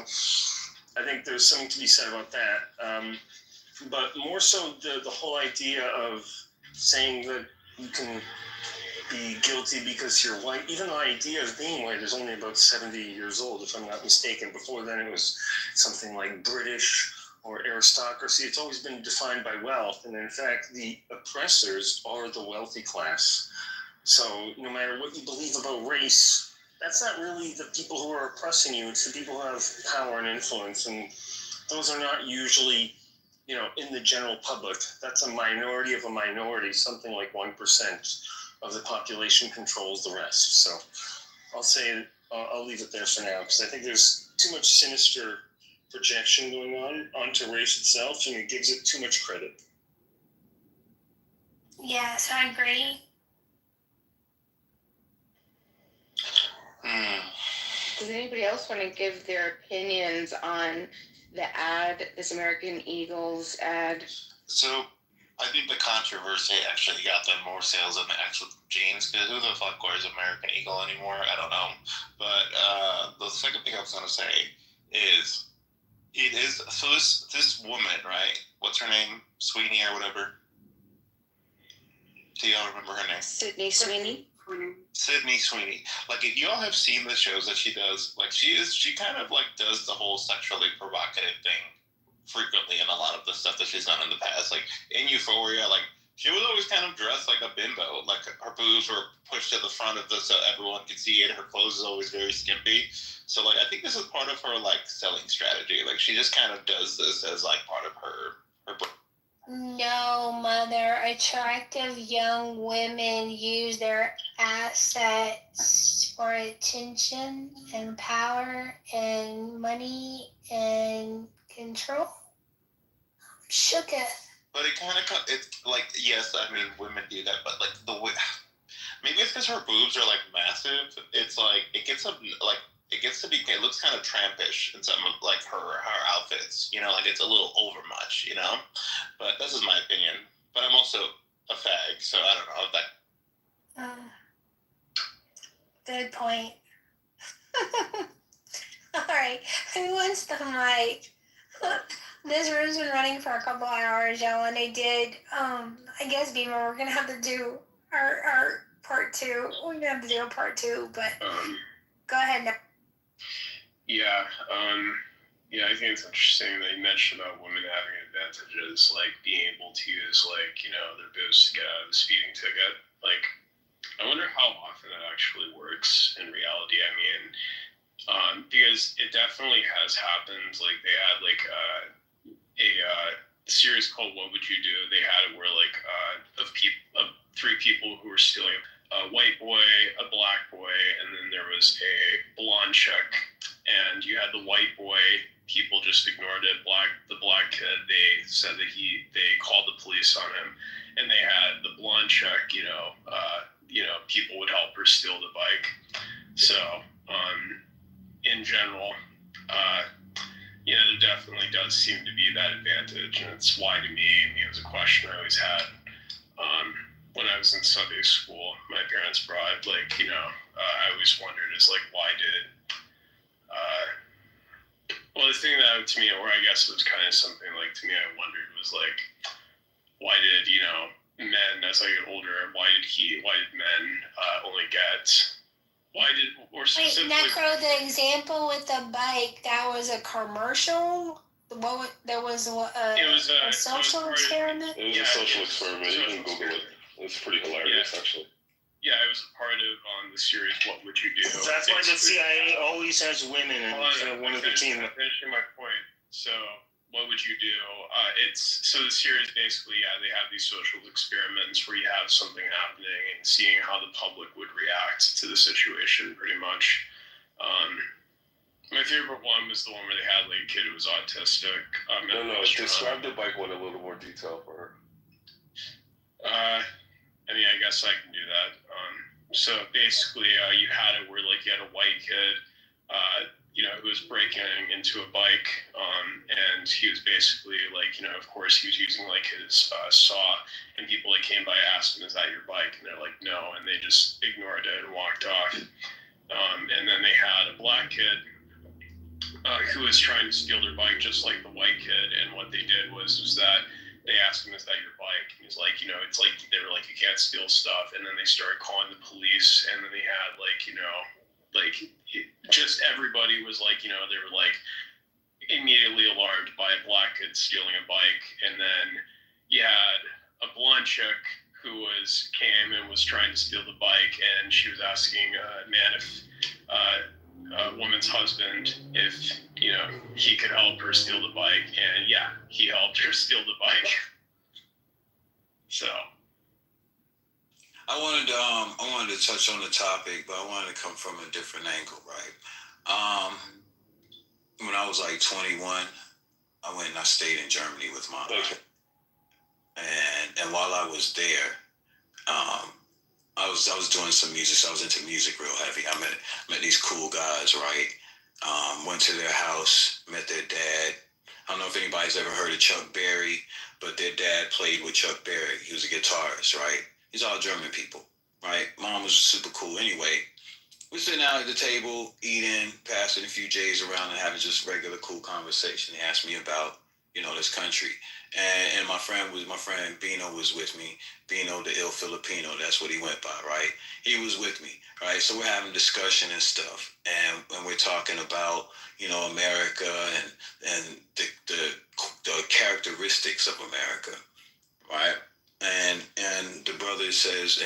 I think there's something to be said about that. But more so the whole idea of saying that you can be guilty because you're white. Even the idea of being white is only about 70 years old, if I'm not mistaken. Before then, it was something like British or aristocracy. It's always been defined by wealth. And in fact, the oppressors are the wealthy class. So no matter what you believe about race, that's not really the people who are oppressing you. It's the people who have power and influence. And those are not usually, in the general public. That's a minority of a minority. Something like 1% of the population controls the rest. So I'll leave it there for now, because I think there's too much sinister projection going on onto race itself, and it gives it too much credit. Yes, I agree. Does anybody else want to give their opinions on the ad, this American Eagles ad? So I think the controversy actually got them more sales than the actual jeans, because who the fuck wears American Eagle anymore? I don't know. But the second thing I was going to say is, so this woman, right? What's her name? Sweeney or whatever? Do y'all remember her name? Sydney Sweeney. Sydney Sweeney. Like, if y'all have seen the shows that she does, like, she kind of like does the whole sexually provocative thing frequently in a lot of the stuff that she's done in the past. Like in Euphoria, like she was always kind of dressed like a bimbo. Like her boobs were pushed to the front of the so everyone could see it. Her clothes is always very skimpy. So like I think this is part of her like selling strategy. Like she just kind of does this as like part of her. No, mother. Attractive young women use their assets for attention and power and money and control. Shooketh. But it kind of, it's like, yes, I mean, women do that, but like the way, maybe it's because her boobs are like massive. It's like, it gets to be, it looks kind of trampish in some of like her outfits, you know, like it's a little over much, you know? But this is my opinion. But I'm also a fag, so I don't know if that. Good point. All right, who wants the mic? This room's been running for a couple hours, y'all, and they did. I guess Beamer, we're gonna have to do our part two. We're gonna have to do a part two, but go ahead now. Yeah, I think it's interesting that you mentioned about women having advantages, like being able to use like their boobs to get out of the speeding ticket. Like, I wonder how often that actually works in reality. I mean, because it definitely has happened. Like they had like a series called "What Would You Do?" They had it where like of three people who were stealing: a white boy, a black boy, and then there was a blonde chick. And you had the white boy, people just ignored it. The black kid, they said that they called the police on him. And they had the blonde chick, people would help her steal the bike. So, in general, there definitely does seem to be that advantage. And it's why to me, it was a question I always had when I was in Sunday school. My parents brought, I always wondered is like, why did the thing that to me, or I guess it was kind of something like to me, I wondered was like, why did men as I get older, why did men only get, or specifically? Wait, Necro, the example with the bike, that was a commercial. There was a social experiment. It was a social experiment. You can Google it. It's pretty hilarious, actually. Yeah, it was a part of the series "What Would You Do?" That's why the CIA always has women in one of the team. Finishing my point. So, what would you do? The series basically, they have these social experiments where you have something happening and seeing how the public would react to the situation, pretty much. My favorite one was the one where they had like a kid who was autistic. Describe the bike one in a little more detail for her. I guess I can do that. So basically, you had it where like you had a white kid, who was breaking into a bike, and he was basically like, of course he was using like his saw, and people like came by and asked him, "Is that your bike?" And they're like, "No," and they just ignored it and walked off. And then they had a black kid who was trying to steal their bike, just like the white kid, and what they did was that they asked him, "Is that your bike?" And he's like, it's like, they were like, "You can't steal stuff." And then they started calling the police, and then they had just everybody was like, they were like immediately alarmed by a black kid stealing a bike. And then you had a blonde chick who came and was trying to steal the bike, and she was asking a man a woman's husband if he could help her steal the bike, and he helped her steal the bike. So I wanted to touch on the topic, but I wanted to come from a different angle, right? When I was like 21, I went and I stayed in Germany with my wife, and while I was there, I was doing some music. So I was into music real heavy. I met these cool guys, right? Went to their house, met their dad. I don't know if anybody's ever heard of Chuck Berry, but their dad played with Chuck Berry. He was a guitarist, right? These are all German people, right? Mom was super cool. Anyway, we're sitting out at the table, eating, passing a few J's around and having just regular cool conversation. He asked me about, this country. And my friend Bino was with me. Bino, the ill Filipino, that's what he went by, right? He was with me, right? So we're having discussion and stuff. And we're talking about, America and the characteristics of America, right? And the brother says,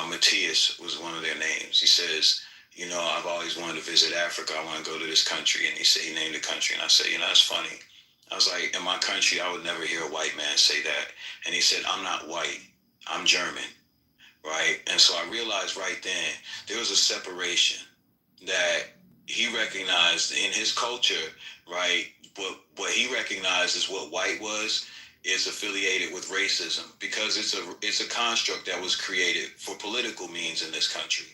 Matthias was one of their names. He says, I've always wanted to visit Africa. I want to go to this country. And he named the country. And I said, that's funny. I was like, in my country, I would never hear a white man say that. And he said, I'm not white. I'm German. Right? And so I realized right then, there was a separation that he recognized in his culture, right? What he recognized as what white was is affiliated with racism because it's a construct that was created for political means in this country,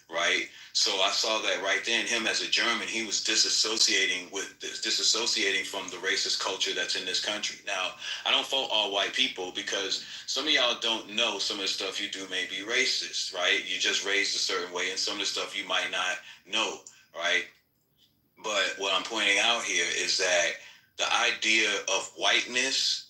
right? So I saw that right then. Him as a German, he was disassociating from the racist culture that's in this country. Now, I don't fault all white people because some of y'all don't know some of the stuff you do may be racist, right? You just raised a certain way, and some of the stuff you might not know, right? But what I'm pointing out here is that the idea of whiteness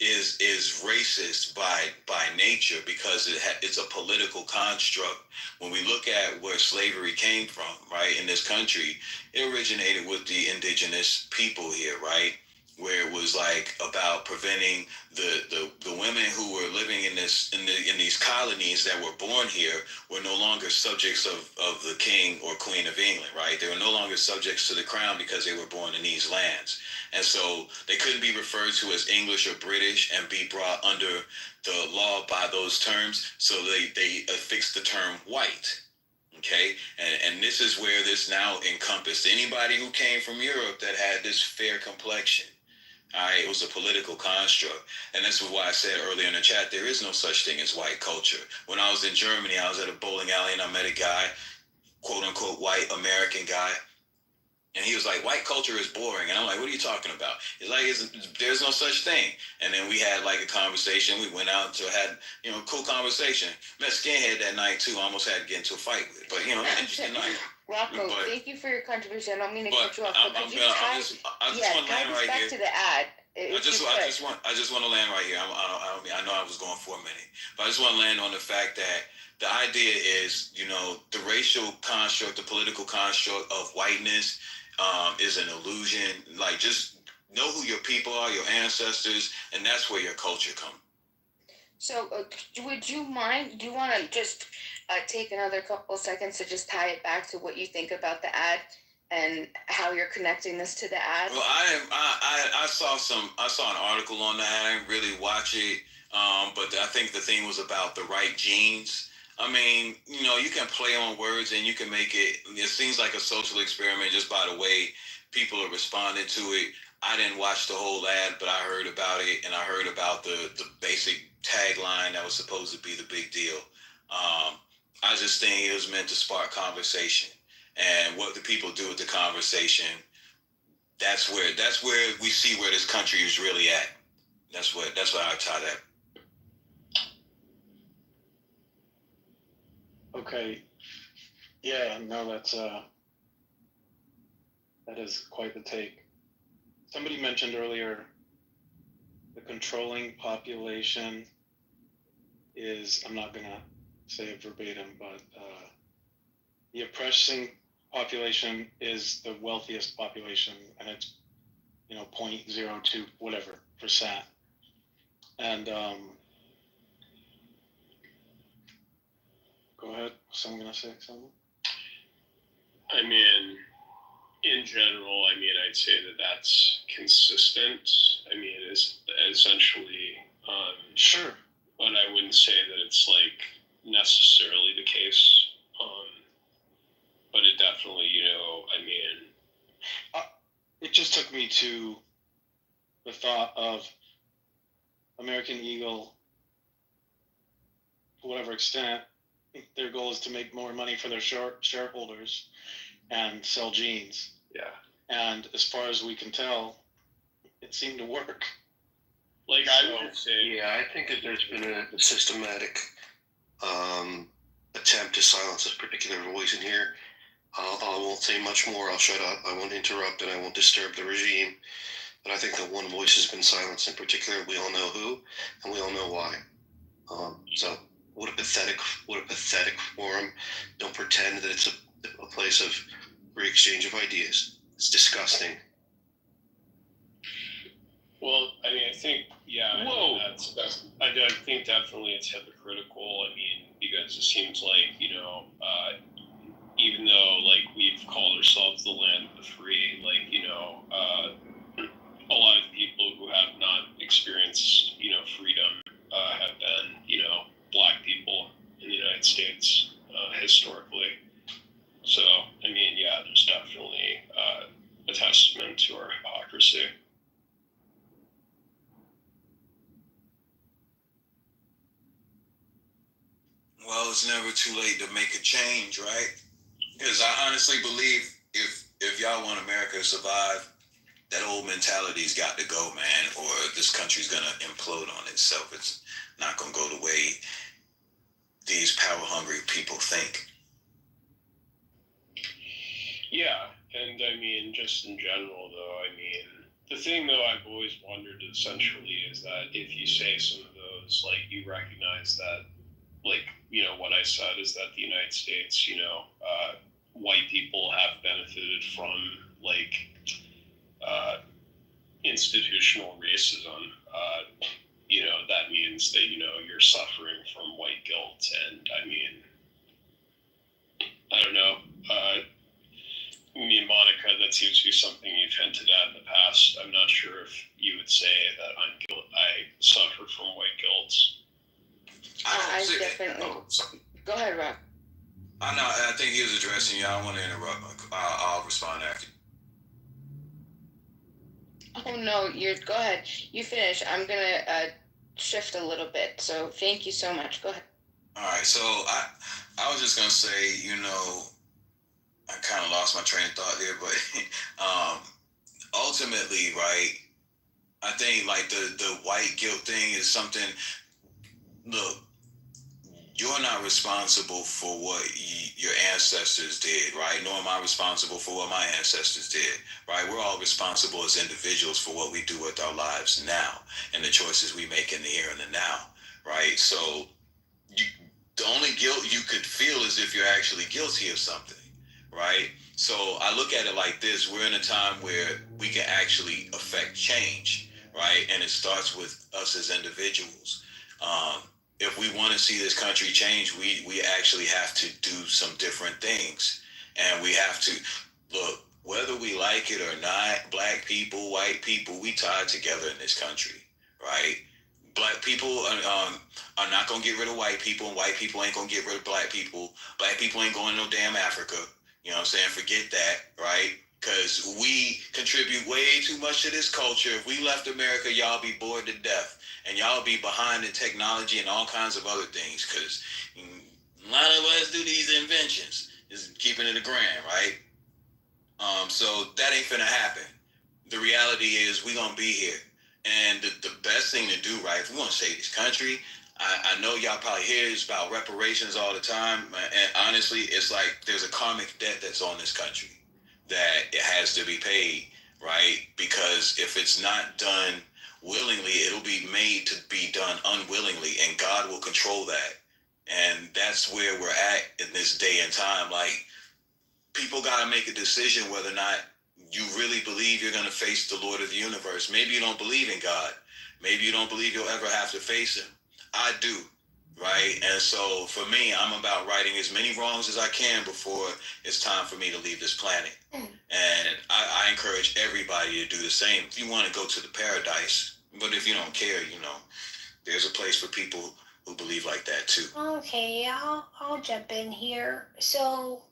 is racist by nature because it's a political construct. When we look at where slavery came from, right, in this country, it originated with the indigenous people here, right, where it was like about preventing the women who were living in these colonies that were born here were no longer subjects of the king or queen of England, right? They were no longer subjects to the crown because they were born in these lands. And so they couldn't be referred to as English or British and be brought under the law by those terms. So they affixed the term white. Okay. And this is where this now encompassed anybody who came from Europe that had this fair complexion. All right, it was a political construct. And this is why I said earlier in the chat, there is no such thing as white culture. When I was in Germany, I was at a bowling alley and I met a guy, quote unquote, white American guy. And he was like, white culture is boring. And I'm like, what are you talking about? He's like, there's no such thing. And then we had like a conversation. We went out to had, cool conversation. Met Skinhead that night too. Almost had to get into a fight with it. But, interesting night. Rocco, thank you for your contribution. I don't mean to cut you off. I just want to land right here. To the ad. I just want to land right here. I know I was going for a minute, but I just want to land on the fact that the idea is, the racial construct, the political construct of whiteness is an illusion. Like, just know who your people are, your ancestors, and that's where your culture comes. So, would you mind? Do you want to just take another couple seconds to just tie it back to what you think about the ad and how you're connecting this to the ad? Well, I saw an article on that. I didn't really watch it, but I think the thing was about the right genes. I mean, you can play on words and you can make it. It seems like a social experiment just by the way people are responding to it. I didn't watch the whole ad, but I heard about it, and I heard about the basic tagline that was supposed to be the big deal. I just think it was meant to spark conversation, and what the people do with the conversation, that's where we see where this country is really at. That's why I tie that. Okay. Yeah, no, that is quite the take. Somebody mentioned earlier the controlling population is, I'm not going to say it verbatim, but the oppressing population is the wealthiest population, and it's 0.02 whatever %. And go ahead. Someone gonna say something? I mean, in general, I'd say that that's consistent. It's essentially sure, but I wouldn't say that it's like necessarily the case. But it definitely, it just took me to the thought of American Eagle, to whatever extent. Their goal is to make more money for their shareholders and sell jeans. Yeah. And as far as we can tell, it seemed to work. Like I would say, yeah, I think that there's been a systematic attempt to silence this particular voice in here. I won't say much more. I'll shut up. I won't interrupt, and I won't disturb the regime. But I think that one voice has been silenced in particular. We all know who, and we all know why. So what a pathetic forum. Don't pretend that it's a place of free exchange of ideas. It's disgusting. well, I mean, I think, yeah, I mean, I think definitely it's hypocritical. I mean, because it seems like, even though like we've called ourselves the land of the free, like, a lot of people who have not experienced, freedom, have been, black people in the United States, historically. So, I mean, yeah, there's definitely a testament to our hypocrisy. Well, it's never too late to make a change, right? Because I honestly believe if y'all want America to survive, that old mentality's got to go, man, or this country's gonna implode on itself. It's not gonna go the way these power-hungry people think. Yeah, and I mean, just in general, though, I mean, the thing, though, I've always wondered essentially is that if you say some of those, like, you recognize that, like, what I said is that the United States, white people have benefited from, like, institutional racism. That means that, you're suffering from white guilt. And I mean, I don't know. Me and Monica, that seems to be something you've hinted at in the past. I'm not sure if you would say that I suffer from white guilt. I definitely. Go ahead, Rob. I think he was addressing you. I don't want to interrupt. I'll respond after. Oh no, go ahead. You finish. I'm gonna shift a little bit. So thank you so much. Go ahead. All right. So I was just gonna say, I kind of lost my train of thought there, but ultimately, right? I think like the white guilt thing is something. Look, you're not responsible for what your ancestors did, right? Nor am I responsible for what my ancestors did, right? We're all responsible as individuals for what we do with our lives now and the choices we make in the here and the now, right? So the only guilt you could feel is if you're actually guilty of something, right? So I look at it like this. We're in a time where we can actually affect change, right? And it starts with us as individuals. If we want to see this country change, we actually have to do some different things. And we have to, look, whether we like it or not, black people, white people, we tied together in this country, right? Black people are not going to get rid of white people, and white people ain't going to get rid of black people. Black people ain't going to no damn Africa. You know what I'm saying? Forget that, right? Because we contribute way too much to this culture. If we left America, y'all be bored to death. And y'all be behind in technology and all kinds of other things. Because a lot of us do these inventions. Is keeping it a grand, right? So that ain't finna happen. The reality is we gonna be here. And the best thing to do, right, if we want to save this country, I know y'all probably hear this about reparations all the time. And honestly, it's like there's a karmic debt that's on this country that it has to be paid, right? Because if it's not done willingly, it'll be made to be done unwillingly, and God will control that. And that's where we're at in this day and time. Like, people got to make a decision whether or not you really believe you're going to face the Lord of the universe. Maybe you don't believe in God. Maybe you don't believe you'll ever have to face him. I do, right? And so for me, I'm about righting as many wrongs as I can before it's time for me to leave this planet. And I encourage everybody to do the same. If you want to go to the paradise, but if you don't care, there's a place for people who believe like that too. Okay, I'll jump in here. So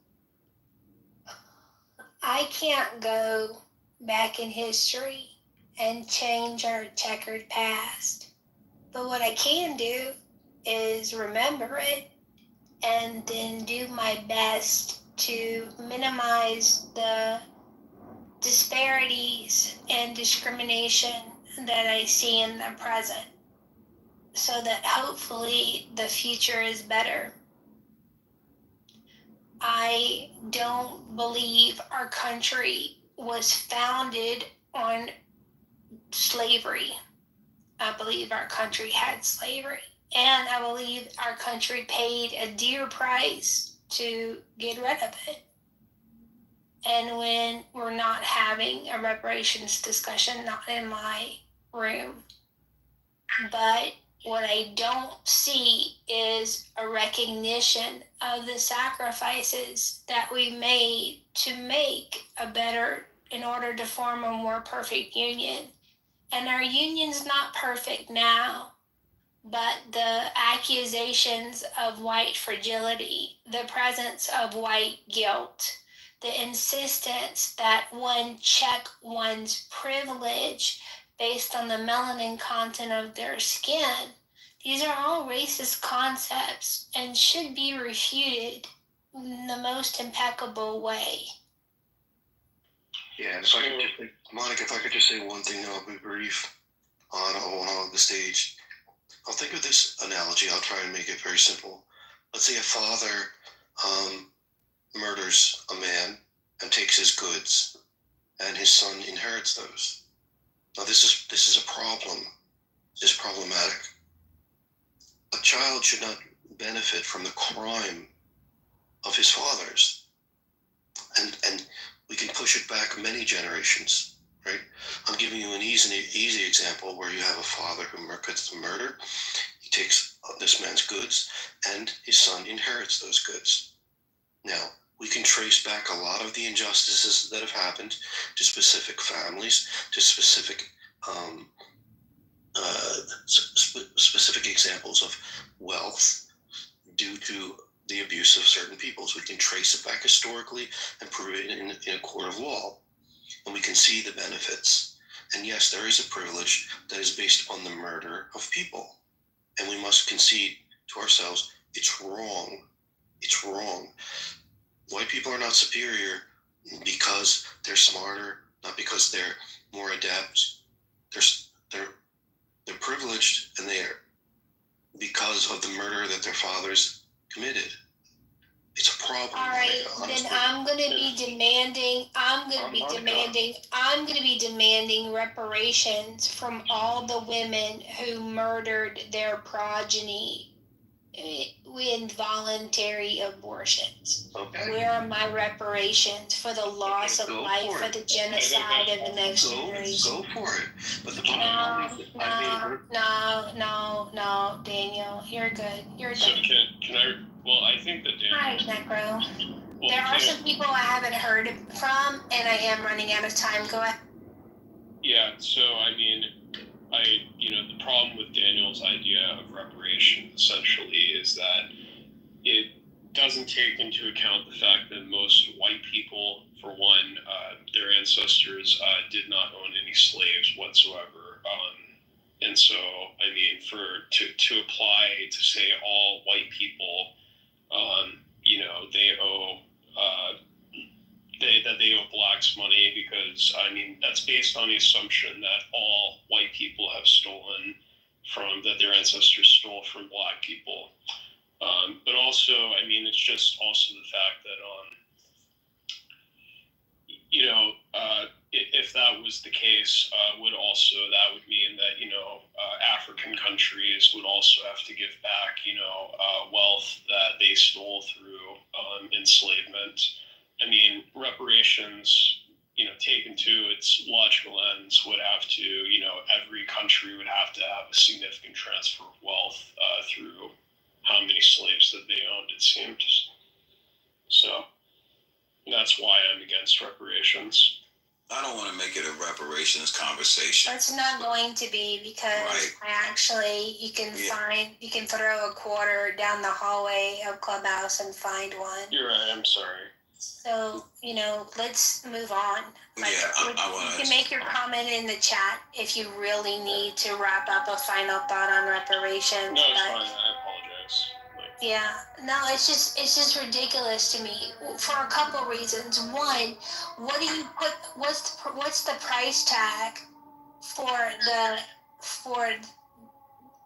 I can't go back in history and change our checkered past. But what I can do is remember it and then do my best to minimize the disparities and discrimination that I see in the present, so that hopefully the future is better. I don't believe our country was founded on slavery. I believe our country had slavery. And I believe our country paid a dear price to get rid of it. And when we're not having a reparations discussion, not in my room, but what I don't see is a recognition of the sacrifices that we made to make a better, in order to form a more perfect union. And our union's not perfect now, but the accusations of white fragility, the presence of white guilt, the insistence that one check one's privilege based on the melanin content of their skin, these are all racist concepts and should be refuted in the most impeccable way. Yeah, if I could just say, Monica, if I could just say one thing, then I'll be brief on the stage. I'll think of this analogy. I'll try and make it very simple. Let's say a father murders a man and takes his goods, and his son inherits those. Now, this is a problem. This is problematic. A child should not benefit from the crime of his fathers, and we can push it back many generations, right? I'm giving you an easy example where you have a father who commits a murder. He takes this man's goods, and his son inherits those goods. Now, we can trace back a lot of the injustices that have happened to specific families, to specific specific examples of wealth due to the abuse of certain peoples. We can trace it back historically and prove it in a court of law. And we can see the benefits. And yes, there is a privilege that is based upon the murder of people. And we must concede to ourselves, it's wrong. It's wrong. White people are not superior because they're smarter, not because they're more adept. They're privileged, and they're because of the murder that their fathers committed. It's a problem. All right, then I'm going to be demanding reparations from all the women who murdered their progeny with voluntary abortions. Okay. Where are my reparations for the loss of life, for the genocide of the next generation? Go for it. But the No, Daniel, you're good. You're So good. can I? Well, I think that Daniel. Hi, Necro. Well, There are some people I haven't heard from, and I am running out of time. Go ahead. Yeah. So I mean, the problem with Daniel's idea of reparations essentially is that it doesn't take into account the fact that most white people, for one, their ancestors did not own any slaves whatsoever. And so, I mean, to apply to say all white people, they owe they owe blacks money, because I mean that's based on the assumption that all white people have stolen that their ancestors stole from black people. But also, I mean, it's just also the fact that if that was the case, that would mean that African countries would also have to give back wealth that they stole through enslavement. I mean, reparations, taken to its logical ends, would have to, every country would have to have a significant transfer of wealth through how many slaves that they owned, it seems. So that's why I'm against reparations. I don't want to make it a reparations conversation. It's not going to be, because you can throw a quarter down the hallway of Clubhouse and find one. You're right. I'm sorry. So, let's move on. You can make your comment in the chat if you really need to wrap up a final thought on reparations. No, it's fine. I apologize. Yeah, no, it's just ridiculous to me for a couple reasons. One, what's the price tag for the for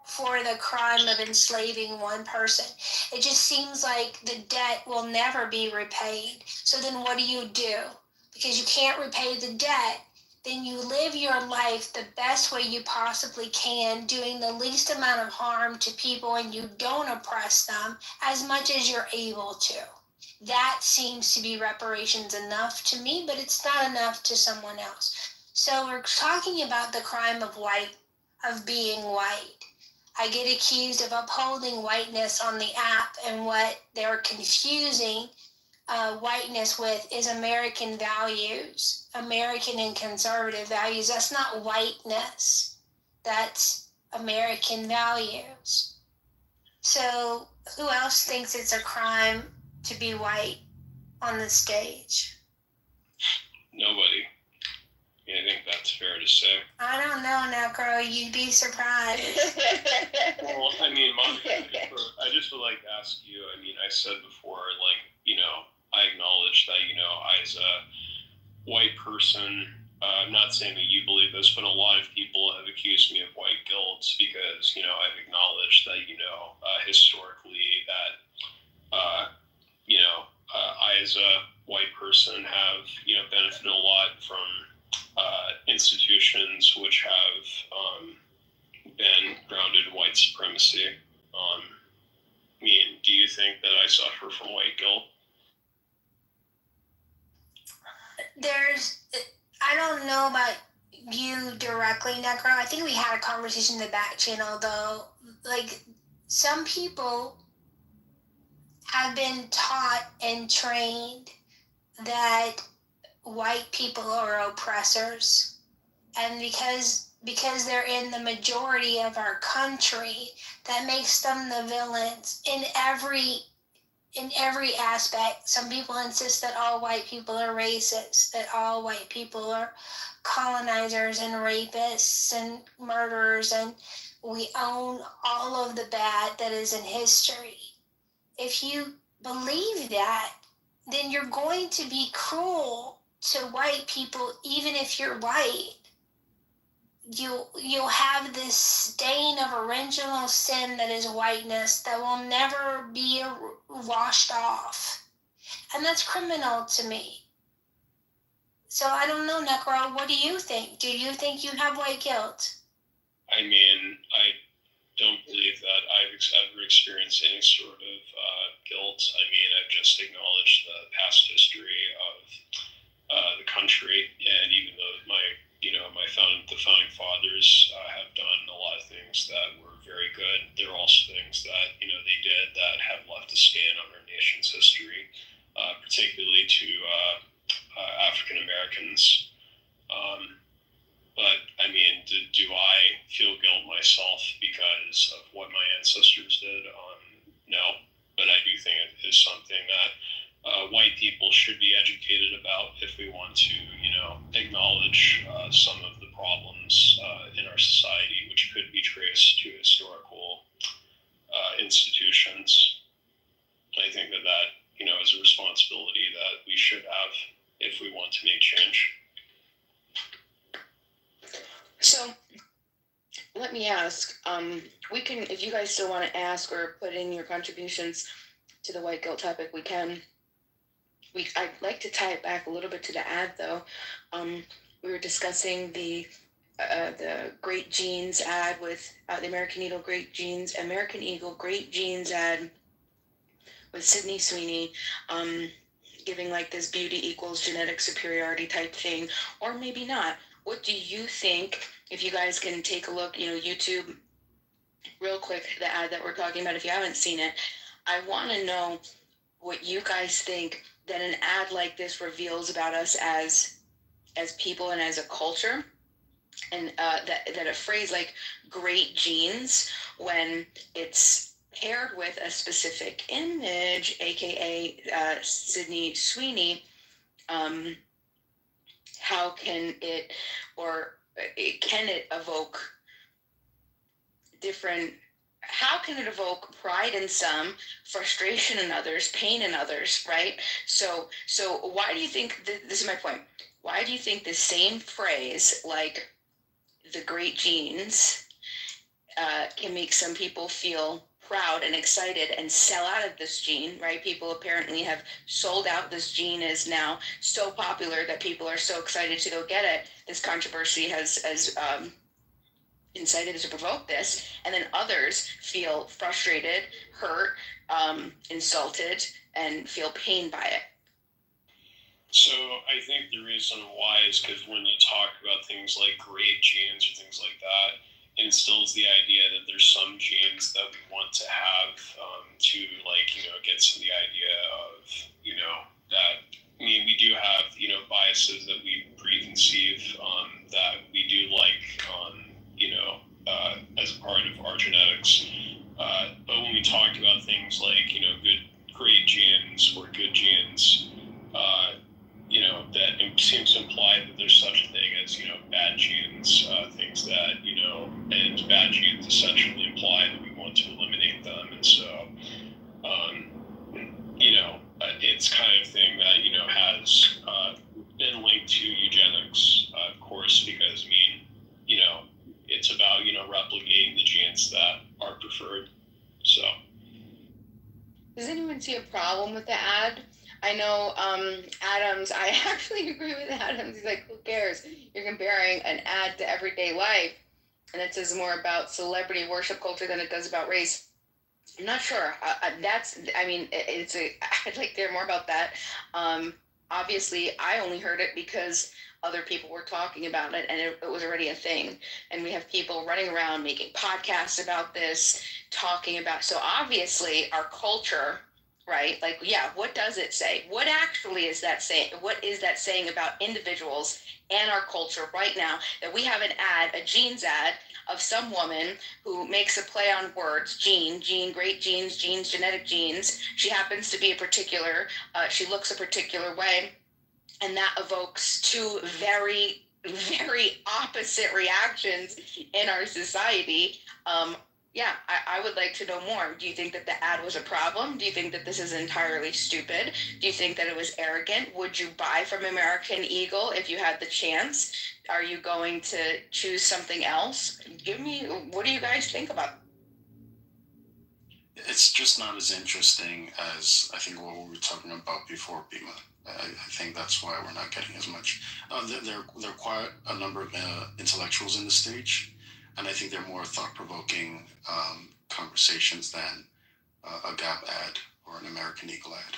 for the crime of enslaving one person. It just seems like the debt will never be repaid. So then what do? Because you can't repay the debt, then you live your life the best way you possibly can, doing the least amount of harm to people, and you don't oppress them as much as you're able to. That seems to be reparations enough to me, but it's not enough to someone else. So we're talking about the crime of being white. I get accused of upholding whiteness on the app, and what they're confusing whiteness with is American values, American and conservative values. That's not whiteness. That's American values. So who else thinks it's a crime to be white on the stage? Nobody. Yeah, I think that's fair to say. I don't know, Necro. You'd be surprised. Well, I mean, I just would like to ask you, I mean, I said before, like, I acknowledge that, I as a white person, I'm not saying that you believe this, but a lot of people have accused me of white guilt because, I've acknowledged that, historically that, I as a white person have, benefited a lot from institutions which have been grounded in white supremacy. I mean, do you think that I suffer from white guilt? I don't know about you directly, Necro. I think we had a conversation in the back channel, though. Like, some people have been taught and trained that white people are oppressors, and because they're in the majority of our country, that makes them the villains in every aspect. Some people insist that all white people are racist, that all white people are colonizers and rapists and murderers, and we own all of the bad that is in history. If you believe that, then you're going to be cruel to white people, even if you're white. You'll have this stain of original sin that is whiteness that will never be washed off. And that's criminal to me. So I don't know, Necro, what do you think? Do you think you have white guilt? I mean, I don't believe that I've ever experienced any sort of guilt. I mean, I've just acknowledged the past history of the country, and even though the founding fathers have done a lot of things that were very good, there are also things that they did that have left a stain on our nation's history, particularly to African Americans. But I mean, do I feel guilt myself because of what my ancestors did? No, but I do think it is something that white people should be educated about if we want to, acknowledge some of the problems in our society, which could be traced to historical institutions. I think that is a responsibility that we should have if we want to make change. So let me ask, we can, if you guys still want to ask or put in your contributions to the white guilt topic, we can. I'd like to tie it back a little bit to the ad, though. We were discussing the Great Jeans ad with the American Eagle Great Jeans ad with Sydney Sweeney, giving like this beauty equals genetic superiority type thing, or maybe not. What do you think? If you guys can take a look, YouTube, real quick, the ad that we're talking about. If you haven't seen it, I want to know what you guys think that an ad like this reveals about us as people and as a culture, and that a phrase like "great genes," when it's paired with a specific image, aka Sydney Sweeney, how can it evoke different? How can it evoke pride in some, frustration in others, pain in others, right? So why do you think, this is my point, why do you think the same phrase, like the great jeans can make some people feel proud and excited and sell out of this jean, right? People apparently have sold out. This jean is now so popular that people are so excited to go get it. This controversy has incited to provoke this, and then others feel frustrated, hurt, insulted, and feel pain by it. So I think the reason why is because when you talk about things like great genes or things like that, it instills the idea that there's some genes that we want to have to, like, you know, get to the idea of, you know, that, I mean, we do have, you know, biases that we preconceive that we do like, you know, as a part of our genetics. But when we talk about things like, you know, great genes or good genes, you know, that it seems to imply that there's such a thing as, you know, bad genes, things that, you know, and bad genes essentially imply that we want to eliminate them. And so, you know, it's kind of thing that, you know, has been linked to eugenics, of course, because, I mean, you know, it's about, you know, replicating the genes that are preferred. So. Does anyone see a problem with the ad? I know Adams, I actually agree with Adams. He's like, who cares? You're comparing an ad to everyday life, and it says more about celebrity worship culture than it does about race. I'm not sure. I'd like to hear more about that. Obviously, I only heard it because other people were talking about it, and it was already a thing. And we have people running around making podcasts about this, talking about. So obviously, our culture, right? Like, yeah, what does it say? What actually is that saying? What is that saying about individuals and our culture right now that we have an ad, a jeans ad of some woman who makes a play on words, gene, great genes, genetic genes. She happens to be a particular, she looks a particular way, and that evokes two very, very opposite reactions in our society. Yeah, I would like to know more. Do you think that the ad was a problem? Do you think that this is entirely stupid? Do you think that it was arrogant? Would you buy from American Eagle if you had the chance? Are you going to choose something else? What do you guys think about it? It's just not as interesting as I think what we were talking about before, Bima. I think that's why we're not getting as much. There are quite a number of intellectuals in the stage, and I think they're more thought-provoking conversations than a Gap ad or an American Eagle ad.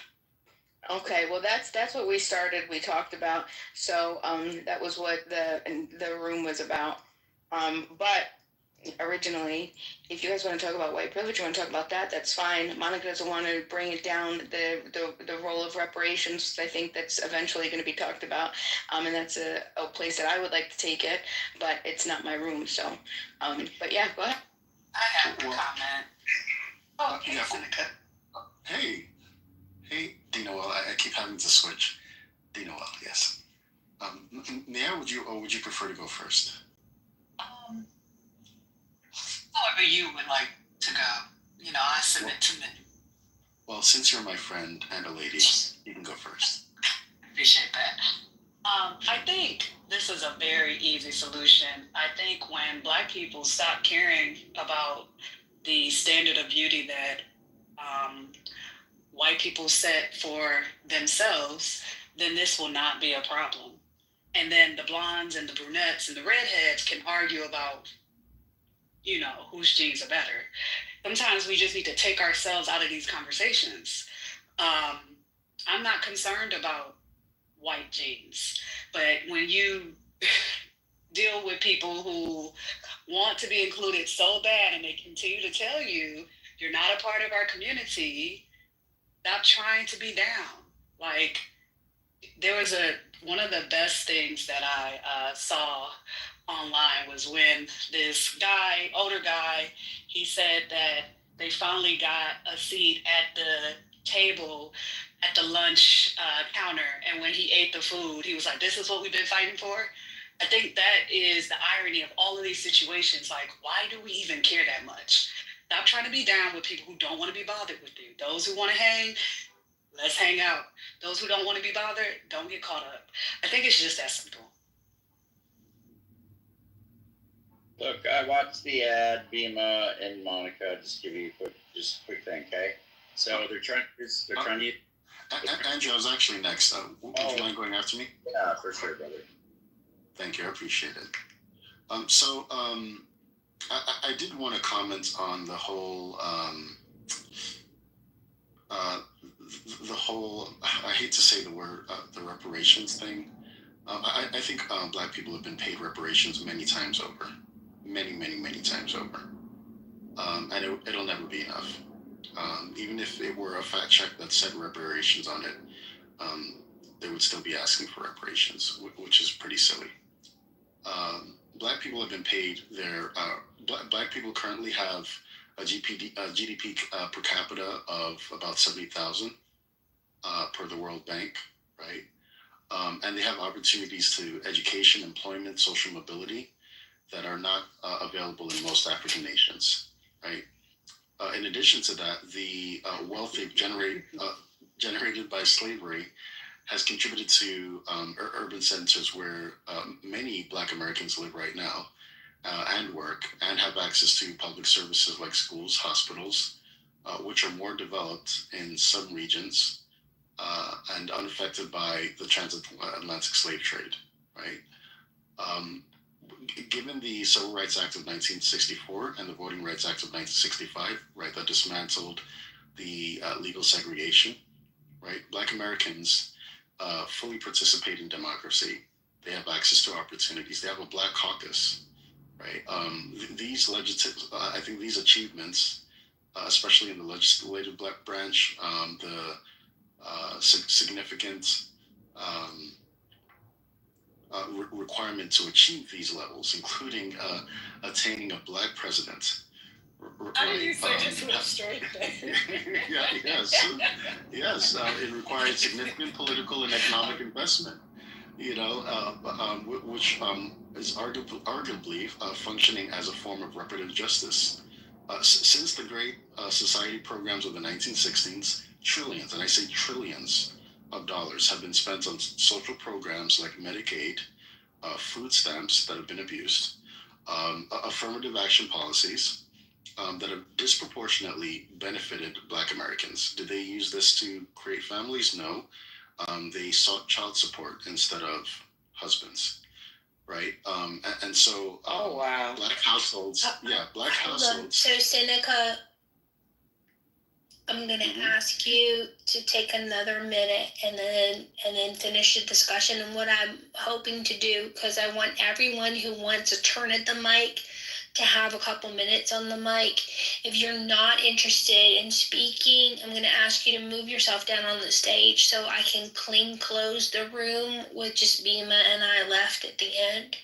Okay, well that's what we started. We talked about. So that was what the room was about. But originally, if you guys want to talk about white privilege, you want to talk about that, that's fine. Monica doesn't want to bring it down the role of reparations. I think that's eventually going to be talked about, and that's a place that I would like to take it, but it's not my room. So, but yeah, go ahead. I have a comment. Oh, yeah, hey, Dino. Well, I keep having to switch. Dino, well, yes. Nia, would you prefer to go first? However you would like to go. You know, I submit to men. Well, since you're my friend and a lady, you can go first. Appreciate that. I think this is a very easy solution. I think when Black people stop caring about the standard of beauty that white people set for themselves, then this will not be a problem. And then the blondes and the brunettes and the redheads can argue about, you know, whose genes are better. Sometimes we just need to take ourselves out of these conversations. I'm not concerned about white genes, but when you deal with people who want to be included so bad and they continue to tell you you're not a part of our community, stop trying to be down. Like, there was one of the best things that I saw online was when this guy, older guy, he said that they finally got a seat at the table at the lunch counter, and when he ate the food, he was like, this is what we've been fighting for. I think that is the irony of all of these situations. Like, why do we even care that much? Stop trying to be down with people who don't want to be bothered with you. Those who want to hang, let's hang out. Those who don't want to be bothered, don't get caught up. I think it's just that simple. Look, I watched the ad, Bima and Monica. Just give you a quick thing, okay? So they're trying to. Andrew, I was actually next. Would you mind going after me? Yeah, for sure, brother. Thank you. I appreciate it. I did want to comment on the whole, I hate to say the word, the reparations thing. I think Black people have been paid reparations many times over. Many times over. And it'll never be enough. Even if it were a fact check that said reparations on it, they would still be asking for reparations, which is pretty silly. Black people have been paid their. Black people currently have a GDP per capita of about 70,000 per the World Bank, right? And they have opportunities to education, employment, social mobility that are not available in most African nations, right? In addition to that, the wealth they've generated by slavery has contributed to urban centers where many Black Americans live right now and work and have access to public services like schools, hospitals, which are more developed in some regions and unaffected by the transatlantic slave trade, right? Given the Civil Rights Act of 1964 and the Voting Rights Act of 1965, right, that dismantled the legal segregation, right, Black Americans fully participate in democracy. They have access to opportunities. They have a Black caucus, right? I think these achievements, especially in the legislative Black branch, the significant requirement to achieve these levels, including attaining a Black president. How did you say this with a straight face? Yes. It required significant political and economic investment, which is arguably functioning as a form of reparative justice. Since the Great Society programs of the 1960s, trillions, and I say trillions, of dollars have been spent on social programs like Medicaid, food stamps that have been abused, affirmative action policies that have disproportionately benefited Black Americans. Did they use this to create families? No. They sought child support instead of husbands, right? And so Black households, Black households. So Seneca, I'm gonna ask you to take another minute and then finish the discussion. And what I'm hoping to do, because I want everyone who wants a turn at the mic to have a couple minutes on the mic. If you're not interested in speaking, I'm gonna ask you to move yourself down on the stage so I can close the room with just Bima and I left at the end.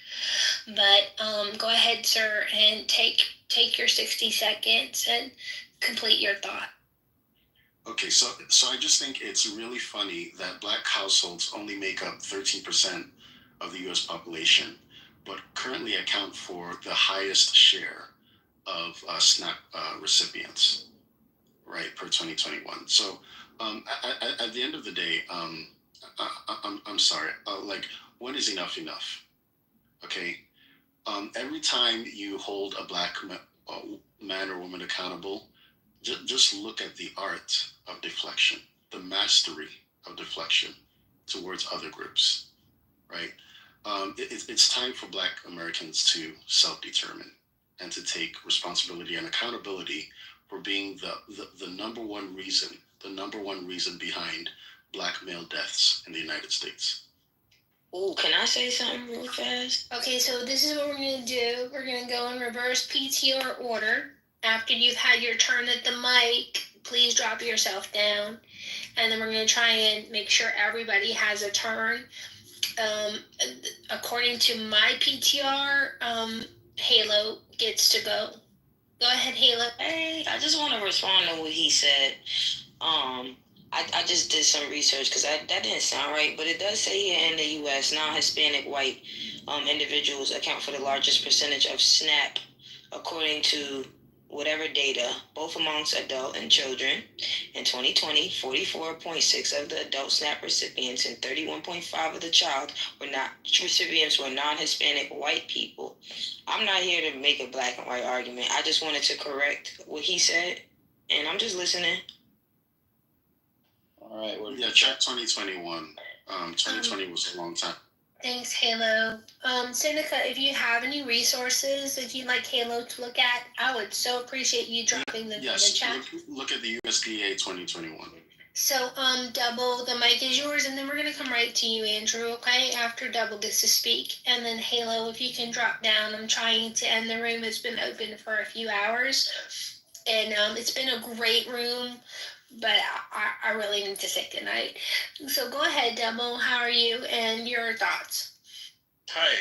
But go ahead, sir, and take your 60 seconds and complete your thought. Okay, so I just think it's really funny that Black households only make up 13% of the U.S. population, but currently account for the highest share of SNAP recipients, right, per 2021. So at the end of the day, I'm sorry, when is enough? Okay, every time you hold a Black man or woman accountable, just look at the art of deflection, the mastery of deflection towards other groups, right? It's time for Black Americans to self-determine and to take responsibility and accountability for being the number one reason behind Black male deaths in the United States. Oh, can I say something real fast? Okay, so this is what we're going to do. We're going to go in reverse PTR order. After you've had your turn at the mic, please drop yourself down. And then we're going to try and make sure everybody has a turn. According to my PTR, Halo gets to go. Go ahead, Halo. Hey, I just want to respond to what he said. I just did some research because that didn't sound right, but it does say here in the U.S. non-Hispanic white individuals account for the largest percentage of SNAP, according to whatever data, both amongst adult and children. In 2020, 44.6 of the adult SNAP recipients and 31.5 of the child recipients were non-Hispanic white people. I'm not here to make a black and white argument. I just wanted to correct what he said, and I'm just listening. All right. Well, Yeah, check 2021. 2020 was a long time. Thanks, Halo. Seneca, if you have any resources that you'd like Halo to look at, I would so appreciate you dropping them in the chat. Look at the USDA 2021. So, Double, the mic is yours, and then we're going to come right to you, Andrew, okay? After Double gets to speak. And then, Halo, if you can drop down. I'm trying to end the room. It's been open for a few hours. And it's been a great room, but I really need to say goodnight. So go ahead, Double. How are you and your thoughts? Hi.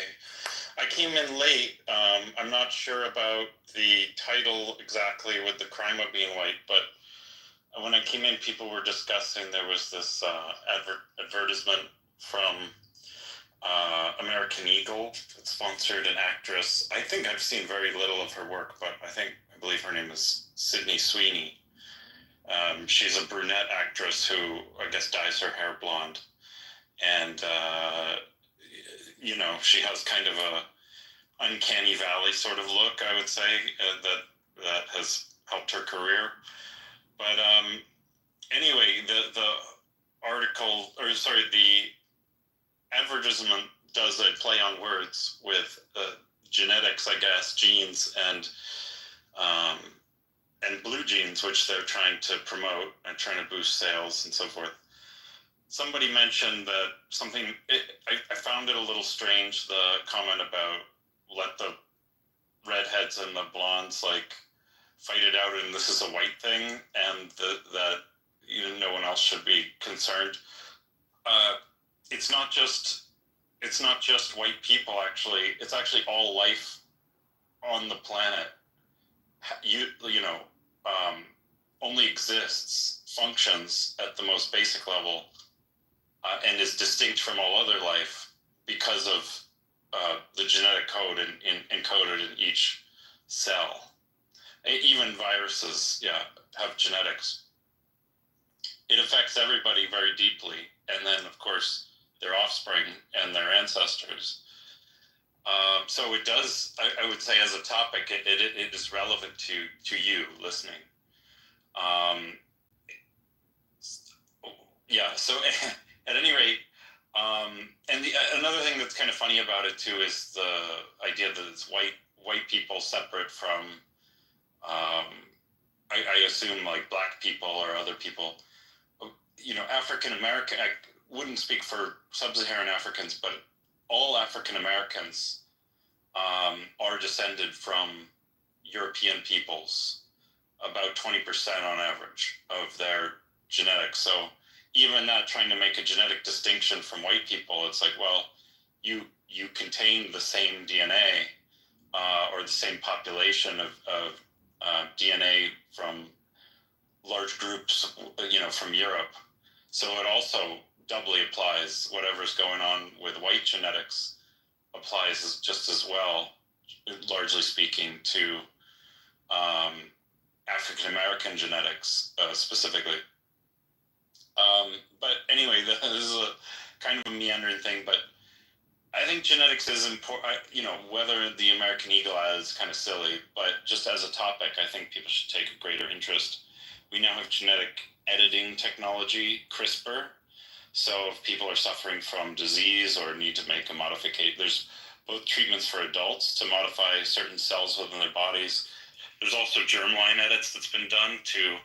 I came in late. I'm not sure about the title exactly with the crime of being white, but when I came in, people were discussing, there was this advertisement from American Eagle that sponsored an actress. I think I've seen very little of her work, but I believe her name is Sydney Sweeney. She's a brunette actress who, I guess, dyes her hair blonde. And, she has kind of a uncanny valley sort of look, I would say, that has helped her career. But anyway, the advertisement does a play on words with genetics, I guess, genes, and blue jeans, which they're trying to promote and trying to boost sales and so forth. Somebody mentioned that I found it a little strange, the comment about let the redheads and the blondes fight it out and this is a white thing, and that no one else should be concerned. It's not just white people, actually. It's actually all life on the planet. Only exists, functions at the most basic level, and is distinct from all other life because of the genetic code encoded in each cell. Even viruses, have genetics. It affects everybody very deeply, and then, of course, their offspring and their ancestors. So it does, I would say, as a topic, it is relevant to you listening. So at any rate, and another thing that's kind of funny about it too is the idea that it's white people separate from, I assume, like black people or other people. African American, I wouldn't speak for sub-Saharan Africans, but all African Americans are descended from European peoples, about 20% on average of their genetics. So even not trying to make a genetic distinction from white people, it's like, well, you contain the same DNA or the same population of DNA from large groups, from Europe. So it also doubly applies. Whatever's going on with white genetics applies just as well, largely speaking, to African American genetics specifically. But anyway, this is a kind of a meandering thing, but I think genetics is important. Whether the American Eagle ad is kind of silly, but just as a topic, I think people should take a greater interest. We now have genetic editing technology, CRISPR. So if people are suffering from disease or need to make a modification, there's both treatments for adults to modify certain cells within their bodies. There's also germline edits that's been done to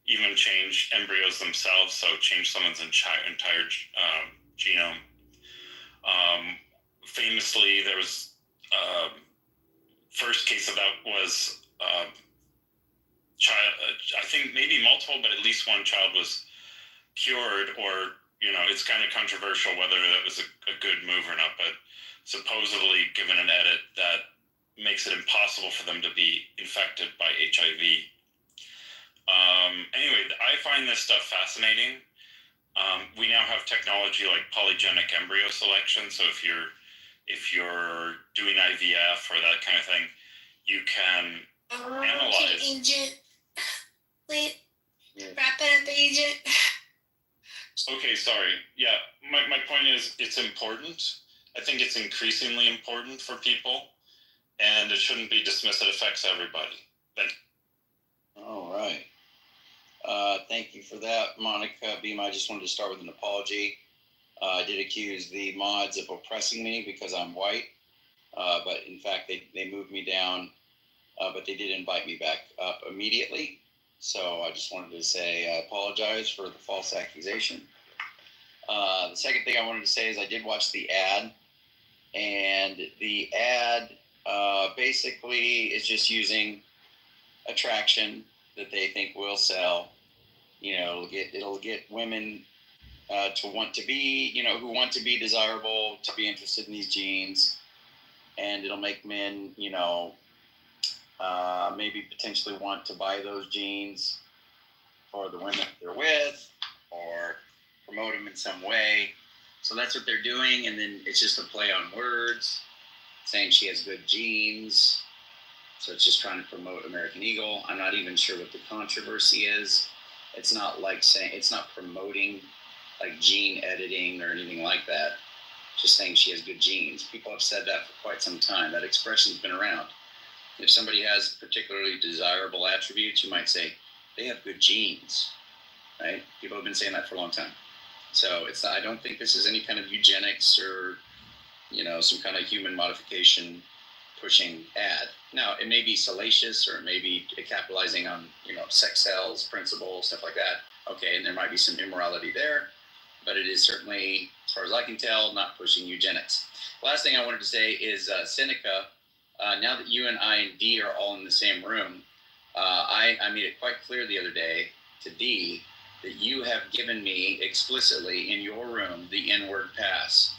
even change embryos themselves, so change someone's entire genome. Famously, there was first case of that was child. I think maybe multiple, but at least one child was cured. Or it's kind of controversial whether that was a good move or not. But supposedly, given an edit that makes it impossible for them to be infected by HIV. Anyway, I find this stuff fascinating. We now have technology like polygenic embryo selection. So if you're doing IVF or that kind of thing, you can analyze. Agent, wait, Yeah. wrap it up, Agent. Okay, sorry. Yeah, my point is it's important. I think it's increasingly important for people, and it shouldn't be dismissed. It affects everybody. Thank you. All right. Thank you for that, Monica Beam. I just wanted to start with an apology. I did accuse the mods of oppressing me because I'm white, but in fact, they moved me down, but they did invite me back up immediately. So I just wanted to say I apologize for the false accusation. The second thing I wanted to say is I did watch the ad, and the ad basically is just using attraction that they think will sell. You know, it'll get women to want to be, you know, who want to be desirable, to be interested in these jeans, and it'll make men, you know, maybe potentially want to buy those jeans for the women they're with, or promote them in some way. So that's what they're doing, and then it's just a play on words, saying she has good genes. So it's just trying to promote American Eagle. I'm not even sure what the controversy is. It's not like saying, it's not promoting like gene editing or anything like that. Just saying she has good genes. People have said that for quite some time. That expression's been around. If somebody has particularly desirable attributes, you might say they have good genes, right? People have been saying that for a long time. So it's not, I don't think this is any kind of eugenics or, you know, some kind of human modification pushing ad. Now, it may be salacious, or it may be capitalizing on, you know, sex sells principles, stuff like that. Okay, and there might be some immorality there, but it is certainly, as far as I can tell, not pushing eugenics. Last thing I wanted to say is Seneca. Now that you and I and Dee are all in the same room, I made it quite clear the other day to Dee that you have given me explicitly in your room the N-word pass.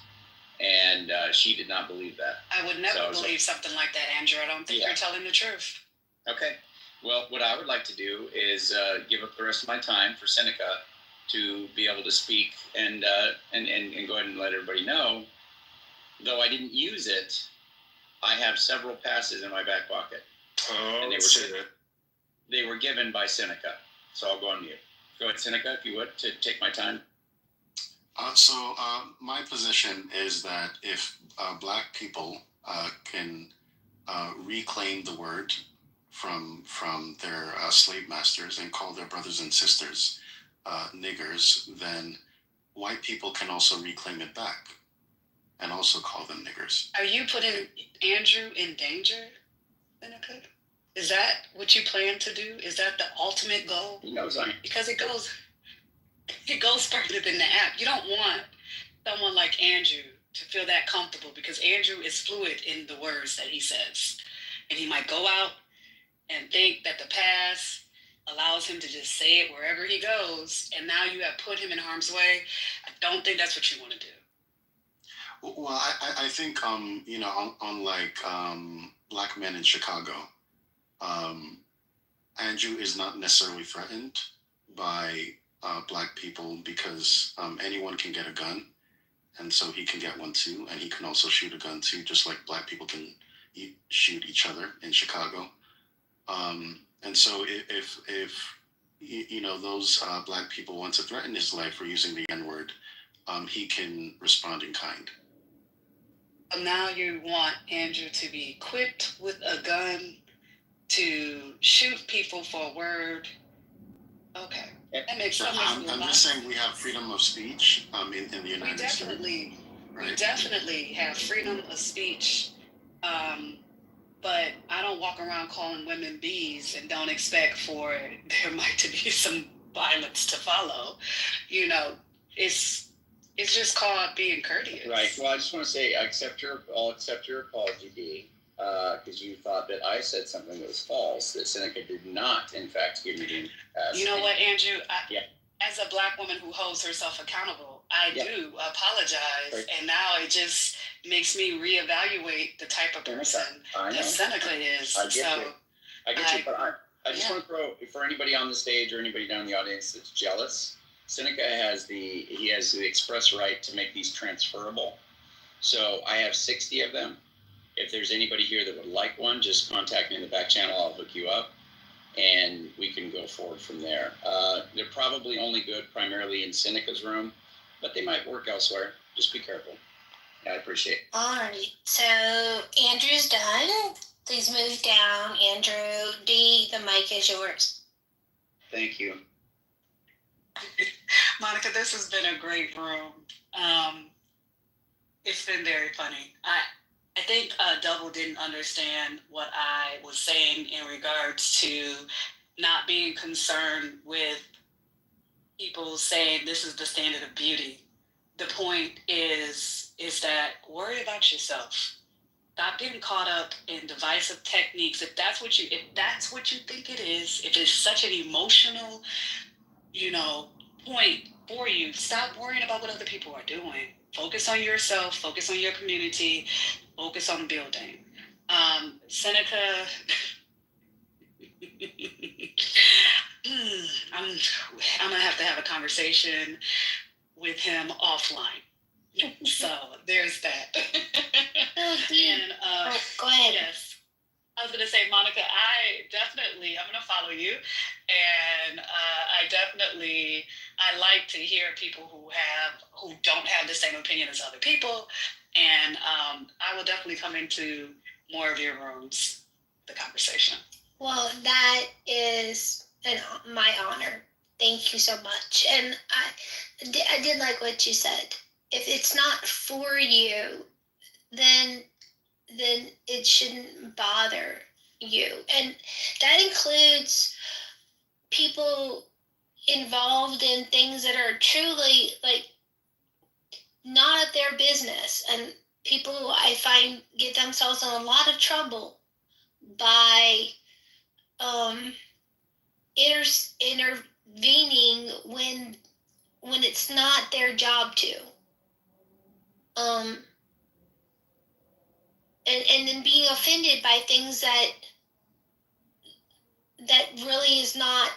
And she did not believe that. I would never believe something like that, Andrew. I don't think you're telling the truth. Okay. Well, what I would like to do is give up the rest of my time for Seneca to be able to speak and go ahead and let everybody know. Though I didn't use it, I have several passes in my back pocket. Oh, and they were given by Seneca. So I'll go on mute. Go ahead, Seneca, if you would, to take my time. So my position is that if Black people can reclaim the word from their slave masters and call their brothers and sisters niggers, then white people can also reclaim it back and also call them niggers. Are you putting Andrew in danger, Seneca? Is that what you plan to do? Is that the ultimate goal? He knows I am. Because it goes further than the app. You don't want someone like Andrew to feel that comfortable, because Andrew is fluid in the words that he says. And he might go out and think that the past allows him to just say it wherever he goes, and now you have put him in harm's way. I don't think that's what you want to do. Well, I think, you know, unlike Black men in Chicago, Andrew is not necessarily threatened by Black people, because anyone can get a gun, and so he can get one too, and he can also shoot a gun too, just like Black people can shoot each other in Chicago. And so if you know, those Black people want to threaten his life for using the N-word, he can respond in kind. So now you want Andrew to be equipped with a gun to shoot people for a word. Okay. That makes sense. I'm just saying we have freedom of speech in the United States. We definitely have freedom of speech. But I don't walk around calling women bees and don't expect for there might to be some violence to follow. You know, it's just called being courteous. Right. Well, I just want to say I'll accept your apology, Dee, because you thought that I said something that was false, that Seneca did not, in fact, give me the pass. You know what, Andrew? As a Black woman who holds herself accountable, I do apologize, right. And now it just makes me reevaluate the type of person that Seneca is. I get you. But I just want to throw, for anybody on the stage or anybody down in the audience that's jealous, Seneca has the express right to make these transferable. So I have 60 of them, if there's anybody here that would like one, just contact me in the back channel. I'll hook you up, and we can go forward from there. They're probably only good primarily in Seneca's room, but they might work elsewhere. Just be careful. I appreciate it. All right. So Andrew's done. Please move down. Andrew D, the mic is yours. Thank you. Monica, this has been a great room. It's been very funny. I think Double didn't understand what I was saying in regards to not being concerned with people saying this is the standard of beauty. The point is that worry about yourself. Stop getting caught up in divisive techniques. If that's what you think it is, if it's such an emotional, point for you, stop worrying about what other people are doing. Focus on yourself, focus on your community, focus on building. Seneca, I'm gonna have to have a conversation with him offline. So there's that. And go ahead. Yes. I was gonna say, Monica, I'm gonna follow you, and I like to hear people who don't have the same opinion as other people, and I will definitely come into more of your rooms, the conversation. Well, that is my honor. Thank you so much. And I did like what you said. If it's not for you, then it shouldn't bother you. And that includes people involved in things that are truly not of their business. And people who I find get themselves in a lot of trouble by intervening when it's not their job to. And then being offended by things that really is not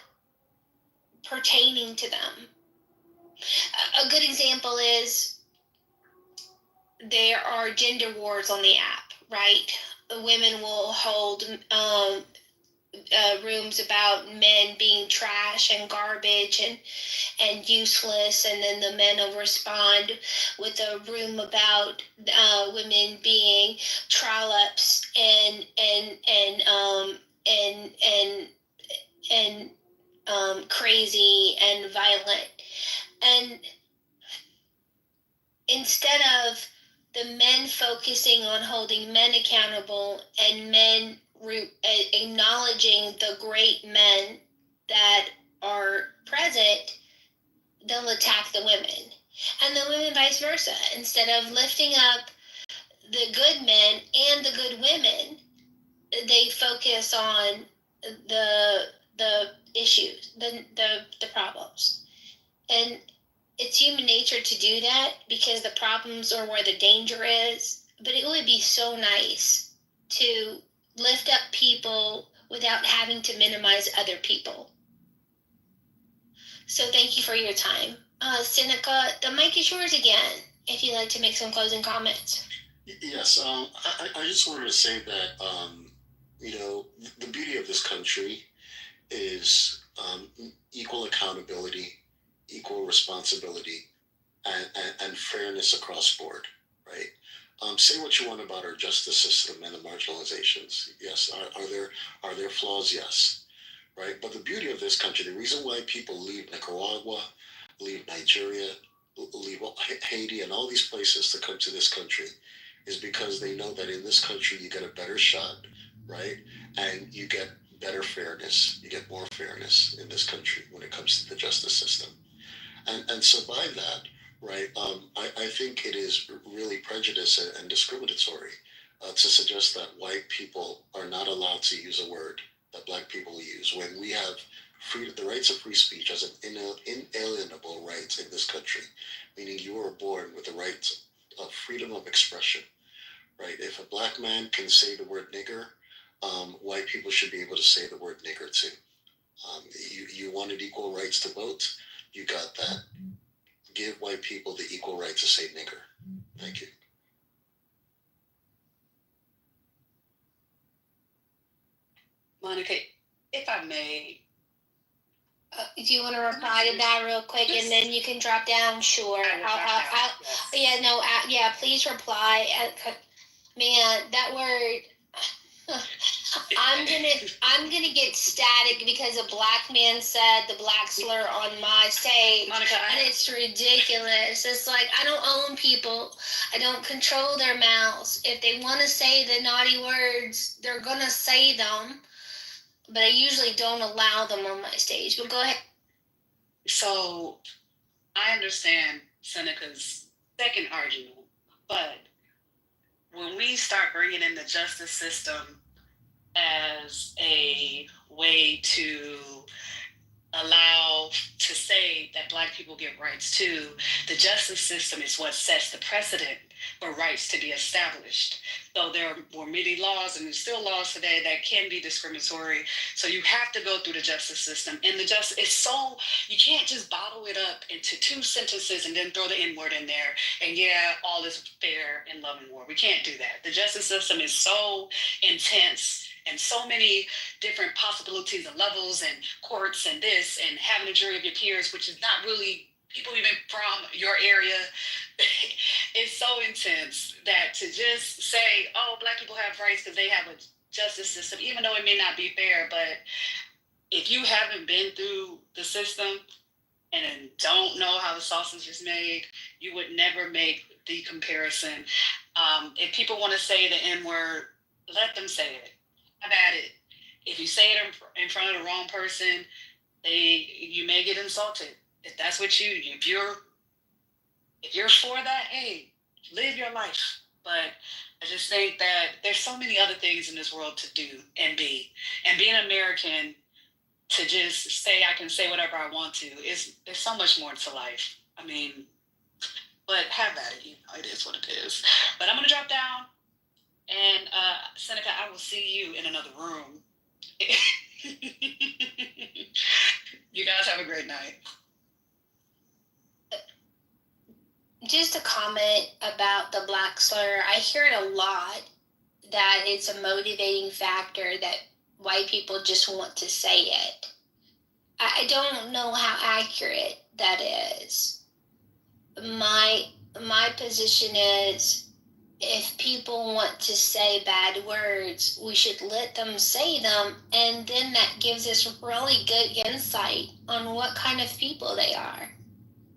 pertaining to them. A good example is there are gender wars on the app, right? Women will hold rooms about men being trash and garbage and useless, and then the men will respond with a room about women being trollops and crazy and violent. And instead of the men focusing on holding men accountable and men acknowledging the great men that are present, they'll attack the women. And the women vice versa. Instead of lifting up the good men and the good women, they focus on the issues, the problems. And it's human nature to do that because the problems are where the danger is. But it would be so nice to lift up people without having to minimize other people. So thank you for your time. Seneca, the mic is yours again, if you'd like to make some closing comments. Yes, I just wanted to say that, the beauty of this country is equal accountability, equal responsibility, and fairness across board, right? Say what you want about our justice system and the marginalizations. Yes, are there flaws? Yes, right? But the beauty of this country, the reason why people leave Nicaragua, leave Nigeria, leave Haiti, and all these places to come to this country is because they know that in this country you get a better shot, right? And you get better fairness, you get more fairness in this country when it comes to the justice system. And so by that, right, I think it is really prejudice and discriminatory to suggest that white people are not allowed to use a word that black people use when we have the rights of free speech as an inalienable right in this country, meaning you were born with the right of freedom of expression, right? If a black man can say the word nigger, white people should be able to say the word nigger too. You wanted equal rights to vote, you got that. Give white people the equal right to say nigger. Thank you. Monica, if I may. Do you want to reply to that real quick, and then you can drop down? Sure. Yeah. Please reply. Man, that word. I'm gonna get static because a black man said the black slur on my stage, Monica, and it's ridiculous. It's like I don't own people. I don't control their mouths. If they want to say the naughty words, they're gonna say them. But I usually don't allow them on my stage. But go ahead. So I understand Seneca's second argument, but when we start bringing in the justice system as a way to allow to say that Black people get rights too, the justice system is what sets the precedent for rights to be established. So there were many laws, and there's still laws today that can be discriminatory. So you have to go through the justice system, and the justice is so you can't just bottle it up into 2 sentences and then throw the N-word in there. And yeah, all is fair in love and war. We can't do that. The justice system is so intense and so many different possibilities and levels and courts and this and having a jury of your peers, which is not really people even from your area. It's so intense that to just say, oh, Black people have rights because they have a justice system, even though it may not be fair, but if you haven't been through the system and don't know how the sausage is made, you would never make the comparison. If people want to say the N-word, let them say it. Have at it. If you say it in front of the wrong person, you may get insulted. If that's what if you're for that, hey, live your life. But I just think that there's so many other things in this world to do and be. And being American, to just say I can say whatever I want to, there's so much more to life. I mean, but have at it. It is what it is. But I'm going to drop down. And Seneca, I will see you in another room. You guys have a great night. Just a comment about the black slur. I hear it a lot that it's a motivating factor that white people just want to say it. I don't know how accurate that is. My position is, if people want to say bad words, we should let them say them, and then that gives us really good insight on what kind of people they are.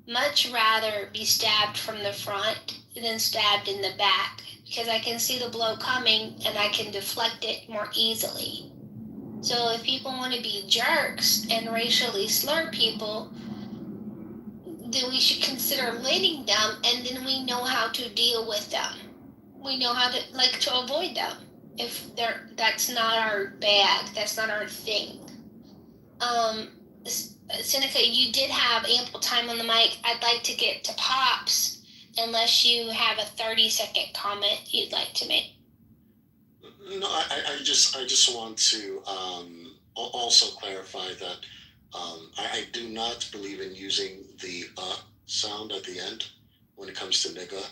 Much rather be stabbed from the front than stabbed in the back, because I can see the blow coming and I can deflect it more easily. So if people want to be jerks and racially slur people, then we should consider letting them, and then we know how to deal with them. We know how to avoid them. If that's not our bag, that's not our thing. Seneca, you did have ample time on the mic. I'd like to get to Pops, unless you have a 30-second comment you'd like to make. No, I just want to also clarify that I do not believe in using the sound at the end when it comes to nigga.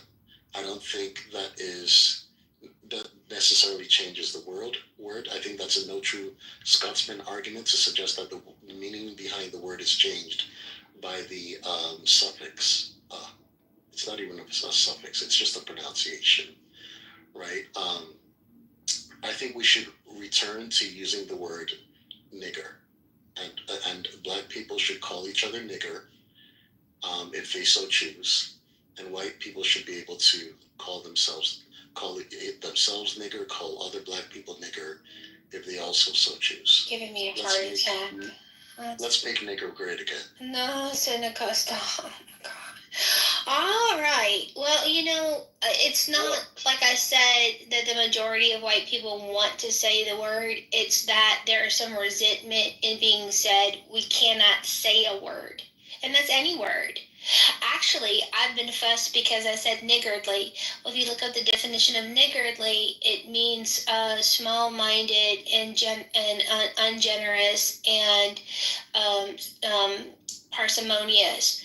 I don't think that necessarily changes the word. I think that's a no true Scotsman argument to suggest that the meaning behind the word is changed by the suffix. It's not even a suffix, it's just a pronunciation, right? I think we should return to using the word nigger, and Black people should call each other nigger if they so choose, and white people should be able to call themselves nigger, call other Black people nigger if they also so choose. Giving me a heart attack. Let's make nigger great again. No, Seneca, stop. Oh my God. All right. Well, it's not, like I said, that the majority of white people want to say the word. It's that there is some resentment in being said, we cannot say a word. And that's any word. Actually, I've been fussed because I said niggardly. Well, if you look up the definition of niggardly, it means small-minded and ungenerous and parsimonious.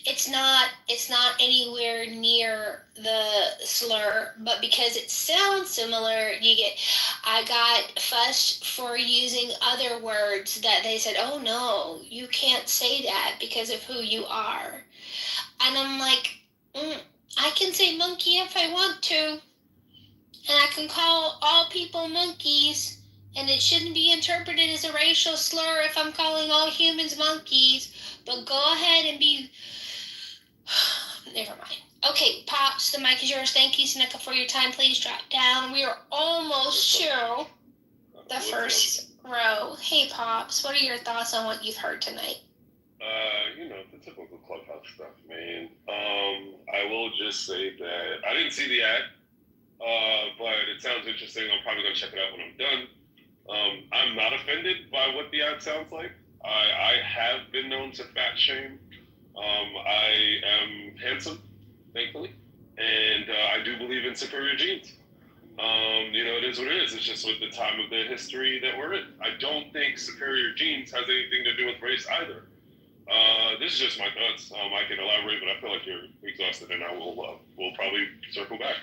it's not anywhere near the slur, but because it sounds similar, I got fussed for using other words that they said, oh no, you can't say that because of who you are. And I'm like, I can say monkey if I want to, and I can call all people monkeys, and it shouldn't be interpreted as a racial slur if I'm calling all humans monkeys, but go ahead and be... Never mind. Okay, Pops, the mic is yours. Thank you, Seneca, for your time. Please drop down. We are almost to the first row. Hey, Pops, what are your thoughts on what you've heard tonight? The typical clubhouse stuff, man. I will just say that I didn't see the ad, but it sounds interesting. I'm probably gonna check it out when I'm done. I'm not offended by what the ad sounds like. I have been known to fat shame. I am handsome, thankfully, and I do believe in superior genes. It is what it is. It's just with the time of the history that we're in. I don't think superior genes has anything to do with race either. This is just my thoughts. I can elaborate, but I feel like you're exhausted, and I will we'll probably circle back.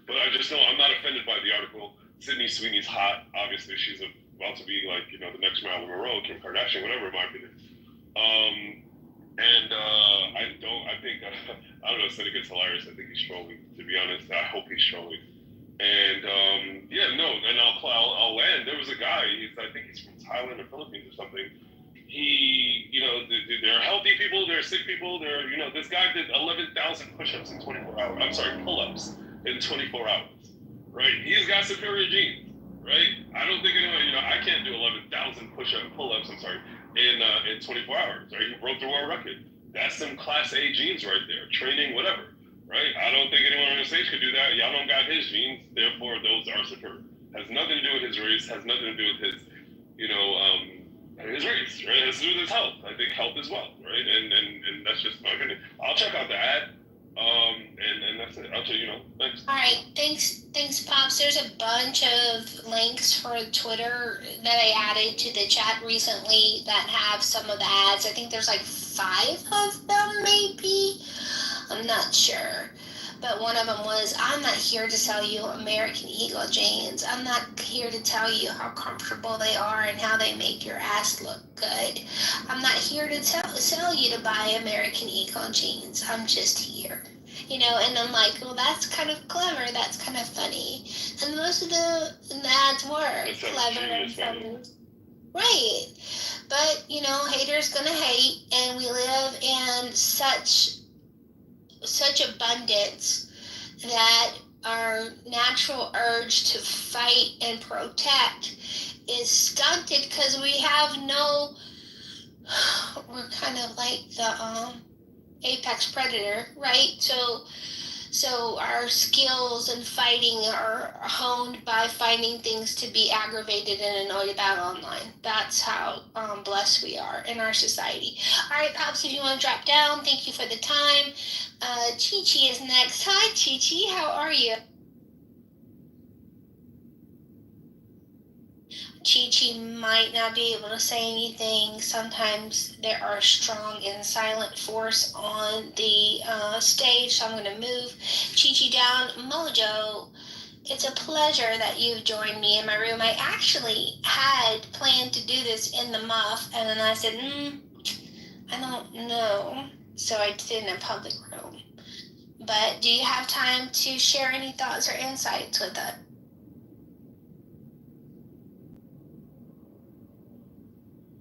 But I just know I'm not offended by the article. Sydney Sweeney's hot. Obviously, she's about to be like the next Marilyn Monroe, Kim Kardashian, whatever, in my opinion. I don't know. Seneca gets hilarious. I think he's trolling. To be honest, I hope he's trolling. And and I'll land. There was a guy. I think he's from Thailand or Philippines or something. There are healthy people, there are sick people. This guy did 11,000 push-ups in 24 hours. I'm sorry, pull-ups in 24 hours. Right? He's got superior genes. Right? I don't think anyone. I can't do 11,000 pull-ups. I'm sorry, in 24 hours. Right? He broke the world record. That's some class A genes right there. Training, whatever. Right? I don't think anyone on the stage could do that. Y'all don't got his genes, therefore those are superior. Has nothing to do with his race. Has nothing to do with his, his race. Right? It has to do with his health. I think health as well. Right? And that's just my opinion. I'll check out the ad. And that's it. I'll tell you. Thanks. All right, thanks, Pops. There's a bunch of links for Twitter that I added to the chat recently that have some of the ads. I think there's like 5 of them, maybe. I'm not sure. But one of them was, I'm not here to sell you American Eagle jeans. I'm not here to tell you how comfortable they are and how they make your ass look good. I'm not here to sell you to buy American Eagle jeans. I'm just here. And I'm like, well, that's kind of clever. That's kind of funny. And most of the ads were clever and funny. Right. But, haters gonna hate, and we live in such abundance that our natural urge to fight and protect is stunted because we have we're kind of like the apex predator, right? So our skills in fighting are honed by finding things to be aggravated and annoyed about online. That's how blessed we are in our society. All right, Pops, if you want to drop down, thank you for the time. Chi-Chi is next. Hi, Chi-Chi. How are you? Chi-Chi might not be able to say anything. Sometimes there are strong and silent force on the stage, so I'm going to move Chi-Chi down. Mojo, it's a pleasure that you've joined me in my room. I actually had planned to do this in the muff, and then I said, I don't know. So I did it in a public room. But do you have time to share any thoughts or insights with us?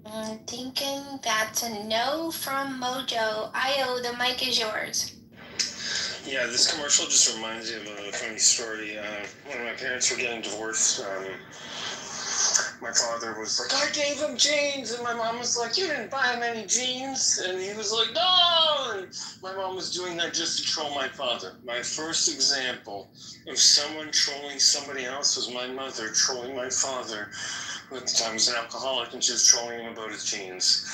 I'm thinking that's a no from Mojo. Io, the mic is yours. Yeah, this commercial just reminds me of a funny story. When my parents were getting divorced, my father was like, I gave him jeans, and my mom was like, you didn't buy him any jeans, and he was like, no, and my mom was doing that just to troll my father. My first example of someone trolling somebody else was my mother trolling my father, who at the time was an alcoholic, and she was trolling him about his jeans,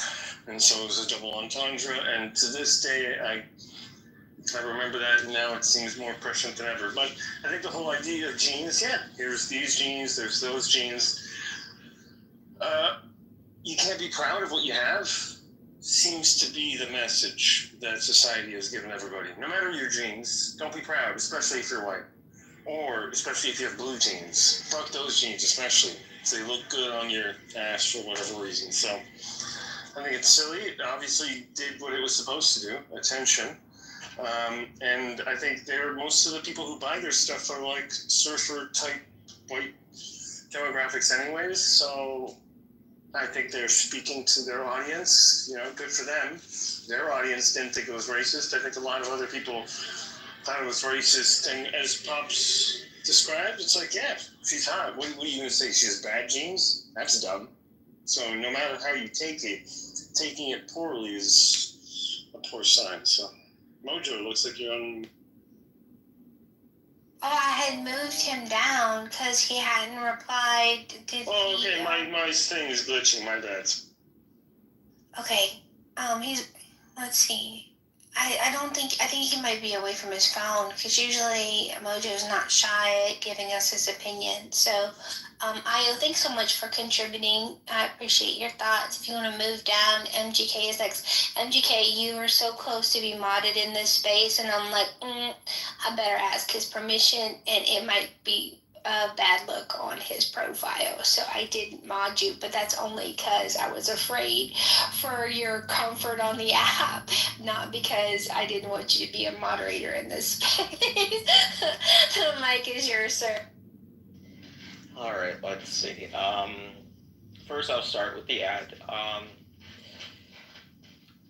and so it was a double entendre, and to this day, I remember that, and now it seems more prescient than ever. But I think the whole idea of jeans, here's these jeans, there's those jeans. You can't be proud of what you have. seems to be the message that society has given everybody. No matter your genes, don't be proud, especially if you're white. Or especially if you have blue jeans. Fuck those jeans especially. So they look good on your ass for whatever reason. So I think it's silly. It obviously did what it was supposed to do, attention. And I think most of the people who buy their stuff are like surfer type white demographics anyways. So I think they're speaking to their audience. You know, good for them. Their audience didn't think it was racist. I think a lot of other people thought it was racist. And as Pops described, it's like, yeah, she's hot. What are you going to say? She has bad genes? That's dumb. So no matter how you take it, taking it poorly is a poor sign. So, Mojo, it looks like you're on. Oh, I had moved him down because he hadn't replied. Oh, okay. My thing is glitching. My bad. Okay. Let's see. I think he might be away from his phone because usually Mojo's not shy at giving us his opinion. So, Io, thanks so much for contributing. I appreciate your thoughts. If you want to move down, MGK is next. MGK, you were so close to be modded in this space, and I'm like, I better ask his permission, and it might be a bad look on his profile. So I didn't mod you, but that's only because I was afraid for your comfort on the app, not because I didn't want you to be a moderator in this space. The mic is yours, sir. All right, let's see. First, I'll start with the ad.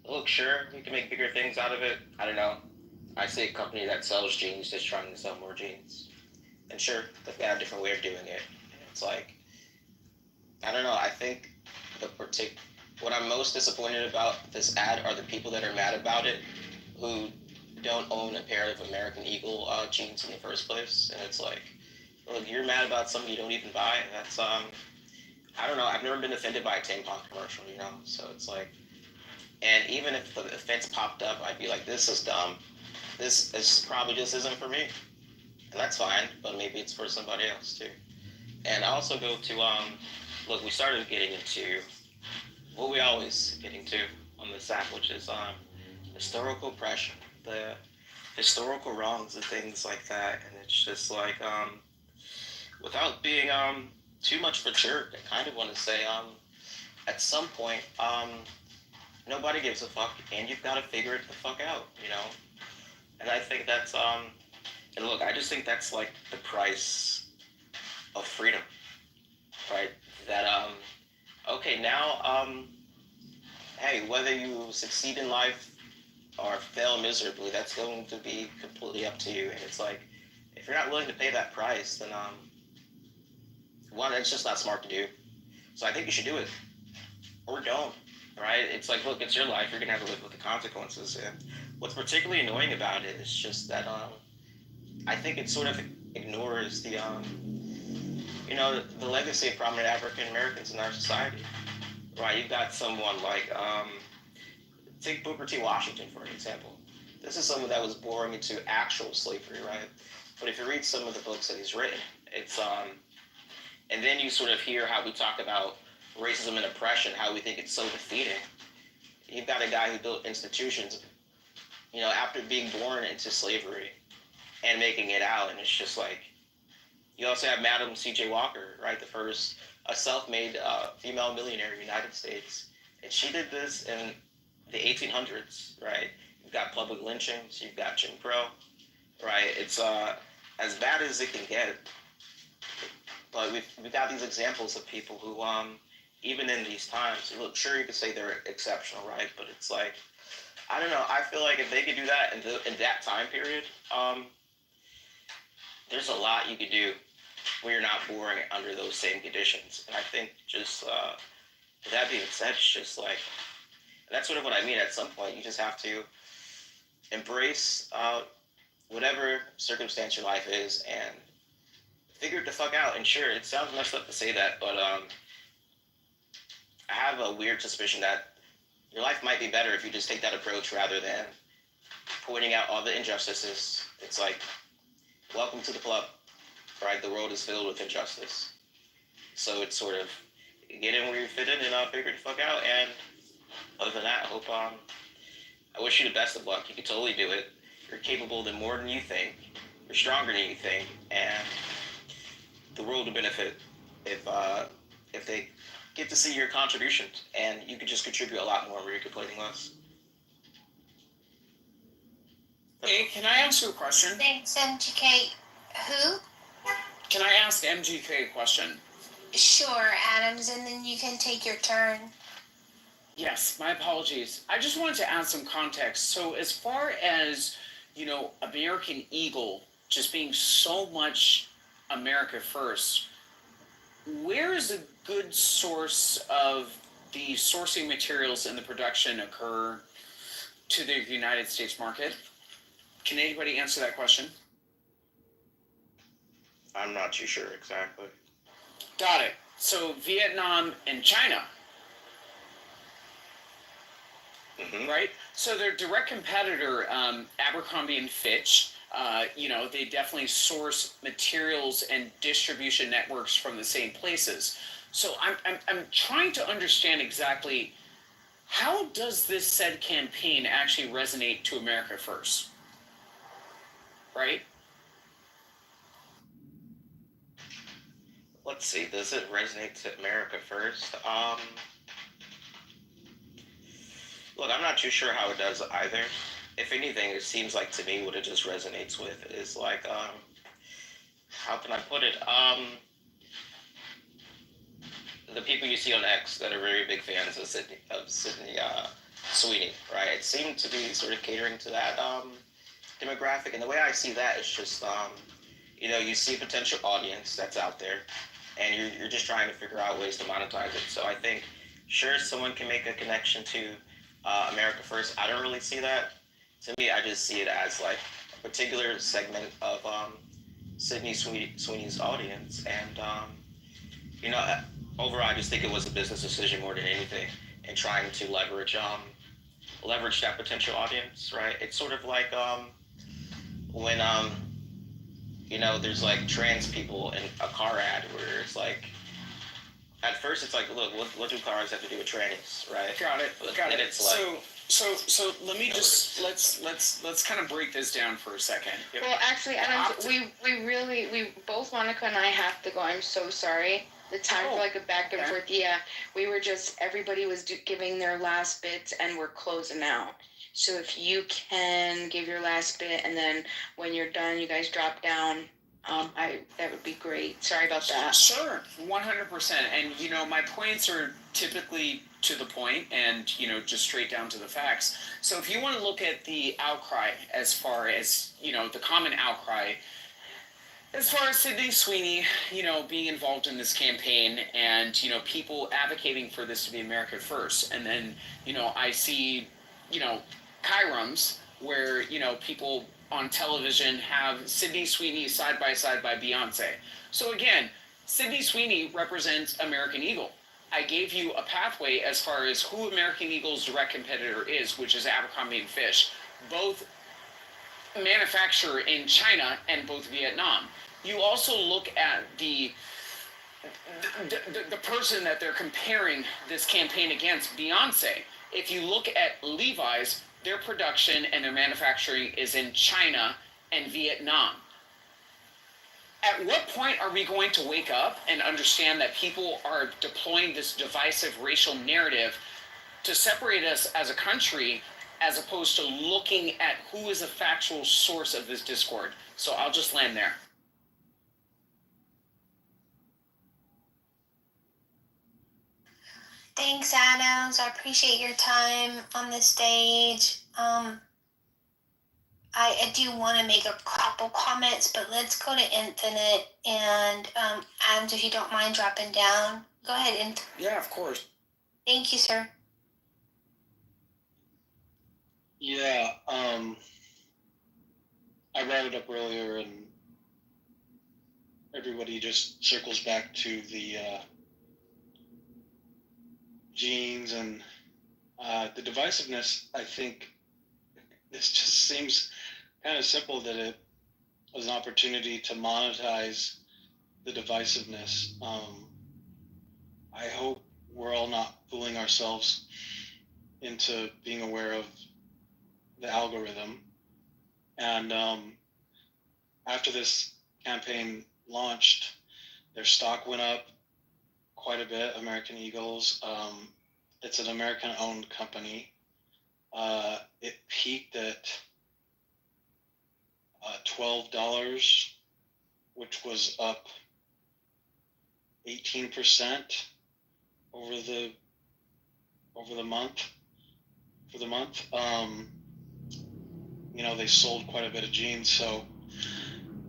Look, sure, we can make bigger things out of it. I don't know. I see a company that sells jeans just trying to sell more jeans. And sure, they've got a different way of doing it. It's like, I don't know, I think what I'm most disappointed about this ad are the people that are mad about it who don't own a pair of American Eagle jeans in the first place. And it's like, look, you're mad about something you don't even buy. That's, I don't know, I've never been offended by a tampon commercial, you know? So it's like, and even if the offense popped up, I'd be like, this is dumb. This probably just isn't for me. And that's fine, but maybe it's for somebody else too. And I also go to, look, we started getting into what we always get into on this app, which is historical oppression, the historical wrongs and things like that. And it's just like, without being too much of a jerk, I kind of want to say, at some point, nobody gives a fuck, and you've got to figure it the fuck out, you know? And I think that's, and look, I just think that's like the price of freedom, right? That, okay, now, hey, whether you succeed in life or fail miserably, that's going to be completely up to you. And it's like, if you're not willing to pay that price, then, one, it's just not smart to do. So I think you should do it. Or don't, right? It's like, look, it's your life. You're going to have to live with the consequences. And what's particularly annoying about it is just that, I think it sort of ignores the, you know, the legacy of prominent African Americans in our society, right? You've got someone like, take Booker T. Washington, for example. This is someone that was born into actual slavery, right? But if you read some of the books that he's written, it's, and then you sort of hear how we talk about racism and oppression, how we think it's so defeating. You've got a guy who built institutions, you know, after being born into slavery and making it out. And it's just like, you also have Madam C.J. Walker, right? The first, a self-made female millionaire in the United States. And she did this in the 1800s, right? You've got public lynchings, you've got Jim Crow, right? It's as bad as it can get. But we've got these examples of people who, even in these times, look, sure, you could say they're exceptional, right? But it's like, I don't know, I feel like if they could do that in that time period, there's a lot you could do where you're not born under those same conditions. And I think just, with that being said, it's just like, that's sort of what I mean. At some point, you just have to embrace whatever circumstance your life is and figure it the fuck out. And sure, it sounds messed up to say that, but I have a weird suspicion that your life might be better if you just take that approach rather than pointing out all the injustices. It's like, welcome to the club, right? The world is filled with injustice. So it's sort of, get in where you fit in and figure it the fuck out. And other than that, I hope I wish you the best of luck. You can totally do it. You're capable than more than you think. You're stronger than you think, and the world will benefit if they get to see your contributions, and you could just contribute a lot more where you're complaining less. Hey, can I ask you a question? Thanks, MGK. Who? Can I ask MGK a question? Sure, Adams, and then you can take your turn. Yes, my apologies. I just wanted to add some context. So as far as, American Eagle just being so much America first, where is a good source of the sourcing materials and the production occur to the United States market? Can anybody answer that question? I'm not too sure exactly. Got it. So Vietnam and China. Mm-hmm. Right? So their direct competitor, Abercrombie and Fitch, they definitely source materials and distribution networks from the same places. So I'm trying to understand exactly how does this said campaign actually resonate to America first? Right? Let's see. Does it resonate to America first? Look, I'm not too sure how it does either. If anything, it seems like to me what it just resonates with is like, how can I put it? The people you see on X that are very big fans of Sydney Sweeney, right? It seemed to be sort of catering to that demographic, and the way I see that is just, you see a potential audience that's out there, and you're just trying to figure out ways to monetize it. So I think, sure, someone can make a connection to America First. I don't really see that. To me, I just see it as like a particular segment of Sydney Sweeney's audience, and overall, I just think it was a business decision more than anything, and trying to leverage that potential audience, right? It's sort of like when there's like trans people in a car ad where it's like, at first it's like, look, what do cars have to do with trannies, right? Got it. And it's like, so let me just let's kind of break this down for a second. Well, actually, Adams, we both, Monica and I, have to go. I'm so sorry. The time for like a back and forth. Yeah, we were just, everybody was giving their last bits, and we're closing out. So if you can give your last bit, and then when you're done, you guys drop down. That would be great. Sorry about that. Sure, 100%. And my points are typically to the point, and just straight down to the facts. So if you want to look at the outcry, as far as the common outcry, as far as Sydney Sweeney, being involved in this campaign, and people advocating for this to be America First, and then I see Chirums where people on television have Sydney Sweeney side by Beyonce. So again, Sydney Sweeney represents American Eagle. I gave you a pathway as far as who American Eagle's direct competitor is, which is Abercrombie and Fitch. Both manufacture in China and both Vietnam. You also look at the person that they're comparing this campaign against, Beyonce. If you look at Levi's, their production and their manufacturing is in China and Vietnam. At what point are we going to wake up and understand that people are deploying this divisive racial narrative to separate us as a country, as opposed to looking at who is a factual source of this discord? So I'll just land there. Thanks, Adams. I appreciate your time on the stage. I do want to make a couple comments, but let's go to Infinite. And Adams, if you don't mind dropping down, go ahead. Infinite. Yeah, of course. Thank you, sir. Yeah, I brought it up earlier, and everybody just circles back to the genes and the divisiveness. I think this just seems kind of simple, that it was an opportunity to monetize the divisiveness. I hope we're all not fooling ourselves into being aware of the algorithm. And after this campaign launched, their stock went up quite a bit, American Eagles. It's an American-owned company. It peaked at $12, which was up 18% over the month. For the month, they sold quite a bit of jeans. So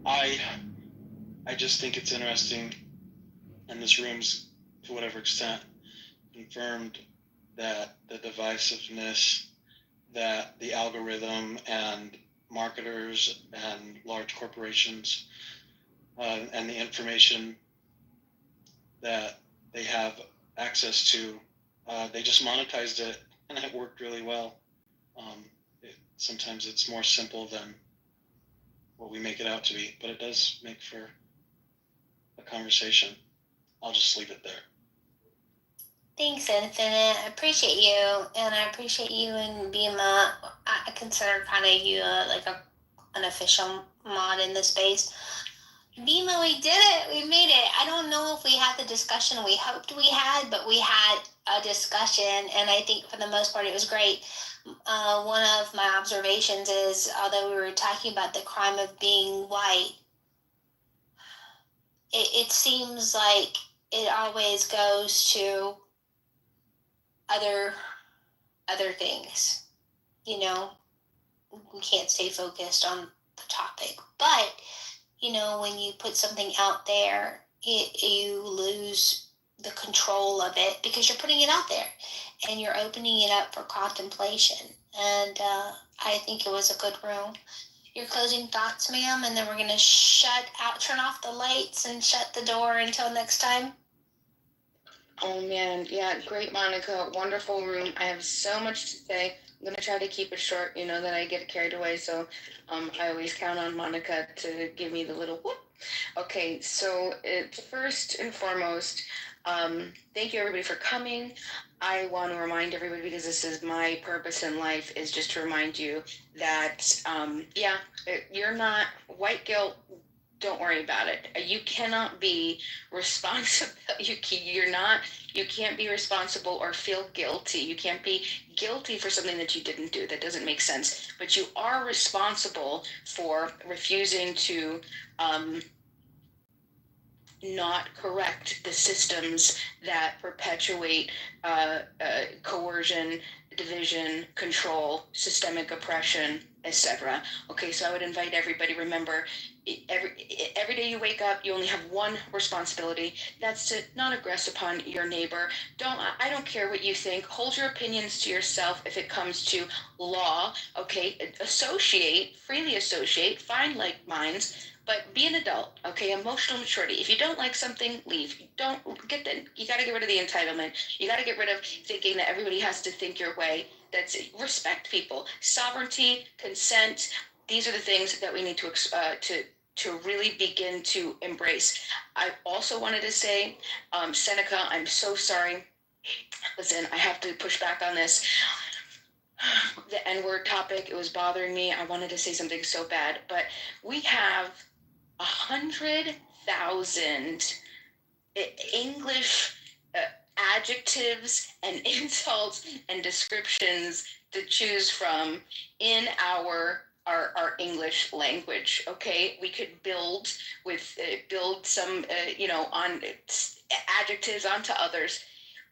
I just think it's interesting, and this room's to whatever extent confirmed that the divisiveness that the algorithm and marketers and large corporations and the information that they have access to, they just monetized it, and it worked really well. Sometimes it's more simple than what we make it out to be, but it does make for a conversation. I'll just leave it there. Thanks, Infinite. I appreciate you, and I appreciate you and Bima. I consider kind of you like an official mod in the space. Bima, we did it. We made it. I don't know if we had the discussion we hoped we had, but we had a discussion, and I think for the most part it was great. One of my observations is, although we were talking about the crime of being white, it seems like it always goes to other things. We can't stay focused on the topic, but when you put something out there, you lose the control of it because you're putting it out there and you're opening it up for contemplation. And I think it was a good room. Your closing thoughts, ma'am, and then we're going to turn off the lights and shut the door until next time. Oh man, yeah, great, Monica. Wonderful room. I have so much to say. I'm going to try to keep it short, that I get carried away. So I always count on Monica to give me the little whoop. Okay, so first and foremost, thank you everybody for coming. I want to remind everybody, because this is my purpose in life, is just to remind you that, you're not white guilt. Don't worry about it. You cannot be responsible. You can't be responsible or feel guilty. You can't be guilty for something that you didn't do. That doesn't make sense. But you are responsible for refusing to not correct the systems that perpetuate coercion, division, control, systemic oppression, etc. Okay, so I would invite everybody, remember, every day you wake up, you only have one responsibility. That's to not aggress upon your neighbor. I don't care what you think. Hold your opinions to yourself if it comes to law. Okay, freely associate, find like minds. But be an adult, okay? Emotional maturity. If you don't like something, leave. You got to get rid of the entitlement. You got to get rid of thinking that everybody has to think your way. Respect people. Sovereignty, consent. These are the things that we need to really begin to embrace. I also wanted to say, Seneca, I'm so sorry. Listen, I have to push back on this. The N-word topic, it was bothering me. I wanted to say something so bad, but we have 100,000 English adjectives and insults and descriptions to choose from in our English language. Okay, we could build some on adjectives onto others.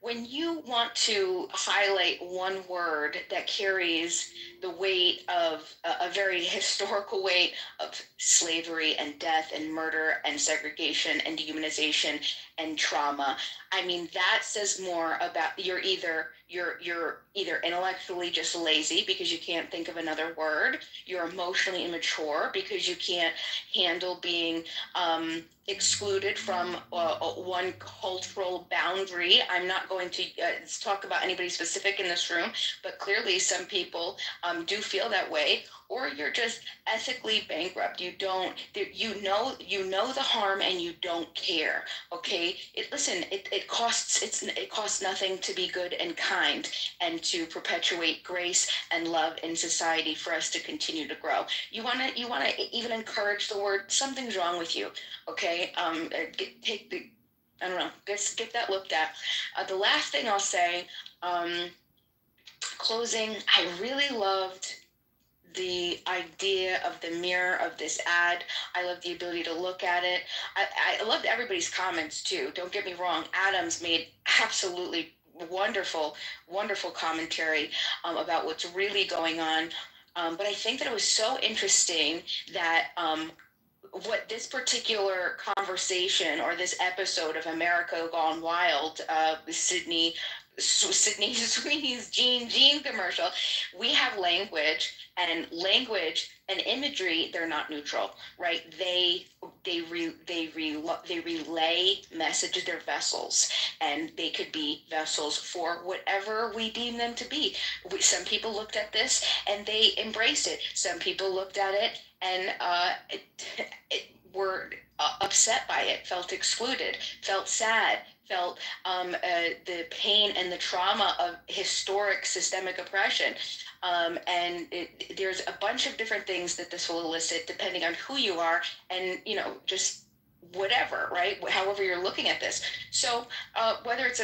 When you want to highlight one word that carries the weight of a very historical weight of slavery and death and murder and segregation and dehumanization and trauma, I mean, that says more about you're either intellectually just lazy because you can't think of another word, you're emotionally immature because you can't handle being excluded from one cultural boundary. I'm not going to talk about anybody specific in this room, but clearly some people do feel that way, or you're just ethically bankrupt. You know the harm and you don't care. Okay, it costs nothing to be good and kind and to perpetuate grace and love in society for us to continue to grow. You wanna even encourage the word something's wrong with you. Okay, I don't know, get that looked at. The last thing I'll say, closing, I really loved the idea of the mirror of this ad. I love the ability to look at it. I loved everybody's comments too. Don't get me wrong. Adams made absolutely wonderful commentary about what's really going on. But I think that it was so interesting that what this particular conversation or this episode of America Gone Wild, Sydney Sweeney's Jean Commercial, we have language and imagery. They're not neutral, right? They relay messages. They're vessels, and they could be vessels for whatever we deem them to be. Some people looked at this and they embraced it. Some people looked at it and were upset by it, felt excluded, felt sad, felt the pain and the trauma of historic systemic oppression. There's a bunch of different things that this will elicit depending on who you are and, just whatever, right? However you're looking at this. So whether it's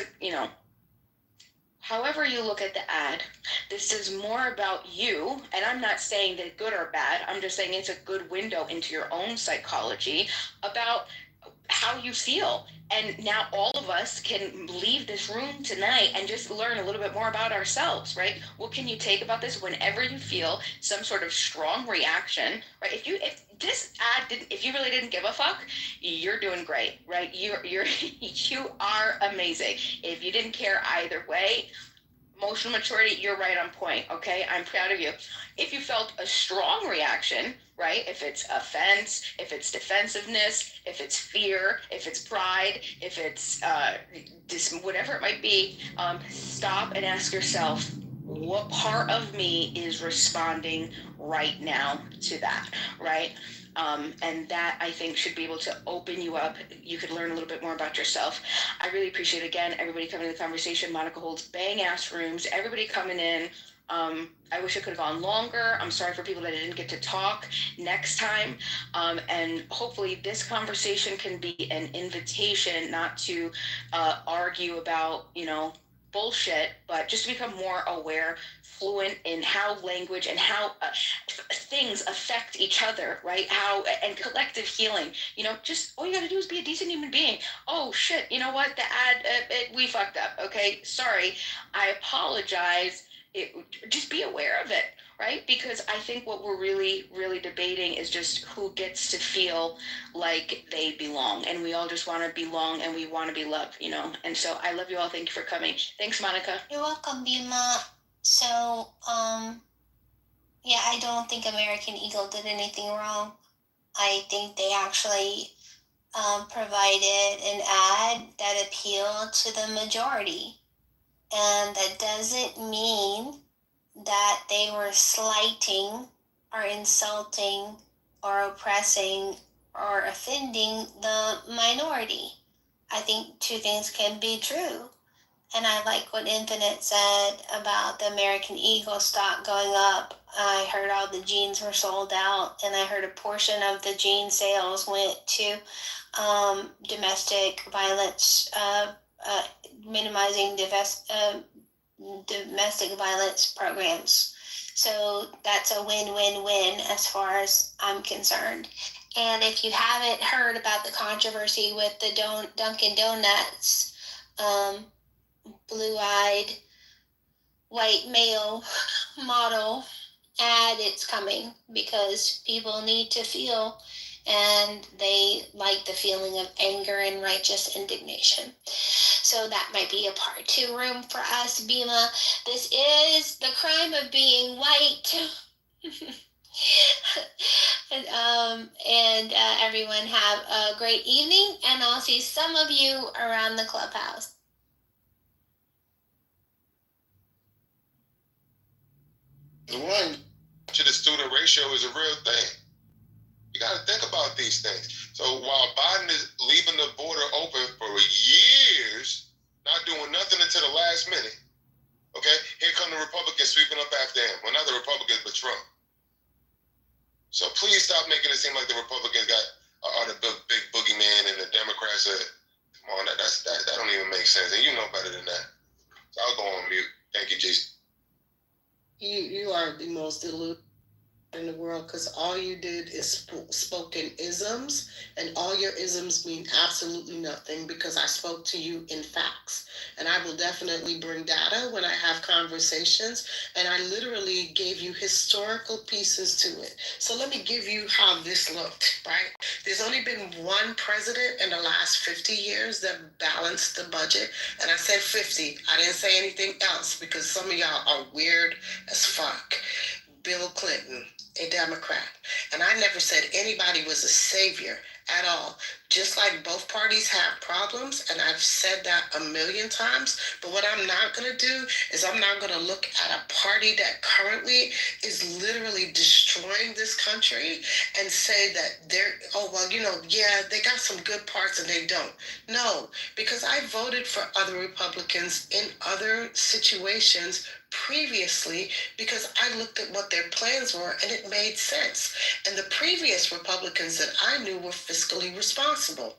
however you look at the ad, this is more about you. And I'm not saying that good or bad. I'm just saying it's a good window into your own psychology about how you feel. And now all of us can leave this room tonight and just learn a little bit more about ourselves, right? What can you take about this whenever you feel some sort of strong reaction, right? If this ad if you really didn't give a fuck, you're doing great, right? You are amazing. If you didn't care either way, emotional maturity, you're right on point, okay? I'm proud of you. If you felt a strong reaction, right? If it's offense, if it's defensiveness, if it's fear, if it's pride, if it's whatever it might be, stop and ask yourself, what part of me is responding right now to that, right? And that, I think, should be able to open you up. You could learn a little bit more about yourself. I really appreciate, again, everybody coming to the conversation. Monica holds bang-ass rooms. Everybody coming in. I wish it could have gone longer. I'm sorry for people that didn't get to talk next time. And hopefully this conversation can be an invitation not to argue about, bullshit, but just to become more aware, fluent in how language and how things affect each other, right? And collective healing, just all you got to do is be a decent human being. Oh shit, you know what? The ad, we fucked up. Okay, sorry. I apologize. Just be aware of it, right? Because I think what we're really, really debating is just who gets to feel like they belong. And we all just want to belong and we want to be loved, And so I love you all. Thank you for coming. Thanks, Monica. You're welcome, Bima. So, yeah, I don't think American Eagle did anything wrong. I think they actually provided an ad that appealed to the majority. And that doesn't mean that they were slighting or insulting or oppressing or offending the minority. I think two things can be true. And I like what Infinite said about the American Eagle stock going up. I heard all the jeans were sold out, and I heard a portion of the jean sales went to domestic violence, minimizing domestic violence programs. So that's a win-win-win as far as I'm concerned. And if you haven't heard about the controversy with the Dunkin' Donuts, blue-eyed white male model ad, it's coming because people need to feel, and they like the feeling of anger and righteous indignation. So that might be a part 2 room for us, Bima. This is the crime of being white. And everyone have a great evening, and I'll see some of you around the clubhouse. The one to the student race ratio is a real thing. You got to think about these things. So while Biden is leaving the border open for years, not doing nothing until the last minute, okay, here come the Republicans sweeping up after him. Well, not the Republicans, but Trump. So please stop making it seem like the Republicans are the big boogeyman and the Democrats are, come on, that don't even make sense. And you know better than that. So I'll go on mute. Thank you, Jason. You are the most deluded in the world, because all you did is spoke in isms, and all your isms mean absolutely nothing, because I spoke to you in facts. And I will definitely bring data when I have conversations, and I literally gave you historical pieces to it. So let me give you how this looked, right? There's only been one president in the last 50 years that balanced the budget, and I said 50. I didn't say anything else because some of y'all are weird as fuck. Bill Clinton, a Democrat. And I never said anybody was a savior at all. Just like both parties have problems, and I've said that a million times, but what I'm not going to do is I'm not going to look at a party that currently is literally destroying this country and say that they're, oh, well, you know, yeah, they got some good parts and they don't. No, because I voted for other Republicans in other situations previously because I looked at what their plans were and it made sense. And the previous Republicans that I knew were fiscally responsible.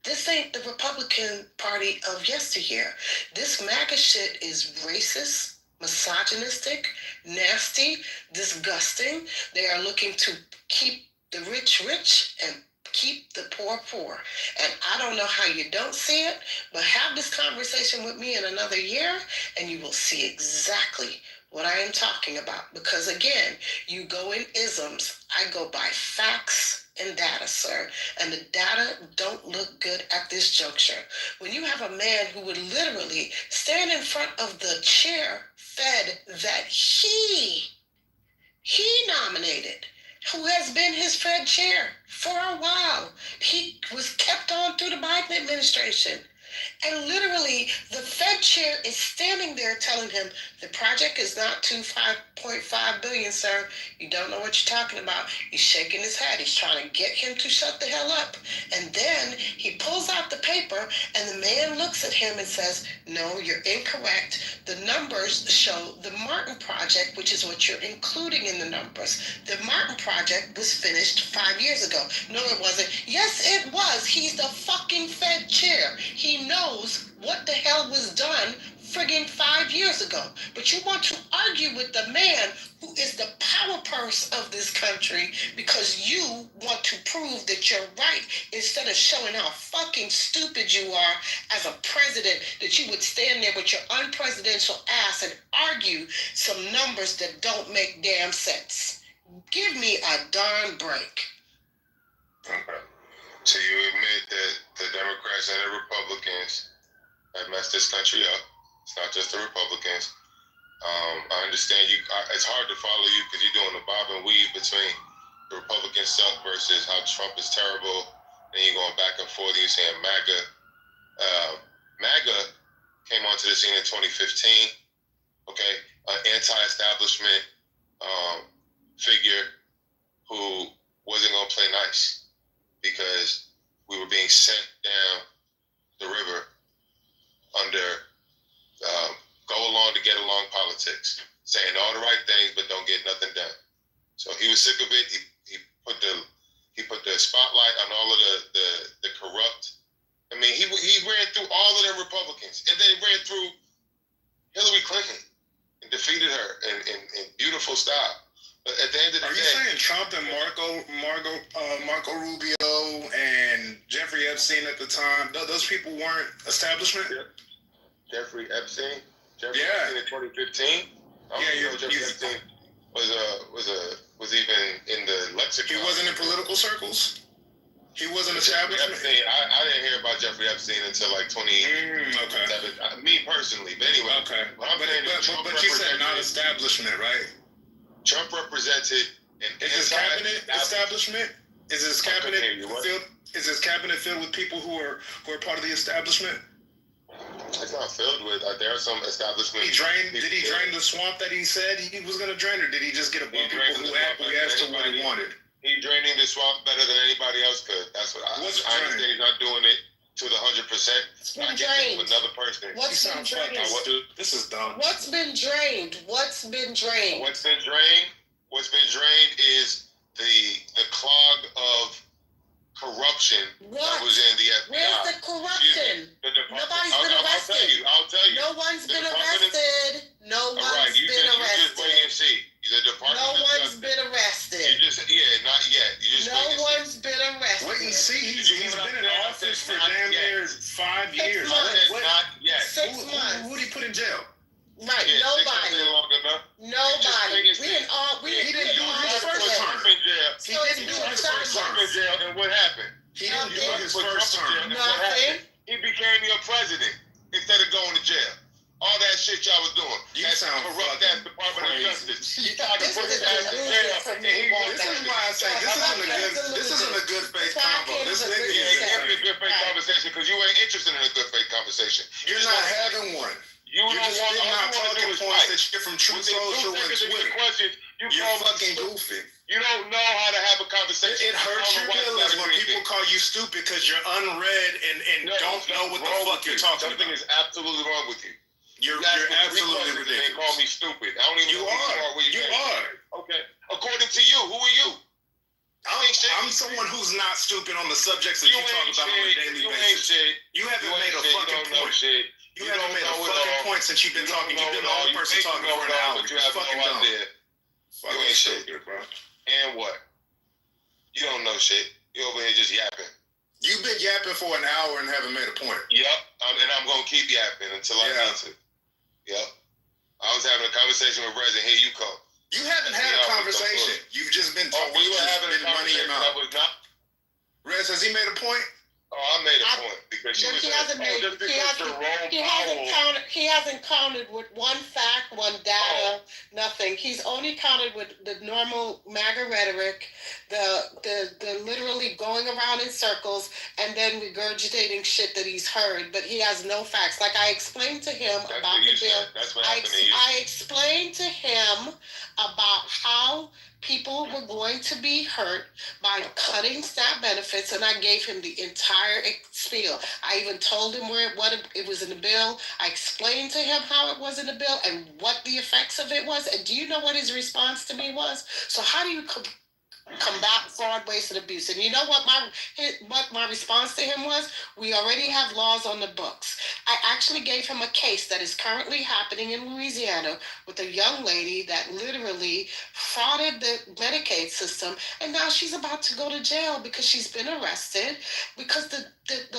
This ain't the Republican Party of yesteryear. This MAGA shit is racist, misogynistic, nasty, disgusting. They are looking to keep the rich rich and keep the poor poor. And I don't know how you don't see it, but have this conversation with me in another year and you will see exactly what I am talking about. Because again, you go in isms, I go by facts and data, sir. And the data don't look good at this juncture. When you have a man who would literally stand in front of the chair fed that he nominated, who has been his Fed chair for a while. He was kept on through the Biden administration. And literally, the Fed chair is standing there telling him, the project is not $5.5 billion, sir. You don't know what you're talking about. He's shaking his head. He's trying to get him to shut the hell up. And then he pulls out the paper, and the man looks at him and says, no, you're incorrect. The numbers show the Martin Project, which is what you're including in the numbers. The Martin Project was finished 5 years ago. No, it wasn't. Yes, it was. He's the fucking Fed chair. He knows what the hell was done friggin' 5 years ago. But you want to argue with the man who is the power purse of this country because you want to prove that you're right instead of showing how fucking stupid you are as a president, that you would stand there with your unpresidential ass and argue some numbers that don't make damn sense. Give me a darn break. Okay. So you admit that the Democrats and the Republicans have messed this country up. It's not just the Republicans. I understand you. It's hard to follow you because you're doing the bob and weave between the Republican suck versus how Trump is terrible. And you're going back and forth. You're saying MAGA. MAGA came onto the scene in 2015. Okay, an anti-establishment figure who wasn't going to play nice because we were being sent down the river under go along to get along politics, saying all the right things but don't get nothing done. So he was sick of it. He put the spotlight on all of the corrupt. I mean, he ran through all of the Republicans, and then he ran through Hillary Clinton and defeated her in beautiful style. But at the end of the day, are you saying Trump and Marco Rubio and Jeffrey Epstein at the time, those people weren't establishment? Jeffrey Epstein in 2015. Jeffrey Epstein was even in the lexicon. He wasn't in political circles. He wasn't establishment. Epstein, I didn't hear about Jeffrey Epstein until like 20. Okay. Me personally, but anyway. Okay. But you said not establishment, right? Trump represented Is his cabinet establishment? Is his cabinet filled? Is his cabinet filled with people who are part of the establishment? It's it's not filled with. There are some establishments. Did he drain the swamp that he said he was going to drain, or did he just get a bunch of people who asked him what he wanted? He's draining the swamp better than anybody else could. That's what I understand. He's not doing it to the 100%. What's been drained? Another person. What's been drained? This is dumb. What's been drained? What's been drained? What's been drained? What's been drained is the clog of corruption that was in the FBI. Where's the corruption? Nobody's been arrested. I'll tell you. No one's been arrested. No one's been arrested. You just wait and see. The Department no one's been arrested. You just, not yet. You just no one's been arrested. Wait and see. He's been in office for damn near 5 years. Not yet. 6 months. Who did he put in jail? Right, yeah, nobody. Nobody. We didn't all. He didn't do his first term. He didn't do his first term in jail, and what happened? He didn't do his first term. Nothing. He became your president instead of going to jail. All that shit y'all was doing. You sound corrupt ass Department of Justice. You tried to put his ass in jail. This is why I say this isn't a good faith convo. This nigga is having a good faith conversation because you ain't interested in a good faith conversation. You're not having one. You're just spitting out talking points that shit from True Social and Twitter. You're fucking goofy. You don't know how to have a conversation. It hurts your feelings when people call you stupid because you're unread and don't know what the fuck you're talking about. Something is absolutely wrong with you. You're absolutely ridiculous. They call me stupid. I don't even know who you are. Okay. According to you, who are you? I'm someone who's not stupid on the subjects that you talk about on a daily basis. You haven't made a fucking point. You haven't made a fucking point since you've been talking. You've been the only person talking for an hour. You're fucking dumb. You ain't shit, bro. And what? You don't know shit. You over here just yapping. You've been yapping for an hour and haven't made a point. Yep. And I'm going to keep yapping until I answer. Yep. I was having a conversation with Rez, and here you come. You haven't had a conversation. You've just been talking. We were having a conversation that was not. Rez, has he made a point? Oh, I made a point because she was he hasn't counted with one fact, one data, nothing. He's only counted with the normal MAGA rhetoric, the literally going around in circles and then regurgitating shit that he's heard, but he has no facts. Like I explained to him about the bill. That's what happened to you. I explained to him about how people were going to be hurt by cutting SNAP benefits, and I gave him the entire spiel. I even told him what it was in the bill. I explained to him how it was in the bill and what the effects of it was. And do you know what his response to me was? So how do you combat fraud, waste, and abuse? And you know what my response to him was? We already have laws on the books. I actually gave him a case that is currently happening in Louisiana with a young lady that literally frauded the Medicaid system, and now she's about to go to jail because she's been arrested because the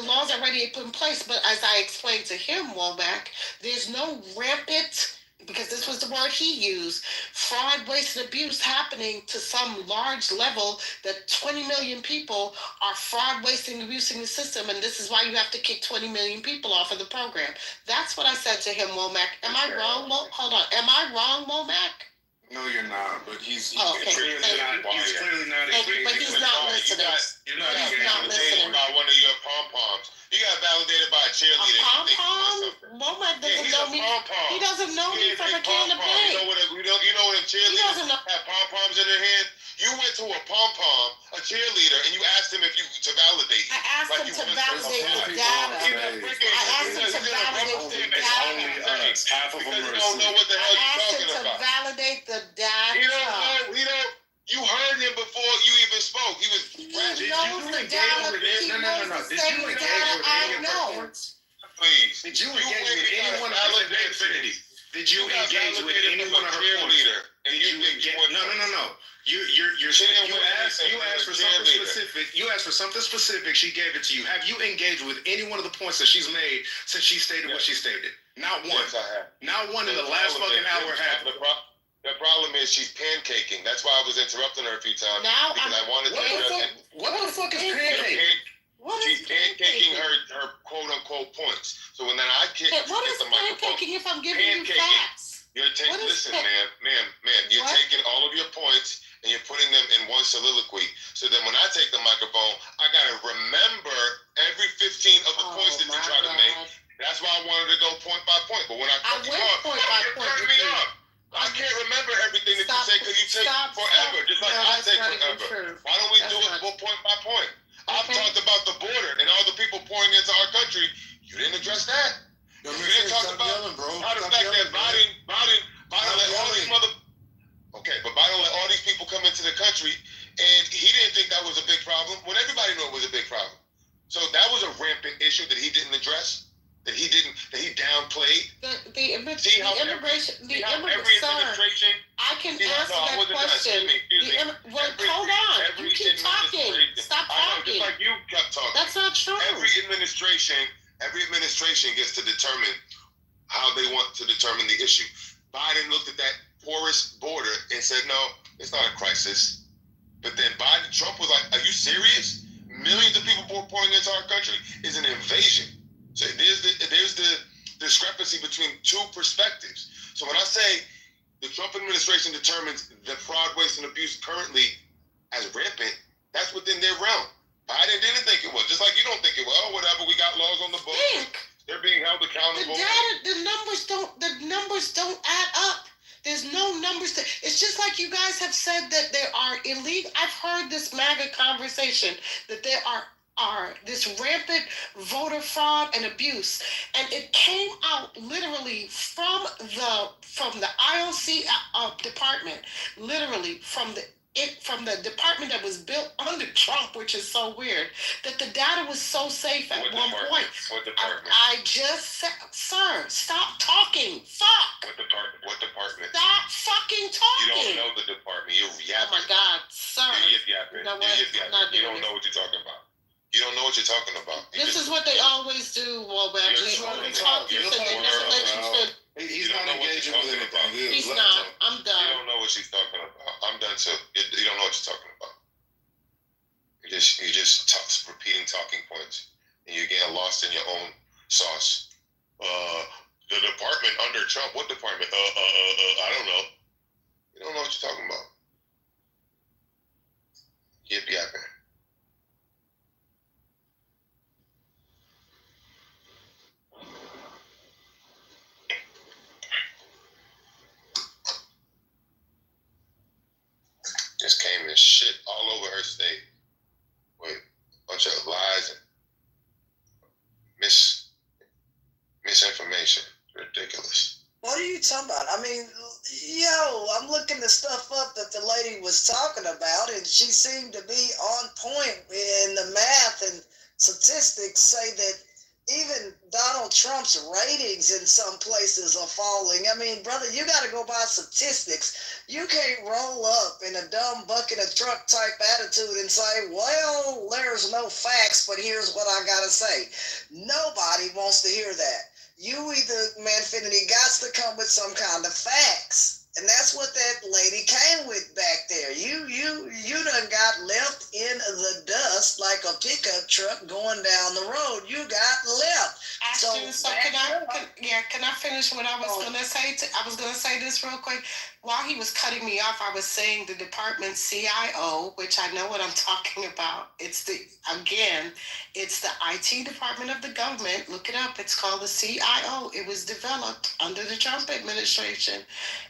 laws are already put in place. But as I explained to him, Womack, there's no rampant, because this was the word he used, fraud, waste, and abuse happening to some large level that 20 million people are fraud, wasting, abusing the system, and this is why you have to kick 20 million people off of the program. That's what I said to him, Womack. Am I wrong, Hold on. Am I wrong, Womack? No, you're not, but he's clearly not. But he's not listening. You're not listening about one of your pom-poms. You got validated by a cheerleader. A pom-pom? Womack doesn't know me. He doesn't know me from a can of paint. You know what a cheerleader have pom-poms in their hand? You went to a pom-pom, a cheerleader, and you asked him to validate. I asked him to validate the data. I asked him to validate the data. Half of them don't know what the hell you're talking about. To validate the data. He don't know. You heard him before you even spoke. He was. He knows the data. No. Did you engage with any of her points? Please. Did you engage with anyone of her Infinity? Did you engage with any one of her points? And you No. You asked for something specific. You asked for something specific. She gave it to you. Have you engaged with any one of the points that she's made since she stated what she stated? Not one. Yes, I have. Not one in the last fucking hour happened. The problem is she's pancaking. That's why I was interrupting her a few times. Because I wanted to address it. What the fuck is pancaking? She's pancaking her quote unquote points. So when I kick what is pancaking if I'm giving you facts? You're taking ma'am, you're taking all of your points and you're putting them in one soliloquy. So then when I take the microphone, I gotta remember every 15 of the points that you try to make. That's why I wanted to go point immigration, every administration. I can answer that question. Hold on. You keep talking. Stop talking. Just like you kept talking. That's not true. Every administration gets to determine how they want to determine the issue. Biden looked at that porous border and said, no, it's not a crisis. But then Trump was like, are you serious? Millions of people pouring into our country is an invasion. So there's the discrepancy between two perspectives. So when I say the Trump administration determines the fraud, waste, and abuse currently as rampant, that's within their realm. Biden didn't think it was. Just like you don't think it was. Oh, whatever, we got laws on the books. They're being held accountable. The numbers don't add up. There's no numbers. It's just like you guys have said that there are illegal. I've heard this MAGA conversation that there are this rampant voter fraud and abuse, and it came out literally from the IOC department, literally from the department that was built under Trump, which is so weird, that the data was so safe at one point. What department? I just said, sir, stop talking. Fuck. What department? Stop fucking talking. You don't know the department. You're yapping. Oh my God, sir. You're yapping. You know what? You don't know what you're talking about. You don't know what you're talking about. This is what they always do, Walbeck. They talk you and they never let you finish. He's not engaging with anything. He's not. I'm done. You don't know what she's talking about. I'm done too. You don't know what you're talking about. You just repeating talking points, and you're getting lost in your own sauce. The department under Trump. What department? I don't know. You don't know what you're talking about. Yip yapping. Just came and shit all over her state with a bunch of lies and misinformation. Ridiculous. What are you talking about? I mean, I'm looking the stuff up that the lady was talking about, and she seemed to be on point in the math and statistics say that even Donald Trump's ratings in some places are falling. I mean, brother, you got to go by statistics. You can't roll up in a dumb bucket of truck type attitude and say, well, there's no facts, but here's what I got to say. Nobody wants to hear that. You either, Manfinity, got to come with some kind of facts. And that's what that lady came with back there. You done got left in the dust like a pickup truck going down the road. You got left. Can I finish what I was gonna say? I was gonna say this real quick. While he was cutting me off, I was saying the department CIO, which I know what I'm talking about. It's the IT department of the government. Look it up. It's called the CIO. It was developed under the Trump administration.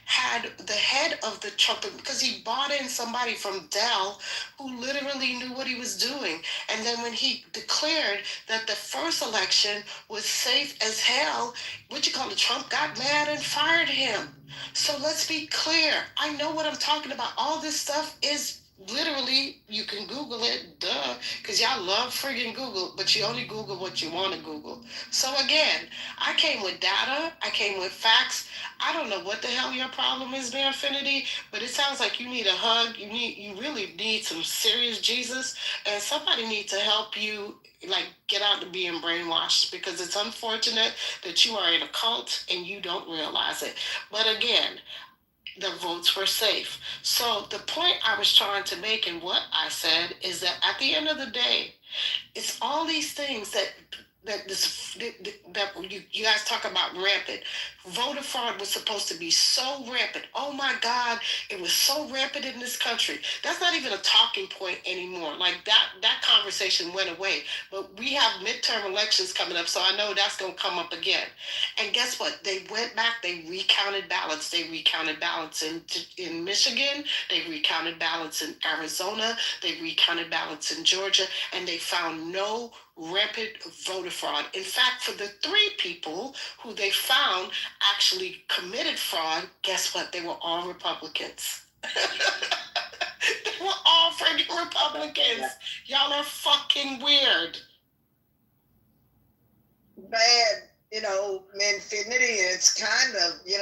Had the head of the Trump, because he bought in somebody from Dell who literally knew what he was doing. And then when he declared that the first election was safe as hell, Trump got mad and fired him. So let's be clear. I know what I'm talking about. All this stuff is literally, you can Google it, because y'all love friggin' Google, but you only Google what you want to Google. So again, I came with data, I came with facts. I don't know what the hell your problem is, Bear Infinity, but it sounds like you need a hug. You really need some serious Jesus, and somebody needs to help you get out of being brainwashed, because it's unfortunate that you are in a cult and you don't realize it. But again, the votes were safe. So the point I was trying to make in what I said is that at the end of the day, it's all these things that you guys talk about rampant. Voter fraud was supposed to be so rampant. Oh my God, it was so rampant in this country. That's not even a talking point anymore. That conversation went away. But we have midterm elections coming up, so I know that's going to come up again. And guess what? They went back, they recounted ballots. They recounted ballots in Michigan. They recounted ballots in Arizona. They recounted ballots in Georgia. And they found no rampant voter fraud. In fact, for the 3 people who they found actually committed fraud, guess what? They were all Republicans. They were all freaking Republicans. Y'all are fucking weird. Bad Infinity, it's kind of, you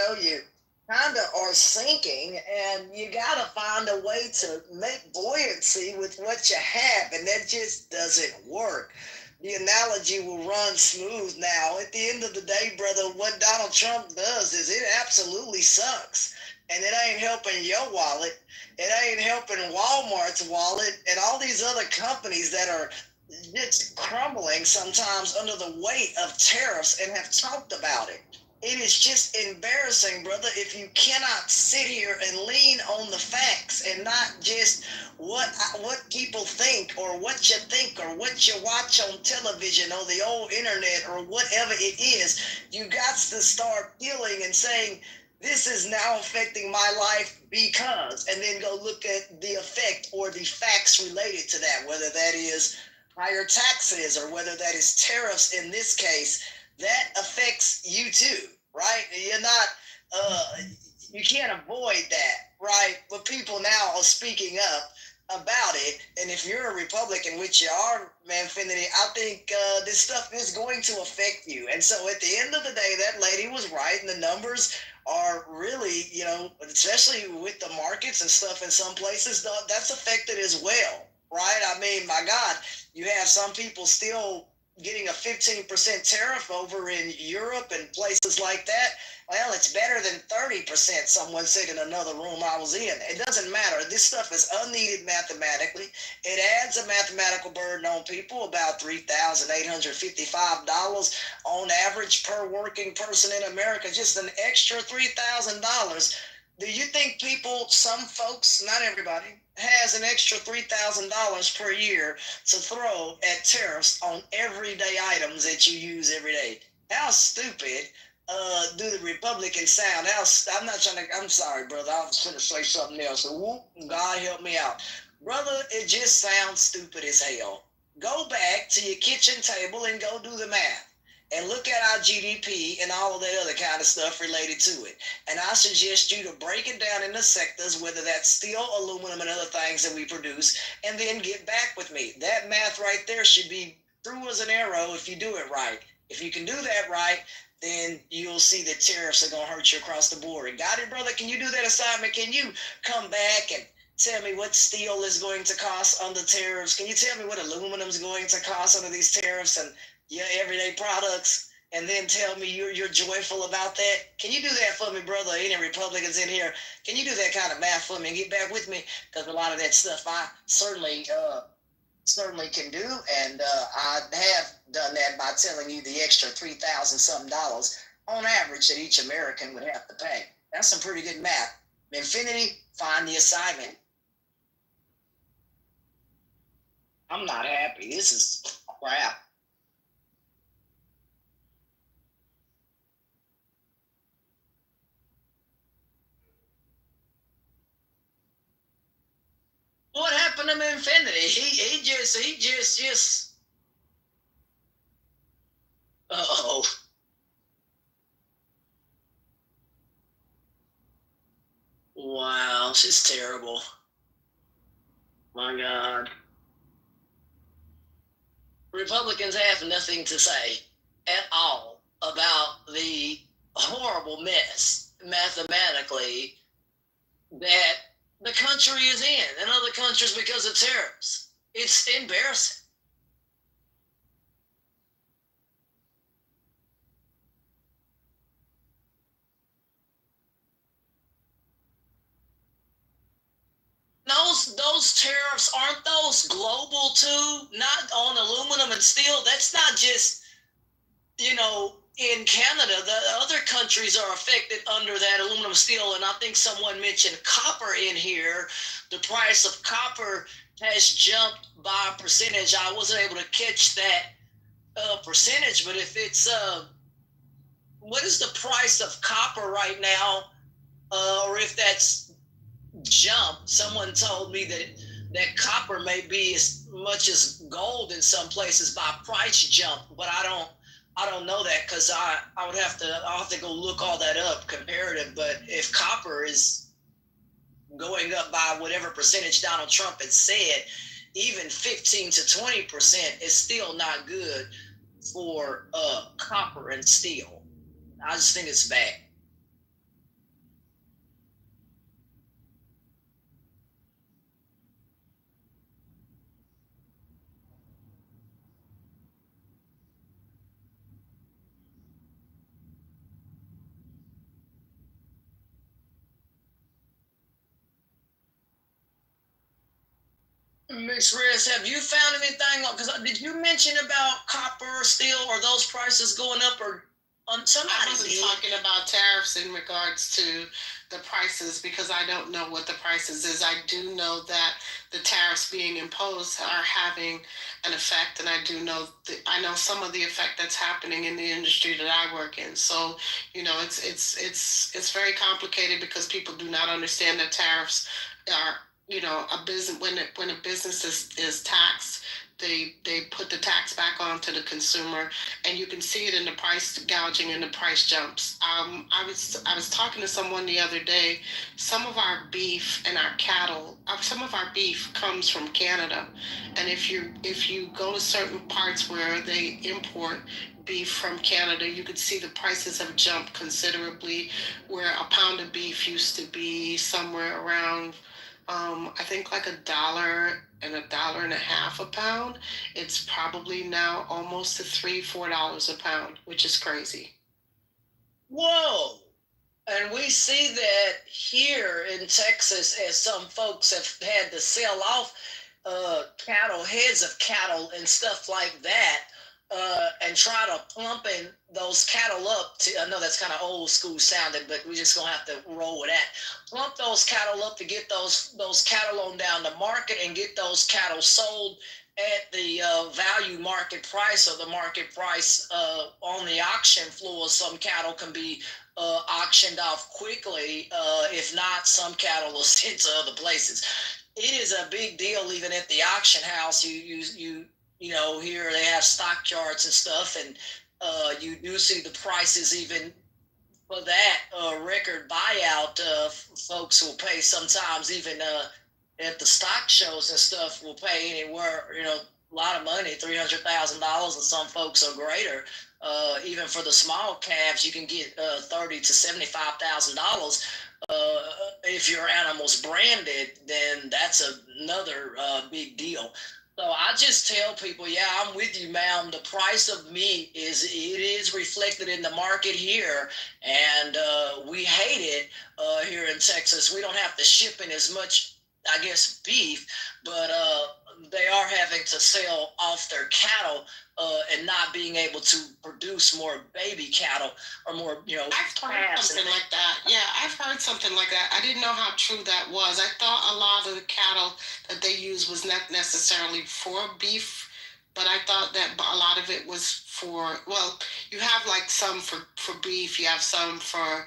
kind of are sinking, and you got to find a way to make buoyancy with what you have, and that just doesn't work. The analogy will run smooth now. At the end of the day, brother, what Donald Trump does is it absolutely sucks. And it ain't helping your wallet. It ain't helping Walmart's wallet and all these other companies that are just crumbling sometimes under the weight of tariffs and have talked about it. It is just embarrassing, brother, if you cannot sit here and lean on the facts and not just what people think or what you think or what you watch on television or the old internet or whatever it is. You got to start feeling and saying, this is now affecting my life because, and then go look at the effect or the facts related to that, whether that is higher taxes or whether that is tariffs in this case. That affects you too, right? You're not, you can't avoid that, right? But people now are speaking up about it. And if you're a Republican, which you are, Manfinity, I think this stuff is going to affect you. And so at the end of the day, that lady was right. And the numbers are really, especially with the markets and stuff in some places, that's affected as well, right? I mean, my God, you have some people still getting a 15% tariff over in Europe and places like that. Well, it's better than 30%, someone said in another room I was in. It doesn't matter. This stuff is unneeded mathematically. It adds a mathematical burden on people, about $3,855 on average per working person in America, just an extra $3,000. Do you think people, some folks, not everybody, has an extra $3,000 per year to throw at tariffs on everyday items that you use every day? How stupid do the Republicans sound? I'm not trying to, I'm sorry, brother. I was going to say something else. So, whoop, God help me out. Brother, it just sounds stupid as hell. Go back to your kitchen table and go do the math. And look at our GDP and all of that other kind of stuff related to it. And I suggest you to break it down into sectors, whether that's steel, aluminum, and other things that we produce, and then get back with me. That math right there should be through as an arrow if you do it right. If you can do that right, then you'll see that tariffs are going to hurt you across the board. And got it, brother? Can you do that assignment? Can you come back and tell me what steel is going to cost under tariffs? Can you tell me what aluminum is going to cost under these tariffs and your everyday products, and then tell me you're joyful about that? Can you do that for me, brother? Any Republicans in here? Can you do that kind of math for me and get back with me? Because a lot of that stuff I certainly can do, and I have done that by telling you the extra $3,000 on average that each American would have to pay. That's some pretty good math. Infinity, find the assignment. I'm not happy. This is crap. What happened to Infinity? He just. Uh-oh. Wow, she's terrible. My God. Republicans have nothing to say at all about the horrible mess mathematically that the country is in and other countries because of tariffs. It's embarrassing. Those tariffs, aren't those global too? Not on aluminum and steel. That's not just, in Canada. The other countries are affected under that aluminum steel. And I think someone mentioned copper in here. The price of copper has jumped by a percentage. I wasn't able to catch that percentage, but if it's, what is the price of copper right now? Or if that's jump. Someone told me that copper may be as much as gold in some places by price jump, but I don't know that because I'll have to go look all that up comparative. But if copper is going up by whatever percentage Donald Trump had said, even 15 to 20% is still not good for copper and steel. I just think it's bad. Miss Reyes, have you found anything? Because did you mention about copper or steel or those prices going up or on somebody? I wasn't talking about tariffs in regards to the prices because I don't know what the prices is. I do know that the tariffs being imposed are having an effect, and I do know I know some of the effect that's happening in the industry that I work in. So it's very complicated because people do not understand that tariffs are a business when a business is taxed. They put the tax back onto the consumer, and you can see it in the price gouging and the price jumps. I was talking to someone the other day. Some of our beef and our cattle, some of our beef comes from Canada, and if you go to certain parts where they import beef from Canada, you could see the prices have jumped considerably. Where a pound of beef used to be somewhere around I think like $1 and $1.50 a pound. It's probably now almost to $3-4 a pound, which is crazy. Whoa! And we see that here in Texas, as some folks have had to sell off cattle, heads of cattle and stuff like that, and try to plumping those cattle up to, I know that's kind of old school sounding, but we're just going to have to roll with that. Plump those cattle up to get those cattle on down the market and get those cattle sold at the value market price or the market price on the auction floor. Some cattle can be auctioned off quickly. If not, some cattle are sent to other places. It is a big deal even at the auction house. You know, here they have stockyards and stuff, and you do see the prices even for that record buyout. Folks will pay sometimes even at the stock shows and stuff will pay anywhere, a lot of money, $300,000, and some folks are greater. Even for the small calves, you can get $30,000 to $75,000. If your animal's branded, then that's another big deal. So I just tell people, yeah, I'm with you, ma'am. The price of meat is reflected in the market here, and we hate it here in Texas. We don't have to ship in as much, I guess, beef, but they are having to sell off their cattle and not being able to produce more baby cattle or more, I've heard something like that. Yeah, I've heard something like that. I didn't know how true that was. I thought a lot of the cattle that they use was not necessarily for beef, but I thought that a lot of it was for, well, you have like some for beef, you have some for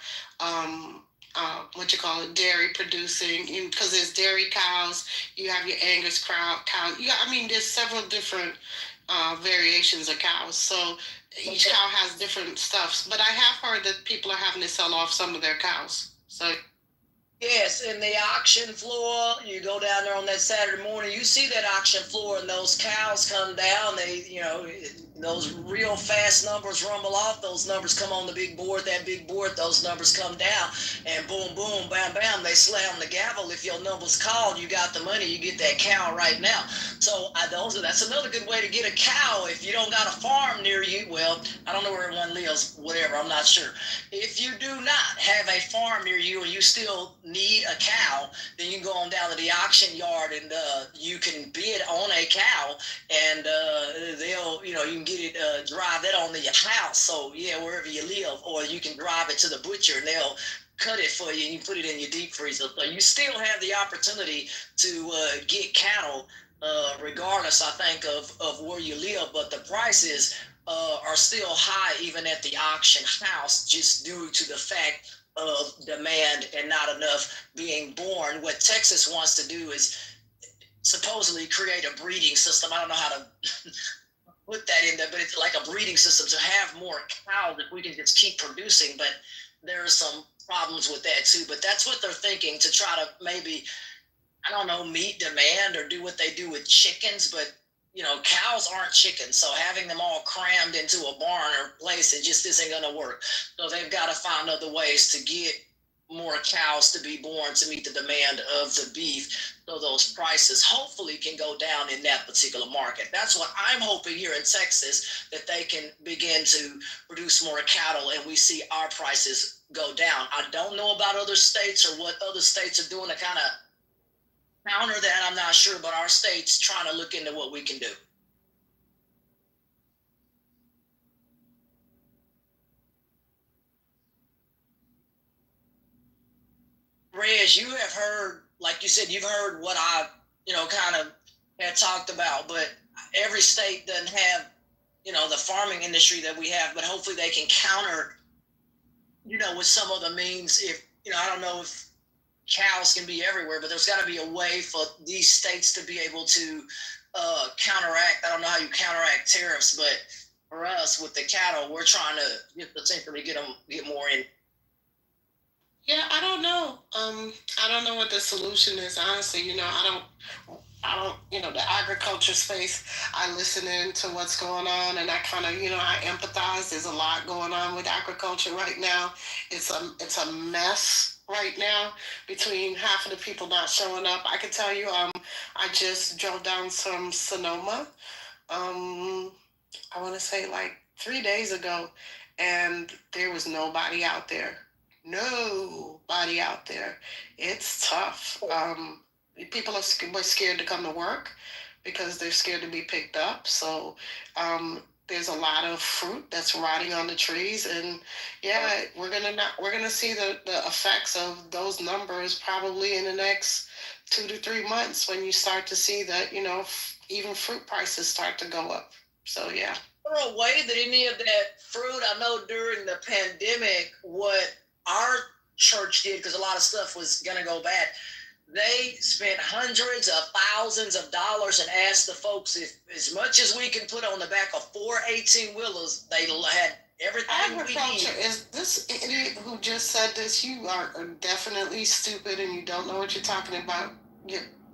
dairy producing, because there's dairy cows, you have your Angus cows. There's several different variations of cows. So each cow has different stuffs. But I have heard that people are having to sell off some of their cows. So yes, in the auction floor, you go down there on that Saturday morning, you see that auction floor, and those cows come down. They, those real fast numbers rumble off. Those numbers come on the big board. That big board, those numbers come down, and boom, boom, bam, bam. They slam the gavel. If your number's called, you got the money. You get that cow right now. So that's another good way to get a cow. If you don't got a farm near you, well, I don't know where everyone lives. Whatever, I'm not sure. If you do not have a farm near you, and you still need a cow, then you can go on down to the auction yard and you can bid on a cow, and they'll, you can get it, drive that on to your house. So yeah, wherever you live, or you can drive it to the butcher and they'll cut it for you and you put it in your deep freezer. So you still have the opportunity to get cattle regardless, I think, of where you live, but the prices are still high even at the auction house, just due to the fact of demand and not enough being born. What Texas wants to do is supposedly create a breeding system. I don't know how to put that in there, but it's like a breeding system to have more cows if we can just keep producing. But there are some problems with that too. But that's what they're thinking, to try to maybe, I don't know, meet demand or do what they do with chickens. But cows aren't chickens, so having them all crammed into a barn or place, it just isn't going to work. So they've got to find other ways to get more cows to be born to meet the demand of the beef, so those prices hopefully can go down in that particular market. That's what I'm hoping here in Texas, that they can begin to produce more cattle and we see our prices go down. I don't know about other states or what other states are doing to kind of counter that. I'm not sure, but our state's trying to look into what we can do. Rez, you have heard, like you said, you've heard what I, kind of had talked about, but every state doesn't have, the farming industry that we have, but hopefully they can counter, with some other means. If, I don't know if cows can be everywhere, but there's got to be a way for these states to be able to counteract. I don't know how you counteract tariffs, but for us with the cattle, we're trying to get the tinker to get more in. Yeah, I don't know. I don't know what the solution is. Honestly, I don't, the agriculture space, I listen into what's going on and I kind of, I empathize. There's a lot going on with agriculture right now. It's a mess right now between half of the people not showing up. I can tell you, I just drove down from Sonoma, I want to say like 3 days ago, and there was nobody out there. Nobody out there. It's tough. People were scared to come to work because they're scared to be picked up. So there's a lot of fruit that's rotting on the trees, and yeah, we're gonna see the effects of those numbers probably in the next 2 to 3 months, when you start to see that even fruit prices start to go up. So yeah. Is there a way that any of that fruit, I know during the pandemic, what our church did, because a lot of stuff was going to go bad, they spent hundreds of thousands of dollars and asked the folks if as much as we can put on the back of 4 18-wheelers, they had everything agriculture we need. Is this idiot who just said this? You are definitely stupid and you don't know what you're talking about.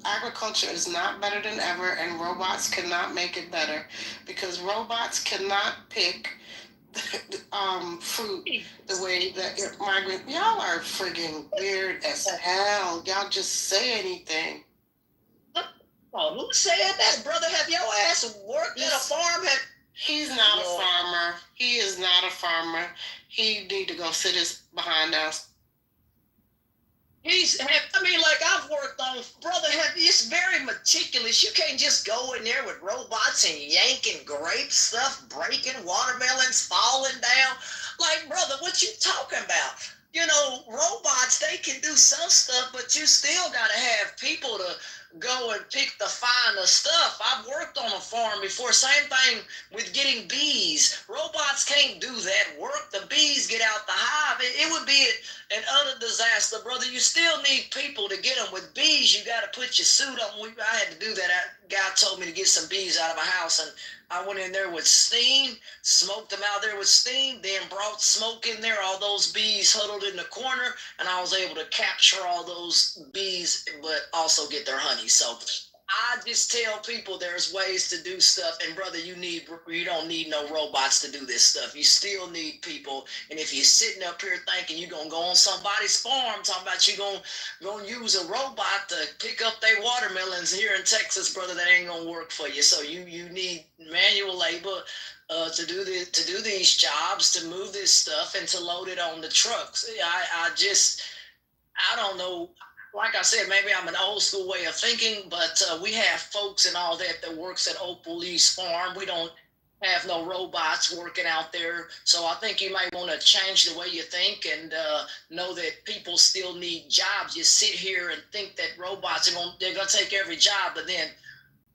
Agriculture is not better than ever, and robots cannot make it better, because robots cannot pick fruit the way that migrant. Y'all are friggin' weird as hell. Y'all just say anything. Oh, who said that, brother? Have your ass worked at a farm? He's not a farmer. He is not a farmer. He need to go sit his behind down. I've worked on, brother, it's very meticulous. You can't just go in there with robots and yanking grape stuff, breaking watermelons, falling down. Like, brother, what you talking about? Robots, they can do some stuff, but you still got to have people to go and pick the finer stuff. I've worked on a farm before. Same thing with getting bees. Robots can't do that work. The bees get out the hive. It would be an utter disaster, brother. You still need people to get them. With bees, you got to put your suit on. I had to do that. A guy told me to get some bees out of a house, and I went in there with steam, smoked them out there with steam, then brought smoke in there, all those bees huddled in the corner, and I was able to capture all those bees, but also get their honey. So I just tell people there's ways to do stuff, and brother, you don't need no robots to do this stuff. You still need people, and if you're sitting up here thinking you're gonna go on somebody's farm, talking about you gonna use a robot to pick up their watermelons here in Texas, brother, that ain't gonna work for you. So you need manual labor to do these jobs, to move this stuff, and to load it on the trucks. I don't know. Like I said, maybe I'm an old school way of thinking, but we have folks and all that works at Opal Lee's farm. We don't have no robots working out there. So I think you might want to change the way you think and know that people still need jobs. You sit here and think that robots they're gonna take every job, but then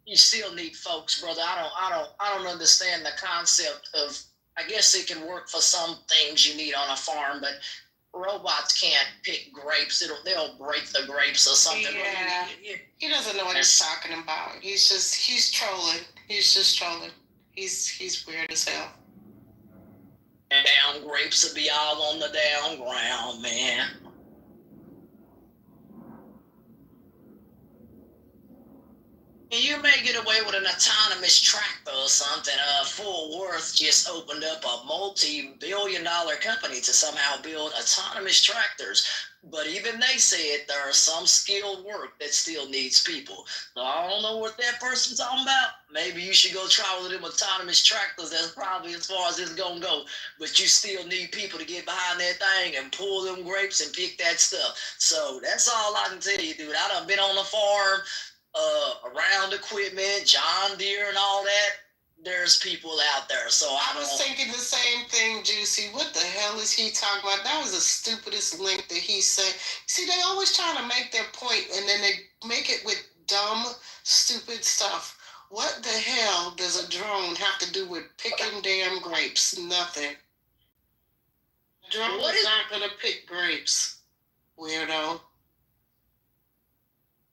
you still need folks, brother. I don't understand the concept of, I guess it can work for some things you need on a farm, but robots can't pick grapes. They'll break the grapes or something. Yeah. He doesn't know what he's talking about. He's trolling. He's just trolling. He's weird as hell. Down grapes will be all on the down ground, man. You may get away with an autonomous tractor or something. Fort Worth just opened up a multi-billion-dollar company to somehow build autonomous tractors. But even they said there are some skilled work that still needs people. So I don't know what that person's talking about. Maybe you should go try one of them autonomous tractors. That's probably as far as it's gonna go. But you still need people to get behind that thing and pull them grapes and pick that stuff. So that's all I can tell you, dude. I done been on the farm, around equipment, John Deere and all that. There's people out there. So I was thinking the same thing, Juicy. What the hell is he talking about? That was the stupidest link that he said. See, they always trying to make their point and then they make it with dumb, stupid stuff. What the hell does a drone have to do with picking damn grapes? Nothing. A drone is not going to pick grapes, weirdo.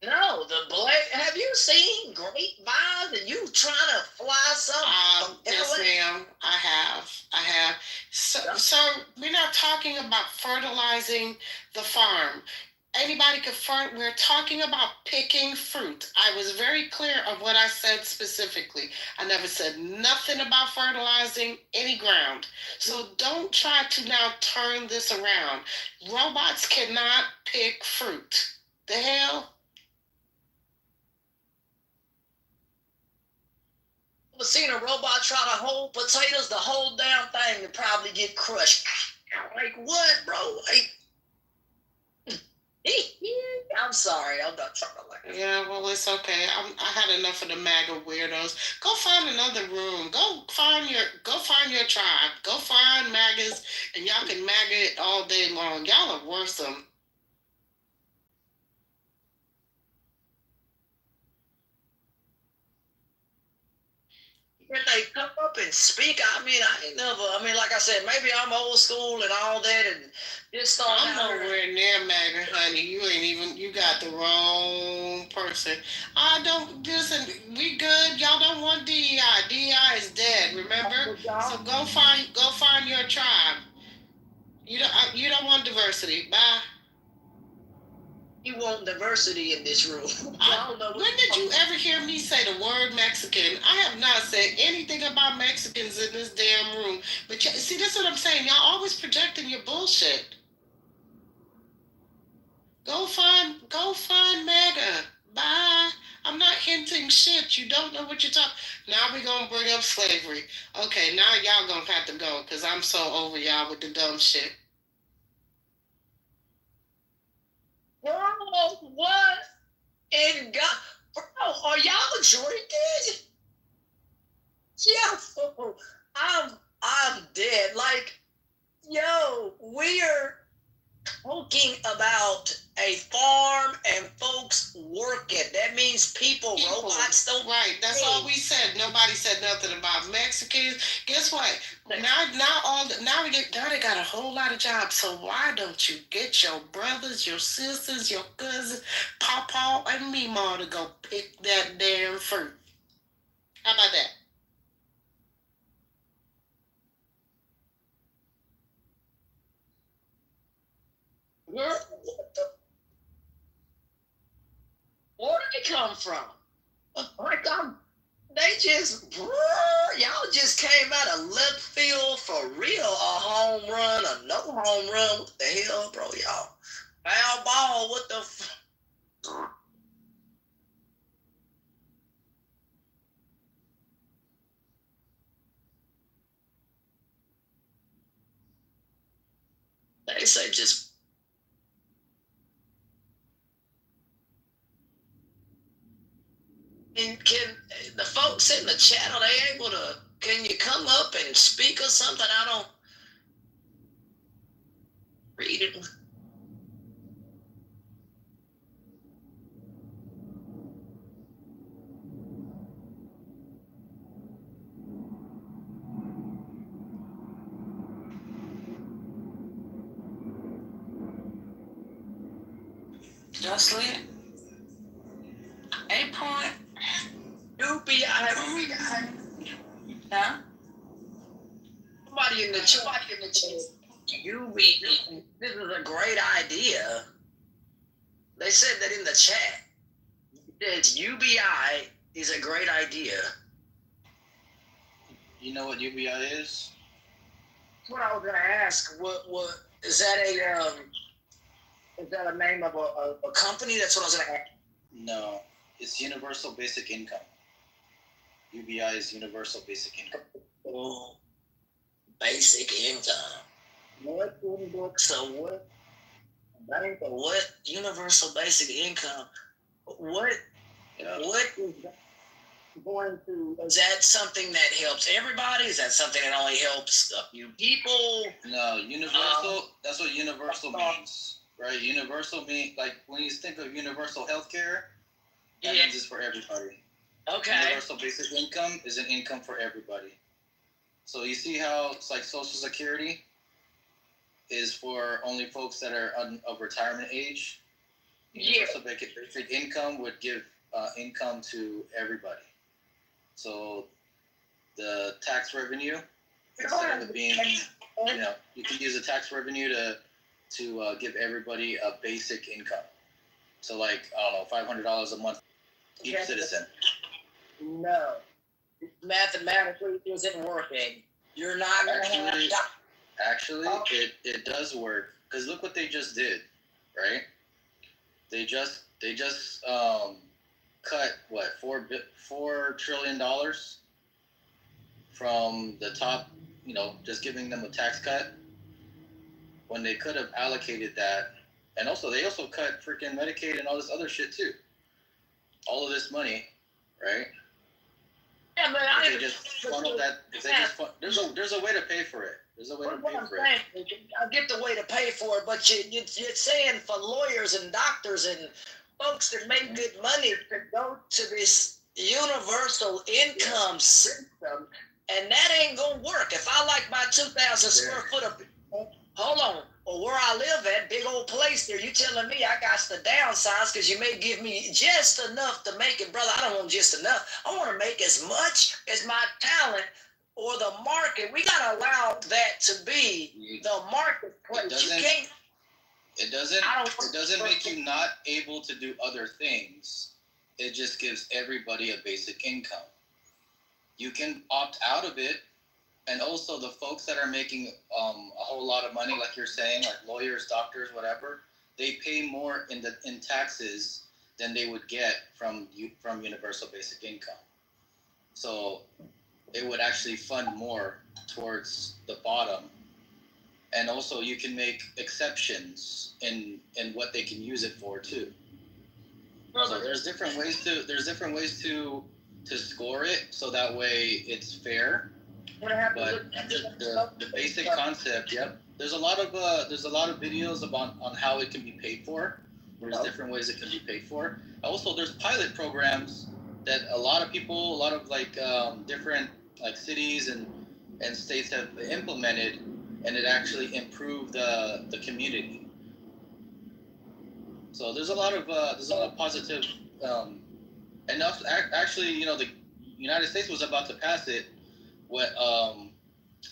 No, have you seen grapevines and you trying to fly something? Yes, ma'am. I have. So we're not talking about fertilizing the farm. Anybody could we're talking about picking fruit. I was very clear of what I said specifically. I never said nothing about fertilizing any ground. So don't try to now turn this around. Robots cannot pick fruit. The hell? I've seen a robot try to hold potatoes, the whole damn thing would probably get crushed. Like what, bro? Like, I'm sorry, I'm not trying to like. Yeah, well, it's okay. I had enough of the MAGA weirdos. Go find another room. Go find your tribe. Go find MAGAs, and y'all can MAGA it all day long. Y'all are worrisome. When they come up and speak, I mean, like I said, maybe I'm old school and all that, and just thought I'm nowhere near MAGA, honey. You got the wrong person. I don't, listen, we good. Y'all don't want DEI. DEI is dead, remember? So go find your tribe. You don't want diversity. Bye. You want diversity in this room. When did you ever hear me say the word Mexican? I have not said anything about Mexicans in this damn room. But see, that's what I'm saying. Y'all always projecting your bullshit. Go find MAGA. Bye. I'm not hinting shit. You don't know what you're talking. Now we're going to bring up slavery. Okay, now y'all going to have to go because I'm so over y'all with the dumb shit. Bro, what in God? Bro, are y'all drinking? Yo, I'm dead. Like, yo, we're talking about a farm and folks working. That means people. Robots don't. Right, that's all we said. Nobody said nothing about Mexicans. Guess what? Now they got a whole lot of jobs. So why don't you get your brothers, your sisters, your cousins, Pawpaw and Mima to go pick that damn fruit? How about that? Where did they come from? Like they just, y'all just came out of left field for real. A home run, a no home run. What the hell, bro? Y'all foul ball. What the? They say just. And can the folks in the chat, are they able to, can you come up and speak or something? I don't read it. Just lit. 8 point. UBI. Huh? Somebody in the chat. This is a great idea. They said that in the chat. It says UBI is a great idea. You know what UBI is? What I was gonna ask, what is that a name of a company? That's what I was gonna ask. No, it's Universal Basic Income. UBI is Universal Basic Income. Oh, basic income. What so what? Bank or what? Universal basic income. What? Yeah. What is that going to? Is that something that helps everybody? Is that something that only helps a few people? No, universal. That's what universal means, right? Universal means like when you think of universal healthcare, that means it's for everybody. Okay. Universal basic income is an income for everybody. So you see how it's like Social Security is for only folks that are of retirement age. Universal basic income would give income to everybody. So the tax revenue, instead of it being, you can use the tax revenue to give everybody a basic income. So like, I don't know, $500 a month each citizen. No, mathematically it isn't working. You're not going to have. Actually, it does work, because look what they just did, right? They just cut what $4 trillion from the top, just giving them a tax cut when they could have allocated that, and they also cut freaking Medicaid and all this other shit too. All of this money, right? Yeah, but if they just funnel that. If they just there's a way to pay for it. There's a way to pay for it. I get the way to pay for it, but you're saying for lawyers and doctors and folks that make good money to go to this universal income system, and that ain't gonna work. If I like my 2,000 square foot of, hold on, or where I live at, big old place there, you telling me I got to downsize because you may give me just enough to make it, brother. I don't want just enough. I want to make as much as my talent or the market. We gotta allow that to be the marketplace. It doesn't make you not able to do other things. It just gives everybody a basic income. You can opt out of it, and also the folks that are making a whole lot of money, like you're saying, like lawyers, doctors, whatever, they pay more in taxes than they would get from universal basic income. So it would actually fund more towards the bottom. And also you can make exceptions in what they can use it for too. So there's different ways to score it, so that way it's fair. But the basic concept, yep. There's a lot of videos on how it can be paid for. There's different ways it can be paid for. Also, there's pilot programs that a lot of people, different like cities and states have implemented, and it actually improved the community. So there's a lot of positive, and actually, the United States was about to pass it.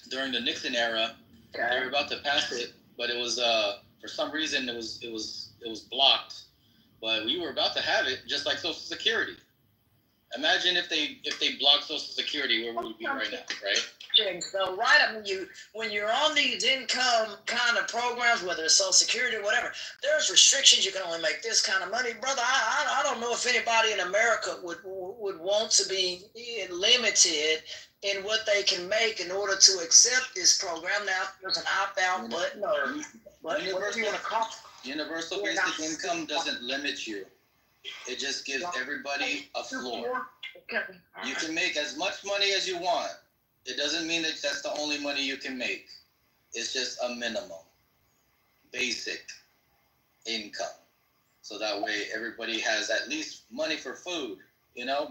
During the Nixon era, they were about to pass it, but it was for some reason it was blocked. But we were about to have it, just like Social Security. Imagine if they blocked Social Security, where would we be right now, right? So, right, I mean, when you're on these income kind of programs, whether it's Social Security or whatever, there's restrictions. You can only make this kind of money, brother. I don't know if anybody in America would want to be limited in what they can make in order to accept this program. Now, there's an opt-out button or whatever you want to call it. Universal basic income doesn't limit you. It just gives everybody a floor. You can make as much money as you want. It doesn't mean that that's the only money you can make. It's just a minimum, basic income. So that way everybody has at least money for food,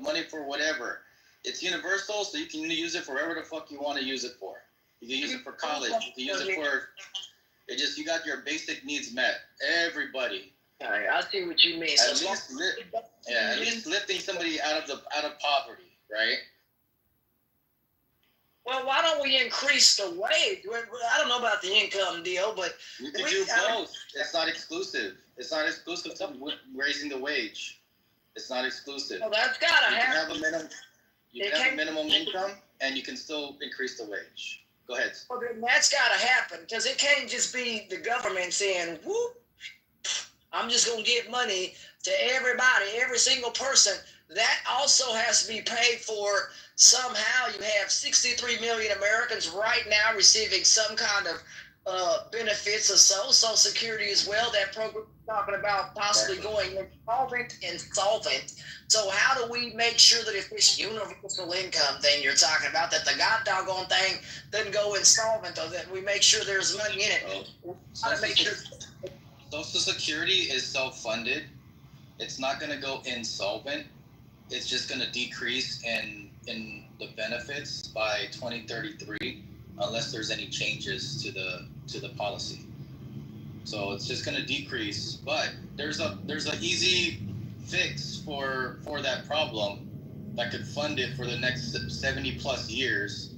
money for whatever. It's universal, so you can use it for whatever the fuck you want to use it for. You can use it for college. You can use it for... you got your basic needs met. Everybody. All right, I see what you mean. At least lifting somebody out of poverty, right? Well, why don't we increase the wage? I don't know about the income deal, but we can do both. It's not exclusive. It's not exclusive to raising the wage. It's not exclusive. Well, that's gotta You can happen. have a minimum. You They can have a can't- minimum income, and you can still increase the wage. Go ahead. Well, then that's gotta happen, because it can't just be the government saying, whoop, I'm just gonna give money to everybody, every single person. That also has to be paid for somehow. You have 63 million Americans right now receiving some kind of benefits of Social Security as well. That program talking about possibly going insolvent. So how do we make sure that if this universal income thing you're talking about, that the god doggone thing doesn't go insolvent, or that we make sure there's money in it? How to make sure. Social Security is self-funded. It's not going to go insolvent. It's just going to decrease in the benefits by 2033, unless there's any changes to the policy. So it's just going to decrease. But there's an easy fix for that problem that could fund it for the next 70 plus years.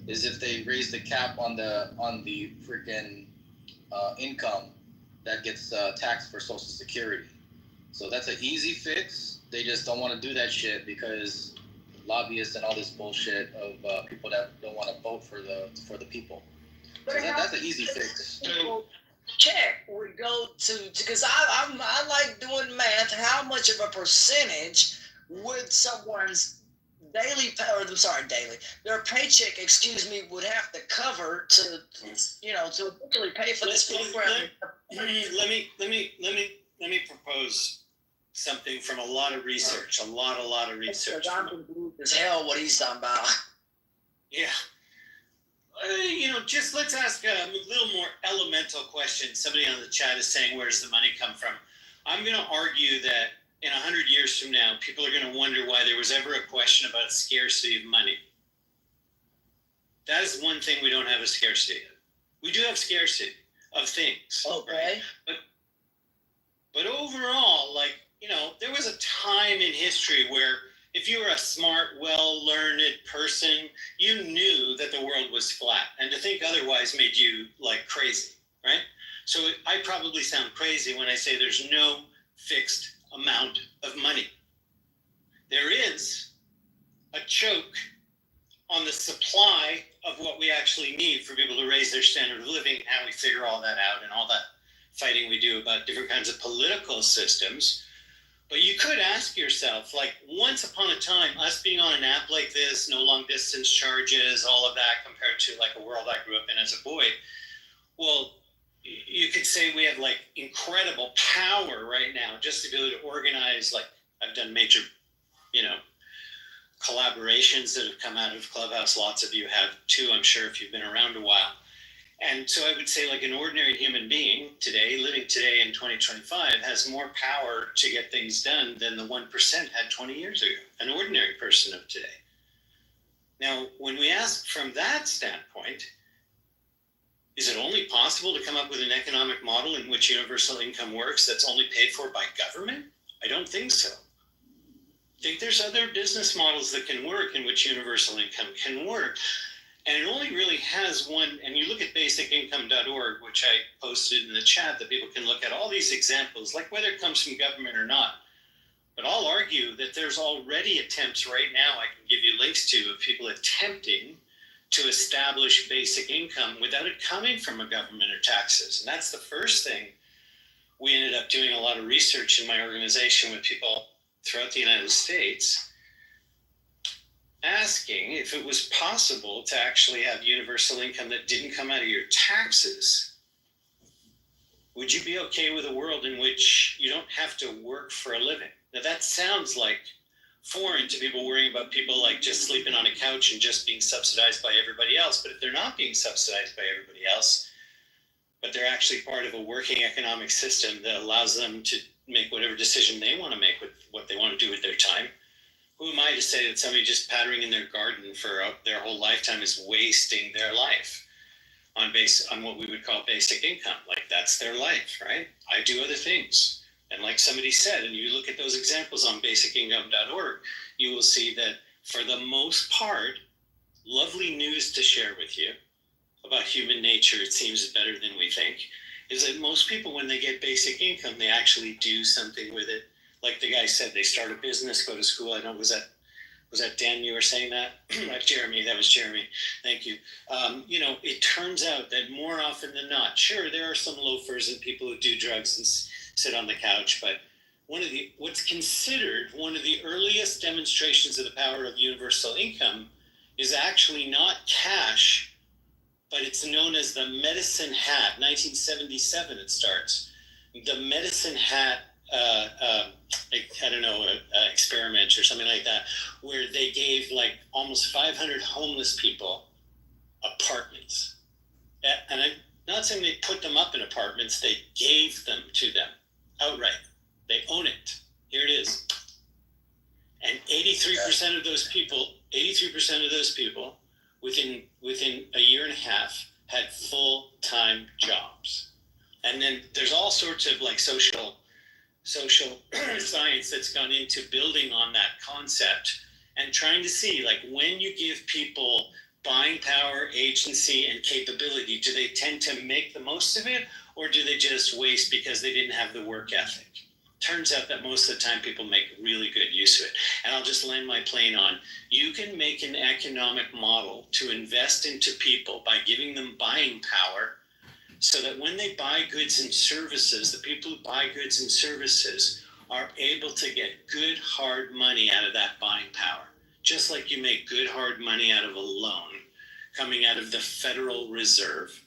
Is if they raise the cap on the freaking income that gets taxed for Social Security. So that's an easy fix. They just don't want to do that shit because lobbyists and all this bullshit of people that don't want to vote for the people. So that's an easy fix. Check would go to because I like doing math. How much of a percentage would someone's their paycheck, would have to cover to really pay for this program? Let me propose something from a lot of research, a lot of research. As hell what he's talking about. Yeah. Just let's ask a little more elemental question. Somebody on the chat is saying, where's the money come from? I'm going to argue that in 100 years from now, people are going to wonder why there was ever a question about scarcity of money. That is one thing we don't have a scarcity of. We do have scarcity of things. Okay. Right? But overall, there was a time in history where if you were a smart, well-learned person, you knew that the world was flat. And to think otherwise made you crazy, right? So I probably sound crazy when I say there's no fixed amount of money. There is a choke on the supply of what we actually need for people to raise their standard of living, and how we figure all that out and all that fighting we do about different kinds of political systems. But you could ask yourself, once upon a time, us being on an app like this, no long distance charges, all of that compared to a world I grew up in as a boy, well, you could say we have incredible power right now just to be able to organize. I've done major, collaborations that have come out of Clubhouse. Lots of you have too, I'm sure, if you've been around a while. And so I would say an ordinary human being today, living today in 2025, has more power to get things done than the 1% had 20 years ago, an ordinary person of today. Now, when we ask from that standpoint, is it only possible to come up with an economic model in which universal income works that's only paid for by government? I don't think so. I think there's other business models that can work in which universal income can work. And it only really has one, and you look at basicincome.org, which I posted in the chat, that people can look at all these examples, whether it comes from government or not. But I'll argue that there's already attempts right now, I can give you links to, of people attempting to establish basic income without it coming from a government or taxes. And that's the first thing we ended up doing a lot of research in my organization with people throughout the United States, asking if it was possible to actually have universal income that didn't come out of your taxes. Would you be okay with a world in which you don't have to work for a living? Now that sounds foreign to people worrying about people just sleeping on a couch and just being subsidized by everybody else. But if they're not being subsidized by everybody else, but they're actually part of a working economic system that allows them to make whatever decision they want to make with what they want to do with their time, who am I to say that somebody just pattering in their garden for their whole lifetime is wasting their life on what we would call basic income? That's their life, right? I do other things. And like somebody said, and you look at those examples on basicincome.org, you will see that for the most part, lovely news to share with you about human nature, it seems better than we think, is that most people, when they get basic income, they actually do something with it. like the guy said, they start a business, go to school. I know, was that Dan, you were saying that? Jeremy, that was Jeremy. Thank you. It turns out that more often than not, sure, there are some loafers and people who do drugs and sit on the couch, but what's considered one of the earliest demonstrations of the power of universal income is actually not cash, but it's known as the medicine hat. 1977 it starts. The medicine hat, experiment or something like that, where they gave like almost 500 homeless people apartments. And I'm not saying they put them up in apartments, they gave them to them outright. They own it. Here it is. And 83% of those people, within a year and a half had full-time jobs. And then there's all sorts of like social science that's gone into building on that concept and trying to see, like, when you give people buying power, agency, and capability, do they tend to make the most of it, or do they just waste because they didn't have the work ethic? Turns out that most of the time people make really good use of it. And I'll just land my plane on, you can make an economic model to invest into people by giving them buying power, so that when they buy goods and services, the people who buy goods and services are able to get good, hard money out of that buying power. Just like you make good, hard money out of a loan coming out of the Federal Reserve,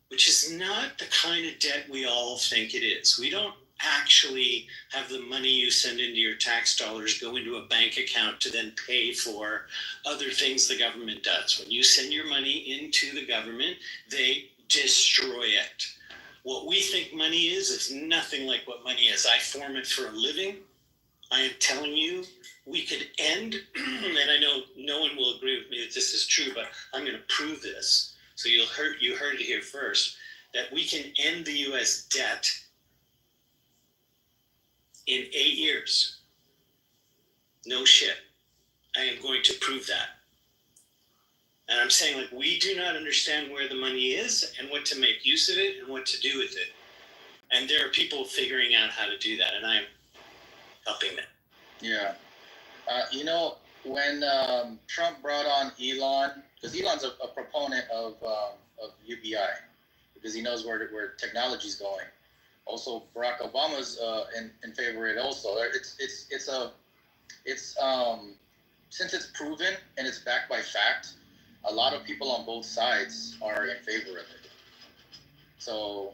which is not the kind of debt we all think it is. We don't actually have the money you send into your tax dollars go into a bank account to then pay for other things the government does. When you send your money into the government, they destroy it. What we think money is nothing like what money is. I form it for a living. I am telling you, we could end, and I know no one will agree with me that this is true, but I'm going to prove this. So you heard it here first, that we can end the U.S. debt in 8 years. No shit. I am going to prove that. And I'm saying, like, we do not understand where the money is and what to make use of it and what to do with it. And there are people figuring out how to do that, and I'm helping them. Yeah. When Trump brought on Elon, because Elon's a proponent of UBI, because he knows where technology's going. Also, Barack Obama's in favor of it. Also, since it's proven and it's backed by fact, a lot of people on both sides are in favor of it. So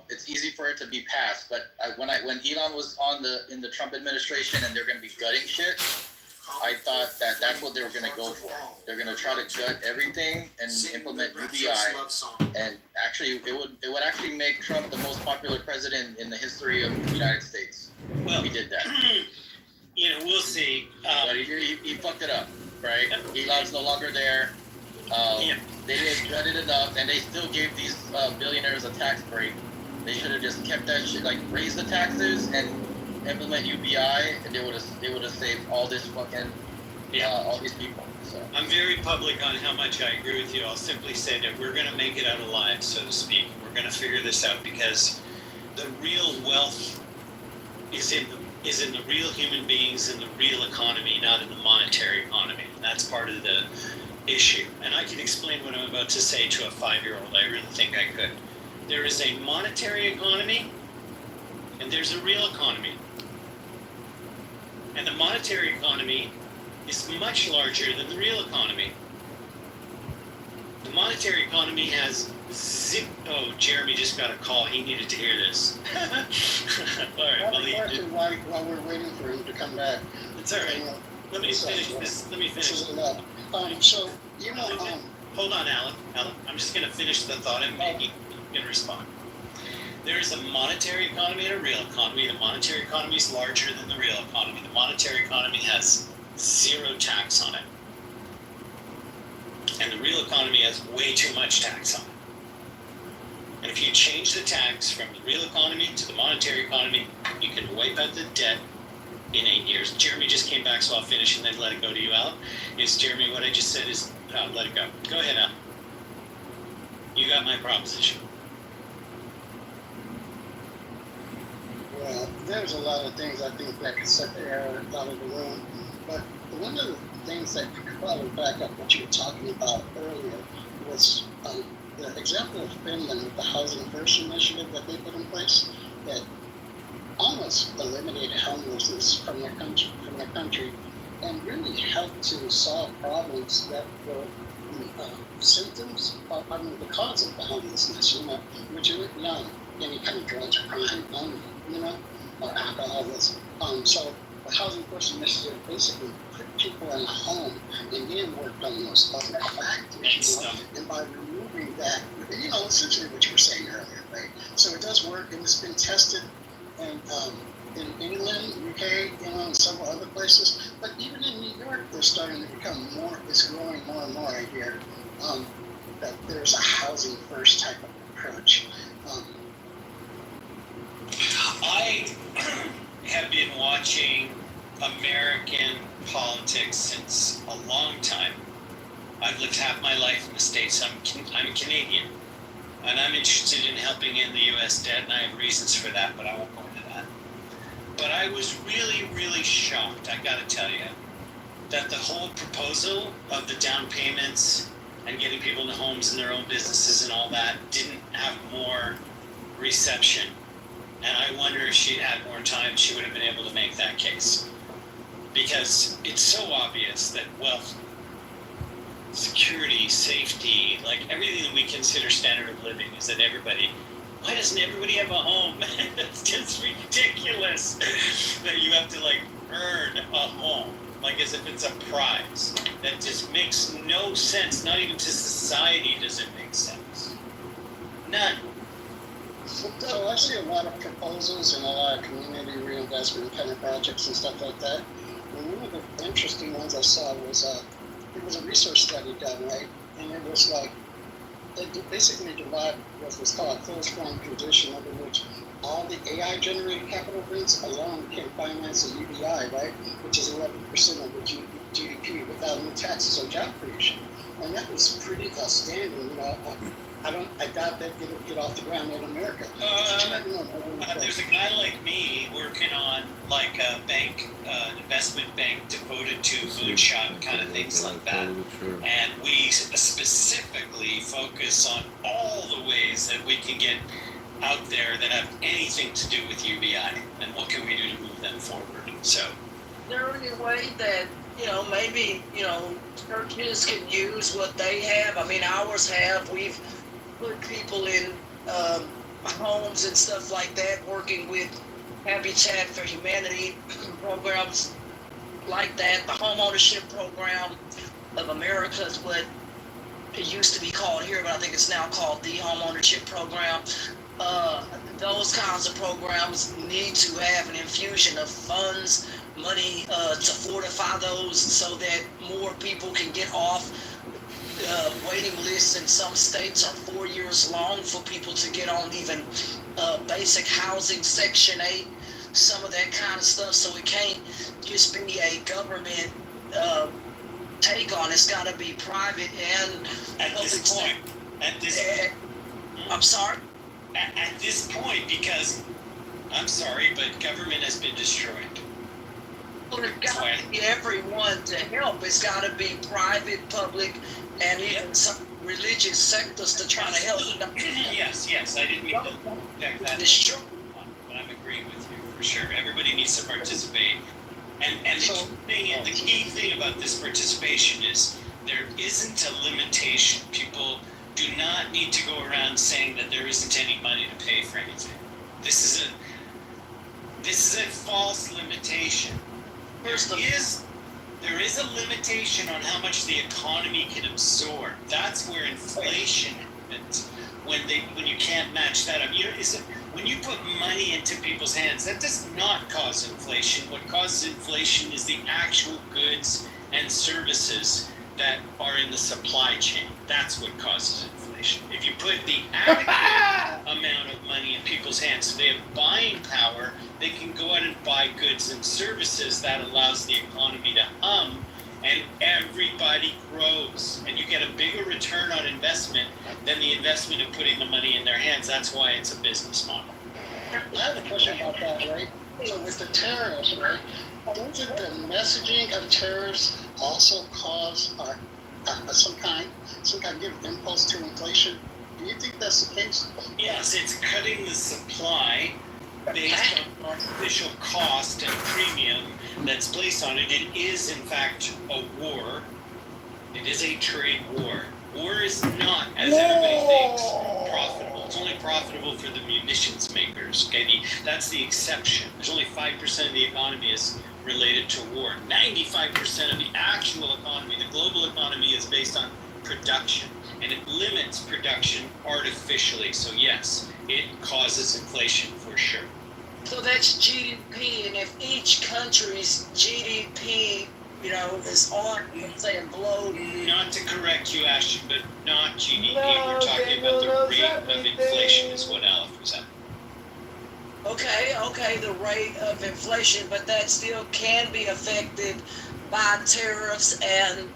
it's easy for it to be passed. But when Elon was in the Trump administration and they're going to be gutting shit, I thought that's what they were going to go for. They're going to try to gut everything and implement UBI. And actually, it would actually make Trump the most popular president in the history of the United States. Well, he did that. We'll see. But he fucked it up, right? Elon's no longer there. They didn't gut it enough, and they still gave these billionaires a tax break. They should have just kept that shit, like raise the taxes and implement UBI, and they would have saved all this fucking all these people. So I'm very public on how much I agree with you. I'll simply say that we're going to make it out alive, so to speak. We're going to figure this out, because the real wealth is in the real human beings, in the real economy, not in the monetary economy. And that's part of the issue. And I can explain what I'm about to say to a 5-year-old. I really think I could. There is a monetary economy, and there's a real economy. And the monetary economy is much larger than the real economy. The monetary economy has oh, Jeremy just got a call. He needed to hear this. All right, well, while we're waiting for him to come back. It's all right. Let me finish this. Hold on, Alan. I'm just going to finish the thought I'm making. You can respond. There is a monetary economy and a real economy. The monetary economy is larger than the real economy. The monetary economy has zero tax on it. And the real economy has way too much tax on it. And if you change the tax from the real economy to the monetary economy, you can wipe out the debt in 8 years. Jeremy just came back, so I'll finish and then let it go to you, Alan. Jeremy, what I just said is let it go. Go ahead, Alan. You got my proposition. Well, there's a lot of things I think that could set the air out of the room, but one of the things that could probably back up what you were talking about earlier was the example of Finland with the Housing First initiative that they put in place that almost eliminated homelessness from their country, and really helped to solve problems that were symptoms, the cause of the homelessness, which are young, any kind of drugs or crime only, or alcoholism. So the Housing First initiative basically put people in a home and then worked on those other factors, and by removing that, essentially what you were saying earlier, right? So it does work, and it's been tested in England, UK, and several other places. But even in New York, they're starting to become more. It's growing more and more. I hear that there's a housing first type of approach. I have been watching American politics since a long time. I've lived half my life in the States. I'm Canadian, and I'm interested in helping in the U.S. debt, and I have reasons for that, but I won't go into that. But I was really, really shocked, I gotta tell you, that the whole proposal of the down payments and getting people into homes and their own businesses and all that didn't have more reception. And I wonder if she'd had more time, she would have been able to make that case. Because it's so obvious that wealth, security, safety, like everything that we consider standard of living is that why doesn't everybody have a home? It's just ridiculous that you have to earn a home, as if it's a prize. That just makes no sense. Not even to society does it make sense. None. So I see a lot of proposals and a lot of community reinvestment kind of projects and stuff like that. And one of the interesting ones I saw was it was a research study done, right? And it was it basically derived what was called a closed form condition, under which all the AI generated capital gains alone can finance a UBI, right? Which is 11% of the GDP without any taxes or job creation. And that was pretty outstanding, I doubt that it'll get off the ground in America. There's a guy like me working on a bank, investment bank devoted to moonshot kind of things like that. And we specifically focus on all the ways that we can get out there that have anything to do with UBI and what can we do to move them forward. So, is there any way that maybe churches can use what they have? I mean, ours have. We've put people in homes and stuff like that, working with Habitat for Humanity programs like that. The home ownership program of America is what it used to be called here, but I think it's now called the home ownership program. Those kinds of programs need to have an infusion of funds, money to fortify those so that more people can get off waiting lists. In some states are 4 years long for people to get on even basic housing, Section 8, some of that kind of stuff. So it can't just be a government take on. It's got to be private and public. I'm sorry? At this point, because, I'm sorry, but government has been destroyed. Well, it's got to be everyone to help. It's got to be private, public, and even some religious sectors to try to help. Yes, I didn't mean to project that. It's true. But I'm agreeing with you, for sure. Everybody needs to participate. And the key thing about this participation is there isn't a limitation. People do not need to go around saying that there isn't any money to pay for anything. This is a false limitation. There is a limitation on how much the economy can absorb. That's where inflation happens. When you can't match that up. When you put money into people's hands, that does not cause inflation. What causes inflation is the actual goods and services that are in the supply chain. That's what causes inflation. If you put the adequate amount of money in people's hands, so they have buying power, they can go out and buy goods and services. That allows the economy to hum, and everybody grows. And you get a bigger return on investment than the investment of putting the money in their hands. That's why it's a business model. I have a question about that, right? So with the tariffs, right? Doesn't the messaging of tariffs also cause some kind of impulse to inflation? Do you think that's the case? Yes, it's cutting the supply based on artificial cost and premium that's placed on it. It is, in fact, a war. It is a trade war. War is not, as everybody thinks, profitable. It's only profitable for the munitions makers. Okay, that's the exception. There's only 5% of the economy is related to war. 95% of the actual economy, the global economy, is based on production, and it limits production artificially. So yes, it causes inflation for sure. So that's GDP, and if each country's GDP, is on, say, below. Not to correct you, Ashton, but not GDP. We're talking about the rate of inflation is what Aleph was at. Okay, the rate of inflation, but that still can be affected by tariffs, and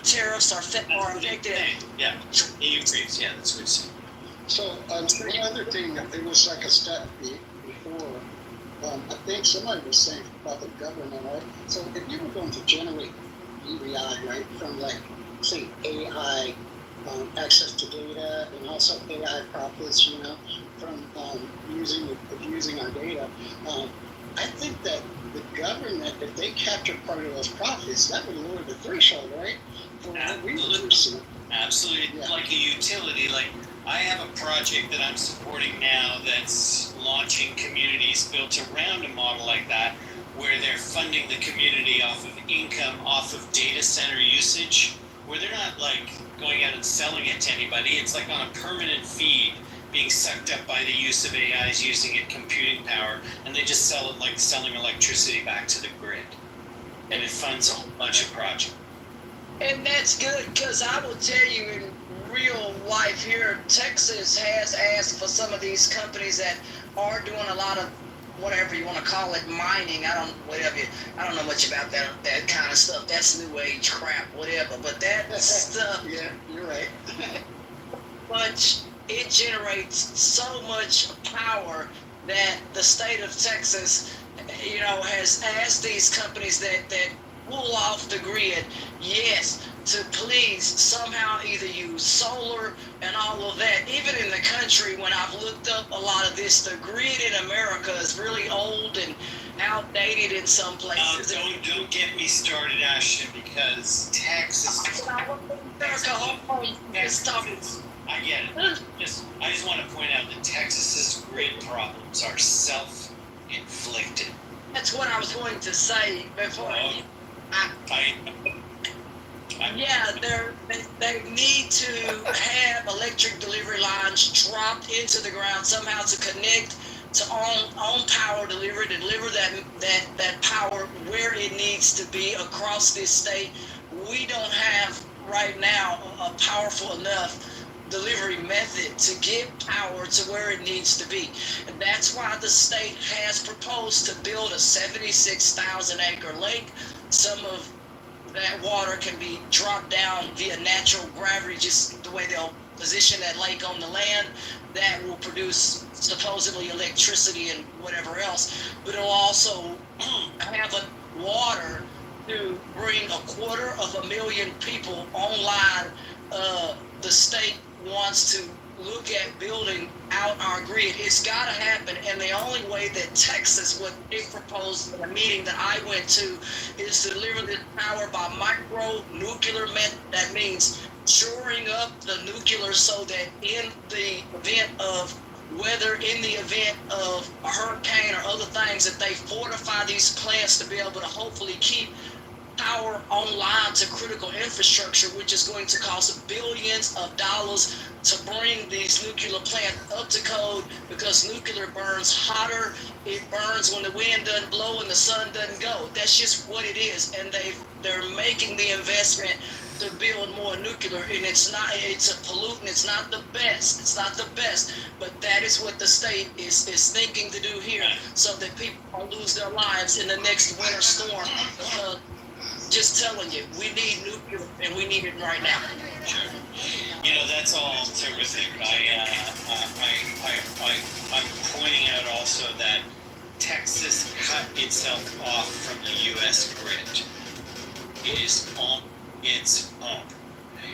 tariffs are affected. Yeah, he agrees. Yeah, that's what he's saying. So one other thing, it was like a step before. I think somebody was saying about the government, right? So if you were going to generate UBI, right, from like, say, AI, access to data, and also AI profits, from using our data, I think that the government, if they capture part of those profits, that would lower the threshold, right? For what we were. Absolutely, yeah. Like a utility. Like I have a project that I'm supporting now that's launching communities built around a model like that, where they're funding the community off of income, off of data center usage, where they're not like going out and selling it to anybody. It's like on a permanent feed being sucked up by the use of AIs using it computing power, and they just sell it like selling electricity back to the grid. And it funds a whole bunch of projects. And that's good, because I will tell you, in real life here, Texas has asked for some of these companies that are doing a lot of whatever you want to call it, mining. I don't know much about that kind of stuff. That's new age crap, whatever. But that stuff, yeah, you're right. It generates so much power that the state of Texas, has asked these companies that pull off the grid, yes, to please somehow either use solar and all of that. Even in the country, when I've looked up a lot of this, the grid in America is really old and outdated in some places. Don't get me started, Ashton, because Texas. I get it. I just want to point out that Texas's grid problems are self-inflicted. That's what I was going to say before. They need to have electric delivery lines dropped into the ground somehow to connect to on power delivery, to deliver that power where it needs to be across this state. We don't have right now a powerful enough delivery method to get power to where it needs to be. And that's why the state has proposed to build a 76,000 acre lake. Some of that water can be dropped down via natural gravity, just the way they'll position that lake on the land. That will produce supposedly electricity and whatever else, but it'll also have water to bring 250,000 people online. The state wants to look at building out our grid. It's got to happen, and the only way that Texas, what they proposed in a meeting that I went to, is to deliver this power by micro-nuclear method. That means shoring up the nuclear so that in the event of weather, in the event of a hurricane or other things, that they fortify these plants to be able to hopefully keep power online to critical infrastructure, which is going to cost billions of dollars to bring these nuclear plants up to code, because nuclear burns hotter. It burns when the wind doesn't blow and the sun doesn't go. That's just what it is. And they're making the investment to build more nuclear, and it's a pollutant. It's not the best, but that is what the state is thinking to do here, so that people don't lose their lives in the next winter storm. Just telling you, we need nuclear, and we need it right now. Sure. That's all terrific. I'm pointing out also that Texas cut itself off from the U.S. grid. It is on its own.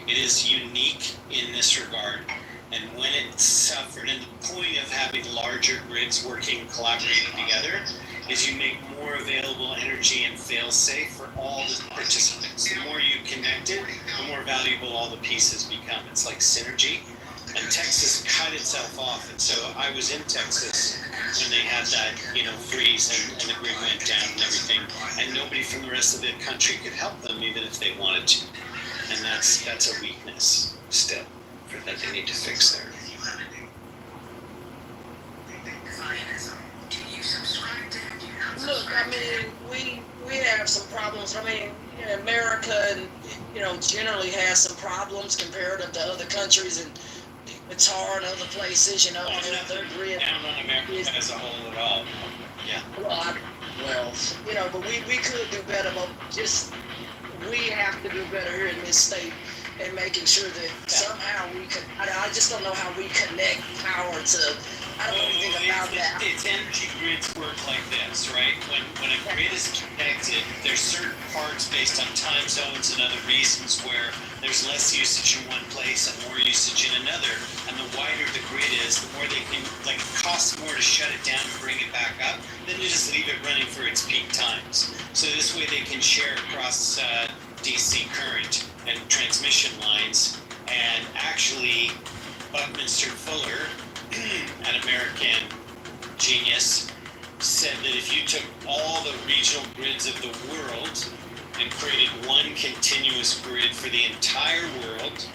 It is unique in this regard. And when it suffered, and the point of having larger grids working, collaborating together, is you make more available energy and fail-safe for all the participants. The more you connect it, the more valuable all the pieces become. It's like synergy. And Texas cut itself off. And so I was in Texas when they had that, freeze and the grid went down and everything. And nobody from the rest of the country could help them, even if they wanted to. And that's a weakness still that they need to fix there. Look, I mean, we have some problems. I mean, America, generally has some problems comparative to other countries and Qatar and other places. Their grid. Down on America as a whole at all. Yeah. But we could do better. But we have to do better here in this state. And making sure that somehow we can, I just don't know how we connect power to, I don't know anything about that. It's energy grids work like this, right? When a grid is connected, there's certain parts based on time zones and other reasons where there's less usage in one place and more usage in another. And the wider the grid is, the more they can, it costs more to shut it down and bring it back up, then you just leave it running for its peak times. So this way they can share across DC current and transmission lines. And actually, Buckminster Fuller, an American genius, said that if you took all the regional grids of the world and created one continuous grid for the entire world,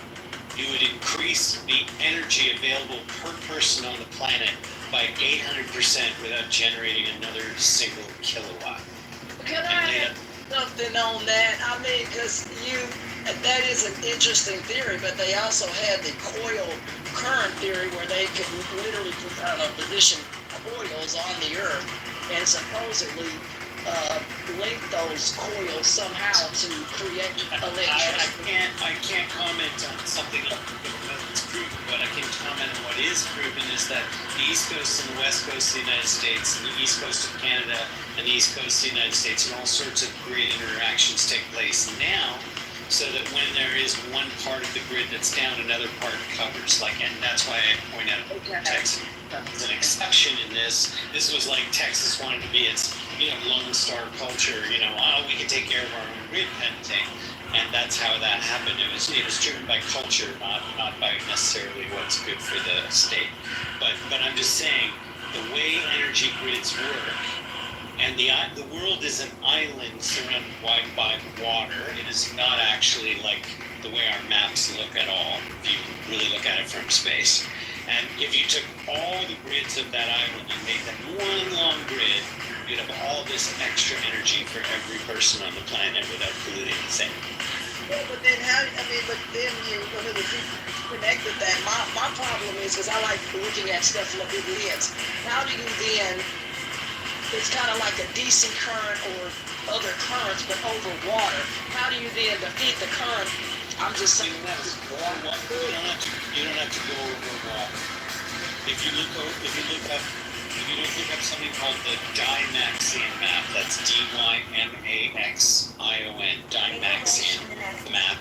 you would increase the energy available per person on the planet by 800% without generating another single kilowatt. Can I add something on that? I mean, because that is an interesting theory, but they also had the coil current theory where they could literally position coils on the earth and supposedly link those coils somehow to create electricity. I can't comment on something that's proven, but I can comment on what is proven is that the East Coast and the West Coast of the United States and the East Coast of Canada and the East Coast of the United States and all sorts of grid interactions take place now, so that when there is one part of the grid that's down, another part covers. And that's why I point out Texas as an exception in this. This was like Texas wanted to be its, Lone Star culture. We can take care of our own grid kind of thing, and that's how that happened. It was driven by culture, not by necessarily what's good for the state. But I'm just saying the way energy grids work. And the world is an island surrounded by water. It is not actually like the way our maps look at all, if you really look at it from space. And if you took all the grids of that island and made them one long grid, you'd have all this extra energy for every person on the planet without polluting the thing. Yeah, but then if you connected that, my problem is, because I like looking at stuff from a big lens, how do you then, it's kind of like a DC current or other currents, but over water. How do you then defeat the current? I'm just saying you don't have to go over water. If you look up something called the Dymaxion map, that's Dymaxion, Dymaxion map,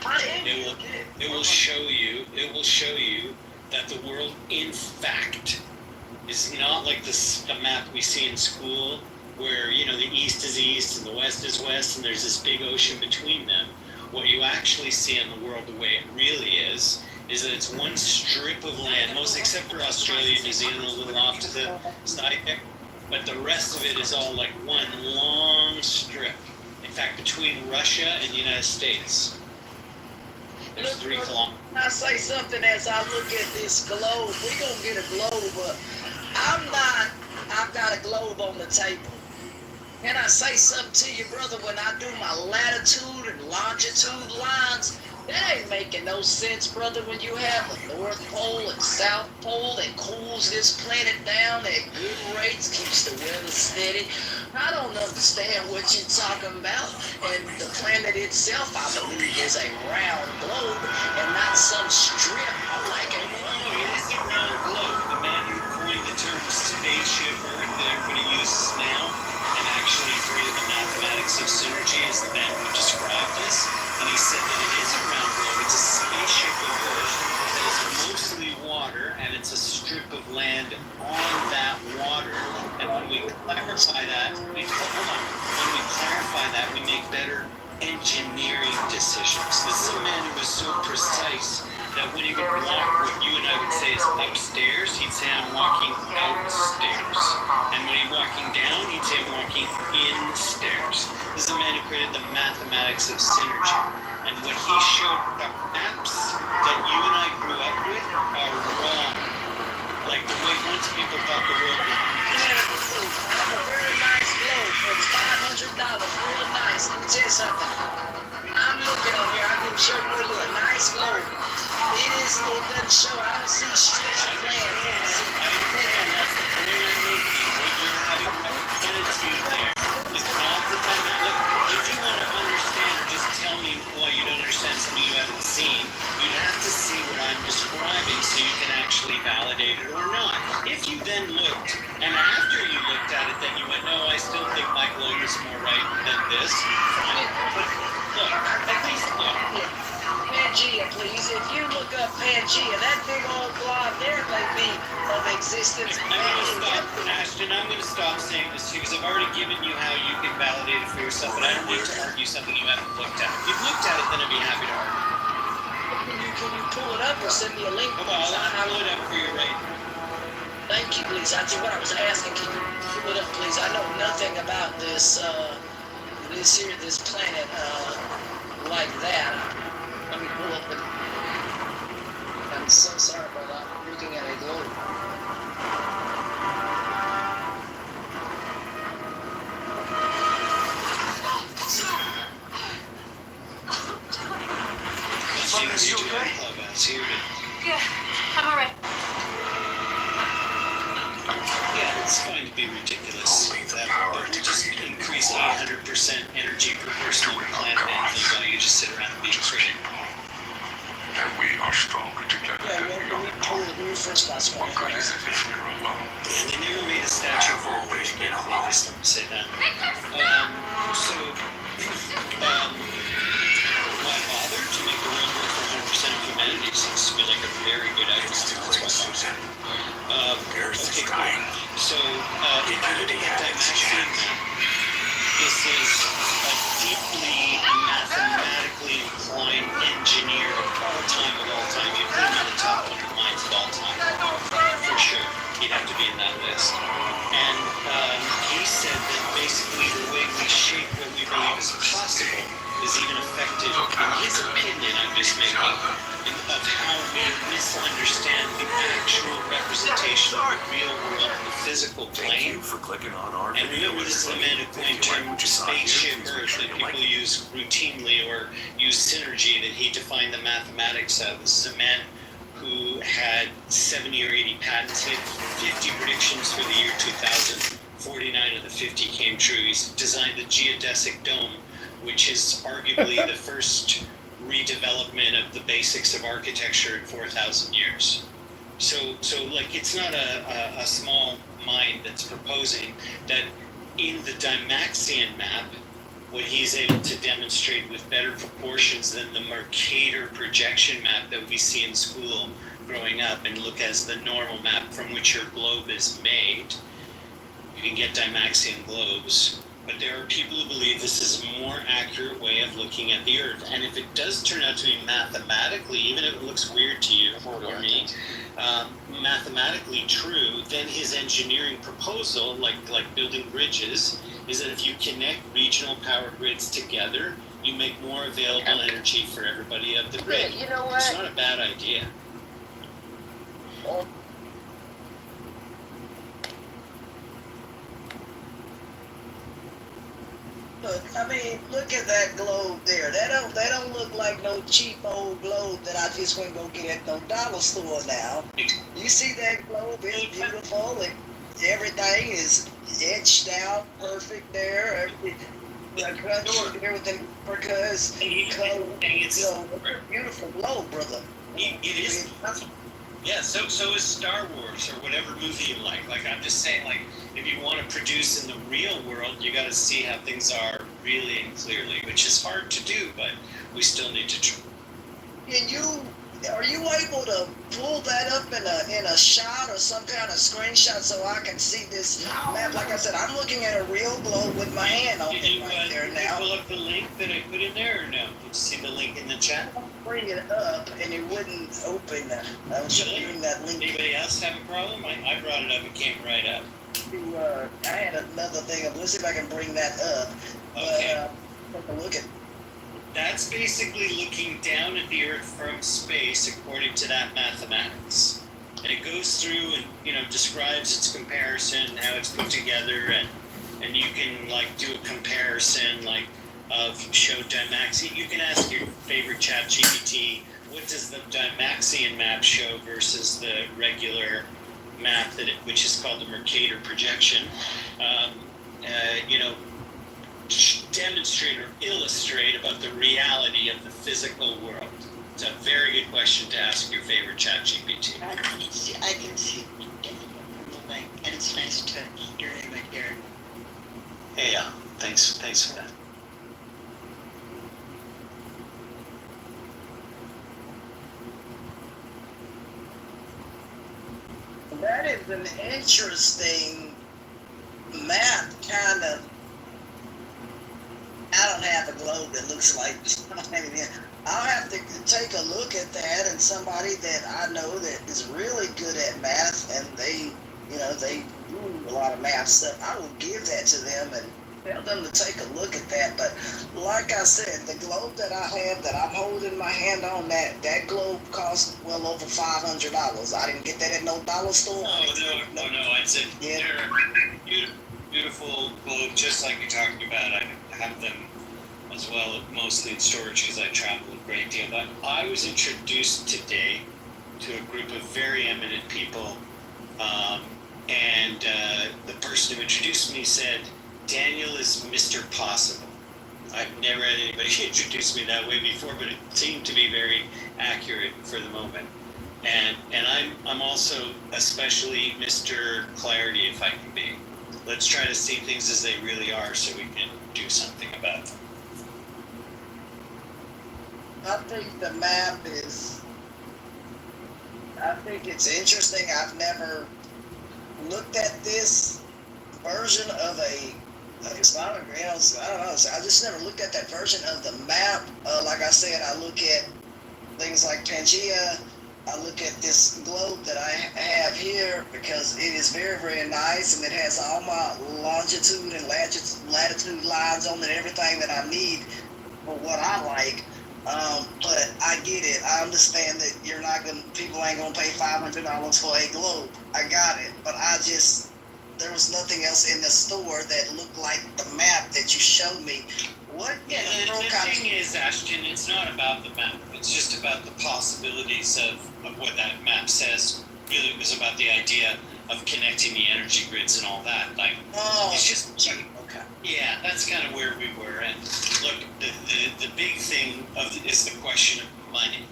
it will show you that the world in fact is not like the map we see in school where, the east is east and the west is west and there's this big ocean between them. What you actually see in the world the way it really is that it's one strip of land, most except for Australia and New Zealand, a little off to the side there, but the rest of it is all like one long strip. In fact, between Russia and the United States, there's 3 kilometers. I say something as I look at this globe. We're going to get a globe, but I've got a globe on the table. Can I say something to you, brother? When I do my latitude and longitude lines, That ain't making no sense, brother, when you have a North Pole and South Pole that cools this planet down at good rates, keeps the weather steady. I don't understand what you're talking about. And the planet itself, I believe, is a round globe and not some strip like a It is a round globe. The man who coined the term spaceship Earth that everybody uses now and actually created the mathematics of synergy is the man who described this. And he said that it is a round globe. It's a spaceship of Earth that is mostly water, and it's a strip of land on that water. And when we clarify that, we make better engineering decisions. This is a man who was so precise that when he would walk what you and I would say is upstairs, he'd say, I'm walking outstairs. And when he's walking down, he'd say, I'm walking instairs. This is a man who created the mathematics of synergy. And what he showed, the maps that you and I grew up with are wrong. Like the way once people thought the world was... I'm a very nice globe for $500. Real nice. Let me tell you something. I'm looking over here. I can show you a nice globe. It doesn't show. I don't see strips of land. If you want to understand or just tell me why you don't understand something you haven't seen, you'd have to see what I'm describing so you can actually validate it or not. If you then looked, and after you looked at it, then you went, no, I still think my globe is more right than this. Fine. But look, at least look. Pangea, please. If you look up Pangea, that big old blob there may be of existence. I'm going to stop, Ashton. I'm going to stop saying this to you because I've already given you how you can validate it for yourself, but I don't need to argue something you haven't looked at. If you've looked at it, then I'd be happy to argue. Can you pull it up or send me a link? Well, I'll pull it up for you right now. Thank you, please. That's what I was asking. Can you pull it up, please? I know nothing about this planet like that. Let me pull up the... I'm so sorry, but I'm looking at a globe. You okay? Yeah, I'm alright. Yeah, it's going to be ridiculous that we'll just increase 800% energy per person on the planet and while you just sit around and be afraid. And we are stronger together than we are apart. What good is it if we're alone? They never made a statue for a way to get all this, let me say that. Why bother to make the world work for 100% of humanity? Seems to be like a very good idea. That's why okay, cool. So, if you look at that machine, this is a deeply mathematically inclined engineer of all time. You put him in the top 100 minds of all time. For sure. He'd have to be in that list. And he said that basically the way we shape what we believe is possible is even affected, in his opinion, I'm just making, of how we misunderstand the actual representation of the real world, the physical plane. Thank you for clicking on our and remember, this is the man who coined the term spaceship Earth that people use routinely or use synergy that he defined the mathematics of. This is a man who had 70 or 80 patents, he had 50 predictions for the year 2000. 49 of the 50 came true. He's designed the geodesic dome, which is arguably the first redevelopment of the basics of architecture in 4,000 years. So like, it's not a small mind that's proposing that in the Dymaxion map, what he's able to demonstrate with better proportions than the Mercator projection map that we see in school growing up and look as the normal map from which your globe is made. You can get Dymaxion globes, but there are people who believe this is a more accurate way of looking at the Earth. And if it does turn out to be mathematically, even if it looks weird to you or me, mathematically true, then his engineering proposal, like building bridges, is that if you connect regional power grids together, you make more available energy for everybody of the grid. Yeah, you know what? It's not a bad idea. Look, I mean, look at that globe there. That don't look like no cheap old globe that I just went go get at no dollar store now. You see that globe? It's beautiful. And everything is etched out perfect there. The country, everything because it's a beautiful globe, brother. It is. Yeah, so is Star Wars or whatever movie you like. Like I'm just saying, like if you want to produce in the real world, you got to see how things are really and clearly, which is hard to do, but we still need to try. Are you able to pull that up in a shot or some kind of screenshot so I can see this map? Like I said, I'm looking at a real globe with my hand on it right there now. Did you pull up the link that I put in there, or no? Did you see the link in the chat? Bring it up, and it wouldn't open. I was showing that link. Anybody else have a problem? I brought it up. It came right up. I had another thing. Let's see if I can bring that up. Okay. Take a look at. That's basically looking down at the Earth from space according to that mathematics. And it goes through and describes its comparison, how it's put together, and you can like do a comparison like of show Dymaxion. You can ask your favorite chat GPT, what does the Dymaxion map show versus the regular map which is called the Mercator projection. Demonstrate or illustrate about the reality of the physical world? It's a very good question to ask your favorite chat GPT. I can see from the link, and it's nice to hear him here. Hey, thanks for that. That is an interesting map, kind of. I don't have a globe that looks like. I'll have to take a look at that, and somebody that I know that is really good at math, and they do a lot of math stuff. I will give that to them and tell them to take a look at that. But like I said, the globe that I have that I'm holding my hand on, that globe cost well over $500. I didn't get that at no dollar store. No. It's a beautiful globe, just like you're talking about. I have them as well, mostly in storage because I travel a great deal. But I was introduced today to a group of very eminent people, and the person who introduced me said, Daniel is Mr. Possible. I've never had anybody introduce me that way before, but it seemed to be very accurate for the moment. And I'm also especially Mr. Clarity, if I can be. Let's try to see things as they really are so we can do something about them. I think the map I think it's interesting. I've never looked at this version of it's not a I don't know. I just never looked at that version of the map. Like I said, I look at things like Pangea. I look at this globe that I have here because it is very, very nice, and it has all my longitude and latitude lines on it, everything that I need for what I like. But I get it. I understand that people ain't gonna pay $500 for a globe. I got it. But there was nothing else in the store that looked like the map that you showed me. What? Yeah, the thing is, Ashton, it's not about the map. It's just about the possibilities of what that map says. Really, it was about the idea of connecting the energy grids and all that. Like, it's just okay. Yeah, that's kind of where we were. And look, the big thing is the question of money.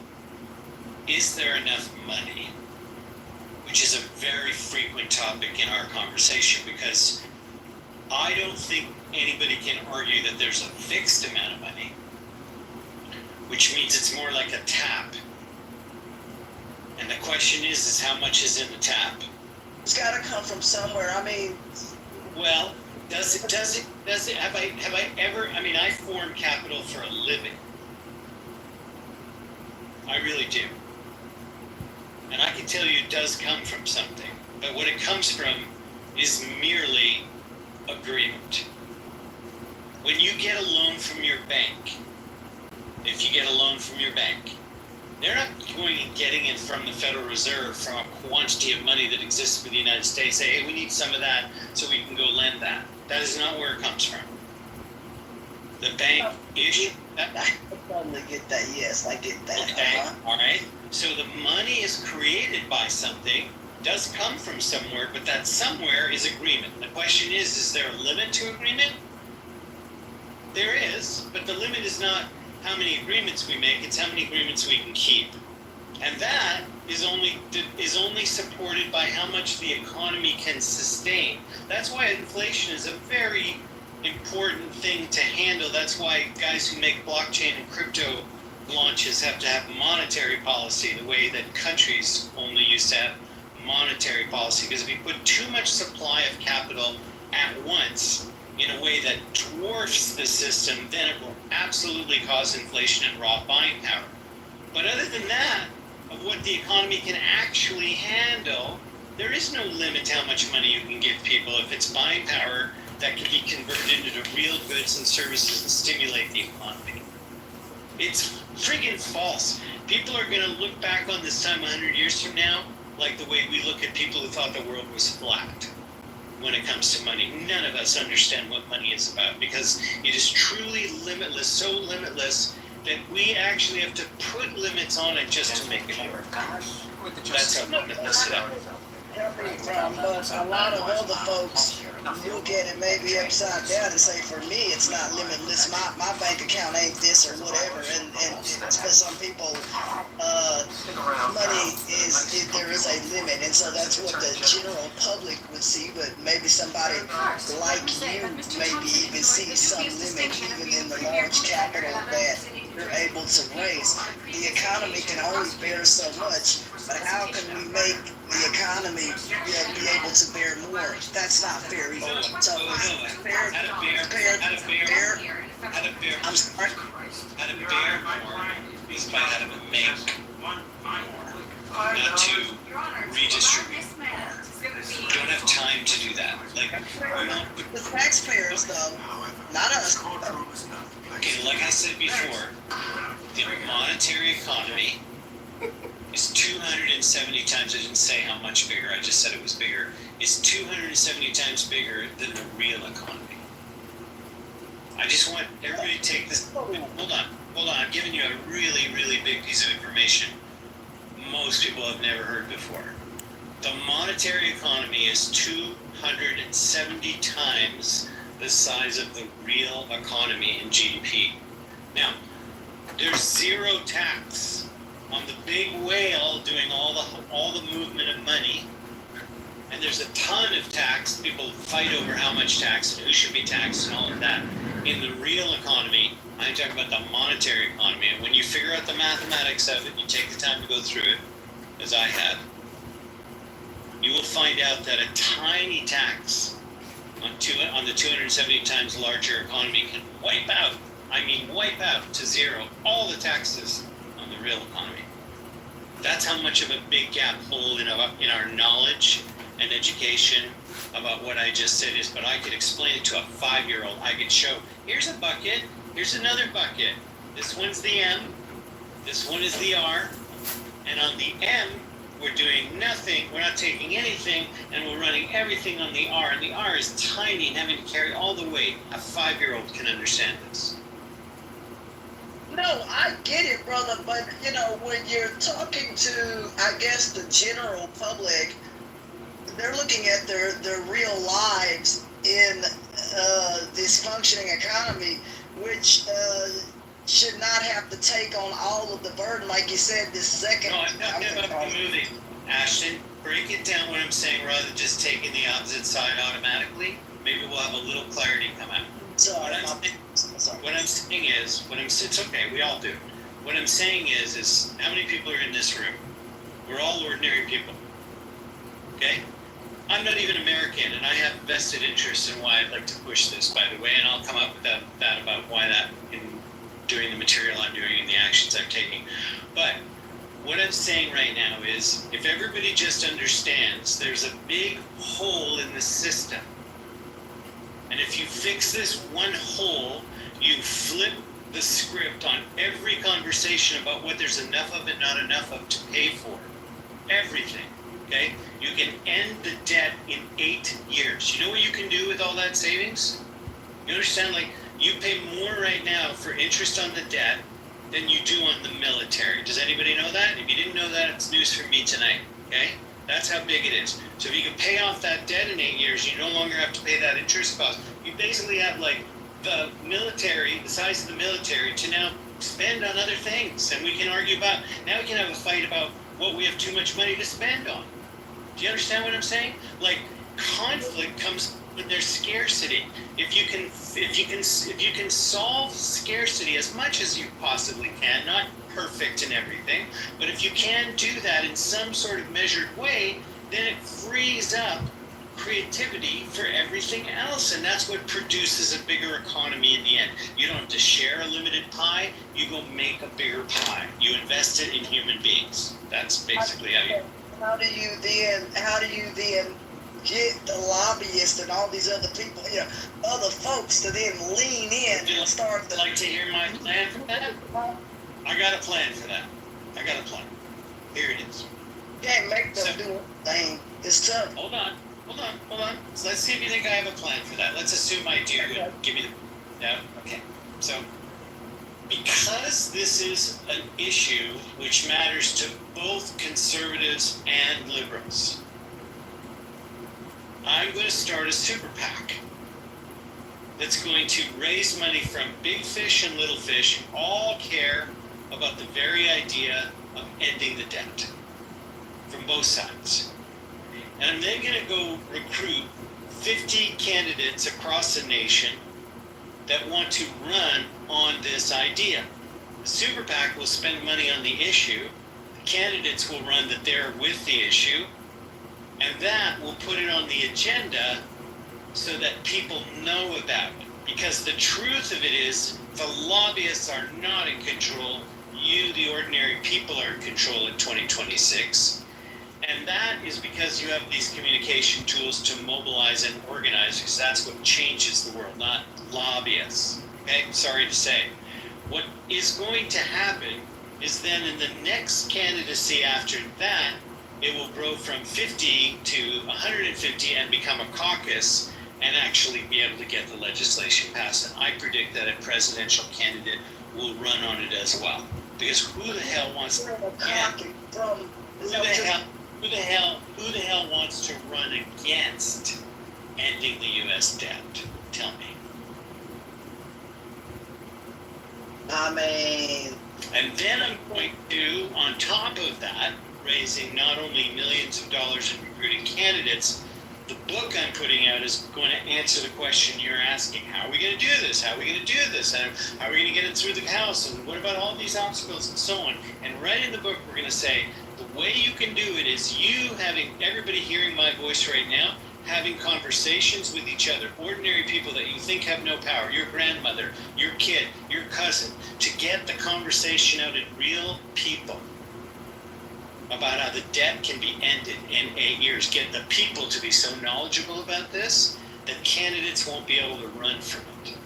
Is there enough money? Which is a very frequent topic in our conversation, because I don't think anybody can argue that there's a fixed amount of money, which means it's more like a tap. And the question is how much is in the tap? It's got to come from somewhere. I mean, well, does it? Have I ever? I mean, I form capital for a living. I really do. And I can tell you it does come from something. But what it comes from is merely agreement. When you get a loan from your bank, if you get a loan from your bank, they're not going and getting it from the Federal Reserve from a quantity of money that exists for the United States. Say, hey, we need some of that so we can go lend that. That is not where it comes from. The bank issue. I totally get that. Yes, I get that. Okay. All right. So the money is created by something, does come from somewhere, but that somewhere is agreement. The question is there a limit to agreement? There is, but the limit is not how many agreements we make, it's how many agreements we can keep. And that is only supported by how much the economy can sustain. That's why inflation is a very important thing to handle. That's why guys who make blockchain and crypto launches have to have monetary policy the way that countries only used to have monetary policy. Because if you put too much supply of capital at once in a way that dwarfs the system, then it will absolutely cause inflation and raw buying power. But other than that, of what the economy can actually handle, there is no limit to how much money you can give people if it's buying power that can be converted into real goods and services and stimulate the economy. It's friggin' false. People are going to look back on this time 100 years from now like the way we look at people who thought the world was flat when it comes to money. None of us understand what money is about because it is truly limitless, so limitless that we actually have to put limits on it just to make it work. That's how limitless it is. But a lot of other folks look at it maybe upside down and say, for me, it's not limitless. My bank account ain't this or whatever. And for some people, money there is a limit. And so that's what the general public would see. But maybe somebody like you maybe even see some limit even in the large capital that you're able to raise. The economy can only bear so much. But how can we make the economy be able to bear more? That's not fair either. So fair. I'm sorry. How to bear more is by how to make more, not to redistribute more. We don't have time to do that. The taxpayers, though, not us. Okay, like I said before, the monetary economy is 270 times, I didn't say how much bigger, I just said it was bigger, is 270 times bigger than the real economy. I just want everybody to take this, hold on, I'm giving you a really, really big piece of information most people have never heard before. The monetary economy is 270 times the size of the real economy in GDP. Now, there's zero tax on the big whale doing all the movement of money, and there's a ton of tax. People fight over how much tax and who should be taxed and all of that. In the real economy, I'm talking about the monetary economy, and when you figure out the mathematics of it, you take the time to go through it, as I had, you will find out that a tiny tax on the 270 times larger economy can wipe out to zero all the taxes on the real economy. That's how much of a big gap hole in our knowledge and education about what I just said is. But I could explain it to a 5-year-old. I could show, here's a bucket, here's another bucket. This one's the M, this one is the R, and on the M, we're doing nothing, we're not taking anything, and we're running everything on the R, and the R is tiny and having to carry all the weight. A 5-year-old can understand this. No, I get it, brother, but, when you're talking to, I guess, the general public, they're looking at their real lives in this functioning economy, which should not have to take on all of the burden, like you said, this second. No, I'm talking about the movie. Ashton, break it down what I'm saying rather than just taking the opposite side automatically. Maybe we'll have a little clarity come out. What I'm saying is, it's okay, we all do. What I'm saying is how many people are in this room? We're all ordinary people. Okay? I'm not even American, and I have vested interest in why I'd like to push this, by the way, and I'll come up with that about why that in doing the material I'm doing and the actions I'm taking. But what I'm saying right now is, if everybody just understands there's a big hole in the system, and if you fix this one hole, you flip the script on every conversation about what there's enough of and not enough of to pay for. Everything, okay? You can end the debt in 8 years. You know what you can do with all that savings? You understand, like, You pay more right now for interest on the debt than you do on the military. Does anybody know that? If you didn't know that, it's news for me tonight. Okay? That's how big it is. So if you can pay off that debt in 8 years, you no longer have to pay that interest cost. You basically have like the military, the size of the military, to now spend on other things. And we can argue about, now we can have a fight about what we have too much money to spend on. Do you understand what I'm saying? Like, conflict comes when there's scarcity. If you can solve scarcity as much as you possibly can, not perfect in everything, but if you can do that in some sort of measured way, then it frees up creativity for everything else, and that's what produces a bigger economy in the end. You don't have to share a limited pie, you go make a bigger pie. You invest it in human beings. That's basically how do you then get the lobbyists and all these other people, other folks to then lean in and start the... Like to hear my plan for that? I got a plan for that. I got a plan. Here it is. You can't make them do anything. It's tough. Hold on. So let's see if you think I have a plan for that. Let's assume I do. Okay. Give me the... No? Okay. So, because this is an issue which matters to both conservatives and liberals, I'm going to start a super PAC that's going to raise money from big fish and little fish who all care about the very idea of ending the debt from both sides. And I'm then going to go recruit 50 candidates across the nation that want to run on this idea. The super PAC will spend money on the issue. The candidates will run that they're with the issue. And that will put it on the agenda so that people know about it. Because the truth of it is, the lobbyists are not in control. You, the ordinary people, are in control in 2026. And that is because you have these communication tools to mobilize and organize, because that's what changes the world, not lobbyists. Okay, sorry to say. What is going to happen is then in the next candidacy after that, it will grow from 50 to 150 and become a caucus and actually be able to get the legislation passed. And I predict that a presidential candidate will run on it as well. Because who the hell wants to who the hell wants to run against ending the US debt? Tell me. I mean, and then I'm going to, on top of that, raising not only millions of dollars in recruiting candidates, the book I'm putting out is going to answer the question you're asking. How are we going to do this? How are we going to do this? And how are we going to get it through the House? And what about all these obstacles and so on? And right in the book, we're going to say, the way you can do it is you having, everybody hearing my voice right now, having conversations with each other, ordinary people that you think have no power, your grandmother, your kid, your cousin, to get the conversation out in real people about how the debt can be ended in 8 years. Get the people to be so knowledgeable about this that candidates won't be able to run from it.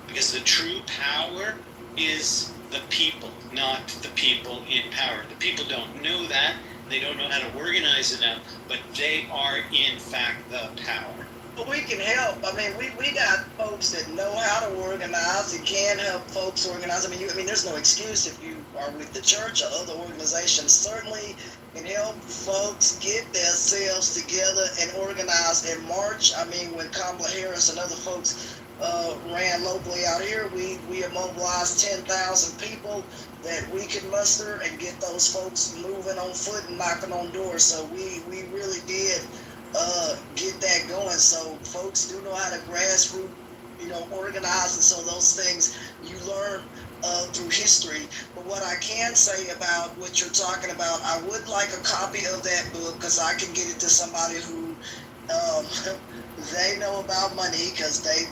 Because the true power is the people, not the people in power. The people don't know that, they don't know how to organize it out, but they are in fact the power. But we can help. I mean, we got folks that know how to organize and can help folks organize. I mean, there's no excuse if you are with the church or other organizations. Certainly can help folks get themselves together and organize and march. I mean, when Kamala Harris and other folks ran locally out here, we mobilized 10,000 people that we could muster and get those folks moving on foot and knocking on doors. So we really did get that going. So folks do know how to grassroots, organize, and so those things you learn through history. But what I can say about what you're talking about, I would like a copy of that book because I can get it to somebody who they know about money because they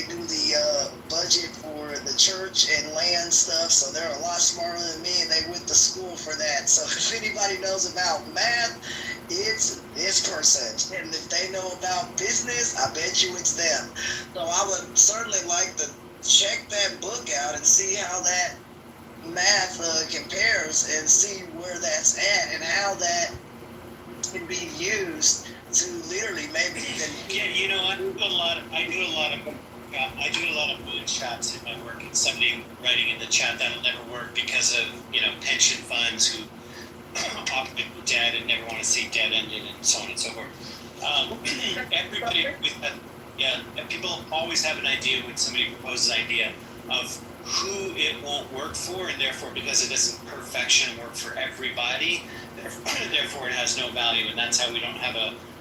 do the budget for the church and land stuff, so they're a lot smarter than me and they went to school for that. So if anybody knows about math, it's this person, and if they know about business, I bet you it's them. So I would certainly like to check that book out and see how that math compares and see where that's at and how that can be used to literally maybe even... Yeah, I do a lot of traps in my work, and somebody writing in the chat that'll never work because of pension funds who operate with debt and never want to see debt ended and so on and so forth. Everybody, people always have an idea when somebody proposes an idea of who it won't work for, and therefore because it doesn't perfection work for everybody, therefore it has no value, and that's how we don't have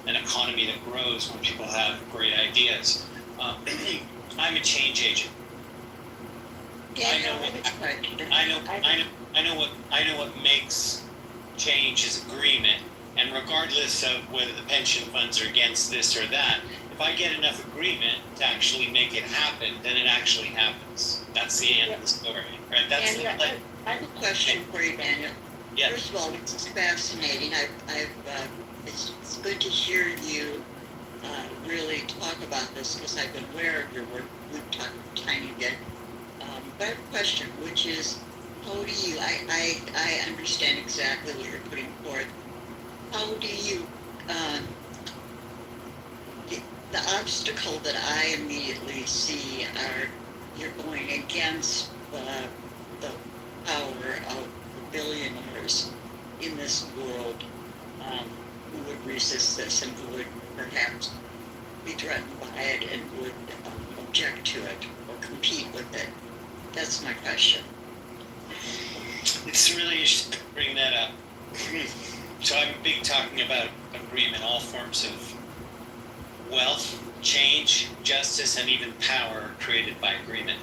an economy that grows when people have great ideas. I'm a change agent. I know what makes change is agreement, and regardless of whether the pension funds are against this or that, if I get enough agreement to actually make it happen, then it actually happens. That's the end of the story, right? That's Daniel, I have a question for you, Daniel. Yeah. First of all, it's fascinating. It's good to hear you really talk about this because I've been aware of your work. We've talked a tiny bit. But I have a question, which is, how do you? I understand exactly what you're putting forth. How do you? The obstacle that I immediately see are you're going against the power of the billionaires in this world who would resist this and who would perhaps be threatened by it and would object to it or compete with it. That's my question. It's really interesting to bring that up. So I'm big talking about agreement, all forms of wealth, change, justice, and even power are created by agreement.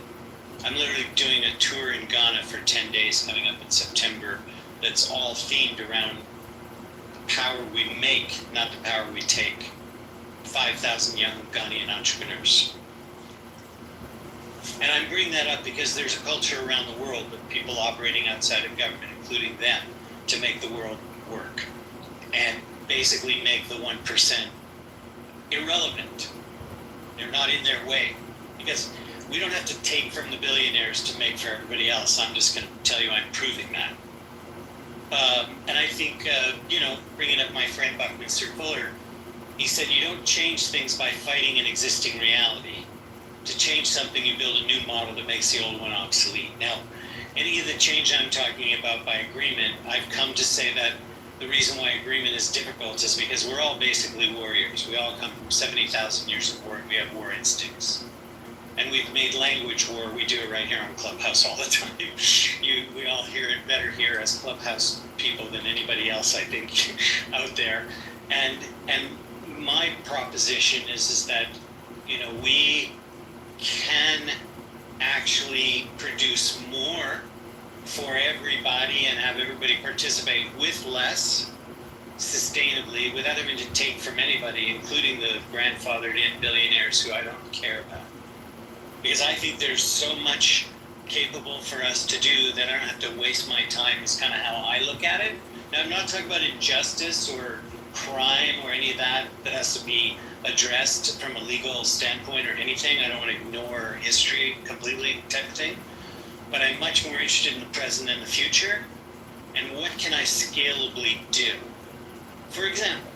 I'm literally doing a tour in Ghana for 10 days coming up in September that's all themed around the power we make, not the power we take. 5,000 young Ghanaian entrepreneurs. And I'm bringing that up because there's a culture around the world of people operating outside of government, including them, to make the world work and basically make the 1% irrelevant. They're not in their way because we don't have to take from the billionaires to make for everybody else. I'm just going to tell you I'm proving that. And I think, bringing up my friend Buckminster Fuller, he said you don't change things by fighting an existing reality. To change something, you build a new model that makes the old one obsolete. Now, any of the change I'm talking about by agreement, I've come to say that the reason why agreement is difficult is because we're all basically warriors. We all come from 70,000 years of war, and we have war instincts. And we've made language war. We do it right here on Clubhouse all the time. We all hear it better here as Clubhouse people than anybody else, I think, out there. And my proposition is that, we can actually produce more for everybody and have everybody participate with less sustainably without having to take from anybody, including the grandfathered in billionaires who I don't care about. Because I think there's so much capable for us to do that I don't have to waste my time is kind of how I look at it. Now, I'm not talking about injustice or crime or any of that has to be addressed from a legal standpoint or anything. I don't want to ignore history completely type of thing. But I'm much more interested in the present and the future and what can I scalably do. For example,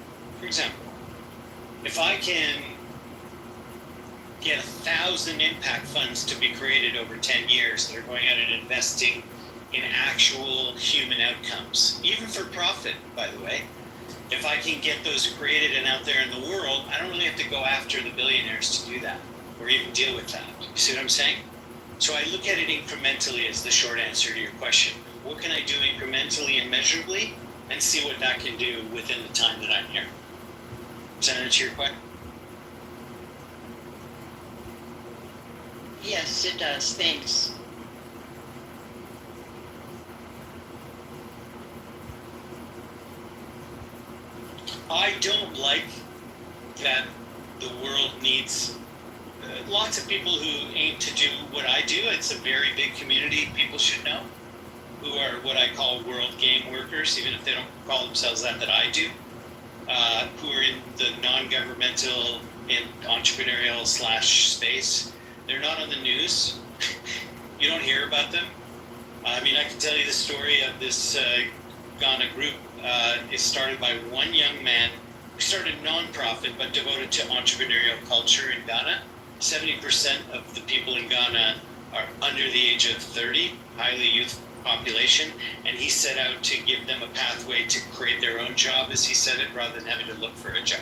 if I can get 1,000 impact funds to be created over 10 years that are going out and investing in actual human outcomes, even for profit, by the way. If I can get those created and out there in the world, I don't really have to go after the billionaires to do that or even deal with that. You see what I'm saying? So I look at it incrementally as the short answer to your question. What can I do incrementally and measurably and see what that can do within the time that I'm here? Does that answer your question? Yes, it does. Thanks. I don't like that the world needs lots of people who aim to do what I do. It's a very big community, people should know, who are what I call world game workers, even if they don't call themselves that I do, who are in the non-governmental and entrepreneurial / space. They're not on the news. You don't hear about them. I mean, I can tell you the story of this Ghana group. It started by one young man who started a non-profit but devoted to entrepreneurial culture in Ghana. 70% of the people in Ghana are under the age of 30, highly youth population, and he set out to give them a pathway to create their own job, as he said it, rather than having to look for a job.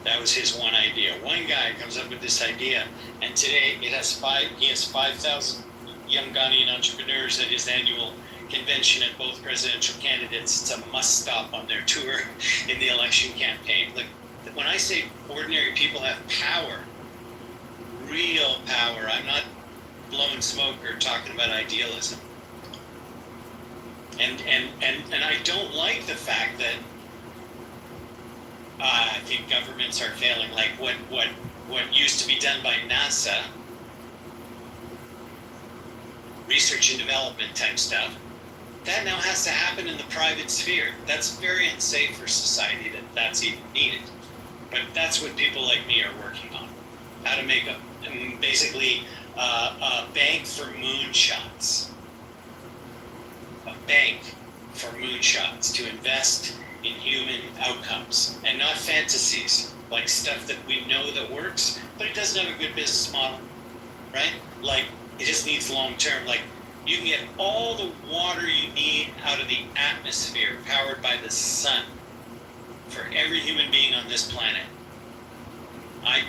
That was his one idea. One guy comes up with this idea, and today he has 5,000 young Ghanaian entrepreneurs at his annual convention, and both presidential candidates. It's a must stop on their tour in the election campaign. Like, when I say ordinary people have power, real power, I'm not blowing smoke or talking about idealism. And I don't like the fact that I think governments are failing. Like what used to be done by NASA, research and development type stuff, that now has to happen in the private sphere. That's very unsafe for society that that's even needed. But that's what people like me are working on. How to make basically a bank for moonshots. A bank for moonshots to invest in human outcomes and not fantasies, like stuff that we know that works, but it doesn't have a good business model, right? Like, it just needs long term. Like, you can get all the water you need out of the atmosphere powered by the sun for every human being on this planet.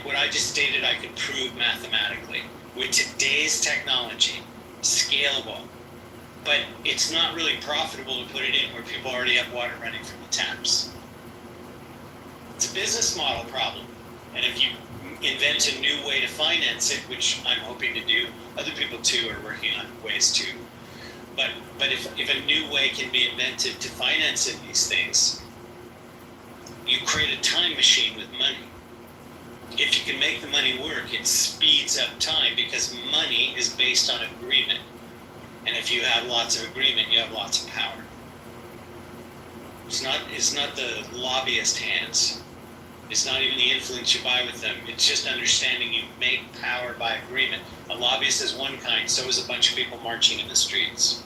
What I just stated, I could prove mathematically with today's technology, scalable. But it's not really profitable to put it in where people already have water running from the taps. It's a business model problem. And if you invent a new way to finance it, which I'm hoping to do, other people too are working on ways to. But if a new way can be invented to finance these things, you create a time machine with money. If you can make the money work, it speeds up time because money is based on agreement. And if you have lots of agreement, you have lots of power. It's not the lobbyist hands. It's not even the influence you buy with them. It's just understanding you make power by agreement. A lobbyist is one kind, so is a bunch of people marching in the streets.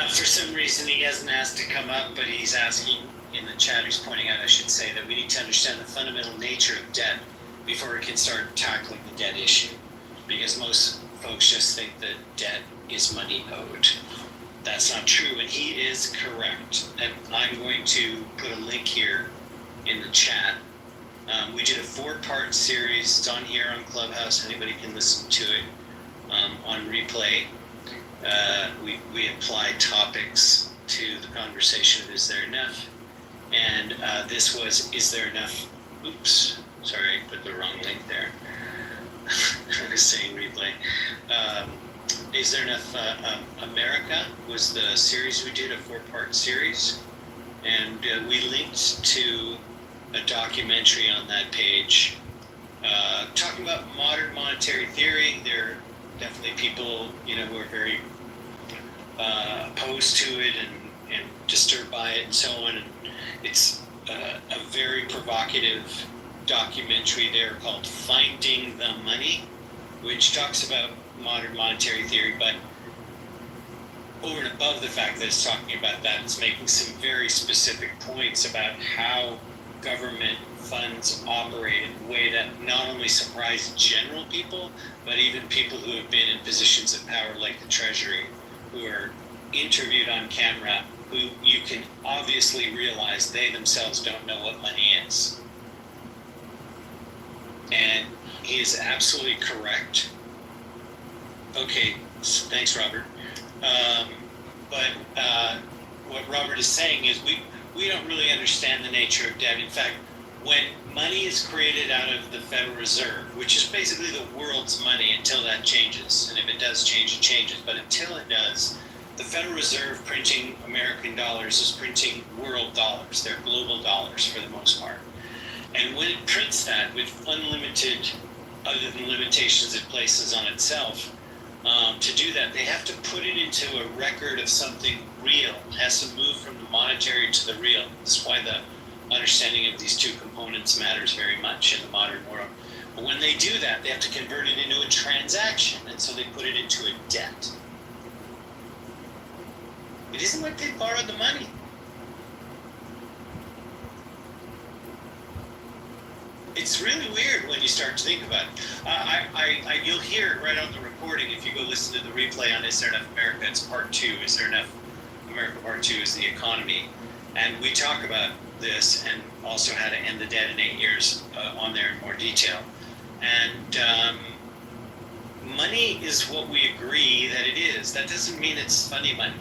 For some reason, he hasn't asked to come up, but he's asking in the chat, he's pointing out, I should say, that we need to understand the fundamental nature of debt before we can start tackling the debt issue. Because most folks just think that debt is money owed. That's not true, and he is correct. And I'm going to put a link here in the chat. We did a 4-part series. It's on here on Clubhouse. Anybody can listen to it on replay. We applied topics to the conversation of is there enough? And this was, is there enough? Oops, sorry, I put the wrong link there. I was saying replay. Is there enough? America was the series we did, a 4-part series. And we linked to a documentary on that page talking about modern monetary theory. There are definitely people, who are very opposed to it and disturbed by it and so on. And it's a very provocative documentary there called Finding the Money, which talks about modern monetary theory, but over and above the fact that it's talking about that, it's making some very specific points about how government funds operate in a way that not only surprise general people, but even people who have been in positions of power like the Treasury, who are interviewed on camera, who you can obviously realize they themselves don't know what money is. He is absolutely correct. Okay, thanks, Robert. But what Robert is saying is we don't really understand the nature of debt. In fact, when money is created out of the Federal Reserve, which is basically the world's money until that changes, and if it does change, it changes, but until it does, the Federal Reserve printing American dollars is printing world dollars. They're global dollars for the most part. And when it prints that with unlimited, other than limitations it places on itself, to do that, they have to put it into a record of something real. It has to move from the monetary to the real. That's why the understanding of these two components matters very much in the modern world. But when they do that, they have to convert it into a transaction, and so they put it into a debt. It isn't like they borrowed the money. It's really weird when you start to think about it. You'll hear it right on the recording if you go listen to the replay on Is There Enough America? It's part 2. Is There Enough America? Part 2 is the economy. And we talk about this and also how to end the debt in 8 years on there in more detail. And money is what we agree that it is. That doesn't mean it's funny money.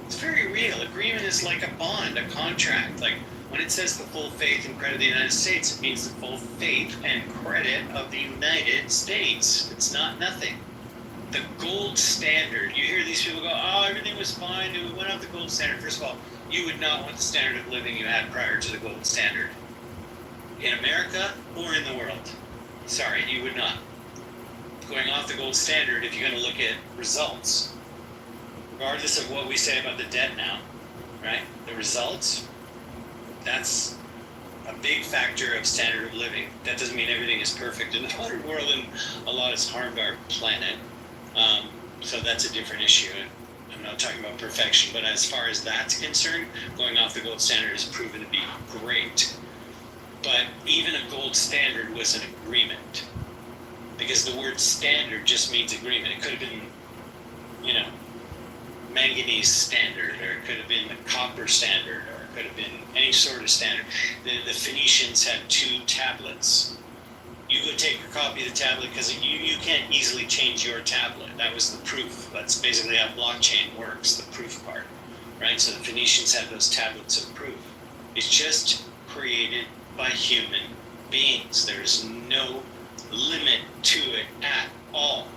It's very real. Agreement is like a bond, a contract. Like when it says the full faith and credit of the United States, it means the full faith and credit of the United States. It's not nothing. The gold standard. You hear these people go, oh, everything was fine. We went off the gold standard. First of all, you would not want the standard of living you had prior to the gold standard. In America or in the world. Sorry, you would not. Going off the gold standard, if you're going to look at results, regardless of what we say about the debt now, right? The results, that's a big factor of standard of living. That doesn't mean everything is perfect in the modern world, and a lot has harmed our planet. So that's a different issue. I'm not talking about perfection, but as far as that's concerned, going off the gold standard has proven to be great. But even a gold standard was an agreement, because the word standard just means agreement. It could have been, manganese standard, or it could have been the copper standard, or it could have been any sort of standard. The Phoenicians had 2 tablets. You go take a copy of the tablet because you can't easily change your tablet. That was the proof. That's basically how blockchain works, the proof part, right? So the Phoenicians had those tablets of proof. It's just created by human beings. There's no limit to it at all,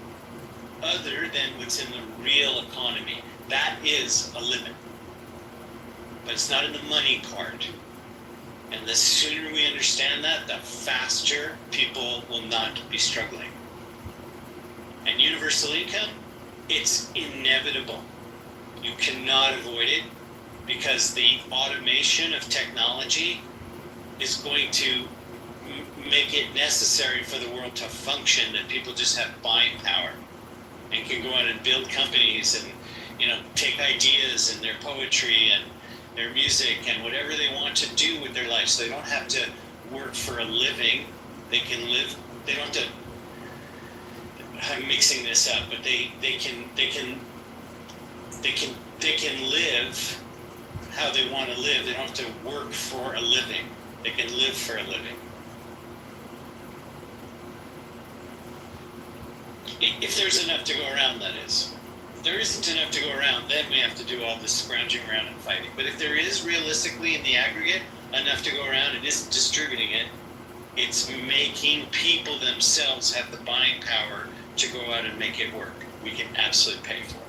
other than what's in the real economy. That is a limit. But it's not in the money part. And the sooner we understand that, the faster people will not be struggling. And universal income, it's inevitable. You cannot avoid it, because the automation of technology is going to make it necessary for the world to function, that people just have buying power and can go out and build companies and take ideas and their poetry and their music and whatever they want to do with their life, so they don't have to work for a living. They can live. They don't have to. I'm mixing this up, but they can live how they want to live. They don't have to work for a living. They can live for a living. If there's enough to go around, that is. If there isn't enough to go around, then we have to do all this scrounging around and fighting. But if there is realistically in the aggregate enough to go around, it isn't distributing it. It's making people themselves have the buying power to go out and make it work. We can absolutely pay for it.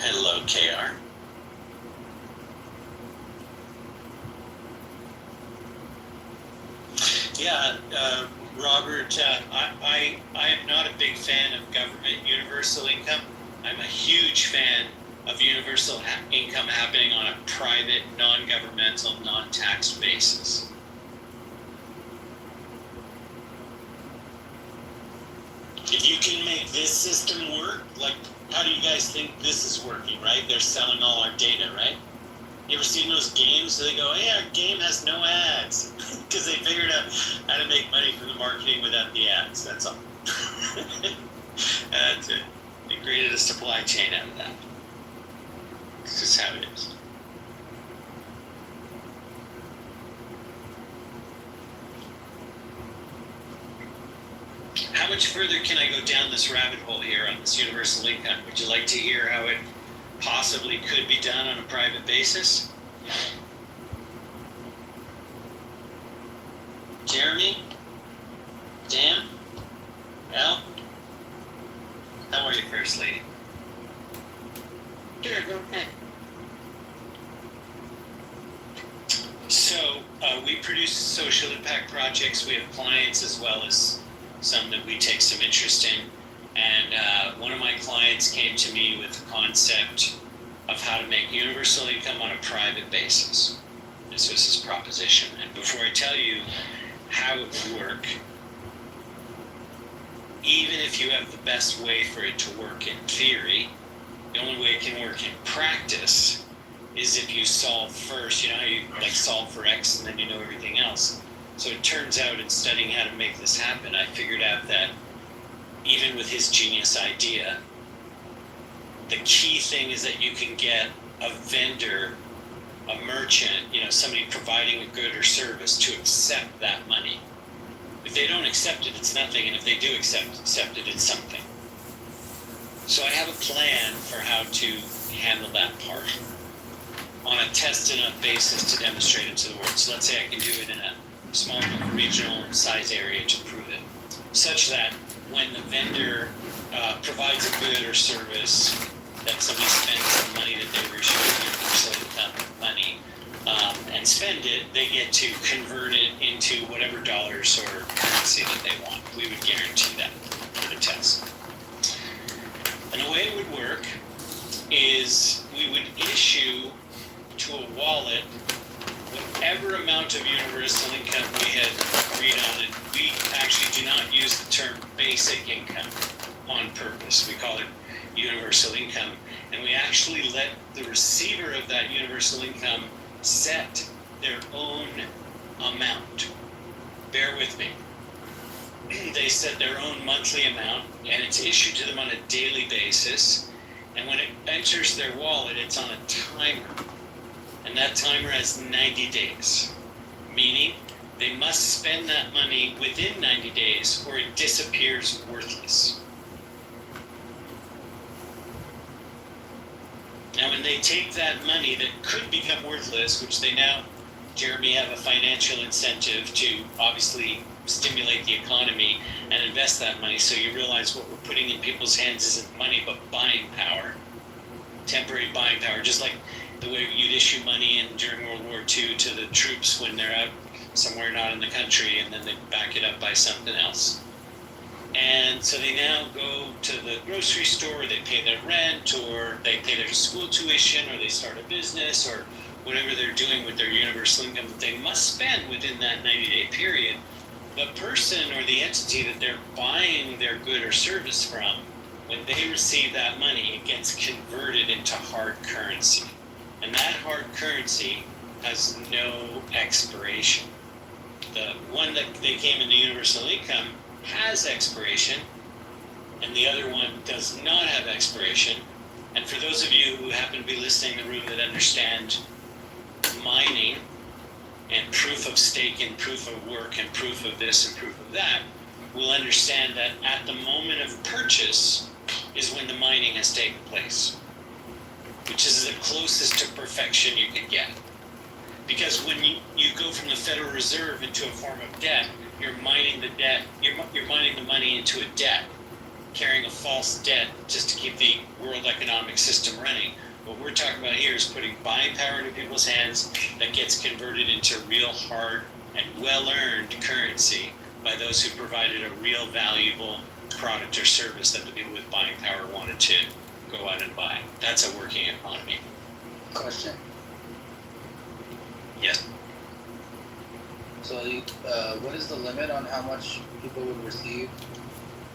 Hello, KR. Yeah, Robert, I am not a big fan of government universal income. I'm a huge fan of universal income happening on a private, non-governmental, non-tax basis. If you can make this system work, like, how do you guys think this is working, right? They're selling all our data, right? You ever seen those games? They go, hey, our game has no ads. Because they figured out how to make money from the marketing without the ads. That's all. That's it. They created a supply chain out of that. It's just how it is. How much further can I go down this rabbit hole here on this universal income? Would you like to hear how it possibly could be done on a private basis? Jeremy? Dan? Al? How are you, First Lady? Sure, go ahead. So, we produce social impact projects. We have clients as well as some that we take some interest in. And one of my clients came to me with the concept of how to make universal income on a private basis. This was his proposition. And before I tell you how it would work, even if you have the best way for it to work in theory, the only way it can work in practice is if you solve first. You know how you like solve for X and then you know everything else. So it turns out in studying how to make this happen, I figured out that even with his genius idea, the key thing is that you can get a vendor, a merchant, you know, somebody providing a good or service to accept that money. If they don't accept it, it's nothing, and if they do accept it, it's something. So I have a plan for how to handle that part on a test enough basis to demonstrate it to the world. So let's say I can do it in a small regional size area to prove it, such that when the vendor provides a good or service that somebody spends the money that they received, universal income money, and spend it, they get to convert it into whatever dollars or currency that they want. We would guarantee that for the test. And the way it would work is we would issue to a wallet whatever amount of universal income we had agreed on. And we actually do not use the term basic income on purpose. We call it universal income. And we actually let the receiver of that universal income set their own amount. Bear with me. They set their own monthly amount, and it's issued to them on a daily basis. And when it enters their wallet, it's on a timer. And that timer has 90 days, meaning they must spend that money within 90 days or it disappears worthless. Now, when they take that money that could become worthless, which they now, Jeremy, have a financial incentive to obviously stimulate the economy and invest that money, so you realize what we're putting in people's hands isn't money but buying power, temporary buying power, just like the way you'd issue money during World War II to the troops when they're out somewhere not in the country, and then they back it up by something else. And so they now go to the grocery store, they pay their rent, or they pay their school tuition, or they start a business, or whatever they're doing with their universal income that they must spend within that 90-day period. The person or the entity that they're buying their good or service from, when they receive that money, it gets converted into hard currency. And that hard currency has no expiration. The one that they came in the universal income has expiration, and the other one does not have expiration. And for those of you who happen to be listening in the room that understand mining and proof of stake and proof of work and proof of this and proof of that, will understand that at the moment of purchase is when the mining has taken place, which is the closest to perfection you can get. Because when you go from the Federal Reserve into a form of debt, you're mining the debt, you're mining the money into a debt, carrying a false debt just to keep the world economic system running. What we're talking about here is putting buying power into people's hands that gets converted into real hard and well-earned currency by those who provided a real valuable product or service that the people with buying power wanted to go out and buy. That's a working economy. Question. Yes. So, what is the limit on how much people would receive?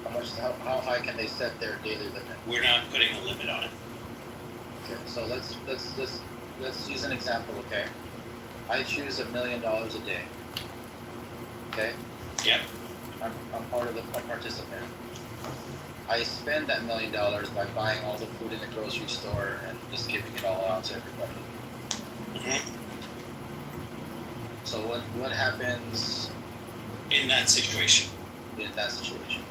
How high can they set their daily limit? We're not putting a limit on it. Okay, so let's let's use an example, okay? I choose $1 million a day. Okay? Yep. I'm part of a participant. I spend that $1 million by buying all the food in the grocery store and just giving it all out to everybody. Mm-hmm. So what happens in that situation? In that situation.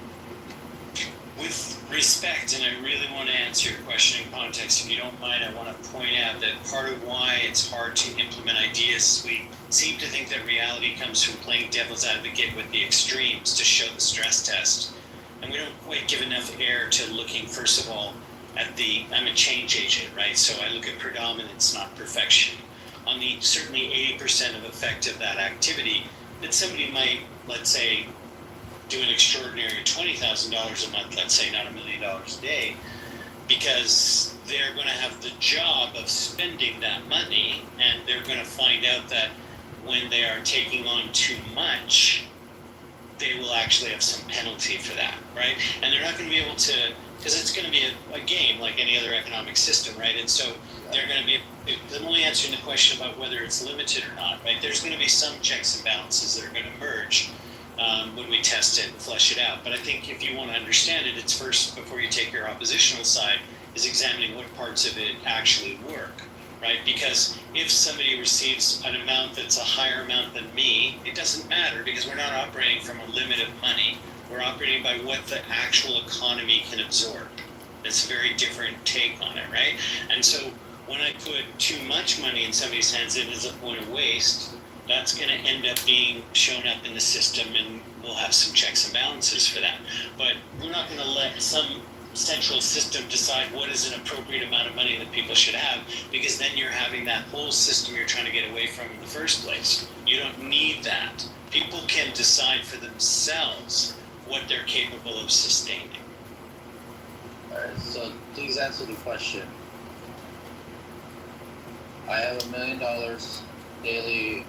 With respect, and I really want to answer your question in context, if you don't mind, I want to point out that part of why it's hard to implement ideas, we seem to think that reality comes from playing devil's advocate with the extremes to show the stress test. And we don't quite give enough air to looking, first of all, at I'm a change agent, right? So I look at predominance, not perfection. On the certainly 80% of effect of that activity, that somebody might, let's say, do an extraordinary $20,000 a month, let's say not $1 million a day, because they're going to have the job of spending that money, and they're going to find out that when they are taking on too much, they will actually have some penalty for that, right? And they're not going to be able to, because it's going to be a game like any other economic system, right? And so they're going to be, I'm only answering the question about whether it's limited or not, right? There's going to be some checks and balances that are going to emerge when we test it and flesh it out. But I think if you want to understand it, it's first, before you take your oppositional side, is examining what parts of it actually work, right? Because if somebody receives an amount that's a higher amount than me, it doesn't matter because we're not operating from a limit of money. We're operating by what the actual economy can absorb. It's a very different take on it, right? And so when I put too much money in somebody's hands, it is a point of waste. That's going to end up being shown up in the system, and we'll have some checks and balances for that. But we're not going to let some central system decide what is an appropriate amount of money that people should have, because then you're having that whole system you're trying to get away from in the first place. You don't need that. People can decide for themselves what they're capable of sustaining. All right, so please answer the question. I have $1 million daily.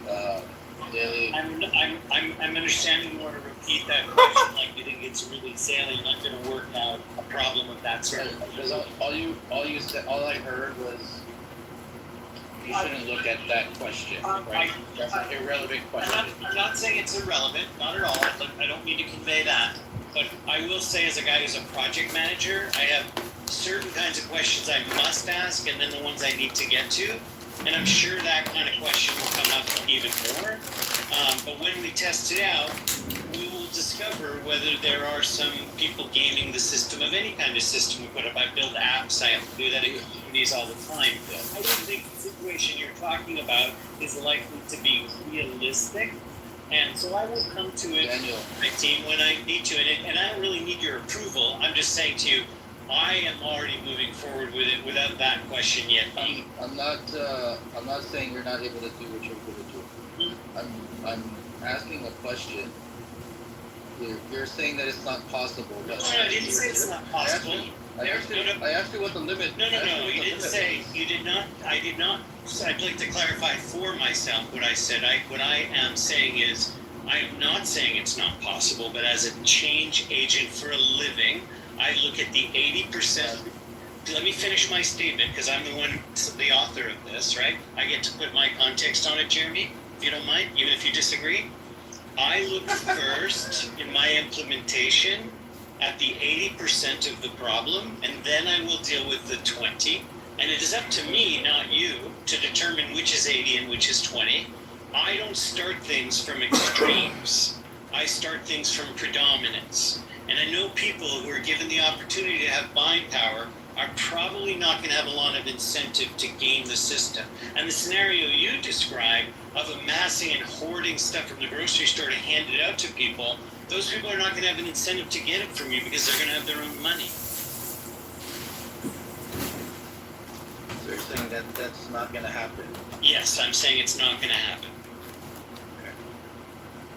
I'm understanding you want to repeat that question like you think it's really salient, not going to work out a problem of that sort. Because all you said, all I heard was you shouldn't look at that question. Right? That's an irrelevant question. I'm not saying it's irrelevant, not at all. I don't mean to convey that, but I will say, as a guy who's a project manager, I have certain kinds of questions I must ask, and then the ones I need to get to. And I'm sure that kind of question will come up even more. But when we test it out, we will discover whether there are some people gaming the system of any kind of system we put up. I build apps. I have to do that in communities all the time. I don't think the situation you're talking about is likely to be realistic. And so I will come to it, Daniel, my team, when I need to. And I don't really need your approval. I'm just saying to you, I am already moving forward with it without that question yet. I'm not saying you're not able to do what you're going to do. I'm asking a question. You're saying that it's not possible. No, I didn't say it's not possible. I asked you what the limit. No. You didn't say. You did not. I did not. So I'd like to clarify for myself what I said. What I am saying is, I am not saying it's not possible, but as a change agent for a living, I look at the 80%. Let me finish my statement, because I'm the author of this, right? I get to put my context on it, Jeremy, if you don't mind, even if you disagree. I look first in my implementation at the 80% of the problem, and then I will deal with the 20. And it is up to me, not you, to determine which is 80 and which is 20. I don't start things from extremes. I start things from predominance. And I know people who are given the opportunity to have buying power are probably not going to have a lot of incentive to game the system. And the scenario you describe of amassing and hoarding stuff from the grocery store to hand it out to people, those people are not going to have an incentive to get it from you because they're going to have their own money. So you're saying that that's not going to happen? Yes, I'm saying it's not going to happen.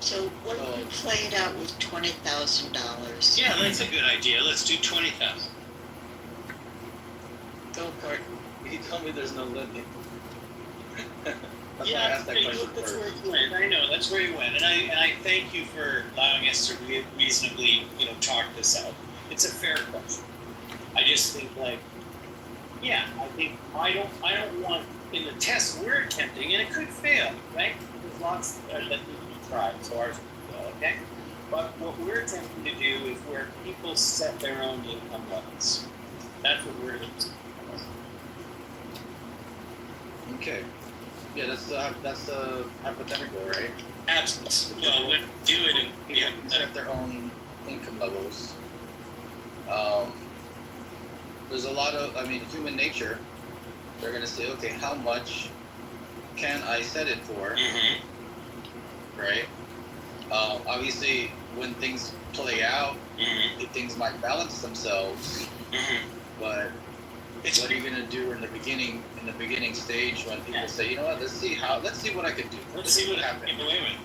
So what if you play it out with $20,000? Yeah, that's a good idea. Let's do 20,000. Go for it. You tell me there's no limit. Yeah, that's where you went. I know, that's where you went. And I thank you for allowing us to reasonably, talk this out. It's a fair question. I just think, Yeah, I think I don't want in the test we're attempting, and it could fail, right? There's lots that need to be tried, so ours could fail, okay? But what we're attempting to do is where people set their own income levels. That's what we're doing. Okay. Yeah, that's the hypothetical, right? Absolutely. Well, when do it and People can set their own income levels. There's a lot of, human nature. They're gonna say, okay, how much can I set it for? Right? Obviously, when things play out, things might balance themselves. But what are you gonna do in the beginning stage when people say, you know what, let's see what I can do. Let's see what happens.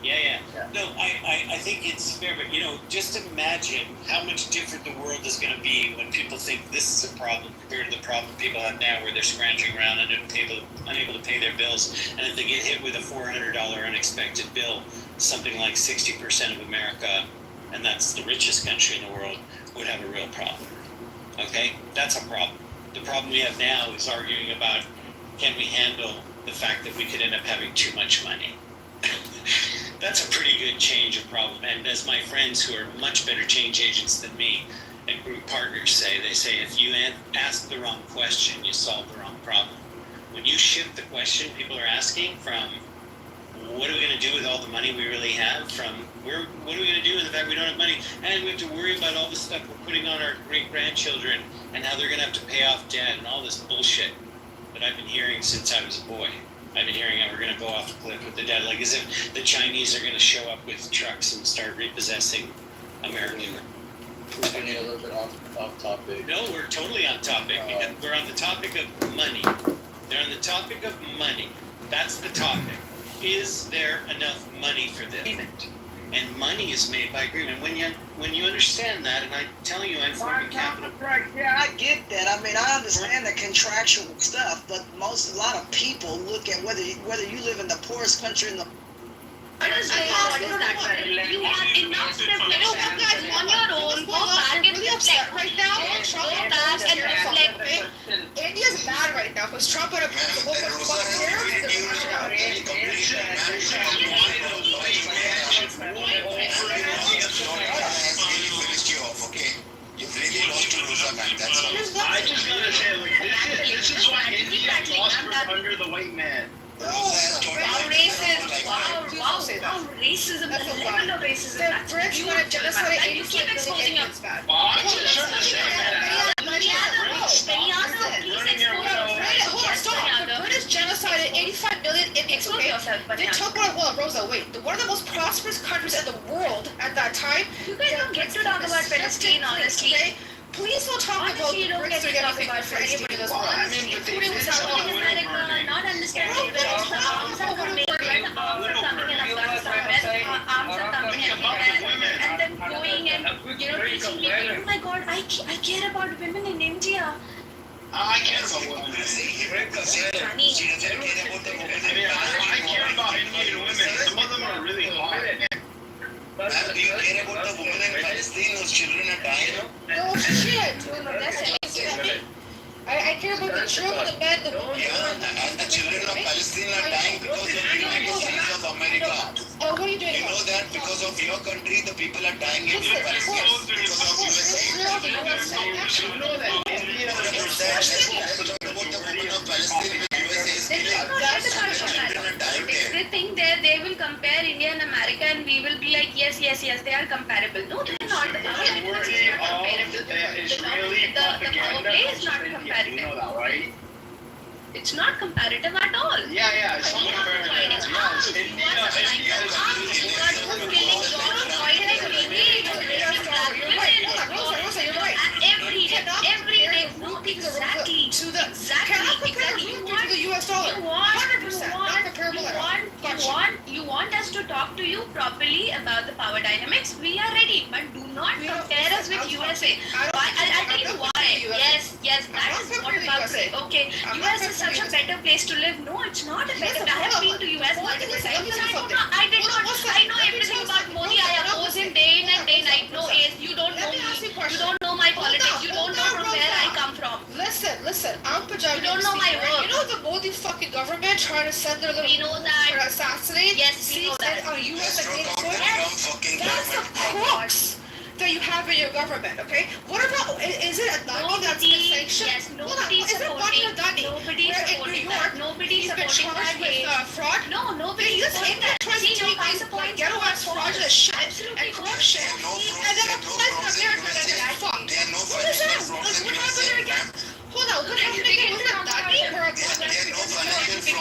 Yeah. No, I think it's fair, but just imagine how much different the world is going to be when people think this is a problem compared to the problem people have now, where they're scrounging around and unable to pay their bills, and if they get hit with a $400 unexpected bill, something like 60% of America, and that's the richest country in the world, would have a real problem. Okay, that's a problem. The problem we have now is arguing about, can we handle the fact that we could end up having too much money? That's a pretty good change of problem. And as my friends who are much better change agents than me and group partners say, they say, if you ask the wrong question, you solve the wrong problem. When you shift the question people are asking from, what are we going to do with all the money we really have, from what are we going to do with the fact we don't have money, and we have to worry about all the stuff we're putting on our great-grandchildren and how they're going to have to pay off debt and all this bullshit that I've been hearing since I was a boy. I've been hearing how we're going to go off the cliff with the debt, like as if the Chinese are going to show up with trucks and start repossessing American. We're getting a little bit off topic. No, we're totally on topic. We're on the topic of money. They're on the topic of money. That's the topic. Is there enough money for this? And money is made by agreement. When you understand that, and I'm telling you, I'm from capital. Yeah, I get that. I understand the contractual stuff, but a lot of people look at whether you live in the poorest country in the. You have enough privilege. Guys, on your own, go back and reflect. Right now, go back and reflect. India's bad right now because Trump had approved the whole I just gotta say, like, this is why India lost under the white man. Wow, racism. That's the level of racism. The Brits want to genocide. You keep exposing us bad. The British genocided 85 million Indians. They took Rosa. Wait, one of the most prosperous countries in the world at that time. You guys don't get to talk about Palestine, honestly. Okay? Please don't talk about the Brits doing anything for anybody in this world. Including South America, not understanding that arms are coming in Afghanistan, arms are coming in, and then going and teaching people, oh my God, I care about women in India. I care about women. Honey. I care about Indian women. Some of them are really hard. Do you care about the women in Palestine whose children are dying? No shit. I care about the children, the men, the women. Yeah, and the children of Palestine are dying because of the policies of America. What are you doing? You know that because of your country, the people are dying in Palestine because of USA. You know that India about the women of Palestine with USA is They think they will compare India and America, and we will be like, yes, they are comparable. No, they are not. The power play is not comparative. You know that, right? It's not comparative at all. Yeah, it's not comparative. Every day, no, exactly. The US dollar. 100%. Not comparable at all. You want us to talk to you properly about the power dynamics? We are ready, but do not compare us with USA. I'll tell you why. Yes, that is what about it. Okay, US is such a better place to live. No, it's not a better. I have been to US multiple times. I know everything about Modi. I oppose him day in and day night. No, Ace, you don't know me. You don't know my politics. You don't know from where I come from. Listen. I'm Punjabi. You don't know my work. You know the Modi fucking government trying to send their little We know that. to assassinate Yes, we know that. on US and that's the crux that you have in your government, okay? What about, is it Adani that's been sanctioned? Yes, nobody's supporting. Nobody's supporting that. Nobody's supporting that. With fraud? No, nobody's supporting that. See, no, my supporting ghetto ass fraudulent shit and corruption, and then applies to America and then fucked. What is that? What happened there again? Hold on, what happened again? Was it Adani or Adani?